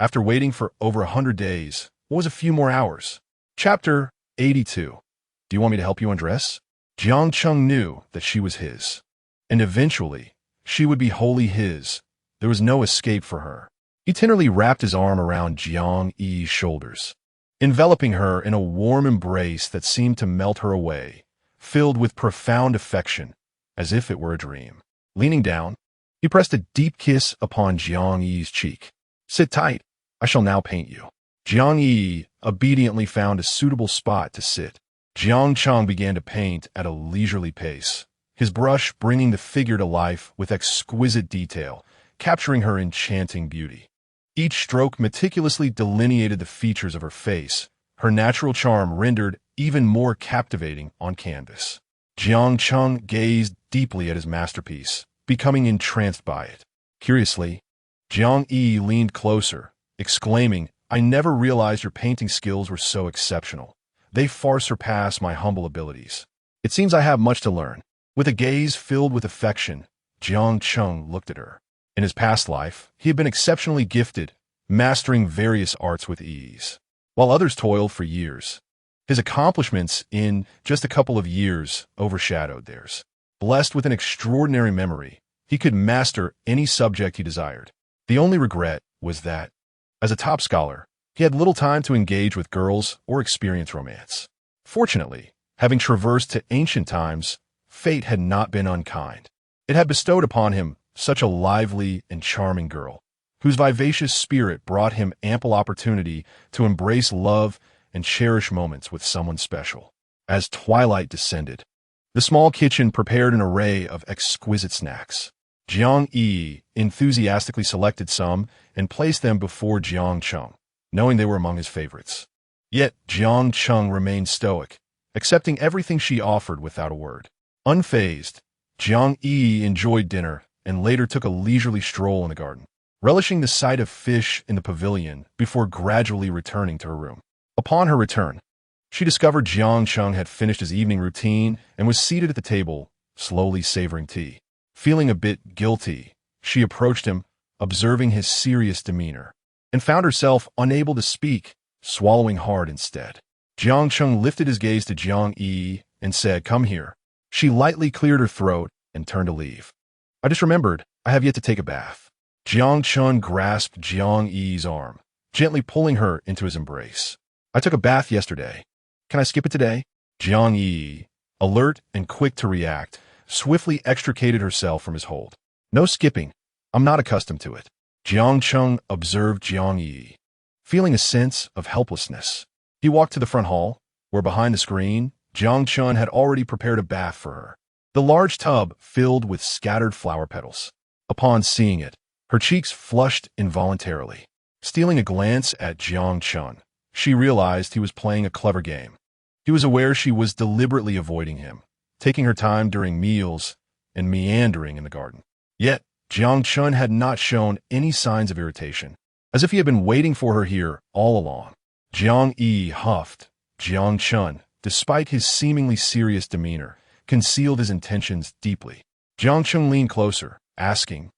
After waiting for over 100 days, what was a few more hours? Chapter 82. Do you want me to help you undress? Jiang Chen knew that she was his, and eventually, she would be wholly his. There was no escape for her. He tenderly wrapped his arm around Jiang Yi's shoulders, enveloping her in a warm embrace that seemed to melt her away, filled with profound affection, as if it were a dream. Leaning down, he pressed a deep kiss upon Jiang Yi's cheek. "Sit tight. I shall now paint you." Jiang Yiyi obediently found a suitable spot to sit. Jiang Chen began to paint at a leisurely pace, his brush bringing the figure to life with exquisite detail, capturing her enchanting beauty. Each stroke meticulously delineated the features of her face, her natural charm rendered even more captivating on canvas. Jiang Chen gazed deeply at his masterpiece, becoming entranced by it. Curiously, Jiang Yi leaned closer, exclaiming, "I never realized your painting skills were so exceptional. They far surpass my humble abilities. It seems I have much to learn." With a gaze filled with affection, Jiang Chen looked at her. In his past life, he had been exceptionally gifted, mastering various arts with ease, while others toiled for years. His accomplishments in just a couple of years overshadowed theirs. Blessed with an extraordinary memory, he could master any subject he desired. The only regret was that, as a top scholar, he had little time to engage with girls or experience romance. Fortunately, having traversed to ancient times, fate had not been unkind. It had bestowed upon him such a lively and charming girl, whose vivacious spirit brought him ample opportunity to embrace love and cherish moments with someone special. As twilight descended, the small kitchen prepared an array of exquisite snacks. Jiang Yi enthusiastically selected some and placed them before Jiang Chen, knowing they were among his favorites. Yet Jiang Chen remained stoic, accepting everything she offered without a word. Unfazed, Jiang Yi enjoyed dinner and later took a leisurely stroll in the garden, relishing the sight of fish in the pavilion before gradually returning to her room. Upon her return, She discovered Jiang Cheng had finished his evening routine and was seated at the table, slowly savoring tea. Feeling a bit guilty, she approached him, observing his serious demeanor, and found herself unable to speak, swallowing hard instead. Jiang Cheng lifted his gaze to Jiang Yiyi and said, "Come here." She lightly cleared her throat and turned to leave. "I just remembered, I have yet to take a bath." Jiang Cheng grasped Jiang Yi's arm, gently pulling her into his embrace. "I took a bath yesterday. Can I skip it today?" Jiang Yiyi, alert and quick to react, swiftly extricated herself from his hold. "No skipping. I'm not accustomed to it." Jiang Cheng observed Jiang Yiyi, feeling a sense of helplessness. He walked to the front hall, where behind the screen, Jiang Cheng had already prepared a bath for her. The large tub filled with scattered flower petals. Upon seeing it, her cheeks flushed involuntarily. Stealing a glance at Jiang Cheng, she realized he was playing a clever game. He was aware she was deliberately avoiding him, taking her time during meals and meandering in the garden. Yet, Jiang Cheng had not shown any signs of irritation, as if he had been waiting for her here all along. Jiang Yi huffed. Jiang Cheng, despite his seemingly serious demeanor, concealed his intentions deeply. Jiang Cheng leaned closer, asking,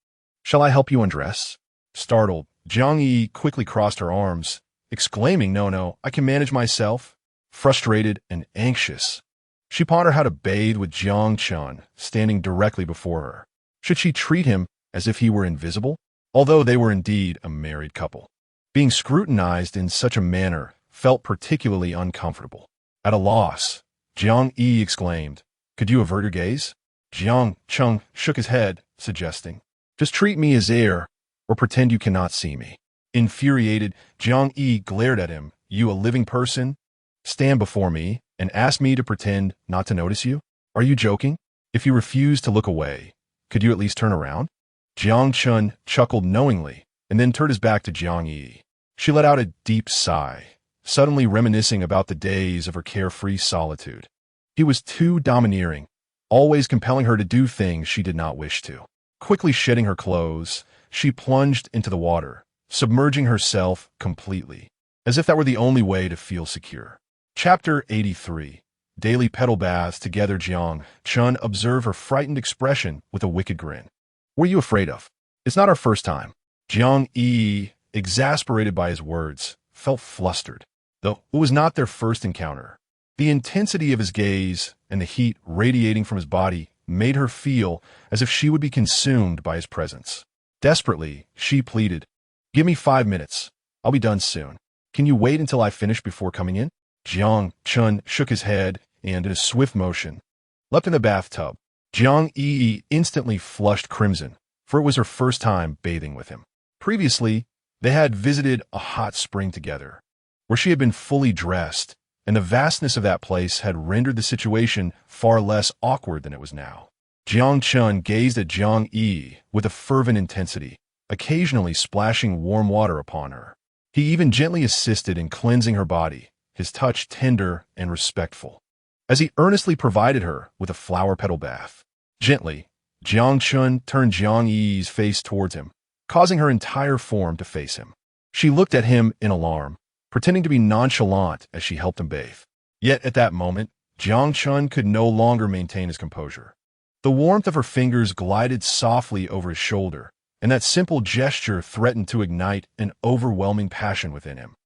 "Shall I help you undress?" Startled, Jiang Yi quickly crossed her arms, exclaiming, "No, I can manage myself." Frustrated and anxious, she pondered how to bathe with Jiang Cheng standing directly before her. Should she treat him as if he were invisible? Although they were indeed a married couple, being scrutinized in such a manner felt particularly uncomfortable. At a loss, Jiang Yi exclaimed, "Could you avert your gaze?" Jiang Cheng shook his head, suggesting, "Just treat me as air, or pretend you cannot see me." Infuriated, Jiang Yi glared at him. "You, a living person, stand before me and ask me to pretend not to notice you? Are you joking? If you refuse to look away, could you at least turn around?" Jiang Cheng chuckled knowingly and then turned his back to Jiang Yi. She let out a deep sigh, suddenly reminiscing about the days of her carefree solitude. He was too domineering, always compelling her to do things she did not wish to. Quickly shedding her clothes, she plunged into the water, submerging herself completely, as if that were the only way to feel secure. Chapter 83. Daily petal baths together. Jiang Cheng observed her frightened expression with a wicked grin. "What are you afraid of? It's not our first time." Jiang Yi, exasperated by his words, felt flustered, though it was not their first encounter. The intensity of his gaze and the heat radiating from his body made her feel as if she would be consumed by his presence. Desperately, she pleaded, "Give me 5 minutes. I'll be done soon. Can you wait until I finish before coming in?" Jiang Cheng shook his head and, in a swift motion, leapt in the bathtub. Jiang Yi instantly flushed crimson, for it was her first time bathing with him. Previously, they had visited a hot spring together, where she had been fully dressed, and the vastness of that place had rendered the situation far less awkward than it was now. Jiang Cheng gazed at Jiang Yi with a fervent intensity, occasionally splashing warm water upon her. He even gently assisted in cleansing her body, his touch tender and respectful, as he earnestly provided her with a flower petal bath. Gently, Jiang Cheng turned Jiang Yi's face towards him, causing her entire form to face him. She looked at him in alarm, pretending to be nonchalant as she helped him bathe. Yet at that moment, Jiang Cheng could no longer maintain his composure. The warmth of her fingers glided softly over his shoulder, and that simple gesture threatened to ignite an overwhelming passion within him.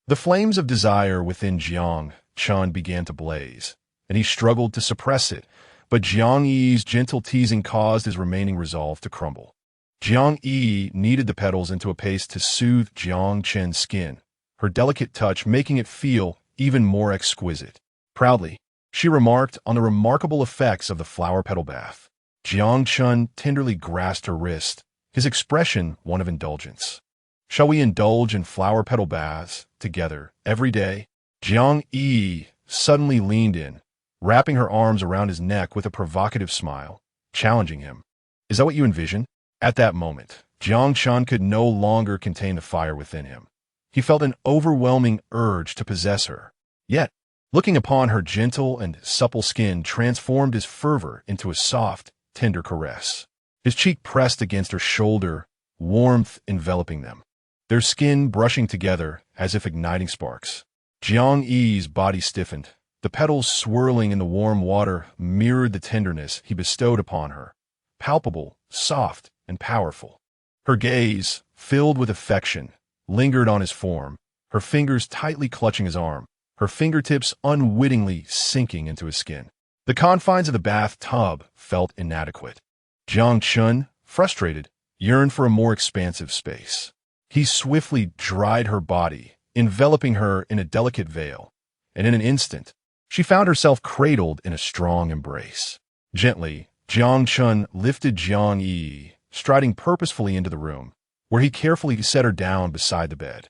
The flames of desire within Jiang Cheng began to blaze, and he struggled to suppress it, but Jiang Yi's gentle teasing caused his remaining resolve to crumble. Jiang Yi kneaded the petals into a paste to soothe Jiang Chen's skin, her delicate touch making it feel even more exquisite. Proudly, she remarked on the remarkable effects of the flower petal bath. Jiang Chen tenderly grasped her wrist, his expression one of indulgence. "Shall we indulge in flower petal baths together every day?" Jiang Yi suddenly leaned in, wrapping her arms around his neck with a provocative smile, challenging him. "Is that what you envision?" At that moment, Jiang Chen could no longer contain the fire within him. He felt an overwhelming urge to possess her. Yet, looking upon her gentle and supple skin transformed his fervor into a soft, tender caress. His cheek pressed against her shoulder, warmth enveloping them, their skin brushing together as if igniting sparks. Jiang Yi's body stiffened. The petals swirling in the warm water mirrored the tenderness he bestowed upon her, palpable, soft, and powerful. Her gaze, filled with affection, lingered on his form, her fingers tightly clutching his arm, her fingertips unwittingly sinking into his skin. The confines of the bathtub felt inadequate. Jiang Chun, frustrated, yearned for a more expansive space. He swiftly dried her body, enveloping her in a delicate veil, and in an instant, she found herself cradled in a strong embrace. Gently, Jiang Chun lifted Jiang Yiyi, striding purposefully into the room, where he carefully set her down beside the bed.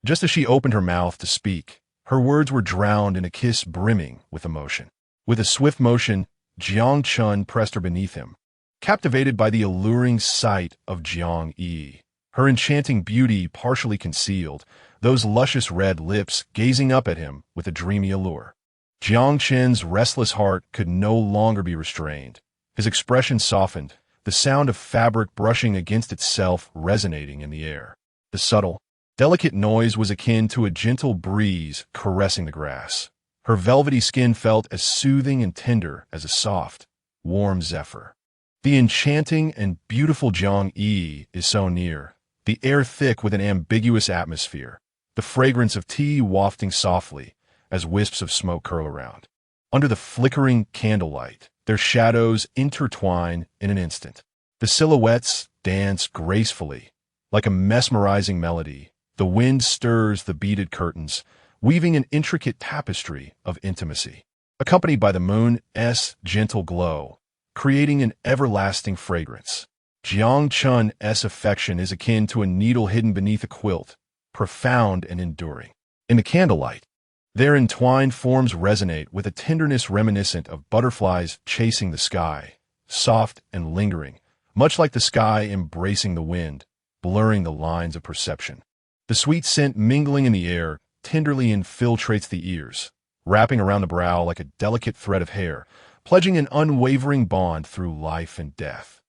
Just as she opened her mouth to speak, her words were drowned in a kiss brimming with emotion. With a swift motion, Jiang Chun pressed her beneath him, captivated by the alluring sight of Jiang Yiyi, her enchanting beauty partially concealed, those luscious red lips gazing up at him with a dreamy allure. Jiang Chen's restless heart could no longer be restrained. His expression softened, the sound of fabric brushing against itself resonating in the air. The subtle, delicate noise was akin to a gentle breeze caressing the grass. Her velvety skin felt as soothing and tender as a soft, warm zephyr. The enchanting and beautiful Jiang Yiyi is so near, the air thick with an ambiguous atmosphere, the fragrance of tea wafting softly as wisps of smoke curl around. Under the flickering candlelight, their shadows intertwine in an instant. The silhouettes dance gracefully, like a mesmerizing melody. The wind stirs the beaded curtains, weaving an intricate tapestry of intimacy, accompanied by the moon's gentle glow, creating an everlasting fragrance. Jiang Chun's affection is akin to a needle hidden beneath a quilt, profound and enduring. In the candlelight, their entwined forms resonate with a tenderness reminiscent of butterflies chasing the sky, soft and lingering, much like the sky embracing the wind, blurring the lines of perception. The sweet scent mingling in the air tenderly infiltrates the ears, wrapping around the brow like a delicate thread of hair, pledging an unwavering bond through life and death.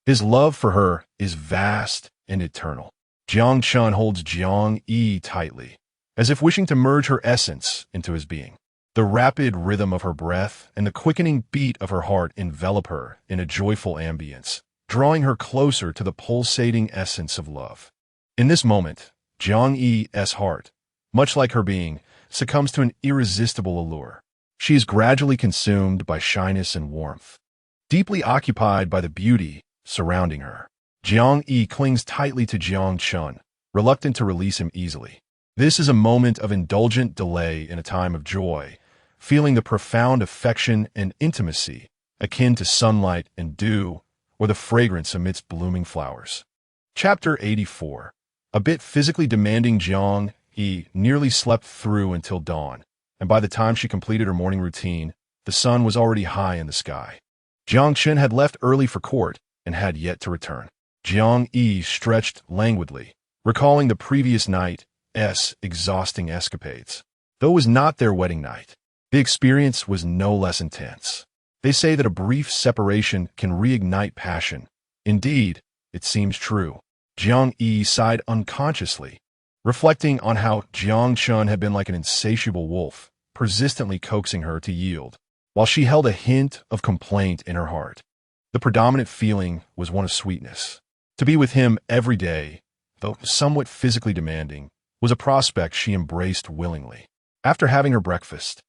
His love for her is vast and eternal. Jiang Chun holds Jiang Yi tightly, as if wishing to merge her essence into his being. The rapid rhythm of her breath and the quickening beat of her heart envelop her in a joyful ambience, drawing her closer to the pulsating essence of love. In this moment, Jiang Yi's heart, much like her being, succumbs to an irresistible allure. She is gradually consumed by shyness and warmth, deeply occupied by the beauty surrounding her. Jiang Yi clings tightly to Jiang Chun, reluctant to release him easily. This is a moment of indulgent delay in a time of joy, feeling the profound affection and intimacy akin to sunlight and dew or the fragrance amidst blooming flowers. Chapter 84. A bit physically demanding, Jiang Yi nearly slept through until dawn, and by the time she completed her morning routine, the sun was already high in the sky. Jiang Chen had left early for court and had yet to return. Jiang Yi stretched languidly, recalling the previous night's exhausting escapades. Though it was not their wedding night, the experience was no less intense. They say that a brief separation can reignite passion. Indeed, it seems true. Jiang Yi sighed unconsciously, reflecting on how Jiang Chun had been like an insatiable wolf, persistently coaxing her to yield, while she held a hint of complaint in her heart. The predominant feeling was one of sweetness. To be with him every day, though somewhat physically demanding, was a prospect she embraced willingly. After having her breakfast,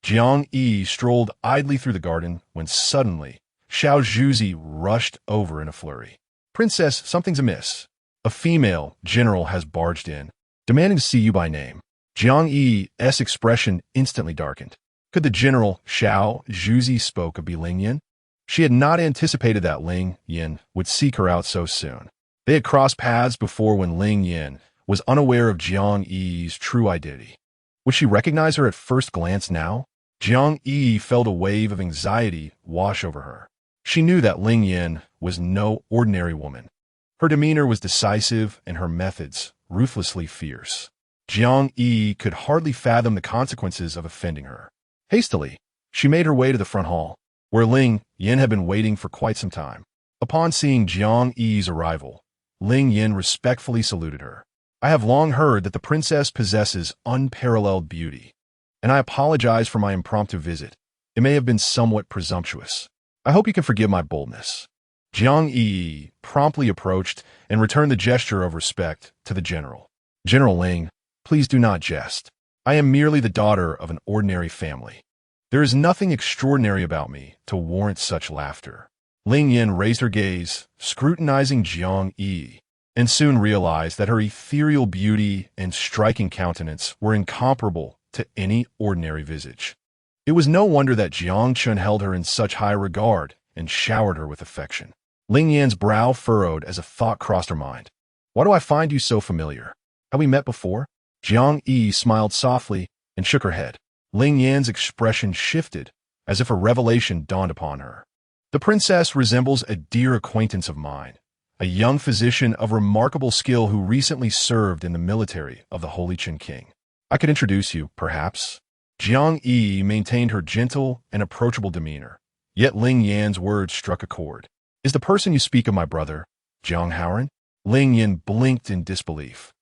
Jiang Yi strolled idly through the garden when suddenly Xiao Zhuzi rushed over in a flurry. "Princess, something's amiss. A female general has barged in, demanding to see you by name." Jiang Yi's expression instantly darkened. Could the general Xiao Zhuzi spoke of Ling Yin? She had not anticipated that Ling Yin would seek her out so soon. They had crossed paths before when Ling Yin was unaware of Jiang Yi's true identity. Would she recognize her at first glance now? Jiang Yi felt a wave of anxiety wash over her. She knew that Ling Yin was no ordinary woman. Her demeanor was decisive and her methods ruthlessly fierce. Jiang Yi could hardly fathom the consequences of offending her. Hastily, she made her way to the front hall, where Ling Yin had been waiting for quite some time. Upon seeing Jiang Yi's arrival, Ling Yin respectfully saluted her. "I have long heard that the princess possesses unparalleled beauty. and I apologize for my impromptu visit. It may have been somewhat presumptuous. I hope you can forgive my boldness." Jiang Yiyi promptly approached and returned the gesture of respect to the general. "General Ling, please do not jest. I am merely the daughter of an ordinary family. There is nothing extraordinary about me to warrant such laughter." Ling Yin raised her gaze, scrutinizing Jiang Yiyi, and soon realized that her ethereal beauty and striking countenance were incomparable to any ordinary visage. It was no wonder that Jiang Chun held her in such high regard and showered her with affection. Ling Yan's brow furrowed as a thought crossed her mind. "Why do I find you so familiar? Have we met before?" Jiang Yi smiled softly and shook her head. Ling Yan's expression shifted, as if a revelation dawned upon her. "The princess resembles a dear acquaintance of mine, a young physician of remarkable skill who recently served in the military of the Holy Qin King. I could introduce you, perhaps." Jiang Yi maintained her gentle and approachable demeanor, yet Ling Yan's words struck a chord. "Is the person you speak of my brother, Jiang Haoran?" Ling Yan blinked in disbelief,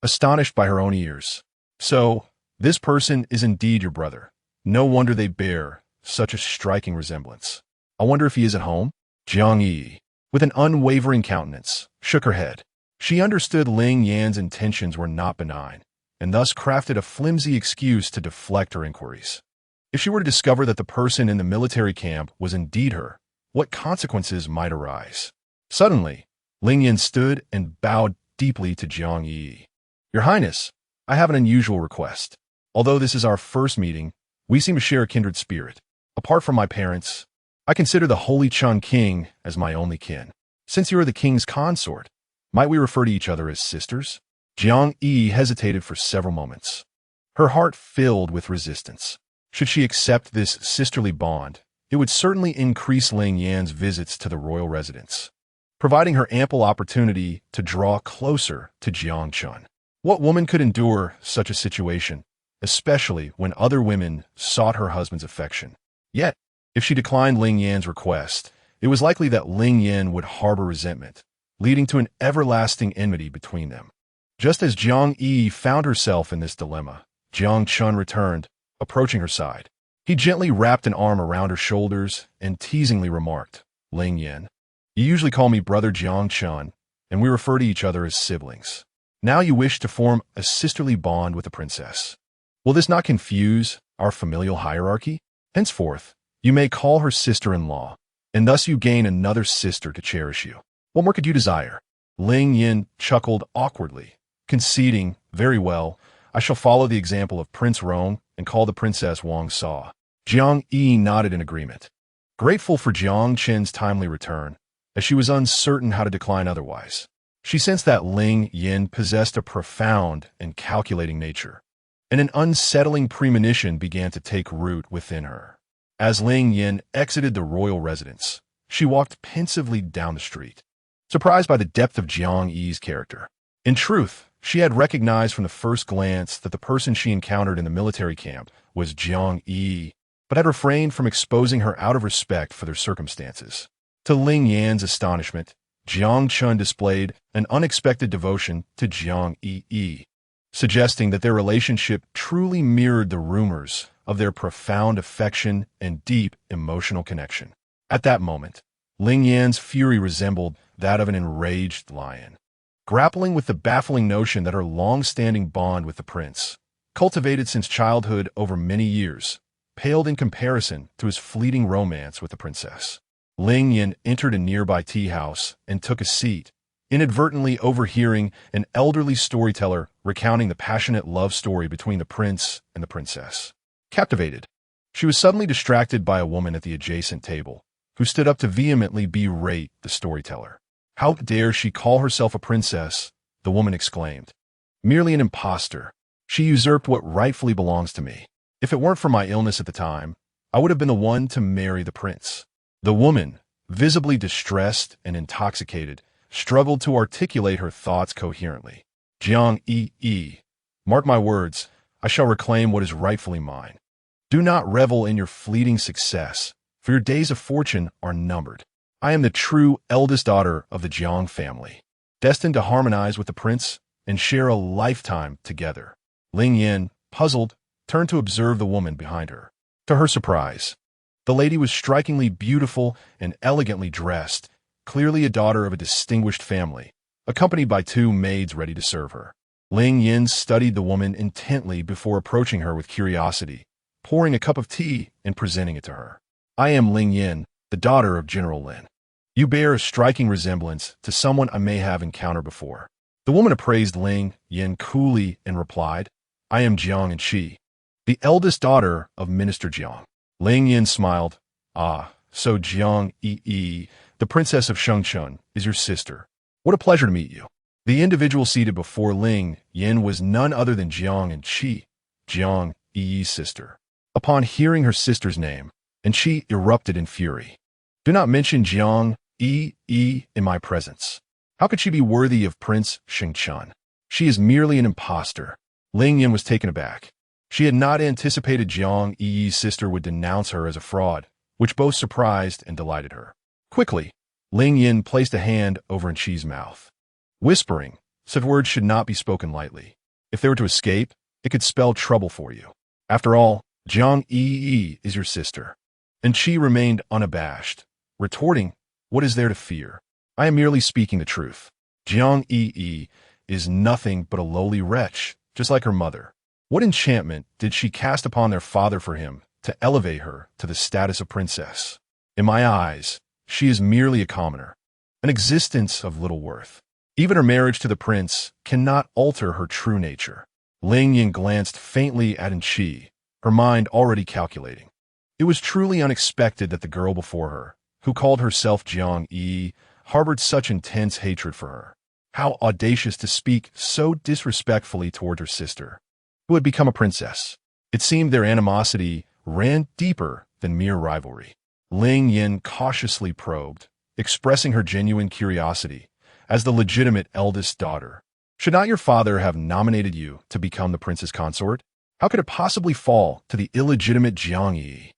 astonished by her own ears. "So, this person is indeed your brother. No wonder they bear such a striking resemblance. I wonder if he is at home?" Jiang Yi, with an unwavering countenance, shook her head. She understood Ling Yan's intentions were not benign, and thus crafted a flimsy excuse to deflect her inquiries. If she were to discover that the person in the military camp was indeed her, what consequences might arise? Suddenly, Ling Yan stood and bowed deeply to Jiang Yi. "Your Highness, I have an unusual request. Although this is our first meeting, we seem to share a kindred spirit. Apart from my parents, I consider the Holy Qin King as my only kin. Since you are the king's consort, might we refer to each other as sisters?" Jiang Yi hesitated for several moments, her heart filled with resistance. Should she accept this sisterly bond, it would certainly increase Ling Yan's visits to the royal residence, providing her ample opportunity to draw closer to Jiang Chun. What woman could endure such a situation, especially when other women sought her husband's affection? Yet, if she declined Ling Yan's request, it was likely that Ling Yan would harbor resentment, leading to an everlasting enmity between them. Just as Jiang Yi found herself in this dilemma, Jiang Chun returned, approaching her side. He gently wrapped an arm around her shoulders and teasingly remarked, "Ling Yan, you usually call me Brother Jiang Chun, and we refer to each other as siblings. Now you wish to form a sisterly bond with the princess. Will this not confuse our familial hierarchy? Henceforth, you may call her sister-in-law, and thus you gain another sister to cherish you. What more could you desire?" Ling Yan chuckled awkwardly, conceding, "Very well, I shall follow the example of Prince Rong and call the princess Wang Sa." Jiang Yi nodded in agreement, grateful for Jiang Chen's timely return, as she was uncertain how to decline otherwise. She sensed that Ling Yan possessed a profound and calculating nature, and an unsettling premonition began to take root within her. As Ling Yan exited the royal residence, she walked pensively down the street, surprised by the depth of Jiang Yi's character. In truth, she had recognized from the first glance that the person she encountered in the military camp was Jiang Yiyi, but had refrained from exposing her out of respect for their circumstances. To Ling Yan's astonishment, Jiang Chun displayed an unexpected devotion to Jiang Yiyi, suggesting that their relationship truly mirrored the rumors of their profound affection and deep emotional connection. At that moment, Ling Yan's fury resembled that of an enraged lion, grappling with the baffling notion that her long-standing bond with the prince, cultivated since childhood over many years, paled in comparison to his fleeting romance with the princess. Ling Yan entered a nearby tea house and took a seat, inadvertently overhearing an elderly storyteller recounting the passionate love story between the prince and the princess. Captivated, she was suddenly distracted by a woman at the adjacent table, who stood up to vehemently berate the storyteller. "How dare she call herself a princess?" the woman exclaimed. "Merely an impostor. She usurped what rightfully belongs to me. If it weren't for my illness at the time, I would have been the one to marry the prince." The woman, visibly distressed and intoxicated, struggled to articulate her thoughts coherently. "Jiang Yi, mark my words, I shall reclaim what is rightfully mine. Do not revel in your fleeting success, for your days of fortune are numbered. I am the true eldest daughter of the Jiang family, destined to harmonize with the prince and share a lifetime together." Ling Yan, puzzled, turned to observe the woman behind her. To her surprise, the lady was strikingly beautiful and elegantly dressed, clearly a daughter of a distinguished family, accompanied by two maids ready to serve her. Ling Yin studied the woman intently before approaching her with curiosity, pouring a cup of tea and presenting it to her. "I am Ling Yin, the daughter of General Lin. You bear a striking resemblance to someone I may have encountered before." The woman appraised Ling Yin coolly and replied, "I am Jiang Yiyi, the eldest daughter of Minister Jiang." Ling Yin smiled. "Ah, so Jiang Yiyi, the princess of Shengchun, is your sister. What a pleasure to meet you." The individual seated before Ling Yin was none other than Jiang Yiyi, Jiang Yiyi's sister. Upon hearing her sister's name, and she erupted in fury. "Do not mention Jiang Yiyi in my presence. How could she be worthy of Prince Shengchun? She is merely an impostor." Ling Yin was taken aback. She had not anticipated Jiang Yiyi's sister would denounce her as a fraud, which both surprised and delighted her. Quickly, Ling Yin placed a hand over Yi's mouth. Whispering, such words should not be spoken lightly. If they were to escape, it could spell trouble for you. After all, Jiang Yiyi is your sister. And she remained unabashed, retorting, "What is there to fear? I am merely speaking the truth. Jiang Yiyi is nothing but a lowly wretch, just like her mother. What enchantment did she cast upon their father for him to elevate her to the status of princess? In my eyes, she is merely a commoner, an existence of little worth. Even her marriage to the prince cannot alter her true nature." Ling Yin glanced faintly at Yi, her mind already calculating. It was truly unexpected that the girl before her, who called herself Jiang Yiyi, harbored such intense hatred for her. How audacious to speak so disrespectfully toward her sister, who had become a princess. It seemed their animosity ran deeper than mere rivalry. Ling Yin cautiously probed, expressing her genuine curiosity. "As the legitimate eldest daughter, should not your father have nominated you to become the prince's consort? How could it possibly fall to the illegitimate Jiang Yiyi?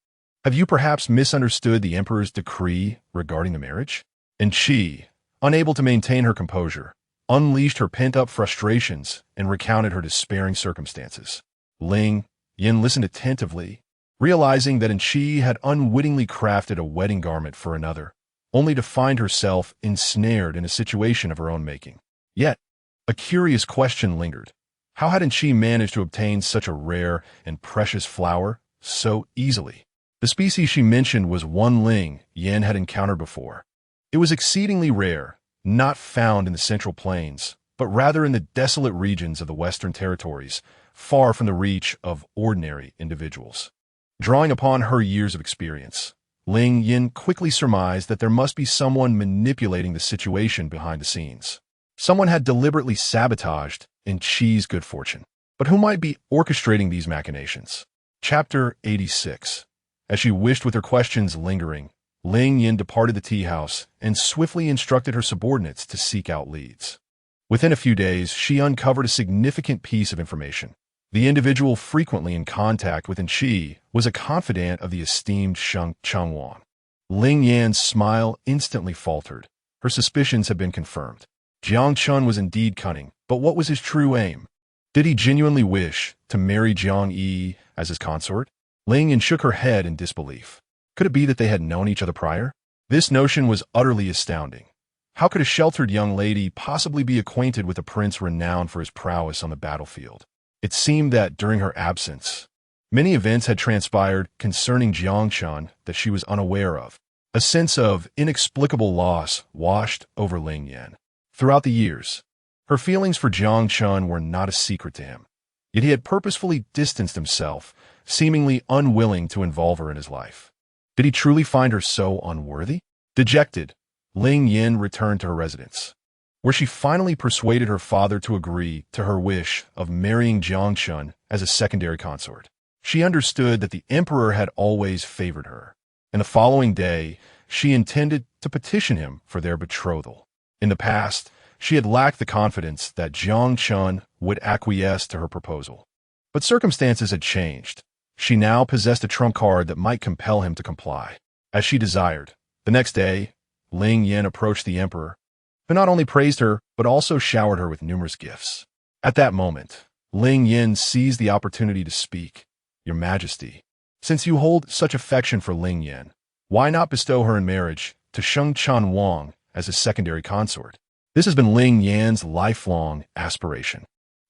Have you perhaps misunderstood the emperor's decree regarding the marriage?" And she, unable to maintain her composure, unleashed her pent-up frustrations and recounted her despairing circumstances. Ling Yin listened attentively, realizing that Yi had unwittingly crafted a wedding garment for another, only to find herself ensnared in a situation of her own making. Yet, a curious question lingered. How had Yi managed to obtain such a rare and precious flower so easily? The species she mentioned was one Ling Yin had encountered before. It was exceedingly rare, not found in the Central Plains, but rather in the desolate regions of the Western Territories, far from the reach of ordinary individuals. Drawing upon her years of experience, Ling Yin quickly surmised that there must be someone manipulating the situation behind the scenes. Someone had deliberately sabotaged Yi's good fortune. But who might be orchestrating these machinations? Chapter 86. As she wished with her questions lingering, Ling Yin departed the tea house and swiftly instructed her subordinates to seek out leads. Within a few days, she uncovered a significant piece of information. The individual frequently in contact with Yi was a confidant of the esteemed Sheng Changwang. Ling Yan's smile instantly faltered. Her suspicions had been confirmed. Jiang Chun was indeed cunning, but what was his true aim? Did he genuinely wish to marry Jiang Yiyi as his consort? Ling Yan shook her head in disbelief. Could it be that they had known each other prior? This notion was utterly astounding. How could a sheltered young lady possibly be acquainted with a prince renowned for his prowess on the battlefield? It seemed that during her absence, many events had transpired concerning Jiang Chun that she was unaware of. A sense of inexplicable loss washed over Ling Yan. Throughout the years, her feelings for Jiang Chun were not a secret to him. Yet he had purposefully distanced himself, seemingly unwilling to involve her in his life. Did he truly find her so unworthy? Dejected, Ling Yin returned to her residence, where she finally persuaded her father to agree to her wish of marrying Jiang Chun as a secondary consort. She understood that the emperor had always favored her, and the following day she intended to petition him for their betrothal. In the past, she had lacked the confidence that Jiang Chun would acquiesce to her proposal. But circumstances had changed. She now possessed a trump card that might compel him to comply, as she desired. The next day, Ling Yin approached the emperor, who not only praised her, but also showered her with numerous gifts. At that moment, Ling Yin seized the opportunity to speak. Your Majesty. Since you hold such affection for Ling Yan, why not bestow her in marriage to Sheng Chan Wang as his secondary consort? This has been Ling Yan's lifelong aspiration.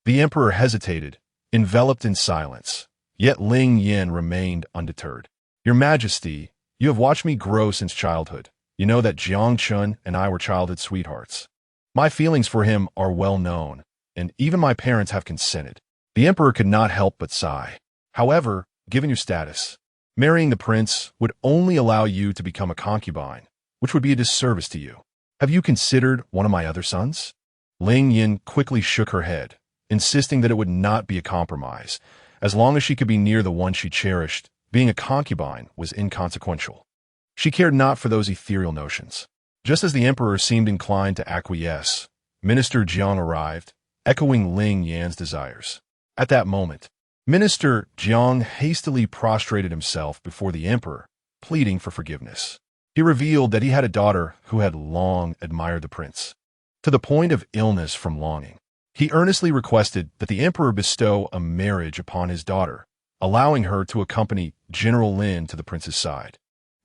The emperor hesitated, enveloped in silence, yet Ling Yan remained undeterred. Your Majesty, you have watched me grow since childhood. You know that Jiang Chun and I were childhood sweethearts. My feelings for him are well known, and even my parents have consented. The emperor could not help but sigh. However, given your status, marrying the prince would only allow you to become a concubine, which would be a disservice to you. Have you considered one of my other sons? Ling Yan quickly shook her head, insisting that it would not be a compromise. As long as she could be near the one she cherished, being a concubine was inconsequential. She cared not for those ethereal notions. Just as the emperor seemed inclined to acquiesce, Minister Jiang arrived, echoing Ling Yan's desires. At that moment, Minister Jiang hastily prostrated himself before the emperor, pleading for forgiveness. He revealed that he had a daughter who had long admired the prince, to the point of illness from longing. He earnestly requested that the emperor bestow a marriage upon his daughter, allowing her to accompany General Lin to the prince's side.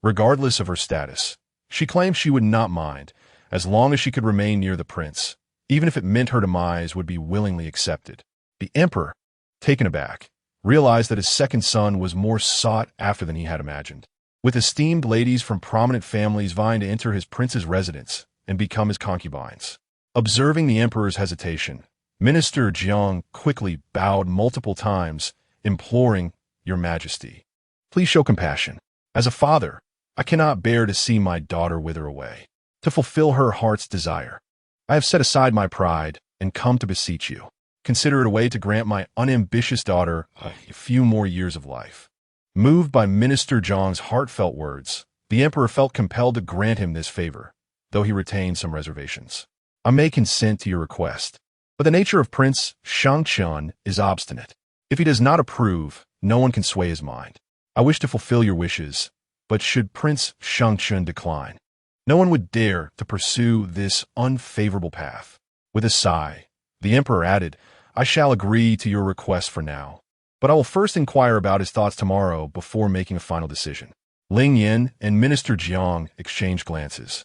Regardless of her status, she claimed she would not mind, as long as she could remain near the prince, even if it meant her demise would be willingly accepted. The emperor, taken aback, realized that his second son was more sought after than he had imagined. With esteemed ladies from prominent families vying to enter his prince's residence and become his concubines. Observing the emperor's hesitation, Minister Jiang quickly bowed multiple times, imploring, Your Majesty, please show compassion. As a father, I cannot bear to see my daughter wither away. To fulfill her heart's desire, I have set aside my pride and come to beseech you. Consider it a way to grant my unambitious daughter a few more years of life. Moved by Minister Jiang's heartfelt words, the emperor felt compelled to grant him this favor, though he retained some reservations. I may consent to your request, but the nature of Prince Shang Chun is obstinate. If he does not approve, no one can sway his mind. I wish to fulfill your wishes, but should Prince Shang Chun decline, no one would dare to pursue this unfavorable path. With a sigh, the emperor added, I shall agree to your request for now, but I will first inquire about his thoughts tomorrow before making a final decision. Ling Yan and Minister Jiang exchanged glances,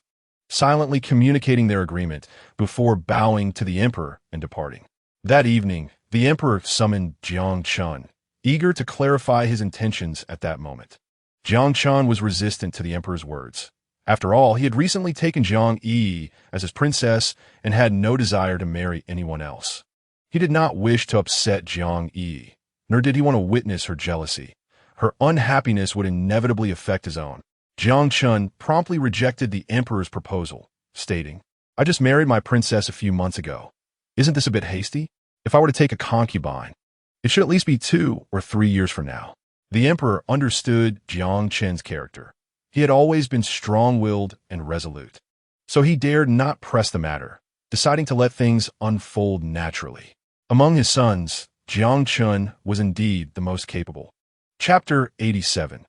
silently communicating their agreement before bowing to the emperor and departing. That evening, the emperor summoned Jiang Chun, eager to clarify his intentions at that moment. Jiang Chun was resistant to the emperor's words. After all, he had recently taken Jiang Yiyi as his princess and had no desire to marry anyone else. He did not wish to upset Jiang Yiyi, nor did he want to witness her jealousy. Her unhappiness would inevitably affect his own. Jiang Chun promptly rejected the emperor's proposal, stating, I just married my princess a few months ago. Isn't this a bit hasty? If I were to take a concubine, it should at least be 2 or 3 years from now. The emperor understood Jiang Chen's character. He had always been strong-willed and resolute, so he dared not press the matter, deciding to let things unfold naturally. Among his sons, Jiang Chun was indeed the most capable. Chapter 87.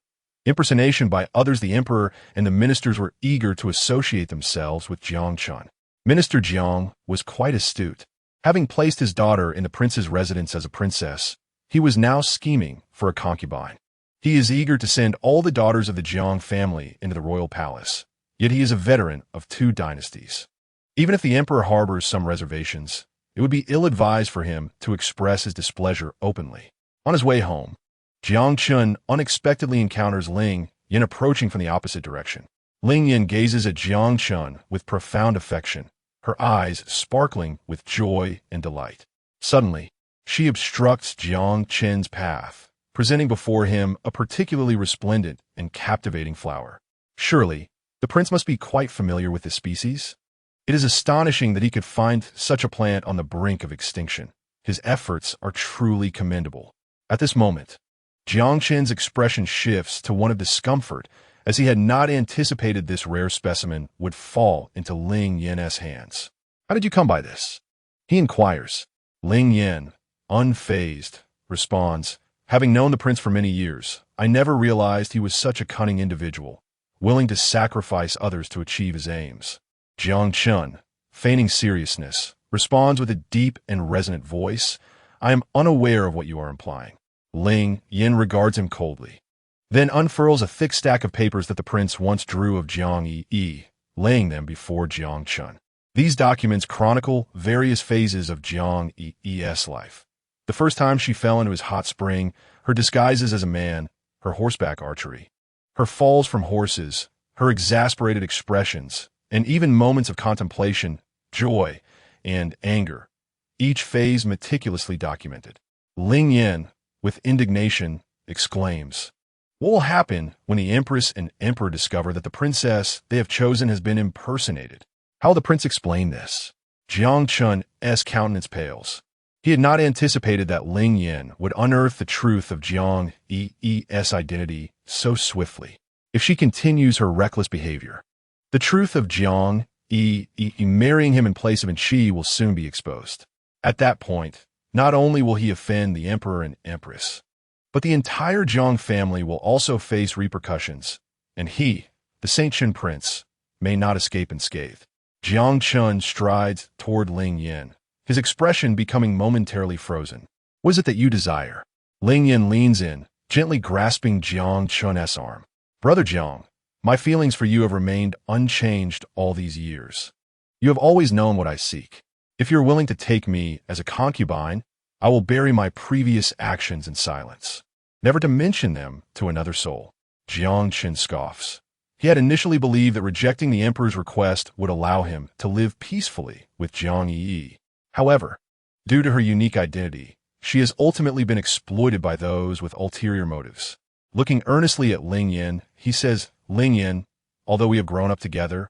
Impersonation by others. The emperor and the ministers were eager to associate themselves with Jiang Chun. Minister Jiang was quite astute. Having placed his daughter in the prince's residence as a princess, he was now scheming for a concubine. He is eager to send all the daughters of the Jiang family into the royal palace, yet he is a veteran of 2 dynasties. Even if the emperor harbors some reservations, it would be ill-advised for him to express his displeasure openly. On his way home, Jiang Chun unexpectedly encounters Ling Yan approaching from the opposite direction. Ling Yan gazes at Jiang Chun with profound affection, her eyes sparkling with joy and delight. Suddenly, she obstructs Jiang Chen's path, presenting before him a particularly resplendent and captivating flower. Surely, the prince must be quite familiar with this species. It is astonishing that he could find such a plant on the brink of extinction. His efforts are truly commendable. At this moment, Jiang Chen's expression shifts to one of discomfort, as he had not anticipated this rare specimen would fall into Ling Yan's hands. How did you come by this? He inquires. Ling Yan, unfazed, responds, having known the prince for many years, I never realized he was such a cunning individual, willing to sacrifice others to achieve his aims. Jiang Chun, feigning seriousness, responds with a deep and resonant voice, I am unaware of what you are implying. Ling Yin regards him coldly, then unfurls a thick stack of papers that the prince once drew of Jiang Yiyi, laying them before Jiang Chun. These documents chronicle various phases of Jiang Yiyi's life. The first time she fell into his hot spring, her disguises as a man, her horseback archery, her falls from horses, her exasperated expressions, and even moments of contemplation, joy, and anger, each phase meticulously documented. Ling Yin, with indignation, exclaims, "What will happen when the Empress and Emperor discover that the princess they have chosen has been impersonated? How will the prince explain this?" Jiang Chun's countenance pales. He had not anticipated that Ling Yin would unearth the truth of Jiang Yi's identity so swiftly. If she continues her reckless behavior, the truth of Jiang Yiyi marrying him in place of Qi will soon be exposed. At that point, not only will he offend the Emperor and Empress, but the entire Jiang family will also face repercussions, and he, the Saint Chen prince, may not escape unscathed. Jiang Chun strides toward Ling Yin, his expression becoming momentarily frozen. "What is it that you desire?" Ling Yin leans in, gently grasping Jiang Chun's arm. "Brother Jiang, my feelings for you have remained unchanged all these years. You have always known what I seek. If you're willing to take me as a concubine, I will bury my previous actions in silence, never to mention them to another soul." Jiang Chen scoffs. He had initially believed that rejecting the emperor's request would allow him to live peacefully with Jiang Yiyi. However, due to her unique identity, she has ultimately been exploited by those with ulterior motives. Looking earnestly at Ling Yin, he says, "Ling Yin, although we have grown up together,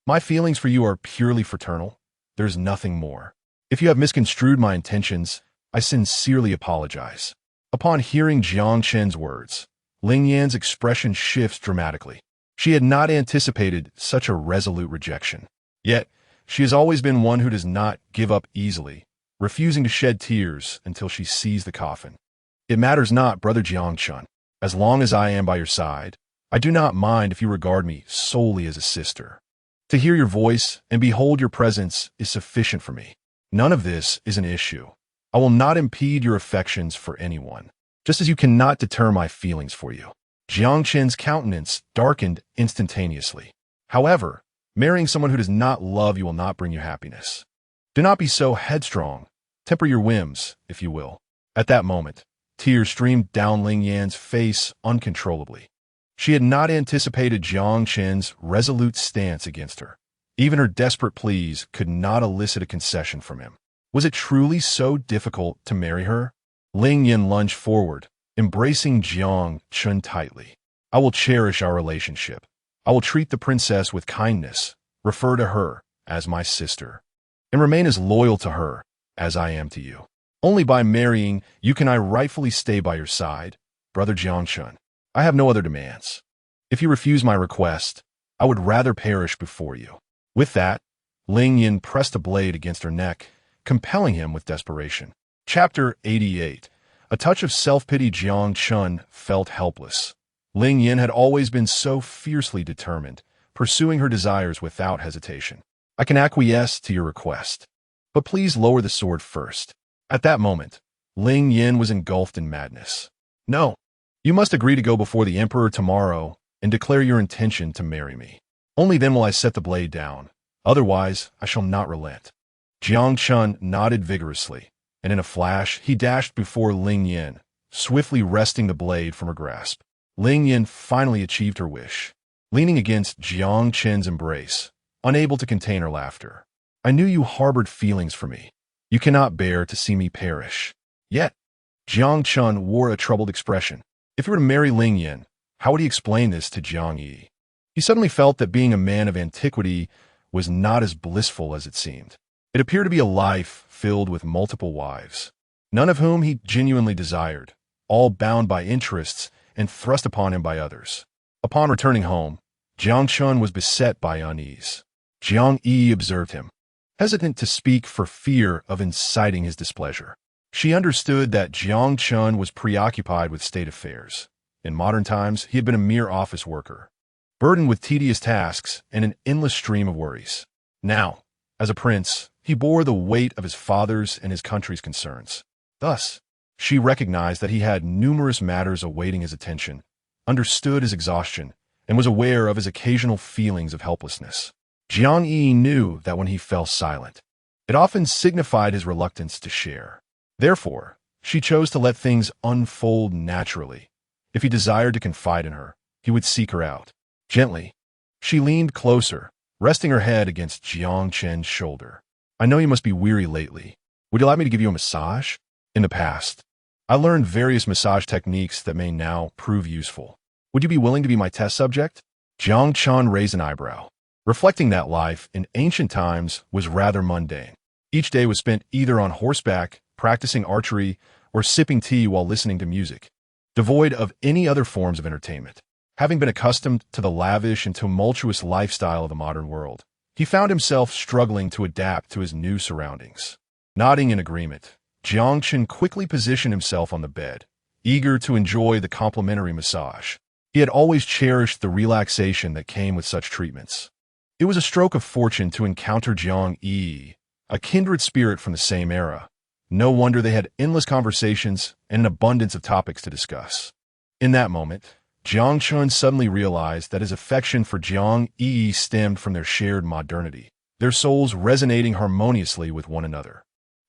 my feelings for you are purely fraternal. There's nothing more. If you have misconstrued my intentions, I sincerely apologize." Upon hearing Jiang Chen's words, Ling Yin's expression shifts dramatically. She had not anticipated such a resolute rejection. Yet, she has always been one who does not give up easily, refusing to shed tears until she sees the coffin. "It matters not, Brother Jiang Chun. As long as I am by your side, I do not mind if you regard me solely as a sister. To hear your voice and behold your presence is sufficient for me. None of this is an issue. I will not impede your affections for anyone, just as you cannot deter my feelings for you." Jiang Chen's countenance darkened instantaneously. "However, marrying someone who does not love you will not bring you happiness. Do not be so headstrong. Temper your whims, if you will." At that moment, tears streamed down Ling Yan's face uncontrollably. She had not anticipated Jiang Chen's resolute stance against her. Even her desperate pleas could not elicit a concession from him. Was it truly so difficult to marry her? Ling Yan lunged forward, embracing Jiang Chun tightly. "I will cherish our relationship. I will treat the princess with kindness, refer to her as my sister, and remain as loyal to her as I am to you. Only by marrying you can I rightfully stay by your side, Brother Jiang Chun. I have no other demands. If you refuse my request, I would rather perish before you." With that, Ling Yin pressed a blade against her neck, compelling him with desperation. Chapter 88. A touch of self-pity. Jiang Chun felt helpless. Ling Yin had always been so fiercely determined, pursuing her desires without hesitation. "I can acquiesce to your request, but please lower the sword first." At that moment, Ling Yin was engulfed in madness. "No, you must agree to go before the emperor tomorrow and declare your intention to marry me. Only then will I set the blade down. Otherwise, I shall not relent." Jiang Chun nodded vigorously, and in a flash, he dashed before Ling Yin, swiftly wresting the blade from her grasp. Ling Yin finally achieved her wish. Leaning against Jiang Chen's embrace, unable to contain her laughter. "I knew you harbored feelings for me. You cannot bear to see me perish." Yet, Jiang Chun wore a troubled expression. If he were to marry Ling Yin, how would he explain this to Jiang Yiyi? He suddenly felt that being a man of antiquity was not as blissful as it seemed. It appeared to be a life filled with multiple wives, none of whom he genuinely desired, all bound by interests and thrust upon him by others. Upon returning home, Jiang Chun was beset by unease. Jiang Yiyi observed him, hesitant to speak for fear of inciting his displeasure. She understood that Jiang Chun was preoccupied with state affairs. In modern times, he had been a mere office worker, burdened with tedious tasks and an endless stream of worries. Now, as a prince, he bore the weight of his father's and his country's concerns. Thus, She recognized that he had numerous matters awaiting his attention, understood his exhaustion, and was aware of his occasional feelings of helplessness. Jiang Yiyi knew that when he fell silent, it often signified his reluctance to share. Therefore, she chose to let things unfold naturally. If he desired to confide in her, he would seek her out. Gently, she leaned closer, resting her head against Jiang Chen's shoulder. I know you must be weary lately. Would you like me to give you a massage? In the past, I learned various massage techniques that may now prove useful. Would you be willing to be my test subject? Jiang Chen raised an eyebrow, reflecting that life in ancient times was rather mundane. Each day was spent either on horseback, practicing archery, or sipping tea while listening to music, devoid of any other forms of entertainment. Having been accustomed to the lavish and tumultuous lifestyle of the modern world, he found himself struggling to adapt to his new surroundings. Nodding in agreement, Jiang Chen quickly positioned himself on the bed, eager to enjoy the complimentary massage. He had always cherished the relaxation that came with such treatments. It was a stroke of fortune to encounter Jiang Yiyi, a kindred spirit from the same era. No wonder they had endless conversations and an abundance of topics to discuss. In that moment, Jiang Chen suddenly realized that his affection for Jiang Yiyi stemmed from their shared modernity, their souls resonating harmoniously with one another.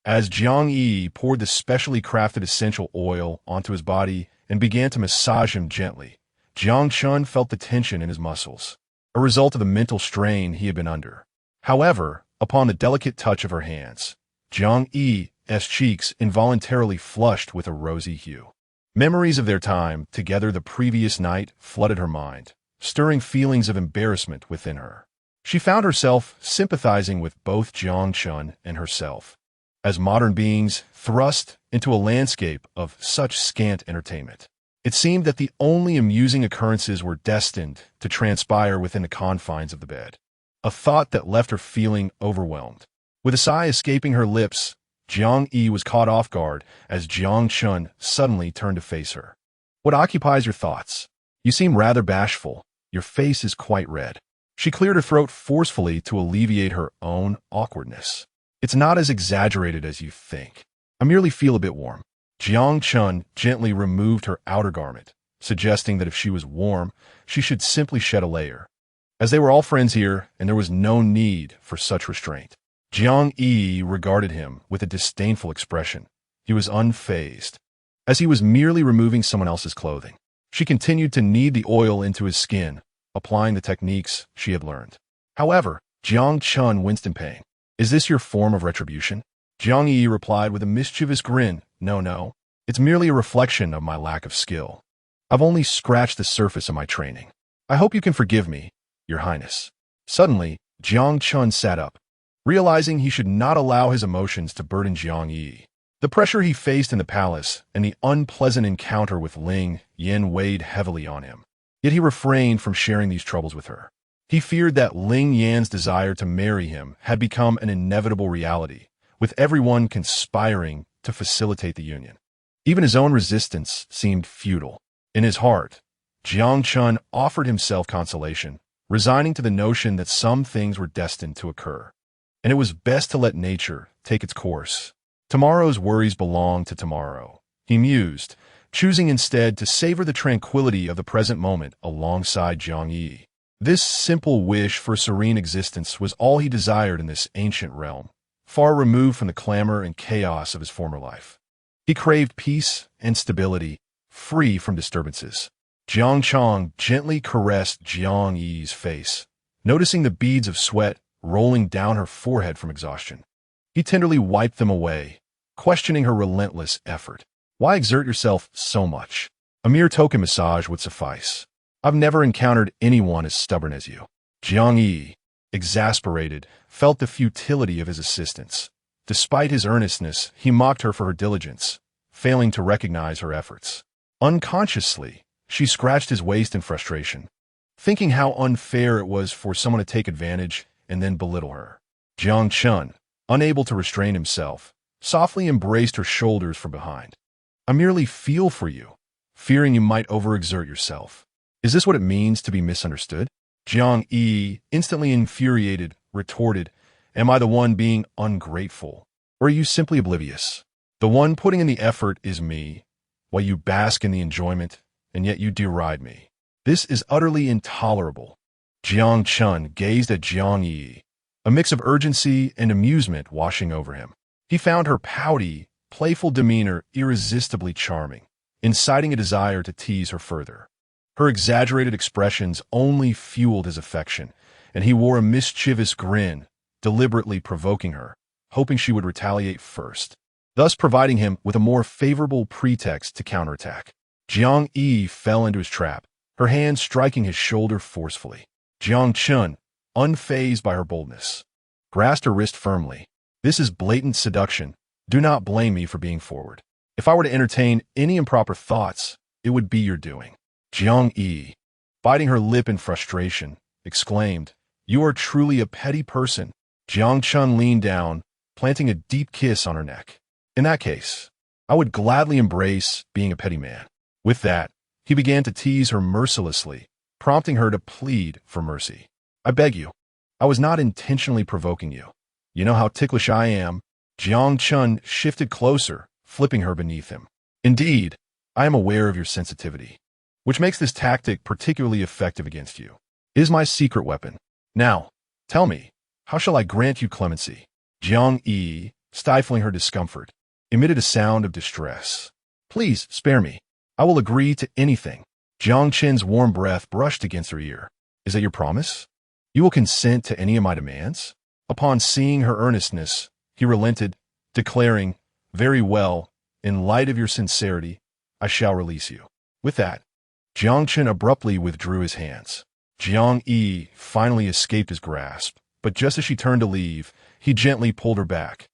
As Jiang Yiyi poured the specially crafted essential oil onto his body and began to massage him gently, Jiang Chen felt the tension in his muscles, a result of the mental strain he had been under. However, upon the delicate touch of her hands, Jiang Yiyi's cheeks involuntarily flushed with a rosy hue. Memories of their time together the previous night flooded her mind, stirring feelings of embarrassment within her. She found herself sympathizing with both Jiang Chen and herself, as modern beings thrust into a landscape of such scant entertainment. It seemed that the only amusing occurrences were destined to transpire within the confines of the bed, a thought that left her feeling overwhelmed. With a sigh escaping her lips, Jiang Yiyi was caught off guard as Jiang Chen suddenly turned to face her. What occupies your thoughts? You seem rather bashful. Your face is quite red. She cleared her throat forcefully to alleviate her own awkwardness. It's not as exaggerated as you think. I merely feel a bit warm. Jiang Chen gently removed her outer garment, suggesting that if she was warm, she should simply shed a layer, as they were all friends here and there was no need for such restraint. Jiang Yiyi regarded him with a disdainful expression. He was unfazed, as he was merely removing someone else's clothing. She continued to knead the oil into his skin, applying the techniques she had learned. However, Jiang Chen winced in pain. Is this your form of retribution? Jiang Yiyi replied with a mischievous grin. No, it's merely a reflection of my lack of skill. I've only scratched the surface of my training. I hope you can forgive me, Your Highness. Suddenly, Jiang Chen sat up, realizing he should not allow his emotions to burden Jiang Yiyi. The pressure he faced in the palace and the unpleasant encounter with Ling Yan weighed heavily on him. Yet he refrained from sharing these troubles with her. He feared that Ling Yan's desire to marry him had become an inevitable reality, with everyone conspiring to facilitate the union. Even his own resistance seemed futile. In his heart, Jiang Chen offered himself consolation, resigning to the notion that some things were destined to occur, and it was best to let nature take its course. Tomorrow's worries belong to tomorrow, he mused, choosing instead to savor the tranquility of the present moment alongside Jiang Yiyi. This simple wish for a serene existence was all he desired in this ancient realm, far removed from the clamor and chaos of his former life. He craved peace and stability, free from disturbances. Jiang Chen gently caressed Jiang Yiyi's face, noticing the beads of sweat rolling down her forehead from exhaustion. He tenderly wiped them away, questioning her relentless effort. Why exert yourself so much? A mere token massage would suffice. I've never encountered anyone as stubborn as you. Jiang Yiyi, exasperated, felt the futility of his assistance. Despite his earnestness, he mocked her for her diligence, failing to recognize her efforts. Unconsciously, she scratched his waist in frustration, thinking how unfair it was for someone to take advantage and then belittle her. Jiang Chen, unable to restrain himself, softly embraced her shoulders from behind. I merely feel for you, fearing you might overexert yourself. Is this what it means to be misunderstood? Jiang Yiyi, instantly infuriated, retorted, Am I the one being ungrateful? Or are you simply oblivious? The one putting in the effort is me, while you bask in the enjoyment, and yet you deride me. This is utterly intolerable. Jiang Chun gazed at Jiang Yiyi, a mix of urgency and amusement washing over him. He found her pouty, playful demeanor irresistibly charming, inciting a desire to tease her further. Her exaggerated expressions only fueled his affection, and he wore a mischievous grin, deliberately provoking her, hoping she would retaliate first, thus providing him with a more favorable pretext to counterattack. Jiang Yi fell into his trap, her hand striking his shoulder forcefully. Jiang Chun, unfazed by her boldness, grasped her wrist firmly. This is blatant seduction. Do not blame me for being forward. If I were to entertain any improper thoughts, it would be your doing. Jiang Yi, biting her lip in frustration, exclaimed, "You are truly a petty person." Jiang Chun leaned down, planting a deep kiss on her neck. "In that case, I would gladly embrace being a petty man." With that, he began to tease her mercilessly, prompting her to plead for mercy. "I beg you. I was not intentionally provoking you. You know how ticklish I am." Jiang Chun shifted closer, flipping her beneath him. "Indeed, I am aware of your sensitivity, which makes this tactic particularly effective against you. It is my secret weapon. Now, tell me, how shall I grant you clemency?" Jiang Yi, stifling her discomfort, emitted a sound of distress. "Please spare me. I will agree to anything." Jiang Chen's warm breath brushed against her ear. "Is that your promise? You will consent to any of my demands?" Upon seeing her earnestness, he relented, declaring, "Very well, in light of your sincerity, I shall release you." With that, Jiang Chen abruptly withdrew his hands. Jiang Yi finally escaped his grasp, but just as she turned to leave, he gently pulled her back,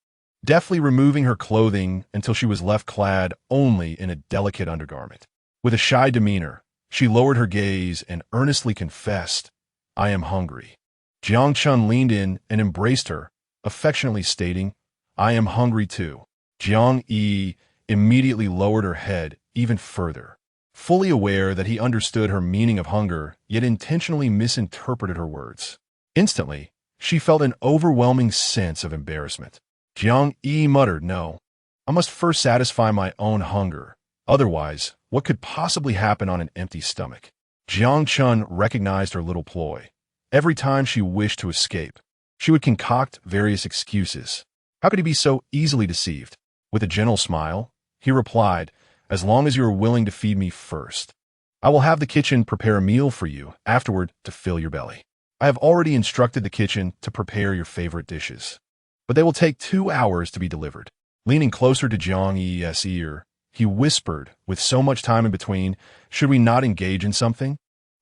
deftly removing her clothing until she was left clad only in a delicate undergarment. With a shy demeanor, she lowered her gaze and earnestly confessed, "I am hungry." Jiang Chun leaned in and embraced her, affectionately stating, "I am hungry too." Jiang Yi immediately lowered her head even further, fully aware that he understood her meaning of hunger, yet intentionally misinterpreted her words. Instantly, she felt an overwhelming sense of embarrassment. Jiang Yi muttered, "No, I must first satisfy my own hunger. Otherwise, what could possibly happen on an empty stomach?" Jiang Chun recognized her little ploy. Every time she wished to escape, she would concoct various excuses. How could he be so easily deceived? With a gentle smile, he replied, "As long as you are willing to feed me first, I will have the kitchen prepare a meal for you afterward to fill your belly. I have already instructed the kitchen to prepare your favorite dishes, but they will take 2 hours to be delivered." Leaning closer to Jiang Yi's ear, he whispered, with so much time in between, "Should we not engage in something?"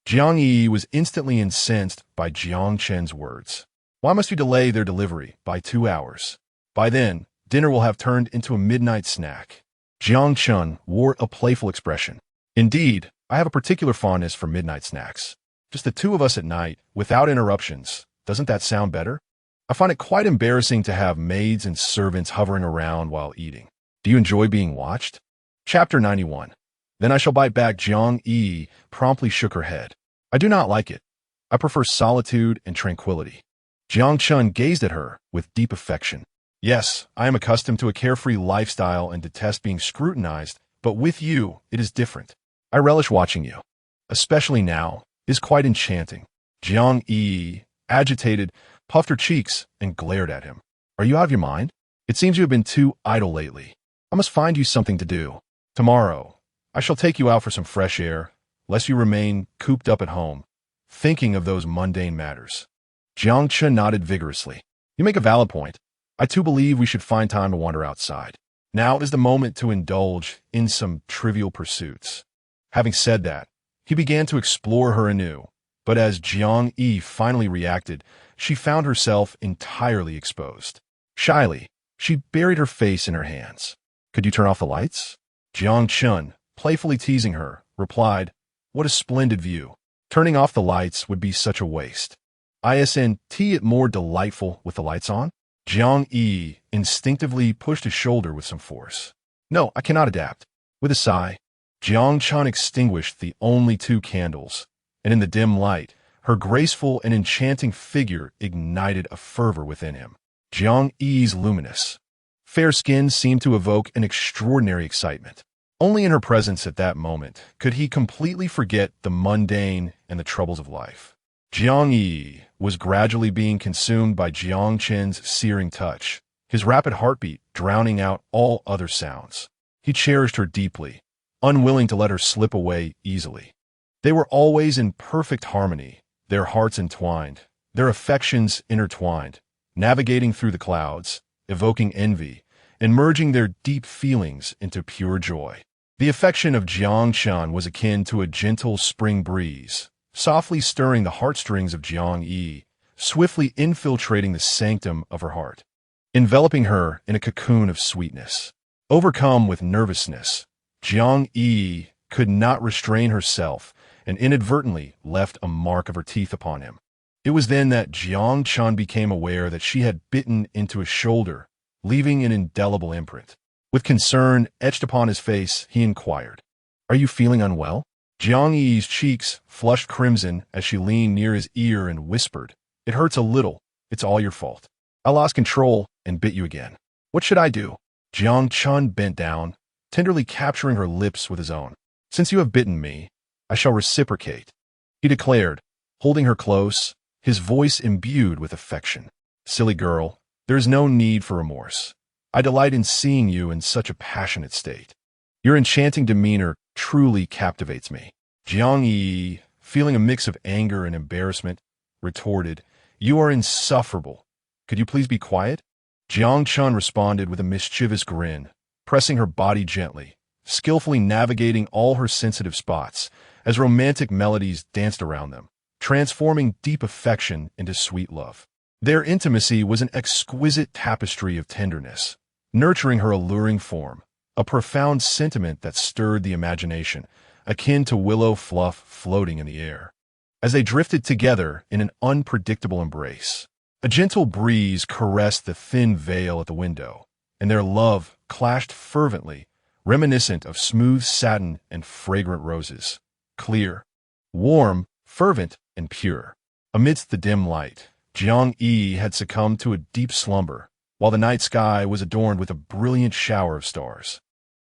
Jiang Yi was instantly incensed by Jiang Chen's words. Why must you delay their delivery by 2 hours? By then, dinner will have turned into a midnight snack. Jiang Chun wore a playful expression. "Indeed, I have a particular fondness for midnight snacks. Just the two of us at night, without interruptions. Doesn't that sound better? I find it quite embarrassing to have maids and servants hovering around while eating. Do you enjoy being watched?" Chapter 91. Then I shall bite back. Jiang Yi promptly shook her head. "I do not like it. I prefer solitude and tranquility." Jiang Chun gazed at her with deep affection. "Yes, I am accustomed to a carefree lifestyle and detest being scrutinized, but with you, it is different. I relish watching you. Especially now, it is quite enchanting." Jiang Yi, agitated, puffed her cheeks and glared at him. "Are you out of your mind? It seems you have been too idle lately. I must find you something to do. Tomorrow, I shall take you out for some fresh air, lest you remain cooped up at home, thinking of those mundane matters." Jiang Chen nodded vigorously. "You make a valid point. I too believe we should find time to wander outside. Now is the moment to indulge in some trivial pursuits." Having said that, he began to explore her anew, but as Jiang Yi finally reacted, she found herself entirely exposed. Shyly, she buried her face in her hands. "Could you turn off the lights?" Jiang Chun, playfully teasing her, replied, "What a splendid view. Turning off the lights would be such a waste. Isn't it more delightful with the lights on?" Jiang Yi instinctively pushed his shoulder with some force. "No, I cannot adapt." With a sigh, Jiang Chun extinguished the only 2 candles, and in the dim light, her graceful and enchanting figure ignited a fervor within him. Jiang Yi's luminous, fair skin seemed to evoke an extraordinary excitement. Only in her presence at that moment could he completely forget the mundane and the troubles of life. Jiang Yiyi was gradually being consumed by Jiang Qin's searing touch, his rapid heartbeat drowning out all other sounds. He cherished her deeply, unwilling to let her slip away easily. They were always in perfect harmony, their hearts entwined, their affections intertwined, navigating through the clouds, evoking envy, and merging their deep feelings into pure joy. The affection of Jiang Qin was akin to a gentle spring breeze, softly stirring the heartstrings of Jiang Yi, swiftly infiltrating the sanctum of her heart, enveloping her in a cocoon of sweetness. Overcome with nervousness, Jiang Yi could not restrain herself and inadvertently left a mark of her teeth upon him. It was then that Jiang Qin became aware that she had bitten into his shoulder, leaving an indelible imprint. With concern etched upon his face, he inquired, "Are you feeling unwell?" Jiang Yi's cheeks flushed crimson as she leaned near his ear and whispered, "It hurts a little. It's all your fault. I lost control and bit you again. What should I do?" Jiang Qin bent down, tenderly capturing her lips with his own. "Since you have bitten me, I shall reciprocate," he declared, holding her close, his voice imbued with affection. "Silly girl, there is no need for remorse. I delight in seeing you in such a passionate state. Your enchanting demeanor truly captivates me." Jiang Yi, feeling a mix of anger and embarrassment, retorted, "You are insufferable. Could you please be quiet?" Jiang Qin responded with a mischievous grin, pressing her body gently, skillfully navigating all her sensitive spots as romantic melodies danced around them, transforming deep affection into sweet love. Their intimacy was an exquisite tapestry of tenderness, nurturing her alluring form, a profound sentiment that stirred the imagination, akin to willow fluff floating in the air. As they drifted together in an unpredictable embrace, a gentle breeze caressed the thin veil at the window, and their love clashed fervently, reminiscent of smooth satin and fragrant roses, clear, warm, fervent, and pure. Amidst the dim light, Jiang Yi had succumbed to a deep slumber, while the night sky was adorned with a brilliant shower of stars.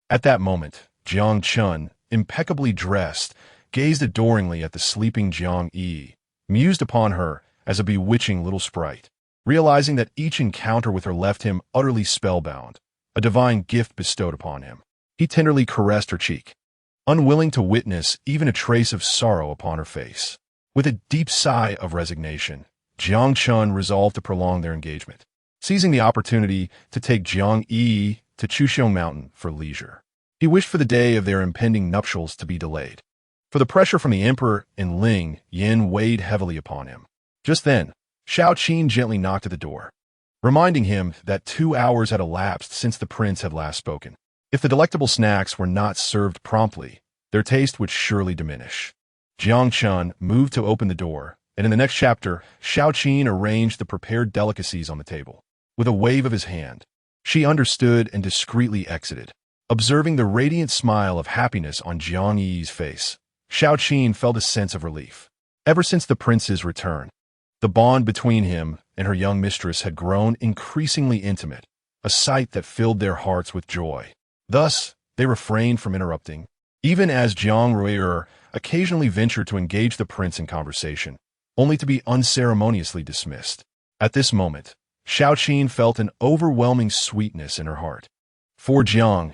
At that moment, Jiang Qin, impeccably dressed, gazed adoringly at the sleeping Jiang Yi, mused upon her as a bewitching little sprite, realizing that each encounter with her left him utterly spellbound, a divine gift bestowed upon him. He tenderly caressed her cheek, unwilling to witness even a trace of sorrow upon her face. With a deep sigh of resignation, Jiang Qin resolved to prolong their engagement, seizing the opportunity to take Jiang Yi to Chuxiong Mountain for leisure. He wished for the day of their impending nuptials to be delayed, for the pressure from the emperor and Ling Yin weighed heavily upon him. Just then, Shao Qin gently knocked at the door, reminding him that 2 hours had elapsed since the prince had last spoken. If the delectable snacks were not served promptly, their taste would surely diminish. Jiang Qin moved to open the door, and in the next chapter, Shao Qin arranged the prepared delicacies on the table. With a wave of his hand, she understood and discreetly exited. Observing the radiant smile of happiness on Jiang Yi's face, Shao Qin felt a sense of relief. Ever since the prince's return, the bond between him and her young mistress had grown increasingly intimate, a sight that filled their hearts with joy. Thus, they refrained from interrupting, even as Jiang Rui'er occasionally ventured to engage the prince in conversation, only to be unceremoniously dismissed. At this moment, Shao Qin felt an overwhelming sweetness in her heart. For Jiang,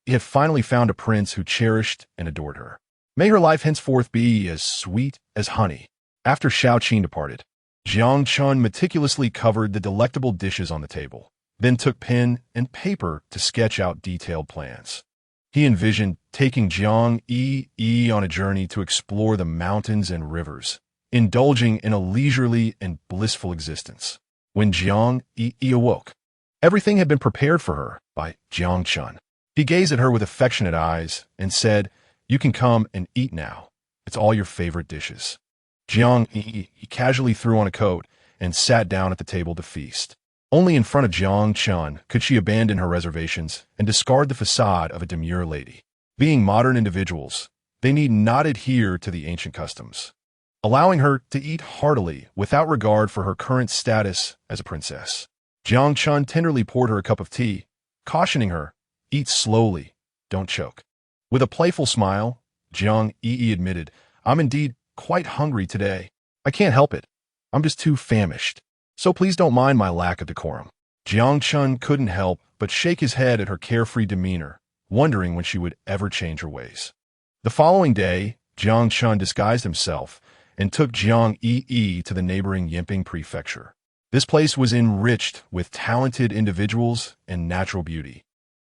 he had finally found a prince who cherished and adored her. May her life henceforth be as sweet as honey. After Shao Qin departed, Jiang Qin meticulously covered the delectable dishes on the table, then took pen and paper to sketch out detailed plans. He envisioned taking Jiang Yiyi on a journey to explore the mountains and rivers, indulging in a leisurely and blissful existence. When Jiang Yiyi awoke, everything had been prepared for her by Jiang Qin. He gazed at her with affectionate eyes and said, "You can come and eat now. It's all your favorite dishes." Jiang Yiyi casually threw on a coat and sat down at the table to feast. Only in front of Jiang Qin could she abandon her reservations and discard the facade of a demure lady. Being modern individuals, they need not adhere to the ancient customs, allowing her to eat heartily without regard for her current status as a princess. Jiang Chun tenderly poured her a cup of tea, cautioning her, "Eat slowly, don't choke." With a playful smile, Jiang Yiyi admitted, "I'm indeed quite hungry today. I can't help it. I'm just too famished. So please don't mind my lack of decorum." Jiang Chun couldn't help but shake his head at her carefree demeanor, wondering when she would ever change her ways. The following day, Jiang Chun disguised himself and took Jiang Yiyi to the neighboring Yinping prefecture. This place was enriched with talented individuals and natural beauty,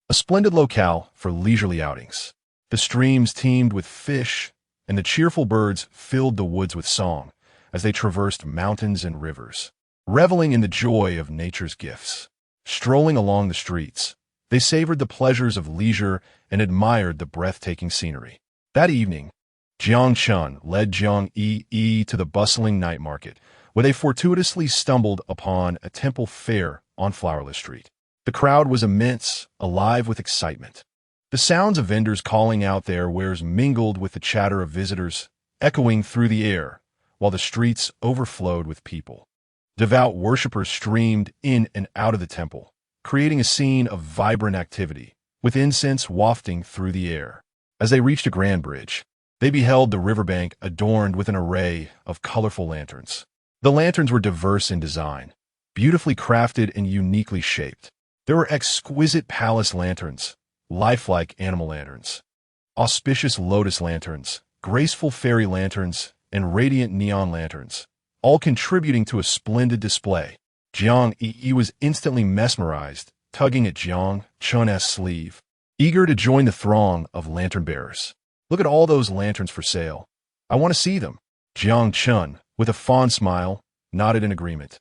a splendid locale for leisurely outings. The streams teemed with fish, and the cheerful birds filled the woods with song as they traversed mountains and rivers, reveling in the joy of nature's gifts. Strolling along the streets, they savored the pleasures of leisure and admired the breathtaking scenery. That evening, Jiang Chun led Jiang Yiyi to the bustling night market, where they fortuitously stumbled upon a temple fair on Flowerless Street. The crowd was immense, alive with excitement. The sounds of vendors calling out their wares mingled with the chatter of visitors, echoing through the air, while the streets overflowed with people. Devout worshippers streamed in and out of the temple, creating a scene of vibrant activity, with incense wafting through the air. As they reached a grand bridge, they beheld the riverbank adorned with an array of colorful lanterns. The lanterns were diverse in design, beautifully crafted and uniquely shaped. There were exquisite palace lanterns, lifelike animal lanterns, auspicious lotus lanterns, graceful fairy lanterns, and radiant neon lanterns, all contributing to a splendid display. Jiang Yiyi was instantly mesmerized, tugging at Jiang Chun's sleeve, eager to join the throng of lantern bearers. "Look at all those lanterns for sale. I want to see them." Jiang Chun, with a fond smile, nodded in agreement.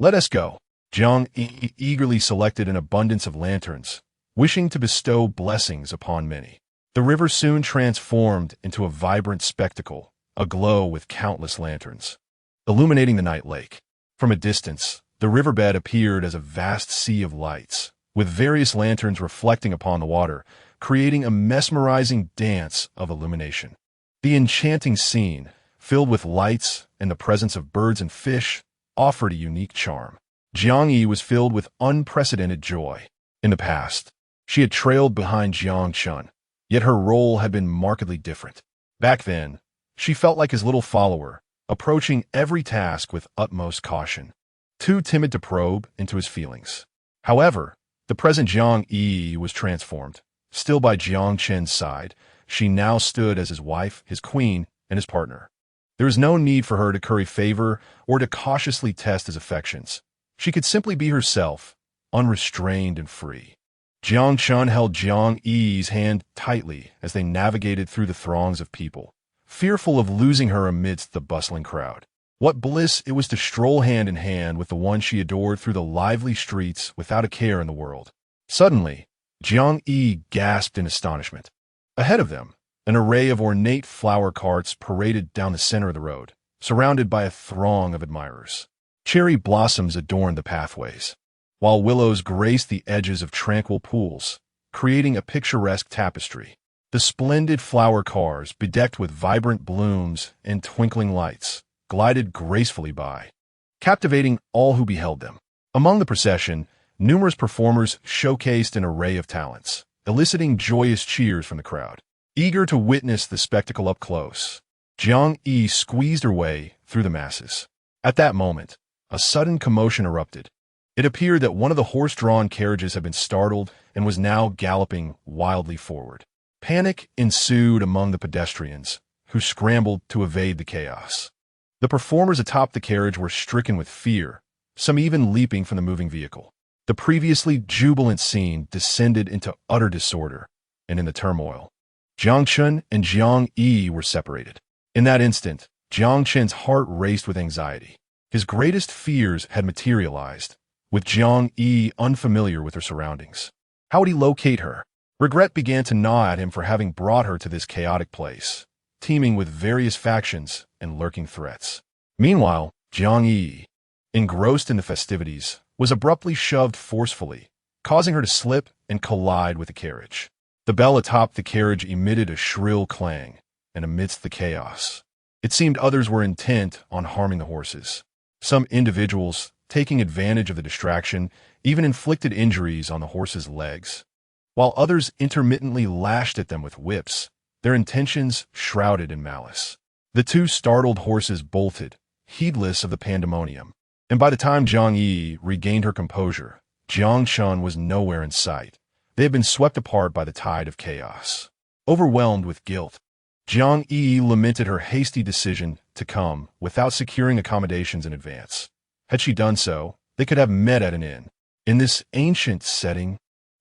"Let us go." Jiang Yiyi eagerly selected an abundance of lanterns, wishing to bestow blessings upon many. The river soon transformed into a vibrant spectacle, aglow with countless lanterns, illuminating the night lake. From a distance, the riverbed appeared as a vast sea of lights, with various lanterns reflecting upon the water, creating a mesmerizing dance of illumination. The enchanting scene, filled with lights and the presence of birds and fish, offered a unique charm. Jiang Yi was filled with unprecedented joy. In the past, she had trailed behind Jiang Chun, yet her role had been markedly different. Back then, she felt like his little follower, approaching every task with utmost caution, too timid to probe into his feelings. However, the present Jiang Yi was transformed. Still by Jiang Chen's side, she now stood as his wife, his queen, and his partner. There was no need for her to curry favor or to cautiously test his affections. She could simply be herself, unrestrained and free. Jiang Chun held Jiang Yi's hand tightly as they navigated through the throngs of people, fearful of losing her amidst the bustling crowd. What bliss it was to stroll hand in hand with the one she adored through the lively streets without a care in the world. Suddenly, Jiang Yi gasped in astonishment. Ahead of them, an array of ornate flower carts paraded down the center of the road, surrounded by a throng of admirers. Cherry blossoms adorned the pathways, while willows graced the edges of tranquil pools, creating a picturesque tapestry. The splendid flower cars, bedecked with vibrant blooms and twinkling lights, glided gracefully by, captivating all who beheld them. Among the procession, numerous performers showcased an array of talents, eliciting joyous cheers from the crowd. Eager to witness the spectacle up close, Jiang Yi squeezed her way through the masses. At that moment, a sudden commotion erupted. It appeared that one of the horse-drawn carriages had been startled and was now galloping wildly forward. Panic ensued among the pedestrians, who scrambled to evade the chaos. The performers atop the carriage were stricken with fear, some even leaping from the moving vehicle. The previously jubilant scene descended into utter disorder, and in the turmoil, Jiang Chun and Jiang Yi were separated. In that instant, Jiang Chen's heart raced with anxiety. His greatest fears had materialized, with Jiang Yi unfamiliar with her surroundings. How would he locate her? Regret began to gnaw at him for having brought her to this chaotic place, teeming with various factions and lurking threats. Meanwhile, Jiang Yi, engrossed in the festivities, was abruptly shoved forcefully, causing her to slip and collide with the carriage. The bell atop the carriage emitted a shrill clang, and amidst the chaos, it seemed others were intent on harming the horses. Some individuals taking advantage of the distraction, even inflicted injuries on the horse's legs, while others intermittently lashed at them with whips, their intentions shrouded in malice. The two startled horses bolted, heedless of the pandemonium, and by the time Jiang Yiyi regained her composure, Jiang Chun was nowhere in sight. They had been swept apart by the tide of chaos. Overwhelmed with guilt, Jiang Yiyi lamented her hasty decision to come without securing accommodations in advance. Had she done so, they could have met at an inn. In this ancient setting,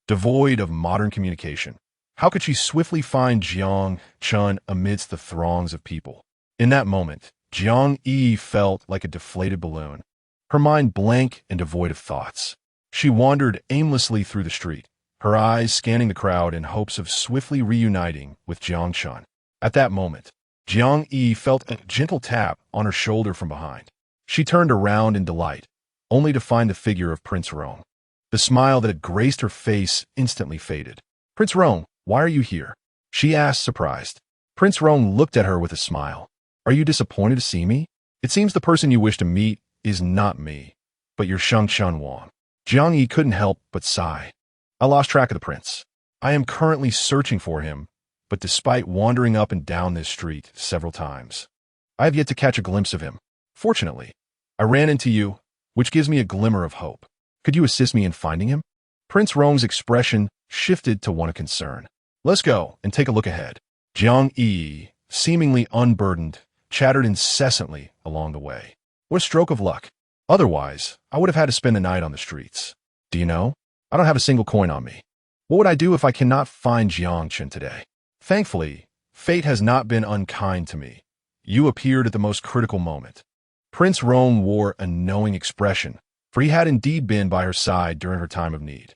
devoid of modern communication, how could she swiftly find Jiang Chun amidst the throngs of people? In that moment, Jiang Yiyi felt like a deflated balloon, her mind blank and devoid of thoughts. She wandered aimlessly through the street, her eyes scanning the crowd in hopes of swiftly reuniting with Jiang Chun. At that moment, Jiang Yiyi felt a gentle tap on her shoulder from behind. She turned around in delight, only to find the figure of Prince Rong. The smile that had graced her face instantly faded. "Prince Rong, why are you here?" she asked, surprised. Prince Rong looked at her with a smile. "Are you disappointed to see me? It seems the person you wish to meet is not me, but your Shengchun Wang." Jiang Yi couldn't help but sigh. "I lost track of the prince. I am currently searching for him, but despite wandering up and down this street several times, I have yet to catch a glimpse of him. Fortunately, I ran into you, which gives me a glimmer of hope. Could you assist me in finding him?" Prince Rong's expression shifted to one of concern. "Let's go and take a look ahead." Jiang Yi, seemingly unburdened, chattered incessantly along the way. "What a stroke of luck. Otherwise, I would have had to spend the night on the streets. Do you know, I don't have a single coin on me. What would I do if I cannot find Jiang Chun today? Thankfully, fate has not been unkind to me. You appeared at the most critical moment." Prince Rong wore a knowing expression, for he had indeed been by her side during her time of need.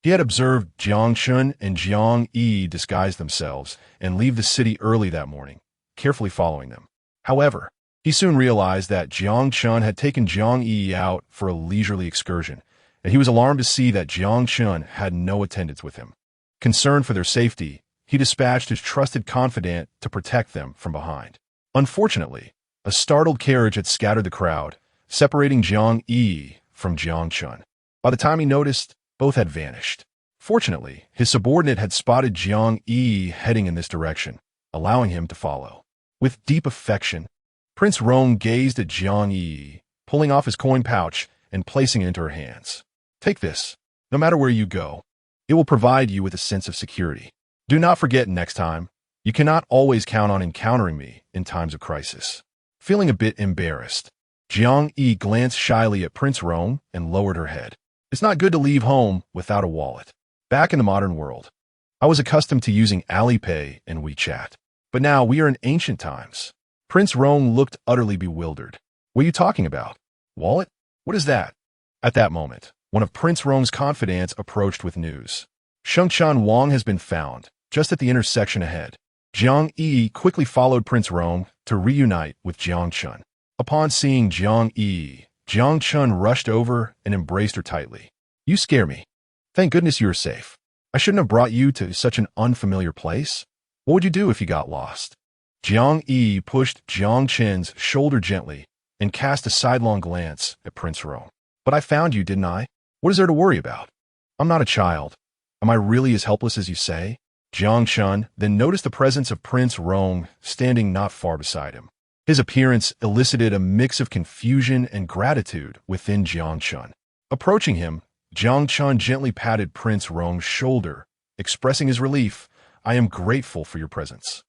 He had observed Jiang Chun and Jiang Yi disguise themselves and leave the city early that morning, carefully following them. However, he soon realized that Jiang Chun had taken Jiang Yi out for a leisurely excursion, and he was alarmed to see that Jiang Chun had no attendants with him. Concerned for their safety, he dispatched his trusted confidant to protect them from behind. Unfortunately, a startled carriage had scattered the crowd, separating Jiang Yi from Jiang Chun. By the time he noticed, both had vanished. Fortunately, his subordinate had spotted Jiang Yi heading in this direction, allowing him to follow. With deep affection, Prince Rong gazed at Jiang Yi, pulling off his coin pouch and placing it into her hands. "Take this. No matter where you go, it will provide you with a sense of security. Do not forget next time, you cannot always count on encountering me in times of crisis." Feeling a bit embarrassed, Jiang Yi glanced shyly at Prince Rong and lowered her head. "It's not good to leave home without a wallet. Back in the modern world, I was accustomed to using Alipay and WeChat, but now we are in ancient times." Prince Rong looked utterly bewildered. "What are you talking about? Wallet? What is that?" At that moment, one of Prince Rong's confidants approached with news. "Shengchun Wang has been found, just at the intersection ahead." Jiang Yi quickly followed Prince Rong to reunite with Jiang Chun. Upon seeing Jiang Yi, Jiang Chun rushed over and embraced her tightly. "You scare me. Thank goodness you are safe. I shouldn't have brought you to such an unfamiliar place. What would you do if you got lost?" Jiang Yi pushed Jiang Chen's shoulder gently and cast a sidelong glance at Prince Rong. "But I found you, didn't I? What is there to worry about? I'm not a child. Am I really as helpless as you say?" Jiang Chun then noticed the presence of Prince Rong standing not far beside him. His appearance elicited a mix of confusion and gratitude within Jiang Chun. Approaching him, Jiang Chun gently patted Prince Rong's shoulder, expressing his relief. "I am grateful for your presence.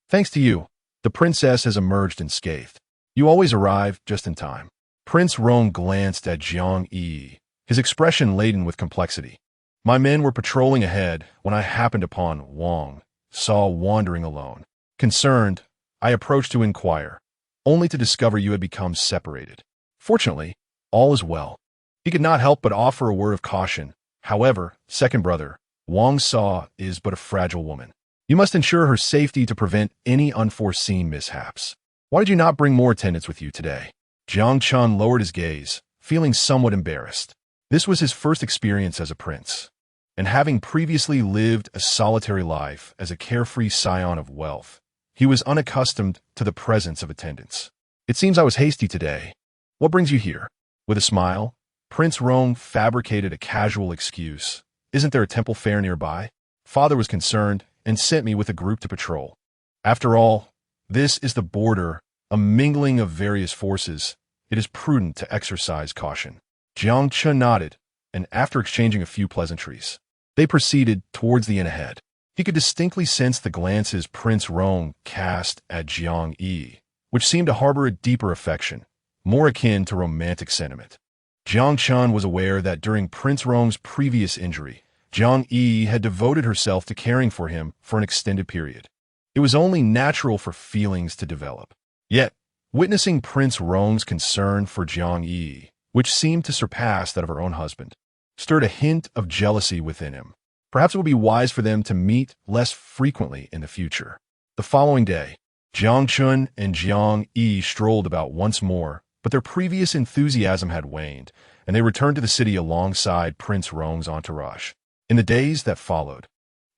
Thanks to you, the princess has emerged unscathed. You always arrive just in time." Prince Rong glanced at Jiang Yi, his expression laden with complexity. "My men were patrolling ahead when I happened upon Wang, saw wandering alone. Concerned, I approached to inquire, only to discover you had become separated. Fortunately, all is well." He could not help but offer a word of caution. "However, second brother, Wang Sa is but a fragile woman. You must ensure her safety to prevent any unforeseen mishaps. Why did you not bring more attendants with you today?" Jiang Chun lowered his gaze, feeling somewhat embarrassed. This was his first experience as a prince, and having previously lived a solitary life as a carefree scion of wealth, he was unaccustomed to the presence of attendants. "It seems I was hasty today. What brings you here?" With a smile, Prince Rong fabricated a casual excuse. Isn't there a temple fair nearby? Father was concerned and sent me with a group to patrol. After all, this is the border, a mingling of various forces. It is prudent to exercise caution. Jiang Yiyi nodded, and after exchanging a few pleasantries, they proceeded towards the inn ahead. He could distinctly sense the glances Prince Rong cast at Jiang Yiyi, which seemed to harbor a deeper affection, more akin to romantic sentiment. Jiang Yiyi was aware that during Prince Rong's previous injury, Jiang Yiyi had devoted herself to caring for him for an extended period. It was only natural for feelings to develop. Yet, witnessing Prince Rong's concern for Jiang Yiyi, which seemed to surpass that of her own husband, stirred a hint of jealousy within him. Perhaps it would be wise for them to meet less frequently in the future. The following day, Jiang Yiyi and Jiang Yiyi strolled about once more, but their previous enthusiasm had waned, and they returned to the city alongside Prince Rong's entourage. In the days that followed,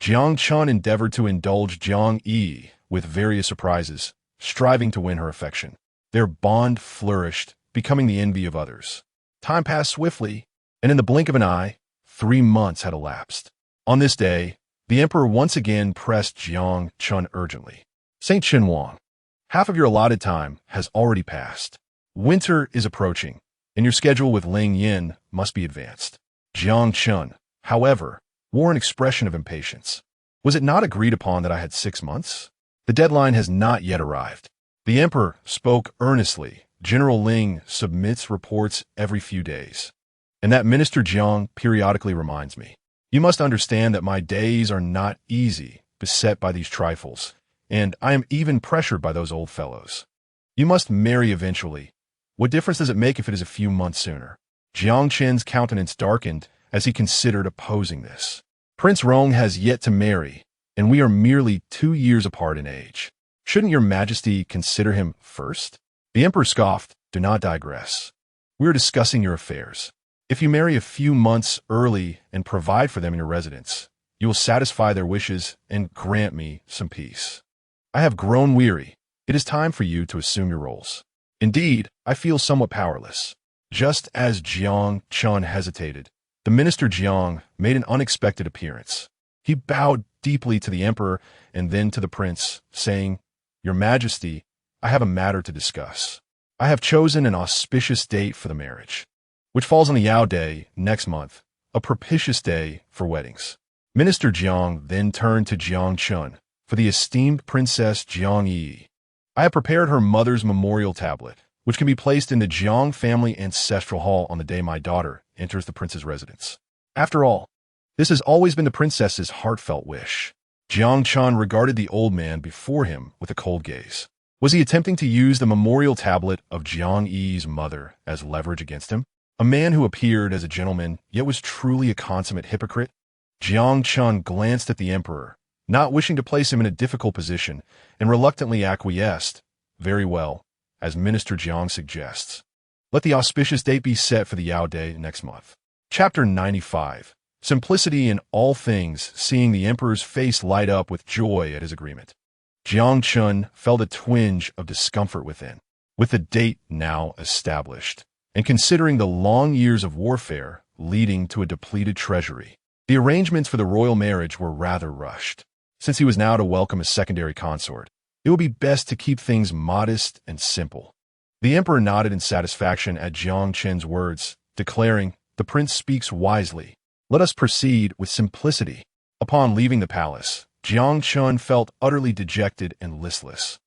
Jiang Yiyi endeavored to indulge Jiang Yiyi with various surprises, striving to win her affection. Their bond flourished, becoming the envy of others. Time passed swiftly, and in the blink of an eye, 3 months had elapsed. On this day, the emperor once again pressed Jiang Yiyi urgently. Saint Qinhuang, half of your allotted time has already passed. Winter is approaching, and your schedule with Ling Yin must be advanced. Jiang Yiyi, however, wore an expression of impatience. Was it not agreed upon that I had 6 months? The deadline has not yet arrived. The emperor spoke earnestly. General Ling submits reports every few days, and that Minister Jiang periodically reminds me. You must understand that my days are not easy, beset by these trifles, and I am even pressured by those old fellows. You must marry eventually. What difference does it make if it is a few months sooner? Jiang Yiyi's countenance darkened as he considered opposing this. Prince Rong has yet to marry, and we are merely 2 years apart in age. Shouldn't your majesty consider him first? The emperor scoffed. Do not digress. We are discussing your affairs. If you marry a few months early and provide for them in your residence, you will satisfy their wishes and grant me some peace. I have grown weary. It is time for you to assume your roles. Indeed, I feel somewhat powerless. Just as Jiang Yiyi hesitated, the minister Jiang made an unexpected appearance. He bowed deeply to the emperor and then to the prince, saying, Your Majesty, I have a matter to discuss. I have chosen an auspicious date for the marriage, which falls on the Yao Day next month, a propitious day for weddings. Minister Jiang then turned to Jiang Yiyi for the esteemed Princess Jiang Yiyi. I have prepared her mother's memorial tablet, which can be placed in the Jiang family ancestral hall on the day my daughter enters the prince's residence. After all, this has always been the princess's heartfelt wish. Jiang Yiyi regarded the old man before him with a cold gaze. Was he attempting to use the memorial tablet of Jiang Yiyi's mother as leverage against him? A man who appeared as a gentleman, yet was truly a consummate hypocrite? Jiang Yiyi glanced at the emperor, not wishing to place him in a difficult position, and reluctantly acquiesced. Very well, as Minister Jiang suggests. Let the auspicious date be set for the Yao Day next month. Chapter 95. Simplicity in all things, seeing the emperor's face light up with joy at his agreement. Jiang Yiyi felt a twinge of discomfort within. With the date now established, and considering the long years of warfare leading to a depleted treasury, the arrangements for the royal marriage were rather rushed. Since he was now to welcome a secondary consort, it would be best to keep things modest and simple. The emperor nodded in satisfaction at Jiang Yiyi's words, declaring, The prince speaks wisely. Let us proceed with simplicity. Upon leaving the palace, Jiang Yiyi felt utterly dejected and listless.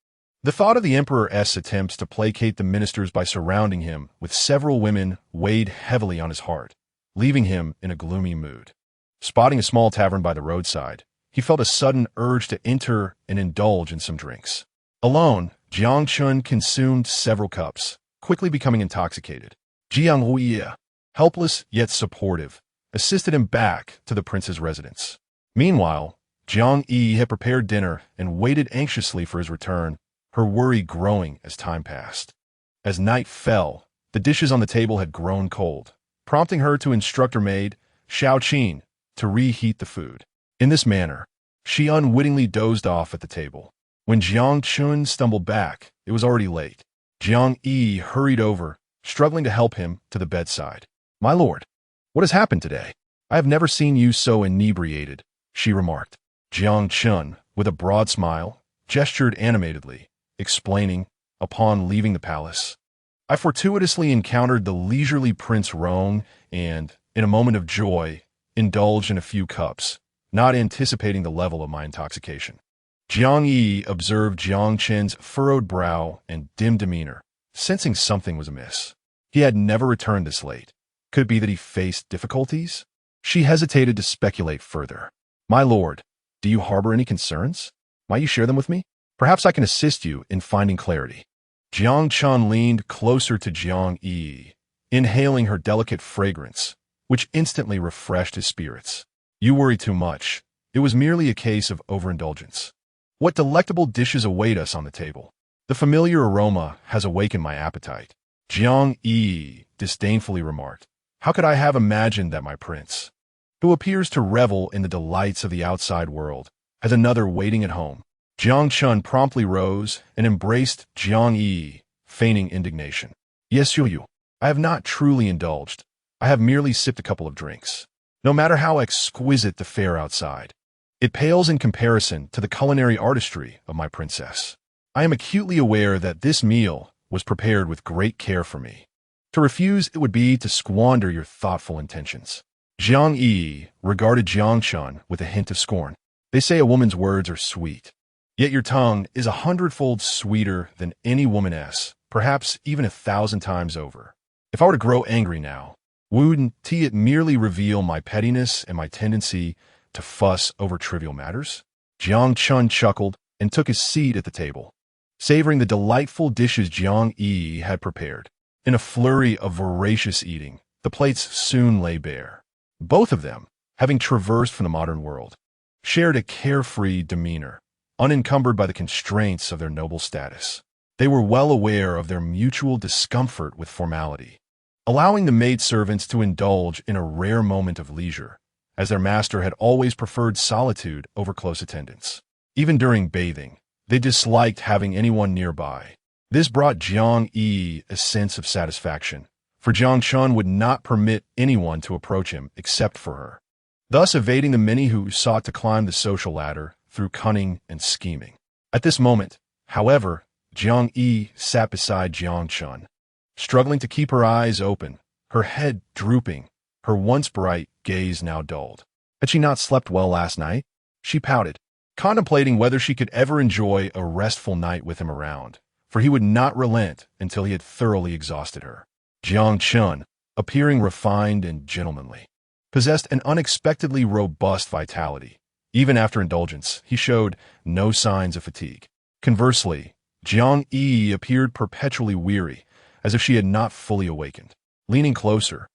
The thought of the emperor's attempts to placate the ministers by surrounding him with several women weighed heavily on his heart, leaving him in a gloomy mood. Spotting a small tavern by the roadside, he felt a sudden urge to enter and indulge in some drinks. Alone, Jiang Yiyi consumed several cups, quickly becoming intoxicated. Jiang Yiyi, helpless yet supportive, assisted him back to the prince's residence. Meanwhile, Jiang Yiyi had prepared dinner and waited anxiously for his return, her worry growing as time passed. As night fell, the dishes on the table had grown cold, prompting her to instruct her maid, Xiao Qin, to reheat the food. In this manner, she unwittingly dozed off at the table. When Jiang Yiyi stumbled back, it was already late. Jiang Yiyi hurried over, struggling to help him to the bedside. My lord, what has happened today? I have never seen you so inebriated, she remarked. Jiang Chun, with a broad smile, gestured animatedly, explaining, upon leaving the palace, I fortuitously encountered the leisurely Prince Rong and, in a moment of joy, indulged in a few cups, not anticipating the level of my intoxication. Jiang Yiyi observed Jiang Chen's furrowed brow and dim demeanor, sensing something was amiss. He had never returned this late. Could it be that he faced difficulties? She hesitated to speculate further. My lord, do you harbor any concerns? Might you share them with me? Perhaps I can assist you in finding clarity. Jiang Chun leaned closer to Jiang Yiyi, inhaling her delicate fragrance, which instantly refreshed his spirits. You worry too much. It was merely a case of overindulgence. What delectable dishes await us on the table? The familiar aroma has awakened my appetite. Jiang Yiyi disdainfully remarked. How could I have imagined that my prince, who appears to revel in the delights of the outside world, has another waiting at home? Jiang Chun promptly rose and embraced Jiang Yiyi, feigning indignation. Yes, you. I have not truly indulged. I have merely sipped a couple of drinks. No matter how exquisite the fare outside, it pales in comparison to the culinary artistry of my princess. I am acutely aware that this meal was prepared with great care for me. To refuse it would be to squander your thoughtful intentions. Jiang Yiyi regarded Jiang Chun with a hint of scorn. They say a woman's words are sweet. Yet your tongue is 100-fold sweeter than any woman's, perhaps even 1,000 times over. If I were to grow angry now, wouldn't it merely reveal my pettiness and my tendency to fuss over trivial matters? Jiang Chun chuckled and took his seat at the table, savoring the delightful dishes Jiang Yiyi had prepared. In a flurry of voracious eating, the plates soon lay bare. Both of them, having traversed from the modern world, shared a carefree demeanor, unencumbered by the constraints of their noble status. They were well aware of their mutual discomfort with formality, allowing the maidservants to indulge in a rare moment of leisure, as their master had always preferred solitude over close attendance. Even during bathing, they disliked having anyone nearby. This brought Jiang Yiyi a sense of satisfaction, for Jiang Chun would not permit anyone to approach him except for her, thus evading the many who sought to climb the social ladder through cunning and scheming. At this moment, however, Jiang Yiyi sat beside Jiang Chun, struggling to keep her eyes open, her head drooping, her once bright gaze now dulled. Had she not slept well last night? She pouted, contemplating whether she could ever enjoy a restful night with him around, for he would not relent until he had thoroughly exhausted her. Jiang Chun, appearing refined and gentlemanly, possessed an unexpectedly robust vitality. Even after indulgence, he showed no signs of fatigue. Conversely, Jiang Yiyi appeared perpetually weary, as if she had not fully awakened. Leaning closer,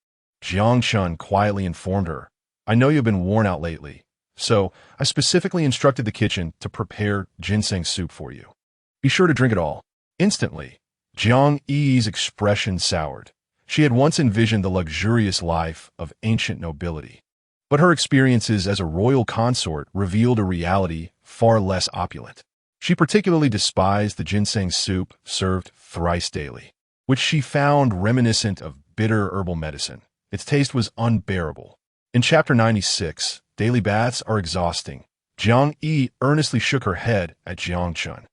Jiang Chun quietly informed her, I know you've been worn out lately, so I specifically instructed the kitchen to prepare ginseng soup for you. Be sure to drink it all. Instantly, Jiang Yiyi's expression soured. She had once envisioned the luxurious life of ancient nobility, but her experiences as a royal consort revealed a reality far less opulent. She particularly despised the ginseng soup served thrice daily, which she found reminiscent of bitter herbal medicine. Its taste was unbearable. In Chapter 96, daily baths are exhausting. Jiang Yiyi earnestly shook her head at Jiang Chun.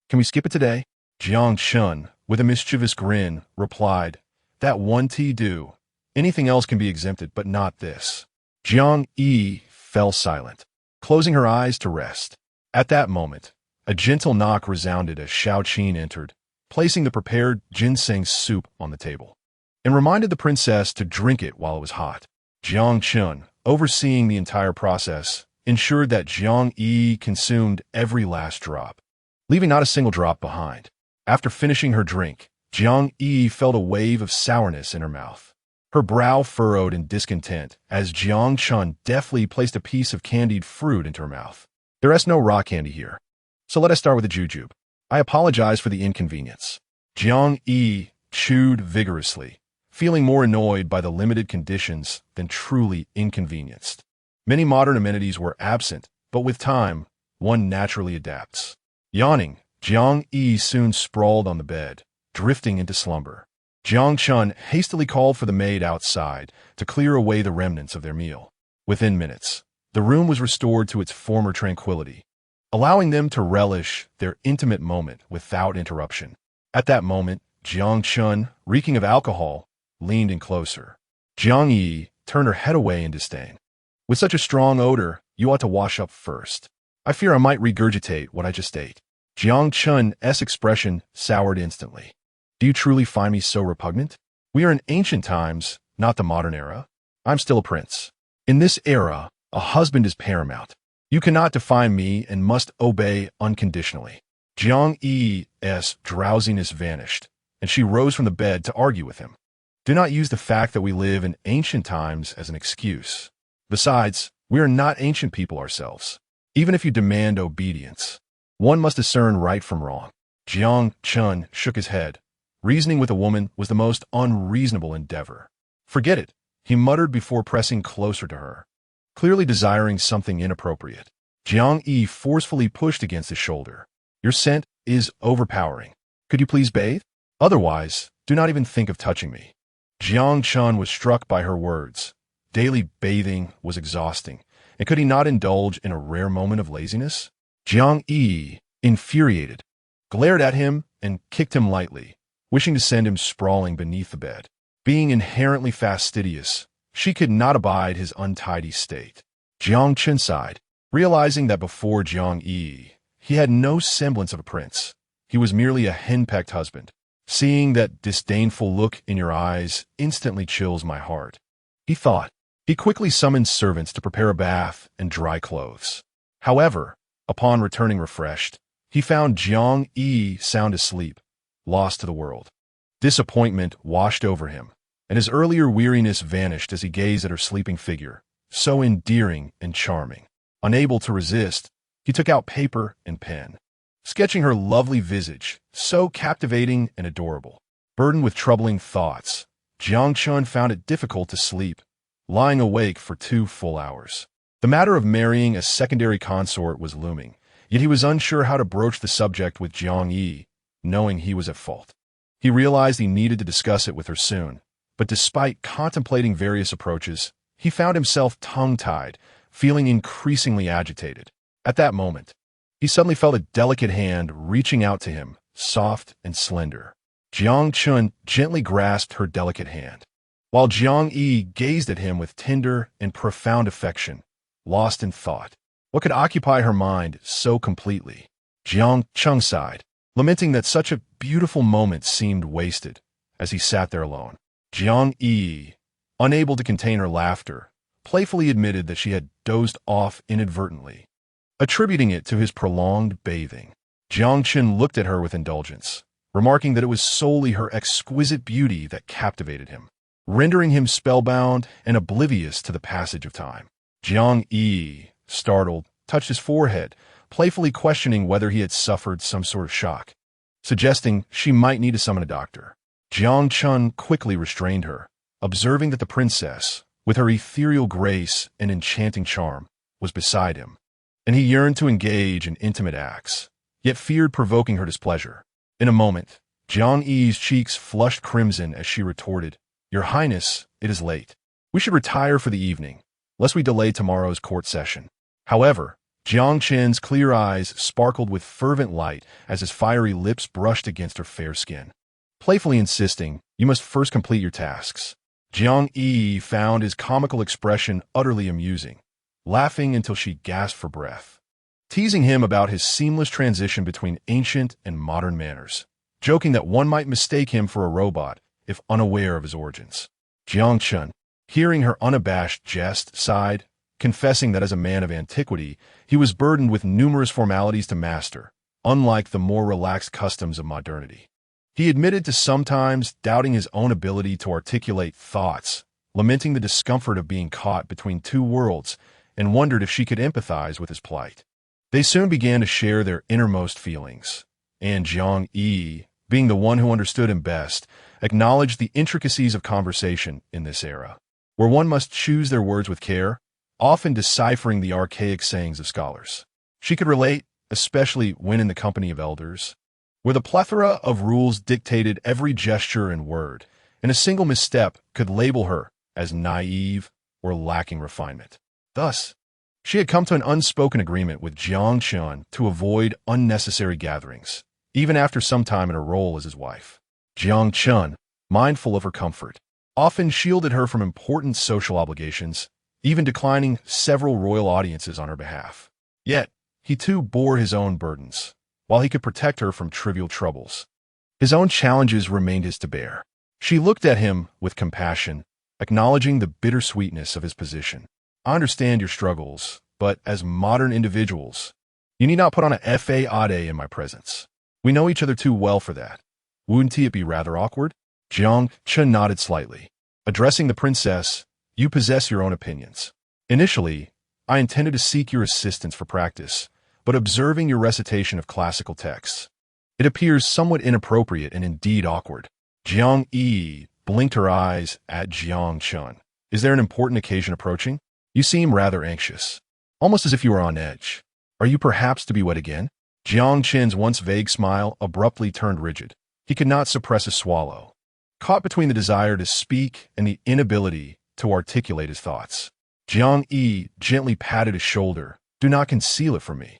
Can we skip it today? Jiang Chun, with a mischievous grin, replied, That one tea do. Anything else can be exempted, but not this. Jiang Yiyi fell silent, closing her eyes to rest. At that moment, a gentle knock resounded as Shao Qin entered, placing the prepared ginseng soup on the table, and reminded the princess to drink it while it was hot. Jiang Chun, overseeing the entire process, ensured that Jiang Yiyi consumed every last drop, leaving not a single drop behind. After finishing her drink, Jiang Yiyi felt a wave of sourness in her mouth. Her brow furrowed in discontent as Jiang Chun deftly placed a piece of candied fruit into her mouth. There is no raw candy here, so let us start with the jujube. I apologize for the inconvenience. Jiang Yiyi chewed vigorously, feeling more annoyed by the limited conditions than truly inconvenienced. Many modern amenities were absent, but with time, one naturally adapts. Yawning, Jiang Yiyi soon sprawled on the bed, drifting into slumber. Jiang Chun hastily called for the maid outside to clear away the remnants of their meal. Within minutes, the room was restored to its former tranquility, allowing them to relish their intimate moment without interruption. At that moment, Jiang Chun, reeking of alcohol, leaned in closer. Jiang Yiyi turned her head away in disdain. With such a strong odor, you ought to wash up first. I fear I might regurgitate what I just ate. Jiang Chun's expression soured instantly. Do you truly find me so repugnant? We are in ancient times, not the modern era. I'm still a prince. In this era, a husband is paramount. You cannot define me and must obey unconditionally. Jiang Yi's drowsiness vanished, and she rose from the bed to argue with him. Do not use the fact that we live in ancient times as an excuse. Besides, we are not ancient people ourselves. Even if you demand obedience, one must discern right from wrong. Jiang Chun shook his head. Reasoning with a woman was the most unreasonable endeavor. Forget it, he muttered before pressing closer to her, clearly desiring something inappropriate. Jiang Yi forcefully pushed against his shoulder. Your scent is overpowering. Could you please bathe? Otherwise, do not even think of touching me. Jiang Chun was struck by her words. Daily bathing was exhausting, and could he not indulge in a rare moment of laziness? Jiang Yi, infuriated, glared at him and kicked him lightly, wishing to send him sprawling beneath the bed. Being inherently fastidious, she could not abide his untidy state. Jiang Chun sighed, realizing that before Jiang Yi, he had no semblance of a prince. He was merely a henpecked husband. Seeing that disdainful look in your eyes instantly chills my heart, he thought. He quickly summoned servants to prepare a bath and dry clothes. However, upon returning refreshed, he found Jiang Yi sound asleep, lost to the world. Disappointment washed over him, and his earlier weariness vanished as he gazed at her sleeping figure, so endearing and charming. Unable to resist, he took out paper and pen, sketching her lovely visage, so captivating and adorable. Burdened with troubling thoughts, Jiang Chun found it difficult to sleep, lying awake for 2 full hours. The matter of marrying a secondary consort was looming, yet he was unsure how to broach the subject with Jiang Yi, knowing he was at fault. He realized he needed to discuss it with her soon, but despite contemplating various approaches, he found himself tongue-tied, feeling increasingly agitated. At that moment, he suddenly felt a delicate hand reaching out to him, soft and slender. Jiang Chun gently grasped her delicate hand, while Jiang Yi gazed at him with tender and profound affection, lost in thought. What could occupy her mind so completely? Jiang Chun sighed, lamenting that such a beautiful moment seemed wasted, as he sat there alone. Jiang Yi, unable to contain her laughter, playfully admitted that she had dozed off inadvertently, attributing it to his prolonged bathing. Jiang Chun looked at her with indulgence, remarking that it was solely her exquisite beauty that captivated him, rendering him spellbound and oblivious to the passage of time. Jiang Yi, startled, touched his forehead, playfully questioning whether he had suffered some sort of shock, suggesting she might need to summon a doctor. Jiang Chun quickly restrained her, observing that the princess, with her ethereal grace and enchanting charm, was beside him, and he yearned to engage in intimate acts, yet feared provoking her displeasure. In a moment, Jiang Yi's cheeks flushed crimson as she retorted, Your Highness, it is late. We should retire for the evening, lest we delay tomorrow's court session. However, Jiang Chun's clear eyes sparkled with fervent light as his fiery lips brushed against her fair skin, playfully insisting, You must first complete your tasks. Jiang Yi found his comical expression utterly amusing, laughing until she gasped for breath, teasing him about his seamless transition between ancient and modern manners, joking that one might mistake him for a robot if unaware of his origins. Jiang Chun, hearing her unabashed jest, sighed, confessing that as a man of antiquity, he was burdened with numerous formalities to master, unlike the more relaxed customs of modernity. He admitted to sometimes doubting his own ability to articulate thoughts, lamenting the discomfort of being caught between 2 worlds, and wondered if she could empathize with his plight. They soon began to share their innermost feelings, and Jiang Yi, being the one who understood him best, acknowledged the intricacies of conversation in this era, where one must choose their words with care, often deciphering the archaic sayings of scholars. She could relate, especially when in the company of elders, where the plethora of rules dictated every gesture and word, and a single misstep could label her as naive or lacking refinement. Thus, she had come to an unspoken agreement with Jiang Yiyi to avoid unnecessary gatherings, even after some time in her role as his wife. Jiang Yiyi, mindful of her comfort, often shielded her from important social obligations, even declining several royal audiences on her behalf. Yet, he too bore his own burdens. While he could protect her from trivial troubles, his own challenges remained his to bear. She looked at him with compassion, acknowledging the bittersweetness of his position. I understand your struggles, but as modern individuals, you need not put on a fade in my presence. We know each other too well for that. Wouldn't it be rather awkward? Jiang Yiyi nodded slightly. Addressing the princess, you possess your own opinions. Initially, I intended to seek your assistance for practice, but observing your recitation of classical texts, it appears somewhat inappropriate and indeed awkward. Jiang Yiyi blinked her eyes at Jiang Yiyi. Is there an important occasion approaching? You seem rather anxious, almost as if you were on edge. Are you perhaps to be wed again? Jiang Yiyi's once vague smile abruptly turned rigid. He could not suppress a swallow, caught between the desire to speak and the inability to articulate his thoughts. Jiang Yiyi gently patted his shoulder. Do not conceal it from me.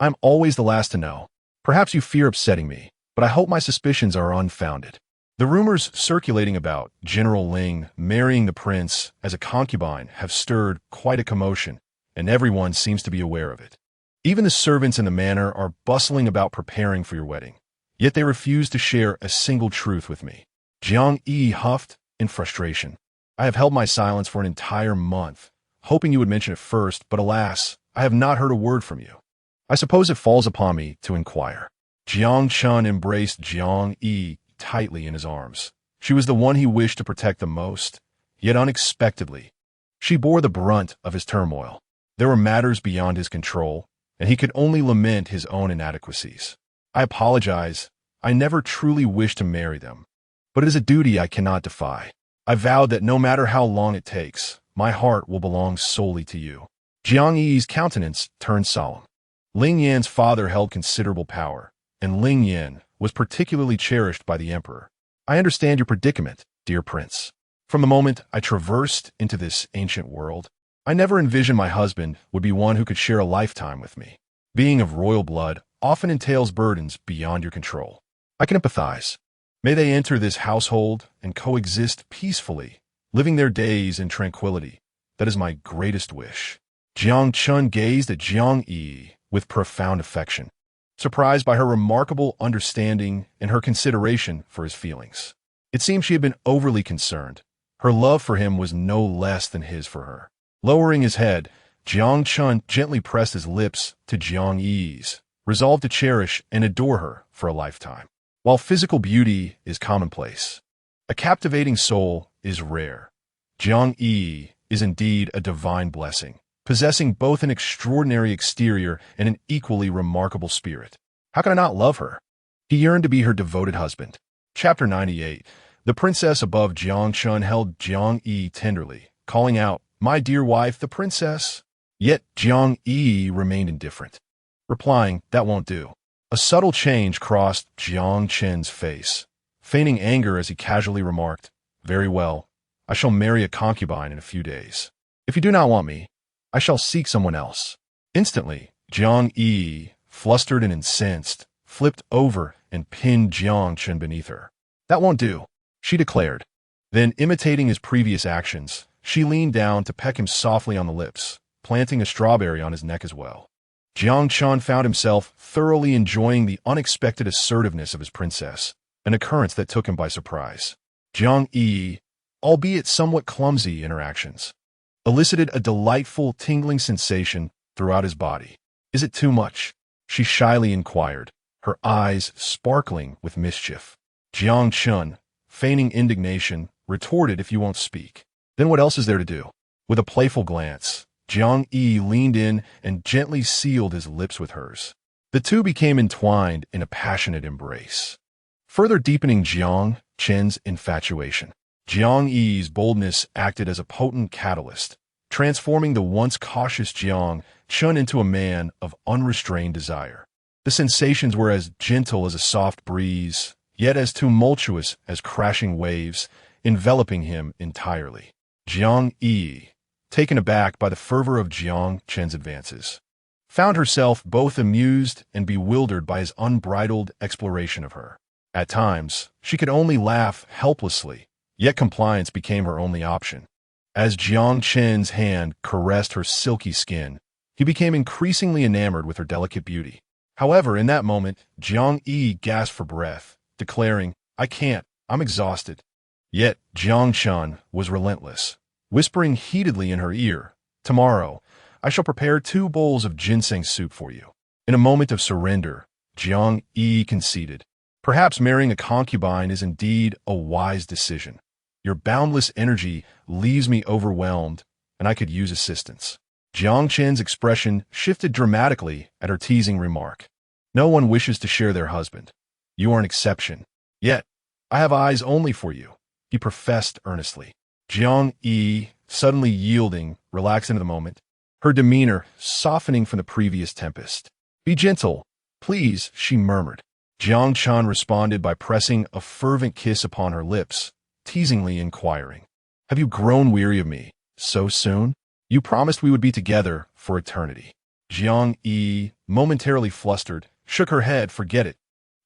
I'm always the last to know. Perhaps you fear upsetting me, but I hope my suspicions are unfounded. The rumors circulating about General Ling marrying the prince as a concubine have stirred quite a commotion, and everyone seems to be aware of it. Even the servants in the manor are bustling about preparing for your wedding, yet they refuse to share a single truth with me. Jiang Yiyi huffed in frustration. I have held my silence for an entire month, hoping you would mention it first, but alas, I have not heard a word from you. I suppose it falls upon me to inquire. Jiang Yiyi embraced Jiang Yiyi tightly in his arms. She was the one he wished to protect the most, yet unexpectedly, she bore the brunt of his turmoil. There were matters beyond his control, and he could only lament his own inadequacies. I apologize. I never truly wished to marry them, but it is a duty I cannot defy. I vowed that no matter how long it takes, my heart will belong solely to you. Jiang Yiyi's countenance turned solemn. Ling Yan's father held considerable power, and Ling Yan was particularly cherished by the emperor. I understand your predicament, dear prince. From the moment I traversed into this ancient world, I never envisioned my husband would be one who could share a lifetime with me. Being of royal blood often entails burdens beyond your control. I can empathize. May they enter this household and coexist peacefully, living their days in tranquility. That is my greatest wish. Jiang Yiyi gazed at Jiang Yiyi with profound affection, surprised by her remarkable understanding and her consideration for his feelings. It seemed she had been overly concerned. Her love for him was no less than his for her. Lowering his head, Jiang Yiyi gently pressed his lips to Jiang Yiyi's, resolved to cherish and adore her for a lifetime. While physical beauty is commonplace, a captivating soul is rare. Jiang Yiyi is indeed a divine blessing, possessing both an extraordinary exterior and an equally remarkable spirit. How can I not love her? He yearned to be her devoted husband. Chapter 98. The princess above Jiang Yiyi held Jiang Yiyi tenderly, calling out, "My dear wife, the princess." Yet Jiang Yiyi remained indifferent, replying, "That won't do." A subtle change crossed Jiang Yiyi's face, feigning anger as he casually remarked, "Very well, I shall marry a concubine in a few days. If you do not want me, I shall seek someone else." Instantly, Jiang Yiyi, flustered and incensed, flipped over and pinned Jiang Yiyi beneath her. "That won't do," she declared. Then, imitating his previous actions, she leaned down to peck him softly on the lips, planting a strawberry on his neck as well. Jiang Yiyi found himself thoroughly enjoying the unexpected assertiveness of his princess, an occurrence that took him by surprise. Jiang Yiyi, albeit somewhat clumsy interactions, elicited a delightful tingling sensation throughout his body. "Is it too much?" she shyly inquired, her eyes sparkling with mischief. Jiang Yiyi, feigning indignation, retorted, "If you won't speak, then what else is there to do?" With a playful glance, Jiang Yiyi leaned in and gently sealed his lips with hers. The two became entwined in a passionate embrace, further deepening Jiang Yiyi's infatuation. Jiang Yiyi's boldness acted as a potent catalyst, transforming the once cautious Jiang Yiyi into a man of unrestrained desire. The sensations were as gentle as a soft breeze, yet as tumultuous as crashing waves, enveloping him entirely. Jiang Yiyi, taken aback by the fervor of Jiang Chen's advances, found herself both amused and bewildered by his unbridled exploration of her. At times, she could only laugh helplessly, yet compliance became her only option. As Jiang Chen's hand caressed her silky skin, he became increasingly enamored with her delicate beauty. However, in that moment, Jiang Yiyi gasped for breath, declaring, "I can't, I'm exhausted." Yet Jiang Chen was relentless, whispering heatedly in her ear, "Tomorrow, I shall prepare 2 bowls of ginseng soup for you." In a moment of surrender, Jiang Yiyi conceded, "Perhaps marrying a concubine is indeed a wise decision. Your boundless energy leaves me overwhelmed, and I could use assistance." Jiang Chen's expression shifted dramatically at her teasing remark. "No one wishes to share their husband. You are an exception. Yet, I have eyes only for you," he professed earnestly. Jiang Yiyi, suddenly yielding, relaxed into the moment, her demeanor softening from the previous tempest. "Be gentle, please," she murmured. Jiang Chen responded by pressing a fervent kiss upon her lips, teasingly inquiring, "Have you grown weary of me so soon? You promised we would be together for eternity." Jiang Yiyi, momentarily flustered, shook her head. "Forget it.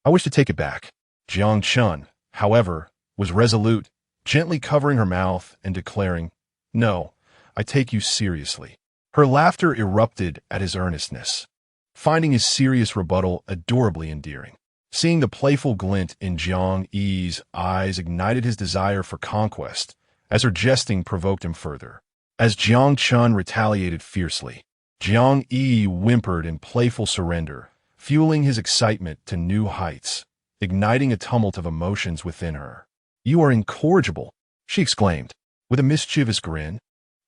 I wish to take it back." Jiang Chen, however, was resolute, gently covering her mouth and declaring, "No, I take you seriously." Her laughter erupted at his earnestness, finding his serious rebuttal adorably endearing. Seeing the playful glint in Jiang Yi's eyes ignited his desire for conquest, as her jesting provoked him further. As Jiang Chen retaliated fiercely, Jiang Yiyi whimpered in playful surrender, fueling his excitement to new heights, igniting a tumult of emotions within her. "You are incorrigible," she exclaimed, with a mischievous grin.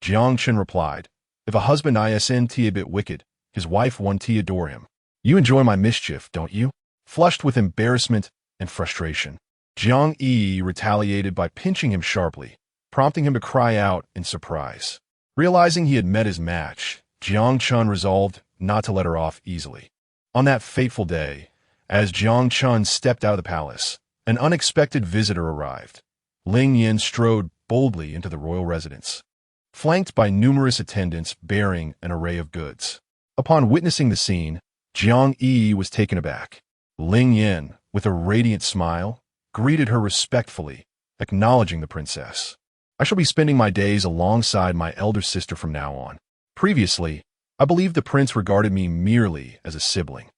Jiang Chen replied, "If a husband isn't a bit wicked, his wife won't adore him. You enjoy my mischief, don't you?" Flushed with embarrassment and frustration, Jiang Yiyi retaliated by pinching him sharply, prompting him to cry out in surprise. Realizing he had met his match, Jiang Chen resolved not to let her off easily. On that fateful day, as Jiang Chen stepped out of the palace, an unexpected visitor arrived. Ling Yin strode boldly into the royal residence, flanked by numerous attendants bearing an array of goods. Upon witnessing the scene, Jiang Yiyi was taken aback. Ling Yin, with a radiant smile, greeted her respectfully, acknowledging the princess. "I shall be spending my days alongside my elder sister from now on. Previously, I believed the prince regarded me merely as a sibling.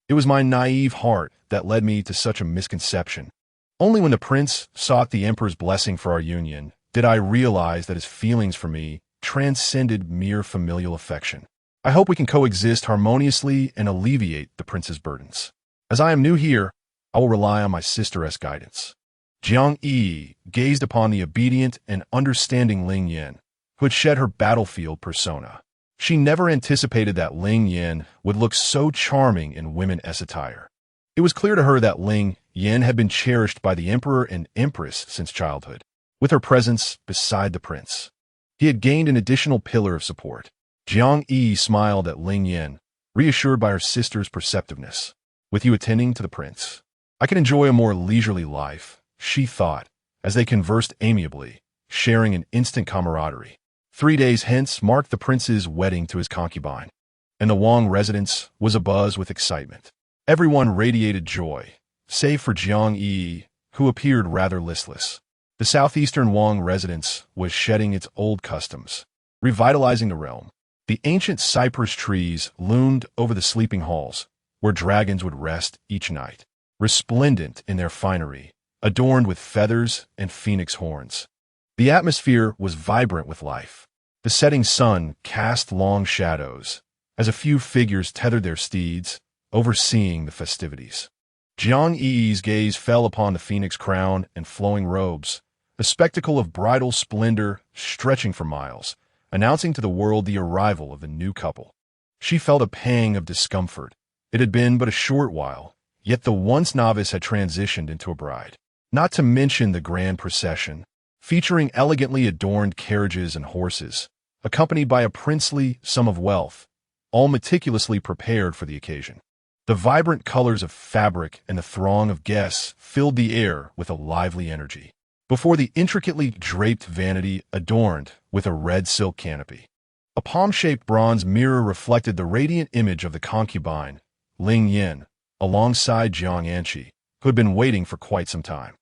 It was my naive heart that led me to such a misconception. Only when the prince sought the emperor's blessing for our union did I realize that his feelings for me transcended mere familial affection. I hope we can coexist harmoniously and alleviate the prince's burdens. As I am new here, I will rely on my sister's guidance." Jiang Yiyi gazed upon the obedient and understanding Ling Yin, who had shed her battlefield persona. She never anticipated that Ling Yin would look so charming in women-esque attire. It was clear to her that Ling Yin had been cherished by the emperor and empress since childhood. With her presence beside the prince, he had gained an additional pillar of support. Jiang Yiyi smiled at Ling Yin, reassured by her sister's perceptiveness. "With you attending to the prince, I can enjoy a more leisurely life," she thought, as they conversed amiably, sharing an instant camaraderie. 3 days hence marked the prince's wedding to his concubine, and the Wang residence was abuzz with excitement. Everyone radiated joy, save for Jiang Yiyi, who appeared rather listless. The southeastern Wang residence was shedding its old customs, revitalizing the realm. The ancient cypress trees loomed over the sleeping halls, where dragons would rest each night, resplendent in their finery, adorned with feathers and phoenix horns. The atmosphere was vibrant with life. The setting sun cast long shadows, as a few figures tethered their steeds, overseeing the festivities. Jiang Yi's gaze fell upon the phoenix crown and flowing robes, a spectacle of bridal splendor stretching for miles, announcing to the world the arrival of the new couple. She felt a pang of discomfort. It had been but a short while, yet the once novice had transitioned into a bride. Not to mention the grand procession, featuring elegantly adorned carriages and horses, accompanied by a princely sum of wealth, all meticulously prepared for the occasion. The vibrant colors of fabric and the throng of guests filled the air with a lively energy. before the intricately draped vanity adorned with a red silk canopy. A palm-shaped bronze mirror reflected the radiant image of the concubine, Ling Yin, alongside Jiang Yiyi, who had been waiting for quite some time.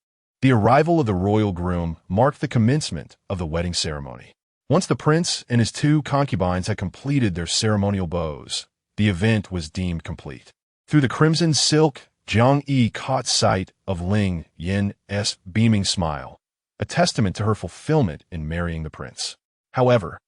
The arrival of the royal groom marked the commencement of the wedding ceremony. Once the prince and his two concubines had completed their ceremonial bows, the event was deemed complete. Through the crimson silk, Jiang Yiyi caught sight of Ling Yin's beaming smile, a testament to her fulfillment in marrying the prince. However,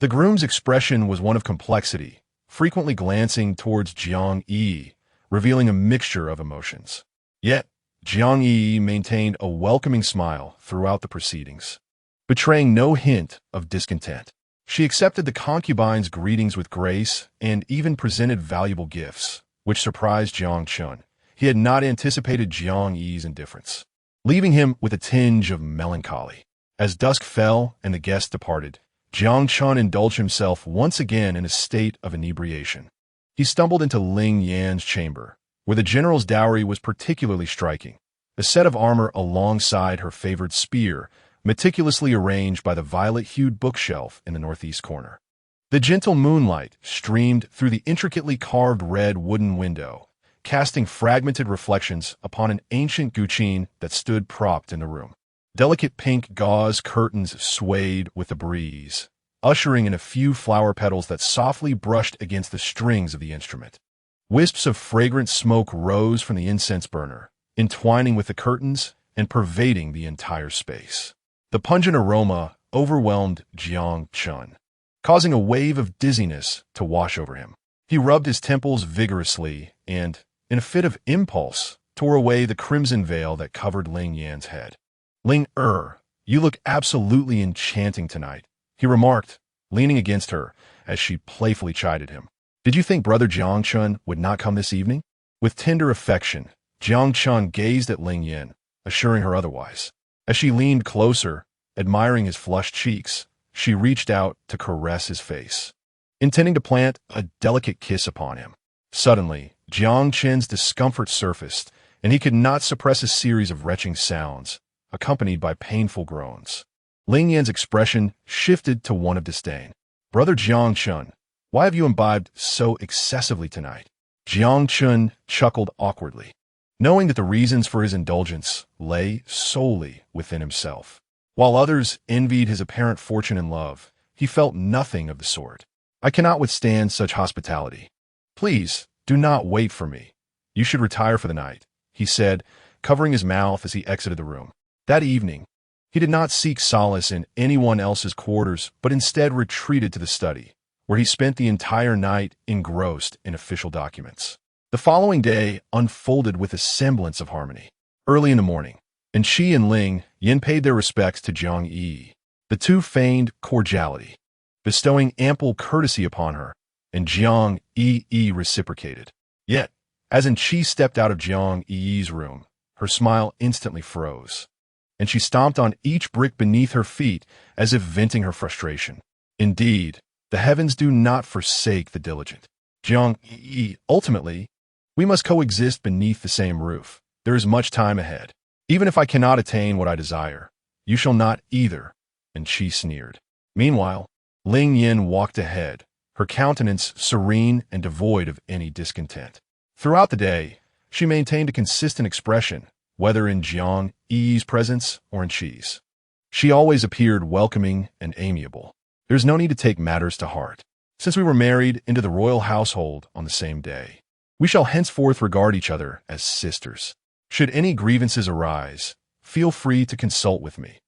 the groom's expression was one of complexity, frequently glancing towards Jiang Yiyi, revealing a mixture of emotions. Yet, Jiang Yiyi maintained a welcoming smile throughout the proceedings, betraying no hint of discontent. She accepted the concubine's greetings with grace and even presented valuable gifts, which surprised Jiang Chun. He had not anticipated Jiang Yi's indifference, leaving him with a tinge of melancholy. As dusk fell and the guests departed, Jiang Chun indulged himself once again in a state of inebriation. He stumbled into Ling Yan's chamber, where the general's dowry was particularly striking, a set of armor alongside her favored spear, meticulously arranged by the violet-hued bookshelf in the northeast corner. The gentle moonlight streamed through the intricately carved red wooden window, casting fragmented reflections upon an ancient guqin that stood propped in the room. Delicate pink gauze curtains swayed with the breeze, ushering in a few flower petals that softly brushed against the strings of the instrument. Wisps of fragrant smoke rose from the incense burner, entwining with the curtains and pervading the entire space. The pungent aroma overwhelmed Jiang Chun, causing a wave of dizziness to wash over him. He rubbed his temples vigorously and, in a fit of impulse, tore away the crimson veil that covered Ling Yan's head. Ling, you look absolutely enchanting tonight, he remarked, leaning against her as she playfully chided him. Did you think Brother Jiang Chun would not come this evening? With tender affection, Jiang Chun gazed at Ling Yin, assuring her otherwise. As she leaned closer, admiring his flushed cheeks, she reached out to caress his face, intending to plant a delicate kiss upon him. Suddenly, Jiang Chen's discomfort surfaced, and he could not suppress a series of retching sounds, accompanied by painful groans. Ling Yan's expression shifted to one of disdain. Brother Jiang Chun, why have you imbibed so excessively tonight? Jiang Chun chuckled awkwardly, knowing that the reasons for his indulgence lay solely within himself. While others envied his apparent fortune and love, he felt nothing of the sort. I cannot withstand such hospitality. Please, do not wait for me. You should retire for the night, he said, covering his mouth as he exited the room. That evening, he did not seek solace in anyone else's quarters, but instead retreated to the study, where he spent the entire night engrossed in official documents. The following day unfolded with a semblance of harmony. Early in the morning, and she and Ling Yin paid their respects to Jiang Yiyi. The two feigned cordiality, bestowing ample courtesy upon her, and Jiang Yiyi reciprocated. Yet, as Chi stepped out of Jiang Yiyi's room, her smile instantly froze, and she stomped on each brick beneath her feet as if venting her frustration. Indeed, the heavens do not forsake the diligent. Jiang Yiyi, ultimately, we must coexist beneath the same roof. There is much time ahead. Even if I cannot attain what I desire, you shall not either, and Chi sneered. Meanwhile, Ling Yin walked ahead, her countenance serene and devoid of any discontent. Throughout the day, she maintained a consistent expression, whether in Jiang Yiyi's presence or in Chi's. She always appeared welcoming and amiable. There's no need to take matters to heart, since we were married into the royal household on the same day. We shall henceforth regard each other as sisters. Should any grievances arise, feel free to consult with me.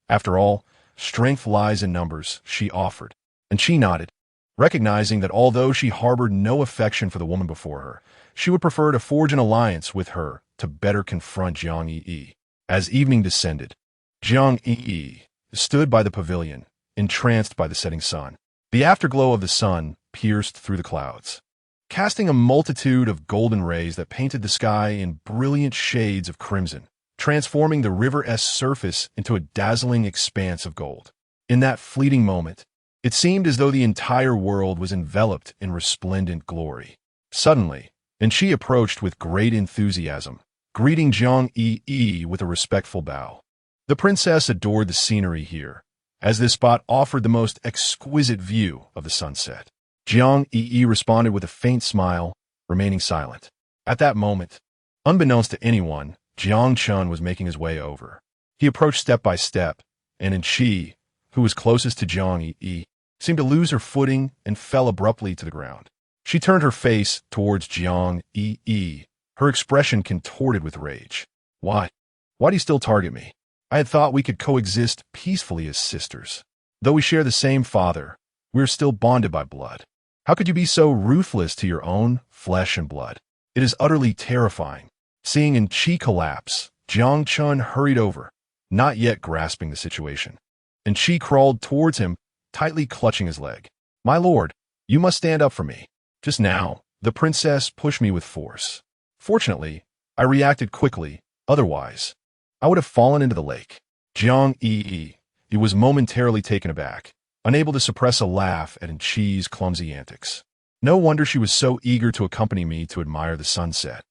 After all, strength lies in numbers, she offered, and she nodded, recognizing that although she harbored no affection for the woman before her, she would prefer to forge an alliance with her to better confront Jiang Yiyi. As evening descended, Jiang Yiyi stood by the pavilion, entranced by the setting sun. The afterglow of the sun pierced through the clouds, casting a multitude of golden rays that painted the sky in brilliant shades of crimson, transforming the river's surface into a dazzling expanse of gold. In that fleeting moment, it seemed as though the entire world was enveloped in resplendent glory. Suddenly, Chi approached with great enthusiasm, greeting Jiang Yiyi with a respectful bow. The princess adored the scenery here, as this spot offered the most exquisite view of the sunset. Jiang Yiyi responded with a faint smile, remaining silent. At that moment, unbeknownst to anyone, Jiang Chun was making his way over. He approached step by step, and Qi, who was closest to Jiang Yiyi, seemed to lose her footing and fell abruptly to the ground. She turned her face towards Jiang Yiyi, her expression contorted with rage. Why? Why do you still target me? I had thought we could coexist peacefully as sisters. Though we share the same father, we are still bonded by blood. How could you be so ruthless to your own flesh and blood? It is utterly terrifying. Seeing Qi collapse, Jiang Chun hurried over, not yet grasping the situation. And Qi crawled towards him, tightly clutching his leg. My lord, you must stand up for me. Just now, the princess pushed me with force. Fortunately, I reacted quickly, otherwise, I would have fallen into the lake. Jiang Yiyi, he was momentarily taken aback, unable to suppress a laugh at Qi's clumsy antics. No wonder she was so eager to accompany me to admire the sunset.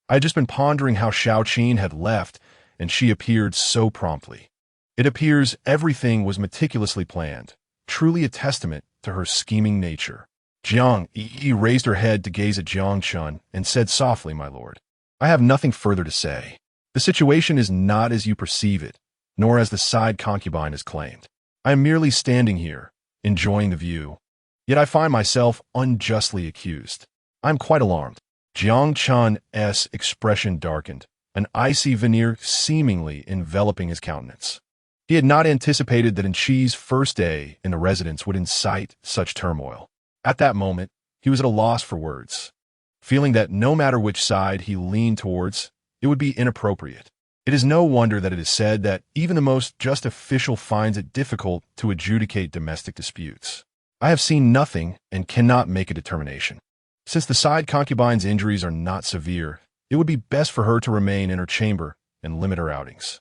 I had just been pondering how Shaoqin had left, and she appeared so promptly. It appears everything was meticulously planned, truly a testament to her scheming nature. Jiang Yiyi raised her head to gaze at Jiang Chun and said softly, my lord, I have nothing further to say. The situation is not as you perceive it, nor as the side concubine has claimed. I am merely standing here, enjoying the view. Yet I find myself unjustly accused. I am quite alarmed. Jiang Chun's expression darkened, an icy veneer seemingly enveloping his countenance. He had not anticipated that Qi's first day in the residence would incite such turmoil. At that moment, he was at a loss for words, feeling that no matter which side he leaned towards, it would be inappropriate. It is no wonder that it is said that even the most just official finds it difficult to adjudicate domestic disputes. I have seen nothing and cannot make a determination. Since the side concubine's injuries are not severe, it would be best for her to remain in her chamber and limit her outings.